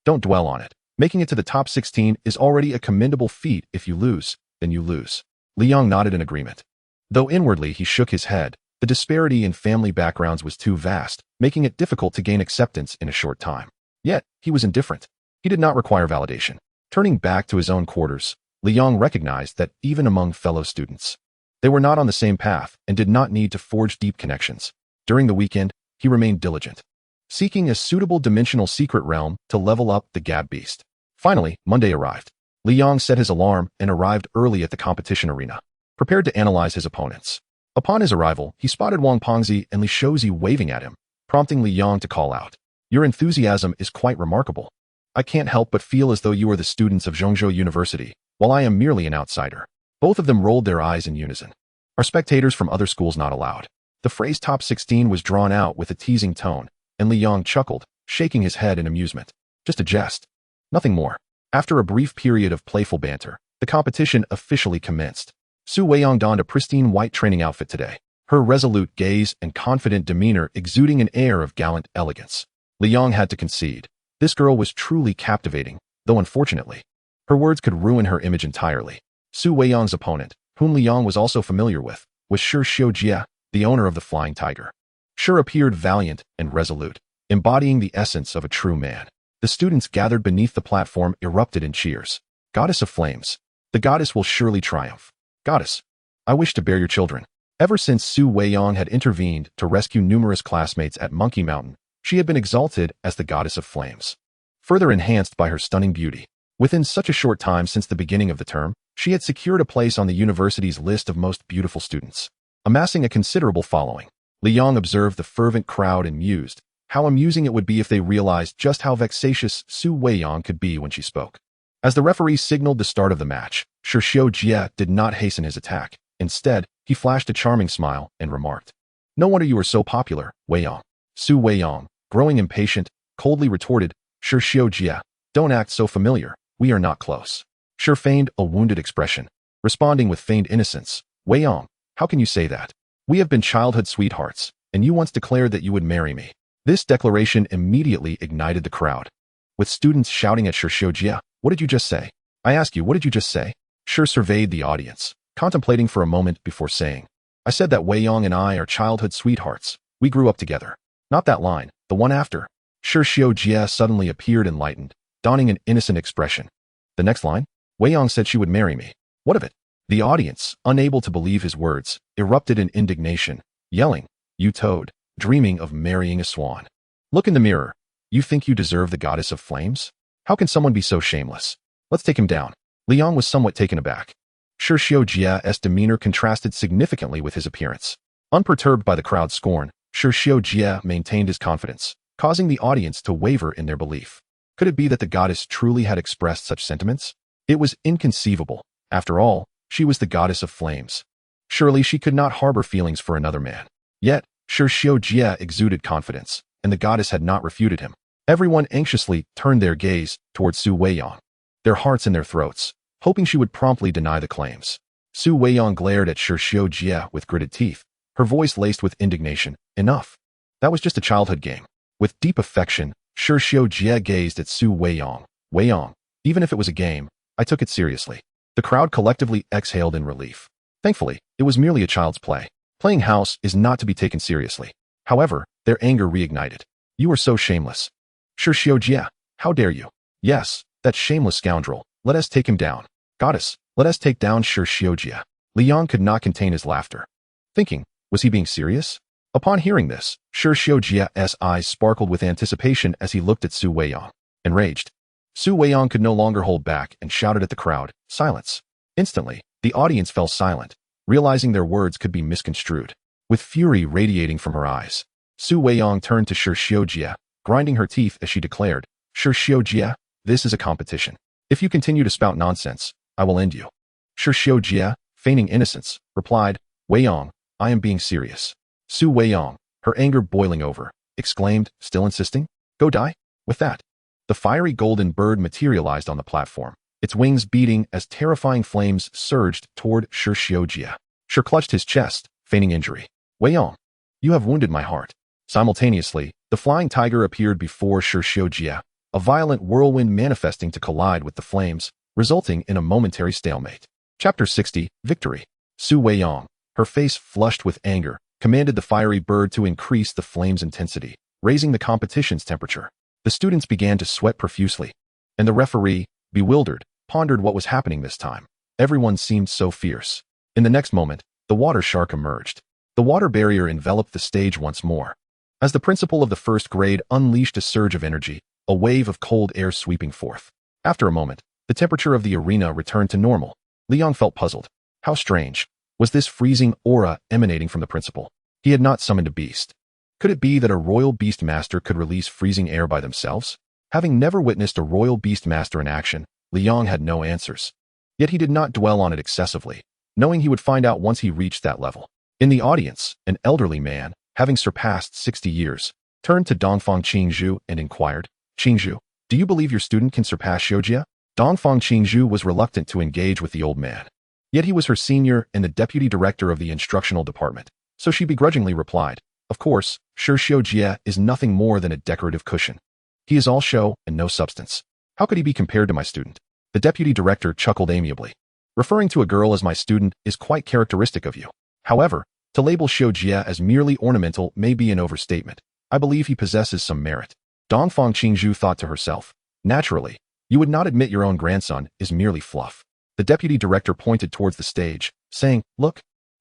Don't dwell on it. Making it to the top 16 is already a commendable feat. If you lose, then you lose. Liang nodded in agreement. Though inwardly he shook his head, the disparity in family backgrounds was too vast, making it difficult to gain acceptance in a short time. Yet, he was indifferent. He did not require validation. Turning back to his own quarters, Liang recognized that even among fellow students, they were not on the same path and did not need to forge deep connections. During the weekend, he remained diligent, seeking a suitable dimensional secret realm to level up the Gab Beast. Finally, Monday arrived. Liang set his alarm and arrived early at the competition arena, prepared to analyze his opponents. Upon his arrival, he spotted Wang Pengzi and Li Shouzi waving at him, prompting Liang to call out. Your enthusiasm is quite remarkable. I can't help but feel as though you are the students of Zhongzhou University, while I am merely an outsider. Both of them rolled their eyes in unison. Are spectators from other schools not allowed? The phrase top 16 was drawn out with a teasing tone, and Liang chuckled, shaking his head in amusement. Just a jest. Nothing more. After a brief period of playful banter, the competition officially commenced. Su Weiyang donned a pristine white training outfit today, her resolute gaze and confident demeanor exuding an air of gallant elegance. Liang had to concede. This girl was truly captivating, though unfortunately, her words could ruin her image entirely. Su Weiyang's opponent, whom Liang was also familiar with, was Shi Xiujie, the owner of the Flying Tiger. Shi appeared valiant and resolute, embodying the essence of a true man. The students gathered beneath the platform erupted in cheers. Goddess of Flames. The goddess will surely triumph. Goddess, I wish to bear your children. Ever since Su Weiyang had intervened to rescue numerous classmates at Monkey Mountain, she had been exalted as the Goddess of Flames, further enhanced by her stunning beauty. Within such a short time since the beginning of the term, she had secured a place on the university's list of most beautiful students, amassing a considerable following. Liang observed the fervent crowd and mused how amusing it would be if they realized just how vexatious Su Weiyang could be when she spoke. As the referee signaled the start of the match, Shi Xiujie did not hasten his attack. Instead, he flashed a charming smile and remarked, no wonder you are so popular, Weiyang. Su Weiyang, growing impatient, coldly retorted, Shi Xiujie, don't act so familiar, we are not close. Shi feigned a wounded expression, responding with feigned innocence, Weiyang, how can you say that? We have been childhood sweethearts, and you once declared that you would marry me. This declaration immediately ignited the crowd, with students shouting at Shi Xiujie, what did you just say? I ask you, what did you just say? Shi surveyed the audience, contemplating for a moment before saying, I said that Weiyang and I are childhood sweethearts. We grew up together. Not that line, the one after. Shi Xiujie suddenly appeared enlightened, donning an innocent expression. The next line? Weiyang said she would marry me. What of it? The audience, unable to believe his words, erupted in indignation, yelling, you toad, dreaming of marrying a swan. Look in the mirror. You think you deserve the Goddess of Flames? How can someone be so shameless? Let's take him down. Liang was somewhat taken aback. Shi Xiujie's demeanor contrasted significantly with his appearance. Unperturbed by the crowd's scorn, Shi Xiujie maintained his confidence, causing the audience to waver in their belief. Could it be that the goddess truly had expressed such sentiments? It was inconceivable. After all, she was the Goddess of Flames. Surely she could not harbor feelings for another man. Yet, Shi Xiujie exuded confidence, and the goddess had not refuted him. Everyone anxiously turned their gaze towards Su Weiyang, their hearts in their throats, hoping she would promptly deny the claims. Su Weiyang glared at Shi Xiujie with gritted teeth, her voice laced with indignation. Enough. That was just a childhood game. With deep affection, Shi Xiujie gazed at Su Weiyang. Weiyang, even if it was a game, I took it seriously. The crowd collectively exhaled in relief. Thankfully, it was merely a child's play. Playing house is not to be taken seriously. However, their anger reignited. You are so shameless. Shi Xiujie, how dare you? Yes, that shameless scoundrel. Let us take him down. Goddess, Let us take down Shi Xiujia. Liang could not contain his laughter, thinking, was he being serious? Upon hearing this, Shi Xiujia's eyes sparkled with anticipation as he looked at Su Weiyang. Enraged, Su Weiyang could no longer hold back and shouted at the crowd, silence. Instantly, the audience fell silent, realizing their words could be misconstrued. With fury radiating from her eyes, Su Weiyang turned to Shi Xiujia, grinding her teeth as she declared, Shi Xiujia, this is a competition. If you continue to spout nonsense, I will end you. Shi Xiujia, feigning innocence, replied, Weiyang, I am being serious. Su Weiyang, her anger boiling over, exclaimed, still insisting? Go die? With that, the fiery golden bird materialized on the platform, its wings beating as terrifying flames surged toward Shi Xiujia. Shi clutched his chest, feigning injury. Weiyang, you have wounded my heart. Simultaneously, the flying tiger appeared before Shi Xiujia, a violent whirlwind manifesting to collide with the flames, resulting in a momentary stalemate. Chapter 60, Victory. Su Weiyang, her face flushed with anger, commanded the fiery bird to increase the flame's intensity, raising the competition's temperature. The students began to sweat profusely, and the referee, bewildered, pondered what was happening this time. Everyone seemed so fierce. In the next moment, the water shark emerged. The water barrier enveloped the stage once more. As the principal of the first grade unleashed a surge of energy, a wave of cold air sweeping forth. After a moment, the temperature of the arena returned to normal. Liang felt puzzled. How strange. Was this freezing aura emanating from the principal? He had not summoned a beast. Could it be that a royal beast master could release freezing air by themselves? Having never witnessed a royal beast master in action, Liang had no answers. Yet he did not dwell on it excessively, knowing he would find out once he reached that level. In the audience, an elderly man, having surpassed 60 years, turned to Dongfang Qingzhu and inquired, Qingzhu, do you believe your student can surpass Xiujia? Dongfang Qingzhu was reluctant to engage with the old man. Yet he was her senior and the deputy director of the instructional department, so she begrudgingly replied, of course, Shi Xiujia is nothing more than a decorative cushion. He is all show and no substance. How could he be compared to my student? The deputy director chuckled amiably. Referring to a girl as my student is quite characteristic of you. However, to label Xiujia as merely ornamental may be an overstatement. I believe he possesses some merit. Dongfang Qingzhu thought to herself, naturally, you would not admit your own grandson is merely fluff. The deputy director pointed towards the stage, saying, look,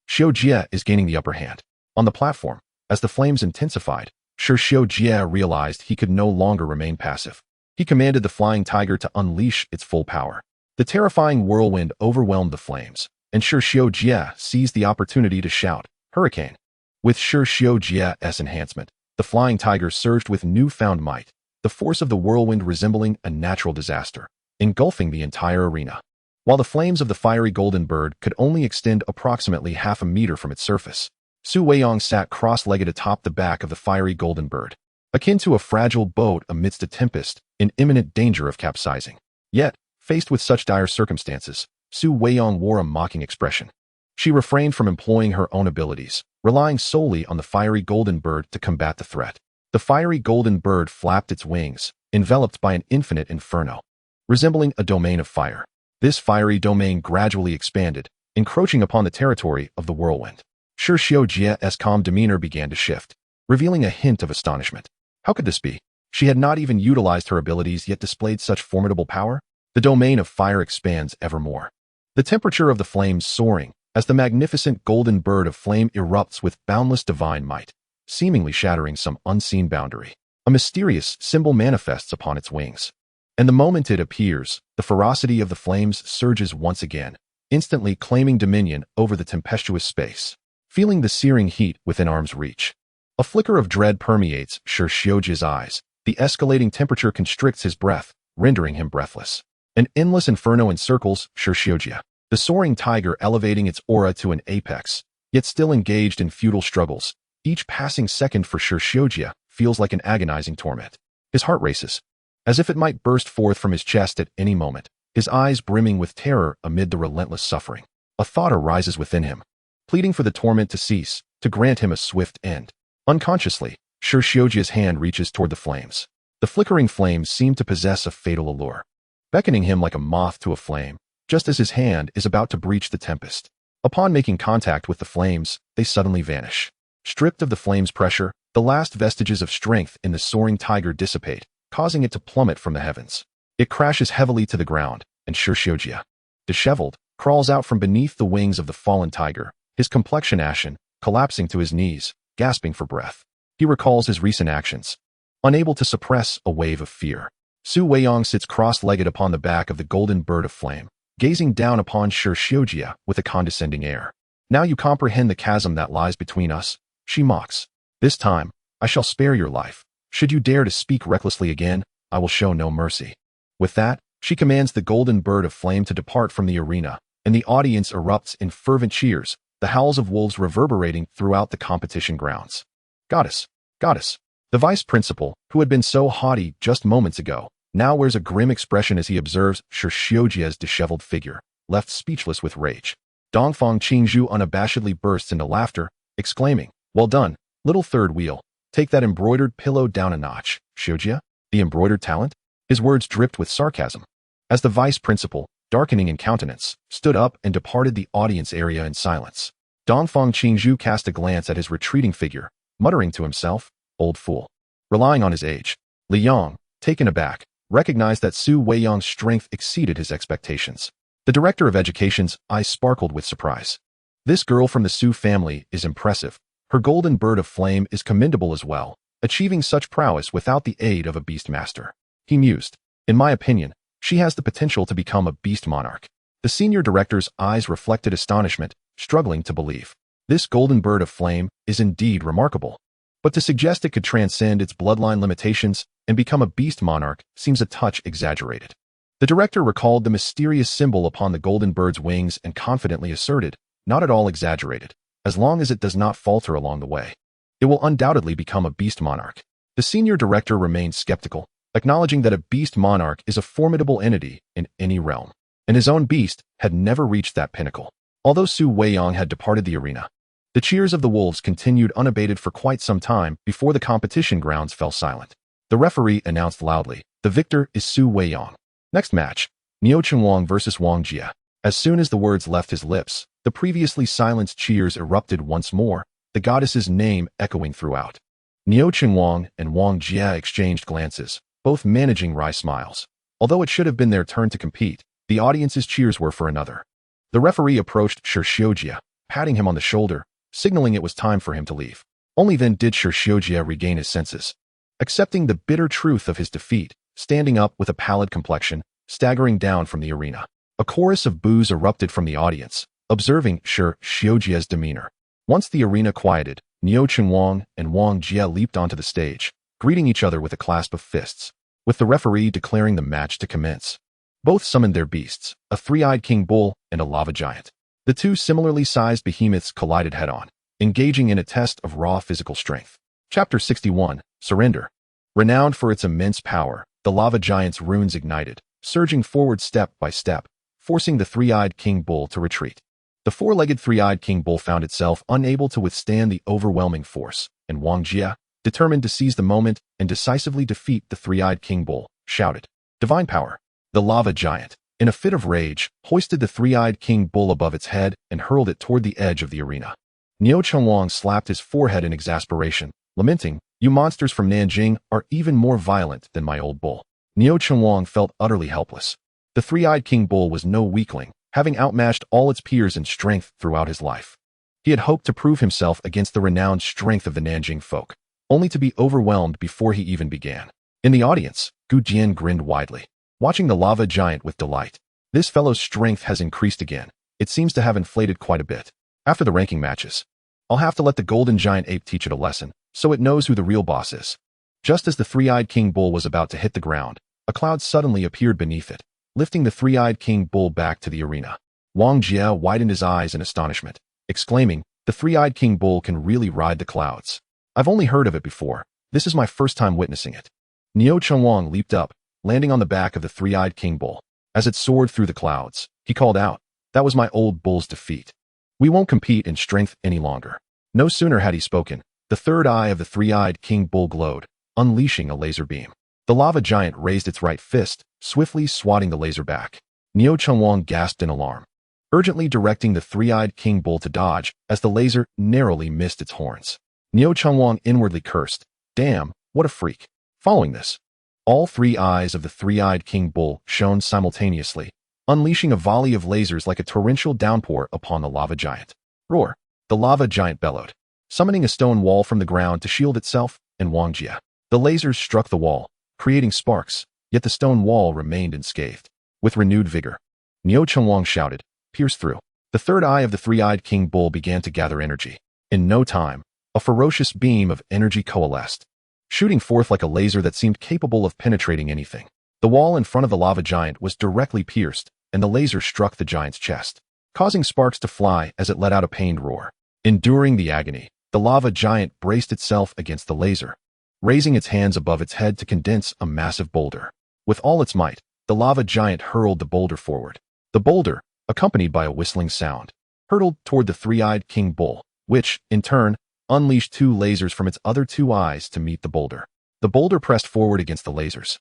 Xiujia is gaining the upper hand. On the platform, as the flames intensified, Shi Xiujia realized he could no longer remain passive. He commanded the flying tiger to unleash its full power. The terrifying whirlwind overwhelmed the flames, and Shi Xiujia seized the opportunity to shout, Hurricane. With Shi Xiujia's enhancement, the flying tiger surged with newfound might, the force of the whirlwind resembling a natural disaster, engulfing the entire arena. While the flames of the fiery golden bird could only extend approximately half a meter from its surface, Su Weiyang sat cross-legged atop the back of the fiery golden bird, akin to a fragile boat amidst a tempest in imminent danger of capsizing. Yet, faced with such dire circumstances, Su Weiyang wore a mocking expression. She refrained from employing her own abilities, relying solely on the fiery golden bird to combat the threat. The fiery golden bird flapped its wings, enveloped by an infinite inferno, resembling a domain of fire. This fiery domain gradually expanded, encroaching upon the territory of the whirlwind. Shi Xiujia's calm demeanor began to shift, revealing a hint of astonishment. How could this be? She had not even utilized her abilities yet displayed such formidable power. The domain of fire expands evermore. The temperature of the flames soaring, as the magnificent golden bird of flame erupts with boundless divine might, seemingly shattering some unseen boundary. A mysterious symbol manifests upon its wings. And the moment it appears, the ferocity of the flames surges once again, instantly claiming dominion over the tempestuous space. Feeling the searing heat within arm's reach, a flicker of dread permeates Shi Xiujia's eyes. The escalating temperature constricts his breath, rendering him breathless. An endless inferno encircles Shi Xiujia, the soaring tiger elevating its aura to an apex, yet still engaged in futile struggles. Each passing second for Shi Xiujia feels like an agonizing torment. His heart races, as if it might burst forth from his chest at any moment, his eyes brimming with terror amid the relentless suffering. A thought arises within him, pleading for the torment to cease, to grant him a swift end. Unconsciously, Shi Xiujia's hand reaches toward the flames. The flickering flames seem to possess a fatal allure, beckoning him like a moth to a flame, just as his hand is about to breach the tempest. Upon making contact with the flames, they suddenly vanish. Stripped of the flames' pressure, the last vestiges of strength in the soaring tiger dissipate, causing it to plummet from the heavens. It crashes heavily to the ground, and Shi Xiujia, disheveled, crawls out from beneath the wings of the fallen tiger, his complexion ashen, collapsing to his knees, gasping for breath. He recalls his recent actions, unable to suppress a wave of fear. Su Weiyang sits cross-legged upon the back of the golden bird of flame, gazing down upon Shi Xiujia with a condescending air. Now you comprehend the chasm that lies between us, she mocks. This time, I shall spare your life. Should you dare to speak recklessly again, I will show no mercy. With that, she commands the golden bird of flame to depart from the arena, and the audience erupts in fervent cheers, the howls of wolves reverberating throughout the competition grounds. Goddess, goddess. The vice principal, who had been so haughty just moments ago, now wears a grim expression as he observes Shi Xiujia's disheveled figure, left speechless with rage. Dongfang Qingzhu unabashedly bursts into laughter, exclaiming, "Well done, little third wheel. Take that embroidered pillow down a notch, Xiujia." The embroidered talent? His words dripped with sarcasm. As the vice principal, darkening in countenance, stood up and departed the audience area in silence. Dongfang Qingzhu cast a glance at his retreating figure, muttering to himself, "Old fool." Relying on his age, Li Yang, taken aback, recognized that Su Weiyang's strength exceeded his expectations. The director of education's eyes sparkled with surprise. This girl from the Su family is impressive. Her golden bird of flame is commendable as well, achieving such prowess without the aid of a beast master. He mused. In my opinion, she has the potential to become a beast monarch. The senior director's eyes reflected astonishment, struggling to believe. This golden bird of flame is indeed remarkable. But to suggest it could transcend its bloodline limitations and become a beast monarch seems a touch exaggerated. The director recalled the mysterious symbol upon the golden bird's wings and confidently asserted, not at all exaggerated, as long as it does not falter along the way. It will undoubtedly become a beast monarch. The senior director remained skeptical, acknowledging that a beast monarch is a formidable entity in any realm, and his own beast had never reached that pinnacle. Although Su Weiyang had departed the arena, the cheers of the wolves continued unabated for quite some time before the competition grounds fell silent. The referee announced loudly, "The victor is Su Weiyang." Next match, Niu Chengwang vs. Wang Jia. As soon as the words left his lips, the previously silenced cheers erupted once more, the goddess's name echoing throughout. Niu Chengwang and Wang Jia exchanged glances, both managing wry smiles. Although it should have been their turn to compete, the audience's cheers were for another. The referee approached Shi Xiujia, patting him on the shoulder, signaling it was time for him to leave. Only then did Shi Xiujia regain his senses. Accepting the bitter truth of his defeat, standing up with a pallid complexion, staggering down from the arena. A chorus of boos erupted from the audience, observing Shi Xiujia's demeanor. Once the arena quieted, Niu Chengwang and Wang Jia leaped onto the stage, greeting each other with a clasp of fists, with the referee declaring the match to commence. Both summoned their beasts, a three-eyed king bull and a lava giant. The two similarly sized behemoths collided head-on, engaging in a test of raw physical strength. Chapter 61, Surrender. Renowned for its immense power, the lava giant's runes ignited, surging forward step by step, forcing the three-eyed king bull to retreat. The four-legged three-eyed king bull found itself unable to withstand the overwhelming force, and Wang Jia, determined to seize the moment and decisively defeat the three-eyed king bull, shouted, "Divine power!" The lava giant, in a fit of rage, hoisted the three-eyed king bull above its head and hurled it toward the edge of the arena. Niu Chengwang slapped his forehead in exasperation, lamenting, "You monsters from Nanjing are even more violent than my old bull." Niu Chengwang felt utterly helpless. The three-eyed king bull was no weakling, having outmatched all its peers in strength throughout his life. He had hoped to prove himself against the renowned strength of the Nanjing folk, only to be overwhelmed before he even began. In the audience, Gu Jian grinned widely, watching the lava giant with delight. This fellow's strength has increased again. It seems to have inflated quite a bit. After the ranking matches, I'll have to let the golden giant ape teach it a lesson, so it knows who the real boss is. Just as the three-eyed king bull was about to hit the ground, a cloud suddenly appeared beneath it, lifting the three-eyed king bull back to the arena. Wang Jia widened his eyes in astonishment, exclaiming, "The three-eyed king bull can really ride the clouds. I've only heard of it before. This is my first time witnessing it." Niu Chengwang leaped up, landing on the back of the three-eyed king bull. As it soared through the clouds, he called out, "That was my old bull's defeat. We won't compete in strength any longer." No sooner had he spoken, the third eye of the three-eyed king bull glowed, unleashing a laser beam. The lava giant raised its right fist, swiftly swatting the laser back. Niu Chengwang gasped in alarm, urgently directing the three-eyed king bull to dodge as the laser narrowly missed its horns. Niu Chengwang inwardly cursed, "Damn, what a freak." Following this, all three eyes of the three-eyed king bull shone simultaneously, unleashing a volley of lasers like a torrential downpour upon the lava giant. Roar! The lava giant bellowed, summoning a stone wall from the ground to shield itself and Wang Jie. The lasers struck the wall, creating sparks, yet the stone wall remained unscathed. With renewed vigor, Niu Chengwang shouted, "Pierce through." The third eye of the three-eyed king bull began to gather energy. In no time, a ferocious beam of energy coalesced, shooting forth like a laser that seemed capable of penetrating anything. The wall in front of the lava giant was directly pierced, and the laser struck the giant's chest, causing sparks to fly as it let out a pained roar. Enduring the agony, the lava giant braced itself against the laser, raising its hands above its head to condense a massive boulder. With all its might, the lava giant hurled the boulder forward. The boulder, accompanied by a whistling sound, hurtled toward the three-eyed king bull, which, in turn, unleashed two lasers from its other two eyes to meet the boulder. The boulder pressed forward against the lasers,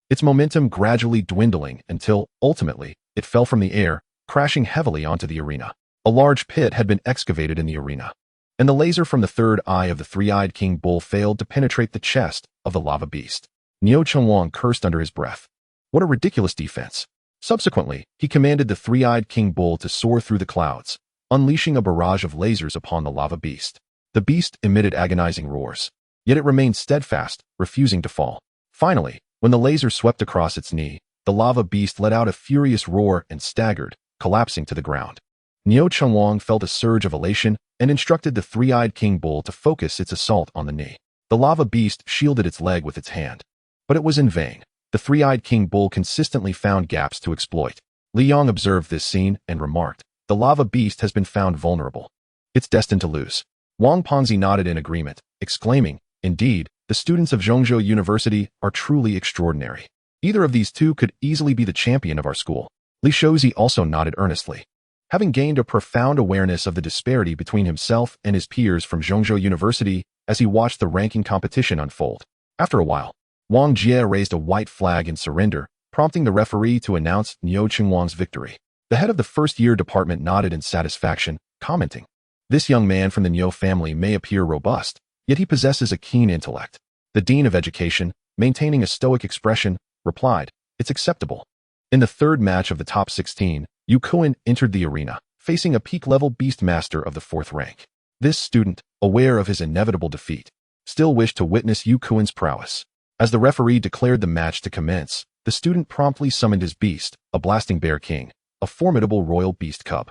its momentum gradually dwindling until, ultimately, it fell from the air, crashing heavily onto the arena. A large pit had been excavated in the arena, and the laser from the third eye of the three-eyed king bull failed to penetrate the chest of the lava beast. Niu Chengwang cursed under his breath. What a ridiculous defense. Subsequently, he commanded the three-eyed king bull to soar through the clouds, unleashing a barrage of lasers upon the lava beast. The beast emitted agonizing roars, yet it remained steadfast, refusing to fall. Finally, when the laser swept across its knee, the lava beast let out a furious roar and staggered, collapsing to the ground. Niu Chengwang felt a surge of elation and instructed the three-eyed king bull to focus its assault on the knee. The lava beast shielded its leg with its hand, but it was in vain. The three-eyed king bull consistently found gaps to exploit. Li Yong observed this scene and remarked, "The lava beast has been found vulnerable. It's destined to lose." Wang Ponzi nodded in agreement, exclaiming, "Indeed, the students of Zhongzhou University are truly extraordinary. Either of these two could easily be the champion of our school." Li Shouzi also nodded earnestly. Having gained a profound awareness of the disparity between himself and his peers from Zhongzhou University as he watched the ranking competition unfold. After a while, Wang Jie raised a white flag in surrender, prompting the referee to announce Niu Chengwang's victory. The head of the first-year department nodded in satisfaction, commenting, "This young man from the Niu family may appear robust, yet he possesses a keen intellect." The dean of education, maintaining a stoic expression, replied, "It's acceptable." In the third match of the top 16, Yu Kuan entered the arena, facing a peak-level beast master of the 4th rank. This student, aware of his inevitable defeat, still wished to witness Yu Kuan's prowess. As the referee declared the match to commence, the student promptly summoned his beast, a Blasting Bear King, a formidable royal beast cub.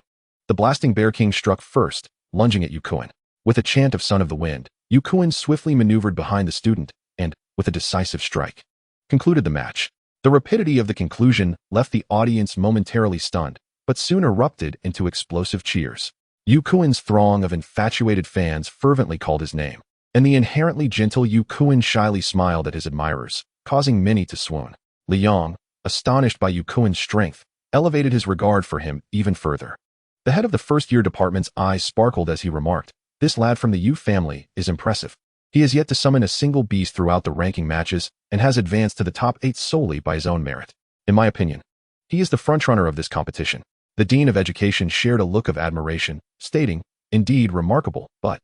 The Blasting Bear King struck first, lunging at Yu Kuan. With a chant of Son of the Wind, Yu Kuan swiftly maneuvered behind the student and, with a decisive strike, concluded the match. The rapidity of the conclusion left the audience momentarily stunned, but soon erupted into explosive cheers. Yu Kuan's throng of infatuated fans fervently called his name, and the inherently gentle Yu Kuan shyly smiled at his admirers, causing many to swoon. Li Yong, astonished by Yu Kuan's strength, elevated his regard for him even further. The head of the first-year department's eyes sparkled as he remarked, "This lad from the Yu family is impressive. He has yet to summon a single beast throughout the ranking matches and has advanced to the top 8 solely by his own merit. In my opinion, he is the frontrunner of this competition." The dean of education shared a look of admiration, stating, "Indeed remarkable, but..."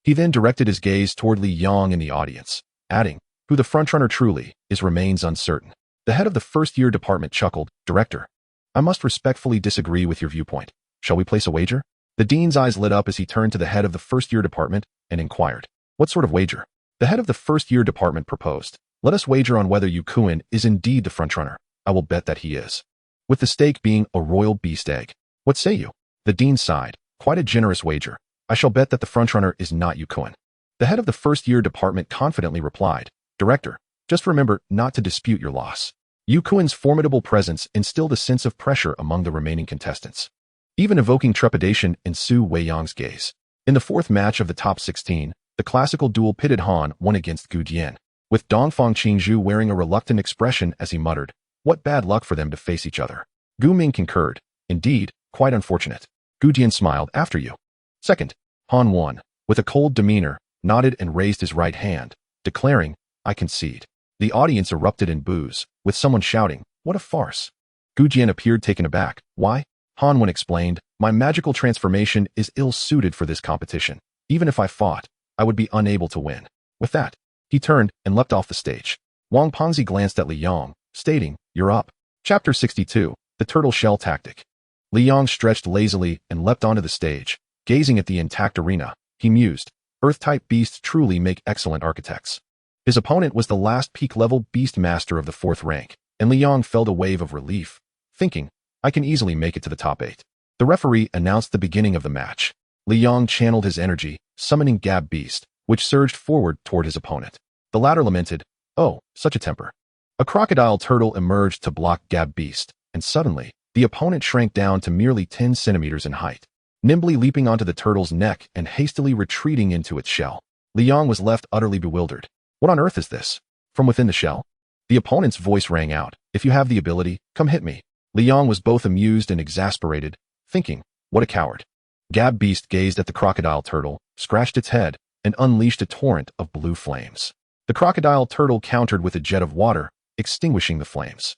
He then directed his gaze toward Li Yong in the audience, adding, "Who the frontrunner truly is remains uncertain." The head of the first-year department chuckled, "Director, I must respectfully disagree with your viewpoint. Shall we place a wager?" The dean's eyes lit up as he turned to the head of the first-year department and inquired, "What sort of wager?" The head of the first-year department proposed, "Let us wager on whether Yu Kuan is indeed the frontrunner. I will bet that he is, with the stake being a royal beast egg. What say you?" The dean sighed, "Quite a generous wager. I shall bet that the frontrunner is not Yu Kuan." The head of the first-year department confidently replied, "Director, just remember not to dispute your loss." Yu Kuan's formidable presence instilled a sense of pressure among the remaining contestants, even evoking trepidation in Su Weiyang's gaze. In the 4th match of the top 16, the classical duel pitted Han won against Gu Jian, with Dongfang Qingzhu wearing a reluctant expression as he muttered, "What bad luck for them to face each other." Gu Ming concurred, "Indeed, quite unfortunate." Gu Jian smiled, "After you." Second, Han won, with a cold demeanor, nodded and raised his right hand, declaring, "I concede." The audience erupted in boos, with someone shouting, "What a farce." Gu Jian appeared taken aback. "Why?" Han Wen explained, "My magical transformation is ill-suited for this competition. Even if I fought, I would be unable to win." With that, he turned and leapt off the stage. Wang Ponzi glanced at Li Yong, stating, "You're up." Chapter 62. The turtle shell tactic. Li Yong stretched lazily and leapt onto the stage. Gazing at the intact arena, he mused, Earth-type beasts truly make excellent architects. His opponent was the last peak-level beast master of the 4th rank, and Li Yong felt a wave of relief, thinking, I can easily make it to the top 8. The referee announced the beginning of the match. Li Yong channeled his energy, summoning Gab Beast, which surged forward toward his opponent. The latter lamented, oh, such a temper. A crocodile turtle emerged to block Gab Beast, and suddenly, the opponent shrank down to merely 10 centimeters in height. Nimbly leaping onto the turtle's neck and hastily retreating into its shell, Li Yong was left utterly bewildered. What on earth is this? From within the shell? The opponent's voice rang out, if you have the ability, come hit me. Li Yong was both amused and exasperated, thinking, what a coward. Gab Beast gazed at the crocodile turtle, scratched its head, and unleashed a torrent of blue flames. The crocodile turtle countered with a jet of water, extinguishing the flames.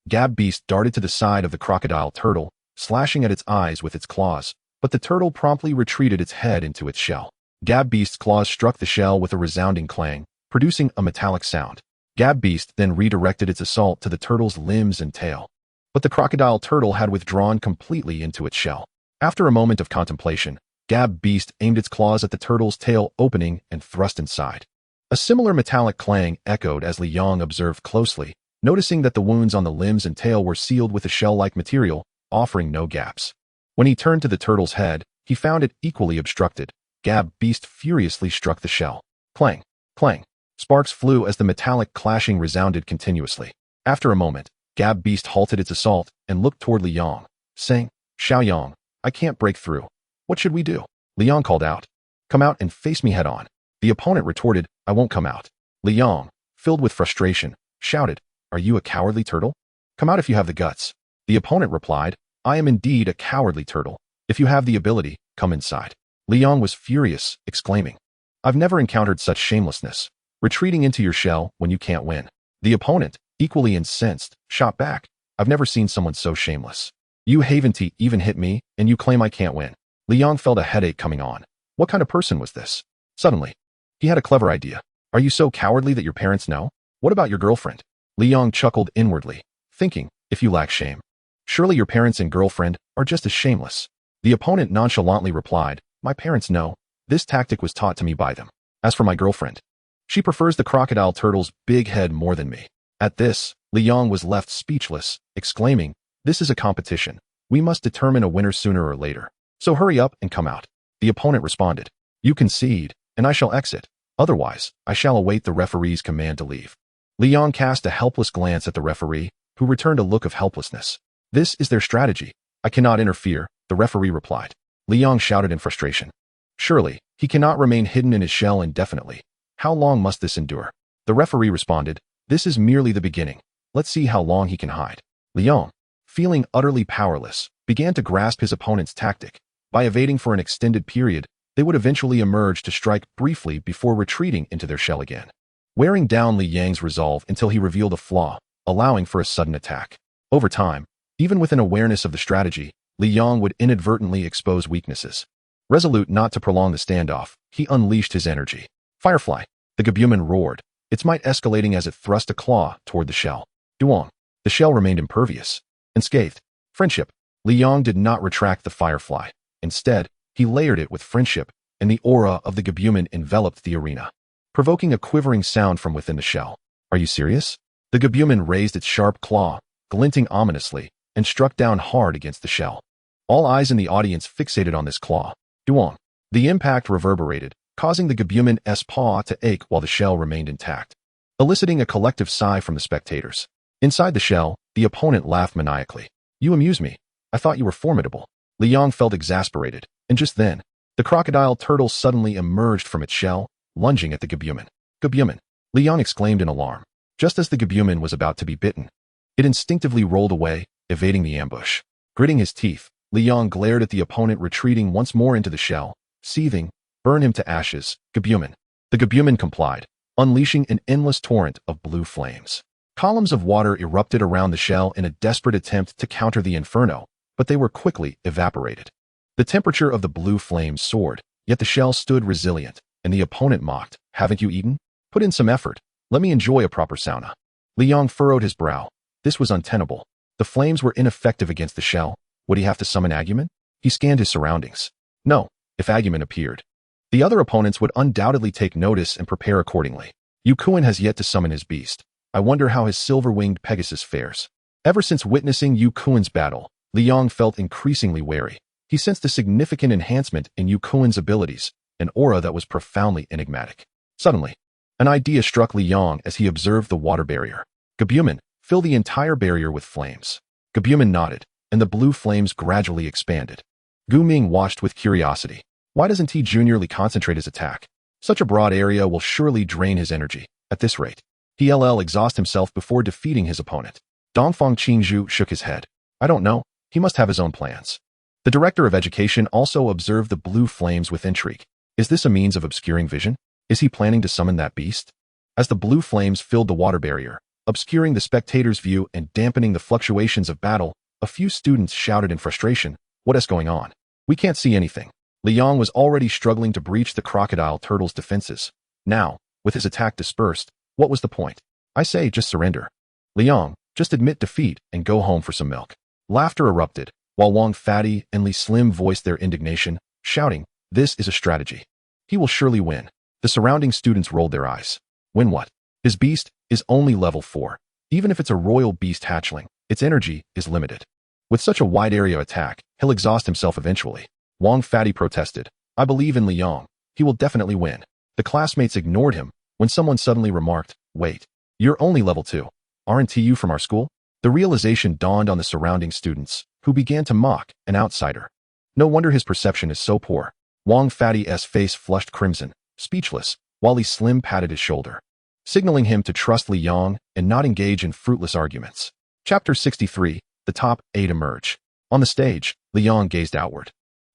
Gab Beast darted to the side of the crocodile turtle, slashing at its eyes with its claws, but the turtle promptly retreated its head into its shell. Gab Beast's claws struck the shell with a resounding clang, producing a metallic sound. Gab Beast then redirected its assault to the turtle's limbs and tail. But the crocodile turtle had withdrawn completely into its shell. After a moment of contemplation, Gab Beast aimed its claws at the turtle's tail opening and thrust inside. A similar metallic clang echoed as Li Yong observed closely, noticing that the wounds on the limbs and tail were sealed with a shell-like material, offering no gaps. When he turned to the turtle's head, he found it equally obstructed. Gab Beast furiously struck the shell. Clang, clang. Sparks flew as the metallic clashing resounded continuously. After a moment, Gab Beast halted its assault and looked toward Li Yong, saying, Xiaoyong, I can't break through. What should we do? Li Yong called out. Come out and face me head-on. The opponent retorted, I won't come out. Li Yong, filled with frustration, shouted, Are you a cowardly turtle? Come out if you have the guts. The opponent replied, I am indeed a cowardly turtle. If you have the ability, come inside. Li Yong was furious, exclaiming, I've never encountered such shamelessness. Retreating into your shell when you can't win. The opponent, equally incensed, shot back, I've never seen someone so shameless. You haven't even hit me, and you claim I can't win. Li Yong felt a headache coming on. What kind of person was this? Suddenly, he had a clever idea. Are you so cowardly that your parents know? What about your girlfriend? Li Yong chuckled inwardly, thinking, if you lack shame, surely your parents and girlfriend are just as shameless. The opponent nonchalantly replied, my parents know. This tactic was taught to me by them. As for my girlfriend, she prefers the crocodile turtle's big head more than me. At this, Li Yong was left speechless, exclaiming, this is a competition. We must determine a winner sooner or later. So hurry up and come out. The opponent responded, you concede, and I shall exit. Otherwise, I shall await the referee's command to leave. Li Yong cast a helpless glance at the referee, who returned a look of helplessness. This is their strategy. I cannot interfere, the referee replied. Li Yong shouted in frustration. Surely, he cannot remain hidden in his shell indefinitely. How long must this endure? The referee responded, this is merely the beginning. Let's see how long he can hide. Li Yong, feeling utterly powerless, began to grasp his opponent's tactic. By evading for an extended period, they would eventually emerge to strike briefly before retreating into their shell again. Wearing down Li Yang's resolve until he revealed a flaw, allowing for a sudden attack. Over time, even with an awareness of the strategy, Li Yong would inadvertently expose weaknesses. Resolute not to prolong the standoff, he unleashed his energy. Firefly. The Gabumon roared, its might escalating as it thrust a claw toward the shell. Duong. The shell remained impervious. Unscathed. Friendship. Li Yong did not retract the Firefly. Instead, he layered it with friendship, and the aura of the Gabumon enveloped the arena, provoking a quivering sound from within the shell. Are you serious? The Gabumon raised its sharp claw, glinting ominously, and struck down hard against the shell. All eyes in the audience fixated on this claw. Duong. The impact reverberated, causing the Gabumon's paw to ache while the shell remained intact, eliciting a collective sigh from the spectators. Inside the shell, the opponent laughed maniacally. You amuse me. I thought you were formidable. Li Yong felt exasperated, and just then, the crocodile turtle suddenly emerged from its shell, lunging at the Gabumon. Gabumon! Li Yong exclaimed in alarm. Just as the Gabumon was about to be bitten, it instinctively rolled away, evading the ambush. Gritting his teeth, Li Yong glared at the opponent retreating once more into the shell, seething, burn him to ashes, Gabumon. The Gabumon complied, unleashing an endless torrent of blue flames. Columns of water erupted around the shell in a desperate attempt to counter the inferno, but they were quickly evaporated. The temperature of the blue flames soared, yet the shell stood resilient, and the opponent mocked, haven't you eaten? Put in some effort. Let me enjoy a proper sauna. Li Yong furrowed his brow. This was untenable. The flames were ineffective against the shell. Would he have to summon Agumon? He scanned his surroundings. No, if Agumon appeared, the other opponents would undoubtedly take notice and prepare accordingly. Yukuin has yet to summon his beast. I wonder how his silver-winged Pegasus fares. Ever since witnessing Yukuin's battle, Liang felt increasingly wary. He sensed a significant enhancement in Yukuin's abilities, an aura that was profoundly enigmatic. Suddenly, an idea struck Liang as he observed the water barrier. Gabumon, fill the entire barrier with flames. Gabumon nodded, and the blue flames gradually expanded. Gu Ming watched with curiosity. Why doesn't he juniorly concentrate his attack? Such a broad area will surely drain his energy. At this rate, he'll exhaust himself before defeating his opponent. Dongfang Qingzhu shook his head. I don't know. He must have his own plans. The director of education also observed the blue flames with intrigue. Is this a means of obscuring vision? Is he planning to summon that beast? As the blue flames filled the water barrier, obscuring the spectator's view and dampening the fluctuations of battle, a few students shouted in frustration, "What is going on? We can't see anything." Liang was already struggling to breach the crocodile turtle's defenses. Now, with his attack dispersed, what was the point? I say, just surrender. Liang, just admit defeat and go home for some milk. Laughter erupted, while Wang Fatty and Li Slim voiced their indignation, shouting, this is a strategy. He will surely win. The surrounding students rolled their eyes. Win what? His beast is only level 4. Even if it's a royal beast hatchling, its energy is limited. With such a wide area attack, he'll exhaust himself eventually. Wang Fatty protested. I believe in Liang. He will definitely win. The classmates ignored him when someone suddenly remarked, wait, you're only level 2. Aren't you from our school? The realization dawned on the surrounding students, who began to mock an outsider. No wonder his perception is so poor. Wang Fatty's face flushed crimson, speechless, while Li Slim patted his shoulder, signaling him to trust Liang and not engage in fruitless arguments. Chapter 63, The Top 8 Emerge. On the stage, Liang gazed outward.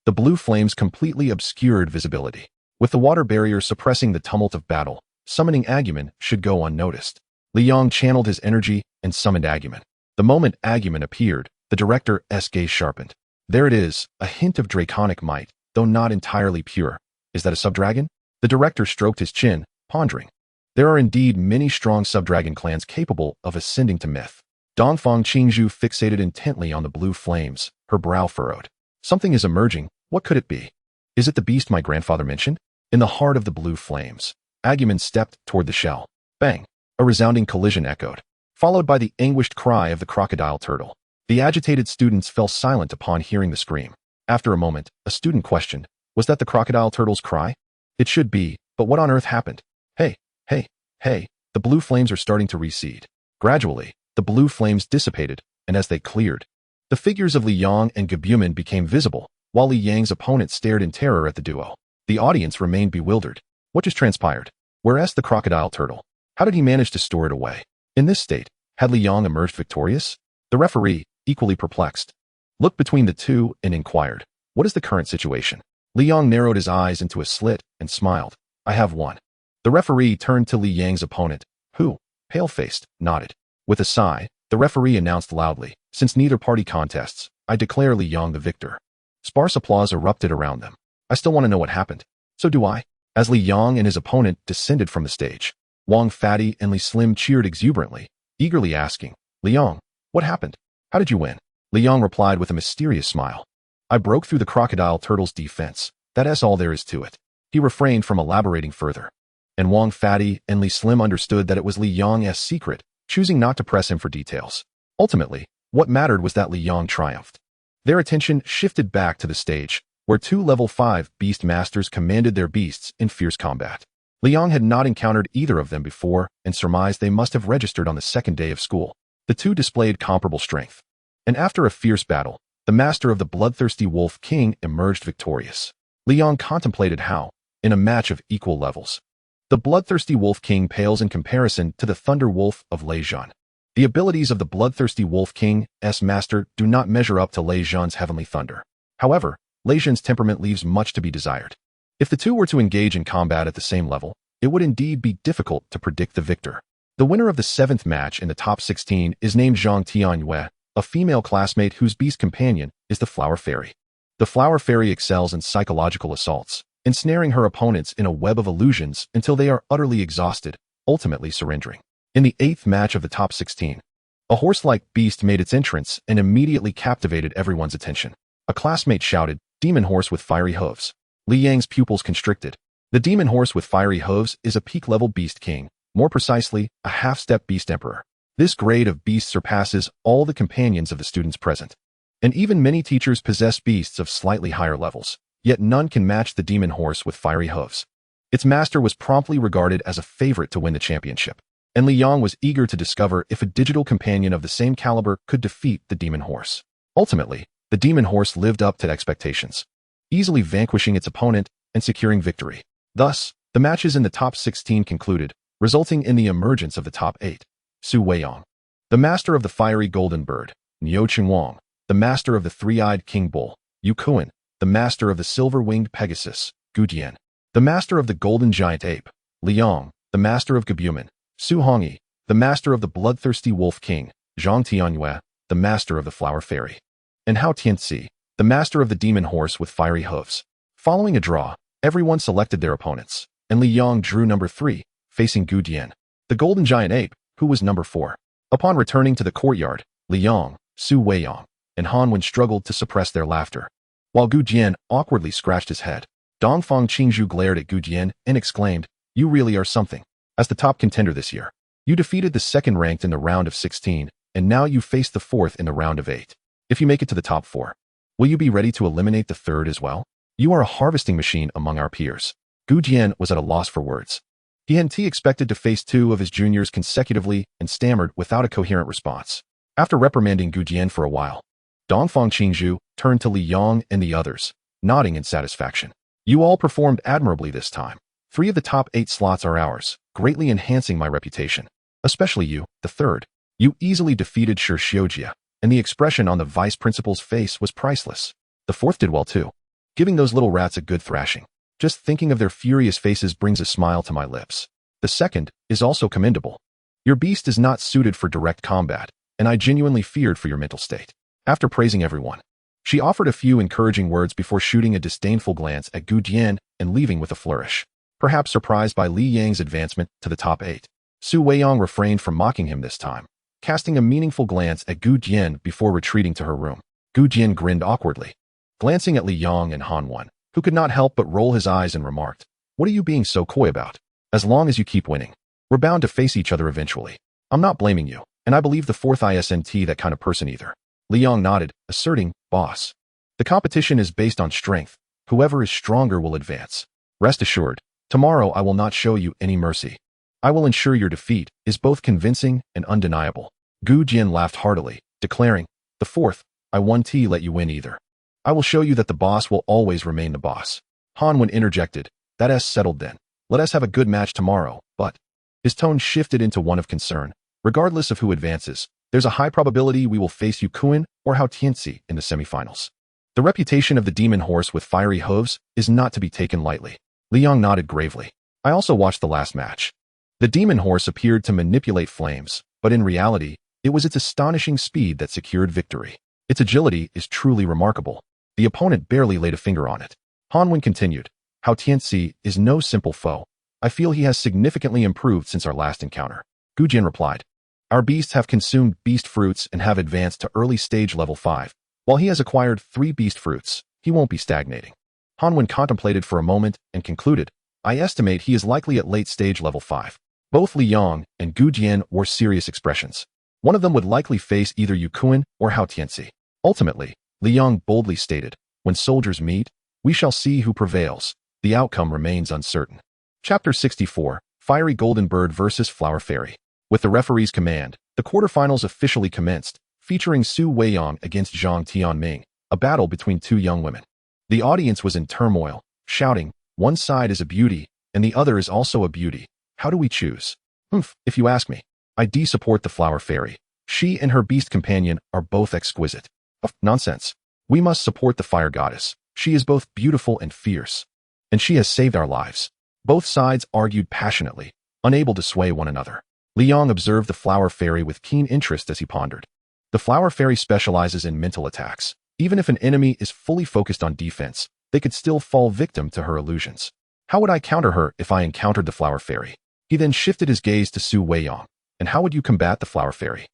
The blue flames completely obscured visibility. With the water barrier suppressing the tumult of battle, summoning Agumon should go unnoticed. Liang channeled his energy and summoned Agumon. The moment Agumon appeared, the director's gaze sharpened. There it is, a hint of draconic might, though not entirely pure. Is that a subdragon? The director stroked his chin, pondering. There are indeed many strong subdragon clans capable of ascending to myth. Dongfang Qingzhu fixated intently on the blue flames, her brow furrowed. Something is emerging. What could it be? Is it the beast my grandfather mentioned? In the heart of the blue flames, Agumon stepped toward the shell. Bang! A resounding collision echoed, followed by the anguished cry of the crocodile turtle. The agitated students fell silent upon hearing the scream. After a moment, a student questioned, was that the crocodile turtle's cry? It should be, but what on earth happened? Hey, the blue flames are starting to recede. Gradually, the blue flames dissipated, and as they cleared, the figures of Liang and Gabumon became visible, while Li Yang's opponent stared in terror at the duo. The audience remained bewildered. What just transpired? Where's the crocodile turtle? How did he manage to store it away? In this state, had Liang emerged victorious? The referee, equally perplexed, looked between the two and inquired, what is the current situation? Liang narrowed his eyes into a slit and smiled. I have won. The referee turned to Li Yang's opponent, who, pale-faced, nodded. With a sigh, the referee announced loudly, since neither party contests, I declare Li Yang the victor. Sparse applause erupted around them. I still want to know what happened. So do I. As Li Yang and his opponent descended from the stage, Wang Fatty and Li Slim cheered exuberantly, eagerly asking, Liang, what happened? How did you win? Liang replied with a mysterious smile. I broke through the crocodile turtle's defense. That's all there is to it. He refrained from elaborating further. And Wang Fatty and Li Slim understood that it was Li Yang's secret, choosing not to press him for details. Ultimately, what mattered was that Li Yang triumphed. Their attention shifted back to the stage, where 2 level 5 beast masters commanded their beasts in fierce combat. Liang had not encountered either of them before and surmised they must have registered on the second day of school. The two displayed comparable strength. And after a fierce battle, the master of the bloodthirsty Wolf King emerged victorious. Liang contemplated how, in a match of equal levels, the bloodthirsty Wolf King pales in comparison to the Thunder Wolf of Lei Zhan. The abilities of the bloodthirsty Wolf King's master do not measure up to Lei Zhan's heavenly thunder. However, Lei Zhan's temperament leaves much to be desired. If the two were to engage in combat at the same level, it would indeed be difficult to predict the victor. The winner of the 7th match in the top 16 is named Zhang Tianyue, a female classmate whose beast companion is the Flower Fairy. The Flower Fairy excels in psychological assaults, ensnaring her opponents in a web of illusions until they are utterly exhausted, ultimately surrendering. In the 8th match of the top 16, A horse-like beast made its entrance and immediately captivated everyone's attention. A classmate shouted, "Demon horse with fiery hooves." Li Yang's pupils constricted. The demon horse with fiery hooves is a peak-level beast king, more precisely, a half-step beast emperor. This grade of beast surpasses all the companions of the students present. And even many teachers possess beasts of slightly higher levels, yet none can match the demon horse with fiery hooves. Its master was promptly regarded as a favorite to win the championship, and Li Yang was eager to discover if a digital companion of the same caliber could defeat the demon horse. Ultimately, the demon horse lived up to expectations, easily vanquishing its opponent and securing victory. Thus, the matches in the top 16 concluded, resulting in the emergence of the top 8. Su Weiyang, the master of the fiery golden bird; Niu Qingwang, the master of the three-eyed king bull; Yu Kuan, the master of the silver-winged Pegasus; Gu Jian, the master of the golden giant ape; Li Yang, the master of Gabumon; Su Hongyi, the master of the bloodthirsty wolf king; Zhang Tianyue, the master of the flower fairy; and Hao Tianxi, the master of the demon horse with fiery hooves. Following a draw, everyone selected their opponents, and Li Yang drew number 3, facing Gu Jian, the golden giant ape, who was number 4. Upon returning to the courtyard, Li Yang, Su Weiyang, and Han Wen struggled to suppress their laughter, while Gu Jian awkwardly scratched his head. Dongfang Qingzhu glared at Gu Jian and exclaimed, "You really are something. As the top contender this year, you defeated the second ranked in the round of 16, and now you face the fourth in the round of 8. If you make it to the top 4, will you be ready to eliminate the third as well? You are a harvesting machine among our peers." Gu Jian was at a loss for words. He hadn't expected to face 2 of his juniors consecutively and stammered without a coherent response. After reprimanding Gu Jian for a while, Dongfang Qingzhu turned to Li Yang and the others, nodding in satisfaction. "You all performed admirably this time. 3 of the top 8 slots are ours, greatly enhancing my reputation. Especially you, the third. You easily defeated Shi Xiujia, and the expression on the vice principal's face was priceless. The fourth did well too, giving those little rats a good thrashing. Just thinking of their furious faces brings a smile to my lips. The second is also commendable. Your beast is not suited for direct combat, and I genuinely feared for your mental state." After praising everyone, she offered a few encouraging words before shooting a disdainful glance at Gu Jian and leaving with a flourish. Perhaps surprised by Li Yang's advancement to the top 8, Su Weiyang refrained from mocking him this time, casting a meaningful glance at Gu Jian before retreating to her room. Gu Jian grinned awkwardly, glancing at Li Yang and Han Wen, who could not help but roll his eyes and remarked, "What are you being so coy about? As long as you keep winning, we're bound to face each other eventually. I'm not blaming you, and I believe the fourth isn't that kind of person either." Li Yang nodded, asserting, "Boss, the competition is based on strength. Whoever is stronger will advance. Rest assured, tomorrow I will not show you any mercy. I will ensure your defeat is both convincing and undeniable." Gu Jian laughed heartily, declaring, "The fourth, I won't let you win either. I will show you that the boss will always remain the boss." Han Wen interjected, "That's settled then. Let us have a good match tomorrow, but..." His tone shifted into one of concern. "Regardless of who advances, there's a high probability we will face Yu Kuan or Hao Tianxi in the semifinals. The reputation of the demon horse with fiery hooves is not to be taken lightly." Li Yang nodded gravely. "I also watched the last match. The demon horse appeared to manipulate flames, but in reality, it was its astonishing speed that secured victory. Its agility is truly remarkable. The opponent barely laid a finger on it." Han Wen continued, "Hao Tianxi is no simple foe. I feel he has significantly improved since our last encounter." Gu Jian replied, "Our beasts have consumed beast fruits and have advanced to early stage level 5. While he has acquired 3 beast fruits, he won't be stagnating." Han Wen contemplated for a moment and concluded, "I estimate he is likely at late stage level 5. Both Li Yang and Gu Jian wore serious expressions. One of them would likely face either Yu Kuan or Hao Tianxi. Ultimately, Li Yang boldly stated, "When soldiers meet, we shall see who prevails. The outcome remains uncertain." Chapter 64, Fiery Golden Bird vs. Flower Fairy. With the referee's command, the quarterfinals officially commenced, featuring Su Weiyang against Zhang Tianming, a battle between 2 young women. The audience was in turmoil, shouting, "One side is a beauty, and the other is also a beauty. How do we choose?" If you ask me, I support the Flower Fairy. She and her beast companion are both exquisite. Nonsense. We must support the Fire Goddess. She is both beautiful and fierce, and she has saved our lives. Both sides argued passionately, unable to sway one another. Li Yang observed the Flower Fairy with keen interest as he pondered. The Flower Fairy specializes in mental attacks. Even if an enemy is fully focused on defense, they could still fall victim to her illusions. How would I counter her if I encountered the Flower Fairy? He then shifted his gaze to Su Weiyang. "And how would you combat the Flower Fairy?"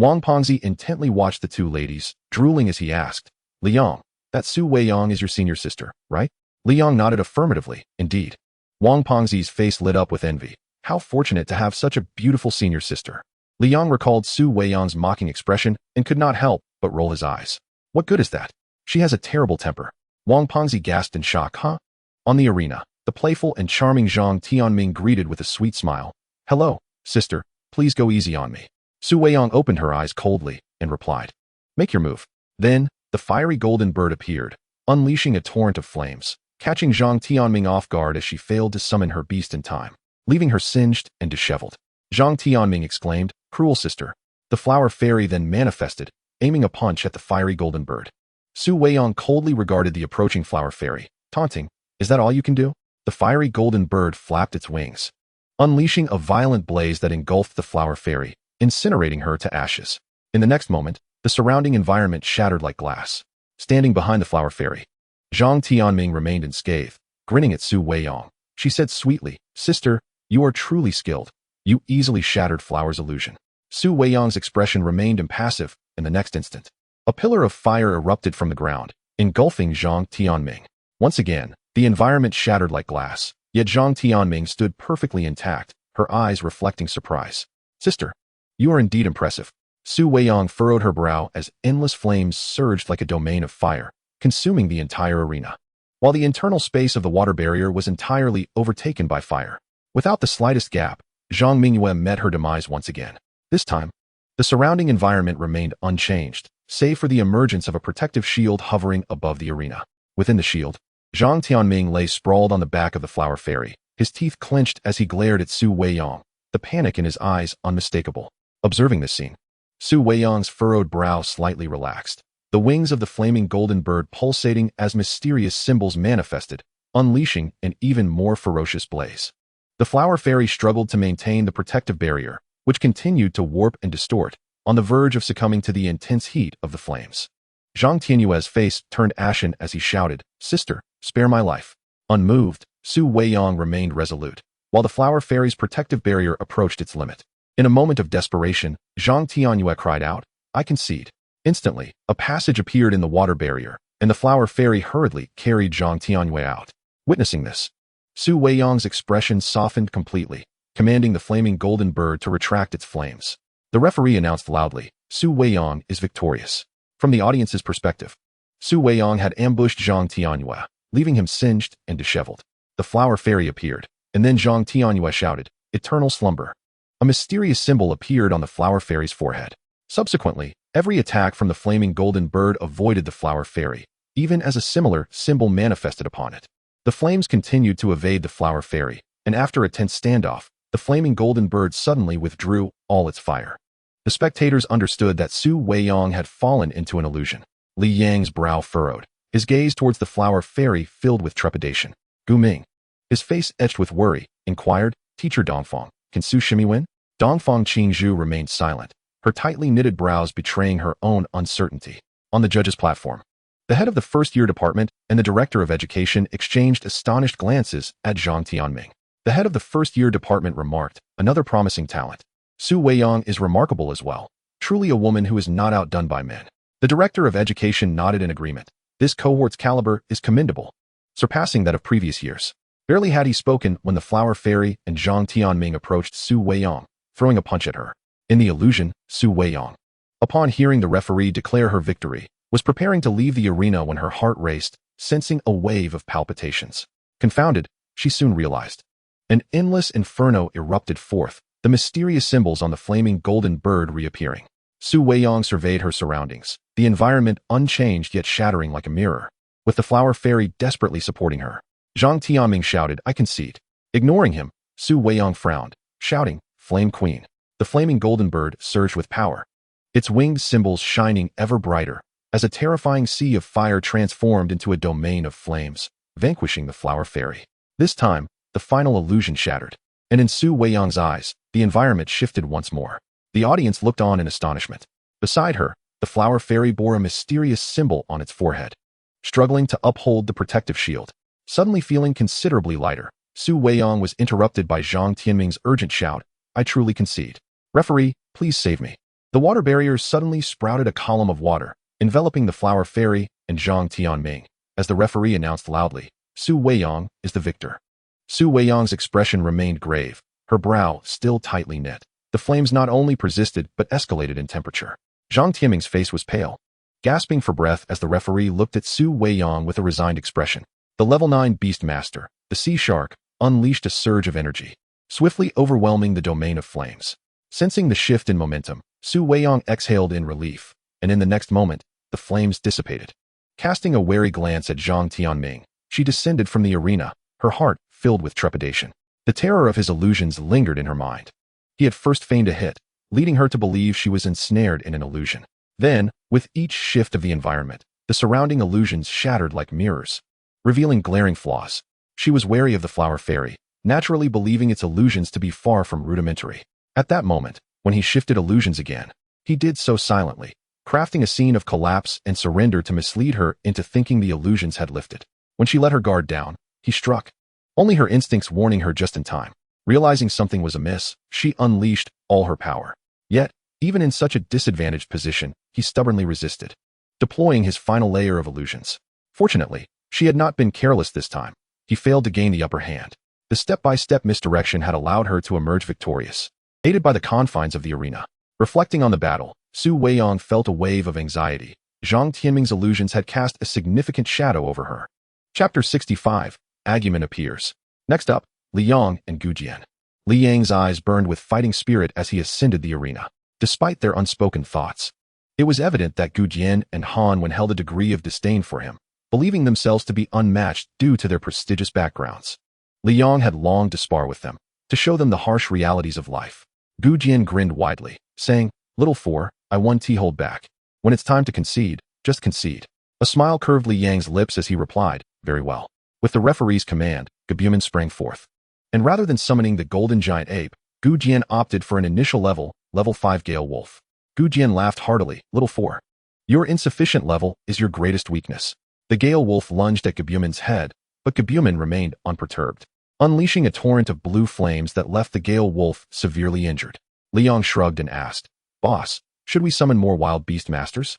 Wang Pengzi intently watched the two ladies, drooling as he asked, Liang, that Su Weiyang is your senior sister, right? Liang nodded affirmatively, indeed. Wang Pengzi's face lit up with envy. How fortunate to have such a beautiful senior sister. Liang recalled Su Weiyang's mocking expression and could not help but roll his eyes. What good is that? She has a terrible temper. Wang Pengzi gasped in shock, huh? On the arena, the playful and charming Zhang Tianming greeted with a sweet smile. Hello, sister, please go easy on me. Su Weiyang opened her eyes coldly and replied, Make your move. Then, the fiery golden bird appeared, unleashing a torrent of flames, catching Zhang Tianming off guard as she failed to summon her beast in time, leaving her singed and disheveled. Zhang Tianming exclaimed, Cruel sister. The flower fairy then manifested, aiming a punch at the fiery golden bird. Su Weiyang coldly regarded the approaching flower fairy, taunting, Is that all you can do? The fiery golden bird flapped its wings, unleashing a violent blaze that engulfed the flower fairy, incinerating her to ashes. In the next moment, the surrounding environment shattered like glass. Standing behind the flower fairy, Zhang Tianming remained unscathed, grinning at Su Weiyang. She said sweetly, Sister, you are truly skilled. You easily shattered Flower's illusion. Su Weiyang's expression remained impassive. In the next instant, a pillar of fire erupted from the ground, engulfing Zhang Tianming. Once again, the environment shattered like glass, yet Zhang Tianming stood perfectly intact, her eyes reflecting surprise. Sister, you are indeed impressive. Su Weiyang furrowed her brow as endless flames surged like a domain of fire, consuming the entire arena, while the internal space of the water barrier was entirely overtaken by fire. Without the slightest gap, Zhang Mingyue met her demise once again. This time, the surrounding environment remained unchanged, save for the emergence of a protective shield hovering above the arena. Within the shield, Zhang Tianming lay sprawled on the back of the flower fairy, his teeth clenched as he glared at Su Weiyang, the panic in his eyes unmistakable. Observing this scene, Su Weiyang's furrowed brow slightly relaxed, the wings of the flaming golden bird pulsating as mysterious symbols manifested, unleashing an even more ferocious blaze. The flower fairy struggled to maintain the protective barrier, which continued to warp and distort, on the verge of succumbing to the intense heat of the flames. Zhang Tianyue's face turned ashen as he shouted, Sister, spare my life. Unmoved, Su Weiyang remained resolute, while the flower fairy's protective barrier approached its limit. In a moment of desperation, Zhang Tianyue cried out, I concede. Instantly, a passage appeared in the water barrier, and the flower fairy hurriedly carried Zhang Tianyue out. Witnessing this, Su Weiyang's expression softened completely, commanding the flaming golden bird to retract its flames. The referee announced loudly, Su Weiyang is victorious. From the audience's perspective, Su Weiyang had ambushed Zhang Tianyue, leaving him singed and disheveled. The flower fairy appeared, and then Zhang Tianyue shouted, Eternal slumber. A mysterious symbol appeared on the flower fairy's forehead. Subsequently, every attack from the flaming golden bird avoided the flower fairy, even as a similar symbol manifested upon it. The flames continued to evade the flower fairy, and after a tense standoff, the flaming golden bird suddenly withdrew all its fire. The spectators understood that Su Weiyang had fallen into an illusion. Li Yang's brow furrowed, his gaze towards the flower fairy filled with trepidation. Gu Ming, his face etched with worry, inquired, Teacher Dongfang, can Su Shimi win? Dongfang Qingzhu remained silent, her tightly knitted brows betraying her own uncertainty. On the judges' platform, the head of the first-year department and the director of education exchanged astonished glances at Zhang Tianming. The head of the first-year department remarked, another promising talent. Su Weiyang is remarkable as well, truly a woman who is not outdone by men. The director of education nodded in agreement. This cohort's caliber is commendable, surpassing that of previous years. Barely had he spoken when the flower fairy and Zhang Tianming approached Su Weiyang, throwing a punch at her. In the illusion, Su Weiyang, upon hearing the referee declare her victory, was preparing to leave the arena when her heart raced, sensing a wave of palpitations. Confounded, she soon realized. An endless inferno erupted forth, the mysterious symbols on the flaming golden bird reappearing. Su Weiyang surveyed her surroundings, the environment unchanged yet shattering like a mirror, with the flower fairy desperately supporting her. Zhang Tianming shouted, I concede. Ignoring him, Su Weiyang frowned, shouting, Flame Queen. The flaming golden bird surged with power, its winged symbols shining ever brighter, as a terrifying sea of fire transformed into a domain of flames, vanquishing the flower fairy. This time, the final illusion shattered, and in Su Weiyang's eyes, the environment shifted once more. The audience looked on in astonishment. Beside her, the flower fairy bore a mysterious symbol on its forehead, struggling to uphold the protective shield. Suddenly feeling considerably lighter, Su Weiyang was interrupted by Zhang Tianming's urgent shout, I truly concede. Referee, please save me. The water barriers suddenly sprouted a column of water, enveloping the Flower Fairy and Zhang Tianming, as the referee announced loudly, Su Weiyang is the victor. Su Weiyang's expression remained grave, her brow still tightly knit. The flames not only persisted but escalated in temperature. Zhang Tianming's face was pale, gasping for breath as the referee looked at Su Weiyang with a resigned expression. The level 9 Beast Master, the Sea Shark, unleashed a surge of energy, swiftly overwhelming the domain of flames. Sensing the shift in momentum, Su Weiyang exhaled in relief, and in the next moment, the flames dissipated. Casting a wary glance at Zhang Tianming, she descended from the arena, her heart filled with trepidation. The terror of his illusions lingered in her mind. He had first feigned a hit, leading her to believe she was ensnared in an illusion. Then, with each shift of the environment, the surrounding illusions shattered like mirrors, revealing glaring flaws. She was wary of the Flower Fairy, naturally believing its illusions to be far from rudimentary. At that moment, when he shifted illusions again, he did so silently, crafting a scene of collapse and surrender to mislead her into thinking the illusions had lifted. When she let her guard down, he struck, only her instincts warning her just in time. Realizing something was amiss, she unleashed all her power. Yet, even in such a disadvantaged position, he stubbornly resisted, deploying his final layer of illusions. Fortunately, she had not been careless this time. He failed to gain the upper hand. The step-by-step misdirection had allowed her to emerge victorious. Aided by the confines of the arena, reflecting on the battle, Su Weiyang felt a wave of anxiety. Zhang Tianming's illusions had cast a significant shadow over her. Chapter 65, Agumon appears. Next up, Liang and Gujian. Liang's eyes burned with fighting spirit as he ascended the arena. Despite their unspoken thoughts, it was evident that Gujian and Han Wen held a degree of disdain for him, believing themselves to be unmatched due to their prestigious backgrounds. Liang had longed to spar with them, to show them the harsh realities of life. Gujian grinned widely, saying, "Little four, I won't hold back. When it's time to concede, just concede." A smile curved Liang's lips as he replied, "Very well." With the referee's command, Gabumon sprang forth. And rather than summoning the golden giant ape, Gujian opted for an initial level 5 Gale Wolf. Gujian laughed heartily, "Little four, your insufficient level is your greatest weakness." The Gale Wolf lunged at Gabumon's head, but Gabumon remained unperturbed, unleashing a torrent of blue flames that left the Gale Wolf severely injured. Liang shrugged and asked, "Boss, should we summon more wild beast masters?"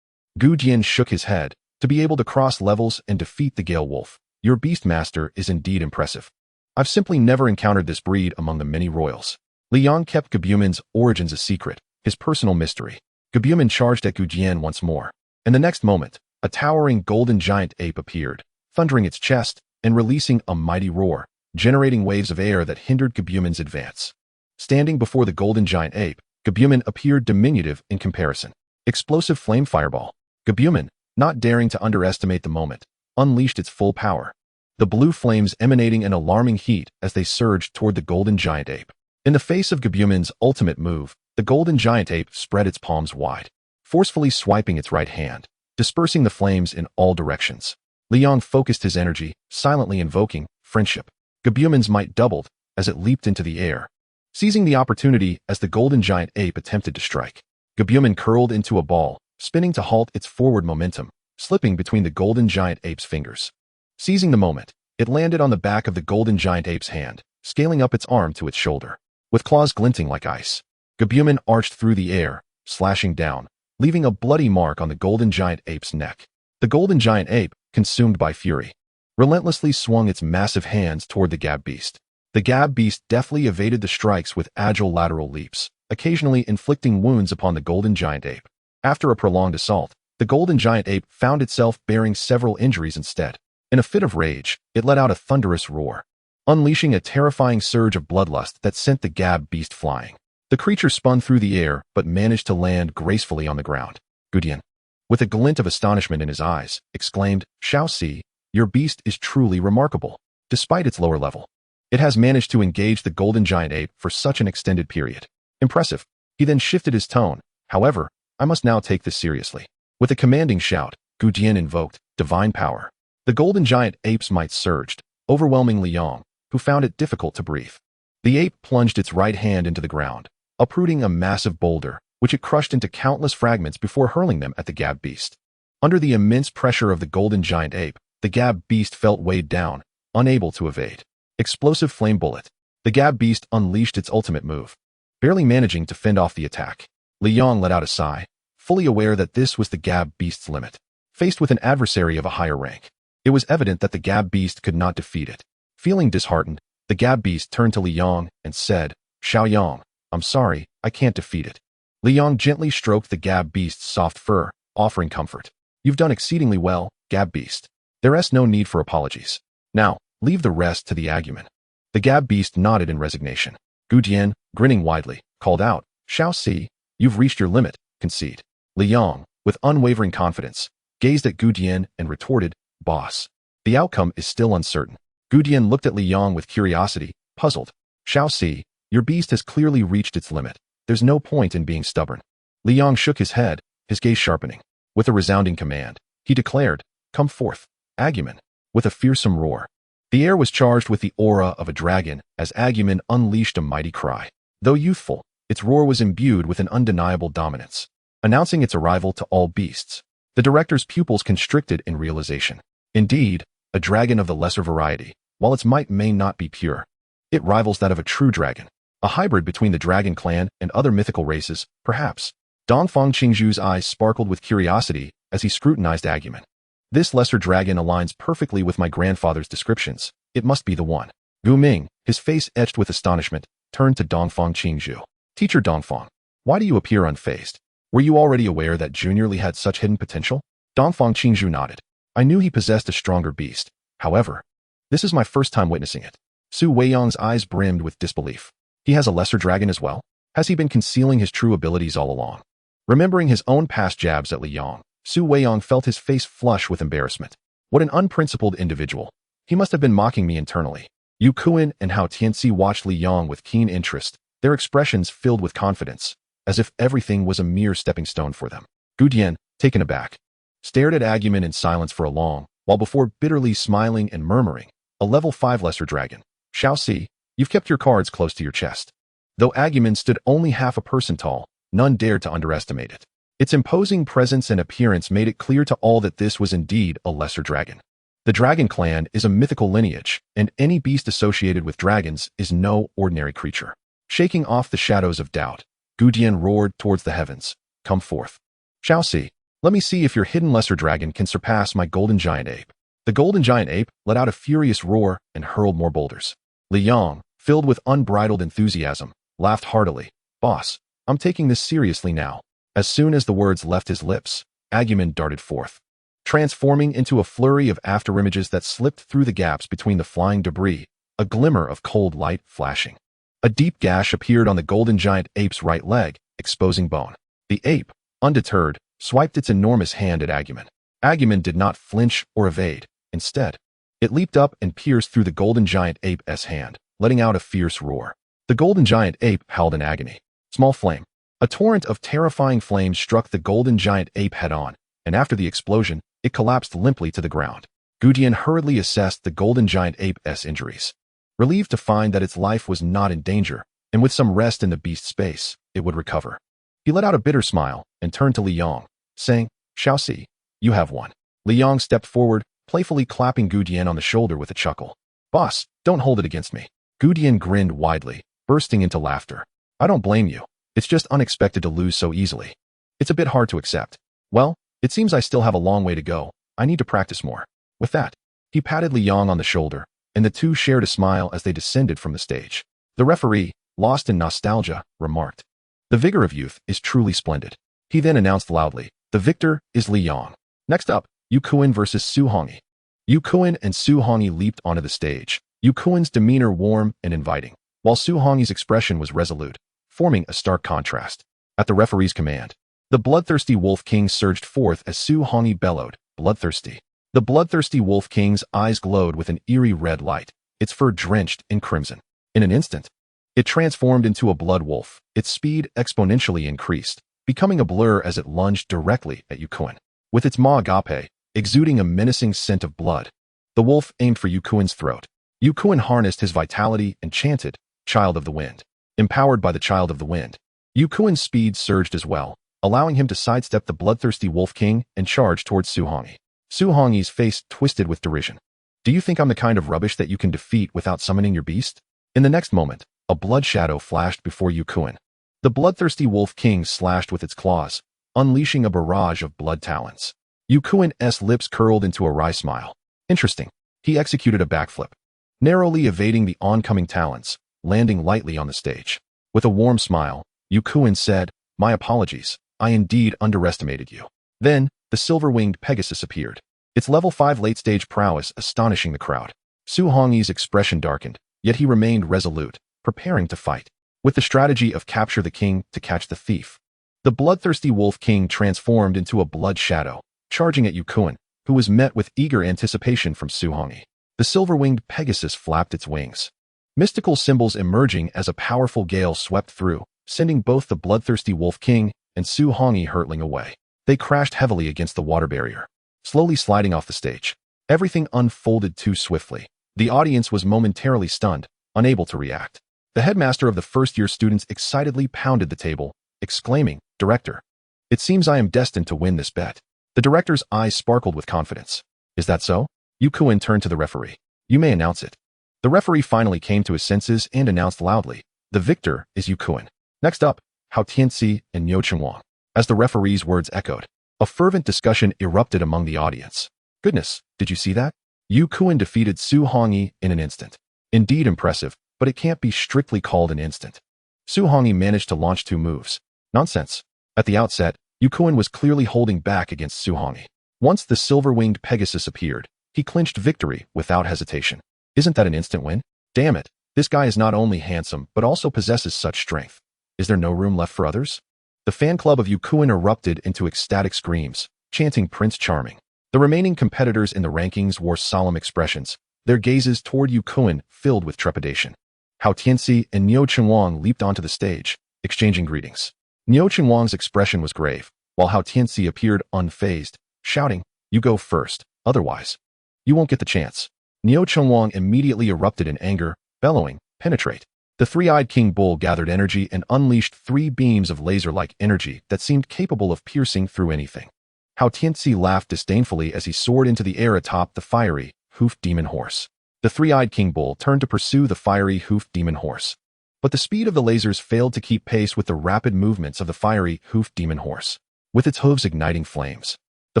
Gujian shook his head. "To be able to cross levels and defeat the Gale Wolf, your beast master is indeed impressive. I've simply never encountered this breed among the many royals." Liang kept Gabumon's origins a secret, his personal mystery. Gabumon charged at Gujian once more, and the next moment, a towering golden giant ape appeared, thundering its chest and releasing a mighty roar, generating waves of air that hindered Gabumon's advance. Standing before the golden giant ape, Gabumon appeared diminutive in comparison. Explosive flame fireball. Gabumon, not daring to underestimate the moment, unleashed its full power, the blue flames emanating an alarming heat as they surged toward the golden giant ape. In the face of Gabumon's ultimate move, the golden giant ape spread its palms wide, forcefully swiping its right hand, dispersing the flames in all directions. Liang focused his energy, silently invoking friendship. Gabumon's might doubled as it leaped into the air, seizing the opportunity as the golden giant ape attempted to strike. Gabumon curled into a ball, spinning to halt its forward momentum, slipping between the golden giant ape's fingers. Seizing the moment, it landed on the back of the golden giant ape's hand, scaling up its arm to its shoulder. With claws glinting like ice, Gabumon arched through the air, slashing down, leaving a bloody mark on the golden giant ape's neck. The golden giant ape, consumed by fury, relentlessly swung its massive hands toward the Gab beast. The Gab beast deftly evaded the strikes with agile lateral leaps, occasionally inflicting wounds upon the golden giant ape. After a prolonged assault, the golden giant ape found itself bearing several injuries instead. In a fit of rage, it let out a thunderous roar, unleashing a terrifying surge of bloodlust that sent the Gab beast flying. The creature spun through the air but managed to land gracefully on the ground. Gujian, with a glint of astonishment in his eyes, exclaimed, "Shao Si, your beast is truly remarkable. Despite its lower level, it has managed to engage the golden giant ape for such an extended period. Impressive." He then shifted his tone. "However, I must now take this seriously." With a commanding shout, Gujian invoked divine power. The golden giant ape's might surged, overwhelming Liang, who found it difficult to breathe. The ape plunged its right hand into the ground, uprooting a massive boulder, which it crushed into countless fragments before hurling them at the Gab beast. Under the immense pressure of the golden giant ape, the Gab beast felt weighed down, unable to evade. Explosive flame bullet. The Gab beast unleashed its ultimate move, barely managing to fend off the attack. Li Yong let out a sigh, fully aware that this was the Gab Beast's limit. Faced with an adversary of a higher rank, it was evident that the Gab Beast could not defeat it. Feeling disheartened, the Gab Beast turned to Li Yong and said, "Xiaoyang, I'm sorry, I can't defeat it." Li Yong gently stroked the Gab Beast's soft fur, offering comfort. "You've done exceedingly well, Gab Beast. There's no need for apologies. Now, leave the rest to the Agumon." The Gab Beast nodded in resignation. Gu Dian, grinning widely, called out, "Shao Si, you've reached your limit, concede." Li Yong, with unwavering confidence, gazed at Gu Dian and retorted, "Boss. The outcome is still uncertain." Gu Dian looked at Li Yong with curiosity, puzzled. "Shao Si, your beast has clearly reached its limit. There's no point in being stubborn." Li Yong shook his head, his gaze sharpening. With a resounding command, he declared, "Come forth, Agumon." With a fearsome roar, the air was charged with the aura of a dragon as Agumon unleashed a mighty cry. Though youthful, its roar was imbued with an undeniable dominance, announcing its arrival to all beasts. The director's pupils constricted in realization. Indeed, a dragon of the lesser variety, while its might may not be pure, it rivals that of a true dragon, a hybrid between the dragon clan and other mythical races, perhaps. Dongfang Qingzhu's eyes sparkled with curiosity as he scrutinized Agumon. "This lesser dragon aligns perfectly with my grandfather's descriptions. It must be the one." Gu Ming, his face etched with astonishment, turned to Dongfang Qingzhu. "Teacher Dongfang, why do you appear unfazed? Were you already aware that Junior Li had such hidden potential?" Dongfang Qingzhu nodded. "I knew he possessed a stronger beast. However, this is my first time witnessing it." Su Weiyang's eyes brimmed with disbelief. "He has a lesser dragon as well? Has he been concealing his true abilities all along?" Remembering his own past jabs at Li Yong, Su Weiyang felt his face flush with embarrassment. What an unprincipled individual. He must have been mocking me internally. Yu Kuan and Hao Tianxi watched Li Yong with keen interest, their expressions filled with confidence, as if everything was a mere stepping stone for them. Gu Dian, taken aback, stared at Agumon in silence for a long while before bitterly smiling and murmuring, "A level 5 lesser dragon. Shao Si, you've kept your cards close to your chest." Though Agumon stood only half a person tall, none dared to underestimate it. Its imposing presence and appearance made it clear to all that this was indeed a lesser dragon. The dragon clan is a mythical lineage, and any beast associated with dragons is no ordinary creature. Shaking off the shadows of doubt, Gu Dian roared towards the heavens, "Come forth. Shao Si, let me see if your hidden lesser dragon can surpass my golden giant ape." The golden giant ape let out a furious roar and hurled more boulders. Li Yong, filled with unbridled enthusiasm, laughed heartily. "Boss, I'm taking this seriously now." As soon as the words left his lips, Agumon darted forth, transforming into a flurry of afterimages that slipped through the gaps between the flying debris, a glimmer of cold light flashing. A deep gash appeared on the golden giant ape's right leg, exposing bone. The ape, undeterred, swiped its enormous hand at Agumon. Agumon did not flinch or evade. Instead, it leaped up and pierced through the golden giant ape's hand, letting out a fierce roar. The golden giant ape howled in agony. Small flame. A torrent of terrifying flames struck the golden giant ape head-on, and after the explosion, it collapsed limply to the ground. Gu Dian hurriedly assessed the golden giant ape's injuries. Relieved to find that its life was not in danger, and with some rest in the beast's space, it would recover. He let out a bitter smile and turned to Li Yong, saying, "Shao Si, you have won." Li Yong stepped forward, playfully clapping Gu Dian on the shoulder with a chuckle. "Boss, don't hold it against me." Gu Dian grinned widely, bursting into laughter. "I don't blame you. It's just unexpected to lose so easily. It's a bit hard to accept. Well, it seems I still have a long way to go. I need to practice more." With that, he patted Li Yong on the shoulder, and the two shared a smile as they descended from the stage. The referee, lost in nostalgia, remarked, "The vigor of youth is truly splendid." He then announced loudly, "The victor is Li Yong." Next up, Yu Kuan versus Su Hongyi. Yu Kuan and Su Hongyi leaped onto the stage, Yu Kuan's demeanor warm and inviting, while Su Hongyi's expression was resolute, forming a stark contrast. At the referee's command, the bloodthirsty Wolf King surged forth as Su Hongyi bellowed, "Bloodthirsty." The bloodthirsty Wolf King's eyes glowed with an eerie red light, its fur drenched in crimson. In an instant, it transformed into a blood wolf, its speed exponentially increased, becoming a blur as it lunged directly at Yu Kuan. With its maw agape, exuding a menacing scent of blood, the wolf aimed for Yu Kuan's throat. Yu Kuan harnessed his vitality and chanted, "Child of the Wind." Empowered by the Child of the Wind, Yu Kuan's speed surged as well, allowing him to sidestep the bloodthirsty Wolf King and charge towards Su Hongyi. Su Hongyi's face twisted with derision. "Do you think I'm the kind of rubbish that you can defeat without summoning your beast?" In the next moment, a blood shadow flashed before Yu Kuan. The bloodthirsty Wolf King slashed with its claws, unleashing a barrage of blood talons. Yukuin's lips curled into a wry smile. Interesting. He executed a backflip, narrowly evading the oncoming talons, landing lightly on the stage. With a warm smile, Yukuin said, "My apologies, I indeed underestimated you." Then, the silver-winged Pegasus appeared, its level 5 late-stage prowess astonishing the crowd. Su Hongyi's expression darkened, yet he remained resolute, preparing to fight. With the strategy of capture the king to catch the thief, the bloodthirsty Wolf King transformed into a blood shadow, charging at Yukuin, who was met with eager anticipation from Su Hongyi. The silver-winged Pegasus flapped its wings, mystical symbols emerging as a powerful gale swept through, sending both the bloodthirsty Wolf King and Su Hongyi hurtling away. They crashed heavily against the water barrier, slowly sliding off the stage. Everything unfolded too swiftly. The audience was momentarily stunned, unable to react. The headmaster of the first-year students excitedly pounded the table, exclaiming, "Director, it seems I am destined to win this bet." The director's eyes sparkled with confidence. "Is that so?" Yukuin turned to the referee. "You may announce it." The referee finally came to his senses and announced loudly, "The victor is Yukuin." Next up, Hao Tianxi and Niu Chengwang. As the referee's words echoed, a fervent discussion erupted among the audience. "Goodness, did you see that? Yukuin defeated Su Hongyi in an instant. Indeed impressive, but it can't be strictly called an instant. Su Hongyi managed to launch 2 moves. Nonsense." At the outset, Yukuin was clearly holding back against Su Hongyi. Once the silver-winged Pegasus appeared, he clinched victory without hesitation. "Isn't that an instant win? Damn it, this guy is not only handsome but also possesses such strength. Is there no room left for others?" The fan club of Yukuin erupted into ecstatic screams, chanting Prince Charming. The remaining competitors in the rankings wore solemn expressions, their gazes toward Yukuin filled with trepidation. Hao Tianxi and Niu Chengwang leaped onto the stage, exchanging greetings. Niu Chengwang's expression was grave, while Hao Tianxi appeared unfazed, shouting, "You go first, otherwise you won't get the chance." Niu Chengwang immediately erupted in anger, bellowing, "Penetrate." The three-eyed King Bull gathered energy and unleashed 3 beams of laser-like energy that seemed capable of piercing through anything. Hao Tianxi laughed disdainfully as he soared into the air atop the fiery, hoofed demon horse. The three-eyed King Bull turned to pursue the fiery, hoofed demon horse. But the speed of the lasers failed to keep pace with the rapid movements of the fiery, hoofed demon horse. With its hooves igniting flames, the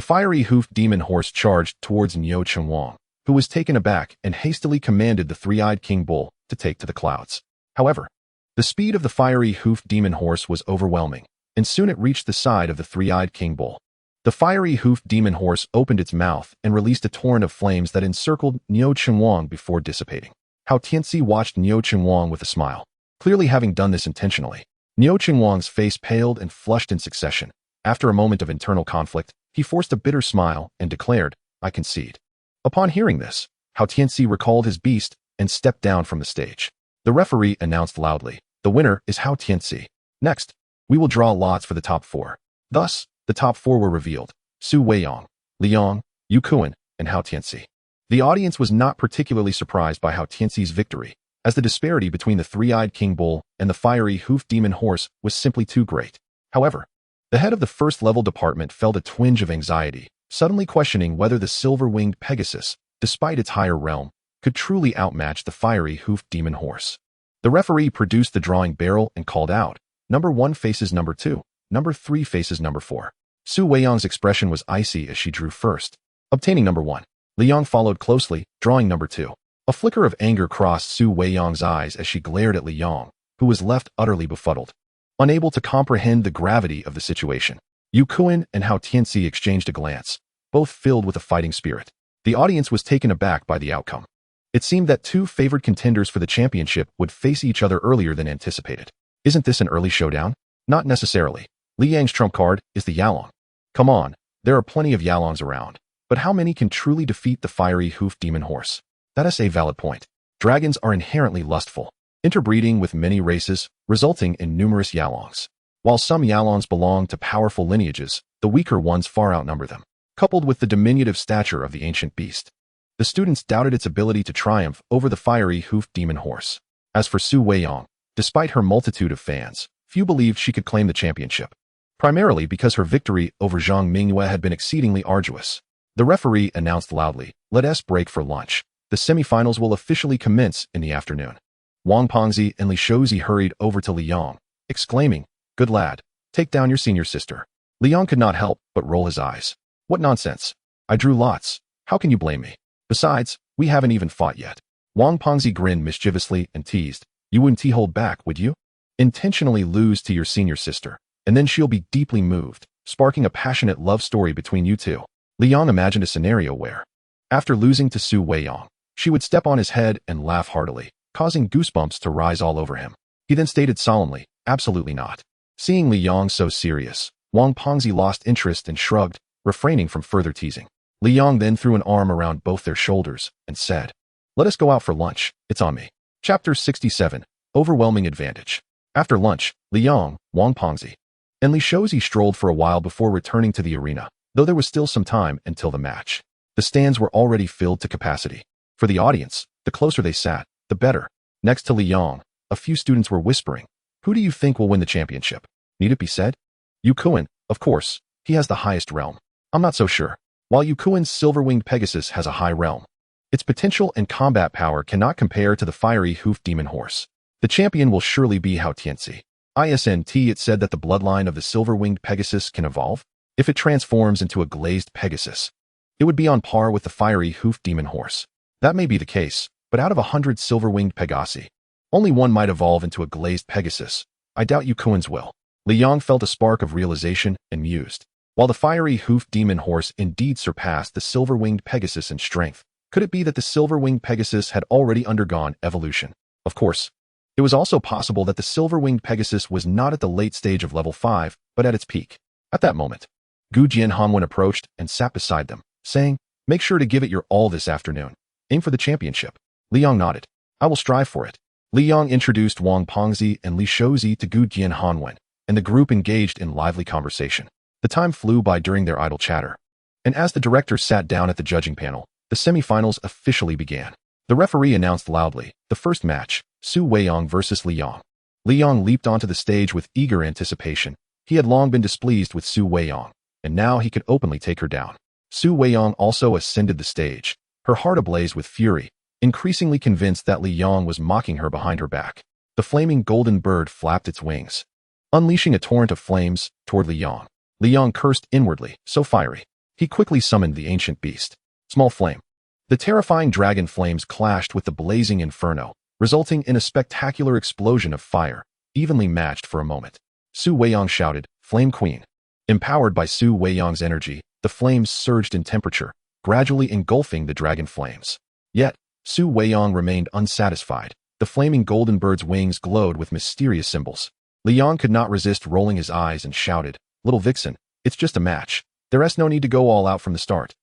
fiery, hoofed demon horse charged towards Niu Chengwang, who was taken aback and hastily commanded the three-eyed King Bull to take to the clouds. However, the speed of the fiery, hoofed demon horse was overwhelming, and soon it reached the side of the three-eyed King Bull. The fiery, hoofed demon horse opened its mouth and released a torrent of flames that encircled Niu Chengwang before dissipating. Hao Tianxi watched Niu Chengwang with a smile, clearly having done this intentionally. Niu Chengwang's face paled and flushed in succession. After a moment of internal conflict, he forced a bitter smile and declared, "I concede." Upon hearing this, Hao Tianxi recalled his beast and stepped down from the stage. The referee announced loudly, "The winner is Hao Tianxi. Next, we will draw lots for the top 4. Thus, the top 4 were revealed: Su Weiyang, Liang, Yukuin, and Hao Tianxi. The audience was not particularly surprised by Hao Tianxi's victory, as the disparity between the three-eyed King Bull and the fiery, hoofed demon horse was simply too great. However, the head of the first-level department felt a twinge of anxiety, suddenly questioning whether the silver-winged Pegasus, despite its higher realm, could truly outmatch the fiery, hoofed demon horse. The referee produced the drawing barrel and called out, "Number 1 faces number 2, number 3 faces number 4. Su Weiyang's expression was icy as she drew first, obtaining number 1. Liang followed closely, drawing number 2. A flicker of anger crossed Su Weiyang's eyes as she glared at Liang, who was left utterly befuddled, unable to comprehend the gravity of the situation. Yukuin and Hao Tianxi exchanged a glance, both filled with a fighting spirit. The audience was taken aback by the outcome. It seemed that 2 favored contenders for the championship would face each other earlier than anticipated. Isn't this an early showdown? Not necessarily. Liang's trump card is the Yalong. Come on, there are plenty of Yalongs around, but how many can truly defeat the fiery, hoofed demon horse? That is a valid point. Dragons are inherently lustful, interbreeding with many races, resulting in numerous Yalongs. While some Yalongs belong to powerful lineages, the weaker ones far outnumber them. Coupled with the diminutive stature of the ancient beast, the students doubted its ability to triumph over the fiery, hoofed demon horse. As for Su Weiyang, despite her multitude of fans, few believed she could claim the championship, primarily because her victory over Zhang Mingyue had been exceedingly arduous. The referee announced loudly, "Let us break for lunch. The semifinals will officially commence in the afternoon." Wang Pengzi and Li Shouzi hurried over to Liang, exclaiming, Good lad. Take down your senior sister. Liang could not help but roll his eyes. What nonsense. I drew lots. How can you blame me? Besides, we haven't even fought yet. Wang Pengzi grinned mischievously and teased. You wouldn't hold back, would you? Intentionally lose to your senior sister, and then she'll be deeply moved, sparking a passionate love story between you two. Liang imagined a scenario where, after losing to Su Weiyang, she would step on his head and laugh heartily, causing goosebumps to rise all over him. He then stated solemnly, absolutely not. Seeing Liang so serious, Wang Pengzi lost interest and shrugged, refraining from further teasing. Liang then threw an arm around both their shoulders and said, let us go out for lunch, it's on me. Chapter 67, Overwhelming Advantage. After lunch, Liang, Wang Pengzi, and Li Shouzi strolled for a while before returning to the arena, though there was still some time until the match. The stands were already filled to capacity. For the audience, the closer they sat, the better. Next to Liang, a few students were whispering, who do you think will win the championship? Need it be said? Yu Kuan, of course, he has the highest realm. I'm not so sure. While Yu Kuan's silver-winged Pegasus has a high realm, its potential and combat power cannot compare to the fiery hoofed demon horse. The champion will surely be Hao Tianxi. It said that the bloodline of the silver-winged Pegasus can evolve. If it transforms into a glazed Pegasus, it would be on par with the fiery hoofed demon horse. That may be the case, but out of 100 silver-winged Pegasi, only one might evolve into a glazed Pegasus. I doubt Yu Kuan's will. Liang felt a spark of realization and mused. While the fiery hoofed demon horse indeed surpassed the silver-winged Pegasus in strength, could it be that the silver-winged Pegasus had already undergone evolution? Of course. It was also possible that the silver-winged Pegasus was not at the late stage of level 5, but at its peak. At that moment, Gu Jianhanwen approached and sat beside them, saying, make sure to give it your all this afternoon. Aim for the championship. Liang nodded. I will strive for it. Liang introduced Wang Pengzi and Li Shouzi to Gu Jianhanwen, and the group engaged in lively conversation. The time flew by during their idle chatter. And as the director sat down at the judging panel, the semifinals officially began. The referee announced loudly, the first match, Su Weiyang versus Liang. Liang leaped onto the stage with eager anticipation. He had long been displeased with Su Weiyang, and now he could openly take her down. Su Weiyang also ascended the stage, her heart ablaze with fury, increasingly convinced that Liang was mocking her behind her back. The flaming golden bird flapped its wings, unleashing a torrent of flames toward Liang. Liang cursed inwardly, so fiery. He quickly summoned the ancient beast. Small flame. The terrifying dragon flames clashed with the blazing inferno, resulting in a spectacular explosion of fire, evenly matched for a moment. Su Weiyang shouted, Flame Queen. Empowered by Su Weiyang's energy, the flames surged in temperature, gradually engulfing the dragon flames. Yet, Su Weiyang remained unsatisfied. The flaming golden bird's wings glowed with mysterious symbols. Liang could not resist rolling his eyes and shouted, Little Vixen, it's just a match. There's no need to go all out from the start.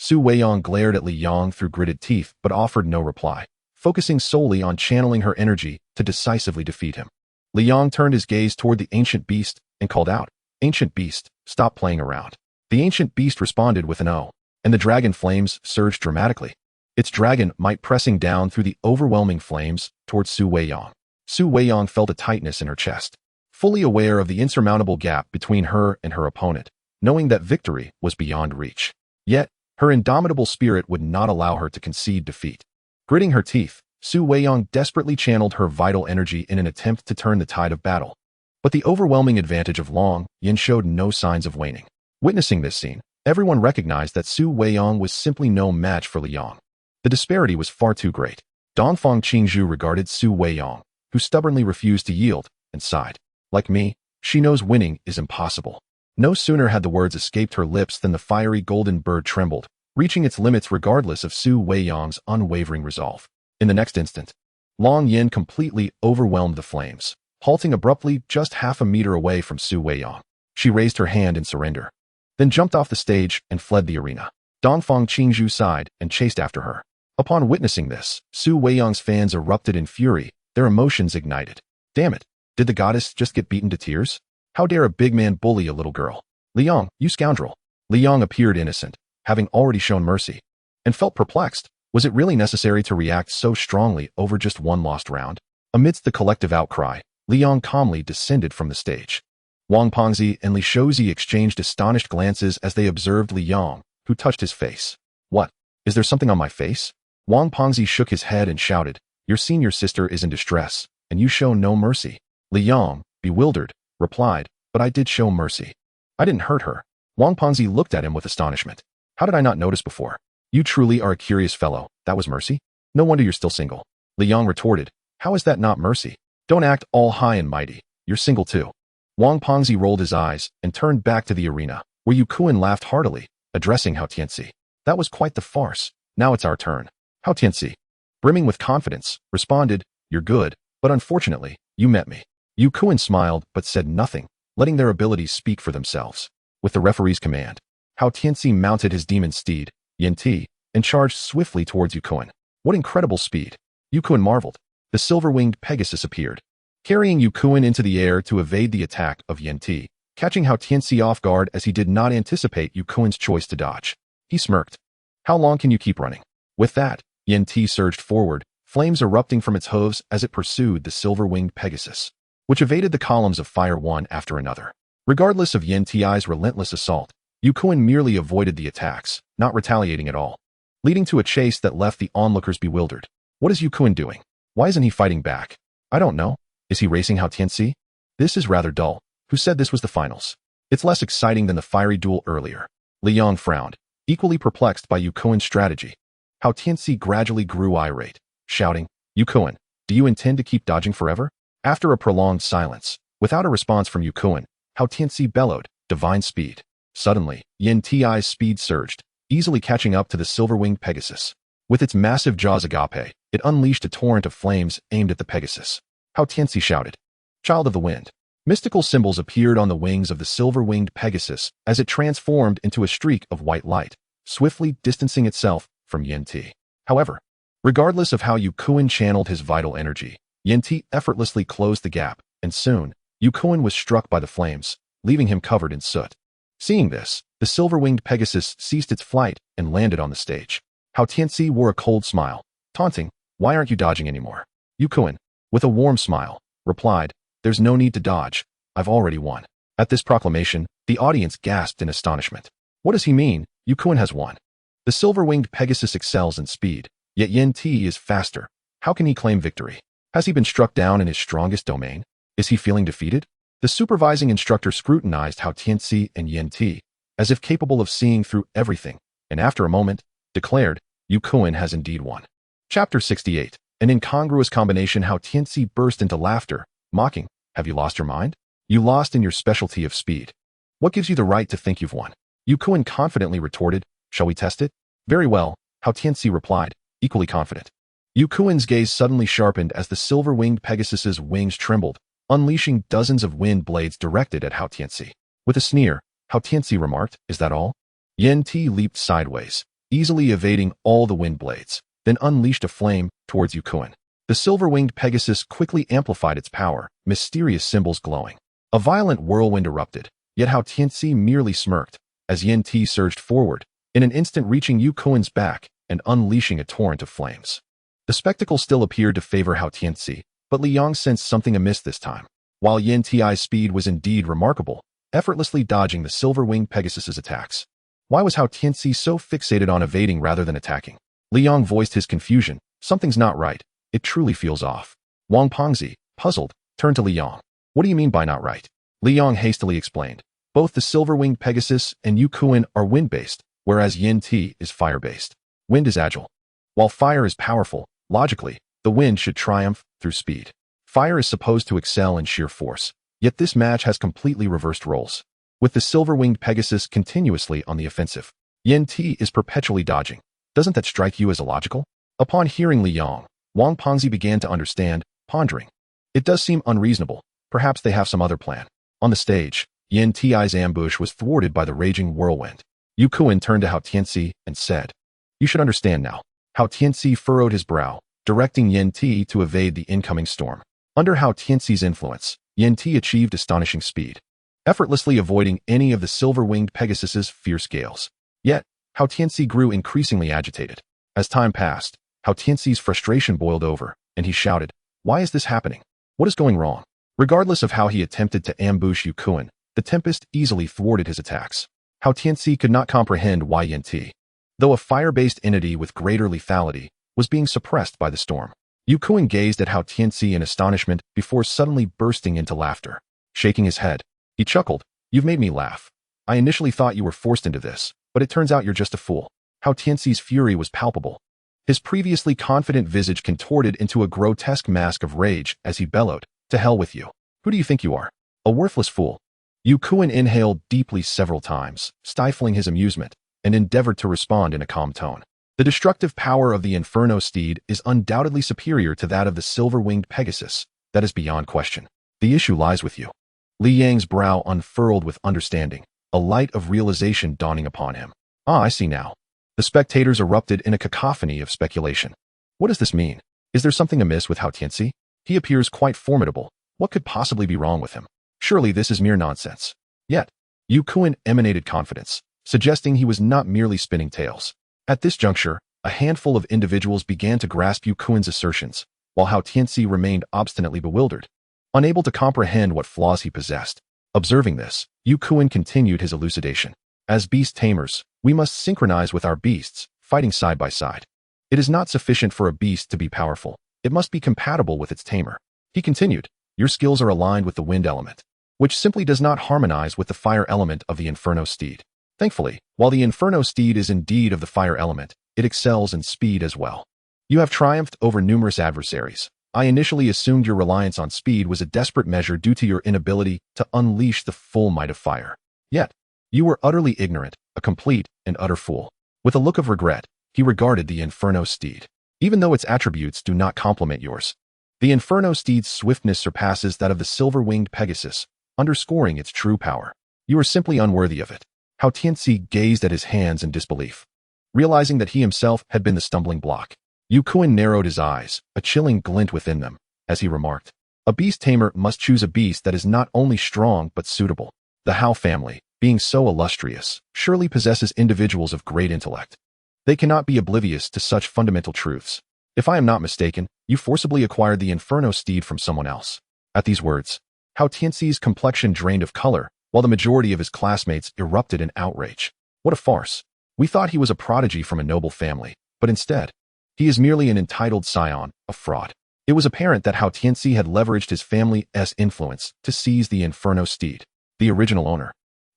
Su Weiyang glared at Liang through gritted teeth but offered no reply, focusing solely on channeling her energy to decisively defeat him. Liang turned his gaze toward the ancient beast and called out, Ancient beast, stop playing around. The ancient beast responded with an "Oh," and the dragon flames surged dramatically. Its dragon might pressing down through the overwhelming flames towards Su Weiyang. Su Weiyang felt a tightness in her chest, fully aware of the insurmountable gap between her and her opponent, knowing that victory was beyond reach. Yet, her indomitable spirit would not allow her to concede defeat. Gritting her teeth, Su Weiyang desperately channeled her vital energy in an attempt to turn the tide of battle. But the overwhelming advantage of Long Yin showed no signs of waning. Witnessing this scene, everyone recognized that Su Weiyang was simply no match for Liang. The disparity was far too great. Dongfang Qingzhu regarded Su Weiyang, who stubbornly refused to yield, and sighed. Like me, she knows winning is impossible. No sooner had the words escaped her lips than the fiery golden bird trembled, reaching its limits regardless of Su Weiyang's unwavering resolve. In the next instant, Long Yin completely overwhelmed the flames, halting abruptly just half a meter away from Su Weiyang. She raised her hand in surrender, then jumped off the stage and fled the arena. Dongfang Qingzhu sighed and chased after her. Upon witnessing this, Su Weiyang's fans erupted in fury, their emotions ignited. Damn it, did the goddess just get beaten to tears? How dare a big man bully a little girl? Liang, you scoundrel. Liang appeared innocent, having already shown mercy, and felt perplexed. Was it really necessary to react so strongly over just one lost round? Amidst the collective outcry, Liang calmly descended from the stage. Wang Pengzi and Li Shouzi exchanged astonished glances as they observed Liang, who touched his face. What? Is there something on my face? Wang Pengzi shook his head and shouted, Your senior sister is in distress, and you show no mercy. Liang, bewildered, replied, but I did show mercy. I didn't hurt her. Wang Pengzi looked at him with astonishment. How did I not notice before? You truly are a curious fellow. That was mercy? No wonder you're still single. Li Yang retorted. How is that not mercy? Don't act all high and mighty. You're single too. Wang Pengzi rolled his eyes and turned back to the arena, where Yu Kuan laughed heartily, addressing Hao Tianxi. That was quite the farce. Now it's our turn. Hao Tianxi, brimming with confidence, responded, You're good, but unfortunately, you met me. Yu Kuan smiled but said nothing, letting their abilities speak for themselves. With the referee's command, Hao Tianxi mounted his demon steed, Yin Ti, and charged swiftly towards Yu Kuan. What incredible speed! Yu Kuan marveled. The silver-winged Pegasus appeared, carrying Yu Kuan into the air to evade the attack of Yin Ti, catching Hao Tianxi off guard as he did not anticipate Yu Kuan's choice to dodge. He smirked. How long can you keep running? With that, Yin Ti surged forward, flames erupting from its hooves as it pursued the silver-winged Pegasus, which evaded the columns of fire one after another. Regardless of Yin Ti's relentless assault, Yu Kuan merely avoided the attacks, not retaliating at all, leading to a chase that left the onlookers bewildered. What is Yu Kuan doing? Why isn't he fighting back? I don't know. Is he racing Hao Tianxi? This is rather dull. Who said this was the finals? It's less exciting than the fiery duel earlier. Li Yang frowned, equally perplexed by Yu Kuan's strategy. Hao Tianxi gradually grew irate, shouting, Yu Kuan, do you intend to keep dodging forever? After a prolonged silence, without a response from Yu Kuan, Hao Tianxi bellowed, Divine speed. Suddenly, Yin Ti's speed surged, easily catching up to the silver-winged Pegasus. With its massive jaws agape, it unleashed a torrent of flames aimed at the Pegasus. Hao Tianxi shouted, Child of the Wind. Mystical symbols appeared on the wings of the silver-winged Pegasus as it transformed into a streak of white light, swiftly distancing itself from Yin Ti. However, regardless of how Yu Kuan channeled his vital energy, Yin Ti effortlessly closed the gap, and soon, Yu Kuan was struck by the flames, leaving him covered in soot. Seeing this, the silver-winged Pegasus ceased its flight and landed on the stage. Hao Tianxi wore a cold smile, taunting, Why aren't you dodging anymore? Yu Kuan, with a warm smile, replied, There's no need to dodge. I've already won. At this proclamation, the audience gasped in astonishment. What does he mean? Yu Kuan has won. The silver-winged Pegasus excels in speed, yet Yin Ti is faster. How can he claim victory? Has he been struck down in his strongest domain? Is he feeling defeated? The supervising instructor scrutinized Hao Tianxi and Yin Ti, as if capable of seeing through everything, and after a moment, declared, Yu Kuan has indeed won. Chapter 68. An incongruous combination. Hao Tianxi burst into laughter, mocking, Have you lost your mind? You lost in your specialty of speed. What gives you the right to think you've won? Yu Kuan confidently retorted, Shall we test it? Very well, Hao Tianxi replied, equally confident. Yu Kuan's gaze suddenly sharpened as the silver-winged Pegasus's wings trembled, unleashing dozens of wind blades directed at Hao Tianxi. With a sneer, Hao Tianxi remarked, Is that all? Yin Ti leaped sideways, easily evading all the wind blades, then unleashed a flame towards Yu Kuan. The silver-winged Pegasus quickly amplified its power, mysterious symbols glowing. A violent whirlwind erupted, yet Hao Tianxi merely smirked, as Yin Ti surged forward, in an instant reaching Yu Kuan's back and unleashing a torrent of flames. The spectacle still appeared to favor Hao Tianxi, but Li Yang sensed something amiss this time. While Yin Ti's speed was indeed remarkable, effortlessly dodging the silver-winged Pegasus's attacks. Why was Hao Tianxi so fixated on evading rather than attacking? Li Yang voiced his confusion. Something's not right. It truly feels off. Wang Pengzi, puzzled, turned to Li Yang. What do you mean by not right? Li Yang hastily explained. Both the silver-winged Pegasus and Yu Kuan are wind-based, whereas Yin Ti is fire-based. Wind is agile. While fire is powerful, logically, the wind should triumph through speed. Fire is supposed to excel in sheer force, yet this match has completely reversed roles. With the silver-winged Pegasus continuously on the offensive, Yin Ti is perpetually dodging. Doesn't that strike you as illogical? Upon hearing Li Yang, Wang Pengzi began to understand, pondering. It does seem unreasonable. Perhaps they have some other plan. On the stage, Yin Ti's ambush was thwarted by the raging whirlwind. Yu Kuan turned to Hao Tianxi and said, You should understand now. Hao Tianxi furrowed his brow, directing Yin Ti to evade the incoming storm. Under Hao Tianxi's influence, Yin Ti achieved astonishing speed, effortlessly avoiding any of the silver-winged Pegasus's fierce gales. Yet, Hao Tianxi grew increasingly agitated. As time passed, Hao Tianxi's frustration boiled over, and he shouted, Why is this happening? What is going wrong? Regardless of how he attempted to ambush Yu Kuan, the Tempest easily thwarted his attacks. Hao Tianxi could not comprehend why Yin Ti, though a fire-based entity with greater lethality, was being suppressed by the storm. Yu Kuan gazed at Hao Tianxi in astonishment before suddenly bursting into laughter. Shaking his head, he chuckled. You've made me laugh. I initially thought you were forced into this, but it turns out you're just a fool. Hao Tianxi's fury was palpable. His previously confident visage contorted into a grotesque mask of rage as he bellowed, "To hell with you. Who do you think you are? A worthless fool." Yu Kuan inhaled deeply several times, stifling his amusement, and endeavored to respond in a calm tone. The destructive power of the Inferno Steed is undoubtedly superior to that of the silver-winged Pegasus. That is beyond question. The issue lies with you. Li Yang's brow unfurled with understanding, a light of realization dawning upon him. Ah, I see now. The spectators erupted in a cacophony of speculation. What does this mean? Is there something amiss with Hao Tianxi? He appears quite formidable. What could possibly be wrong with him? Surely this is mere nonsense. Yet, Yu Kuan emanated confidence, suggesting he was not merely spinning tales. At this juncture, a handful of individuals began to grasp Yu Kuan's assertions, while Hao Tianxi remained obstinately bewildered, unable to comprehend what flaws he possessed. Observing this, Yu Kuan continued his elucidation. As beast tamers, we must synchronize with our beasts, fighting side by side. It is not sufficient for a beast to be powerful. It must be compatible with its tamer. He continued, your skills are aligned with the wind element, which simply does not harmonize with the fire element of the Inferno Steed. Thankfully, while the Inferno Steed is indeed of the fire element, it excels in speed as well. You have triumphed over numerous adversaries. I initially assumed your reliance on speed was a desperate measure due to your inability to unleash the full might of fire. Yet, you were utterly ignorant, a complete and utter fool. With a look of regret, he regarded the Inferno Steed. Even though its attributes do not complement yours, the Inferno Steed's swiftness surpasses that of the silver-winged Pegasus, underscoring its true power. You are simply unworthy of it. Hao Tianxi gazed at his hands in disbelief. Realizing that he himself had been the stumbling block, Yu Kuan narrowed his eyes, a chilling glint within them, as he remarked, a beast tamer must choose a beast that is not only strong but suitable. The Hao family, being so illustrious, surely possesses individuals of great intellect. They cannot be oblivious to such fundamental truths. If I am not mistaken, you forcibly acquired the Inferno Steed from someone else. At these words, Hao Tianxi's complexion drained of color, while the majority of his classmates erupted in outrage. What a farce. We thought he was a prodigy from a noble family, but instead, he is merely an entitled scion, a fraud. It was apparent that Hao Tianxi had leveraged his family's influence to seize the Inferno Steed. The original owner,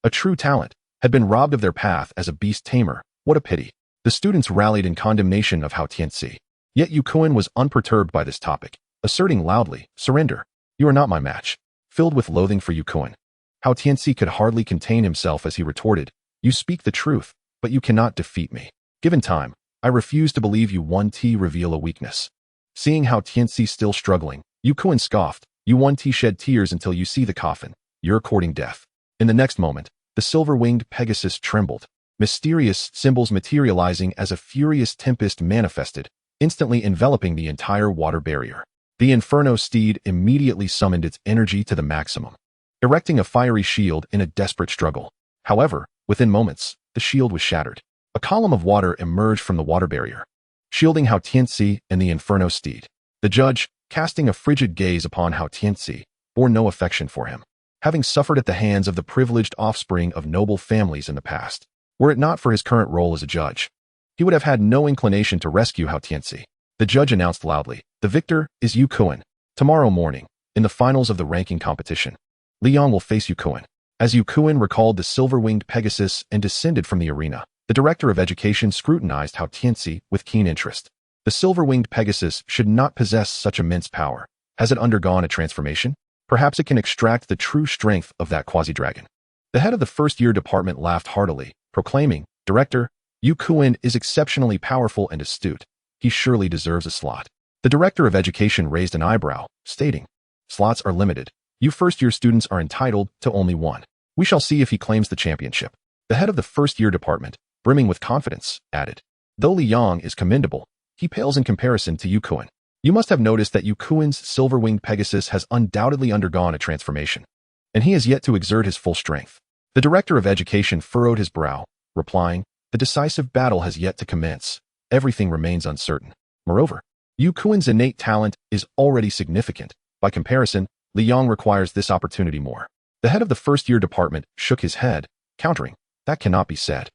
a true talent, had been robbed of their path as a beast tamer. What a pity. The students rallied in condemnation of Hao Tianxi. Yet Yu Kuan was unperturbed by this topic, asserting loudly, surrender. You are not my match. Filled with loathing for Yu Kuan, Hao Tianxi could hardly contain himself as he retorted, you speak the truth, but you cannot defeat me. Given time, I refuse to believe you 1T reveal a weakness. Seeing Hao Tianxi still struggling, Yu Kuan scoffed, you 1T shed tears until you see the coffin. You're courting death. In the next moment, the silver-winged Pegasus trembled, mysterious symbols materializing as a furious tempest manifested, instantly enveloping the entire water barrier. The Inferno Steed immediately summoned its energy to the maximum, erecting a fiery shield in a desperate struggle. However, within moments, the shield was shattered. A column of water emerged from the water barrier, shielding Hao Tianxi and the Inferno Steed. The judge, casting a frigid gaze upon Hao Tianxi, bore no affection for him, having suffered at the hands of the privileged offspring of noble families in the past. Were it not for his current role as a judge, he would have had no inclination to rescue Hao Tianxi. The judge announced loudly, the victor is Yu Kuan. Tomorrow morning, in the finals of the ranking competition, Li Yang will face Yu Kuan. As Yu Kuan recalled the silver-winged Pegasus and descended from the arena, the director of education scrutinized Hao Tianxi with keen interest. The silver-winged Pegasus should not possess such immense power. Has it undergone a transformation? Perhaps it can extract the true strength of that quasi-dragon. The head of the first-year department laughed heartily, proclaiming, Director, Yu Kuan is exceptionally powerful and astute. He surely deserves a slot. The director of education raised an eyebrow, stating, slots are limited. You first-year students are entitled to only one. We shall see if he claims the championship. The head of the first-year department, brimming with confidence, added, though Li Yang is commendable, he pales in comparison to Yu Kuan. You must have noticed that Yu Kuan's silver-winged Pegasus has undoubtedly undergone a transformation, and he has yet to exert his full strength. The director of education furrowed his brow, replying, the decisive battle has yet to commence. Everything remains uncertain. Moreover, Yu Kuan's innate talent is already significant. By comparison, Li Yang requires this opportunity more. The head of the first-year department shook his head, countering, that cannot be said.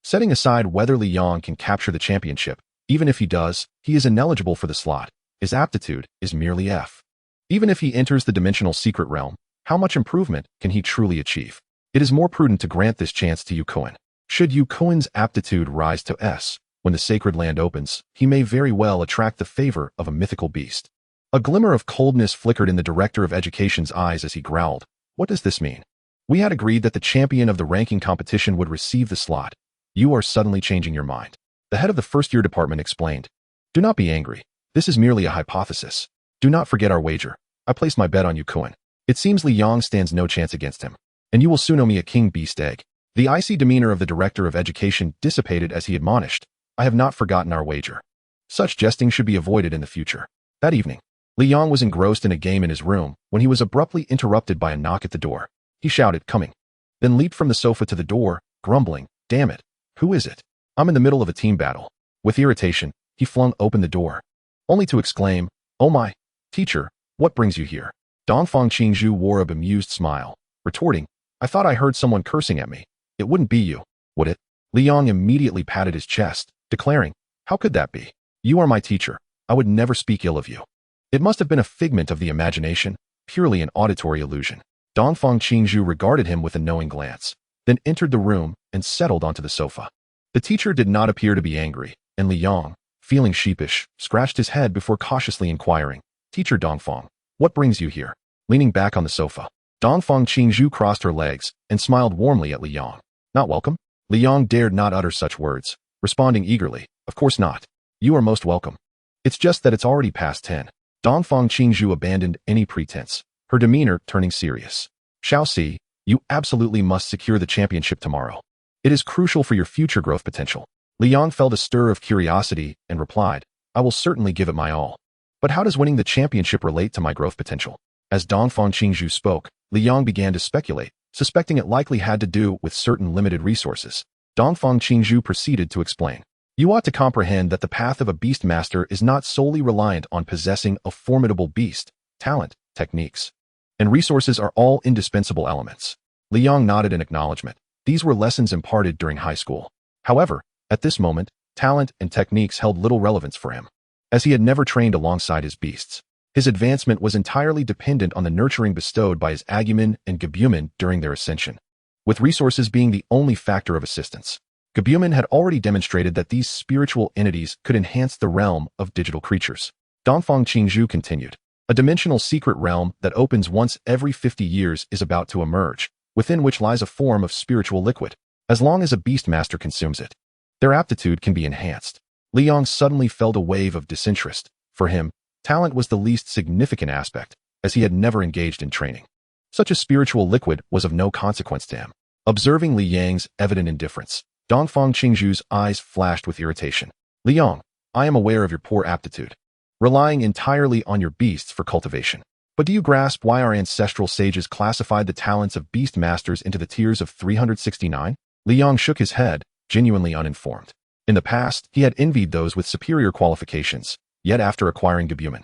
Setting aside whether Li Yang can capture the championship, even if he does, he is ineligible for the slot. His aptitude is merely F. Even if he enters the dimensional secret realm, How much improvement can he truly achieve? It is more prudent to grant this chance to Yukoin. Should Yukoin's aptitude rise to S, when the sacred land opens, he may very well attract the favor of a mythical beast. A glimmer of coldness flickered in the director of education's eyes as he growled, "What does this mean? We had agreed that the champion of the ranking competition would receive the slot. You are suddenly changing your mind." The head of the first-year department explained, "Do not be angry. This is merely a hypothesis. Do not forget our wager. I placed my bet on Yukoin. It seems Li Yang stands no chance against him, and you will soon owe me a king beast egg." The icy demeanor of the director of education dissipated as he admonished, "I have not forgotten our wager. Such jesting should be avoided in the future." That evening, Li Yang was engrossed in a game in his room when he was abruptly interrupted by a knock at the door. He shouted, "Coming," then leaped from the sofa to the door, grumbling, "Damn it, who is it? I'm in the middle of a team battle." With irritation, he flung open the door, only to exclaim, "Oh my, teacher, what brings you here?" Dongfang Qingzhu wore a bemused smile, retorting, "I thought I heard someone cursing at me. It wouldn't be you, would it?" Li Yang immediately patted his chest, declaring, "How could that be? You are my teacher. I would never speak ill of you." It must have been a figment of the imagination, purely an auditory illusion. Dongfang Qingzhu regarded him with a knowing glance, then entered the room and settled onto the sofa. The teacher did not appear to be angry, and Li Yang, feeling sheepish, scratched his head before cautiously inquiring, "Teacher Dongfang, what brings you here?" Leaning back on the sofa, Dongfang Qingzhu crossed her legs and smiled warmly at Li Yang. "Not welcome?" Li Yang dared not utter such words, responding eagerly, "Of course not. You are most welcome. It's just that it's already past 10. Dongfang Qingzhu abandoned any pretense, her demeanor turning serious. "Xiaoxi, you absolutely must secure the championship tomorrow. It is crucial for your future growth potential." Li Yang felt a stir of curiosity and replied, "I will certainly give it my all. But how does winning the championship relate to my growth potential?" As Dongfang Qingzhu spoke, Li Yang began to speculate, suspecting it likely had to do with certain limited resources. Dongfang Qingzhu proceeded to explain, "You ought to comprehend that the path of a beast master is not solely reliant on possessing a formidable beast. Talent, techniques, and resources are all indispensable elements." Li Yang nodded in acknowledgement. These were lessons imparted during high school. However, at this moment, talent and techniques held little relevance for him, as he had never trained alongside his beasts. His advancement was entirely dependent on the nurturing bestowed by his Agumon and Gabumon during their ascension, with resources being the only factor of assistance. Gabumon had already demonstrated that these spiritual entities could enhance the realm of digital creatures. Dongfang Qingzhu continued, "A dimensional secret realm that opens once every 50 years is about to emerge, within which lies a form of spiritual liquid. As long as a beast master consumes it, their aptitude can be enhanced." Li Yang suddenly felt a wave of disinterest. For him, talent was the least significant aspect, as he had never engaged in training. Such a spiritual liquid was of no consequence to him. Observing Li Yang's evident indifference, Dongfang Qingzhu's eyes flashed with irritation. "Li Yang, I am aware of your poor aptitude, relying entirely on your beasts for cultivation. But do you grasp why our ancestral sages classified the talents of beast masters into the tiers of 369? Li Yang shook his head, genuinely uninformed. In the past, he had envied those with superior qualifications, yet after acquiring Gabumon,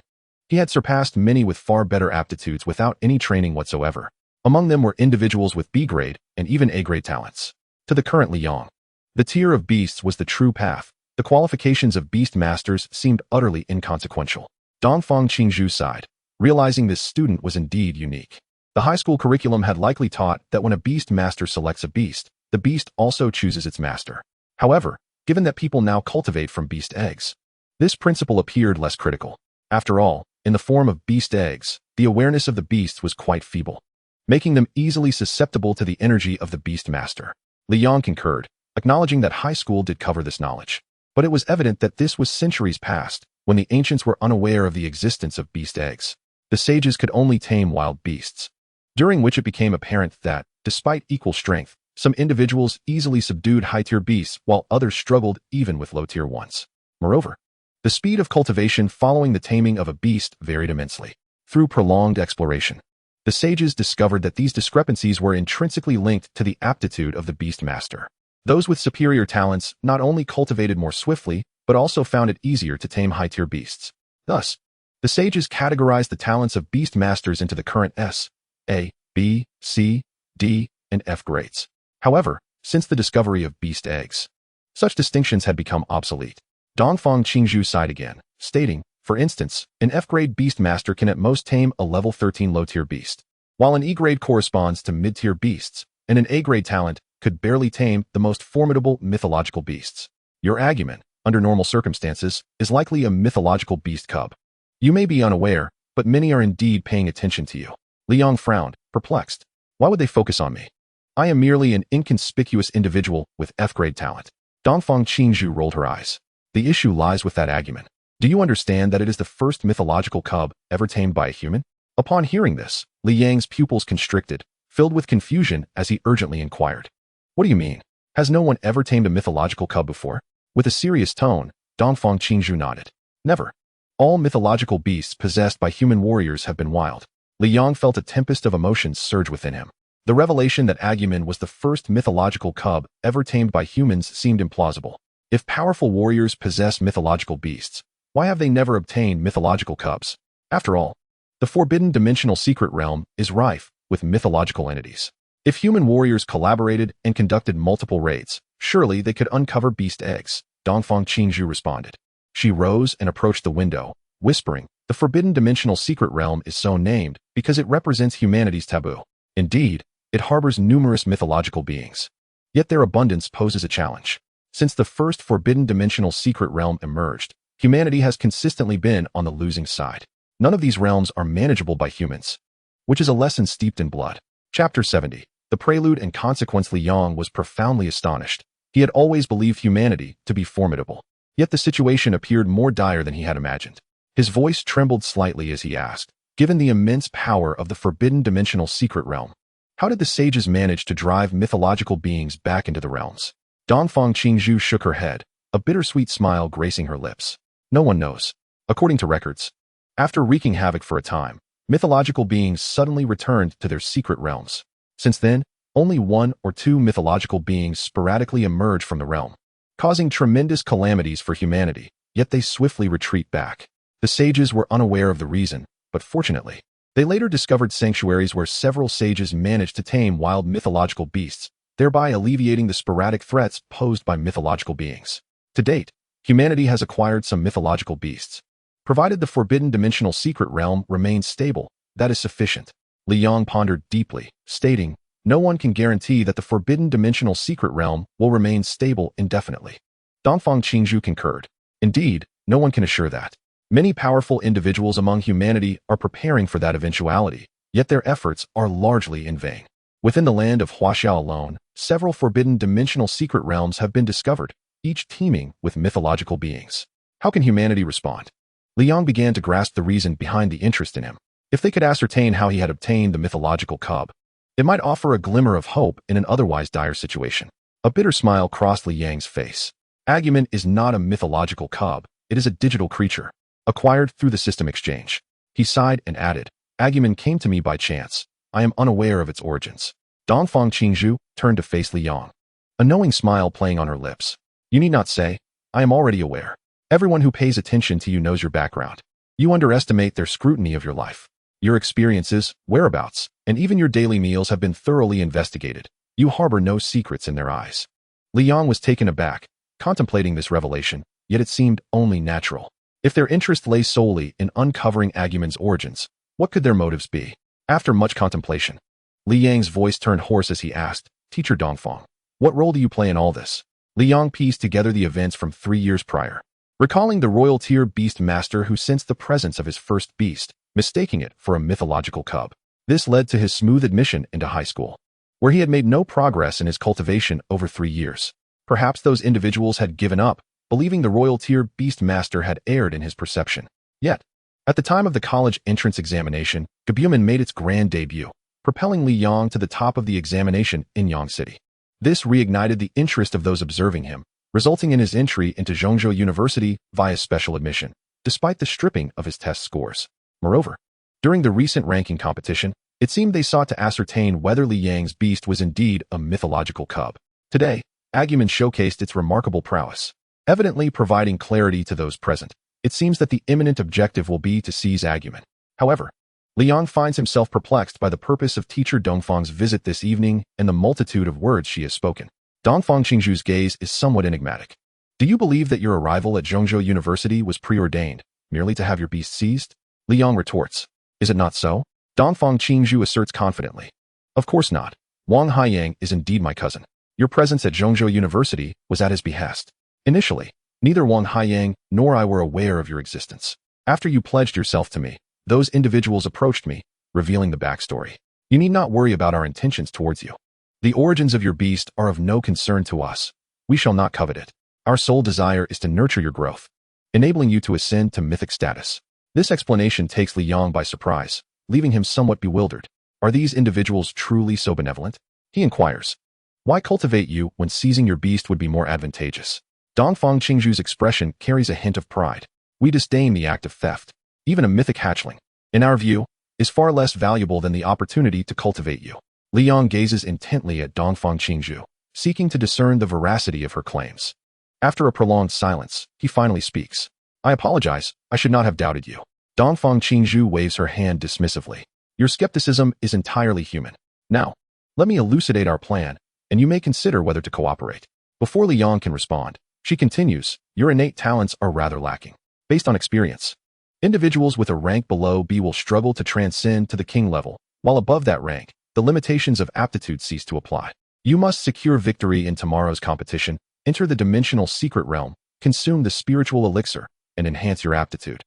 he had surpassed many with far better aptitudes without any training whatsoever. Among them were individuals with B-grade and even A-grade talents. To the current Li Yang, the tier of beasts was the true path. The qualifications of beast masters seemed utterly inconsequential. Dongfang Qingzhu sighed, realizing this student was indeed unique. The high school curriculum had likely taught that when a beast master selects a beast, the beast also chooses its master. However, given that people now cultivate from beast eggs, this principle appeared less critical. After all, in the form of beast eggs, the awareness of the beasts was quite feeble, making them easily susceptible to the energy of the beast master. Li Yang concurred, acknowledging that high school did cover this knowledge. But it was evident that this was centuries past, when the ancients were unaware of the existence of beast eggs. The sages could only tame wild beasts, during which it became apparent that, despite equal strength, some individuals easily subdued high-tier beasts while others struggled even with low-tier ones. Moreover, the speed of cultivation following the taming of a beast varied immensely. Through prolonged exploration, the sages discovered that these discrepancies were intrinsically linked to the aptitude of the beast master. Those with superior talents not only cultivated more swiftly, but also found it easier to tame high-tier beasts. Thus, the sages categorized the talents of beast masters into the current S, A, B, C, D, and F grades. However, since the discovery of beast eggs, such distinctions had become obsolete. Dongfang Qingzhu sighed again, stating, for instance, an F-grade beast master can at most tame a level 13 low-tier beast. While an E-grade corresponds to mid-tier beasts, and an A-grade talent could barely tame the most formidable mythological beasts. Your Agumon, under normal circumstances, is likely a mythological beast cub. You may be unaware, but many are indeed paying attention to you. Liang frowned, perplexed. Why would they focus on me? I am merely an inconspicuous individual with F-grade talent. Dongfang Qingzhu rolled her eyes. The issue lies with that Agumon. Do you understand that it is the first mythological cub ever tamed by a human? Upon hearing this, Li Yang's pupils constricted, filled with confusion as he urgently inquired. What do you mean? Has no one ever tamed a mythological cub before? With a serious tone, Dongfang Qingzhu nodded. Never. All mythological beasts possessed by human warriors have been wild. Li Yang felt a tempest of emotions surge within him. The revelation that Agumon was the first mythological cub ever tamed by humans seemed implausible. If powerful warriors possess mythological beasts, why have they never obtained mythological cubs? After all, the forbidden dimensional secret realm is rife with mythological entities. If human warriors collaborated and conducted multiple raids, surely they could uncover beast eggs, Dongfang Qingzhu responded. She rose and approached the window, whispering, the forbidden dimensional secret realm is so named because it represents humanity's taboo. Indeed, it harbors numerous mythological beings. Yet their abundance poses a challenge. Since the first forbidden dimensional secret realm emerged, humanity has consistently been on the losing side. None of these realms are manageable by humans, which is a lesson steeped in blood. Chapter 70. The Prelude and Consequence. Li Yang was profoundly astonished. He had always believed humanity to be formidable. Yet the situation appeared more dire than he had imagined. His voice trembled slightly as he asked, given the immense power of the forbidden dimensional secret realm, how did the sages manage to drive mythological beings back into the realms? Dongfang Qingzhu shook her head, a bittersweet smile gracing her lips. No one knows. According to records, after wreaking havoc for a time, mythological beings suddenly returned to their secret realms. Since then, only one or two mythological beings sporadically emerge from the realm, causing tremendous calamities for humanity, yet they swiftly retreat back. The sages were unaware of the reason, but fortunately, they later discovered sanctuaries where several sages managed to tame wild mythological beasts, thereby alleviating the sporadic threats posed by mythological beings. To date, humanity has acquired some mythological beasts. Provided the forbidden dimensional secret realm remains stable, that is sufficient. Li Yang pondered deeply, stating, no one can guarantee that the forbidden dimensional secret realm will remain stable indefinitely. Dongfang Qingzhu concurred. Indeed, no one can assure that. Many powerful individuals among humanity are preparing for that eventuality, yet their efforts are largely in vain. Within the land of Huaxiao alone, several forbidden dimensional secret realms have been discovered, each teeming with mythological beings. How can humanity respond? Li Yang began to grasp the reason behind the interest in him. If they could ascertain how he had obtained the mythological cub, it might offer a glimmer of hope in an otherwise dire situation. A bitter smile crossed Li Yang's face. Agumon is not a mythological cub, it is a digital creature, acquired through the system exchange. He sighed and added, Agumon came to me by chance. I am unaware of its origins. Dongfang Qingzhu turned to face Li Yang, a knowing smile playing on her lips. You need not say, I am already aware. Everyone who pays attention to you knows your background. You underestimate their scrutiny of your life. Your experiences, whereabouts, and even your daily meals have been thoroughly investigated. You harbor no secrets in their eyes. Li Yang was taken aback, contemplating this revelation, yet it seemed only natural. If their interest lay solely in uncovering Agumon's origins, what could their motives be? After much contemplation, Li Yang's voice turned hoarse as he asked, Teacher Dongfang, what role do you play in all this? Li Yang pieced together the events from 3 years prior, recalling the royal tier beast master who sensed the presence of his first beast, mistaking it for a mythological cub. This led to his smooth admission into high school, where he had made no progress in his cultivation over 3 years. Perhaps those individuals had given up, believing the royal tier beast master had erred in his perception. Yet, at the time of the college entrance examination, Gabumon made its grand debut, propelling Li Yang to the top of the examination in Yang City. This reignited the interest of those observing him, resulting in his entry into Zhongzhou University via special admission, despite the stripping of his test scores. Moreover, during the recent ranking competition, it seemed they sought to ascertain whether Li Yang's beast was indeed a mythological cub. Today, Agumon showcased its remarkable prowess, evidently providing clarity to those present. It seems that the imminent objective will be to seize Agumon. However, Li Yang finds himself perplexed by the purpose of teacher Dongfang's visit this evening and the multitude of words she has spoken. Dongfang Qingzhu's gaze is somewhat enigmatic. Do you believe that your arrival at Zhongzhou University was preordained, merely to have your beast seized? Li Yang retorts. Is it not so? Dongfang Qingzhu asserts confidently. Of course not. Wang Haiyang is indeed my cousin. Your presence at Zhongzhou University was at his behest. Initially, neither Wang Haiyang nor I were aware of your existence. After you pledged yourself to me, those individuals approached me, revealing the backstory. You need not worry about our intentions towards you. The origins of your beast are of no concern to us. We shall not covet it. Our sole desire is to nurture your growth, enabling you to ascend to mythic status. This explanation takes Li Yang by surprise, leaving him somewhat bewildered. Are these individuals truly so benevolent? He inquires. Why cultivate you when seizing your beast would be more advantageous? Dongfang Qingzhu's expression carries a hint of pride. We disdain the act of theft. Even a mythic hatchling, in our view, is far less valuable than the opportunity to cultivate you. Li Yang gazes intently at Dongfang Qingzhu, seeking to discern the veracity of her claims. After a prolonged silence, he finally speaks. I apologize, I should not have doubted you. Dongfang Qingzhu waves her hand dismissively. Your skepticism is entirely human. Now, let me elucidate our plan, and you may consider whether to cooperate. Before Li Yang can respond, she continues, your innate talents are rather lacking. Based on experience, individuals with a rank below B will struggle to transcend to the king level, while above that rank, the limitations of aptitude cease to apply. You must secure victory in tomorrow's competition, enter the dimensional secret realm, consume the spiritual elixir, and enhance your aptitude.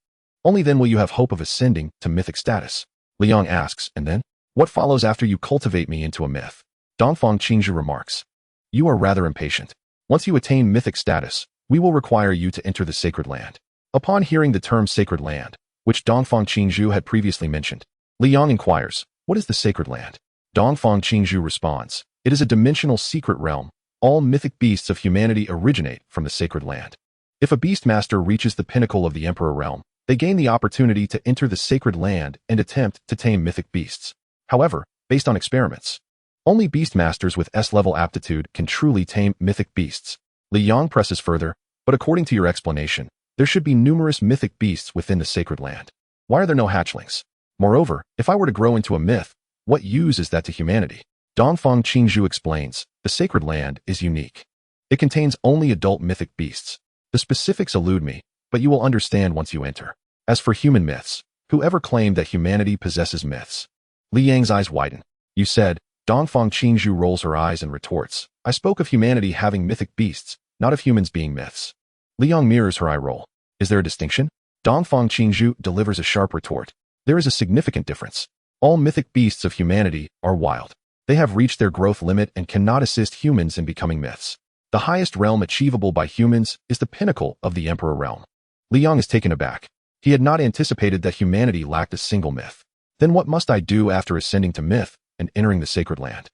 Only then will you have hope of ascending to mythic status. Li Yang asks, and then? What follows after you cultivate me into a myth? Dongfang Qingzhu remarks. You are rather impatient. Once you attain mythic status, we will require you to enter the sacred land. Upon hearing the term sacred land, which Dongfang Qingzhu had previously mentioned, Li Yang inquires, what is the sacred land? Dongfang Qingzhu responds, it is a dimensional secret realm. All mythic beasts of humanity originate from the sacred land. If a beastmaster reaches the pinnacle of the Emperor realm, they gain the opportunity to enter the sacred land and attempt to tame mythic beasts. However, based on experiments, only beastmasters with S-level aptitude can truly tame mythic beasts. Li Yang presses further, but according to your explanation, there should be numerous mythic beasts within the sacred land. Why are there no hatchlings? Moreover, if I were to grow into a myth, what use is that to humanity? Dongfang Qingzhu explains, the sacred land is unique. It contains only adult mythic beasts. The specifics elude me, but you will understand once you enter. As for human myths, whoever claimed that humanity possesses myths? Li Yang's eyes widen. You said, Dongfang Qingzhu rolls her eyes and retorts, I spoke of humanity having mythic beasts, not of humans being myths. Li Yang mirrors her eye roll. Is there a distinction? Dongfang Qingzhu delivers a sharp retort. There is a significant difference. All mythic beasts of humanity are wild. They have reached their growth limit and cannot assist humans in becoming myths. The highest realm achievable by humans is the pinnacle of the Emperor realm. Li Yang is taken aback. He had not anticipated that humanity lacked a single myth. Then what must I do after ascending to myth and entering the sacred land?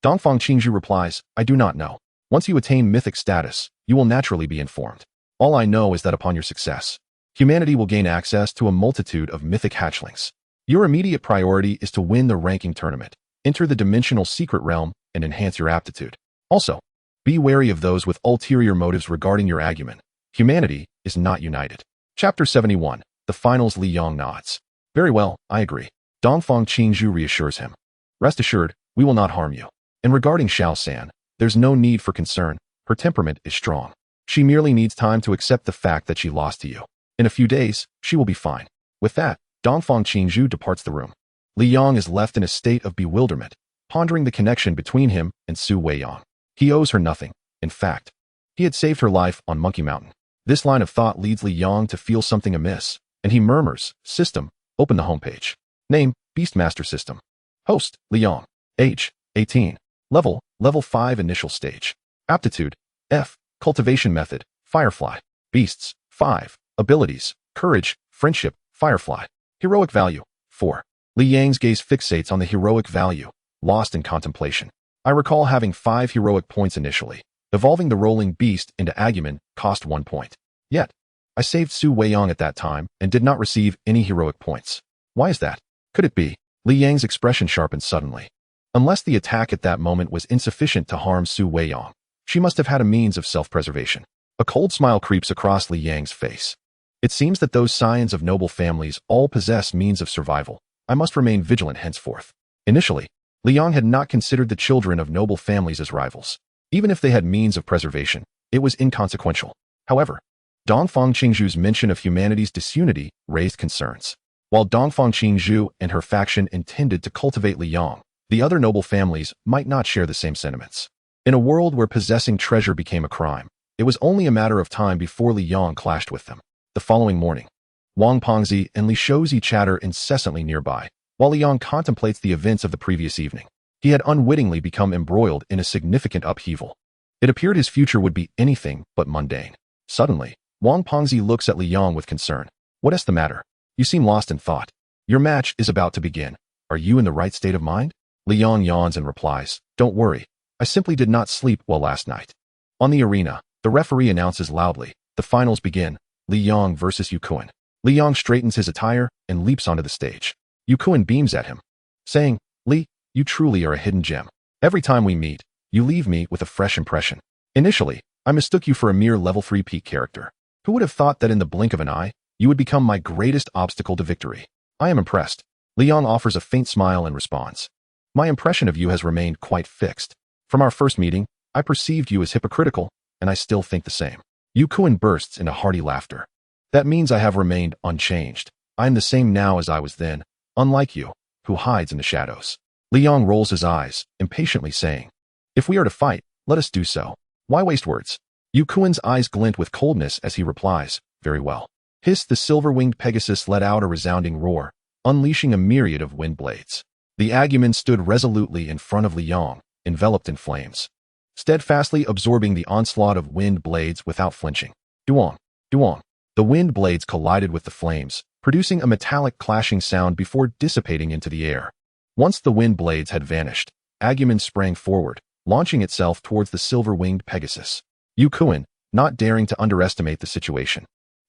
Dongfang Qingzhu replies, I do not know. Once you attain mythic status, you will naturally be informed. All I know is that upon your success, humanity will gain access to a multitude of mythic hatchlings. Your immediate priority is to win the ranking tournament, enter the dimensional secret realm, and enhance your aptitude. Also, be wary of those with ulterior motives regarding your argument. Humanity is not united. Chapter 71. The Finals. Li Yang nods. Very well, I agree. Dongfang Qingzhu reassures him. Rest assured, we will not harm you. And regarding Xiao San, there's no need for concern. Her temperament is strong. She merely needs time to accept the fact that she lost to you. In a few days, she will be fine. With that, Dongfang Qingzhu departs the room. Li Yang is left in a state of bewilderment, pondering the connection between him and Su Weiyang. He owes her nothing. In fact, he had saved her life on Monkey Mountain. This line of thought leads Li Yang to feel something amiss, and he murmurs, System, open the homepage. Name, Beastmaster System. Host, Li Yang. Age, 18. Level 5 initial stage. Aptitude, F. Cultivation method, Firefly. Beasts, 5. Abilities, Courage, Friendship, Firefly. Heroic value, 4. Li Yang's gaze fixates on the heroic value, lost in contemplation. I recall having 5 heroic points initially. Evolving the rolling beast into Agumon cost 1 point. Yet, I saved Su Weiyang at that time and did not receive any heroic points. Why is that? Could it be? Li Yang's expression sharpened suddenly. Unless the attack at that moment was insufficient to harm Su Weiyang, she must have had a means of self-preservation. A cold smile creeps across Li Yang's face. It seems that those scions of noble families all possess means of survival. I must remain vigilant henceforth. Initially, Li Yang had not considered the children of noble families as rivals. Even if they had means of preservation, it was inconsequential. However, Dongfang Qingzhu's mention of humanity's disunity raised concerns. While Dongfang Qingzhu and her faction intended to cultivate Li Yong, the other noble families might not share the same sentiments. In a world where possessing treasure became a crime, it was only a matter of time before Li Yong clashed with them. The following morning, Wang Pengzi and Li Shouzi chatter incessantly nearby, while Li Yong contemplates the events of the previous evening. He had unwittingly become embroiled in a significant upheaval. It appeared his future would be anything but mundane. Suddenly, Wang Pengzi looks at Li Yong with concern. "What is the matter? You seem lost in thought. Your match is about to begin. Are you in the right state of mind?" Li Yong yawns and replies, "Don't worry. I simply did not sleep well last night." On the arena, the referee announces loudly, "The finals begin. Li Yong versus Yu Kuan." Li Yong straightens his attire and leaps onto the stage. Yu Kuan beams at him, saying, "Li, you truly are a hidden gem. Every time we meet, you leave me with a fresh impression. Initially, I mistook you for a mere level 3 peak character. Who would have thought that in the blink of an eye, you would become my greatest obstacle to victory? I am impressed." Li Yong offers a faint smile and responds, "My impression of you has remained quite fixed. From our first meeting, I perceived you as hypocritical, and I still think the same." Yu Kuan bursts into hearty laughter. "That means I have remained unchanged. I am the same now as I was then, unlike you, who hides in the shadows." Li Yong rolls his eyes, impatiently saying, "If we are to fight, let us do so. Why waste words?" Yu Kuan's eyes glint with coldness as he replies, "Very well." Hiss, the silver-winged Pegasus let out a resounding roar, unleashing a myriad of wind blades. The Agumon stood resolutely in front of Li Yong, enveloped in flames, steadfastly absorbing the onslaught of wind blades without flinching. Duong, duong. The wind blades collided with the flames, producing a metallic clashing sound before dissipating into the air. Once the wind blades had vanished, Agumon sprang forward, launching itself towards the silver-winged Pegasus. Yu Kuan, not daring to underestimate the situation,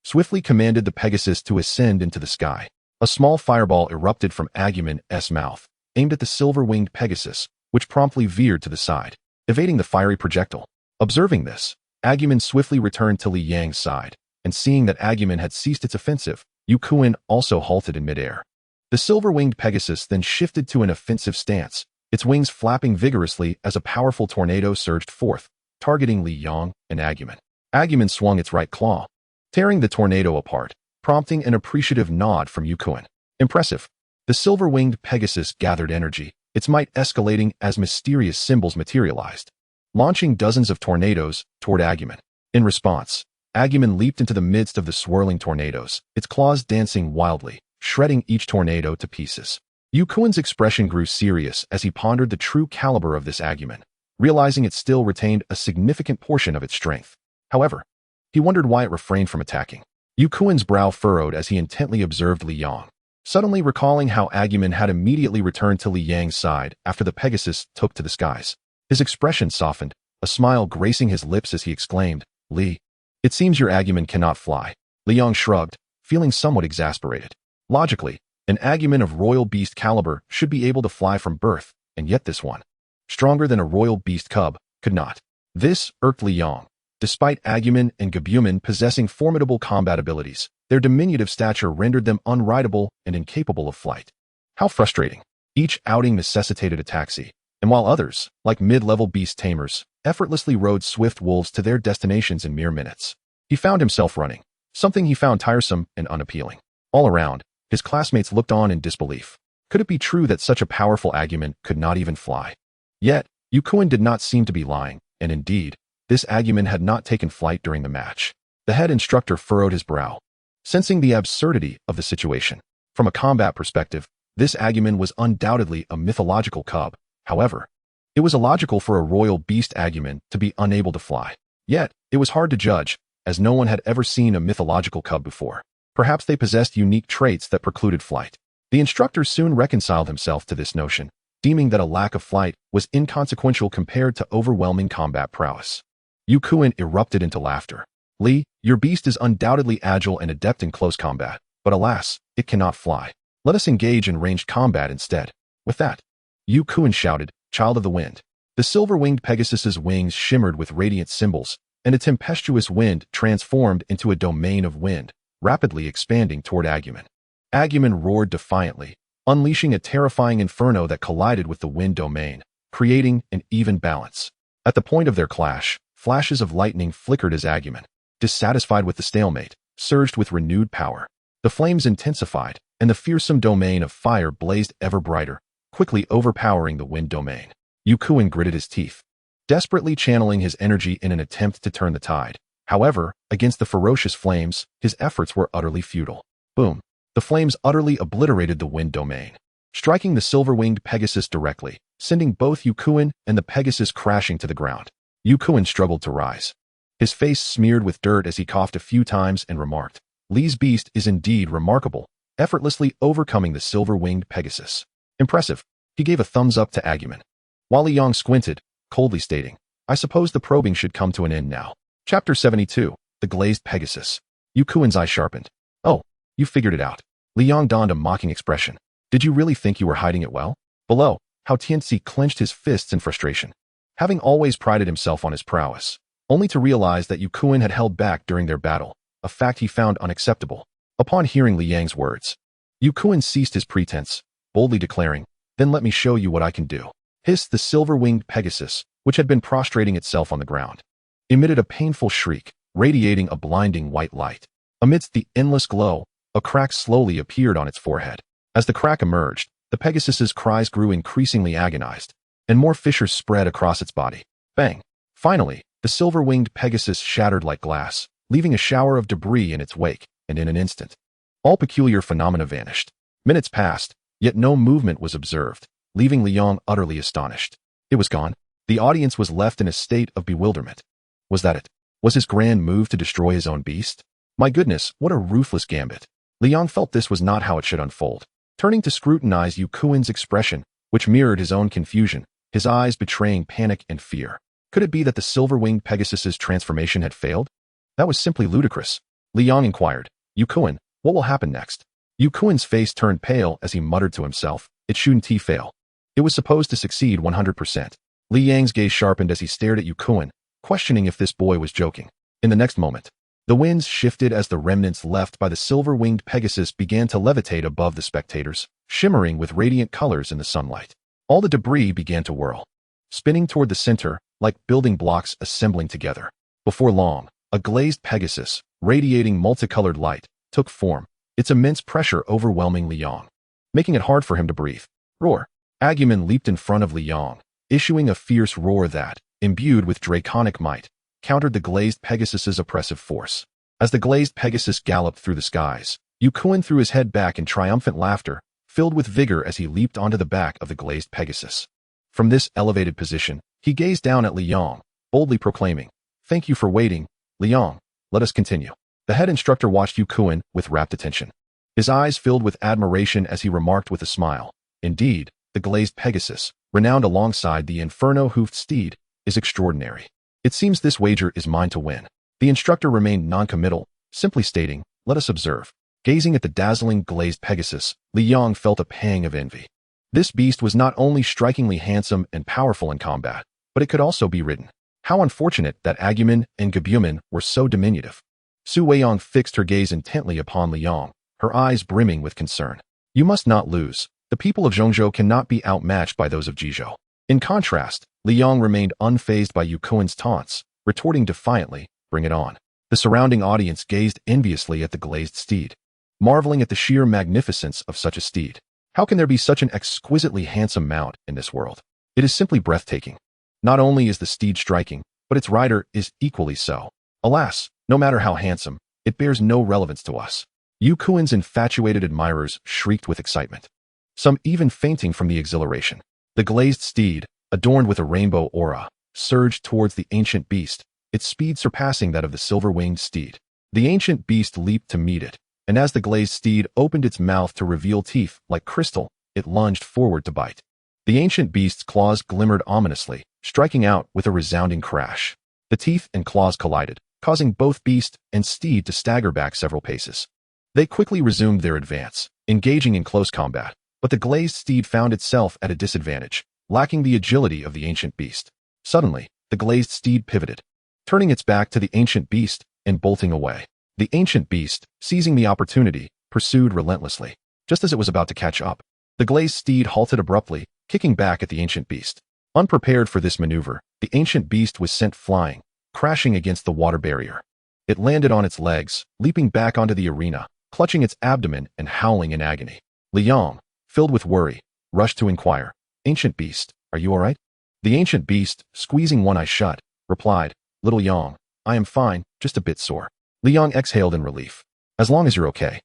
swiftly commanded the Pegasus to ascend into the sky. A small fireball erupted from Agumon's mouth, aimed at the silver-winged Pegasus, which promptly veered to the side, evading the fiery projectile. Observing this, Agumon swiftly returned to Li Yang's side, and seeing that Agumon had ceased its offensive, Yu Kuan also halted in midair. The silver-winged Pegasus then shifted to an offensive stance, its wings flapping vigorously as a powerful tornado surged forth, targeting Li Yong and Agumon. Agumon swung its right claw, tearing the tornado apart, prompting an appreciative nod from Yu Kuan. Impressive. The silver-winged Pegasus gathered energy, its might escalating as mysterious symbols materialized, launching dozens of tornadoes toward Agumon. In response, Agumon leaped into the midst of the swirling tornadoes, its claws dancing wildly, shredding each tornado to pieces. Yu Kuan's expression grew serious as he pondered the true caliber of this Agumon, realizing it still retained a significant portion of its strength. However, he wondered why it refrained from attacking. Yu Kuan's brow furrowed as he intently observed Li Yong, suddenly recalling how Agumon had immediately returned to Li Yang's side after the Pegasus took to the skies. His expression softened, a smile gracing his lips as he exclaimed, "Li, it seems your Agumon cannot fly." Li Yong shrugged, feeling somewhat exasperated. Logically, an Agumon of royal beast caliber should be able to fly from birth, and yet this one, stronger than a royal beast cub, could not. This irked Li Yong. Despite Agumon and Gabumon possessing formidable combat abilities, their diminutive stature rendered them unrideable and incapable of flight. How frustrating. Each outing necessitated a taxi, and while others, like mid-level beast tamers, effortlessly rode swift wolves to their destinations in mere minutes, he found himself running, something he found tiresome and unappealing. All around, his classmates looked on in disbelief. Could it be true that such a powerful Agumon could not even fly? Yet, Yu Kuan did not seem to be lying, and indeed, this Agumon had not taken flight during the match. The head instructor furrowed his brow, sensing the absurdity of the situation. From a combat perspective, this Agumon was undoubtedly a mythological cub. However, it was illogical for a royal beast Agumon to be unable to fly. Yet, it was hard to judge, as no one had ever seen a mythological cub before. Perhaps they possessed unique traits that precluded flight. The instructor soon reconciled himself to this notion, deeming that a lack of flight was inconsequential compared to overwhelming combat prowess. Yu Kuan erupted into laughter. "Li, your beast is undoubtedly agile and adept in close combat, but alas, it cannot fly. Let us engage in ranged combat instead." With that, Yu Kuan shouted, "Child of the wind." The silver-winged Pegasus's wings shimmered with radiant symbols, and a tempestuous wind transformed into a domain of wind, rapidly expanding toward Agumon. Agumon roared defiantly, unleashing a terrifying inferno that collided with the wind domain, creating an even balance. At the point of their clash, flashes of lightning flickered as Agumon, dissatisfied with the stalemate, surged with renewed power. The flames intensified, and the fearsome domain of fire blazed ever brighter, quickly overpowering the wind domain. Yukuin gritted his teeth, desperately channeling his energy in an attempt to turn the tide. However, against the ferocious flames, his efforts were utterly futile. Boom! The flames utterly obliterated the wind domain, striking the silver-winged Pegasus directly, sending both Yukuin and the Pegasus crashing to the ground. Yukuin struggled to rise, his face smeared with dirt as he coughed a few times and remarked, "Li's beast is indeed remarkable, effortlessly overcoming the silver-winged Pegasus. Impressive." He gave a thumbs up to Agumon, while Li Yong squinted, coldly stating, "I suppose the probing should come to an end now." Chapter 72, The Glazed Pegasus. Yukuin's eye sharpened. "Oh, you figured it out." Li Yong donned a mocking expression. "Did you really think you were hiding it well?" Below, Hao Tianxi clenched his fists in frustration, having always prided himself on his prowess, only to realize that Yukuin had held back during their battle, a fact he found unacceptable. Upon hearing Li Yang's words, Yukuin ceased his pretense, boldly declaring, "Then let me show you what I can do." Hissed the silver-winged Pegasus, which had been prostrating itself on the ground, emitted a painful shriek, radiating a blinding white light. Amidst the endless glow, a crack slowly appeared on its forehead. As the crack emerged, the Pegasus's cries grew increasingly agonized, and more fissures spread across its body. Bang! Finally, the silver-winged Pegasus shattered like glass, leaving a shower of debris in its wake, and in an instant, all peculiar phenomena vanished. Minutes passed, yet no movement was observed, leaving Li Yong utterly astonished. It was gone. The audience was left in a state of bewilderment. Was that it? Was his grand move to destroy his own beast? My goodness, what a ruthless gambit. Li Yong felt this was not how it should unfold. Turning to scrutinize Yukuin's expression, which mirrored his own confusion, his eyes betraying panic and fear. Could it be that the silver-winged Pegasus's transformation had failed? That was simply ludicrous. Li Yong inquired, "Yukuin, what will happen next?" Yukuin's face turned pale as he muttered to himself, "It shouldn't fail. It was supposed to succeed 100%. Li Yang's gaze sharpened as he stared at Yukuin, questioning if this boy was joking. In the next moment, the winds shifted as the remnants left by the silver-winged Pegasus began to levitate above the spectators, shimmering with radiant colors in the sunlight. All the debris began to whirl, spinning toward the center, like building blocks assembling together. Before long, a glazed Pegasus, radiating multicolored light, took form, its immense pressure overwhelming Li Yong, making it hard for him to breathe. Roar! Agumon leaped in front of Li Yong, issuing a fierce roar that, imbued with draconic might, countered the glazed Pegasus's oppressive force. As the glazed Pegasus galloped through the skies, Yukuin threw his head back in triumphant laughter, filled with vigor as he leaped onto the back of the glazed Pegasus. From this elevated position, he gazed down at Li Yong, boldly proclaiming, "Thank you for waiting, Li Yong. Let us continue." The head instructor watched Yukuin with rapt attention. His eyes filled with admiration as he remarked with a smile, "Indeed, the glazed Pegasus, renowned alongside the inferno-hoofed steed, is extraordinary. It seems this wager is mine to win." The instructor remained non-committal, simply stating, "Let us observe." Gazing at the dazzling glazed Pegasus, Li Yong felt a pang of envy. This beast was not only strikingly handsome and powerful in combat, but it could also be ridden. How unfortunate that Agumon and Gabumon were so diminutive. Su Weiyong fixed her gaze intently upon Li Yong, her eyes brimming with concern. "You must not lose. The people of Zhongzhou cannot be outmatched by those of Jizhou." In contrast, Li Yong remained unfazed by Yukuin's taunts, retorting defiantly, "Bring it on." The surrounding audience gazed enviously at the glazed steed, marveling at the sheer magnificence of such a steed. How can there be such an exquisitely handsome mount in this world? It is simply breathtaking. Not only is the steed striking, but its rider is equally so. Alas, no matter how handsome, it bears no relevance to us. Yukuin's infatuated admirers shrieked with excitement, some even fainting from the exhilaration. The glazed steed, adorned with a rainbow aura, surged towards the ancient beast, its speed surpassing that of the silver-winged steed. The ancient beast leaped to meet it, and as the glazed steed opened its mouth to reveal teeth like crystal, it lunged forward to bite. The ancient beast's claws glimmered ominously, striking out with a resounding crash. The teeth and claws collided, causing both beast and steed to stagger back several paces. They quickly resumed their advance, engaging in close combat, but the glazed steed found itself at a disadvantage, lacking the agility of the ancient beast. Suddenly, the glazed steed pivoted, turning its back to the ancient beast and bolting away. The ancient beast, seizing the opportunity, pursued relentlessly. Just as it was about to catch up, the glazed steed halted abruptly, kicking back at the ancient beast. Unprepared for this maneuver, the ancient beast was sent flying, crashing against the water barrier. It landed on its legs, leaping back onto the arena, clutching its abdomen and howling in agony. Liang, filled with worry, rushed to inquire, "Ancient beast, are you all right?" The ancient beast, squeezing one eye shut, replied, "Little Yang, I am fine, just a bit sore." Liang exhaled in relief. "As long as you're okay."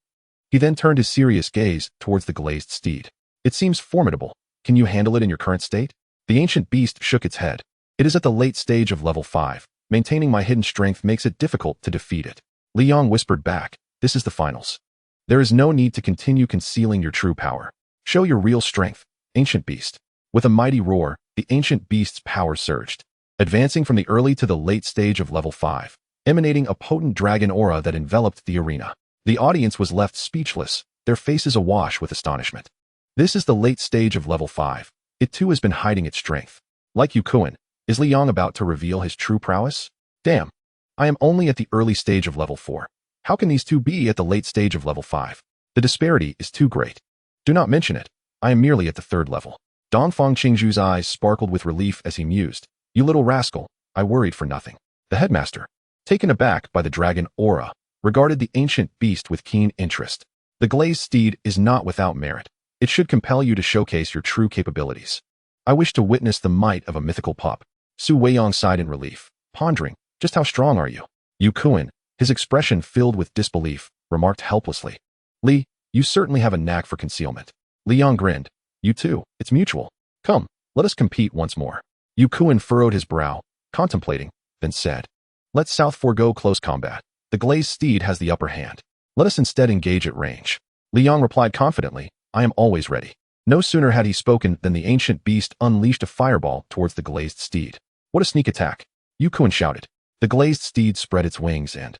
He then turned his serious gaze towards the glazed steed. "It seems formidable. Can you handle it in your current state?" The ancient beast shook its head. "It is at the late stage of level 5. Maintaining my hidden strength makes it difficult to defeat it." Liang whispered back, "This is the finals. There is no need to continue concealing your true power. Show your real strength, ancient beast." With a mighty roar, the ancient beast's power surged, advancing from the early to the late stage of level 5, emanating a potent dragon aura that enveloped the arena. The audience was left speechless, their faces awash with astonishment. This is the late stage of level 5. It too has been hiding its strength. Like Yukuin, is Liang about to reveal his true prowess? Damn, I am only at the early stage of level 4. How can these two be at the late stage of level 5? The disparity is too great. Do not mention it. I am merely at the 3rd level. Dongfang Qingzhu's eyes sparkled with relief as he mused, "You little rascal, I worried for nothing." The headmaster, taken aback by the dragon aura, regarded the ancient beast with keen interest. "The glazed steed is not without merit. It should compel you to showcase your true capabilities. I wish to witness the might of a mythical pup." Su Weiyang sighed in relief, pondering, "Just how strong are you?" Yu Kuan, his expression filled with disbelief, remarked helplessly, "Li, you certainly have a knack for concealment." Liang grinned, "You too, it's mutual. Come, let us compete once more." Yu Kuan furrowed his brow, contemplating, then said, "Let South forego close combat. The glazed steed has the upper hand. Let us instead engage at range." Liang replied confidently, "I am always ready." No sooner had he spoken than the ancient beast unleashed a fireball towards the glazed steed. "What a sneak attack!" Yu Kuan shouted. The glazed steed spread its wings and,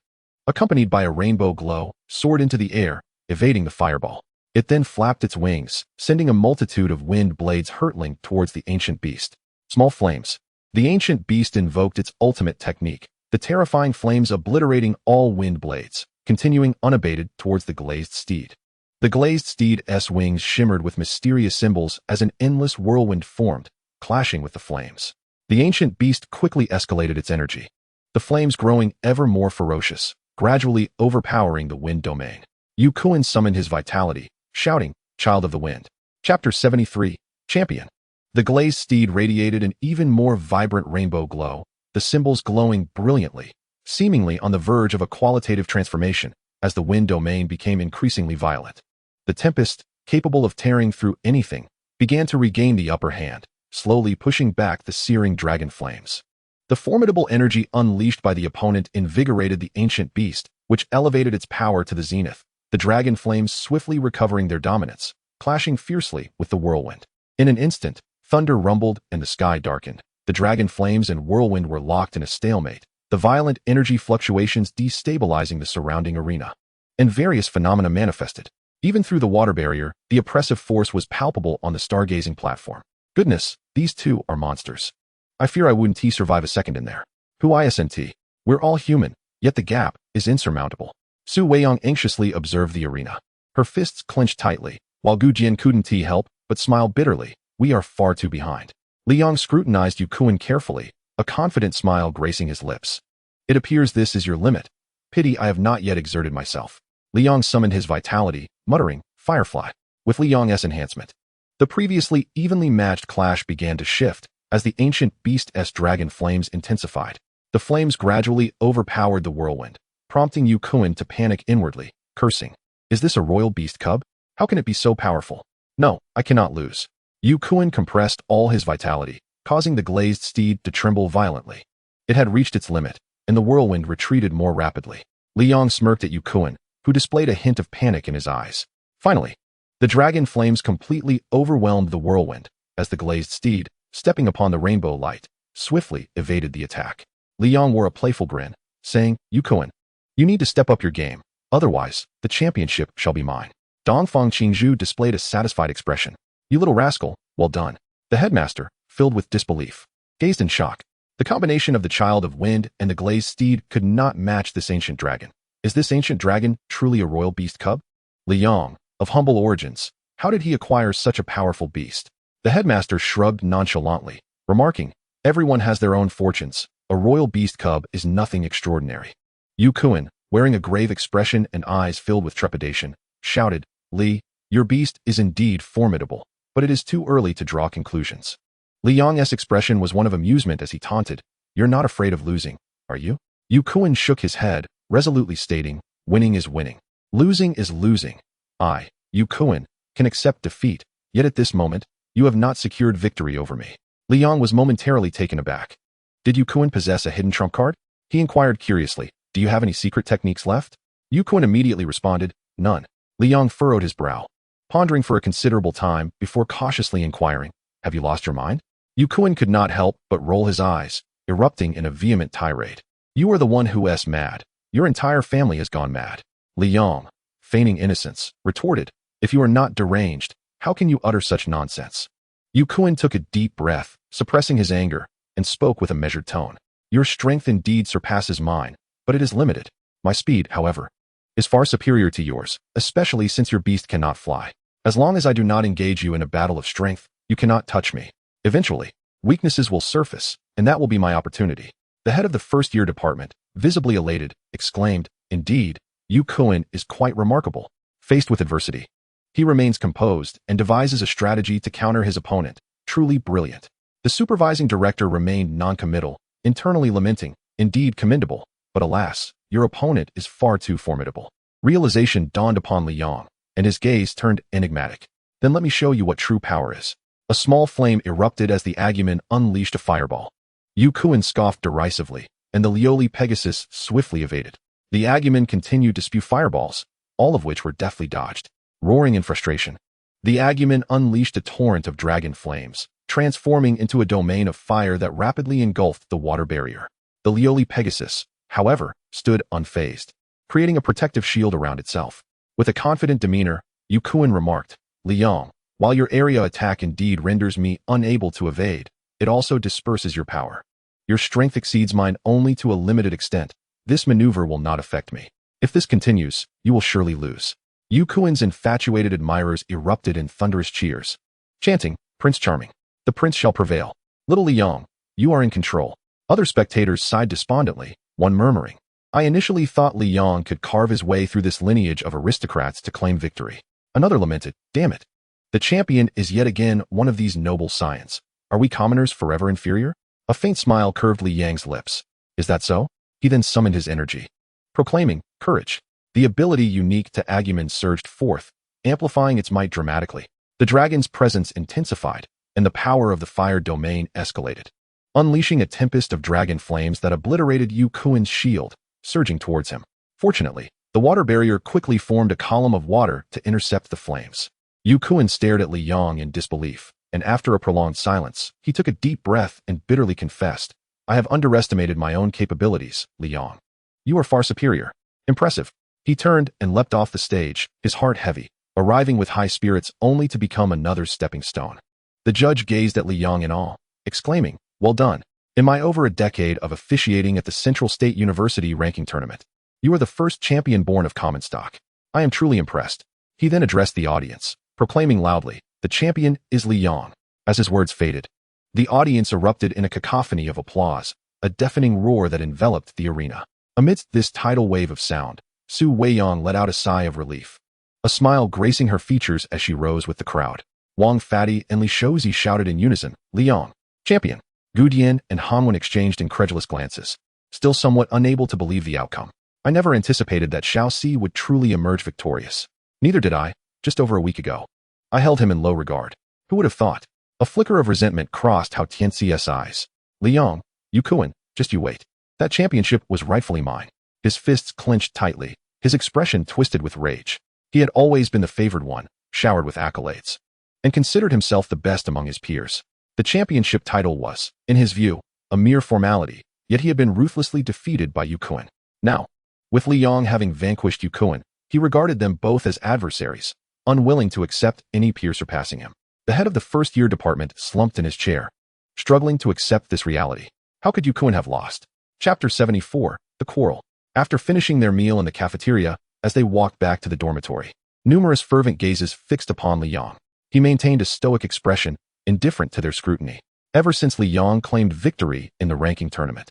accompanied by a rainbow glow, soared into the air, evading the fireball. It then flapped its wings, sending a multitude of wind blades hurtling towards the ancient beast. Small flames. The ancient beast invoked its ultimate technique, the terrifying flames obliterating all wind blades, continuing unabated towards the glazed steed. The glazed steed's wings shimmered with mysterious symbols as an endless whirlwind formed, clashing with the flames. The ancient beast quickly escalated its energy, the flames growing ever more ferocious, gradually overpowering the wind domain. Yu Kuan summoned his vitality, shouting, "Child of the Wind." Chapter 73, Champion. The glazed steed radiated an even more vibrant rainbow glow, the symbols glowing brilliantly, seemingly on the verge of a qualitative transformation as the wind domain became increasingly violent. The tempest, capable of tearing through anything, began to regain the upper hand, slowly pushing back the searing dragon flames. The formidable energy unleashed by the opponent invigorated the ancient beast, which elevated its power to the zenith, the dragon flames swiftly recovering their dominance, clashing fiercely with the whirlwind. In an instant, thunder rumbled and the sky darkened. The dragon flames and whirlwind were locked in a stalemate, the violent energy fluctuations destabilizing the surrounding arena. And various phenomena manifested. Even through the water barrier, the oppressive force was palpable on the stargazing platform. Goodness, these two are monsters. I fear I wouldn't survive a second in there. Who isn't? We're all human, yet the gap is insurmountable. Su Weiyang anxiously observed the arena. Her fists clenched tightly, while Gu Jian couldn't help but smile bitterly. "We are far too behind." Liang scrutinized Yu Kuan carefully, a confident smile gracing his lips. "It appears this is your limit. Pity I have not yet exerted myself." Liang summoned his vitality, muttering, "Firefly." With Liang's enhancement, the previously evenly matched clash began to shift as the ancient beast's dragon flames intensified. The flames gradually overpowered the whirlwind, prompting Yu Kuan to panic inwardly, cursing, "Is this a royal beast cub? How can it be so powerful? No, I cannot lose." Yu Kuan compressed all his vitality, causing the glazed steed to tremble violently. It had reached its limit, and the whirlwind retreated more rapidly. Liang smirked at Yu Kuan, who displayed a hint of panic in his eyes. Finally, the dragon flames completely overwhelmed the whirlwind, as the glazed steed, stepping upon the rainbow light, swiftly evaded the attack. Liang wore a playful grin, saying, "Yu Kuan, you need to step up your game, otherwise, the championship shall be mine." Dongfang Qingzhu displayed a satisfied expression. "You little rascal, well done." The headmaster, filled with disbelief, gazed in shock. The combination of the child of wind and the glazed steed could not match this ancient dragon. Is this ancient dragon truly a royal beast cub? Liang, of humble origins, how did he acquire such a powerful beast? The headmaster shrugged nonchalantly, remarking, "Everyone has their own fortunes. A royal beast cub is nothing extraordinary." Yu Kuan, wearing a grave expression and eyes filled with trepidation, shouted, "Li, your beast is indeed formidable, but it is too early to draw conclusions." Li Yang's expression was one of amusement as he taunted, "You're not afraid of losing, are you?" Yu Kuan shook his head, resolutely stating, "Winning is winning. Losing is losing. I, Yu Kuan, can accept defeat, yet at this moment, you have not secured victory over me." Li Yang was momentarily taken aback. "Did Yu Kuan possess a hidden trump card?" He inquired curiously. "Do you have any secret techniques left?" Yu Kuan immediately responded, "None." Li Yang furrowed his brow, pondering for a considerable time before cautiously inquiring, "Have you lost your mind?" Yu Kuan could not help but roll his eyes, erupting in a vehement tirade. "You are the one who's mad. Your entire family has gone mad." Li Yang, feigning innocence, retorted, "If you are not deranged, how can you utter such nonsense?" Yu Kuan took a deep breath, suppressing his anger, and spoke with a measured tone. "Your strength indeed surpasses mine, but it is limited. My speed, however, is far superior to yours, especially since your beast cannot fly. As long as I do not engage you in a battle of strength, you cannot touch me. Eventually, weaknesses will surface, and that will be my opportunity." The head of the first-year department, visibly elated, exclaimed, "Indeed, Yu Kuan is quite remarkable." Faced with adversity, he remains composed and devises a strategy to counter his opponent. Truly brilliant. The supervising director remained non-committal, internally lamenting, "Indeed commendable, but alas, your opponent is far too formidable." Realization dawned upon Li Yang, and his gaze turned enigmatic. "Then let me show you what true power is." A small flame erupted as the Agumon unleashed a fireball. Yu Kuan scoffed derisively, and the Lioli Pegasus swiftly evaded. The Agumon continued to spew fireballs, all of which were deftly dodged. Roaring in frustration, the Agumon unleashed a torrent of dragon flames, transforming into a domain of fire that rapidly engulfed the water barrier. The Lioli Pegasus, however, stood unfazed, creating a protective shield around itself. With a confident demeanor, Yu Kuan remarked, "Li Yang, while your area attack indeed renders me unable to evade, it also disperses your power. Your strength exceeds mine only to a limited extent. This maneuver will not affect me. If this continues, you will surely lose." Yu Kuan's infatuated admirers erupted in thunderous cheers, chanting, "Prince Charming. The prince shall prevail. Little Li Yang, you are in control." Other spectators sighed despondently, one murmuring, "I initially thought Li Yang could carve his way through this lineage of aristocrats to claim victory." Another lamented, "Damn it. The champion is yet again one of these noble scions. Are we commoners forever inferior?" A faint smile curved Li Yang's lips. "Is that so?" He then summoned his energy, proclaiming, "Courage." The ability unique to Agumon surged forth, amplifying its might dramatically. The dragon's presence intensified, and the power of the fire domain escalated, unleashing a tempest of dragon flames that obliterated Yu Kuan's shield, surging towards him. Fortunately, the water barrier quickly formed a column of water to intercept the flames. Yu Kuan stared at Li Yang in disbelief, and after a prolonged silence, he took a deep breath and bitterly confessed, "I have underestimated my own capabilities, Li Yang. You are far superior." "Impressive." He turned and leapt off the stage, his heart heavy, arriving with high spirits only to become another stepping stone. The judge gazed at Li Yang in awe, exclaiming, "Well done. In my over a decade of officiating at the Central State University ranking tournament, you are the first champion born of common stock. I am truly impressed." He then addressed the audience, proclaiming loudly, "The champion is Li Yang." As his words faded, the audience erupted in a cacophony of applause, a deafening roar that enveloped the arena. Amidst this tidal wave of sound, Su Weiyang let out a sigh of relief, a smile gracing her features as she rose with the crowd. Wang Fati and Li Shouzi shouted in unison, "Li Yang, champion." Gu Dian and Han exchanged incredulous glances, still somewhat unable to believe the outcome. "I never anticipated that Xiao Si would truly emerge victorious." "Neither did I, just over a week ago. I held him in low regard. Who would have thought?" A flicker of resentment crossed Hao Tianxi's eyes. "Li Yang, Yu Kuan, just you wait. That championship was rightfully mine." His fists clenched tightly, his expression twisted with rage. He had always been the favored one, showered with accolades, and considered himself the best among his peers. The championship title was, in his view, a mere formality, yet he had been ruthlessly defeated by Yu Kuan. Now, with Li Yang having vanquished Yu Kuan, he regarded them both as adversaries, unwilling to accept any peer surpassing him. The head of the first-year department slumped in his chair, struggling to accept this reality. How could Yu Kuan have lost? Chapter 74, The Quarrel. After finishing their meal in the cafeteria, as they walked back to the dormitory, numerous fervent gazes fixed upon Li Yang. He maintained a stoic expression, indifferent to their scrutiny. Ever since Li Yang claimed victory in the ranking tournament,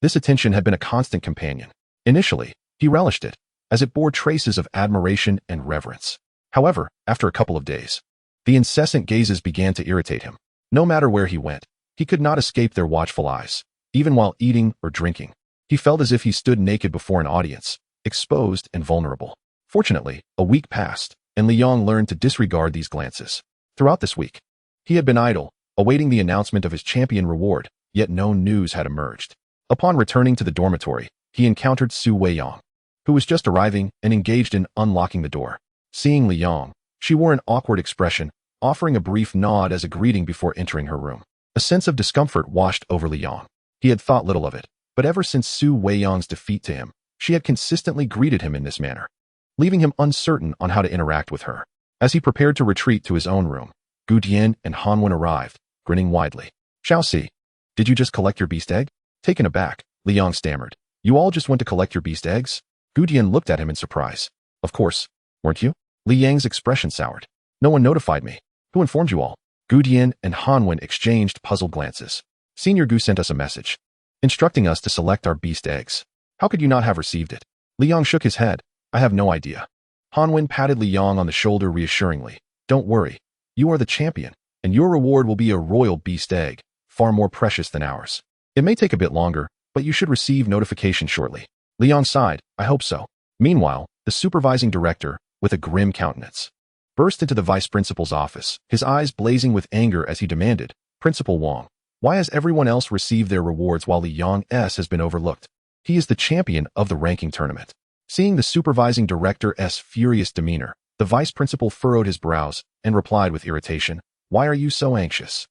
this attention had been a constant companion. Initially, He relished it, as it bore traces of admiration and reverence. However, after a couple of days, the incessant gazes began to irritate him. No matter where he went, he could not escape their watchful eyes, even while eating or drinking. He felt as if he stood naked before an audience, exposed and vulnerable. Fortunately, a week passed, and Liang learned to disregard these glances. Throughout this week, he had been idle, awaiting the announcement of his champion reward, yet no news had emerged. Upon returning to the dormitory, he encountered Su Weiyang, who was just arriving and engaged in unlocking the door. Seeing Liang, she wore an awkward expression, offering a brief nod as a greeting before entering her room. A sense of discomfort washed over Liang. He had thought little of it, but ever since Su Weiyang's defeat to him, she had consistently greeted him in this manner, leaving him uncertain on how to interact with her. As he prepared to retreat to his own room, Gu Dian and Han Wen arrived, grinning widely. "Xiaoxi, did you just collect your beast egg?" Taken aback, Liang stammered. "You all just went to collect your beast eggs?" Gu Dian looked at him in surprise. "Of course, weren't you?" Li Yang's expression soured. "No one notified me. Who informed you all?" Gu Dian and Han Wen exchanged puzzled glances. "Senior Gu sent us a message, instructing us to select our beast eggs. How could you not have received it?" Li Yang shook his head. "I have no idea." Han Wen patted Li Yang on the shoulder reassuringly. "Don't worry. You are the champion, and your reward will be a royal beast egg, far more precious than ours. It may take a bit longer, but you should receive notification shortly." Li Yang sighed. "I hope so." Meanwhile, the supervising director, with a grim countenance, burst into the vice principal's office, his eyes blazing with anger as he demanded, "Principal Wang, why has everyone else received their rewards while Li Yang's has been overlooked? He is the champion of the ranking tournament." Seeing the supervising director's furious demeanor, the vice principal furrowed his brows and replied with irritation, "Why are you so anxious?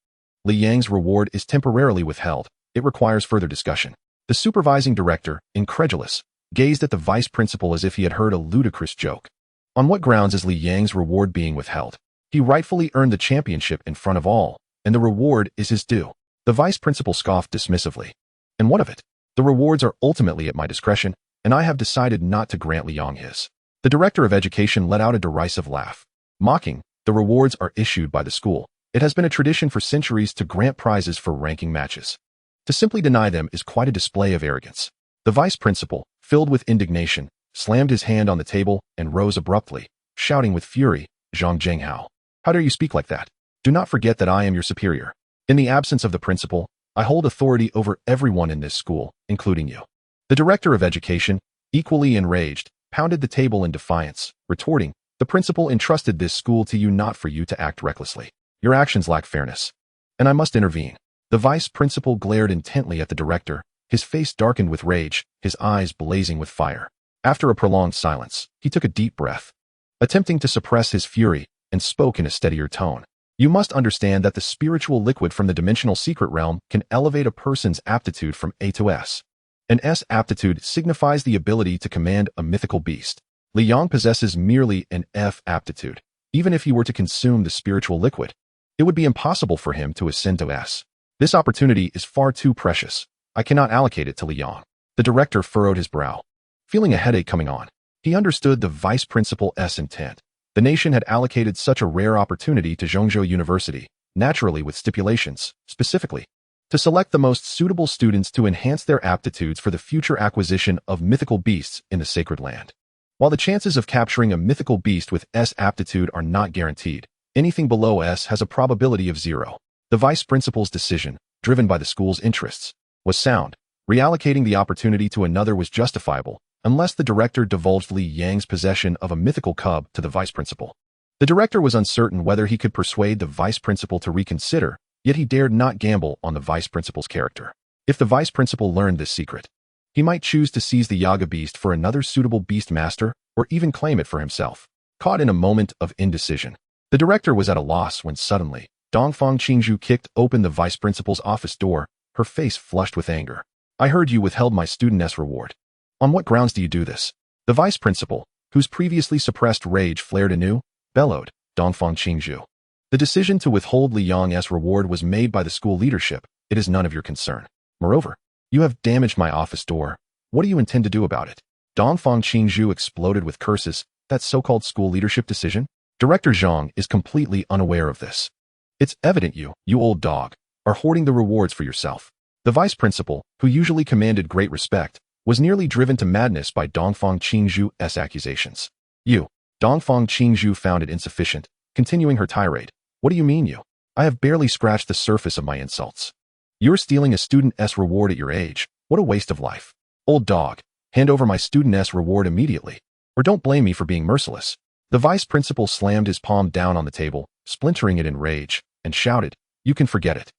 Li Yang's reward is temporarily withheld. It requires further discussion." The supervising director, incredulous, gazed at the vice principal as if he had heard a ludicrous joke. On what grounds is Li Yang's reward being withheld? He rightfully earned the championship in front of all, and the reward is his due. The vice principal scoffed dismissively. "And what of it? The rewards are ultimately at my discretion, and I have decided not to grant Li Yang his." The director of education let out a derisive laugh. Mocking, "The rewards are issued by the school. It has been a tradition for centuries to grant prizes for ranking matches. To simply deny them is quite a display of arrogance." The vice principal, filled with indignation, slammed his hand on the table and rose abruptly, shouting with fury, "Zhang Zhenghao, how dare you speak like that? Do not forget that I am your superior. In the absence of the principal, I hold authority over everyone in this school, including you." The director of education, equally enraged, pounded the table in defiance, retorting, "The principal entrusted this school to you not for you to act recklessly. Your actions lack fairness, and I must intervene." The vice principal glared intently at the director, his face darkened with rage, his eyes blazing with fire. After a prolonged silence, he took a deep breath, attempting to suppress his fury, and spoke in a steadier tone. "You must understand that the spiritual liquid from the dimensional secret realm can elevate a person's aptitude from A to S. An S aptitude signifies the ability to command a mythical beast. Li Yang possesses merely an F aptitude. Even if he were to consume the spiritual liquid, it would be impossible for him to ascend to S. This opportunity is far too precious. I cannot allocate it to Li Yang." The director furrowed his brow, feeling a headache coming on. He understood the vice principal's intent. The nation had allocated such a rare opportunity to Zhongzhou University, naturally with stipulations, specifically, to select the most suitable students to enhance their aptitudes for the future acquisition of mythical beasts in the sacred land. While the chances of capturing a mythical beast with S aptitude are not guaranteed, anything below S has a probability of 0. The vice principal's decision, driven by the school's interests, was sound. Reallocating the opportunity to another was justifiable, unless the director divulged Li Yang's possession of a mythical cub to the vice principal. The director was uncertain whether he could persuade the vice principal to reconsider, yet he dared not gamble on the vice principal's character. If the vice principal learned this secret, he might choose to seize the Yaga beast for another suitable beast master, or even claim it for himself. Caught in a moment of indecision, the director was at a loss when suddenly, Dongfang Qingzhu kicked open the vice principal's office door, her face flushed with anger. "I heard you withheld my student's reward. On what grounds do you do this?" The vice principal, whose previously suppressed rage flared anew, bellowed, "Dongfang Qingzhu, the decision to withhold Li Yang's reward was made by the school leadership. It is none of your concern. Moreover, you have damaged my office door. What do you intend to do about it?" Dongfang Qingzhu exploded with curses. "That so-called school leadership decision? Director Zhang is completely unaware of this. It's evident you old dog, are hoarding the rewards for yourself." The vice principal, who usually commanded great respect, was nearly driven to madness by Dongfang Qingzhu's accusations. You. Dongfang Qingzhu found it insufficient, continuing her tirade. What do you mean you? I have barely scratched the surface of my insults. You're stealing a student's reward at your age. What a waste of life. Old dog, hand over my student's reward immediately. Or don't blame me for being merciless. The vice principal slammed his palm down on the table, splintering it in rage, and shouted, You can forget it.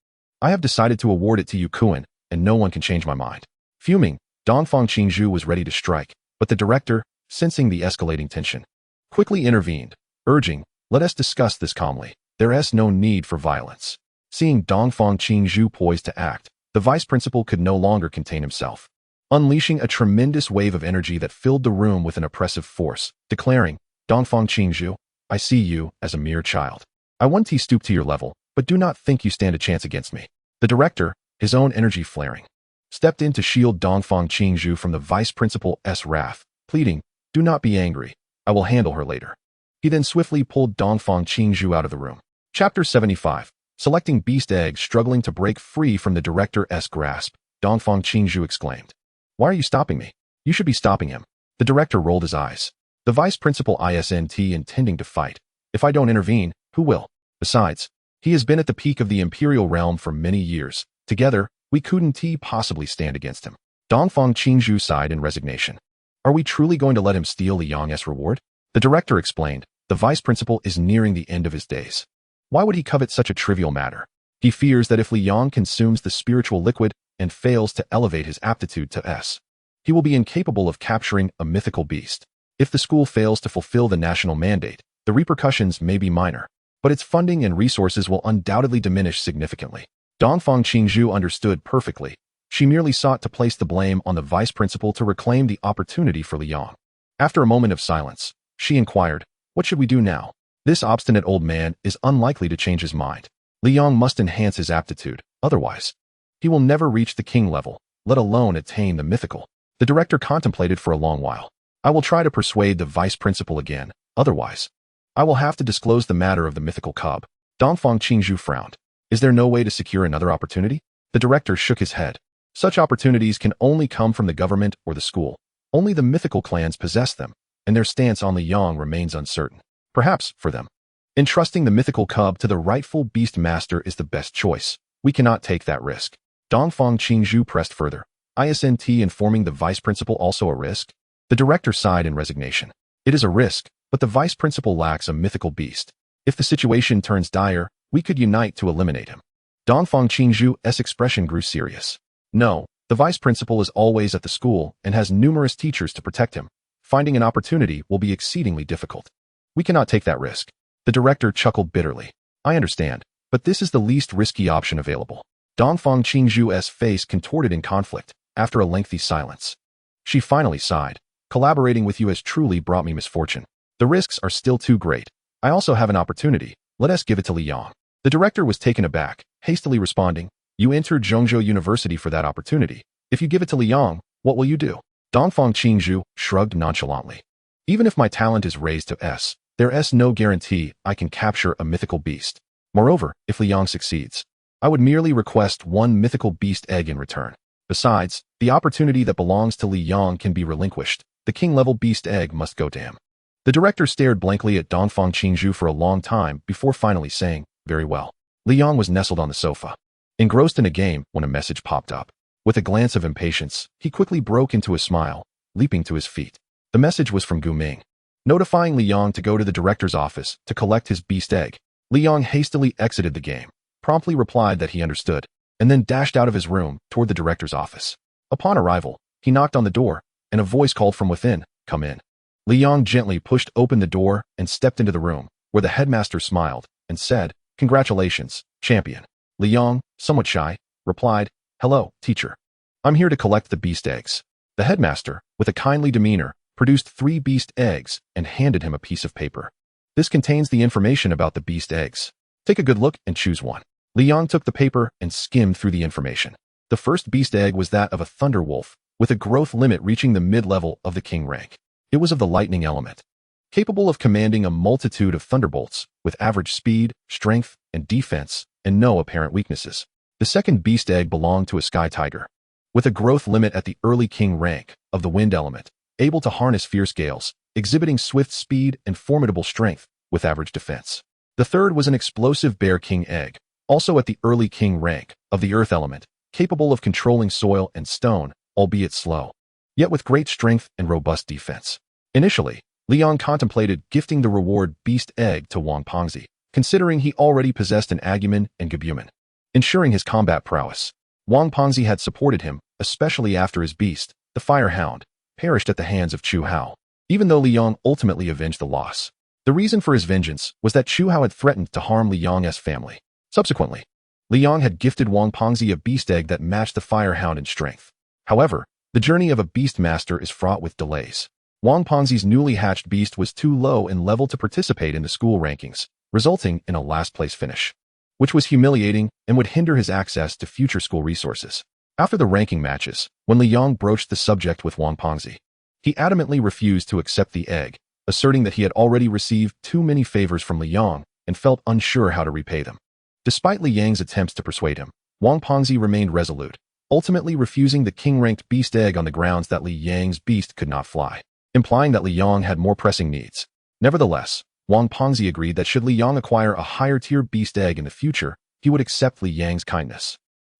I have decided to award it to you, Kuan, and no one can change my mind. Fuming, Dongfang Qingzhu was ready to strike, but the director, sensing the escalating tension, quickly intervened, urging, Let us discuss this calmly. There is no need for violence. Seeing Dongfang Qingzhu poised to act, the vice principal could no longer contain himself, unleashing a tremendous wave of energy that filled the room with an oppressive force, declaring, Dongfang Qingzhu, I see you as a mere child. I want to stoop to your level, but do not think you stand a chance against me. The director, his own energy flaring, stepped in to shield Dongfang Qingzhu from the vice principal's wrath, pleading, Do not be angry. I will handle her later. He then swiftly pulled Dongfang Qingzhu out of the room. Chapter 75. Selecting beast eggs struggling to break free from the director's grasp, Dongfang Qingzhu exclaimed, Why are you stopping me? You should be stopping him. The director rolled his eyes. The vice principal isn't intending to fight. If I don't intervene, who will? Besides, he has been at the peak of the imperial realm for many years. Together, we couldn't possibly stand against him. Dongfang Qingzhu sighed in resignation. Are we truly going to let him steal Li Yang's reward? The director explained, the vice principal is nearing the end of his days. Why would he covet such a trivial matter? He fears that if Li Yang consumes the spiritual liquid and fails to elevate his aptitude to S, he will be incapable of capturing a mythical beast. If the school fails to fulfill the national mandate, the repercussions may be minor, but its funding and resources will undoubtedly diminish significantly. Dongfang Qingzhu understood perfectly. She merely sought to place the blame on the vice principal to reclaim the opportunity for Li Yang. After a moment of silence, she inquired, What should we do now? This obstinate old man is unlikely to change his mind. Li Yang must enhance his aptitude, otherwise, he will never reach the king level, let alone attain the mythical. The director contemplated for a long while. I will try to persuade the vice principal again, otherwise, I will have to disclose the matter of the mythical cub. Dongfang Qingzhu frowned. Is there no way to secure another opportunity? The director shook his head. Such opportunities can only come from the government or the school. Only the mythical clans possess them, and their stance on Li Yang remains uncertain. Perhaps, for them, entrusting the mythical cub to the rightful beast master is the best choice. We cannot take that risk. Dongfang Qingzhu pressed further. Isn't informing the vice principal also a risk? The director sighed in resignation. It is a risk, but the vice principal lacks a mythical beast. If the situation turns dire, we could unite to eliminate him. Dongfang Qingzhu's expression grew serious. No, the vice principal is always at the school and has numerous teachers to protect him. Finding an opportunity will be exceedingly difficult. We cannot take that risk. The director chuckled bitterly. I understand, but this is the least risky option available. Dongfang Qingzhu's face contorted in conflict, after a lengthy silence. She finally sighed. Collaborating with you has truly brought me misfortune. The risks are still too great. I also have an opportunity. Let us give it to Li Yang. The director was taken aback, hastily responding, You entered Zhongzhou University for that opportunity. If you give it to Li Yang, what will you do? Dongfang Qingzhu shrugged nonchalantly. Even if my talent is raised to S, there is no guarantee I can capture a mythical beast. Moreover, if Li Yang succeeds, I would merely request one mythical beast egg in return. Besides, the opportunity that belongs to Li Yang can be relinquished. The king-level beast egg must go to him. The director stared blankly at Dongfang Qingzhu for a long time before finally saying, Very well. Li Yang was nestled on the sofa, engrossed in a game when a message popped up. With a glance of impatience, he quickly broke into a smile, leaping to his feet. The message was from Gu Ming, notifying Li Yang to go to the director's office to collect his beast egg. Li Yang hastily exited the game, promptly replied that he understood, and then dashed out of his room toward the director's office. Upon arrival, he knocked on the door, and a voice called from within, Come in. Li Yang gently pushed open the door and stepped into the room, where the headmaster smiled and said, Congratulations, champion. Li Yang, somewhat shy, replied, Hello, teacher. I'm here to collect the beast eggs. The headmaster, with a kindly demeanor, produced 3 beast eggs and handed him a piece of paper. This contains the information about the beast eggs. Take a good look and choose one. Li Yang took the paper and skimmed through the information. The first beast egg was that of a thunder wolf, with a growth limit reaching the mid-level of the king rank. It was of the lightning element, capable of commanding a multitude of thunderbolts, with average speed, strength, and defense, and no apparent weaknesses. The second beast egg belonged to a sky tiger. with a growth limit at the early king rank of the wind element, able to harness fierce gales, exhibiting swift speed and formidable strength with average defense. The third was an explosive bear king egg, also at the early king rank of the earth element, capable of controlling soil and stone, albeit slow, yet with great strength and robust defense. Initially, Liang contemplated gifting the reward Beast Egg to Wang Pengzi, considering he already possessed an Agumon and Gabumon, ensuring his combat prowess. Wang Pengzi had supported him, especially after his beast, the Fire Hound, perished at the hands of Chu Hao, even though Liang ultimately avenged the loss. The reason for his vengeance was that Chu Hao had threatened to harm Liang's family. Subsequently, Liang had gifted Wang Pengzi a beast egg that matched the Fire Hound in strength. However, the journey of a beast master is fraught with delays. Wang Pengzi's newly hatched beast was too low in level to participate in the school rankings, resulting in a last-place finish, which was humiliating and would hinder his access to future school resources. After the ranking matches, when Liang broached the subject with Wang Pengzi, he adamantly refused to accept the egg, asserting that he had already received too many favors from Liang and felt unsure how to repay them. Despite Liang's attempts to persuade him, Wang Pengzi remained resolute, ultimately refusing the king-ranked beast egg on the grounds that Liang's beast could not fly, implying that Liang had more pressing needs. Nevertheless, Wang Pengzi agreed that should Liang acquire a higher-tier beast egg in the future, he would accept Liang's kindness,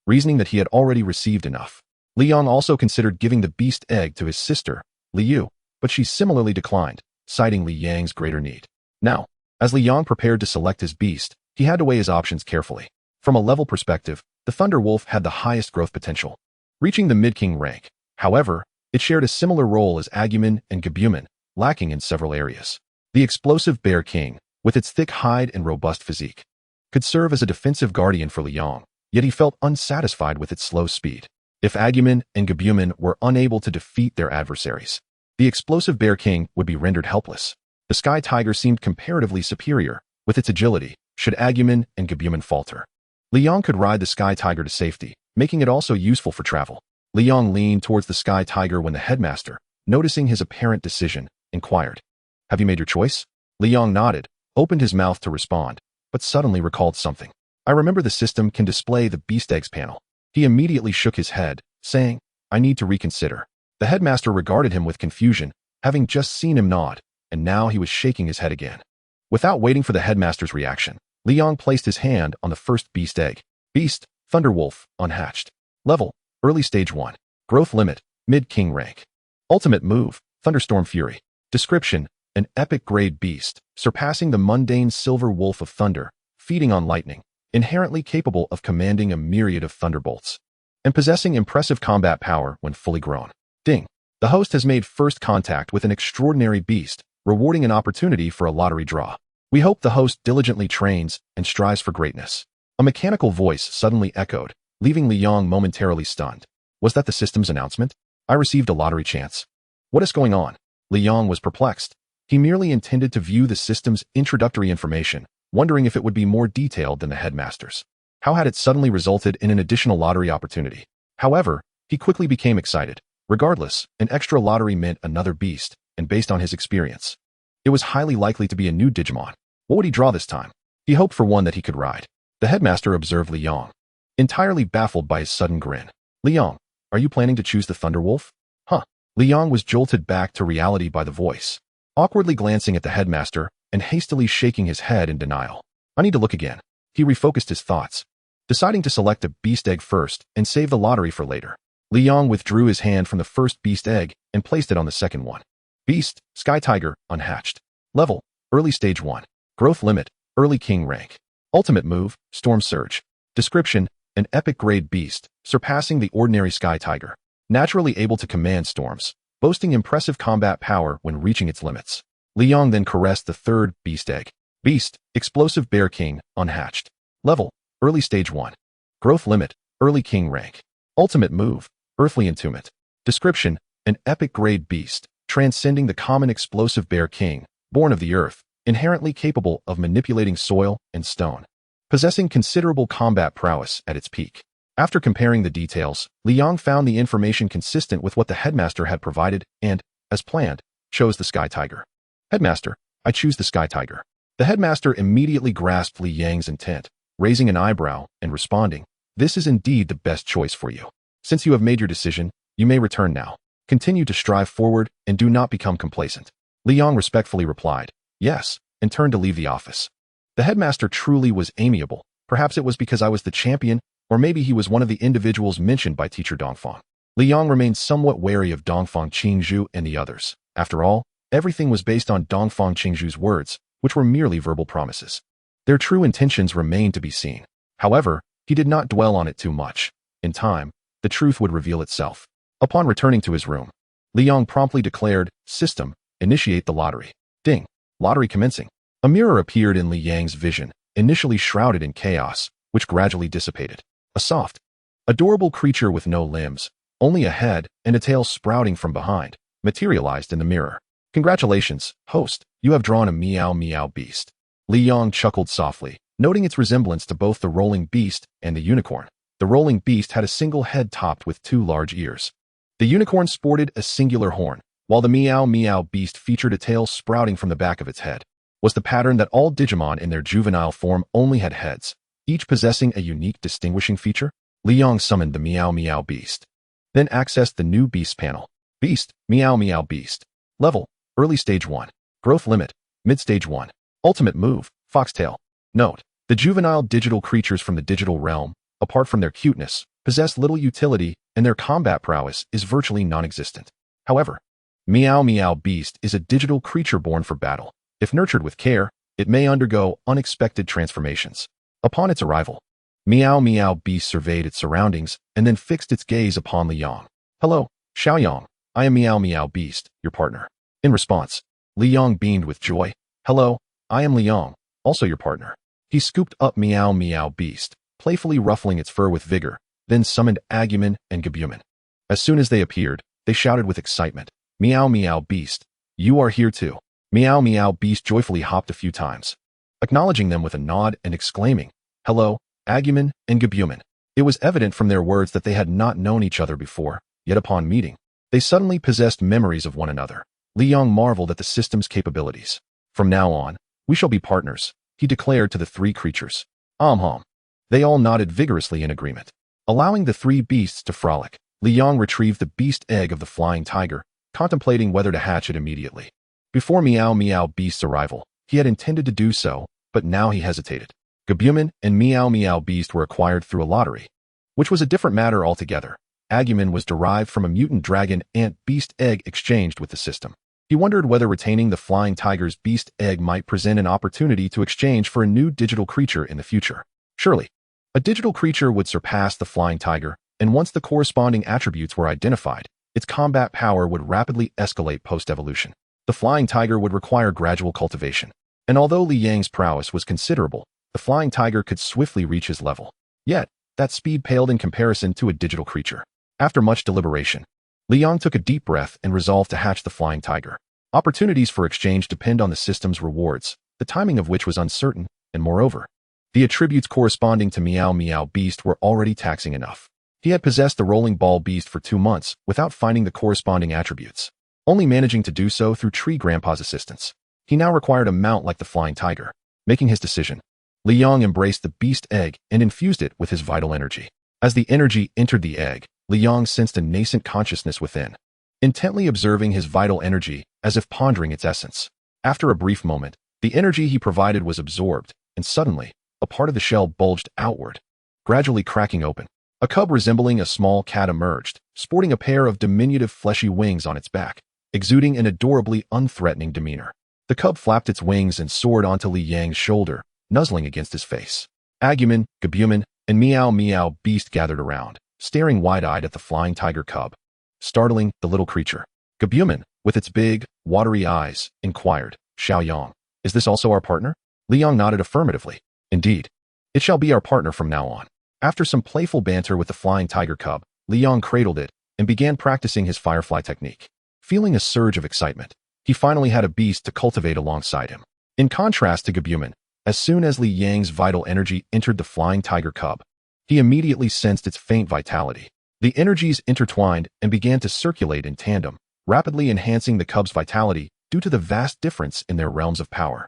reasoning that he had already received enough. Liang also considered giving the beast egg to his sister, Liu, but she similarly declined, citing Liang's greater need. Now, as Liang prepared to select his beast, he had to weigh his options carefully. From a level perspective, the Thunder Wolf had the highest growth potential, reaching the mid-king rank. However, it shared a similar role as Agumon and Gabumon, lacking in several areas. The explosive Bear King, with its thick hide and robust physique, could serve as a defensive guardian for Liang, yet he felt unsatisfied with its slow speed. If Agumon and Gabumon were unable to defeat their adversaries, the explosive Bear King would be rendered helpless. The Sky Tiger seemed comparatively superior, with its agility, should Agumon and Gabumon falter. Liang could ride the Sky Tiger to safety, making it also useful for travel. Liang leaned towards the Sky Tiger when the headmaster, noticing his apparent decision, inquired, "Have you made your choice?" Liang nodded, opened his mouth to respond, but suddenly recalled something. "I remember the system can display the Beast Eggs panel." He immediately shook his head, saying, "I need to reconsider." The headmaster regarded him with confusion, having just seen him nod, and now he was shaking his head again. Without waiting for the headmaster's reaction, Liang placed his hand on the first beast egg. Beast, Thunderwolf, unhatched. Level, early stage 1. Growth limit, mid-king rank. Ultimate move, Thunderstorm Fury. Description, an epic grade beast, surpassing the mundane silver wolf of thunder, feeding on lightning, inherently capable of commanding a myriad of thunderbolts, and possessing impressive combat power when fully grown. Ding. The host has made first contact with an extraordinary beast, rewarding an opportunity for a lottery draw. We hope the host diligently trains and strives for greatness. A mechanical voice suddenly echoed, leaving Liang momentarily stunned. Was that the system's announcement? I received a lottery chance. What is going on? Liang was perplexed. He merely intended to view the system's introductory information, wondering if it would be more detailed than the headmaster's. How had it suddenly resulted in an additional lottery opportunity? However, he quickly became excited. Regardless, an extra lottery meant another beast, and based on his experience, it was highly likely to be a new Digimon. What would he draw this time? He hoped for one that he could ride. The headmaster observed Liang, entirely baffled by his sudden grin. "Liang, are you planning to choose the Thunderwolf?" Huh. Liang was jolted back to reality by the voice, awkwardly glancing at the headmaster and hastily shaking his head in denial. "I need to look again." He refocused his thoughts, deciding to select a beast egg first and save the lottery for later. Liang withdrew his hand from the first beast egg and placed it on the second one. Beast, Sky Tiger, unhatched. Level, early stage 1. Growth limit, early king rank. Ultimate move, Storm Surge. Description, an epic grade beast, surpassing the ordinary Sky Tiger. Naturally able to command storms, boasting impressive combat power when reaching its limits. Liang then caressed the third beast egg. Beast, Explosive Bear King, unhatched. Level, early stage 1. Growth limit, early king rank. Ultimate move, Earthly Entombment. Description, an epic grade beast, transcending the common explosive Bear King, born of the earth, inherently capable of manipulating soil and stone, possessing considerable combat prowess at its peak. After comparing the details, Liang found the information consistent with what the headmaster had provided and, as planned, chose the Sky Tiger. "Headmaster, I choose the Sky Tiger." The headmaster immediately grasped Liang's intent, raising an eyebrow and responding, "This is indeed the best choice for you." Since you have made your decision, you may return now. Continue to strive forward and do not become complacent. Li Yong respectfully replied, yes, and turned to leave the office. The headmaster truly was amiable. Perhaps it was because I was the champion, or maybe he was one of the individuals mentioned by teacher Dongfang. Li Yong remained somewhat wary of Dongfang Qingzhu and the others. After all, everything was based on Dongfang Qingzhu's words, which were merely verbal promises. Their true intentions remained to be seen. However, he did not dwell on it too much. In time, the truth would reveal itself. Upon returning to his room, Li Yong promptly declared, "System, initiate the lottery." Ding. Lottery commencing. A mirror appeared in Li Yang's vision, initially shrouded in chaos, which gradually dissipated. A soft, adorable creature with no limbs, only a head and a tail sprouting from behind, materialized in the mirror. Congratulations, host, you have drawn a Meow Meow beast. Li Yong chuckled softly, noting its resemblance to both the rolling beast and the unicorn. The rolling beast had a single head topped with 2 large ears. The unicorn sported a singular horn, while the Meow Meow beast featured a tail sprouting from the back of its head. Was the pattern that all Digimon in their juvenile form only had heads, each possessing a unique distinguishing feature? Li Yong summoned the Meow Meow beast. Then accessed the new beast panel. Beast, Meow Meow beast. Level, Early Stage 1. Growth limit, Mid Stage 1. Ultimate move, Foxtail. Note, the juvenile digital creatures from the digital realm, apart from their cuteness, possess little utility and their combat prowess is virtually non-existent. However, Meow Meow beast is a digital creature born for battle. If nurtured with care, it may undergo unexpected transformations. Upon its arrival, Meow Meow beast surveyed its surroundings and then fixed its gaze upon Li Yong. Hello, Xiaoyang. I am Meow Meow beast, your partner. In response, Li Yong beamed with joy. Hello, I am Li Yong, also your partner. He scooped up Meow Meow beast, playfully ruffling its fur with vigor, then summoned Agumon and Gabumon. As soon as they appeared, they shouted with excitement, Meow Meow beast, you are here too. Meow Meow beast joyfully hopped a few times, acknowledging them with a nod and exclaiming, hello, Agumon and Gabumon. It was evident from their words that they had not known each other before, yet upon meeting, they suddenly possessed memories of one another. Li Yong marveled at the system's capabilities. From now on, we shall be partners, he declared to the 3 creatures. They all nodded vigorously in agreement. Allowing the 3 beasts to frolic, Li Yong retrieved the beast egg of the flying tiger, contemplating whether to hatch it immediately. Before Meow Meow beast's arrival, he had intended to do so, but now he hesitated. Gabumon and Meow Meow beast were acquired through a lottery, which was a different matter altogether. Agumon was derived from a mutant dragon ant beast egg exchanged with the system. He wondered whether retaining the flying tiger's beast egg might present an opportunity to exchange for a new digital creature in the future. Surely, a digital creature would surpass the flying tiger, and once the corresponding attributes were identified, its combat power would rapidly escalate post-evolution. The flying tiger would require gradual cultivation, and although Li Yang's prowess was considerable, the flying tiger could swiftly reach his level. Yet, that speed paled in comparison to a digital creature. After much deliberation, Li Yong took a deep breath and resolved to hatch the flying tiger. Opportunities for exchange depend on the system's rewards, the timing of which was uncertain, and moreover, the attributes corresponding to Meow Meow beast were already taxing enough. He had possessed the rolling ball beast for 2 months without finding the corresponding attributes, only managing to do so through Tree Grandpa's assistance. He now required a mount like the flying tiger. Making his decision, Li Yong embraced the beast egg and infused it with his vital energy. As the energy entered the egg, Li Yong sensed a nascent consciousness within, intently observing his vital energy as if pondering its essence. After a brief moment, the energy he provided was absorbed, and suddenly, a part of the shell bulged outward, gradually cracking open. A cub resembling a small cat emerged, sporting a pair of diminutive fleshy wings on its back, exuding an adorably unthreatening demeanor. The cub flapped its wings and soared onto Li Yang's shoulder, nuzzling against his face. Agumon, Gabumon, and Meow Meow beast gathered around, staring wide-eyed at the flying tiger cub. Startling the little creature, Gabumon, with its big, watery eyes, inquired, Xiaoyang, is this also our partner? Li Yong nodded affirmatively. Indeed. It shall be our partner from now on. After some playful banter with the flying tiger cub, Li Yong cradled it and began practicing his firefly technique. Feeling a surge of excitement, he finally had a beast to cultivate alongside him. In contrast to Gabumon, as soon as Li Yang's vital energy entered the flying tiger cub, he immediately sensed its faint vitality. The energies intertwined and began to circulate in tandem, rapidly enhancing the cub's vitality due to the vast difference in their realms of power.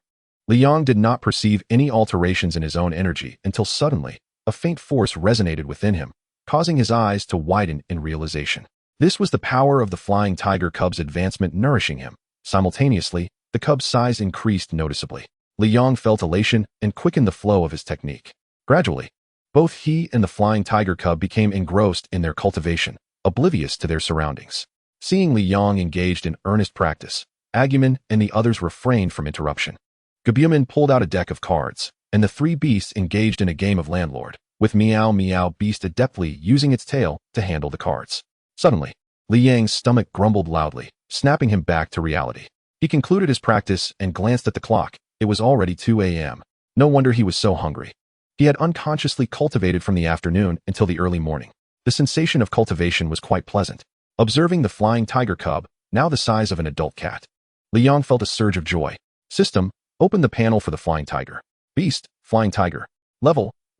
Li Yong did not perceive any alterations in his own energy until suddenly, a faint force resonated within him, causing his eyes to widen in realization. This was the power of the flying tiger cub's advancement nourishing him. Simultaneously, the cub's size increased noticeably. Li Yong felt elation and quickened the flow of his technique. Gradually, both he and the flying tiger cub became engrossed in their cultivation, oblivious to their surroundings. Seeing Li Yong engaged in earnest practice, Agumon and the others refrained from interruption. Gabumon pulled out a deck of cards, and the three beasts engaged in a game of landlord, with Meow Meow Beast adeptly using its tail to handle the cards. Suddenly, Li Yang's stomach grumbled loudly, snapping him back to reality. He concluded his practice and glanced at the clock. It was already 2 a.m. No wonder he was so hungry. He had unconsciously cultivated from the afternoon until the early morning. The sensation of cultivation was quite pleasant. Observing the flying tiger cub, now the size of an adult cat, Li Yong felt a surge of joy. System, open the panel for the flying tiger. Beast, flying tiger.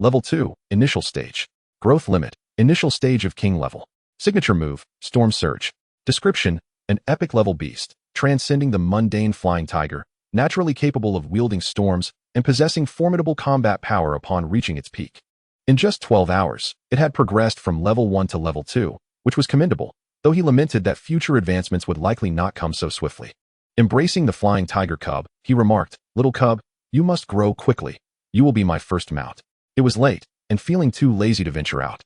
Level 2, initial stage. Growth limit, initial stage of king level. Signature move, storm surge. Description, an epic level beast, transcending the mundane flying tiger, naturally capable of wielding storms and possessing formidable combat power upon reaching its peak. In just 12 hours, it had progressed from level 1 to level 2, which was commendable, though he lamented that future advancements would likely not come so swiftly. Embracing the flying tiger cub, he remarked, "Little cub, you must grow quickly. You will be my first mount." It was late, and feeling too lazy to venture out,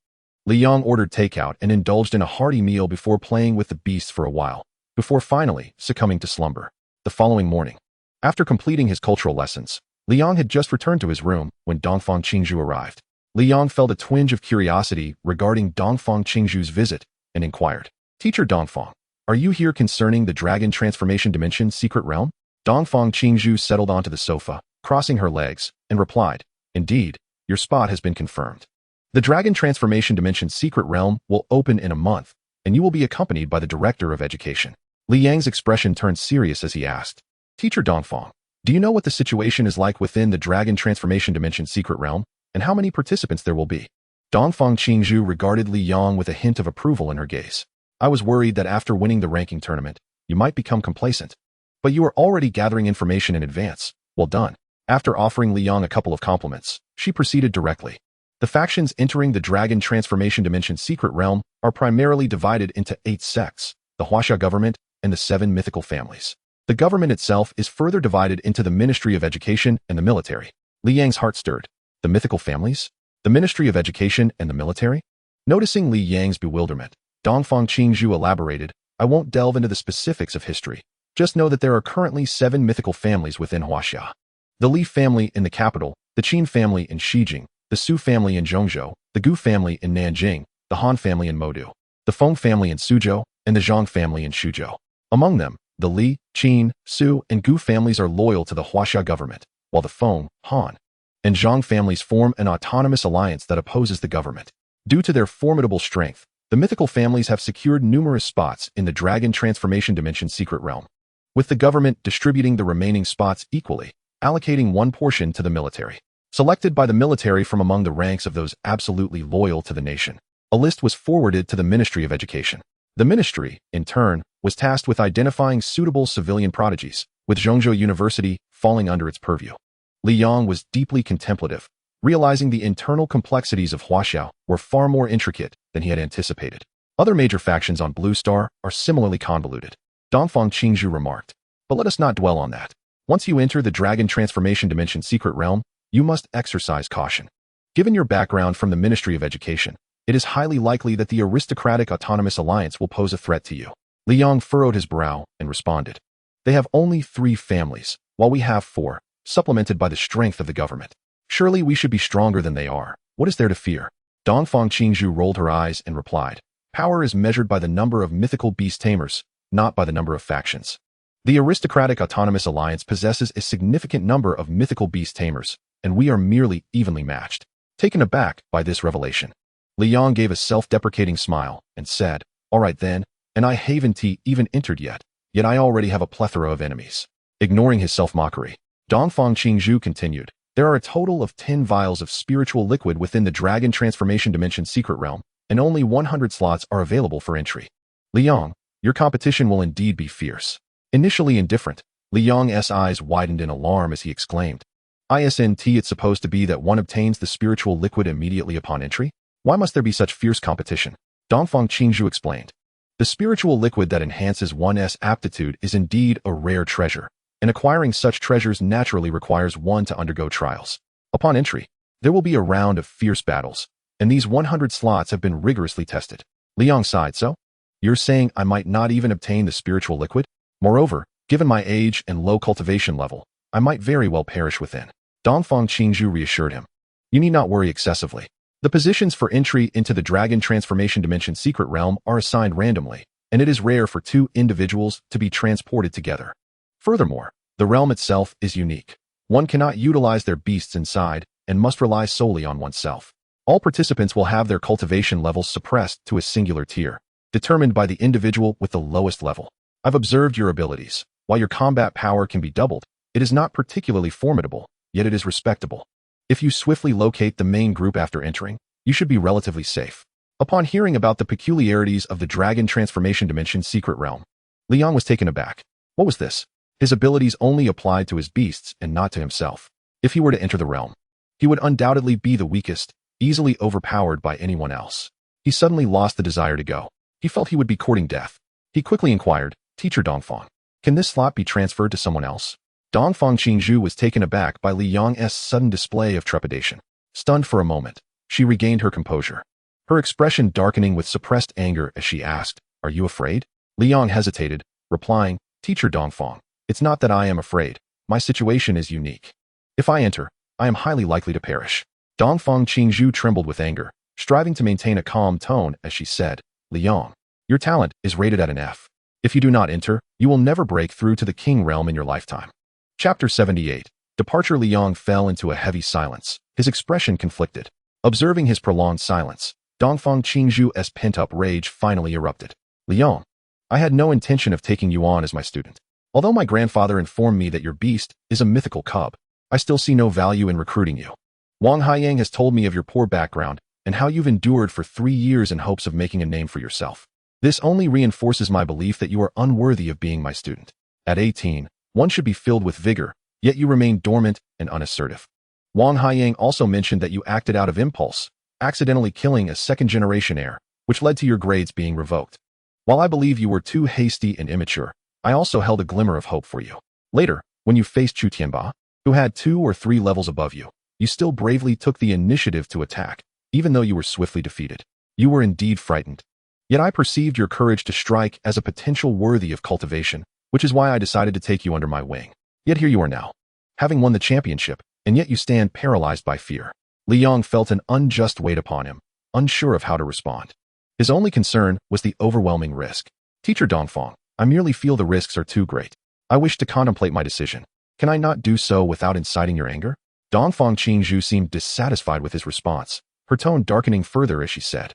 Li Yong ordered takeout and indulged in a hearty meal before playing with the beasts for a while, before finally succumbing to slumber. The following morning, after completing his cultural lessons, Li Yong had just returned to his room when Dongfang Qingzhu arrived. Li Yong felt a twinge of curiosity regarding Dongfang Qingzhu's visit and inquired, "Teacher Dongfang, are you here concerning the Dragon Transformation Dimension Secret Realm?" Dongfang Qingzhu settled onto the sofa, crossing her legs, and replied, "Indeed, your spot has been confirmed. The Dragon Transformation Dimension Secret Realm will open in a month, and you will be accompanied by the Director of Education." Li Yang's expression turned serious as he asked, "Teacher Dongfang, do you know what the situation is like within the Dragon Transformation Dimension Secret Realm, and how many participants there will be?" Dongfang Qingzhu regarded Li Yang with a hint of approval in her gaze. "I was worried that after winning the ranking tournament, you might become complacent. But you are already gathering information in advance. Well done." After offering Li Yang a couple of compliments, she proceeded directly. The factions entering the Dragon Transformation Dimension Secret Realm are primarily divided into 8 sects, the Huaxia government and the 7 mythical families. The government itself is further divided into the Ministry of Education and the military. Li Yang's heart stirred. The mythical families? The Ministry of Education and the military? Noticing Li Yang's bewilderment, Dongfang Qingzhu elaborated, "I won't delve into the specifics of history. Just know that there are currently 7 mythical families within Huaxia. The Li family in the capital, the Qin family in Xijing, the Su family in Zhongzhou, the Gu family in Nanjing, the Han family in Modu, the Feng family in Suzhou, and the Zhang family in Shuzhou. Among them, the Li, Qin, Su, and Gu families are loyal to the Huaxia government, while the Feng, Han, and Zhang families form an autonomous alliance that opposes the government. Due to their formidable strength, the mythical families have secured numerous spots in the Dragon Transformation Dimension Secret Realm, with the government distributing the remaining spots equally, allocating one portion to the military. Selected by the military from among the ranks of those absolutely loyal to the nation, a list was forwarded to the Ministry of Education. The ministry, in turn, was tasked with identifying suitable civilian prodigies, with Zhongzhou University falling under its purview. Li Yang was deeply contemplative, realizing the internal complexities of Huaxia were far more intricate than he had anticipated. Other major factions on Blue Star are similarly convoluted. Dongfang Qingzhu remarked, "But let us not dwell on that. Once you enter the Dragon Transformation Dimension Secret Realm, you must exercise caution. Given your background from the Ministry of Education, it is highly likely that the aristocratic autonomous alliance will pose a threat to you." Li Yang furrowed his brow and responded, "They have only 3 families, while we have 4, supplemented by the strength of the government. Surely we should be stronger than they are. What is there to fear?" Dongfang Qingzhu rolled her eyes and replied, "Power is measured by the number of mythical beast tamers, not by the number of factions. The aristocratic autonomous alliance possesses a significant number of mythical beast tamers, and we are merely evenly matched." Taken aback by this revelation, Li Yang gave a self-deprecating smile and said, "All right then, and I haven't even entered yet I already have a plethora of enemies." Ignoring his self-mockery, Dongfang Qingzhu continued, "There are a total of 10 vials of spiritual liquid within the Dragon Transformation Dimension Secret Realm, and only 100 slots are available for entry. Li Yang, your competition will indeed be fierce." Initially indifferent, Li Yang's eyes widened in alarm as he exclaimed, "Isn't it supposed to be that one obtains the spiritual liquid immediately upon entry? Why must there be such fierce competition? Dongfang Qingzhu explained. The spiritual liquid that enhances one's aptitude is indeed a rare treasure, and acquiring such treasures naturally requires one to undergo trials. Upon entry, there will be a round of fierce battles, and these 100 slots have been rigorously tested. Liang sighed. So? You're saying I might not even obtain the spiritual liquid? Moreover, given my age and low cultivation level, I might very well perish within. Dongfang Qingzhu reassured him. You need not worry excessively. The positions for entry into the Dragon Transformation Dimension Secret Realm are assigned randomly, and it is rare for two individuals to be transported together. Furthermore, the realm itself is unique. One cannot utilize their beasts inside and must rely solely on oneself. All participants will have their cultivation levels suppressed to a singular tier, determined by the individual with the lowest level. I've observed your abilities. While your combat power can be doubled, it is not particularly formidable, yet it is respectable. If you swiftly locate the main group after entering, you should be relatively safe. Upon hearing about the peculiarities of the Dragon Transformation Dimension Secret Realm, Liang was taken aback. What was this? His abilities only applied to his beasts and not to himself. If he were to enter the realm, he would undoubtedly be the weakest, easily overpowered by anyone else. He suddenly lost the desire to go. He felt he would be courting death. He quickly inquired, Teacher Dongfang, can this slot be transferred to someone else? Dongfang Qingzhu was taken aback by Li Yang's sudden display of trepidation. Stunned for a moment, she regained her composure, her expression darkening with suppressed anger as she asked, Are you afraid? Li Yang hesitated, replying, Teacher Dongfang, it's not that I am afraid. My situation is unique. If I enter, I am highly likely to perish. Dongfang Qingzhu trembled with anger, striving to maintain a calm tone as she said, Li Yang, your talent is rated at an F. If you do not enter, you will never break through to the King Realm in your lifetime. Chapter 78. Departure. Li Yang fell into a heavy silence, his expression conflicted. Observing his prolonged silence, Dongfang Qingzhu's pent-up rage finally erupted. Li Yang, I had no intention of taking you on as my student. Although my grandfather informed me that your beast is a mythical cub, I still see no value in recruiting you. Wang Haiyang has told me of your poor background and how you've endured for 3 years in hopes of making a name for yourself. This only reinforces my belief that you are unworthy of being my student. At 18, one should be filled with vigor, yet you remain dormant and unassertive. Wang Haiyang also mentioned that you acted out of impulse, accidentally killing a second-generation heir, which led to your grades being revoked. While I believe you were too hasty and immature, I also held a glimmer of hope for you. Later, when you faced Chu Tianba, who had 2 or 3 levels above you, you still bravely took the initiative to attack, even though you were swiftly defeated. You were indeed frightened. Yet I perceived your courage to strike as a potential worthy of cultivation, which is why I decided to take you under my wing. Yet here you are now, having won the championship, and yet you stand paralyzed by fear. Li Yang felt an unjust weight upon him, unsure of how to respond. His only concern was the overwhelming risk. Teacher Dongfang, I merely feel the risks are too great. I wish to contemplate my decision. Can I not do so without inciting your anger? Dongfang Qingzhu seemed dissatisfied with his response, her tone darkening further as she said,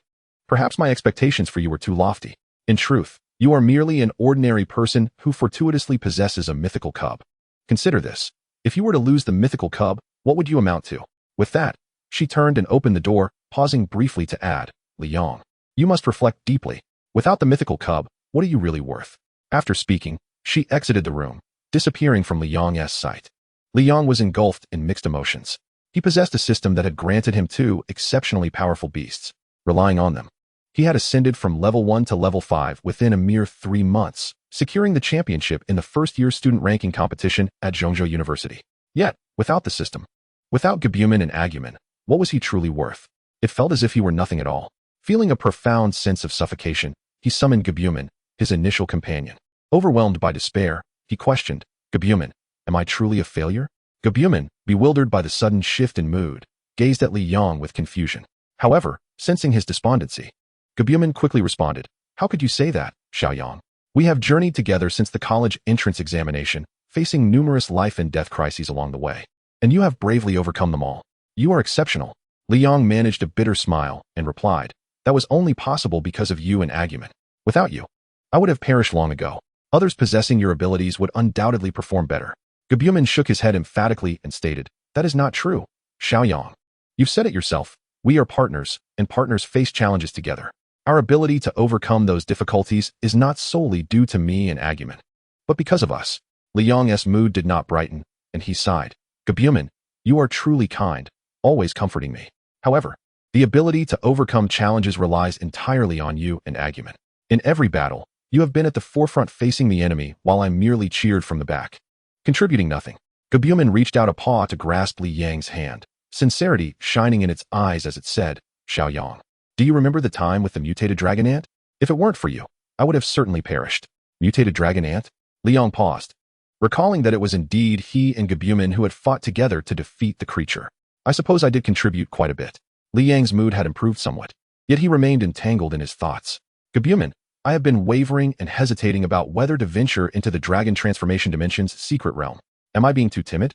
Perhaps my expectations for you were too lofty. In truth, you are merely an ordinary person who fortuitously possesses a mythical cub. Consider this. If you were to lose the mythical cub, what would you amount to? With that, she turned and opened the door, pausing briefly to add, Li Yang, you must reflect deeply. Without the mythical cub, what are you really worth? After speaking, she exited the room, disappearing from Li Yang's sight. Li Yang was engulfed in mixed emotions. He possessed a system that had granted him 2 exceptionally powerful beasts. Relying on them, he had ascended from level 1 to level 5 within a mere 3 months, securing the championship in the first-year student ranking competition at Zhongzhou University. Yet, without the system, without Gabumon and Agumon, what was he truly worth? It felt as if he were nothing at all. Feeling a profound sense of suffocation, he summoned Gabumon, his initial companion. Overwhelmed by despair, he questioned, Gabumon, am I truly a failure? Gabumon, bewildered by the sudden shift in mood, gazed at Li Yang with confusion. However, sensing his despondency, Gabumon quickly responded, How could you say that, Xiaoyang? We have journeyed together since the college entrance examination, facing numerous life and death crises along the way. And you have bravely overcome them all. You are exceptional. Li Yang managed a bitter smile and replied, That was only possible because of you and Agumon. Without you, I would have perished long ago. Others possessing your abilities would undoubtedly perform better. Gabumon shook his head emphatically and stated, That is not true, Xiaoyang. You've said it yourself. We are partners, and partners face challenges together. Our ability to overcome those difficulties is not solely due to me and Agumon, but because of us. Li Yang's mood did not brighten, and he sighed. Gabumon, you are truly kind, always comforting me. However, The ability to overcome challenges relies entirely on you and Agumon. In every battle, you have been at the forefront facing the enemy while I merely cheered from the back, contributing nothing. Gabumon reached out a paw to grasp Li Yang's hand, sincerity shining in its eyes as it said, Xiaoyang, do you remember the time with the mutated dragon ant? If it weren't for you, I would have certainly perished. Mutated dragon ant? Li Yang paused, recalling that it was indeed he and Gabumon who had fought together to defeat the creature. I suppose I did contribute quite a bit. Li Yang's mood had improved somewhat, yet he remained entangled in his thoughts. Gabumon, I have been wavering and hesitating about whether to venture into the dragon transformation dimension's secret realm. Am I being too timid?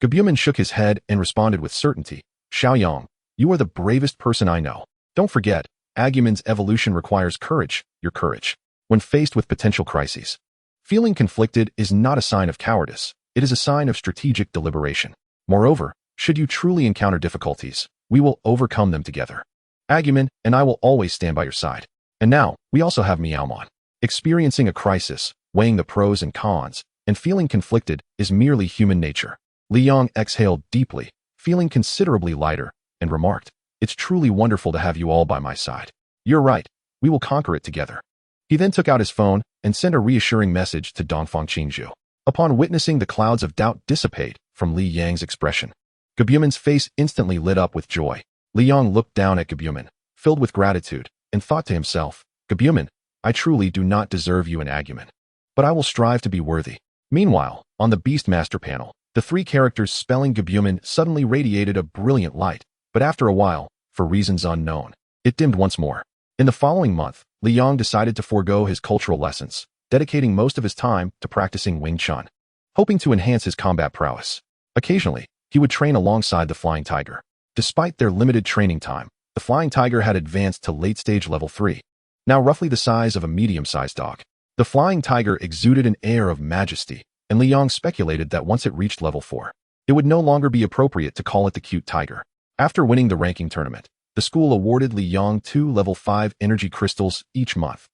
Gabumon shook his head and responded with certainty. Xiaoyang, you are the bravest person I know. Don't forget, Agumon's evolution requires courage, your courage, when faced with potential crises. Feeling conflicted is not a sign of cowardice. It is a sign of strategic deliberation. Moreover, should you truly encounter difficulties, we will overcome them together. Agumon and I will always stand by your side. And now, we also have Meowmon. Experiencing a crisis, weighing the pros and cons, and feeling conflicted is merely human nature. Li Yang exhaled deeply, feeling considerably lighter, and remarked, it's truly wonderful to have you all by my side. You're right, we will conquer it together. He then took out his phone and sent a reassuring message to Dongfang Qingzhu. Upon witnessing the clouds of doubt dissipate from Li Yang's expression, Gabumon's face instantly lit up with joy. Li Yang looked down at Gabumon, filled with gratitude, and thought to himself, Gabumon, I truly do not deserve you and Agumon, but I will strive to be worthy. Meanwhile, on the Beastmaster panel, the three characters spelling Gabumon suddenly radiated a brilliant light, but after a while, for reasons unknown, it dimmed once more. In the following month, Li Yang decided to forego his cultural lessons, dedicating most of his time to practicing Wing Chun, hoping to enhance his combat prowess. Occasionally, he would train alongside the Flying Tiger. Despite their limited training time, the Flying Tiger had advanced to late-stage level 3, now roughly the size of a medium-sized dog. The Flying Tiger exuded an air of majesty, and Li Yang speculated that once it reached level 4, it would no longer be appropriate to call it the cute tiger. After winning the ranking tournament, the school awarded Li Yang 2 level 5 energy crystals each month,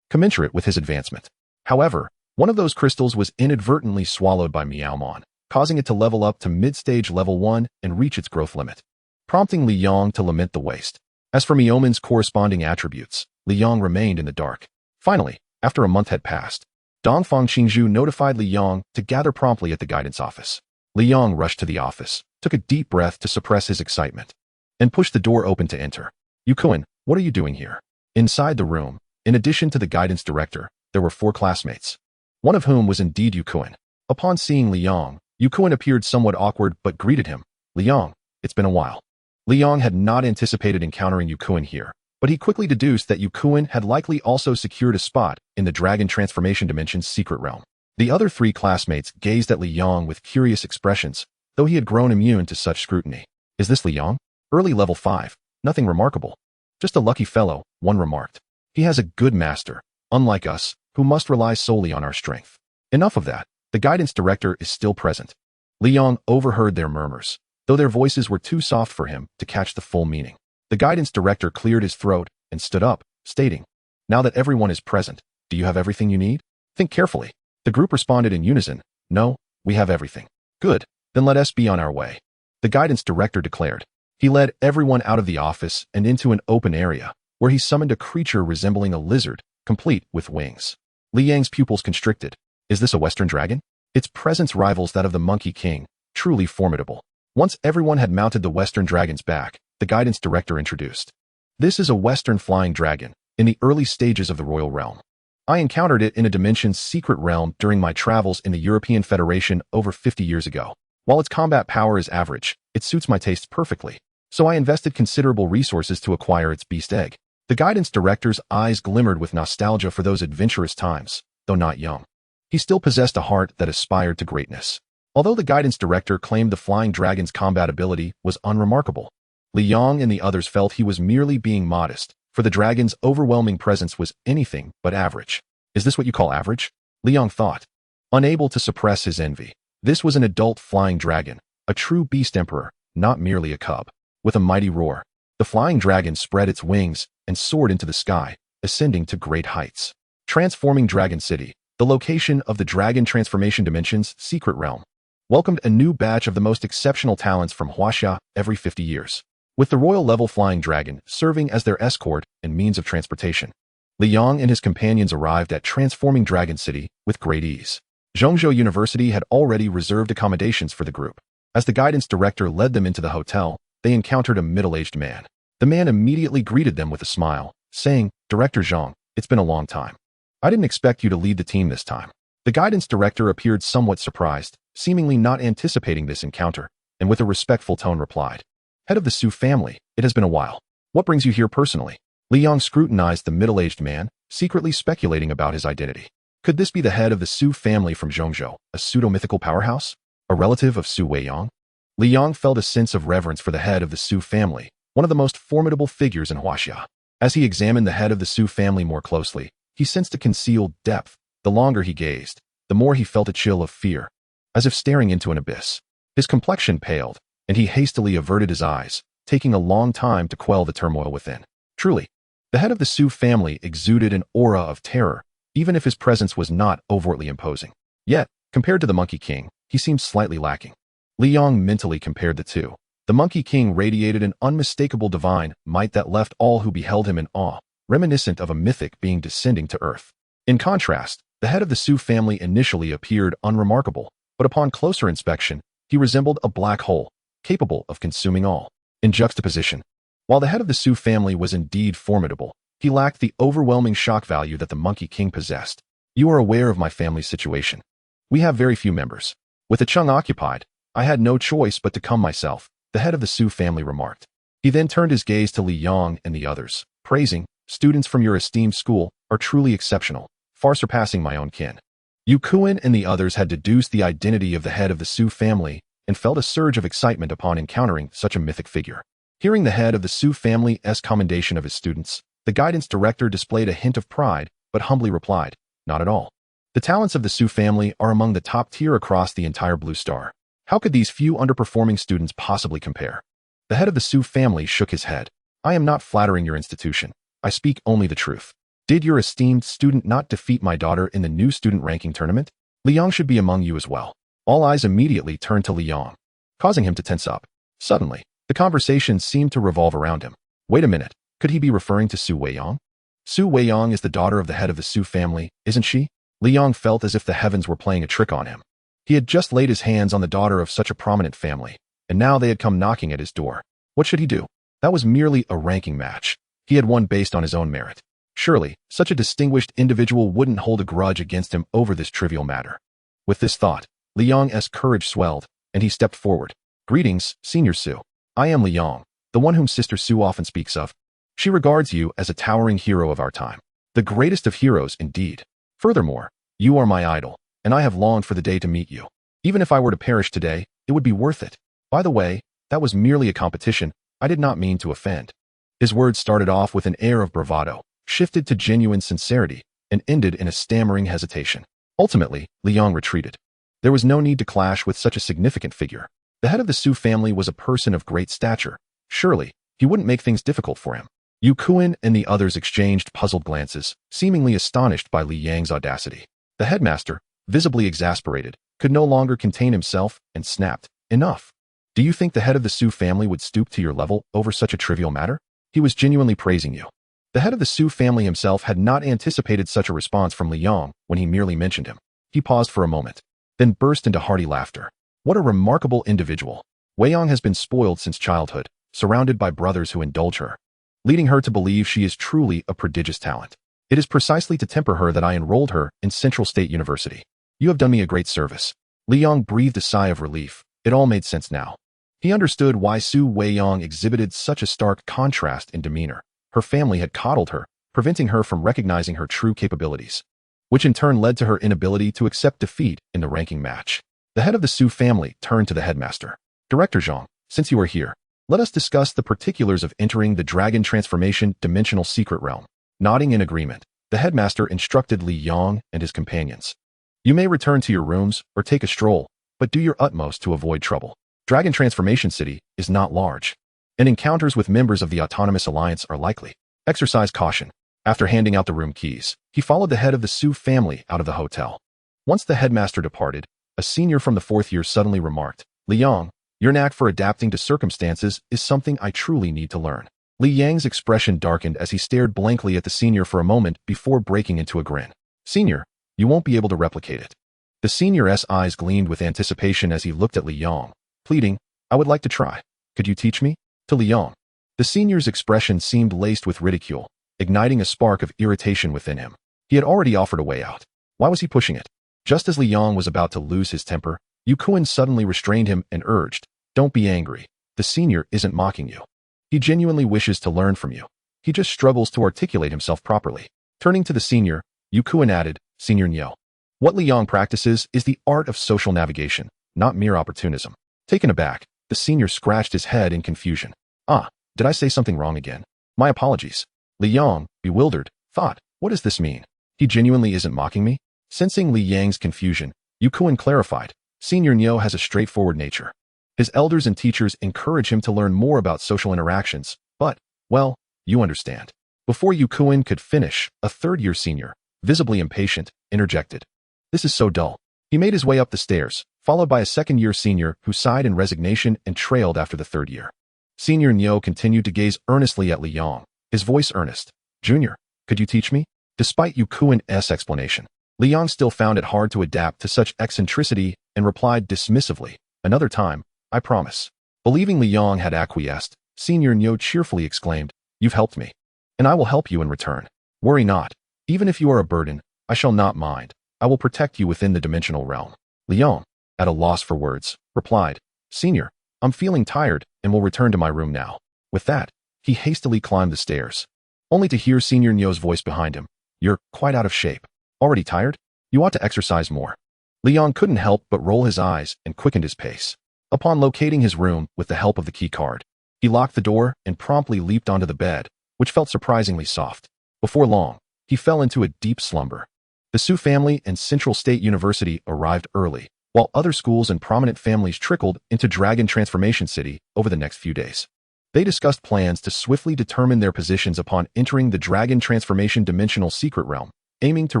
commensurate with his advancement. However, one of those crystals was inadvertently swallowed by Meowmon, causing it to level up to mid-stage level 1 and reach its growth limit, prompting Li Yang to lament the waste. As for Meowmon's corresponding attributes, Li Yang remained in the dark. Finally, after a month had passed, Dongfang Qingzhu notified Li Yang to gather promptly at the guidance office. Li Yang rushed to the office, took a deep breath to suppress his excitement, and pushed the door open to enter. Yukuin, what are you doing here? Inside the room, in addition to the guidance director, there were 4 classmates, one of whom was indeed Yukuin. Upon seeing Li Yang, Yukuin appeared somewhat awkward but greeted him. Li Yang, it's been a while. Li Yang had not anticipated encountering Yukuin here, but he quickly deduced that Yukuin had likely also secured a spot in the Dragon Transformation Dimension's secret realm. The other 3 classmates gazed at Li Yang with curious expressions, though he had grown immune to such scrutiny. Is this Li Yang? Early level 5, nothing remarkable. Just a lucky fellow, one remarked. He has a good master, unlike us, who must rely solely on our strength. Enough of that, the guidance director is still present. Li Yang overheard their murmurs, though their voices were too soft for him to catch the full meaning. The guidance director cleared his throat and stood up, stating, now that everyone is present, do you have everything you need? Think carefully. The group responded in unison, no, we have everything. Good, then let us be on our way. The guidance director declared. He led everyone out of the office and into an open area, where he summoned a creature resembling a lizard, complete with wings. Li Yang's pupils constricted. Is this a Western dragon? Its presence rivals that of the Monkey King, truly formidable. Once everyone had mounted the Western dragon's back, the guidance director introduced. This is a Western flying dragon, in the early stages of the royal realm. I encountered it in a dimension's secret realm during my travels in the European Federation over 50 years ago. While its combat power is average, it suits my tastes perfectly, so I invested considerable resources to acquire its beast egg. The guidance director's eyes glimmered with nostalgia for those adventurous times, though not young. He still possessed a heart that aspired to greatness. Although the guidance director claimed the flying dragon's combat ability was unremarkable, Li Yang and the others felt he was merely being modest, for the dragon's overwhelming presence was anything but average. Is this what you call average? Li Yang thought, unable to suppress his envy. This was an adult flying dragon, a true beast emperor, not merely a cub. With a mighty roar, the flying dragon spread its wings and soared into the sky, ascending to great heights. Transforming Dragon City, the location of the Dragon Transformation Dimension's secret realm, welcomed a new batch of the most exceptional talents from Huaxia every 50 years. with the royal-level flying dragon serving as their escort and means of transportation. Li Yang and his companions arrived at transforming Dragon City with great ease. Zhongzhou University had already reserved accommodations for the group. As the guidance director led them into the hotel, they encountered a middle-aged man. The man immediately greeted them with a smile, saying, "Director Zhang, it's been a long time. I didn't expect you to lead the team this time." The guidance director appeared somewhat surprised, seemingly not anticipating this encounter, and with a respectful tone replied, "Head of the Su family, it has been a while. What brings you here personally?" Li Yang scrutinized the middle-aged man, secretly speculating about his identity. Could this be the head of the Su family from Zhongzhou, a pseudo-mythical powerhouse? A relative of Su Weiyang? Li Yang felt a sense of reverence for the head of the Su family, one of the most formidable figures in Huaxia. As he examined the head of the Su family more closely, he sensed a concealed depth. The longer he gazed, the more he felt a chill of fear, as if staring into an abyss. His complexion paled, and he hastily averted his eyes, taking a long time to quell the turmoil within. Truly, the head of the Su family exuded an aura of terror, even if his presence was not overtly imposing. Yet, compared to the Monkey King, he seemed slightly lacking. Li Yang mentally compared the two. The Monkey King radiated an unmistakable divine might that left all who beheld him in awe, reminiscent of a mythic being descending to earth. In contrast, the head of the Su family initially appeared unremarkable, but upon closer inspection, he resembled a black hole, capable of consuming all. In juxtaposition, while the head of the Su family was indeed formidable, he lacked the overwhelming shock value that the Monkey King possessed. "You are aware of my family's situation. We have very few members. With the Chung occupied, I had no choice but to come myself," the head of the Su family remarked. He then turned his gaze to Li Yang and the others, praising, "Students from your esteemed school are truly exceptional, far surpassing my own kin." Yu Kuan and the others had deduced the identity of the head of the Su family and felt a surge of excitement upon encountering such a mythic figure. Hearing the head of the Su family's commendation of his students, the guidance director displayed a hint of pride, but humbly replied, "Not at all. The talents of the Su family are among the top tier across the entire Blue Star. How could these few underperforming students possibly compare?" The head of the Su family shook his head. "I am not flattering your institution. I speak only the truth. Did your esteemed student not defeat my daughter in the new student ranking tournament? Li Yang should be among you as well." All eyes immediately turned to Li Yang, causing him to tense up. Suddenly, the conversation seemed to revolve around him. Wait a minute, could he be referring to Su Weiyang? Su Weiyang is the daughter of the head of the Su family, isn't she? Li Yang felt as if the heavens were playing a trick on him. He had just laid his hands on the daughter of such a prominent family, and now they had come knocking at his door. What should he do? That was merely a ranking match. He had won based on his own merit. Surely, such a distinguished individual wouldn't hold a grudge against him over this trivial matter. With this thought, Li Yang's courage swelled, and he stepped forward. "Greetings, Senior Su. I am Li Yang, the one whom Sister Su often speaks of. She regards you as a towering hero of our time. The greatest of heroes, indeed. Furthermore, you are my idol, and I have longed for the day to meet you. Even if I were to perish today, it would be worth it. By the way, that was merely a competition. I did not mean to offend." His words started off with an air of bravado, shifted to genuine sincerity, and ended in a stammering hesitation. Ultimately, Li Yang retreated. There was no need to clash with such a significant figure. The head of the Su family was a person of great stature. Surely, he wouldn't make things difficult for him. Yu Kuan and the others exchanged puzzled glances, seemingly astonished by Li Yang's audacity. The headmaster, visibly exasperated, could no longer contain himself and snapped, "Enough. Do you think the head of the Su family would stoop to your level over such a trivial matter? He was genuinely praising you." The head of the Su family himself had not anticipated such a response from Li Yang when he merely mentioned him. He paused for a moment, then burst into hearty laughter. What a remarkable individual. Weiyang has been spoiled since childhood, surrounded by brothers who indulge her, leading her to believe she is truly a prodigious talent. It is precisely to temper her that I enrolled her in Central State University. You have done me a great service. Li Yang breathed a sigh of relief. It all made sense now. He understood why Su Weiyang exhibited such a stark contrast in demeanor. Her family had coddled her, preventing her from recognizing her true capabilities, which in turn led to her inability to accept defeat in the ranking match. The head of the Su family turned to the headmaster. "Director Zhang, since you are here, let us discuss the particulars of entering the Dragon Transformation Dimensional Secret Realm." Nodding in agreement, the headmaster instructed Li Yang and his companions. "You may return to your rooms or take a stroll, but do your utmost to avoid trouble. Dragon Transformation City is not large, and encounters with members of the Autonomous Alliance are likely. Exercise caution." After handing out the room keys, he followed the head of the Su family out of the hotel. Once the headmaster departed, a senior from the 4th year suddenly remarked, "Li Yang, Your knack for adapting to circumstances is something I truly need to learn. Li Yang's expression darkened as he stared blankly at the senior for a moment before breaking into a grin. Senior, you won't be able to replicate it. The senior's eyes gleamed with anticipation as he looked at Li Yang, pleading, I would like to try. Could you teach me? To Li Yang. The senior's expression seemed laced with ridicule, igniting a spark of irritation within him. He had already offered a way out. Why was he pushing it? Just as Li Yang was about to lose his temper, Yu Kuan suddenly restrained him and urged, don't be angry. The senior isn't mocking you. He genuinely wishes to learn from you. He just struggles to articulate himself properly. Turning to the senior, Yu Kuan added, Senior Nyo. What Li Yang practices is the art of social navigation, not mere opportunism. Taken aback, the senior scratched his head in confusion. Ah, did I say something wrong again? My apologies. Li Yang, bewildered, thought, what does this mean? He genuinely isn't mocking me? Sensing Li Yang's confusion, Yu Kuan clarified, Senior Nyo has a straightforward nature. His elders and teachers encourage him to learn more about social interactions, but, well, you understand. Before Yu Kuan could finish, a third-year senior, visibly impatient, interjected. This is so dull. He made his way up the stairs, followed by a second-year senior who sighed in resignation and trailed after the third year. Senior Nyo continued to gaze earnestly at Li Yang, his voice earnest. Junior, could you teach me? Despite Yu Kuan's explanation, Li Yang still found it hard to adapt to such eccentricity and replied dismissively, another time, I promise. Believing Li Yang had acquiesced, Senior Nyo cheerfully exclaimed, You've helped me, and I will help you in return. Worry not. Even if you are a burden, I shall not mind. I will protect you within the dimensional realm. Li Yang, at a loss for words, replied, Senior, I'm feeling tired and will return to my room now. With that, he hastily climbed the stairs, only to hear Senior Nyo's voice behind him. You're quite out of shape. Already tired? You ought to exercise more. Li Yang couldn't help but roll his eyes and quickened his pace. Upon locating his room with the help of the key card, he locked the door and promptly leaped onto the bed, which felt surprisingly soft. Before long, he fell into a deep slumber. The Su family and Central State University arrived early, while other schools and prominent families trickled into Dragon Transformation City over the next few days. They discussed plans to swiftly determine their positions upon entering the Dragon Transformation Dimensional Secret Realm, aiming to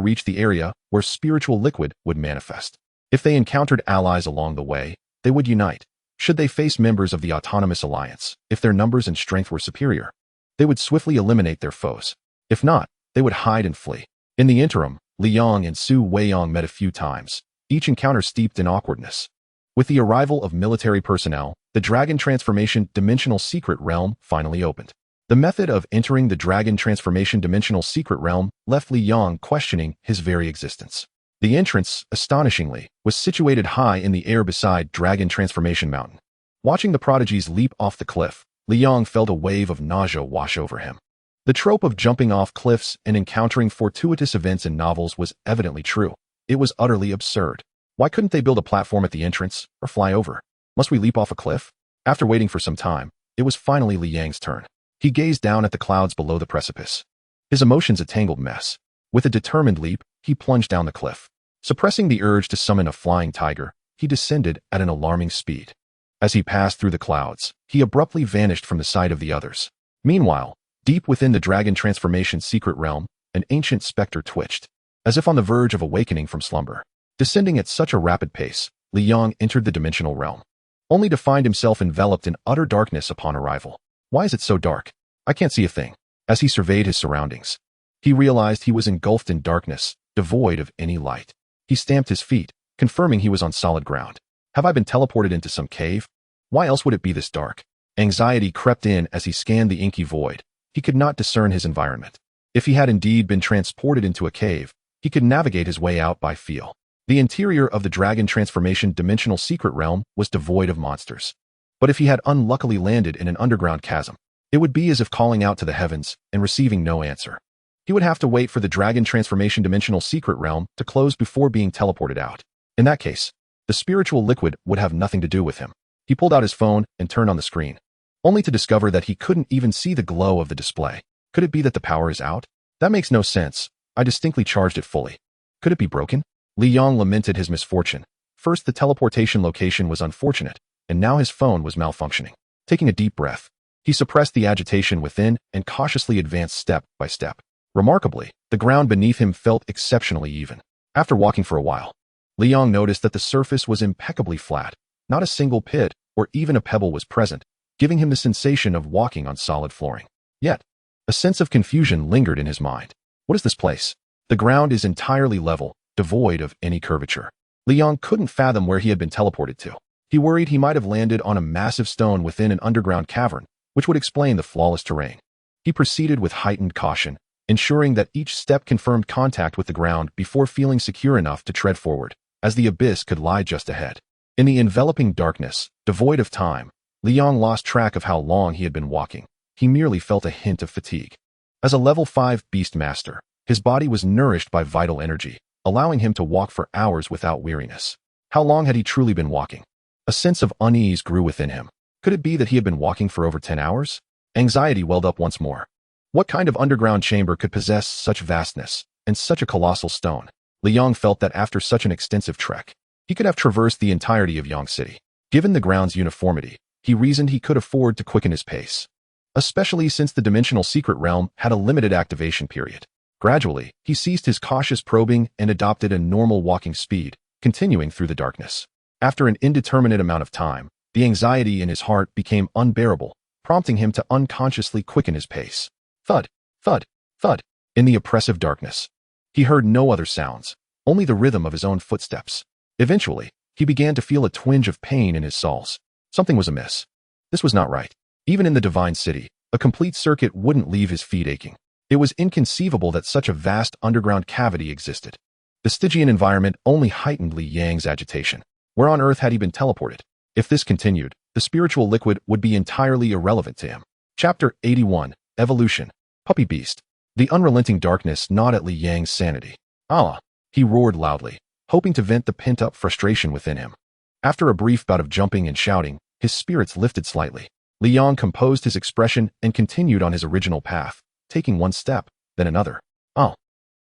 reach the area where spiritual liquid would manifest. If they encountered allies along the way, they would unite. Should they face members of the Autonomous Alliance, if their numbers and strength were superior, they would swiftly eliminate their foes. If not, they would hide and flee. In the interim, Li Yang and Su Weiyang met a few times, each encounter steeped in awkwardness. With the arrival of military personnel, the Dragon Transformation Dimensional Secret Realm finally opened. The method of entering the Dragon Transformation Dimensional Secret Realm left Li Yang questioning his very existence. The entrance, astonishingly, was situated high in the air beside Dragon Transformation Mountain. Watching the prodigies leap off the cliff, Li Yang felt a wave of nausea wash over him. The trope of jumping off cliffs and encountering fortuitous events in novels was evidently true. It was utterly absurd. Why couldn't they build a platform at the entrance, or fly over? Must we leap off a cliff? After waiting for some time, it was finally Li Yang's turn. He gazed down at the clouds below the precipice. His emotions a tangled mess. With a determined leap, he plunged down the cliff. Suppressing the urge to summon a flying tiger, he descended at an alarming speed. As he passed through the clouds, he abruptly vanished from the sight of the others. Meanwhile, deep within the Dragon Transformation Secret Realm, an ancient specter twitched, as if on the verge of awakening from slumber. Descending at such a rapid pace, Li Yang entered the dimensional realm, only to find himself enveloped in utter darkness upon arrival. Why is it so dark? I can't see a thing. As he surveyed his surroundings, he realized he was engulfed in darkness, devoid of any light. He stamped his feet, confirming he was on solid ground. Have I been teleported into some cave? Why else would it be this dark? Anxiety crept in as he scanned the inky void. He could not discern his environment. If he had indeed been transported into a cave, he could navigate his way out by feel. The interior of the Dragon Transformation Dimensional Secret Realm was devoid of monsters. But if he had unluckily landed in an underground chasm, it would be as if calling out to the heavens and receiving no answer. He would have to wait for the Dragon Transformation Dimensional Secret Realm to close before being teleported out. In that case, the spiritual liquid would have nothing to do with him. He pulled out his phone and turned on the screen, only to discover that he couldn't even see the glow of the display. Could it be that the power is out? That makes no sense. I distinctly charged it fully. Could it be broken? Li Yang lamented his misfortune. First, the teleportation location was unfortunate, and now his phone was malfunctioning. Taking a deep breath, he suppressed the agitation within and cautiously advanced step by step. Remarkably, the ground beneath him felt exceptionally even. After walking for a while, Li Yang noticed that the surface was impeccably flat, not a single pit or even a pebble was present, giving him the sensation of walking on solid flooring. Yet, a sense of confusion lingered in his mind. What is this place? The ground is entirely level, devoid of any curvature. Liang couldn't fathom where he had been teleported to. He worried he might have landed on a massive stone within an underground cavern, which would explain the flawless terrain. He proceeded with heightened caution, ensuring that each step confirmed contact with the ground before feeling secure enough to tread forward, as the abyss could lie just ahead. In the enveloping darkness, devoid of time, Liang lost track of how long he had been walking. He merely felt a hint of fatigue. As a level 5 beast master, his body was nourished by vital energy, allowing him to walk for hours without weariness. How long had he truly been walking? A sense of unease grew within him. Could it be that he had been walking for over 10 hours? Anxiety welled up once more. What kind of underground chamber could possess such vastness and such a colossal stone? Liang felt that after such an extensive trek, he could have traversed the entirety of Yang City. Given the ground's uniformity, he reasoned he could afford to quicken his pace, especially since the dimensional secret realm had a limited activation period. Gradually, he ceased his cautious probing and adopted a normal walking speed, continuing through the darkness. After an indeterminate amount of time, the anxiety in his heart became unbearable, prompting him to unconsciously quicken his pace. Thud, thud, thud. In the oppressive darkness, he heard no other sounds, only the rhythm of his own footsteps. Eventually, he began to feel a twinge of pain in his soles. Something was amiss. This was not right. Even in the divine city, a complete circuit wouldn't leave his feet aching. It was inconceivable that such a vast underground cavity existed. The Stygian environment only heightened Li Yang's agitation. Where on earth had he been teleported? If this continued, the spiritual liquid would be entirely irrelevant to him. Chapter 81, Evolution. Puppy Beast. The unrelenting darkness gnawed at Li Yang's sanity. Allah! He roared loudly, hoping to vent the pent-up frustration within him. After a brief bout of jumping and shouting, his spirits lifted slightly. Li Yang composed his expression and continued on his original path, taking one step, then another. Oh.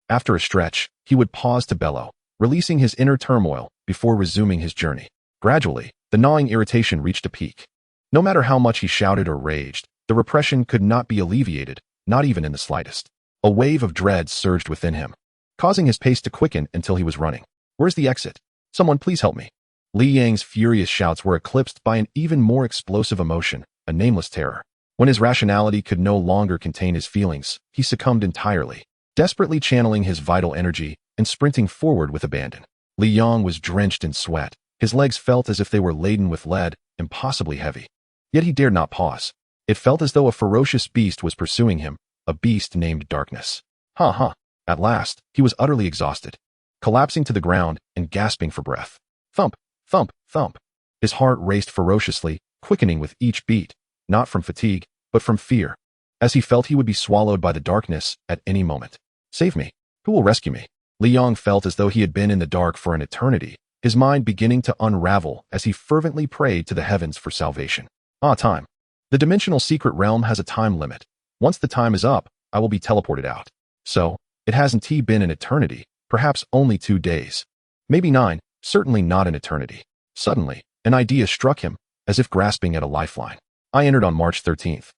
After a stretch, he would pause to bellow, releasing his inner turmoil before resuming his journey. Gradually, the gnawing irritation reached a peak. No matter how much he shouted or raged, the repression could not be alleviated, not even in the slightest. A wave of dread surged within him, causing his pace to quicken until he was running. Where's the exit? Someone please help me. Li Yang's furious shouts were eclipsed by an even more explosive emotion, a nameless terror. When his rationality could no longer contain his feelings, he succumbed entirely, desperately channeling his vital energy and sprinting forward with abandon. Li Yang was drenched in sweat. His legs felt as if they were laden with lead, impossibly heavy. Yet he dared not pause. It felt as though a ferocious beast was pursuing him, a beast named Darkness. At last, he was utterly exhausted, collapsing to the ground and gasping for breath. Thump, thump, thump. His heart raced ferociously, quickening with each beat, not from fatigue, but from fear, as he felt he would be swallowed by the darkness at any moment. Save me. Who will rescue me? Li Yang felt as though he had been in the dark for an eternity, his mind beginning to unravel as he fervently prayed to the heavens for salvation. Time. The dimensional secret realm has a time limit. Once the time is up, I will be teleported out. So, it hasn't been an eternity, perhaps only 2 days. Maybe 9, certainly not an eternity. Suddenly, an idea struck him, as if grasping at a lifeline. I entered on March 13th.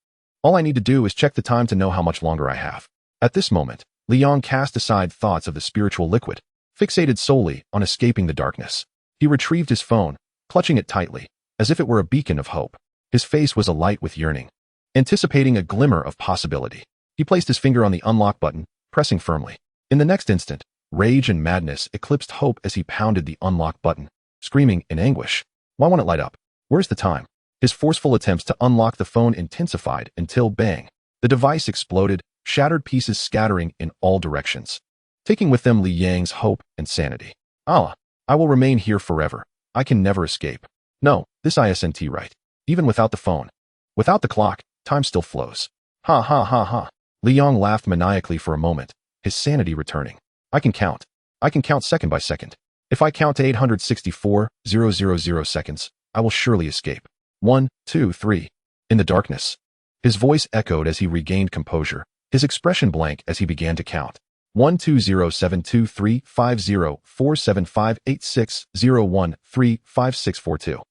All I need to do is check the time to know how much longer I have. At this moment, Li Yang cast aside thoughts of the spiritual liquid, fixated solely on escaping the darkness. He retrieved his phone, clutching it tightly, as if it were a beacon of hope. His face was alight with yearning, anticipating a glimmer of possibility. He placed his finger on the unlock button, pressing firmly. In the next instant, rage and madness eclipsed hope as he pounded the unlock button, screaming in anguish. Why won't it light up? Where's the time? His forceful attempts to unlock the phone intensified until bang, the device exploded, shattered pieces scattering in all directions, taking with them Li Yang's hope and sanity. Allah, I will remain here forever. I can never escape. No, this isn't right. Even without the phone, without the clock, time still flows. Ha ha ha ha. Li Yang laughed maniacally for a moment, his sanity returning. I can count. I can count second by second. If I count to 864,000 seconds, I will surely escape. 1, 2, 3. In the darkness, his voice echoed as he regained composure, his expression blank as he began to count. 120723504758601356442.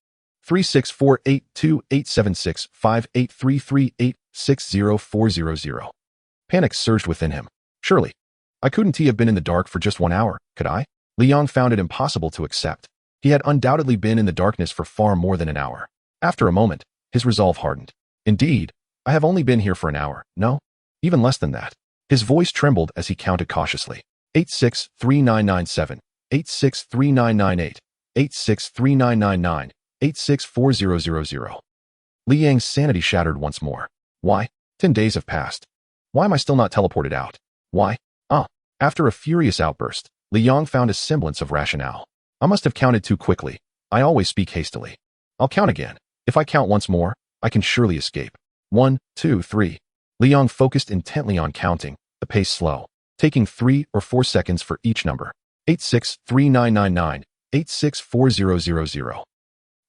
364828765833860400. Panic surged within him. Surely, I couldn't have been in the dark for just 1 hour, could I? Li Yang found it impossible to accept. He had undoubtedly been in the darkness for far more than an hour. After a moment, his resolve hardened. Indeed, I have only been here for an hour, no? Even less than that. His voice trembled as he counted cautiously. 863997, 863998, 863999, 864000. Li Yang's sanity shattered once more. Why? 10 days have passed. Why am I still not teleported out? Why? After a furious outburst, Li Yang found a semblance of rationale. I must have counted too quickly. I always speak hastily. I'll count again. If I count once more, I can surely escape. 1, 2, 3. Li Yang focused intently on counting, the pace slow, taking 3 or 4 seconds for each number. 863999, 864000.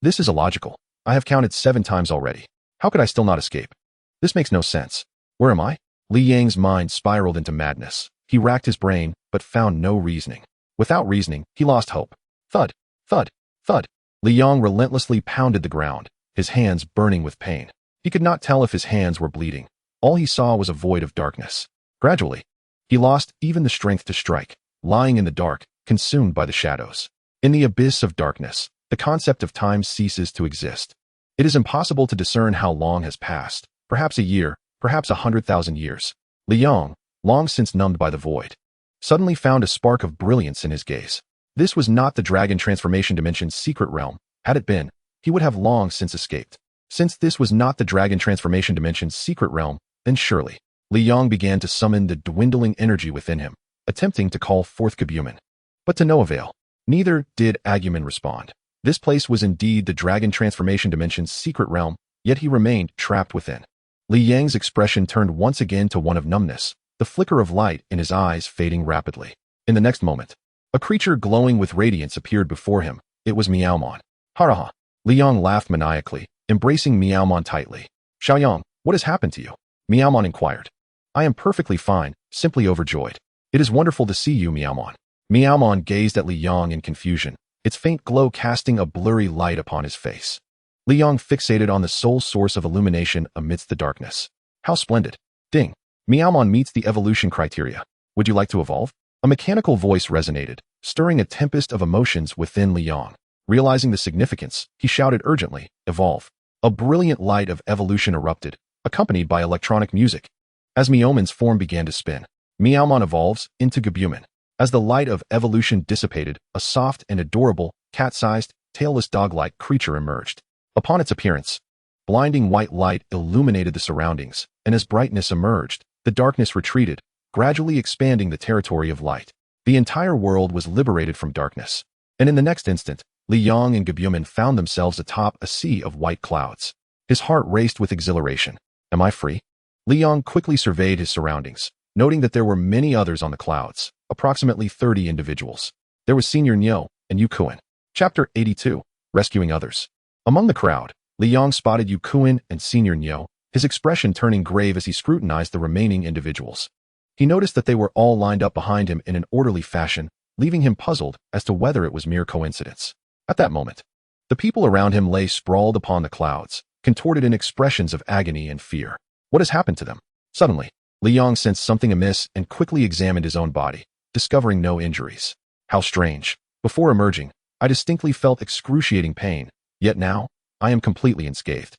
This is illogical. I have counted 7 times already. How could I still not escape? This makes no sense. Where am I? Li Yang's mind spiraled into madness. He racked his brain, but found no reasoning. Without reasoning, he lost hope. Thud, thud, thud. Li Yang relentlessly pounded the ground, his hands burning with pain. He could not tell if his hands were bleeding. All he saw was a void of darkness. Gradually, he lost even the strength to strike, lying in the dark, consumed by the shadows. In the abyss of darkness, the concept of time ceases to exist. It is impossible to discern how long has passed, perhaps a year, perhaps 100,000 years. Li Yang, long since numbed by the void, suddenly found a spark of brilliance in his gaze. This was not the Dragon Transformation Dimension's secret realm. Had it been, he would have long since escaped. Since this was not the Dragon Transformation Dimension's secret realm, then surely, Li Yang began to summon the dwindling energy within him, attempting to call forth Gabumon. But to no avail. Neither did Agumon respond. This place was indeed the Dragon Transformation Dimension's secret realm, yet he remained trapped within. Li Yang's expression turned once again to one of numbness, the flicker of light in his eyes fading rapidly. In the next moment, a creature glowing with radiance appeared before him. It was Meowmon. Haraha. Li Yang laughed maniacally, embracing Meowmon tightly. Xiaoyang, what has happened to you? Meowmon inquired. I am perfectly fine, simply overjoyed. It is wonderful to see you, Meowmon. Meowmon gazed at Li Yang in confusion, its faint glow casting a blurry light upon his face. Li Yang fixated on the sole source of illumination amidst the darkness. How splendid. Ding. Meowmon meets the evolution criteria. Would you like to evolve? A mechanical voice resonated, stirring a tempest of emotions within Li Yang. Realizing the significance, he shouted urgently, evolve. A brilliant light of evolution erupted, accompanied by electronic music. As Meowmon's form began to spin, Meowmon evolves into Gabumon. As the light of evolution dissipated, a soft and adorable, cat-sized, tailless dog-like creature emerged. Upon its appearance, blinding white light illuminated the surroundings, and as brightness emerged, the darkness retreated, gradually expanding the territory of light. The entire world was liberated from darkness. And in the next instant, Li Yang and Gabumon found themselves atop a sea of white clouds. His heart raced with exhilaration. Am I free? Li Yang quickly surveyed his surroundings, noting that there were many others on the clouds, approximately 30 individuals. There was Senior Nyo and Yukuin. Chapter 82, Rescuing Others. Among the crowd, Li Yang spotted Yukuin and Senior Nyo, his expression turning grave as he scrutinized the remaining individuals. He noticed that they were all lined up behind him in an orderly fashion, leaving him puzzled as to whether it was mere coincidence. At that moment, the people around him lay sprawled upon the clouds, contorted in expressions of agony and fear. What has happened to them? Suddenly, Li Yang sensed something amiss and quickly examined his own body, discovering no injuries. How strange. Before emerging, I distinctly felt excruciating pain, yet now, I am completely unscathed.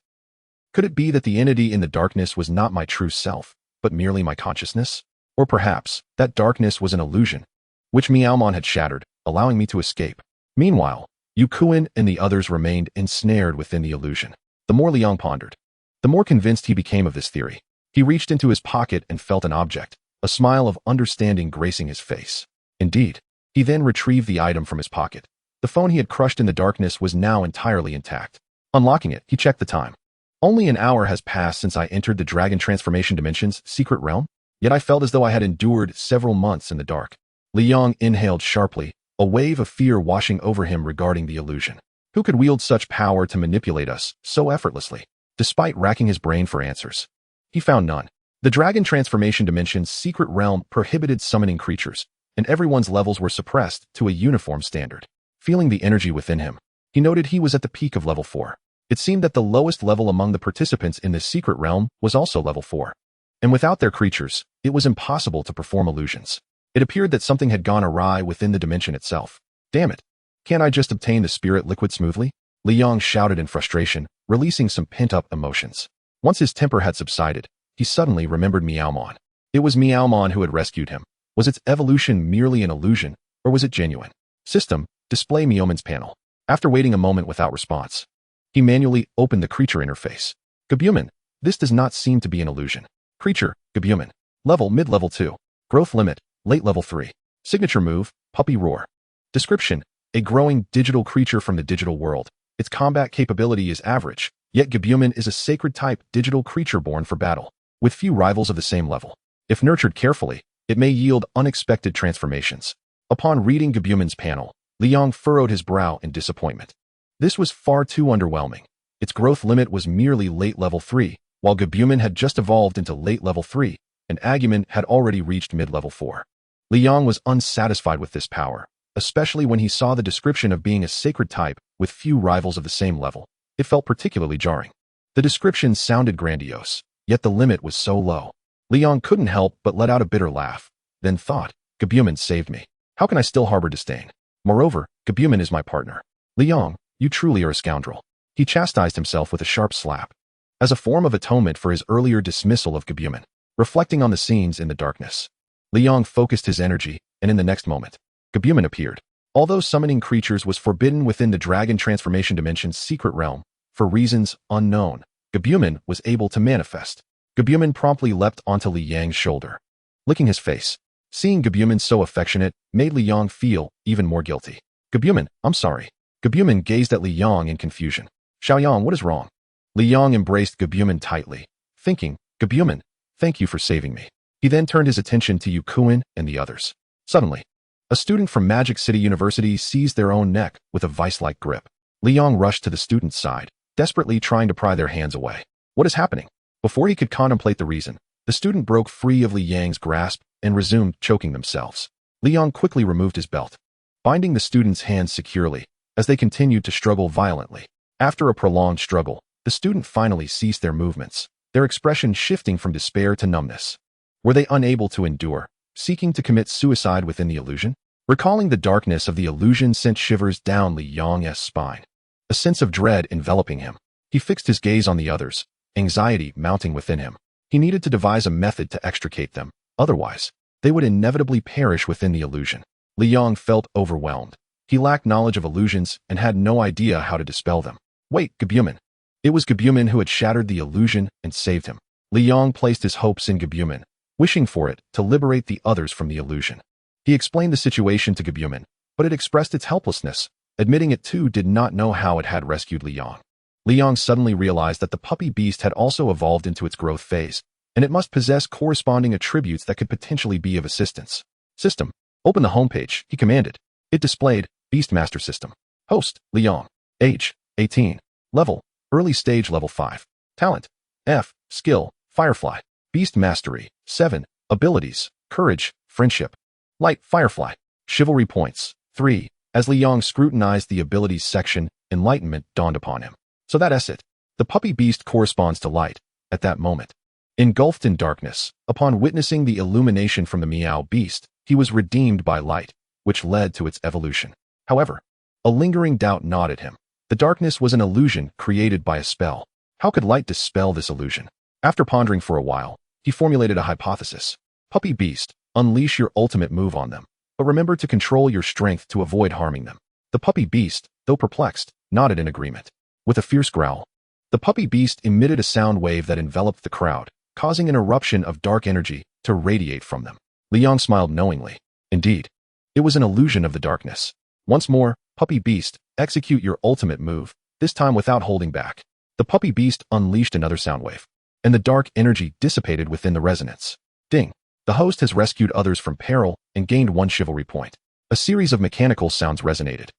Could it be that the entity in the darkness was not my true self, but merely my consciousness? Or perhaps, that darkness was an illusion, which Meowmon had shattered, allowing me to escape. Meanwhile, Yukuin and the others remained ensnared within the illusion. The more Li Yang pondered, the more convinced he became of this theory. He reached into his pocket and felt an object, a smile of understanding gracing his face. Indeed, he then retrieved the item from his pocket. The phone he had crushed in the darkness was now entirely intact. Unlocking it, he checked the time. Only an hour has passed since I entered the Dragon Transformation Dimension's secret realm, yet I felt as though I had endured several months in the dark. Li Yang inhaled sharply, a wave of fear washing over him regarding the illusion. Who could wield such power to manipulate us so effortlessly? Despite racking his brain for answers, he found none. The Dragon Transformation Dimension's secret realm prohibited summoning creatures, and everyone's levels were suppressed to a uniform standard. Feeling the energy within him, he noted he was at the peak of level 4. It seemed that the lowest level among the participants in this secret realm was also level 4. And without their creatures, it was impossible to perform illusions. It appeared that something had gone awry within the dimension itself. Damn it. Can't I just obtain the spirit liquid smoothly? Li Yong shouted in frustration, releasing some pent-up emotions. Once his temper had subsided, he suddenly remembered Meowmon. It was Meowmon who had rescued him. Was its evolution merely an illusion, or was it genuine? System, display Meowmon's panel. After waiting a moment without response, he manually opened the creature interface. Gabumon, this does not seem to be an illusion. Creature, Gabumon. Level, mid-level 2. Growth limit, late level 3. Signature move, Puppy Roar. Description, a growing digital creature from the digital world. Its combat capability is average, yet Gabumon is a sacred type digital creature born for battle, with few rivals of the same level. If nurtured carefully, it may yield unexpected transformations. Upon reading Gabumon's panel, Li Yong furrowed his brow in disappointment. This was far too underwhelming. Its growth limit was merely late level 3, while Gabumon had just evolved into late level 3, and Agumon had already reached mid-level 4. Li Yong was unsatisfied with this power, especially when he saw the description of being a sacred type with few rivals of the same level. It felt particularly jarring. The description sounded grandiose, yet the limit was so low. Li Yong couldn't help but let out a bitter laugh, then thought, Gabumon saved me. How can I still harbor disdain? Moreover, Gabumon is my partner. Li Yong, you truly are a scoundrel. He chastised himself with a sharp slap. As a form of atonement for his earlier dismissal of Gabumon, reflecting on the scenes in the darkness, Li Yong focused his energy, and in the next moment, Gabumon appeared. Although summoning creatures was forbidden within the Dragon Transformation Dimension's secret realm, for reasons unknown, Gabumon was able to manifest. Gabumon promptly leapt onto Li Yang's shoulder, licking his face. Seeing Gabumon so affectionate made Li Yong feel even more guilty. Gabumon, I'm sorry. Gabumon gazed at Li Yong in confusion. Xiaoyang, what is wrong? Li Yong embraced Gabumon tightly, thinking, Gabumon, thank you for saving me. He then turned his attention to Yukuin and the others. Suddenly, a student from Magic City University seized their own neck with a vice-like grip. Li Yong rushed to the student's side, desperately trying to pry their hands away. What is happening? Before he could contemplate the reason, the student broke free of Li Yang's grasp and resumed choking themselves. Li Yong quickly removed his belt, binding the student's hands securely as they continued to struggle violently. After a prolonged struggle, the student finally ceased their movements, their expression shifting from despair to numbness. Were they unable to endure, seeking to commit suicide within the illusion? Recalling the darkness of the illusion sent shivers down Li Yong's spine. A sense of dread enveloping him. He fixed his gaze on the others, anxiety mounting within him. He needed to devise a method to extricate them, otherwise, they would inevitably perish within the illusion. Li Yong felt overwhelmed. He lacked knowledge of illusions and had no idea how to dispel them. Wait, Gabumon. It was Gabumon who had shattered the illusion and saved him. Li Yong placed his hopes in Gabumon, wishing for it to liberate the others from the illusion. He explained the situation to Gabumon, but it expressed its helplessness, admitting it too did not know how it had rescued Li Yong. Li Yong suddenly realized that the puppy beast had also evolved into its growth phase, and it must possess corresponding attributes that could potentially be of assistance. System, open the homepage, he commanded. It displayed, Beastmaster System. Host, Li Yong. Age, 18. Level, early stage level 5. Talent, F. Skill, Firefly. Beast Mastery, 7. Abilities, Courage, Friendship. Light, Firefly. Chivalry points, 3. As Li Yong scrutinized the abilities section, enlightenment dawned upon him. So that's it. The puppy beast corresponds to light, at that moment. Engulfed in darkness, upon witnessing the illumination from the Meow beast, he was redeemed by light, which led to its evolution. However, a lingering doubt gnawed at him. The darkness was an illusion created by a spell. How could light dispel this illusion? After pondering for a while, he formulated a hypothesis. Puppy beast, unleash your ultimate move on them, but remember to control your strength to avoid harming them. The puppy beast, though perplexed, nodded in agreement. With a fierce growl, the puppy beast emitted a sound wave that enveloped the crowd, causing an eruption of dark energy to radiate from them. Li Yong smiled knowingly. Indeed, it was an illusion of the darkness. Once more, puppy beast, execute your ultimate move, this time without holding back. The puppy beast unleashed another sound wave, and the dark energy dissipated within the resonance. Ding! The host has rescued others from peril and gained 1 chivalry point. A series of mechanical sounds resonated,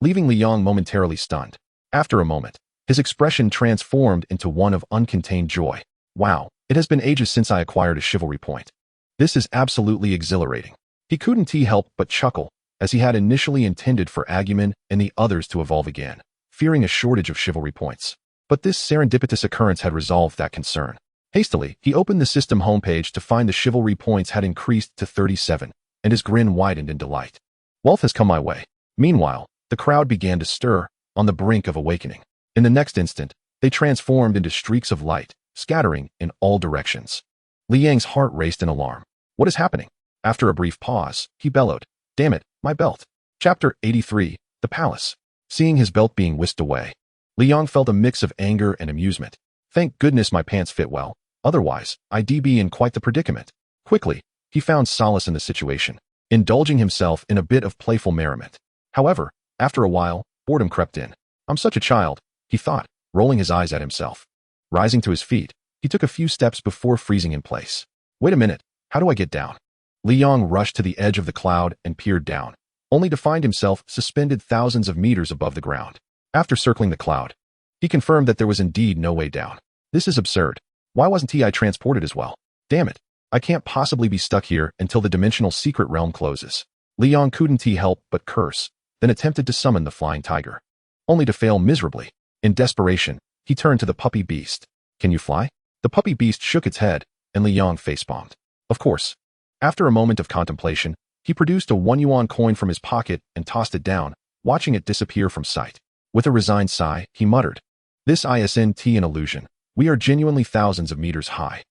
leaving Li Yong momentarily stunned. After a moment, his expression transformed into one of uncontained joy. Wow, it has been ages since I acquired a chivalry point. This is absolutely exhilarating. He couldn't help but chuckle, as he had initially intended for Agumon and the others to evolve again, fearing a shortage of chivalry points. But this serendipitous occurrence had resolved that concern. Hastily, he opened the system homepage to find the chivalry points had increased to 37, and his grin widened in delight. Wealth has come my way. Meanwhile, the crowd began to stir, on the brink of awakening. In the next instant, they transformed into streaks of light, scattering in all directions. Liang's heart raced in alarm. What is happening? After a brief pause, he bellowed, "Damn it, my belt." Chapter 83, The Palace. Seeing his belt being whisked away, Liang felt a mix of anger and amusement. Thank goodness my pants fit well, otherwise, I'd be in quite the predicament. Quickly, he found solace in the situation, indulging himself in a bit of playful merriment. However, after a while, boredom crept in. I'm such a child, he thought, rolling his eyes at himself. Rising to his feet, he took a few steps before freezing in place. Wait a minute, how do I get down? Liang rushed to the edge of the cloud and peered down, only to find himself suspended thousands of meters above the ground. After circling the cloud, he confirmed that there was indeed no way down. This is absurd. Why wasn't I transported as well? Damn it, I can't possibly be stuck here until the dimensional secret realm closes. Liang couldn't help but curse, then attempted to summon the flying tiger, only to fail miserably. In desperation, he turned to the puppy beast. Can you fly? The puppy beast shook its head, and Liang facepalmed. Of course. After a moment of contemplation, he produced a 1 yuan coin from his pocket and tossed it down, watching it disappear from sight. With a resigned sigh, he muttered, "This isn't an illusion. We are genuinely thousands of meters high."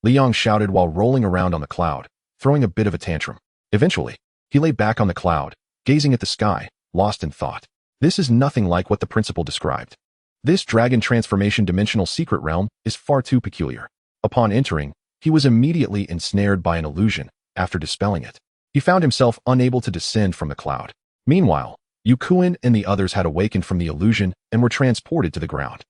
Liang shouted while rolling around on the cloud, throwing a bit of a tantrum. Eventually, he lay back on the cloud, gazing at the sky, lost in thought. This is nothing like what the principal described. This dragon transformation dimensional secret realm is far too peculiar. Upon entering, he was immediately ensnared by an illusion. After dispelling it, he found himself unable to descend from the cloud. Meanwhile, Yukuin and the others had awakened from the illusion and were transported to the ground.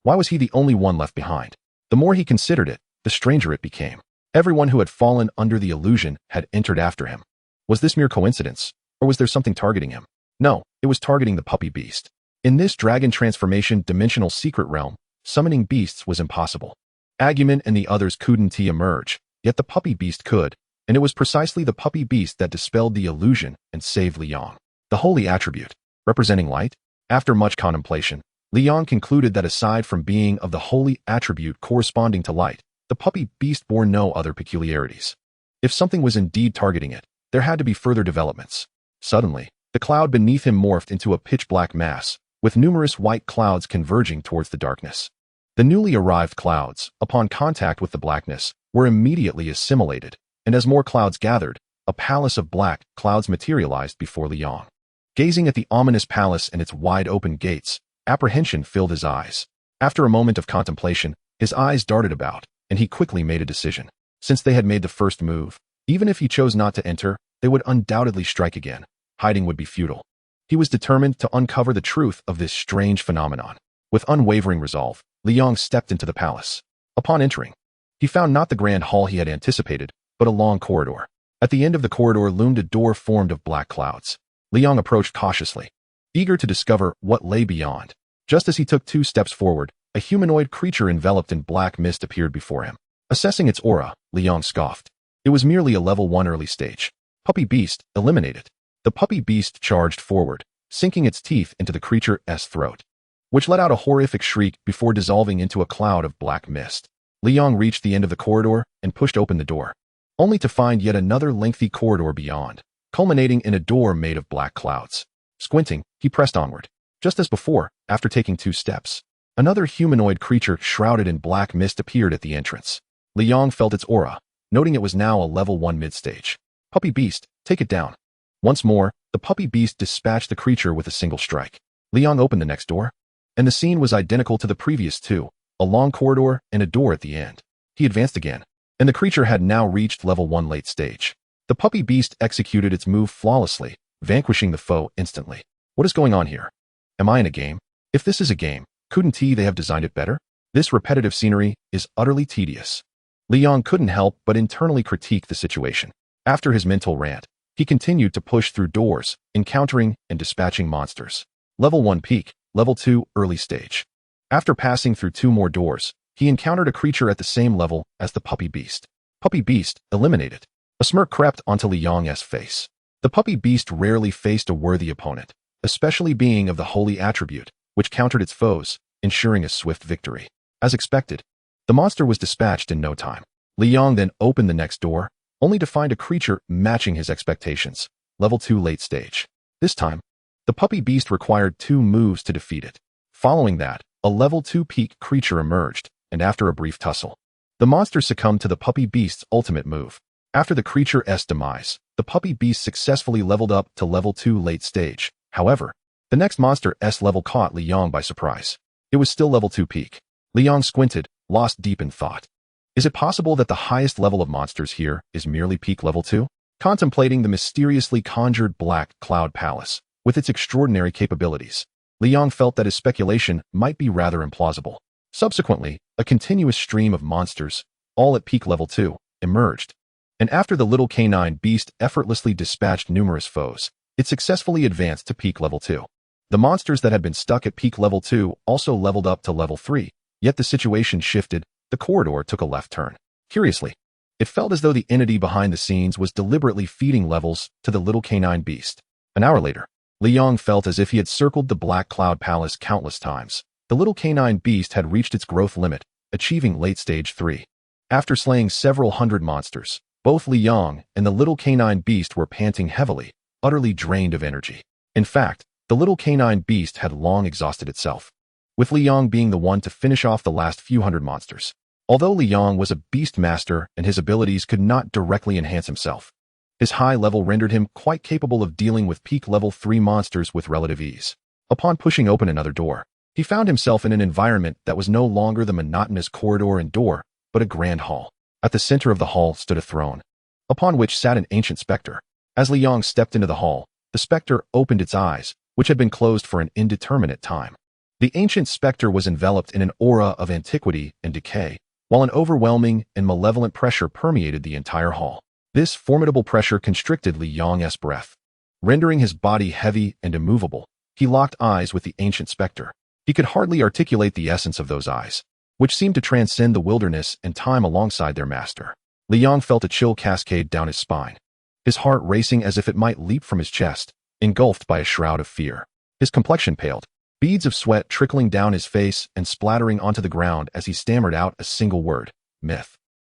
Why was he the only one left behind? The more he considered it, the stranger it became. Everyone who had fallen under the illusion had entered after him. Was this mere coincidence, or was there something targeting him? No, it was targeting the puppy beast. In this dragon transformation dimensional secret realm, summoning beasts was impossible. Agumon and the others couldn't emerge, yet the puppy beast could, and it was precisely the puppy beast that dispelled the illusion and saved Liang. The holy attribute, representing light? After much contemplation, Liang concluded that aside from being of the holy attribute corresponding to light, the puppy beast bore no other peculiarities. If something was indeed targeting it, there had to be further developments. Suddenly, the cloud beneath him morphed into a pitch-black mass, with numerous white clouds converging towards the darkness. The newly arrived clouds, upon contact with the blackness, were immediately assimilated, and as more clouds gathered, a palace of black clouds materialized before Liang. Gazing at the ominous palace and its wide-open gates, apprehension filled his eyes. After a moment of contemplation, his eyes darted about, and he quickly made a decision. Since they had made the first move, even if he chose not to enter, they would undoubtedly strike again. Hiding would be futile. He was determined to uncover the truth of this strange phenomenon. With unwavering resolve, Liang stepped into the palace. Upon entering, he found not the grand hall he had anticipated, but a long corridor. At the end of the corridor loomed a door formed of black clouds. Liang approached cautiously, eager to discover what lay beyond. Just as he took 2 steps forward, a humanoid creature enveloped in black mist appeared before him. Assessing its aura, Liang scoffed. It was merely a level 1 early stage. Puppy beast, eliminated. The puppy beast charged forward, sinking its teeth into the creature's throat, which let out a horrific shriek before dissolving into a cloud of black mist. Liang reached the end of the corridor and pushed open the door, only to find yet another lengthy corridor beyond, culminating in a door made of black clouds. Squinting, he pressed onward. Just as before, after taking 2 steps, another humanoid creature shrouded in black mist appeared at the entrance. Liang felt its aura, noting it was now a level 1 mid-stage. Puppy beast, take it down. Once more, the puppy beast dispatched the creature with a single strike. Liang opened the next door, and the scene was identical to the previous 2, a long corridor and a door at the end. He advanced again, and the creature had now reached level 1 late stage. The puppy beast executed its move flawlessly, vanquishing the foe instantly. What is going on here? Am I in a game? If this is a game, couldn't they have designed it better? This repetitive scenery is utterly tedious. Liang couldn't help but internally critique the situation. After his mental rant, he continued to push through doors, encountering and dispatching monsters. Level 1 peak, level 2 early stage. After passing through 2 more doors, he encountered a creature at the same level as the puppy beast. Puppy beast, eliminated. A smirk crept onto Liang's face. The puppy beast rarely faced a worthy opponent, especially being of the holy attribute, which countered its foes, ensuring a swift victory. As expected, the monster was dispatched in no time. Liang then opened the next door, only to find a creature matching his expectations, level 2 late stage. This time, The puppy beast required 2 moves to defeat it. Following that, a level 2 peak creature emerged, and after a brief tussle, the monster succumbed to the puppy beast's ultimate move. After the creature's demise, the puppy beast successfully leveled up to level 2 late stage. However, the next monster's level caught Li Yong by surprise. It was still level 2 peak. Li Yong squinted, lost deep in thought. Is it possible that the highest level of monsters here is merely peak level 2? Contemplating the mysteriously conjured Black Cloud Palace, with its extraordinary capabilities, Li Yong felt that his speculation might be rather implausible. Subsequently, a continuous stream of monsters, all at peak level 2, emerged. And after the little canine beast effortlessly dispatched numerous foes, it successfully advanced to peak level 2. The monsters that had been stuck at peak level 2 also leveled up to level 3, yet the situation shifted. The corridor took a left turn. Curiously, it felt as though the entity behind the scenes was deliberately feeding levels to the little canine beast. An hour later, Li Yong felt as if he had circled the Black Cloud Palace countless times. The little canine beast had reached its growth limit, achieving late stage 3. After slaying several hundred monsters, both Li Yong and the little canine beast were panting heavily, utterly drained of energy. In fact, the little canine beast had long exhausted itself, with Li Yong being the one to finish off the last few hundred monsters. Although Li Yong was a beast master and his abilities could not directly enhance himself, his high level rendered him quite capable of dealing with peak level 3 monsters with relative ease. Upon pushing open another door, he found himself in an environment that was no longer the monotonous corridor and door, but a grand hall. At the center of the hall stood a throne, upon which sat an ancient specter. As Li Yong stepped into the hall, the specter opened its eyes, which had been closed for an indeterminate time. The ancient specter was enveloped in an aura of antiquity and decay, while an overwhelming and malevolent pressure permeated the entire hall. This formidable pressure constricted Li Yong's breath, rendering his body heavy and immovable. He locked eyes with the ancient specter. He could hardly articulate the essence of those eyes, which seemed to transcend the wilderness and time alongside their master. Li Yong felt a chill cascade down his spine, his heart racing as if it might leap from his chest, engulfed by a shroud of fear. His complexion paled, beads of sweat trickling down his face and splattering onto the ground as he stammered out a single word: myth.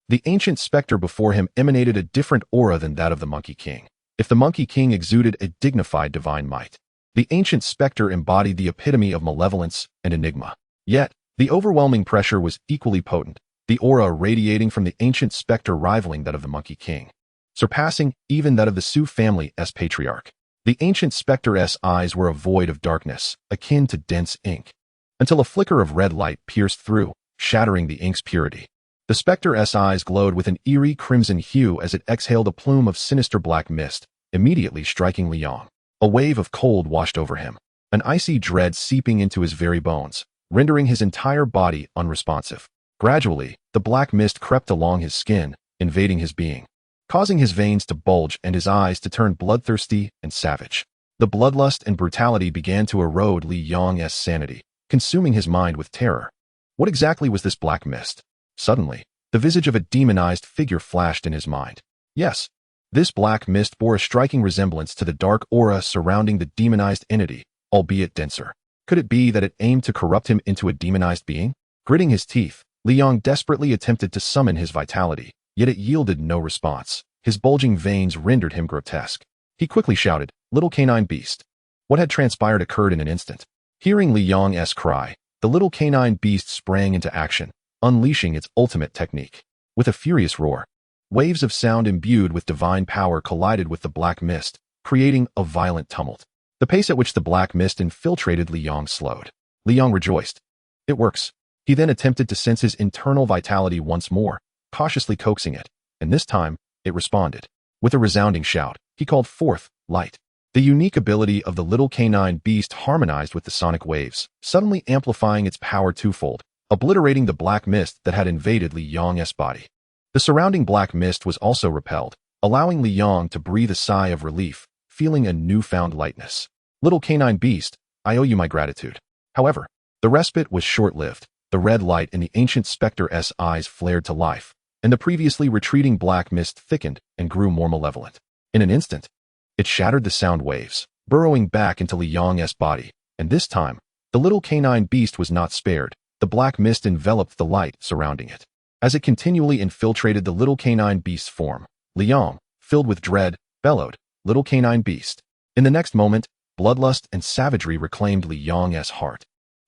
The ancient specter before him emanated a different aura than that of the Monkey King. If the Monkey King exuded a dignified divine might, the ancient specter embodied the epitome of malevolence and enigma. Yet, the overwhelming pressure was equally potent, the aura radiating from the ancient specter rivaling that of the Monkey King, surpassing even that of the Sioux family's patriarch. The ancient specter's eyes were a void of darkness, akin to dense ink, until a flicker of red light pierced through, shattering the ink's purity. The specter's eyes glowed with an eerie crimson hue as it exhaled a plume of sinister black mist, immediately striking Li Yong. A wave of cold washed over him, an icy dread seeping into his very bones, rendering his entire body unresponsive. Gradually, the black mist crept along his skin, invading his being, causing his veins to bulge and his eyes to turn bloodthirsty and savage. The bloodlust and brutality began to erode Li Yong's sanity, consuming his mind with terror. What exactly was this black mist? Suddenly, the visage of a demonized figure flashed in his mind. Yes, this black mist bore a striking resemblance to the dark aura surrounding the demonized entity, albeit denser. Could it be that it aimed to corrupt him into a demonized being? Gritting his teeth, Li Yong desperately attempted to summon his vitality, yet it yielded no response. His bulging veins rendered him grotesque. He quickly shouted, "Little canine beast." What had transpired occurred in an instant. Hearing Li Yong's cry, the little canine beast sprang into action, unleashing its ultimate technique. With a furious roar, waves of sound imbued with divine power collided with the black mist, creating a violent tumult. The pace at which the black mist infiltrated Li Yong slowed. Li Yong rejoiced. It works. He then attempted to sense his internal vitality once more, cautiously coaxing it, and this time, it responded. With a resounding shout, he called forth light. The unique ability of the little canine beast harmonized with the sonic waves, suddenly amplifying its power twofold, obliterating the black mist that had invaded Li Yong's body. The surrounding black mist was also repelled, allowing Li Yong to breathe a sigh of relief, feeling a newfound lightness. Little canine beast, I owe you my gratitude. However, the respite was short-lived. The red light in the ancient specter's eyes flared to life, and the previously retreating black mist thickened and grew more malevolent. In an instant, it shattered the sound waves, burrowing back into Li Yong's body, and this time, the little canine beast was not spared. The black mist enveloped the light surrounding it. As it continually infiltrated the little canine beast's form, Li Yong, filled with dread, bellowed, "Little canine beast." In the next moment, bloodlust and savagery reclaimed Li Yong's heart.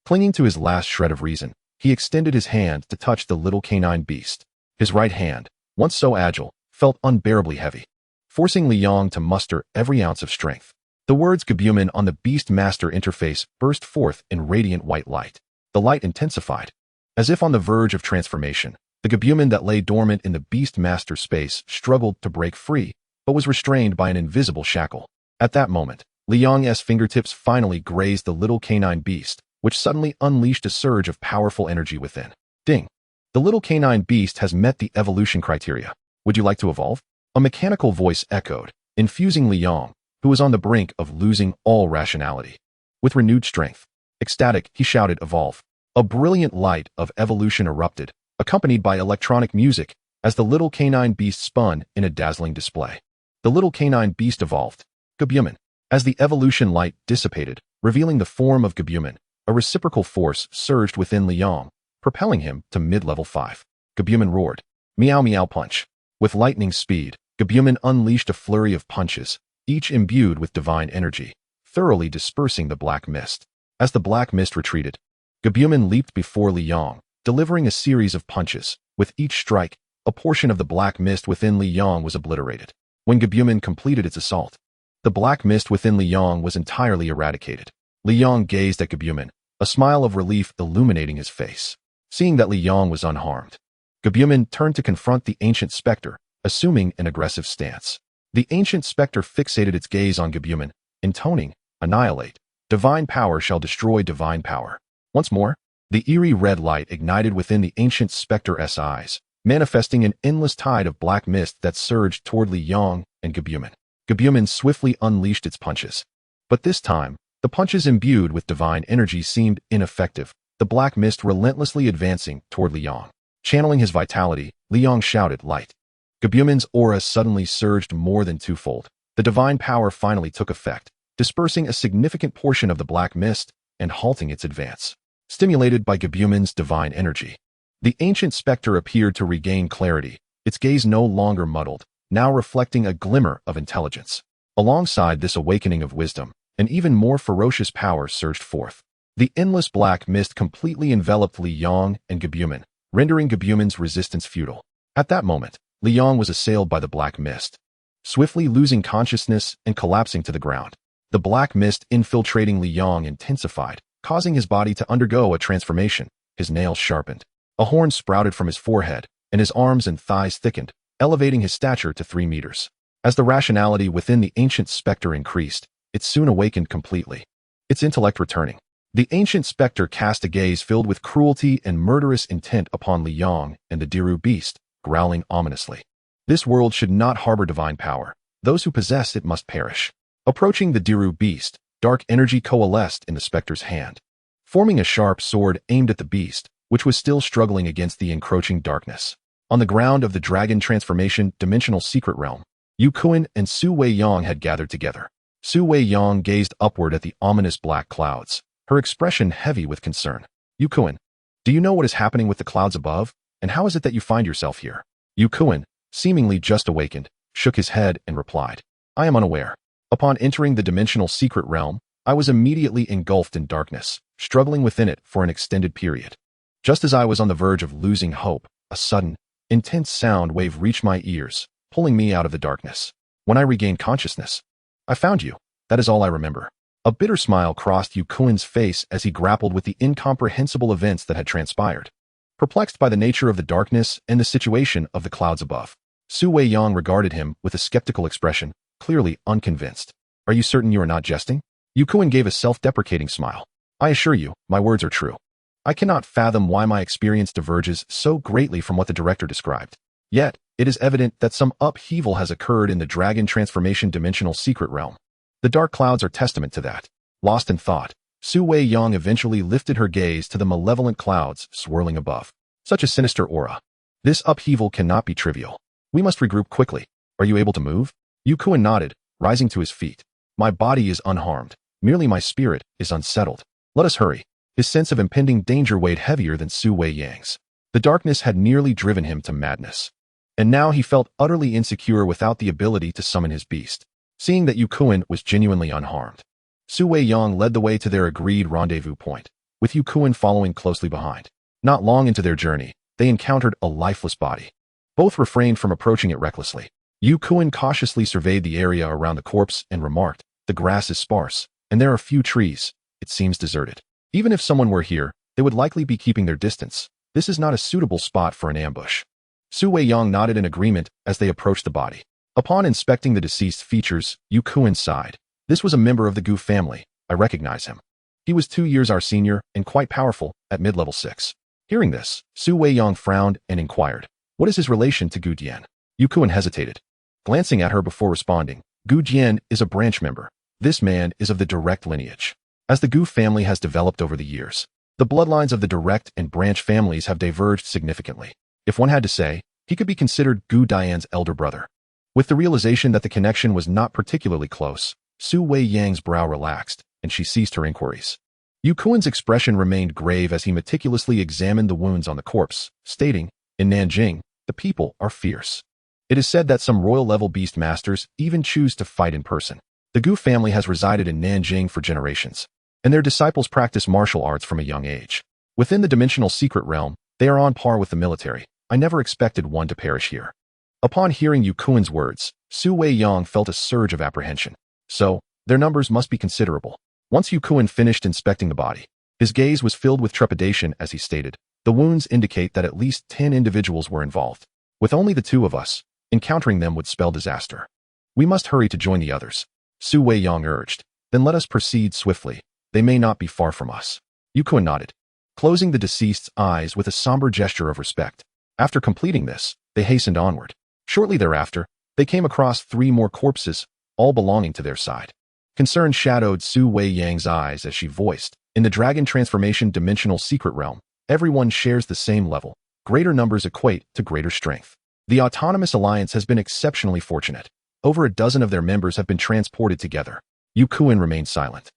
Clinging to his last shred of reason, he extended his hand to touch the little canine beast. His right hand, once so agile, felt unbearably heavy, forcing Li Yong to muster every ounce of strength. The words Gabumon on the Beast Master interface burst forth in radiant white light. The light intensified. As if on the verge of transformation, the Gabumon that lay dormant in the Beast Master space struggled to break free, but was restrained by an invisible shackle. At that moment, Li Yong's fingertips finally grazed the little canine beast, which suddenly unleashed a surge of powerful energy within. Ding! The little canine beast has met the evolution criteria. Would you like to evolve? A mechanical voice echoed, infusing Li Yong, who was on the brink of losing all rationality. With renewed strength, ecstatic, he shouted, "Evolve!" A brilliant light of evolution erupted, accompanied by electronic music, as the little canine beast spun in a dazzling display. The little canine beast evolved. Gabumon. As the evolution light dissipated, revealing the form of Gabumon, a reciprocal force surged within Li Yong, propelling him to mid-level 5. Gabumon roared. Meow meow punch. With lightning speed, Gabumon unleashed a flurry of punches, each imbued with divine energy, thoroughly dispersing the black mist. As the black mist retreated, Gabumon leaped before Li Yong, delivering a series of punches. With each strike, a portion of the black mist within Li Yong was obliterated. When Gabumon completed its assault, the black mist within Li Yong was entirely eradicated. Li Yong gazed at Gabumon, a smile of relief illuminating his face. Seeing that Li Yong was unharmed, Gabumon turned to confront the ancient specter, assuming an aggressive stance. The ancient specter fixated its gaze on Gabumon, intoning, "Annihilate. Divine power shall destroy divine power." Once more, the eerie red light ignited within the ancient specter's eyes, manifesting an endless tide of black mist that surged toward Li Yong and Gabumon. Gabumon swiftly unleashed its punches. But this time, the punches imbued with divine energy seemed ineffective, the black mist relentlessly advancing toward Li Yong. Channeling his vitality, Li Yong shouted, "Light." Gabumon's aura suddenly surged more than twofold. The divine power finally took effect, dispersing a significant portion of the black mist and halting its advance. Stimulated by Gabumon's divine energy, the ancient specter appeared to regain clarity, its gaze no longer muddled, now reflecting a glimmer of intelligence. Alongside this awakening of wisdom, an even more ferocious power surged forth. The endless black mist completely enveloped Li Yong and Gabumon, rendering Gabumon's resistance futile. At that moment, Li Yong was assailed by the black mist, swiftly losing consciousness and collapsing to the ground. The black mist infiltrating Li Yong intensified, causing his body to undergo a transformation. His nails sharpened. A horn sprouted from his forehead, and his arms and thighs thickened, elevating his stature to 3 meters. As the rationality within the ancient specter increased, it soon awakened completely, its intellect returning. The ancient specter cast a gaze filled with cruelty and murderous intent upon Li Yong and the Diru beast, growling ominously. This world should not harbor divine power. Those who possess it must perish. Approaching the Diru beast, dark energy coalesced in the specter's hand, forming a sharp sword aimed at the beast, which was still struggling against the encroaching darkness. On the ground of the dragon transformation dimensional secret realm, Yu Kuan and Su Wei Yong had gathered together. Su Wei Yong gazed upward at the ominous black clouds, her expression heavy with concern. Yu Kuan, do you know what is happening with the clouds above, and how is it that you find yourself here? Yu Kuan, seemingly just awakened, shook his head and replied, I am unaware. Upon entering the dimensional secret realm, I was immediately engulfed in darkness, struggling within it for an extended period. Just as I was on the verge of losing hope, a sudden, intense sound wave reached my ears, pulling me out of the darkness. When I regained consciousness, I found you. That is all I remember. A bitter smile crossed Yu Kuan's face as he grappled with the incomprehensible events that had transpired. Perplexed by the nature of the darkness and the situation of the clouds above, Su Wei Yong regarded him with a skeptical expression, clearly unconvinced. Are you certain you are not jesting? Yu Kuan gave a self-deprecating smile. I assure you, my words are true. I cannot fathom why my experience diverges so greatly from what the director described. Yet, it is evident that some upheaval has occurred in the dragon transformation dimensional secret realm. The dark clouds are testament to that. Lost in thought, Su Wei Yong eventually lifted her gaze to the malevolent clouds swirling above. Such a sinister aura. This upheaval cannot be trivial. We must regroup quickly. Are you able to move? Yu Kuan nodded, rising to his feet. My body is unharmed. Merely my spirit is unsettled. Let us hurry. His sense of impending danger weighed heavier than Su Wei Yang's. The darkness had nearly driven him to madness. And now he felt utterly insecure without the ability to summon his beast. Seeing that Yu Kuan was genuinely unharmed, Su Weiyang led the way to their agreed rendezvous point, with Yu Kuan following closely behind. Not long into their journey, they encountered a lifeless body. Both refrained from approaching it recklessly. Yu Kuan cautiously surveyed the area around the corpse and remarked, "The grass is sparse, and there are few trees. It seems deserted. Even if someone were here, they would likely be keeping their distance. This is not a suitable spot for an ambush." Su Weiyang nodded in agreement as they approached the body. Upon inspecting the deceased's features, Yu Kuan sighed. "This was a member of the Gu family. I recognize him. He was 2 years our senior and quite powerful at mid-level 6. Hearing this, Su Weiyang frowned and inquired, "What is his relation to Gu Dian?" Yu Kuan hesitated, glancing at her before responding. "Gu Dian is a branch member. This man is of the direct lineage. As the Gu family has developed over the years, the bloodlines of the direct and branch families have diverged significantly. If one had to say, he could be considered Gu Dian's elder brother." With the realization that the connection was not particularly close, Su Weiyang's brow relaxed, and she ceased her inquiries. Yu Kuan's expression remained grave as he meticulously examined the wounds on the corpse, stating, "In Nanjing, the people are fierce. It is said that some royal-level beast masters even choose to fight in person. The Gu family has resided in Nanjing for generations, and their disciples practice martial arts from a young age. Within the dimensional secret realm, they are on par with the military. I never expected one to perish here." Upon hearing Yu Kuan's words, Su Weiyang felt a surge of apprehension. So, their numbers must be considerable. Once Yu Kuan finished inspecting the body, his gaze was filled with trepidation as he stated, "The wounds indicate that at least 10 individuals were involved. With only the 2 of us, encountering them would spell disaster. We must hurry to join the others." Su Weiyang urged, "Then let us proceed swiftly. They may not be far from us." Yu Kuan nodded, closing the deceased's eyes with a somber gesture of respect. After completing this, they hastened onward. Shortly thereafter, they came across 3 more corpses, all belonging to their side. Concern shadowed Su Weiyang's eyes as she voiced, "In the dragon transformation dimensional secret realm, everyone shares the same level. Greater numbers equate to greater strength. The Autonomous Alliance has been exceptionally fortunate. Over a dozen of their members have been transported together." Yu Kuan remained silent,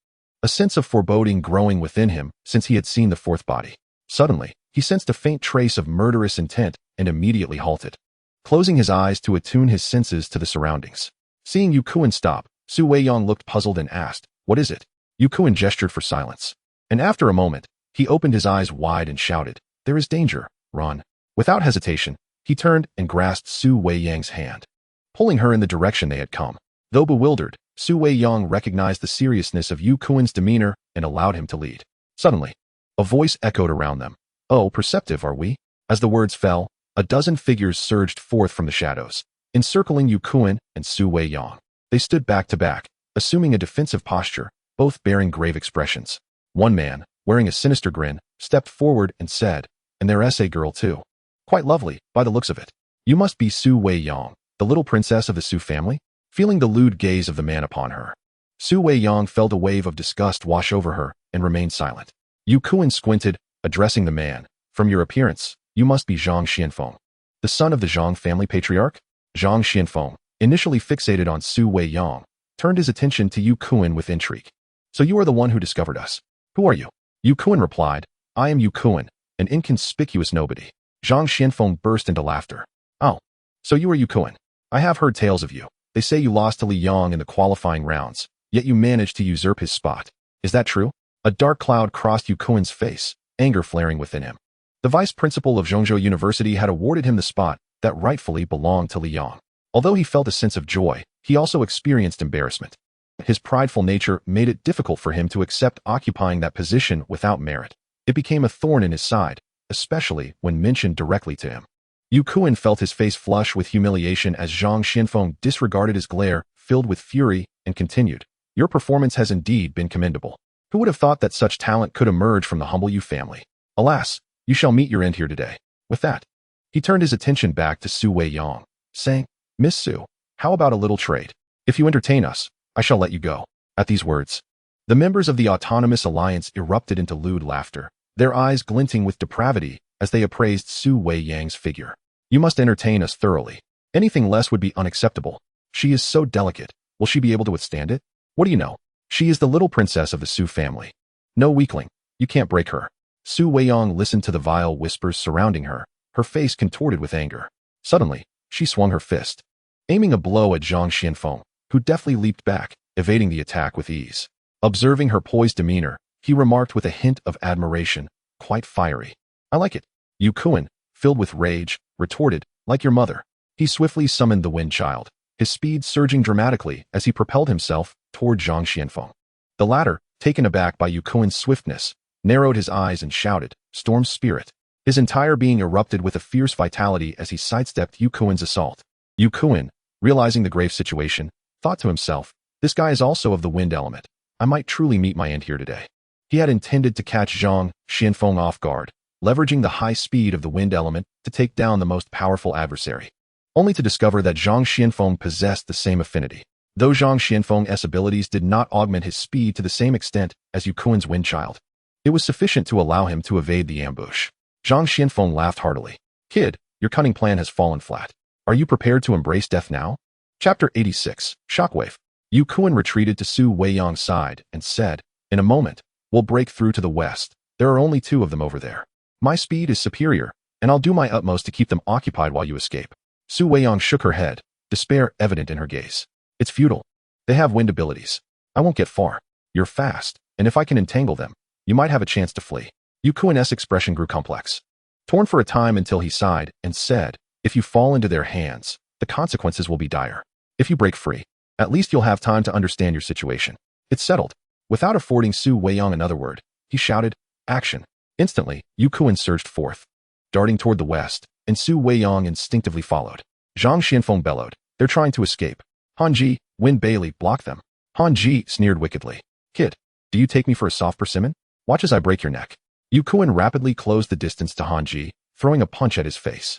a sense of foreboding growing within him since he had seen the 4th body. Suddenly, he sensed a faint trace of murderous intent and immediately halted, closing his eyes to attune his senses to the surroundings. Seeing Yu Kuan stop, Su Weiyang looked puzzled and asked, "What is it?" Yu Kuan gestured for silence, and after a moment, he opened his eyes wide and shouted, "There is danger, run." Without hesitation, he turned and grasped Su Weiyang's hand, pulling her in the direction they had come. Though bewildered, Su Weiyang recognized the seriousness of Yu Kuan's demeanor and allowed him to lead. Suddenly, a voice echoed around them. "Oh, perceptive are we?" As the words fell, a dozen figures surged forth from the shadows, encircling Yu Kuan and Su Weiyang. They stood back to back, assuming a defensive posture, both bearing grave expressions. One man, wearing a sinister grin, stepped forward and said, "And there's a girl too. Quite lovely, by the looks of it. You must be Su Weiyang, the little princess of the Su family?" Feeling the lewd gaze of the man upon her, Su Weiyang felt a wave of disgust wash over her and remained silent. Yu Kuan squinted, addressing the man, "From your appearance, you must be Zhang Xianfeng, the son of the Zhang family patriarch?" Zhang Xianfeng, initially fixated on Su Weiyang, turned his attention to Yu Kuan with intrigue. "So you are the one who discovered us. Who are you?" Yu Kuan replied, "I am Yu Kuan, an inconspicuous nobody." Zhang Xianfeng burst into laughter. "Oh, so you are Yu Kuan. I have heard tales of you. They say you lost to Li Yang in the qualifying rounds, yet you managed to usurp his spot. Is that true?" A dark cloud crossed Yu Kuan's face, anger flaring within him. The vice principal of Zhongzhou University had awarded him the spot that rightfully belonged to Li Yang. Although he felt a sense of joy, he also experienced embarrassment. His prideful nature made it difficult for him to accept occupying that position without merit. It became a thorn in his side, especially when mentioned directly to him. Yu Kuan felt his face flush with humiliation as Zhang Xianfeng disregarded his glare, filled with fury, and continued, "Your performance has indeed been commendable. Who would have thought that such talent could emerge from the humble Yu family? Alas, you shall meet your end here today." With that, he turned his attention back to Su Weiyang, saying, "Miss Su, how about a little trade? If you entertain us, I shall let you go." At these words, the members of the Autonomous Alliance erupted into lewd laughter, their eyes glinting with depravity as they appraised Su Weiyang's figure. "You must entertain us thoroughly. Anything less would be unacceptable. She is so delicate. Will she be able to withstand it? What do you know? She is the little princess of the Su family. No weakling. You can't break her." Su Weiyang listened to the vile whispers surrounding her, her face contorted with anger. Suddenly, she swung her fist, aiming a blow at Zhang Xianfeng, who deftly leaped back, evading the attack with ease. Observing her poised demeanor, he remarked with a hint of admiration, quite fiery. I like it. Yukuin, filled with rage, retorted, like your mother. He swiftly summoned the Wind Child, his speed surging dramatically as he propelled himself toward Zhang Xianfeng. The latter, taken aback by Yukuin's swiftness, narrowed his eyes and shouted, Storm Spirit. His entire being erupted with a fierce vitality as he sidestepped Yukuin's assault. Yukuin, realizing the grave situation, thought to himself, this guy is also of the wind element. I might truly meet my end here today. He had intended to catch Zhang Xianfeng off guard, leveraging the high speed of the wind element to take down the most powerful adversary, only to discover that Zhang Xianfeng possessed the same affinity. Though Zhang Xianfeng's abilities did not augment his speed to the same extent as Yukuin's Wind Child, it was sufficient to allow him to evade the ambush. Zhang Xianfeng laughed heartily. Kid, your cunning plan has fallen flat. Are you prepared to embrace death now? Chapter 86, Shockwave. Yukuin retreated to Su Weiyang's side and said, in a moment, we'll break through to the west. There are only 2 of them over there. My speed is superior, and I'll do my utmost to keep them occupied while you escape. Su Weiyang shook her head, despair evident in her gaze. It's futile. They have wind abilities. I won't get far. You're fast, and if I can entangle them, you might have a chance to flee. Yukuin's expression grew complex, torn for a time until he sighed and said, if you fall into their hands, the consequences will be dire. If you break free, at least you'll have time to understand your situation. It's settled. Without affording Su Weiyang another word, he shouted, action. Instantly, Yukuin surged forth, darting toward the west, and Su Weiyang instinctively followed. Zhang Xianfeng bellowed, they're trying to escape. Hanji, Wind Bailey, block them. Hanji sneered wickedly. Kid, do you take me for a soft persimmon? Watch as I break your neck. Yukuin rapidly closed the distance to Hanji, throwing a punch at his face.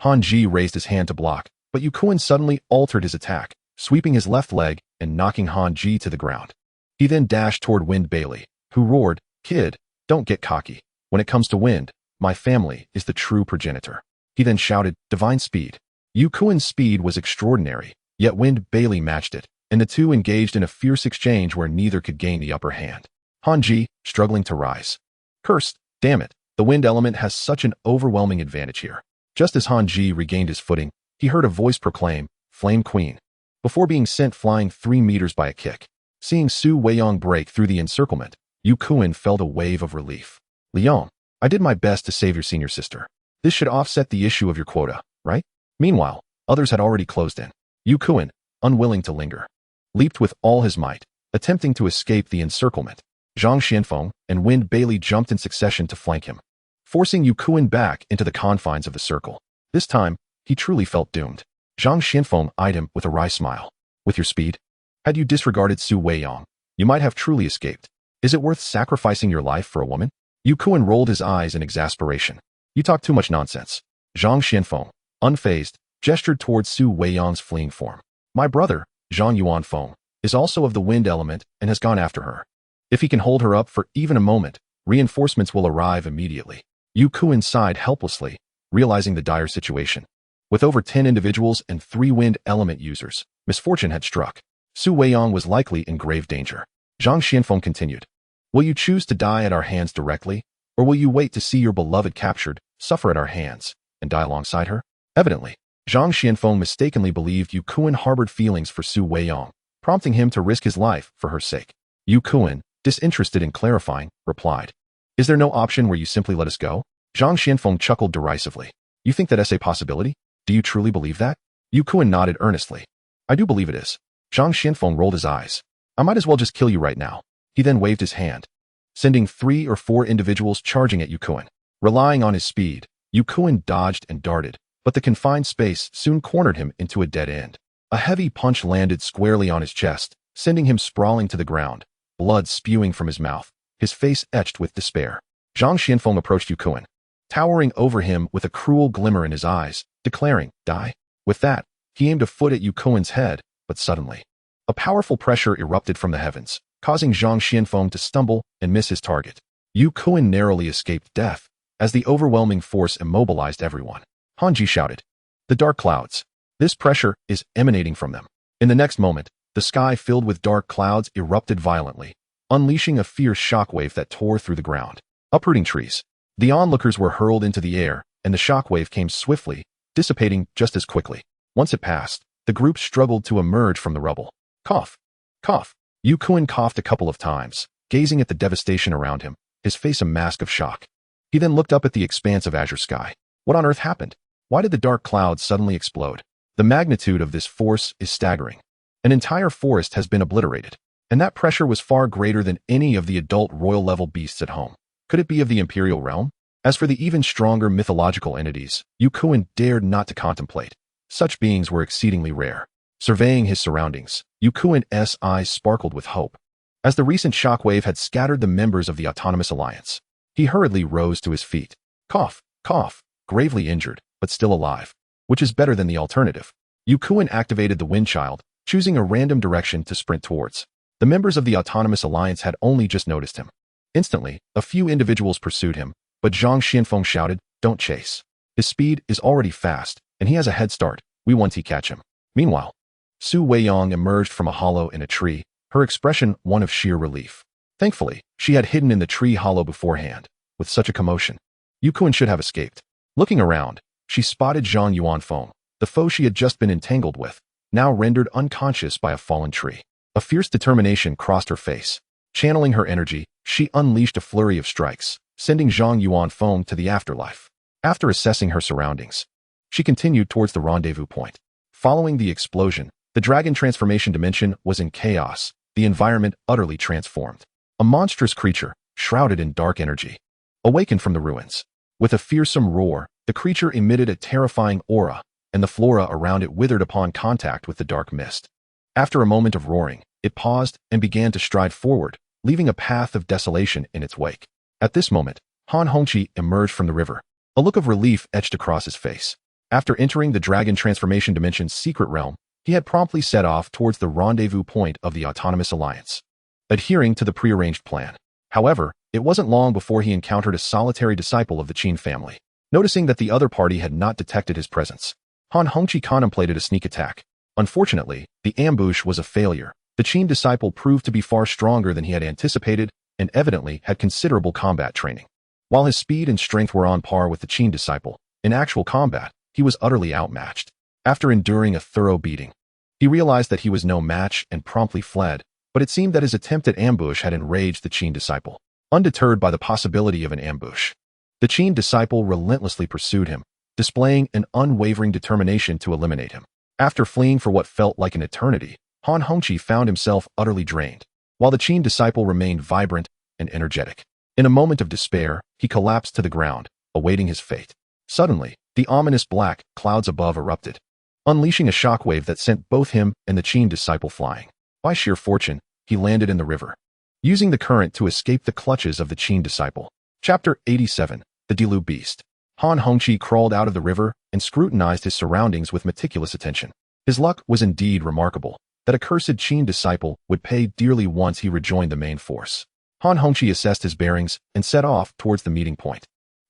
Hanji raised his hand to block, but Yukuin suddenly altered his attack, sweeping his left leg and knocking Hanji to the ground. He then dashed toward Wind Bailey, who roared, Kid, don't get cocky. When it comes to wind, my family is the true progenitor. He then shouted, Divine Speed. Yukuin's speed was extraordinary, yet Wind Bailey matched it, and the two engaged in a fierce exchange where neither could gain the upper hand. Hanji, struggling to rise. Cursed, damn it, the wind element has such an overwhelming advantage here. Just as Hanji regained his footing, he heard a voice proclaim, Flame Queen, before being sent flying 3 meters by a kick. Seeing Su Weiyang break through the encirclement, Yukuin felt a wave of relief. Liang, I did my best to save your senior sister. This should offset the issue of your quota, right? Meanwhile, others had already closed in. Yukuin, unwilling to linger, leaped with all his might, attempting to escape the encirclement. Zhang Xianfeng and Wind Bailey jumped in succession to flank him, forcing Yukuin back into the confines of the circle. This time, he truly felt doomed. Zhang Xianfeng eyed him with a wry smile. With your speed, had you disregarded Su Weiyang, you might have truly escaped. Is it worth sacrificing your life for a woman? Yukuin rolled his eyes in exasperation. You talk too much nonsense. Zhang Xianfeng, unfazed, gestured towards Su Weiyang's fleeing form. My brother, Zhang Yuanfeng, is also of the wind element and has gone after her. If he can hold her up for even a moment, reinforcements will arrive immediately. Yukuin sighed helplessly, realizing the dire situation. With over 10 individuals and 3 wind element users, misfortune had struck. Su Weiyang was likely in grave danger. Zhang Xianfeng continued. Will you choose to die at our hands directly, or will you wait to see your beloved captured, suffer at our hands, and die alongside her? Evidently, Zhang Xianfeng mistakenly believed Yukuin harbored feelings for Su Weiyang, prompting him to risk his life for her sake. Yukuin, disinterested in clarifying, replied, Is there no option where you simply let us go? Zhang Xianfeng chuckled derisively. You think that is a possibility? Do you truly believe that? Yukuin nodded earnestly. I do believe it is. Zhang Xianfeng rolled his eyes. I might as well just kill you right now. He then waved his hand, sending 3 or 4 individuals charging at Yukuin. Relying on his speed, Yukuin dodged and darted, but the confined space soon cornered him into a dead end. A heavy punch landed squarely on his chest, sending him sprawling to the ground, blood spewing from his mouth, his face etched with despair. Zhang Xianfeng approached Yukuin, towering over him with a cruel glimmer in his eyes, declaring, Die. With that, he aimed a foot at Yukuin's head, but suddenly, a powerful pressure erupted from the heavens, causing Zhang Xianfeng to stumble and miss his target. Yukuin narrowly escaped death, as the overwhelming force immobilized everyone. Hanji shouted, The dark clouds. This pressure is emanating from them. In the next moment, the sky filled with dark clouds erupted violently, unleashing a fierce shockwave that tore through the ground, uprooting trees. The onlookers were hurled into the air, and the shockwave came swiftly, dissipating just as quickly. Once it passed, the group struggled to emerge from the rubble. Cough, cough. Yu Kuan coughed a couple of times, gazing at the devastation around him, his face a mask of shock. He then looked up at the expanse of azure sky. What on earth happened? Why did the dark clouds suddenly explode? The magnitude of this force is staggering. An entire forest has been obliterated, and that pressure was far greater than any of the adult royal-level beasts at home. Could it be of the Imperial realm? As for the even stronger mythological entities, Yu Kuan dared not to contemplate. Such beings were exceedingly rare. Surveying his surroundings, Yu Kuan's eyes sparkled with hope. As the recent shockwave had scattered the members of the Autonomous Alliance, he hurriedly rose to his feet. Cough, cough, gravely injured, but still alive. Which is better than the alternative? Yu Kuan activated the Wind Child, choosing a random direction to sprint towards. The members of the Autonomous Alliance had only just noticed him. Instantly, a few individuals pursued him, but Zhang Xianfeng shouted, "Don't chase. His speed is already fast, and he has a head start. We want to catch him." Meanwhile, Su Weiyang emerged from a hollow in a tree, her expression one of sheer relief. Thankfully, she had hidden in the tree hollow beforehand. With such a commotion, Yu Kuan should have escaped. Looking around, she spotted Zhang Yuanfeng, the foe she had just been entangled with, now rendered unconscious by a fallen tree. A fierce determination crossed her face. Channeling her energy, she unleashed a flurry of strikes, sending Zhang Yuanfeng to the afterlife. After assessing her surroundings, she continued towards the rendezvous point. Following the explosion, the dragon transformation dimension was in chaos, the environment utterly transformed. A monstrous creature, shrouded in dark energy, awakened from the ruins. With a fearsome roar, the creature emitted a terrifying aura, and the flora around it withered upon contact with the dark mist. After a moment of roaring, it paused and began to stride forward, leaving a path of desolation in its wake. At this moment, Han Hongqi emerged from the river. A look of relief etched across his face. After entering the dragon transformation dimension's secret realm, he had promptly set off towards the rendezvous point of the Autonomous Alliance, adhering to the prearranged plan. However, it wasn't long before he encountered a solitary disciple of the Qin family. Noticing that the other party had not detected his presence, Han Hongqi contemplated a sneak attack. Unfortunately, the ambush was a failure. The Qin disciple proved to be far stronger than he had anticipated and evidently had considerable combat training. While his speed and strength were on par with the Qin disciple, in actual combat, he was utterly outmatched. After enduring a thorough beating, he realized that he was no match and promptly fled, but it seemed that his attempt at ambush had enraged the Qin disciple. Undeterred by the possibility of an ambush, the Qin disciple relentlessly pursued him, displaying an unwavering determination to eliminate him. After fleeing for what felt like an eternity, Han Hongqi found himself utterly drained, while the Qin disciple remained vibrant and energetic. In a moment of despair, he collapsed to the ground, awaiting his fate. Suddenly, the ominous black clouds above erupted, unleashing a shockwave that sent both him and the Qin disciple flying. By sheer fortune, he landed in the river, using the current to escape the clutches of the Qin disciple. Chapter 87, The Dilu Beast. Han Hongqi crawled out of the river and scrutinized his surroundings with meticulous attention. His luck was indeed remarkable. That accursed Qin disciple would pay dearly once he rejoined the main force. Han Hongqi assessed his bearings and set off towards the meeting point.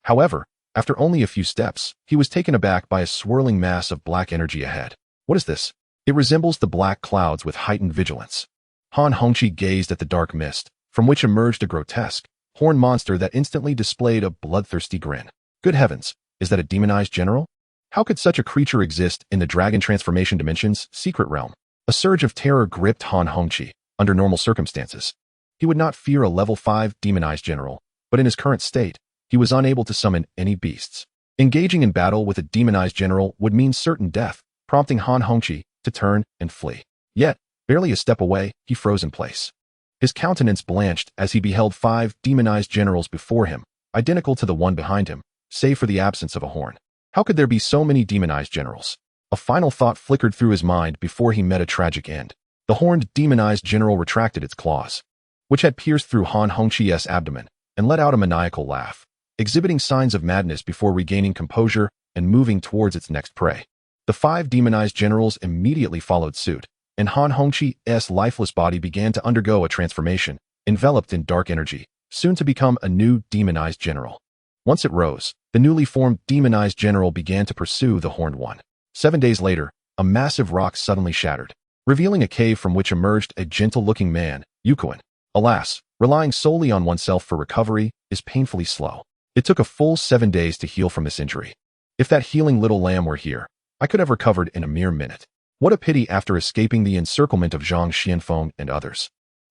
However, after only a few steps, he was taken aback by a swirling mass of black energy ahead. What is this? It resembles the black clouds with heightened vigilance. Han Hongqi gazed at the dark mist, from which emerged a grotesque, horned monster that instantly displayed a bloodthirsty grin. Good heavens, is that a demonized general? How could such a creature exist in the dragon transformation dimension's secret realm? A surge of terror gripped Han Hongqi. Under normal circumstances, he would not fear a level 5 demonized general, but in his current state, he was unable to summon any beasts. Engaging in battle with a demonized general would mean certain death, prompting Han Hongqi to turn and flee. Yet, barely a step away, he froze in place. His countenance blanched as he beheld 5 demonized generals before him, identical to the one behind him, save for the absence of a horn. How could there be so many demonized generals? A final thought flickered through his mind before he met a tragic end. The horned demonized general retracted its claws, which had pierced through Han Hongqi's abdomen, and let out a maniacal laugh, exhibiting signs of madness before regaining composure and moving towards its next prey. The 5 demonized generals immediately followed suit, and Han Hongqi's lifeless body began to undergo a transformation, enveloped in dark energy, soon to become a new demonized general. Once it rose, the newly formed demonized general began to pursue the horned one. 7 days later, a massive rock suddenly shattered, revealing a cave from which emerged a gentle-looking man, Yu Kuan. Alas, relying solely on oneself for recovery is painfully slow. It took a full 7 days to heal from this injury. If that healing little lamb were here, I could have recovered in a mere minute. What a pity after escaping the encirclement of Zhang Xianfeng and others.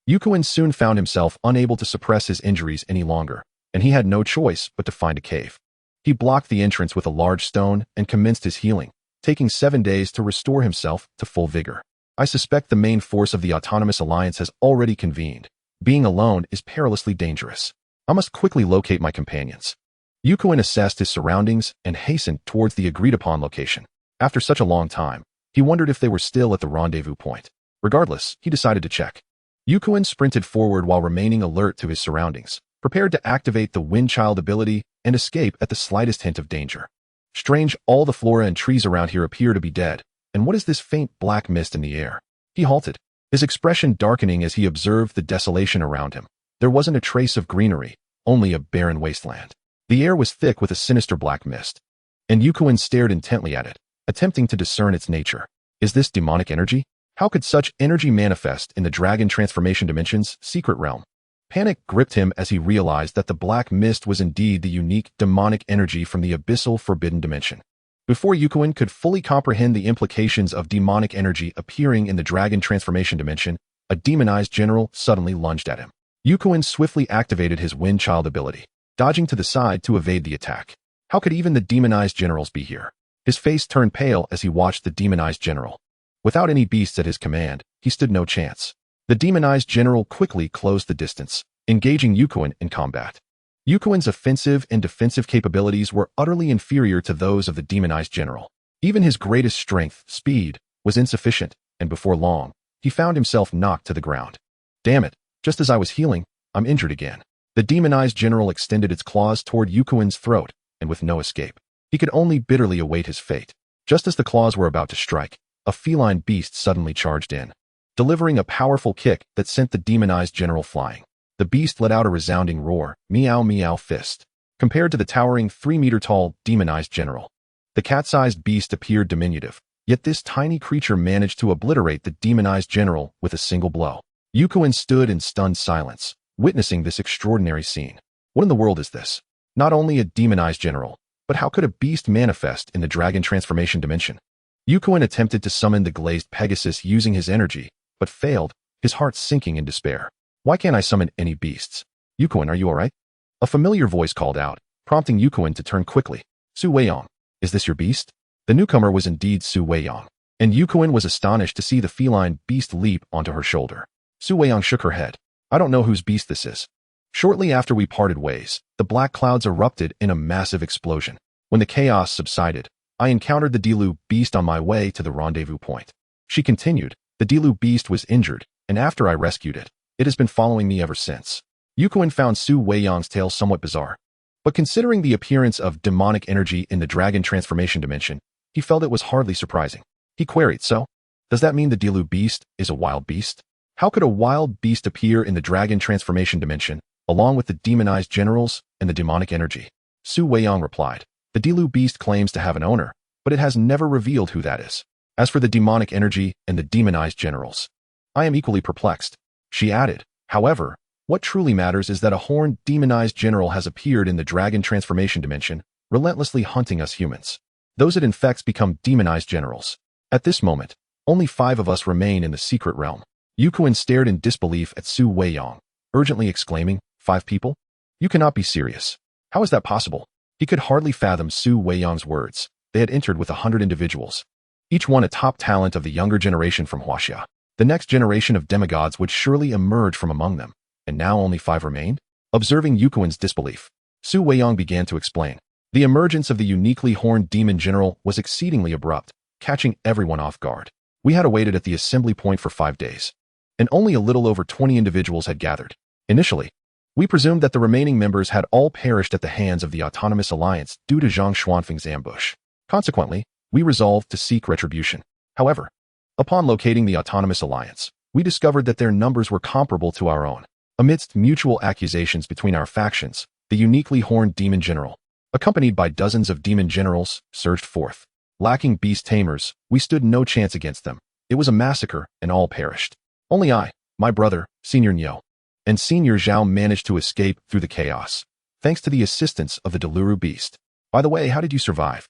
Yukuin soon found himself unable to suppress his injuries any longer, and he had no choice but to find a cave. He blocked the entrance with a large stone and commenced his healing, taking 7 days to restore himself to full vigor. I suspect the main force of the Autonomous Alliance has already convened. Being alone is perilously dangerous. I must quickly locate my companions. Yukuin assessed his surroundings and hastened towards the agreed-upon location. After such a long time, he wondered if they were still at the rendezvous point. Regardless, he decided to check. Yukuin sprinted forward while remaining alert to his surroundings, prepared to activate the Wind Child ability and escape at the slightest hint of danger. Strange, all the flora and trees around here appear to be dead, and what is this faint black mist in the air? He halted, his expression darkening as he observed the desolation around him. There wasn't a trace of greenery, only a barren wasteland. The air was thick with a sinister black mist, and Yukuin stared intently at it, attempting to discern its nature. Is this demonic energy? How could such energy manifest in the Dragon Transformation Dimension's secret realm? Panic gripped him as he realized that the black mist was indeed the unique demonic energy from the abyssal forbidden dimension. Before Yukuin could fully comprehend the implications of demonic energy appearing in the Dragon Transformation Dimension, a demonized general suddenly lunged at him. Yukuin swiftly activated his Wind Child ability, dodging to the side to evade the attack. How could even the demonized generals be here? His face turned pale as he watched the demonized general. Without any beasts at his command, he stood no chance. The demonized general quickly closed the distance, engaging Yukuin in combat. Yukuin's offensive and defensive capabilities were utterly inferior to those of the demonized general. Even his greatest strength, speed, was insufficient, and before long, he found himself knocked to the ground. Damn it, just as I was healing, I'm injured again. The demonized general extended its claws toward Yukuin's throat, and with no escape, he could only bitterly await his fate. Just as the claws were about to strike, a feline beast suddenly charged in, delivering a powerful kick that sent the demonized general flying. The beast let out a resounding roar, meow meow fist. Compared to the towering 3-meter-tall demonized general, the cat-sized beast appeared diminutive, yet this tiny creature managed to obliterate the demonized general with a single blow. Yukuin stood in stunned silence, witnessing this extraordinary scene. What in the world is this? Not only a demonized general, but how could a beast manifest in the Dragon Transformation Dimension? Yukuin attempted to summon the glazed Pegasus using his energy, but failed, his heart sinking in despair. Why can't I summon any beasts? Yukuin, are you alright? A familiar voice called out, prompting Yukuin to turn quickly. Su Weiyang, is this your beast? The newcomer was indeed Su Weiyang, and Yukuin was astonished to see the feline beast leap onto her shoulder. Su Weiyang shook her head. I don't know whose beast this is. Shortly after we parted ways, the black clouds erupted in a massive explosion. When the chaos subsided, I encountered the Dilu beast on my way to the rendezvous point. She continued, the Dilu beast was injured, and after I rescued it, it has been following me ever since. Yukuin found Su Weiyang's tale somewhat bizarre, but considering the appearance of demonic energy in the Dragon Transformation Dimension, he felt it was hardly surprising. He queried, so, does that mean the Dilu beast is a wild beast? How could a wild beast appear in the Dragon Transformation Dimension, along with the demonized generals and the demonic energy? Su Weiyang replied, the Dilu beast claims to have an owner, but it has never revealed who that is. As for the demonic energy and the demonized generals, I am equally perplexed. She added, however, what truly matters is that a horned demonized general has appeared in the Dragon Transformation Dimension, relentlessly hunting us humans. Those it infects become demonized generals. At this moment, only 5 of us remain in the secret realm. Yukuin stared in disbelief at Su Weiyang, urgently exclaiming, 5 people? You cannot be serious. How is that possible? He could hardly fathom Su Weiyang's words. They had entered with 100 individuals, each one a top talent of the younger generation from Huaxia. The next generation of demigods would surely emerge from among them, and now only 5 remained? Observing Yukuin's disbelief, Su Weiyang began to explain. The emergence of the uniquely horned demon general was exceedingly abrupt, catching everyone off guard. We had awaited at the assembly point for 5 days, and only a little over 20 individuals had gathered. Initially, we presumed that the remaining members had all perished at the hands of the Autonomous Alliance due to Zhang Xuanfeng's ambush. Consequently, we resolved to seek retribution. However, upon locating the Autonomous Alliance, we discovered that their numbers were comparable to our own. Amidst mutual accusations between our factions, the uniquely horned demon general, accompanied by dozens of demon generals, surged forth. Lacking beast tamers, we stood no chance against them. It was a massacre, and all perished. Only I, my brother, Senior Niu, and Senior Zhao managed to escape through the chaos, thanks to the assistance of the Deluru beast. By the way, how did you survive?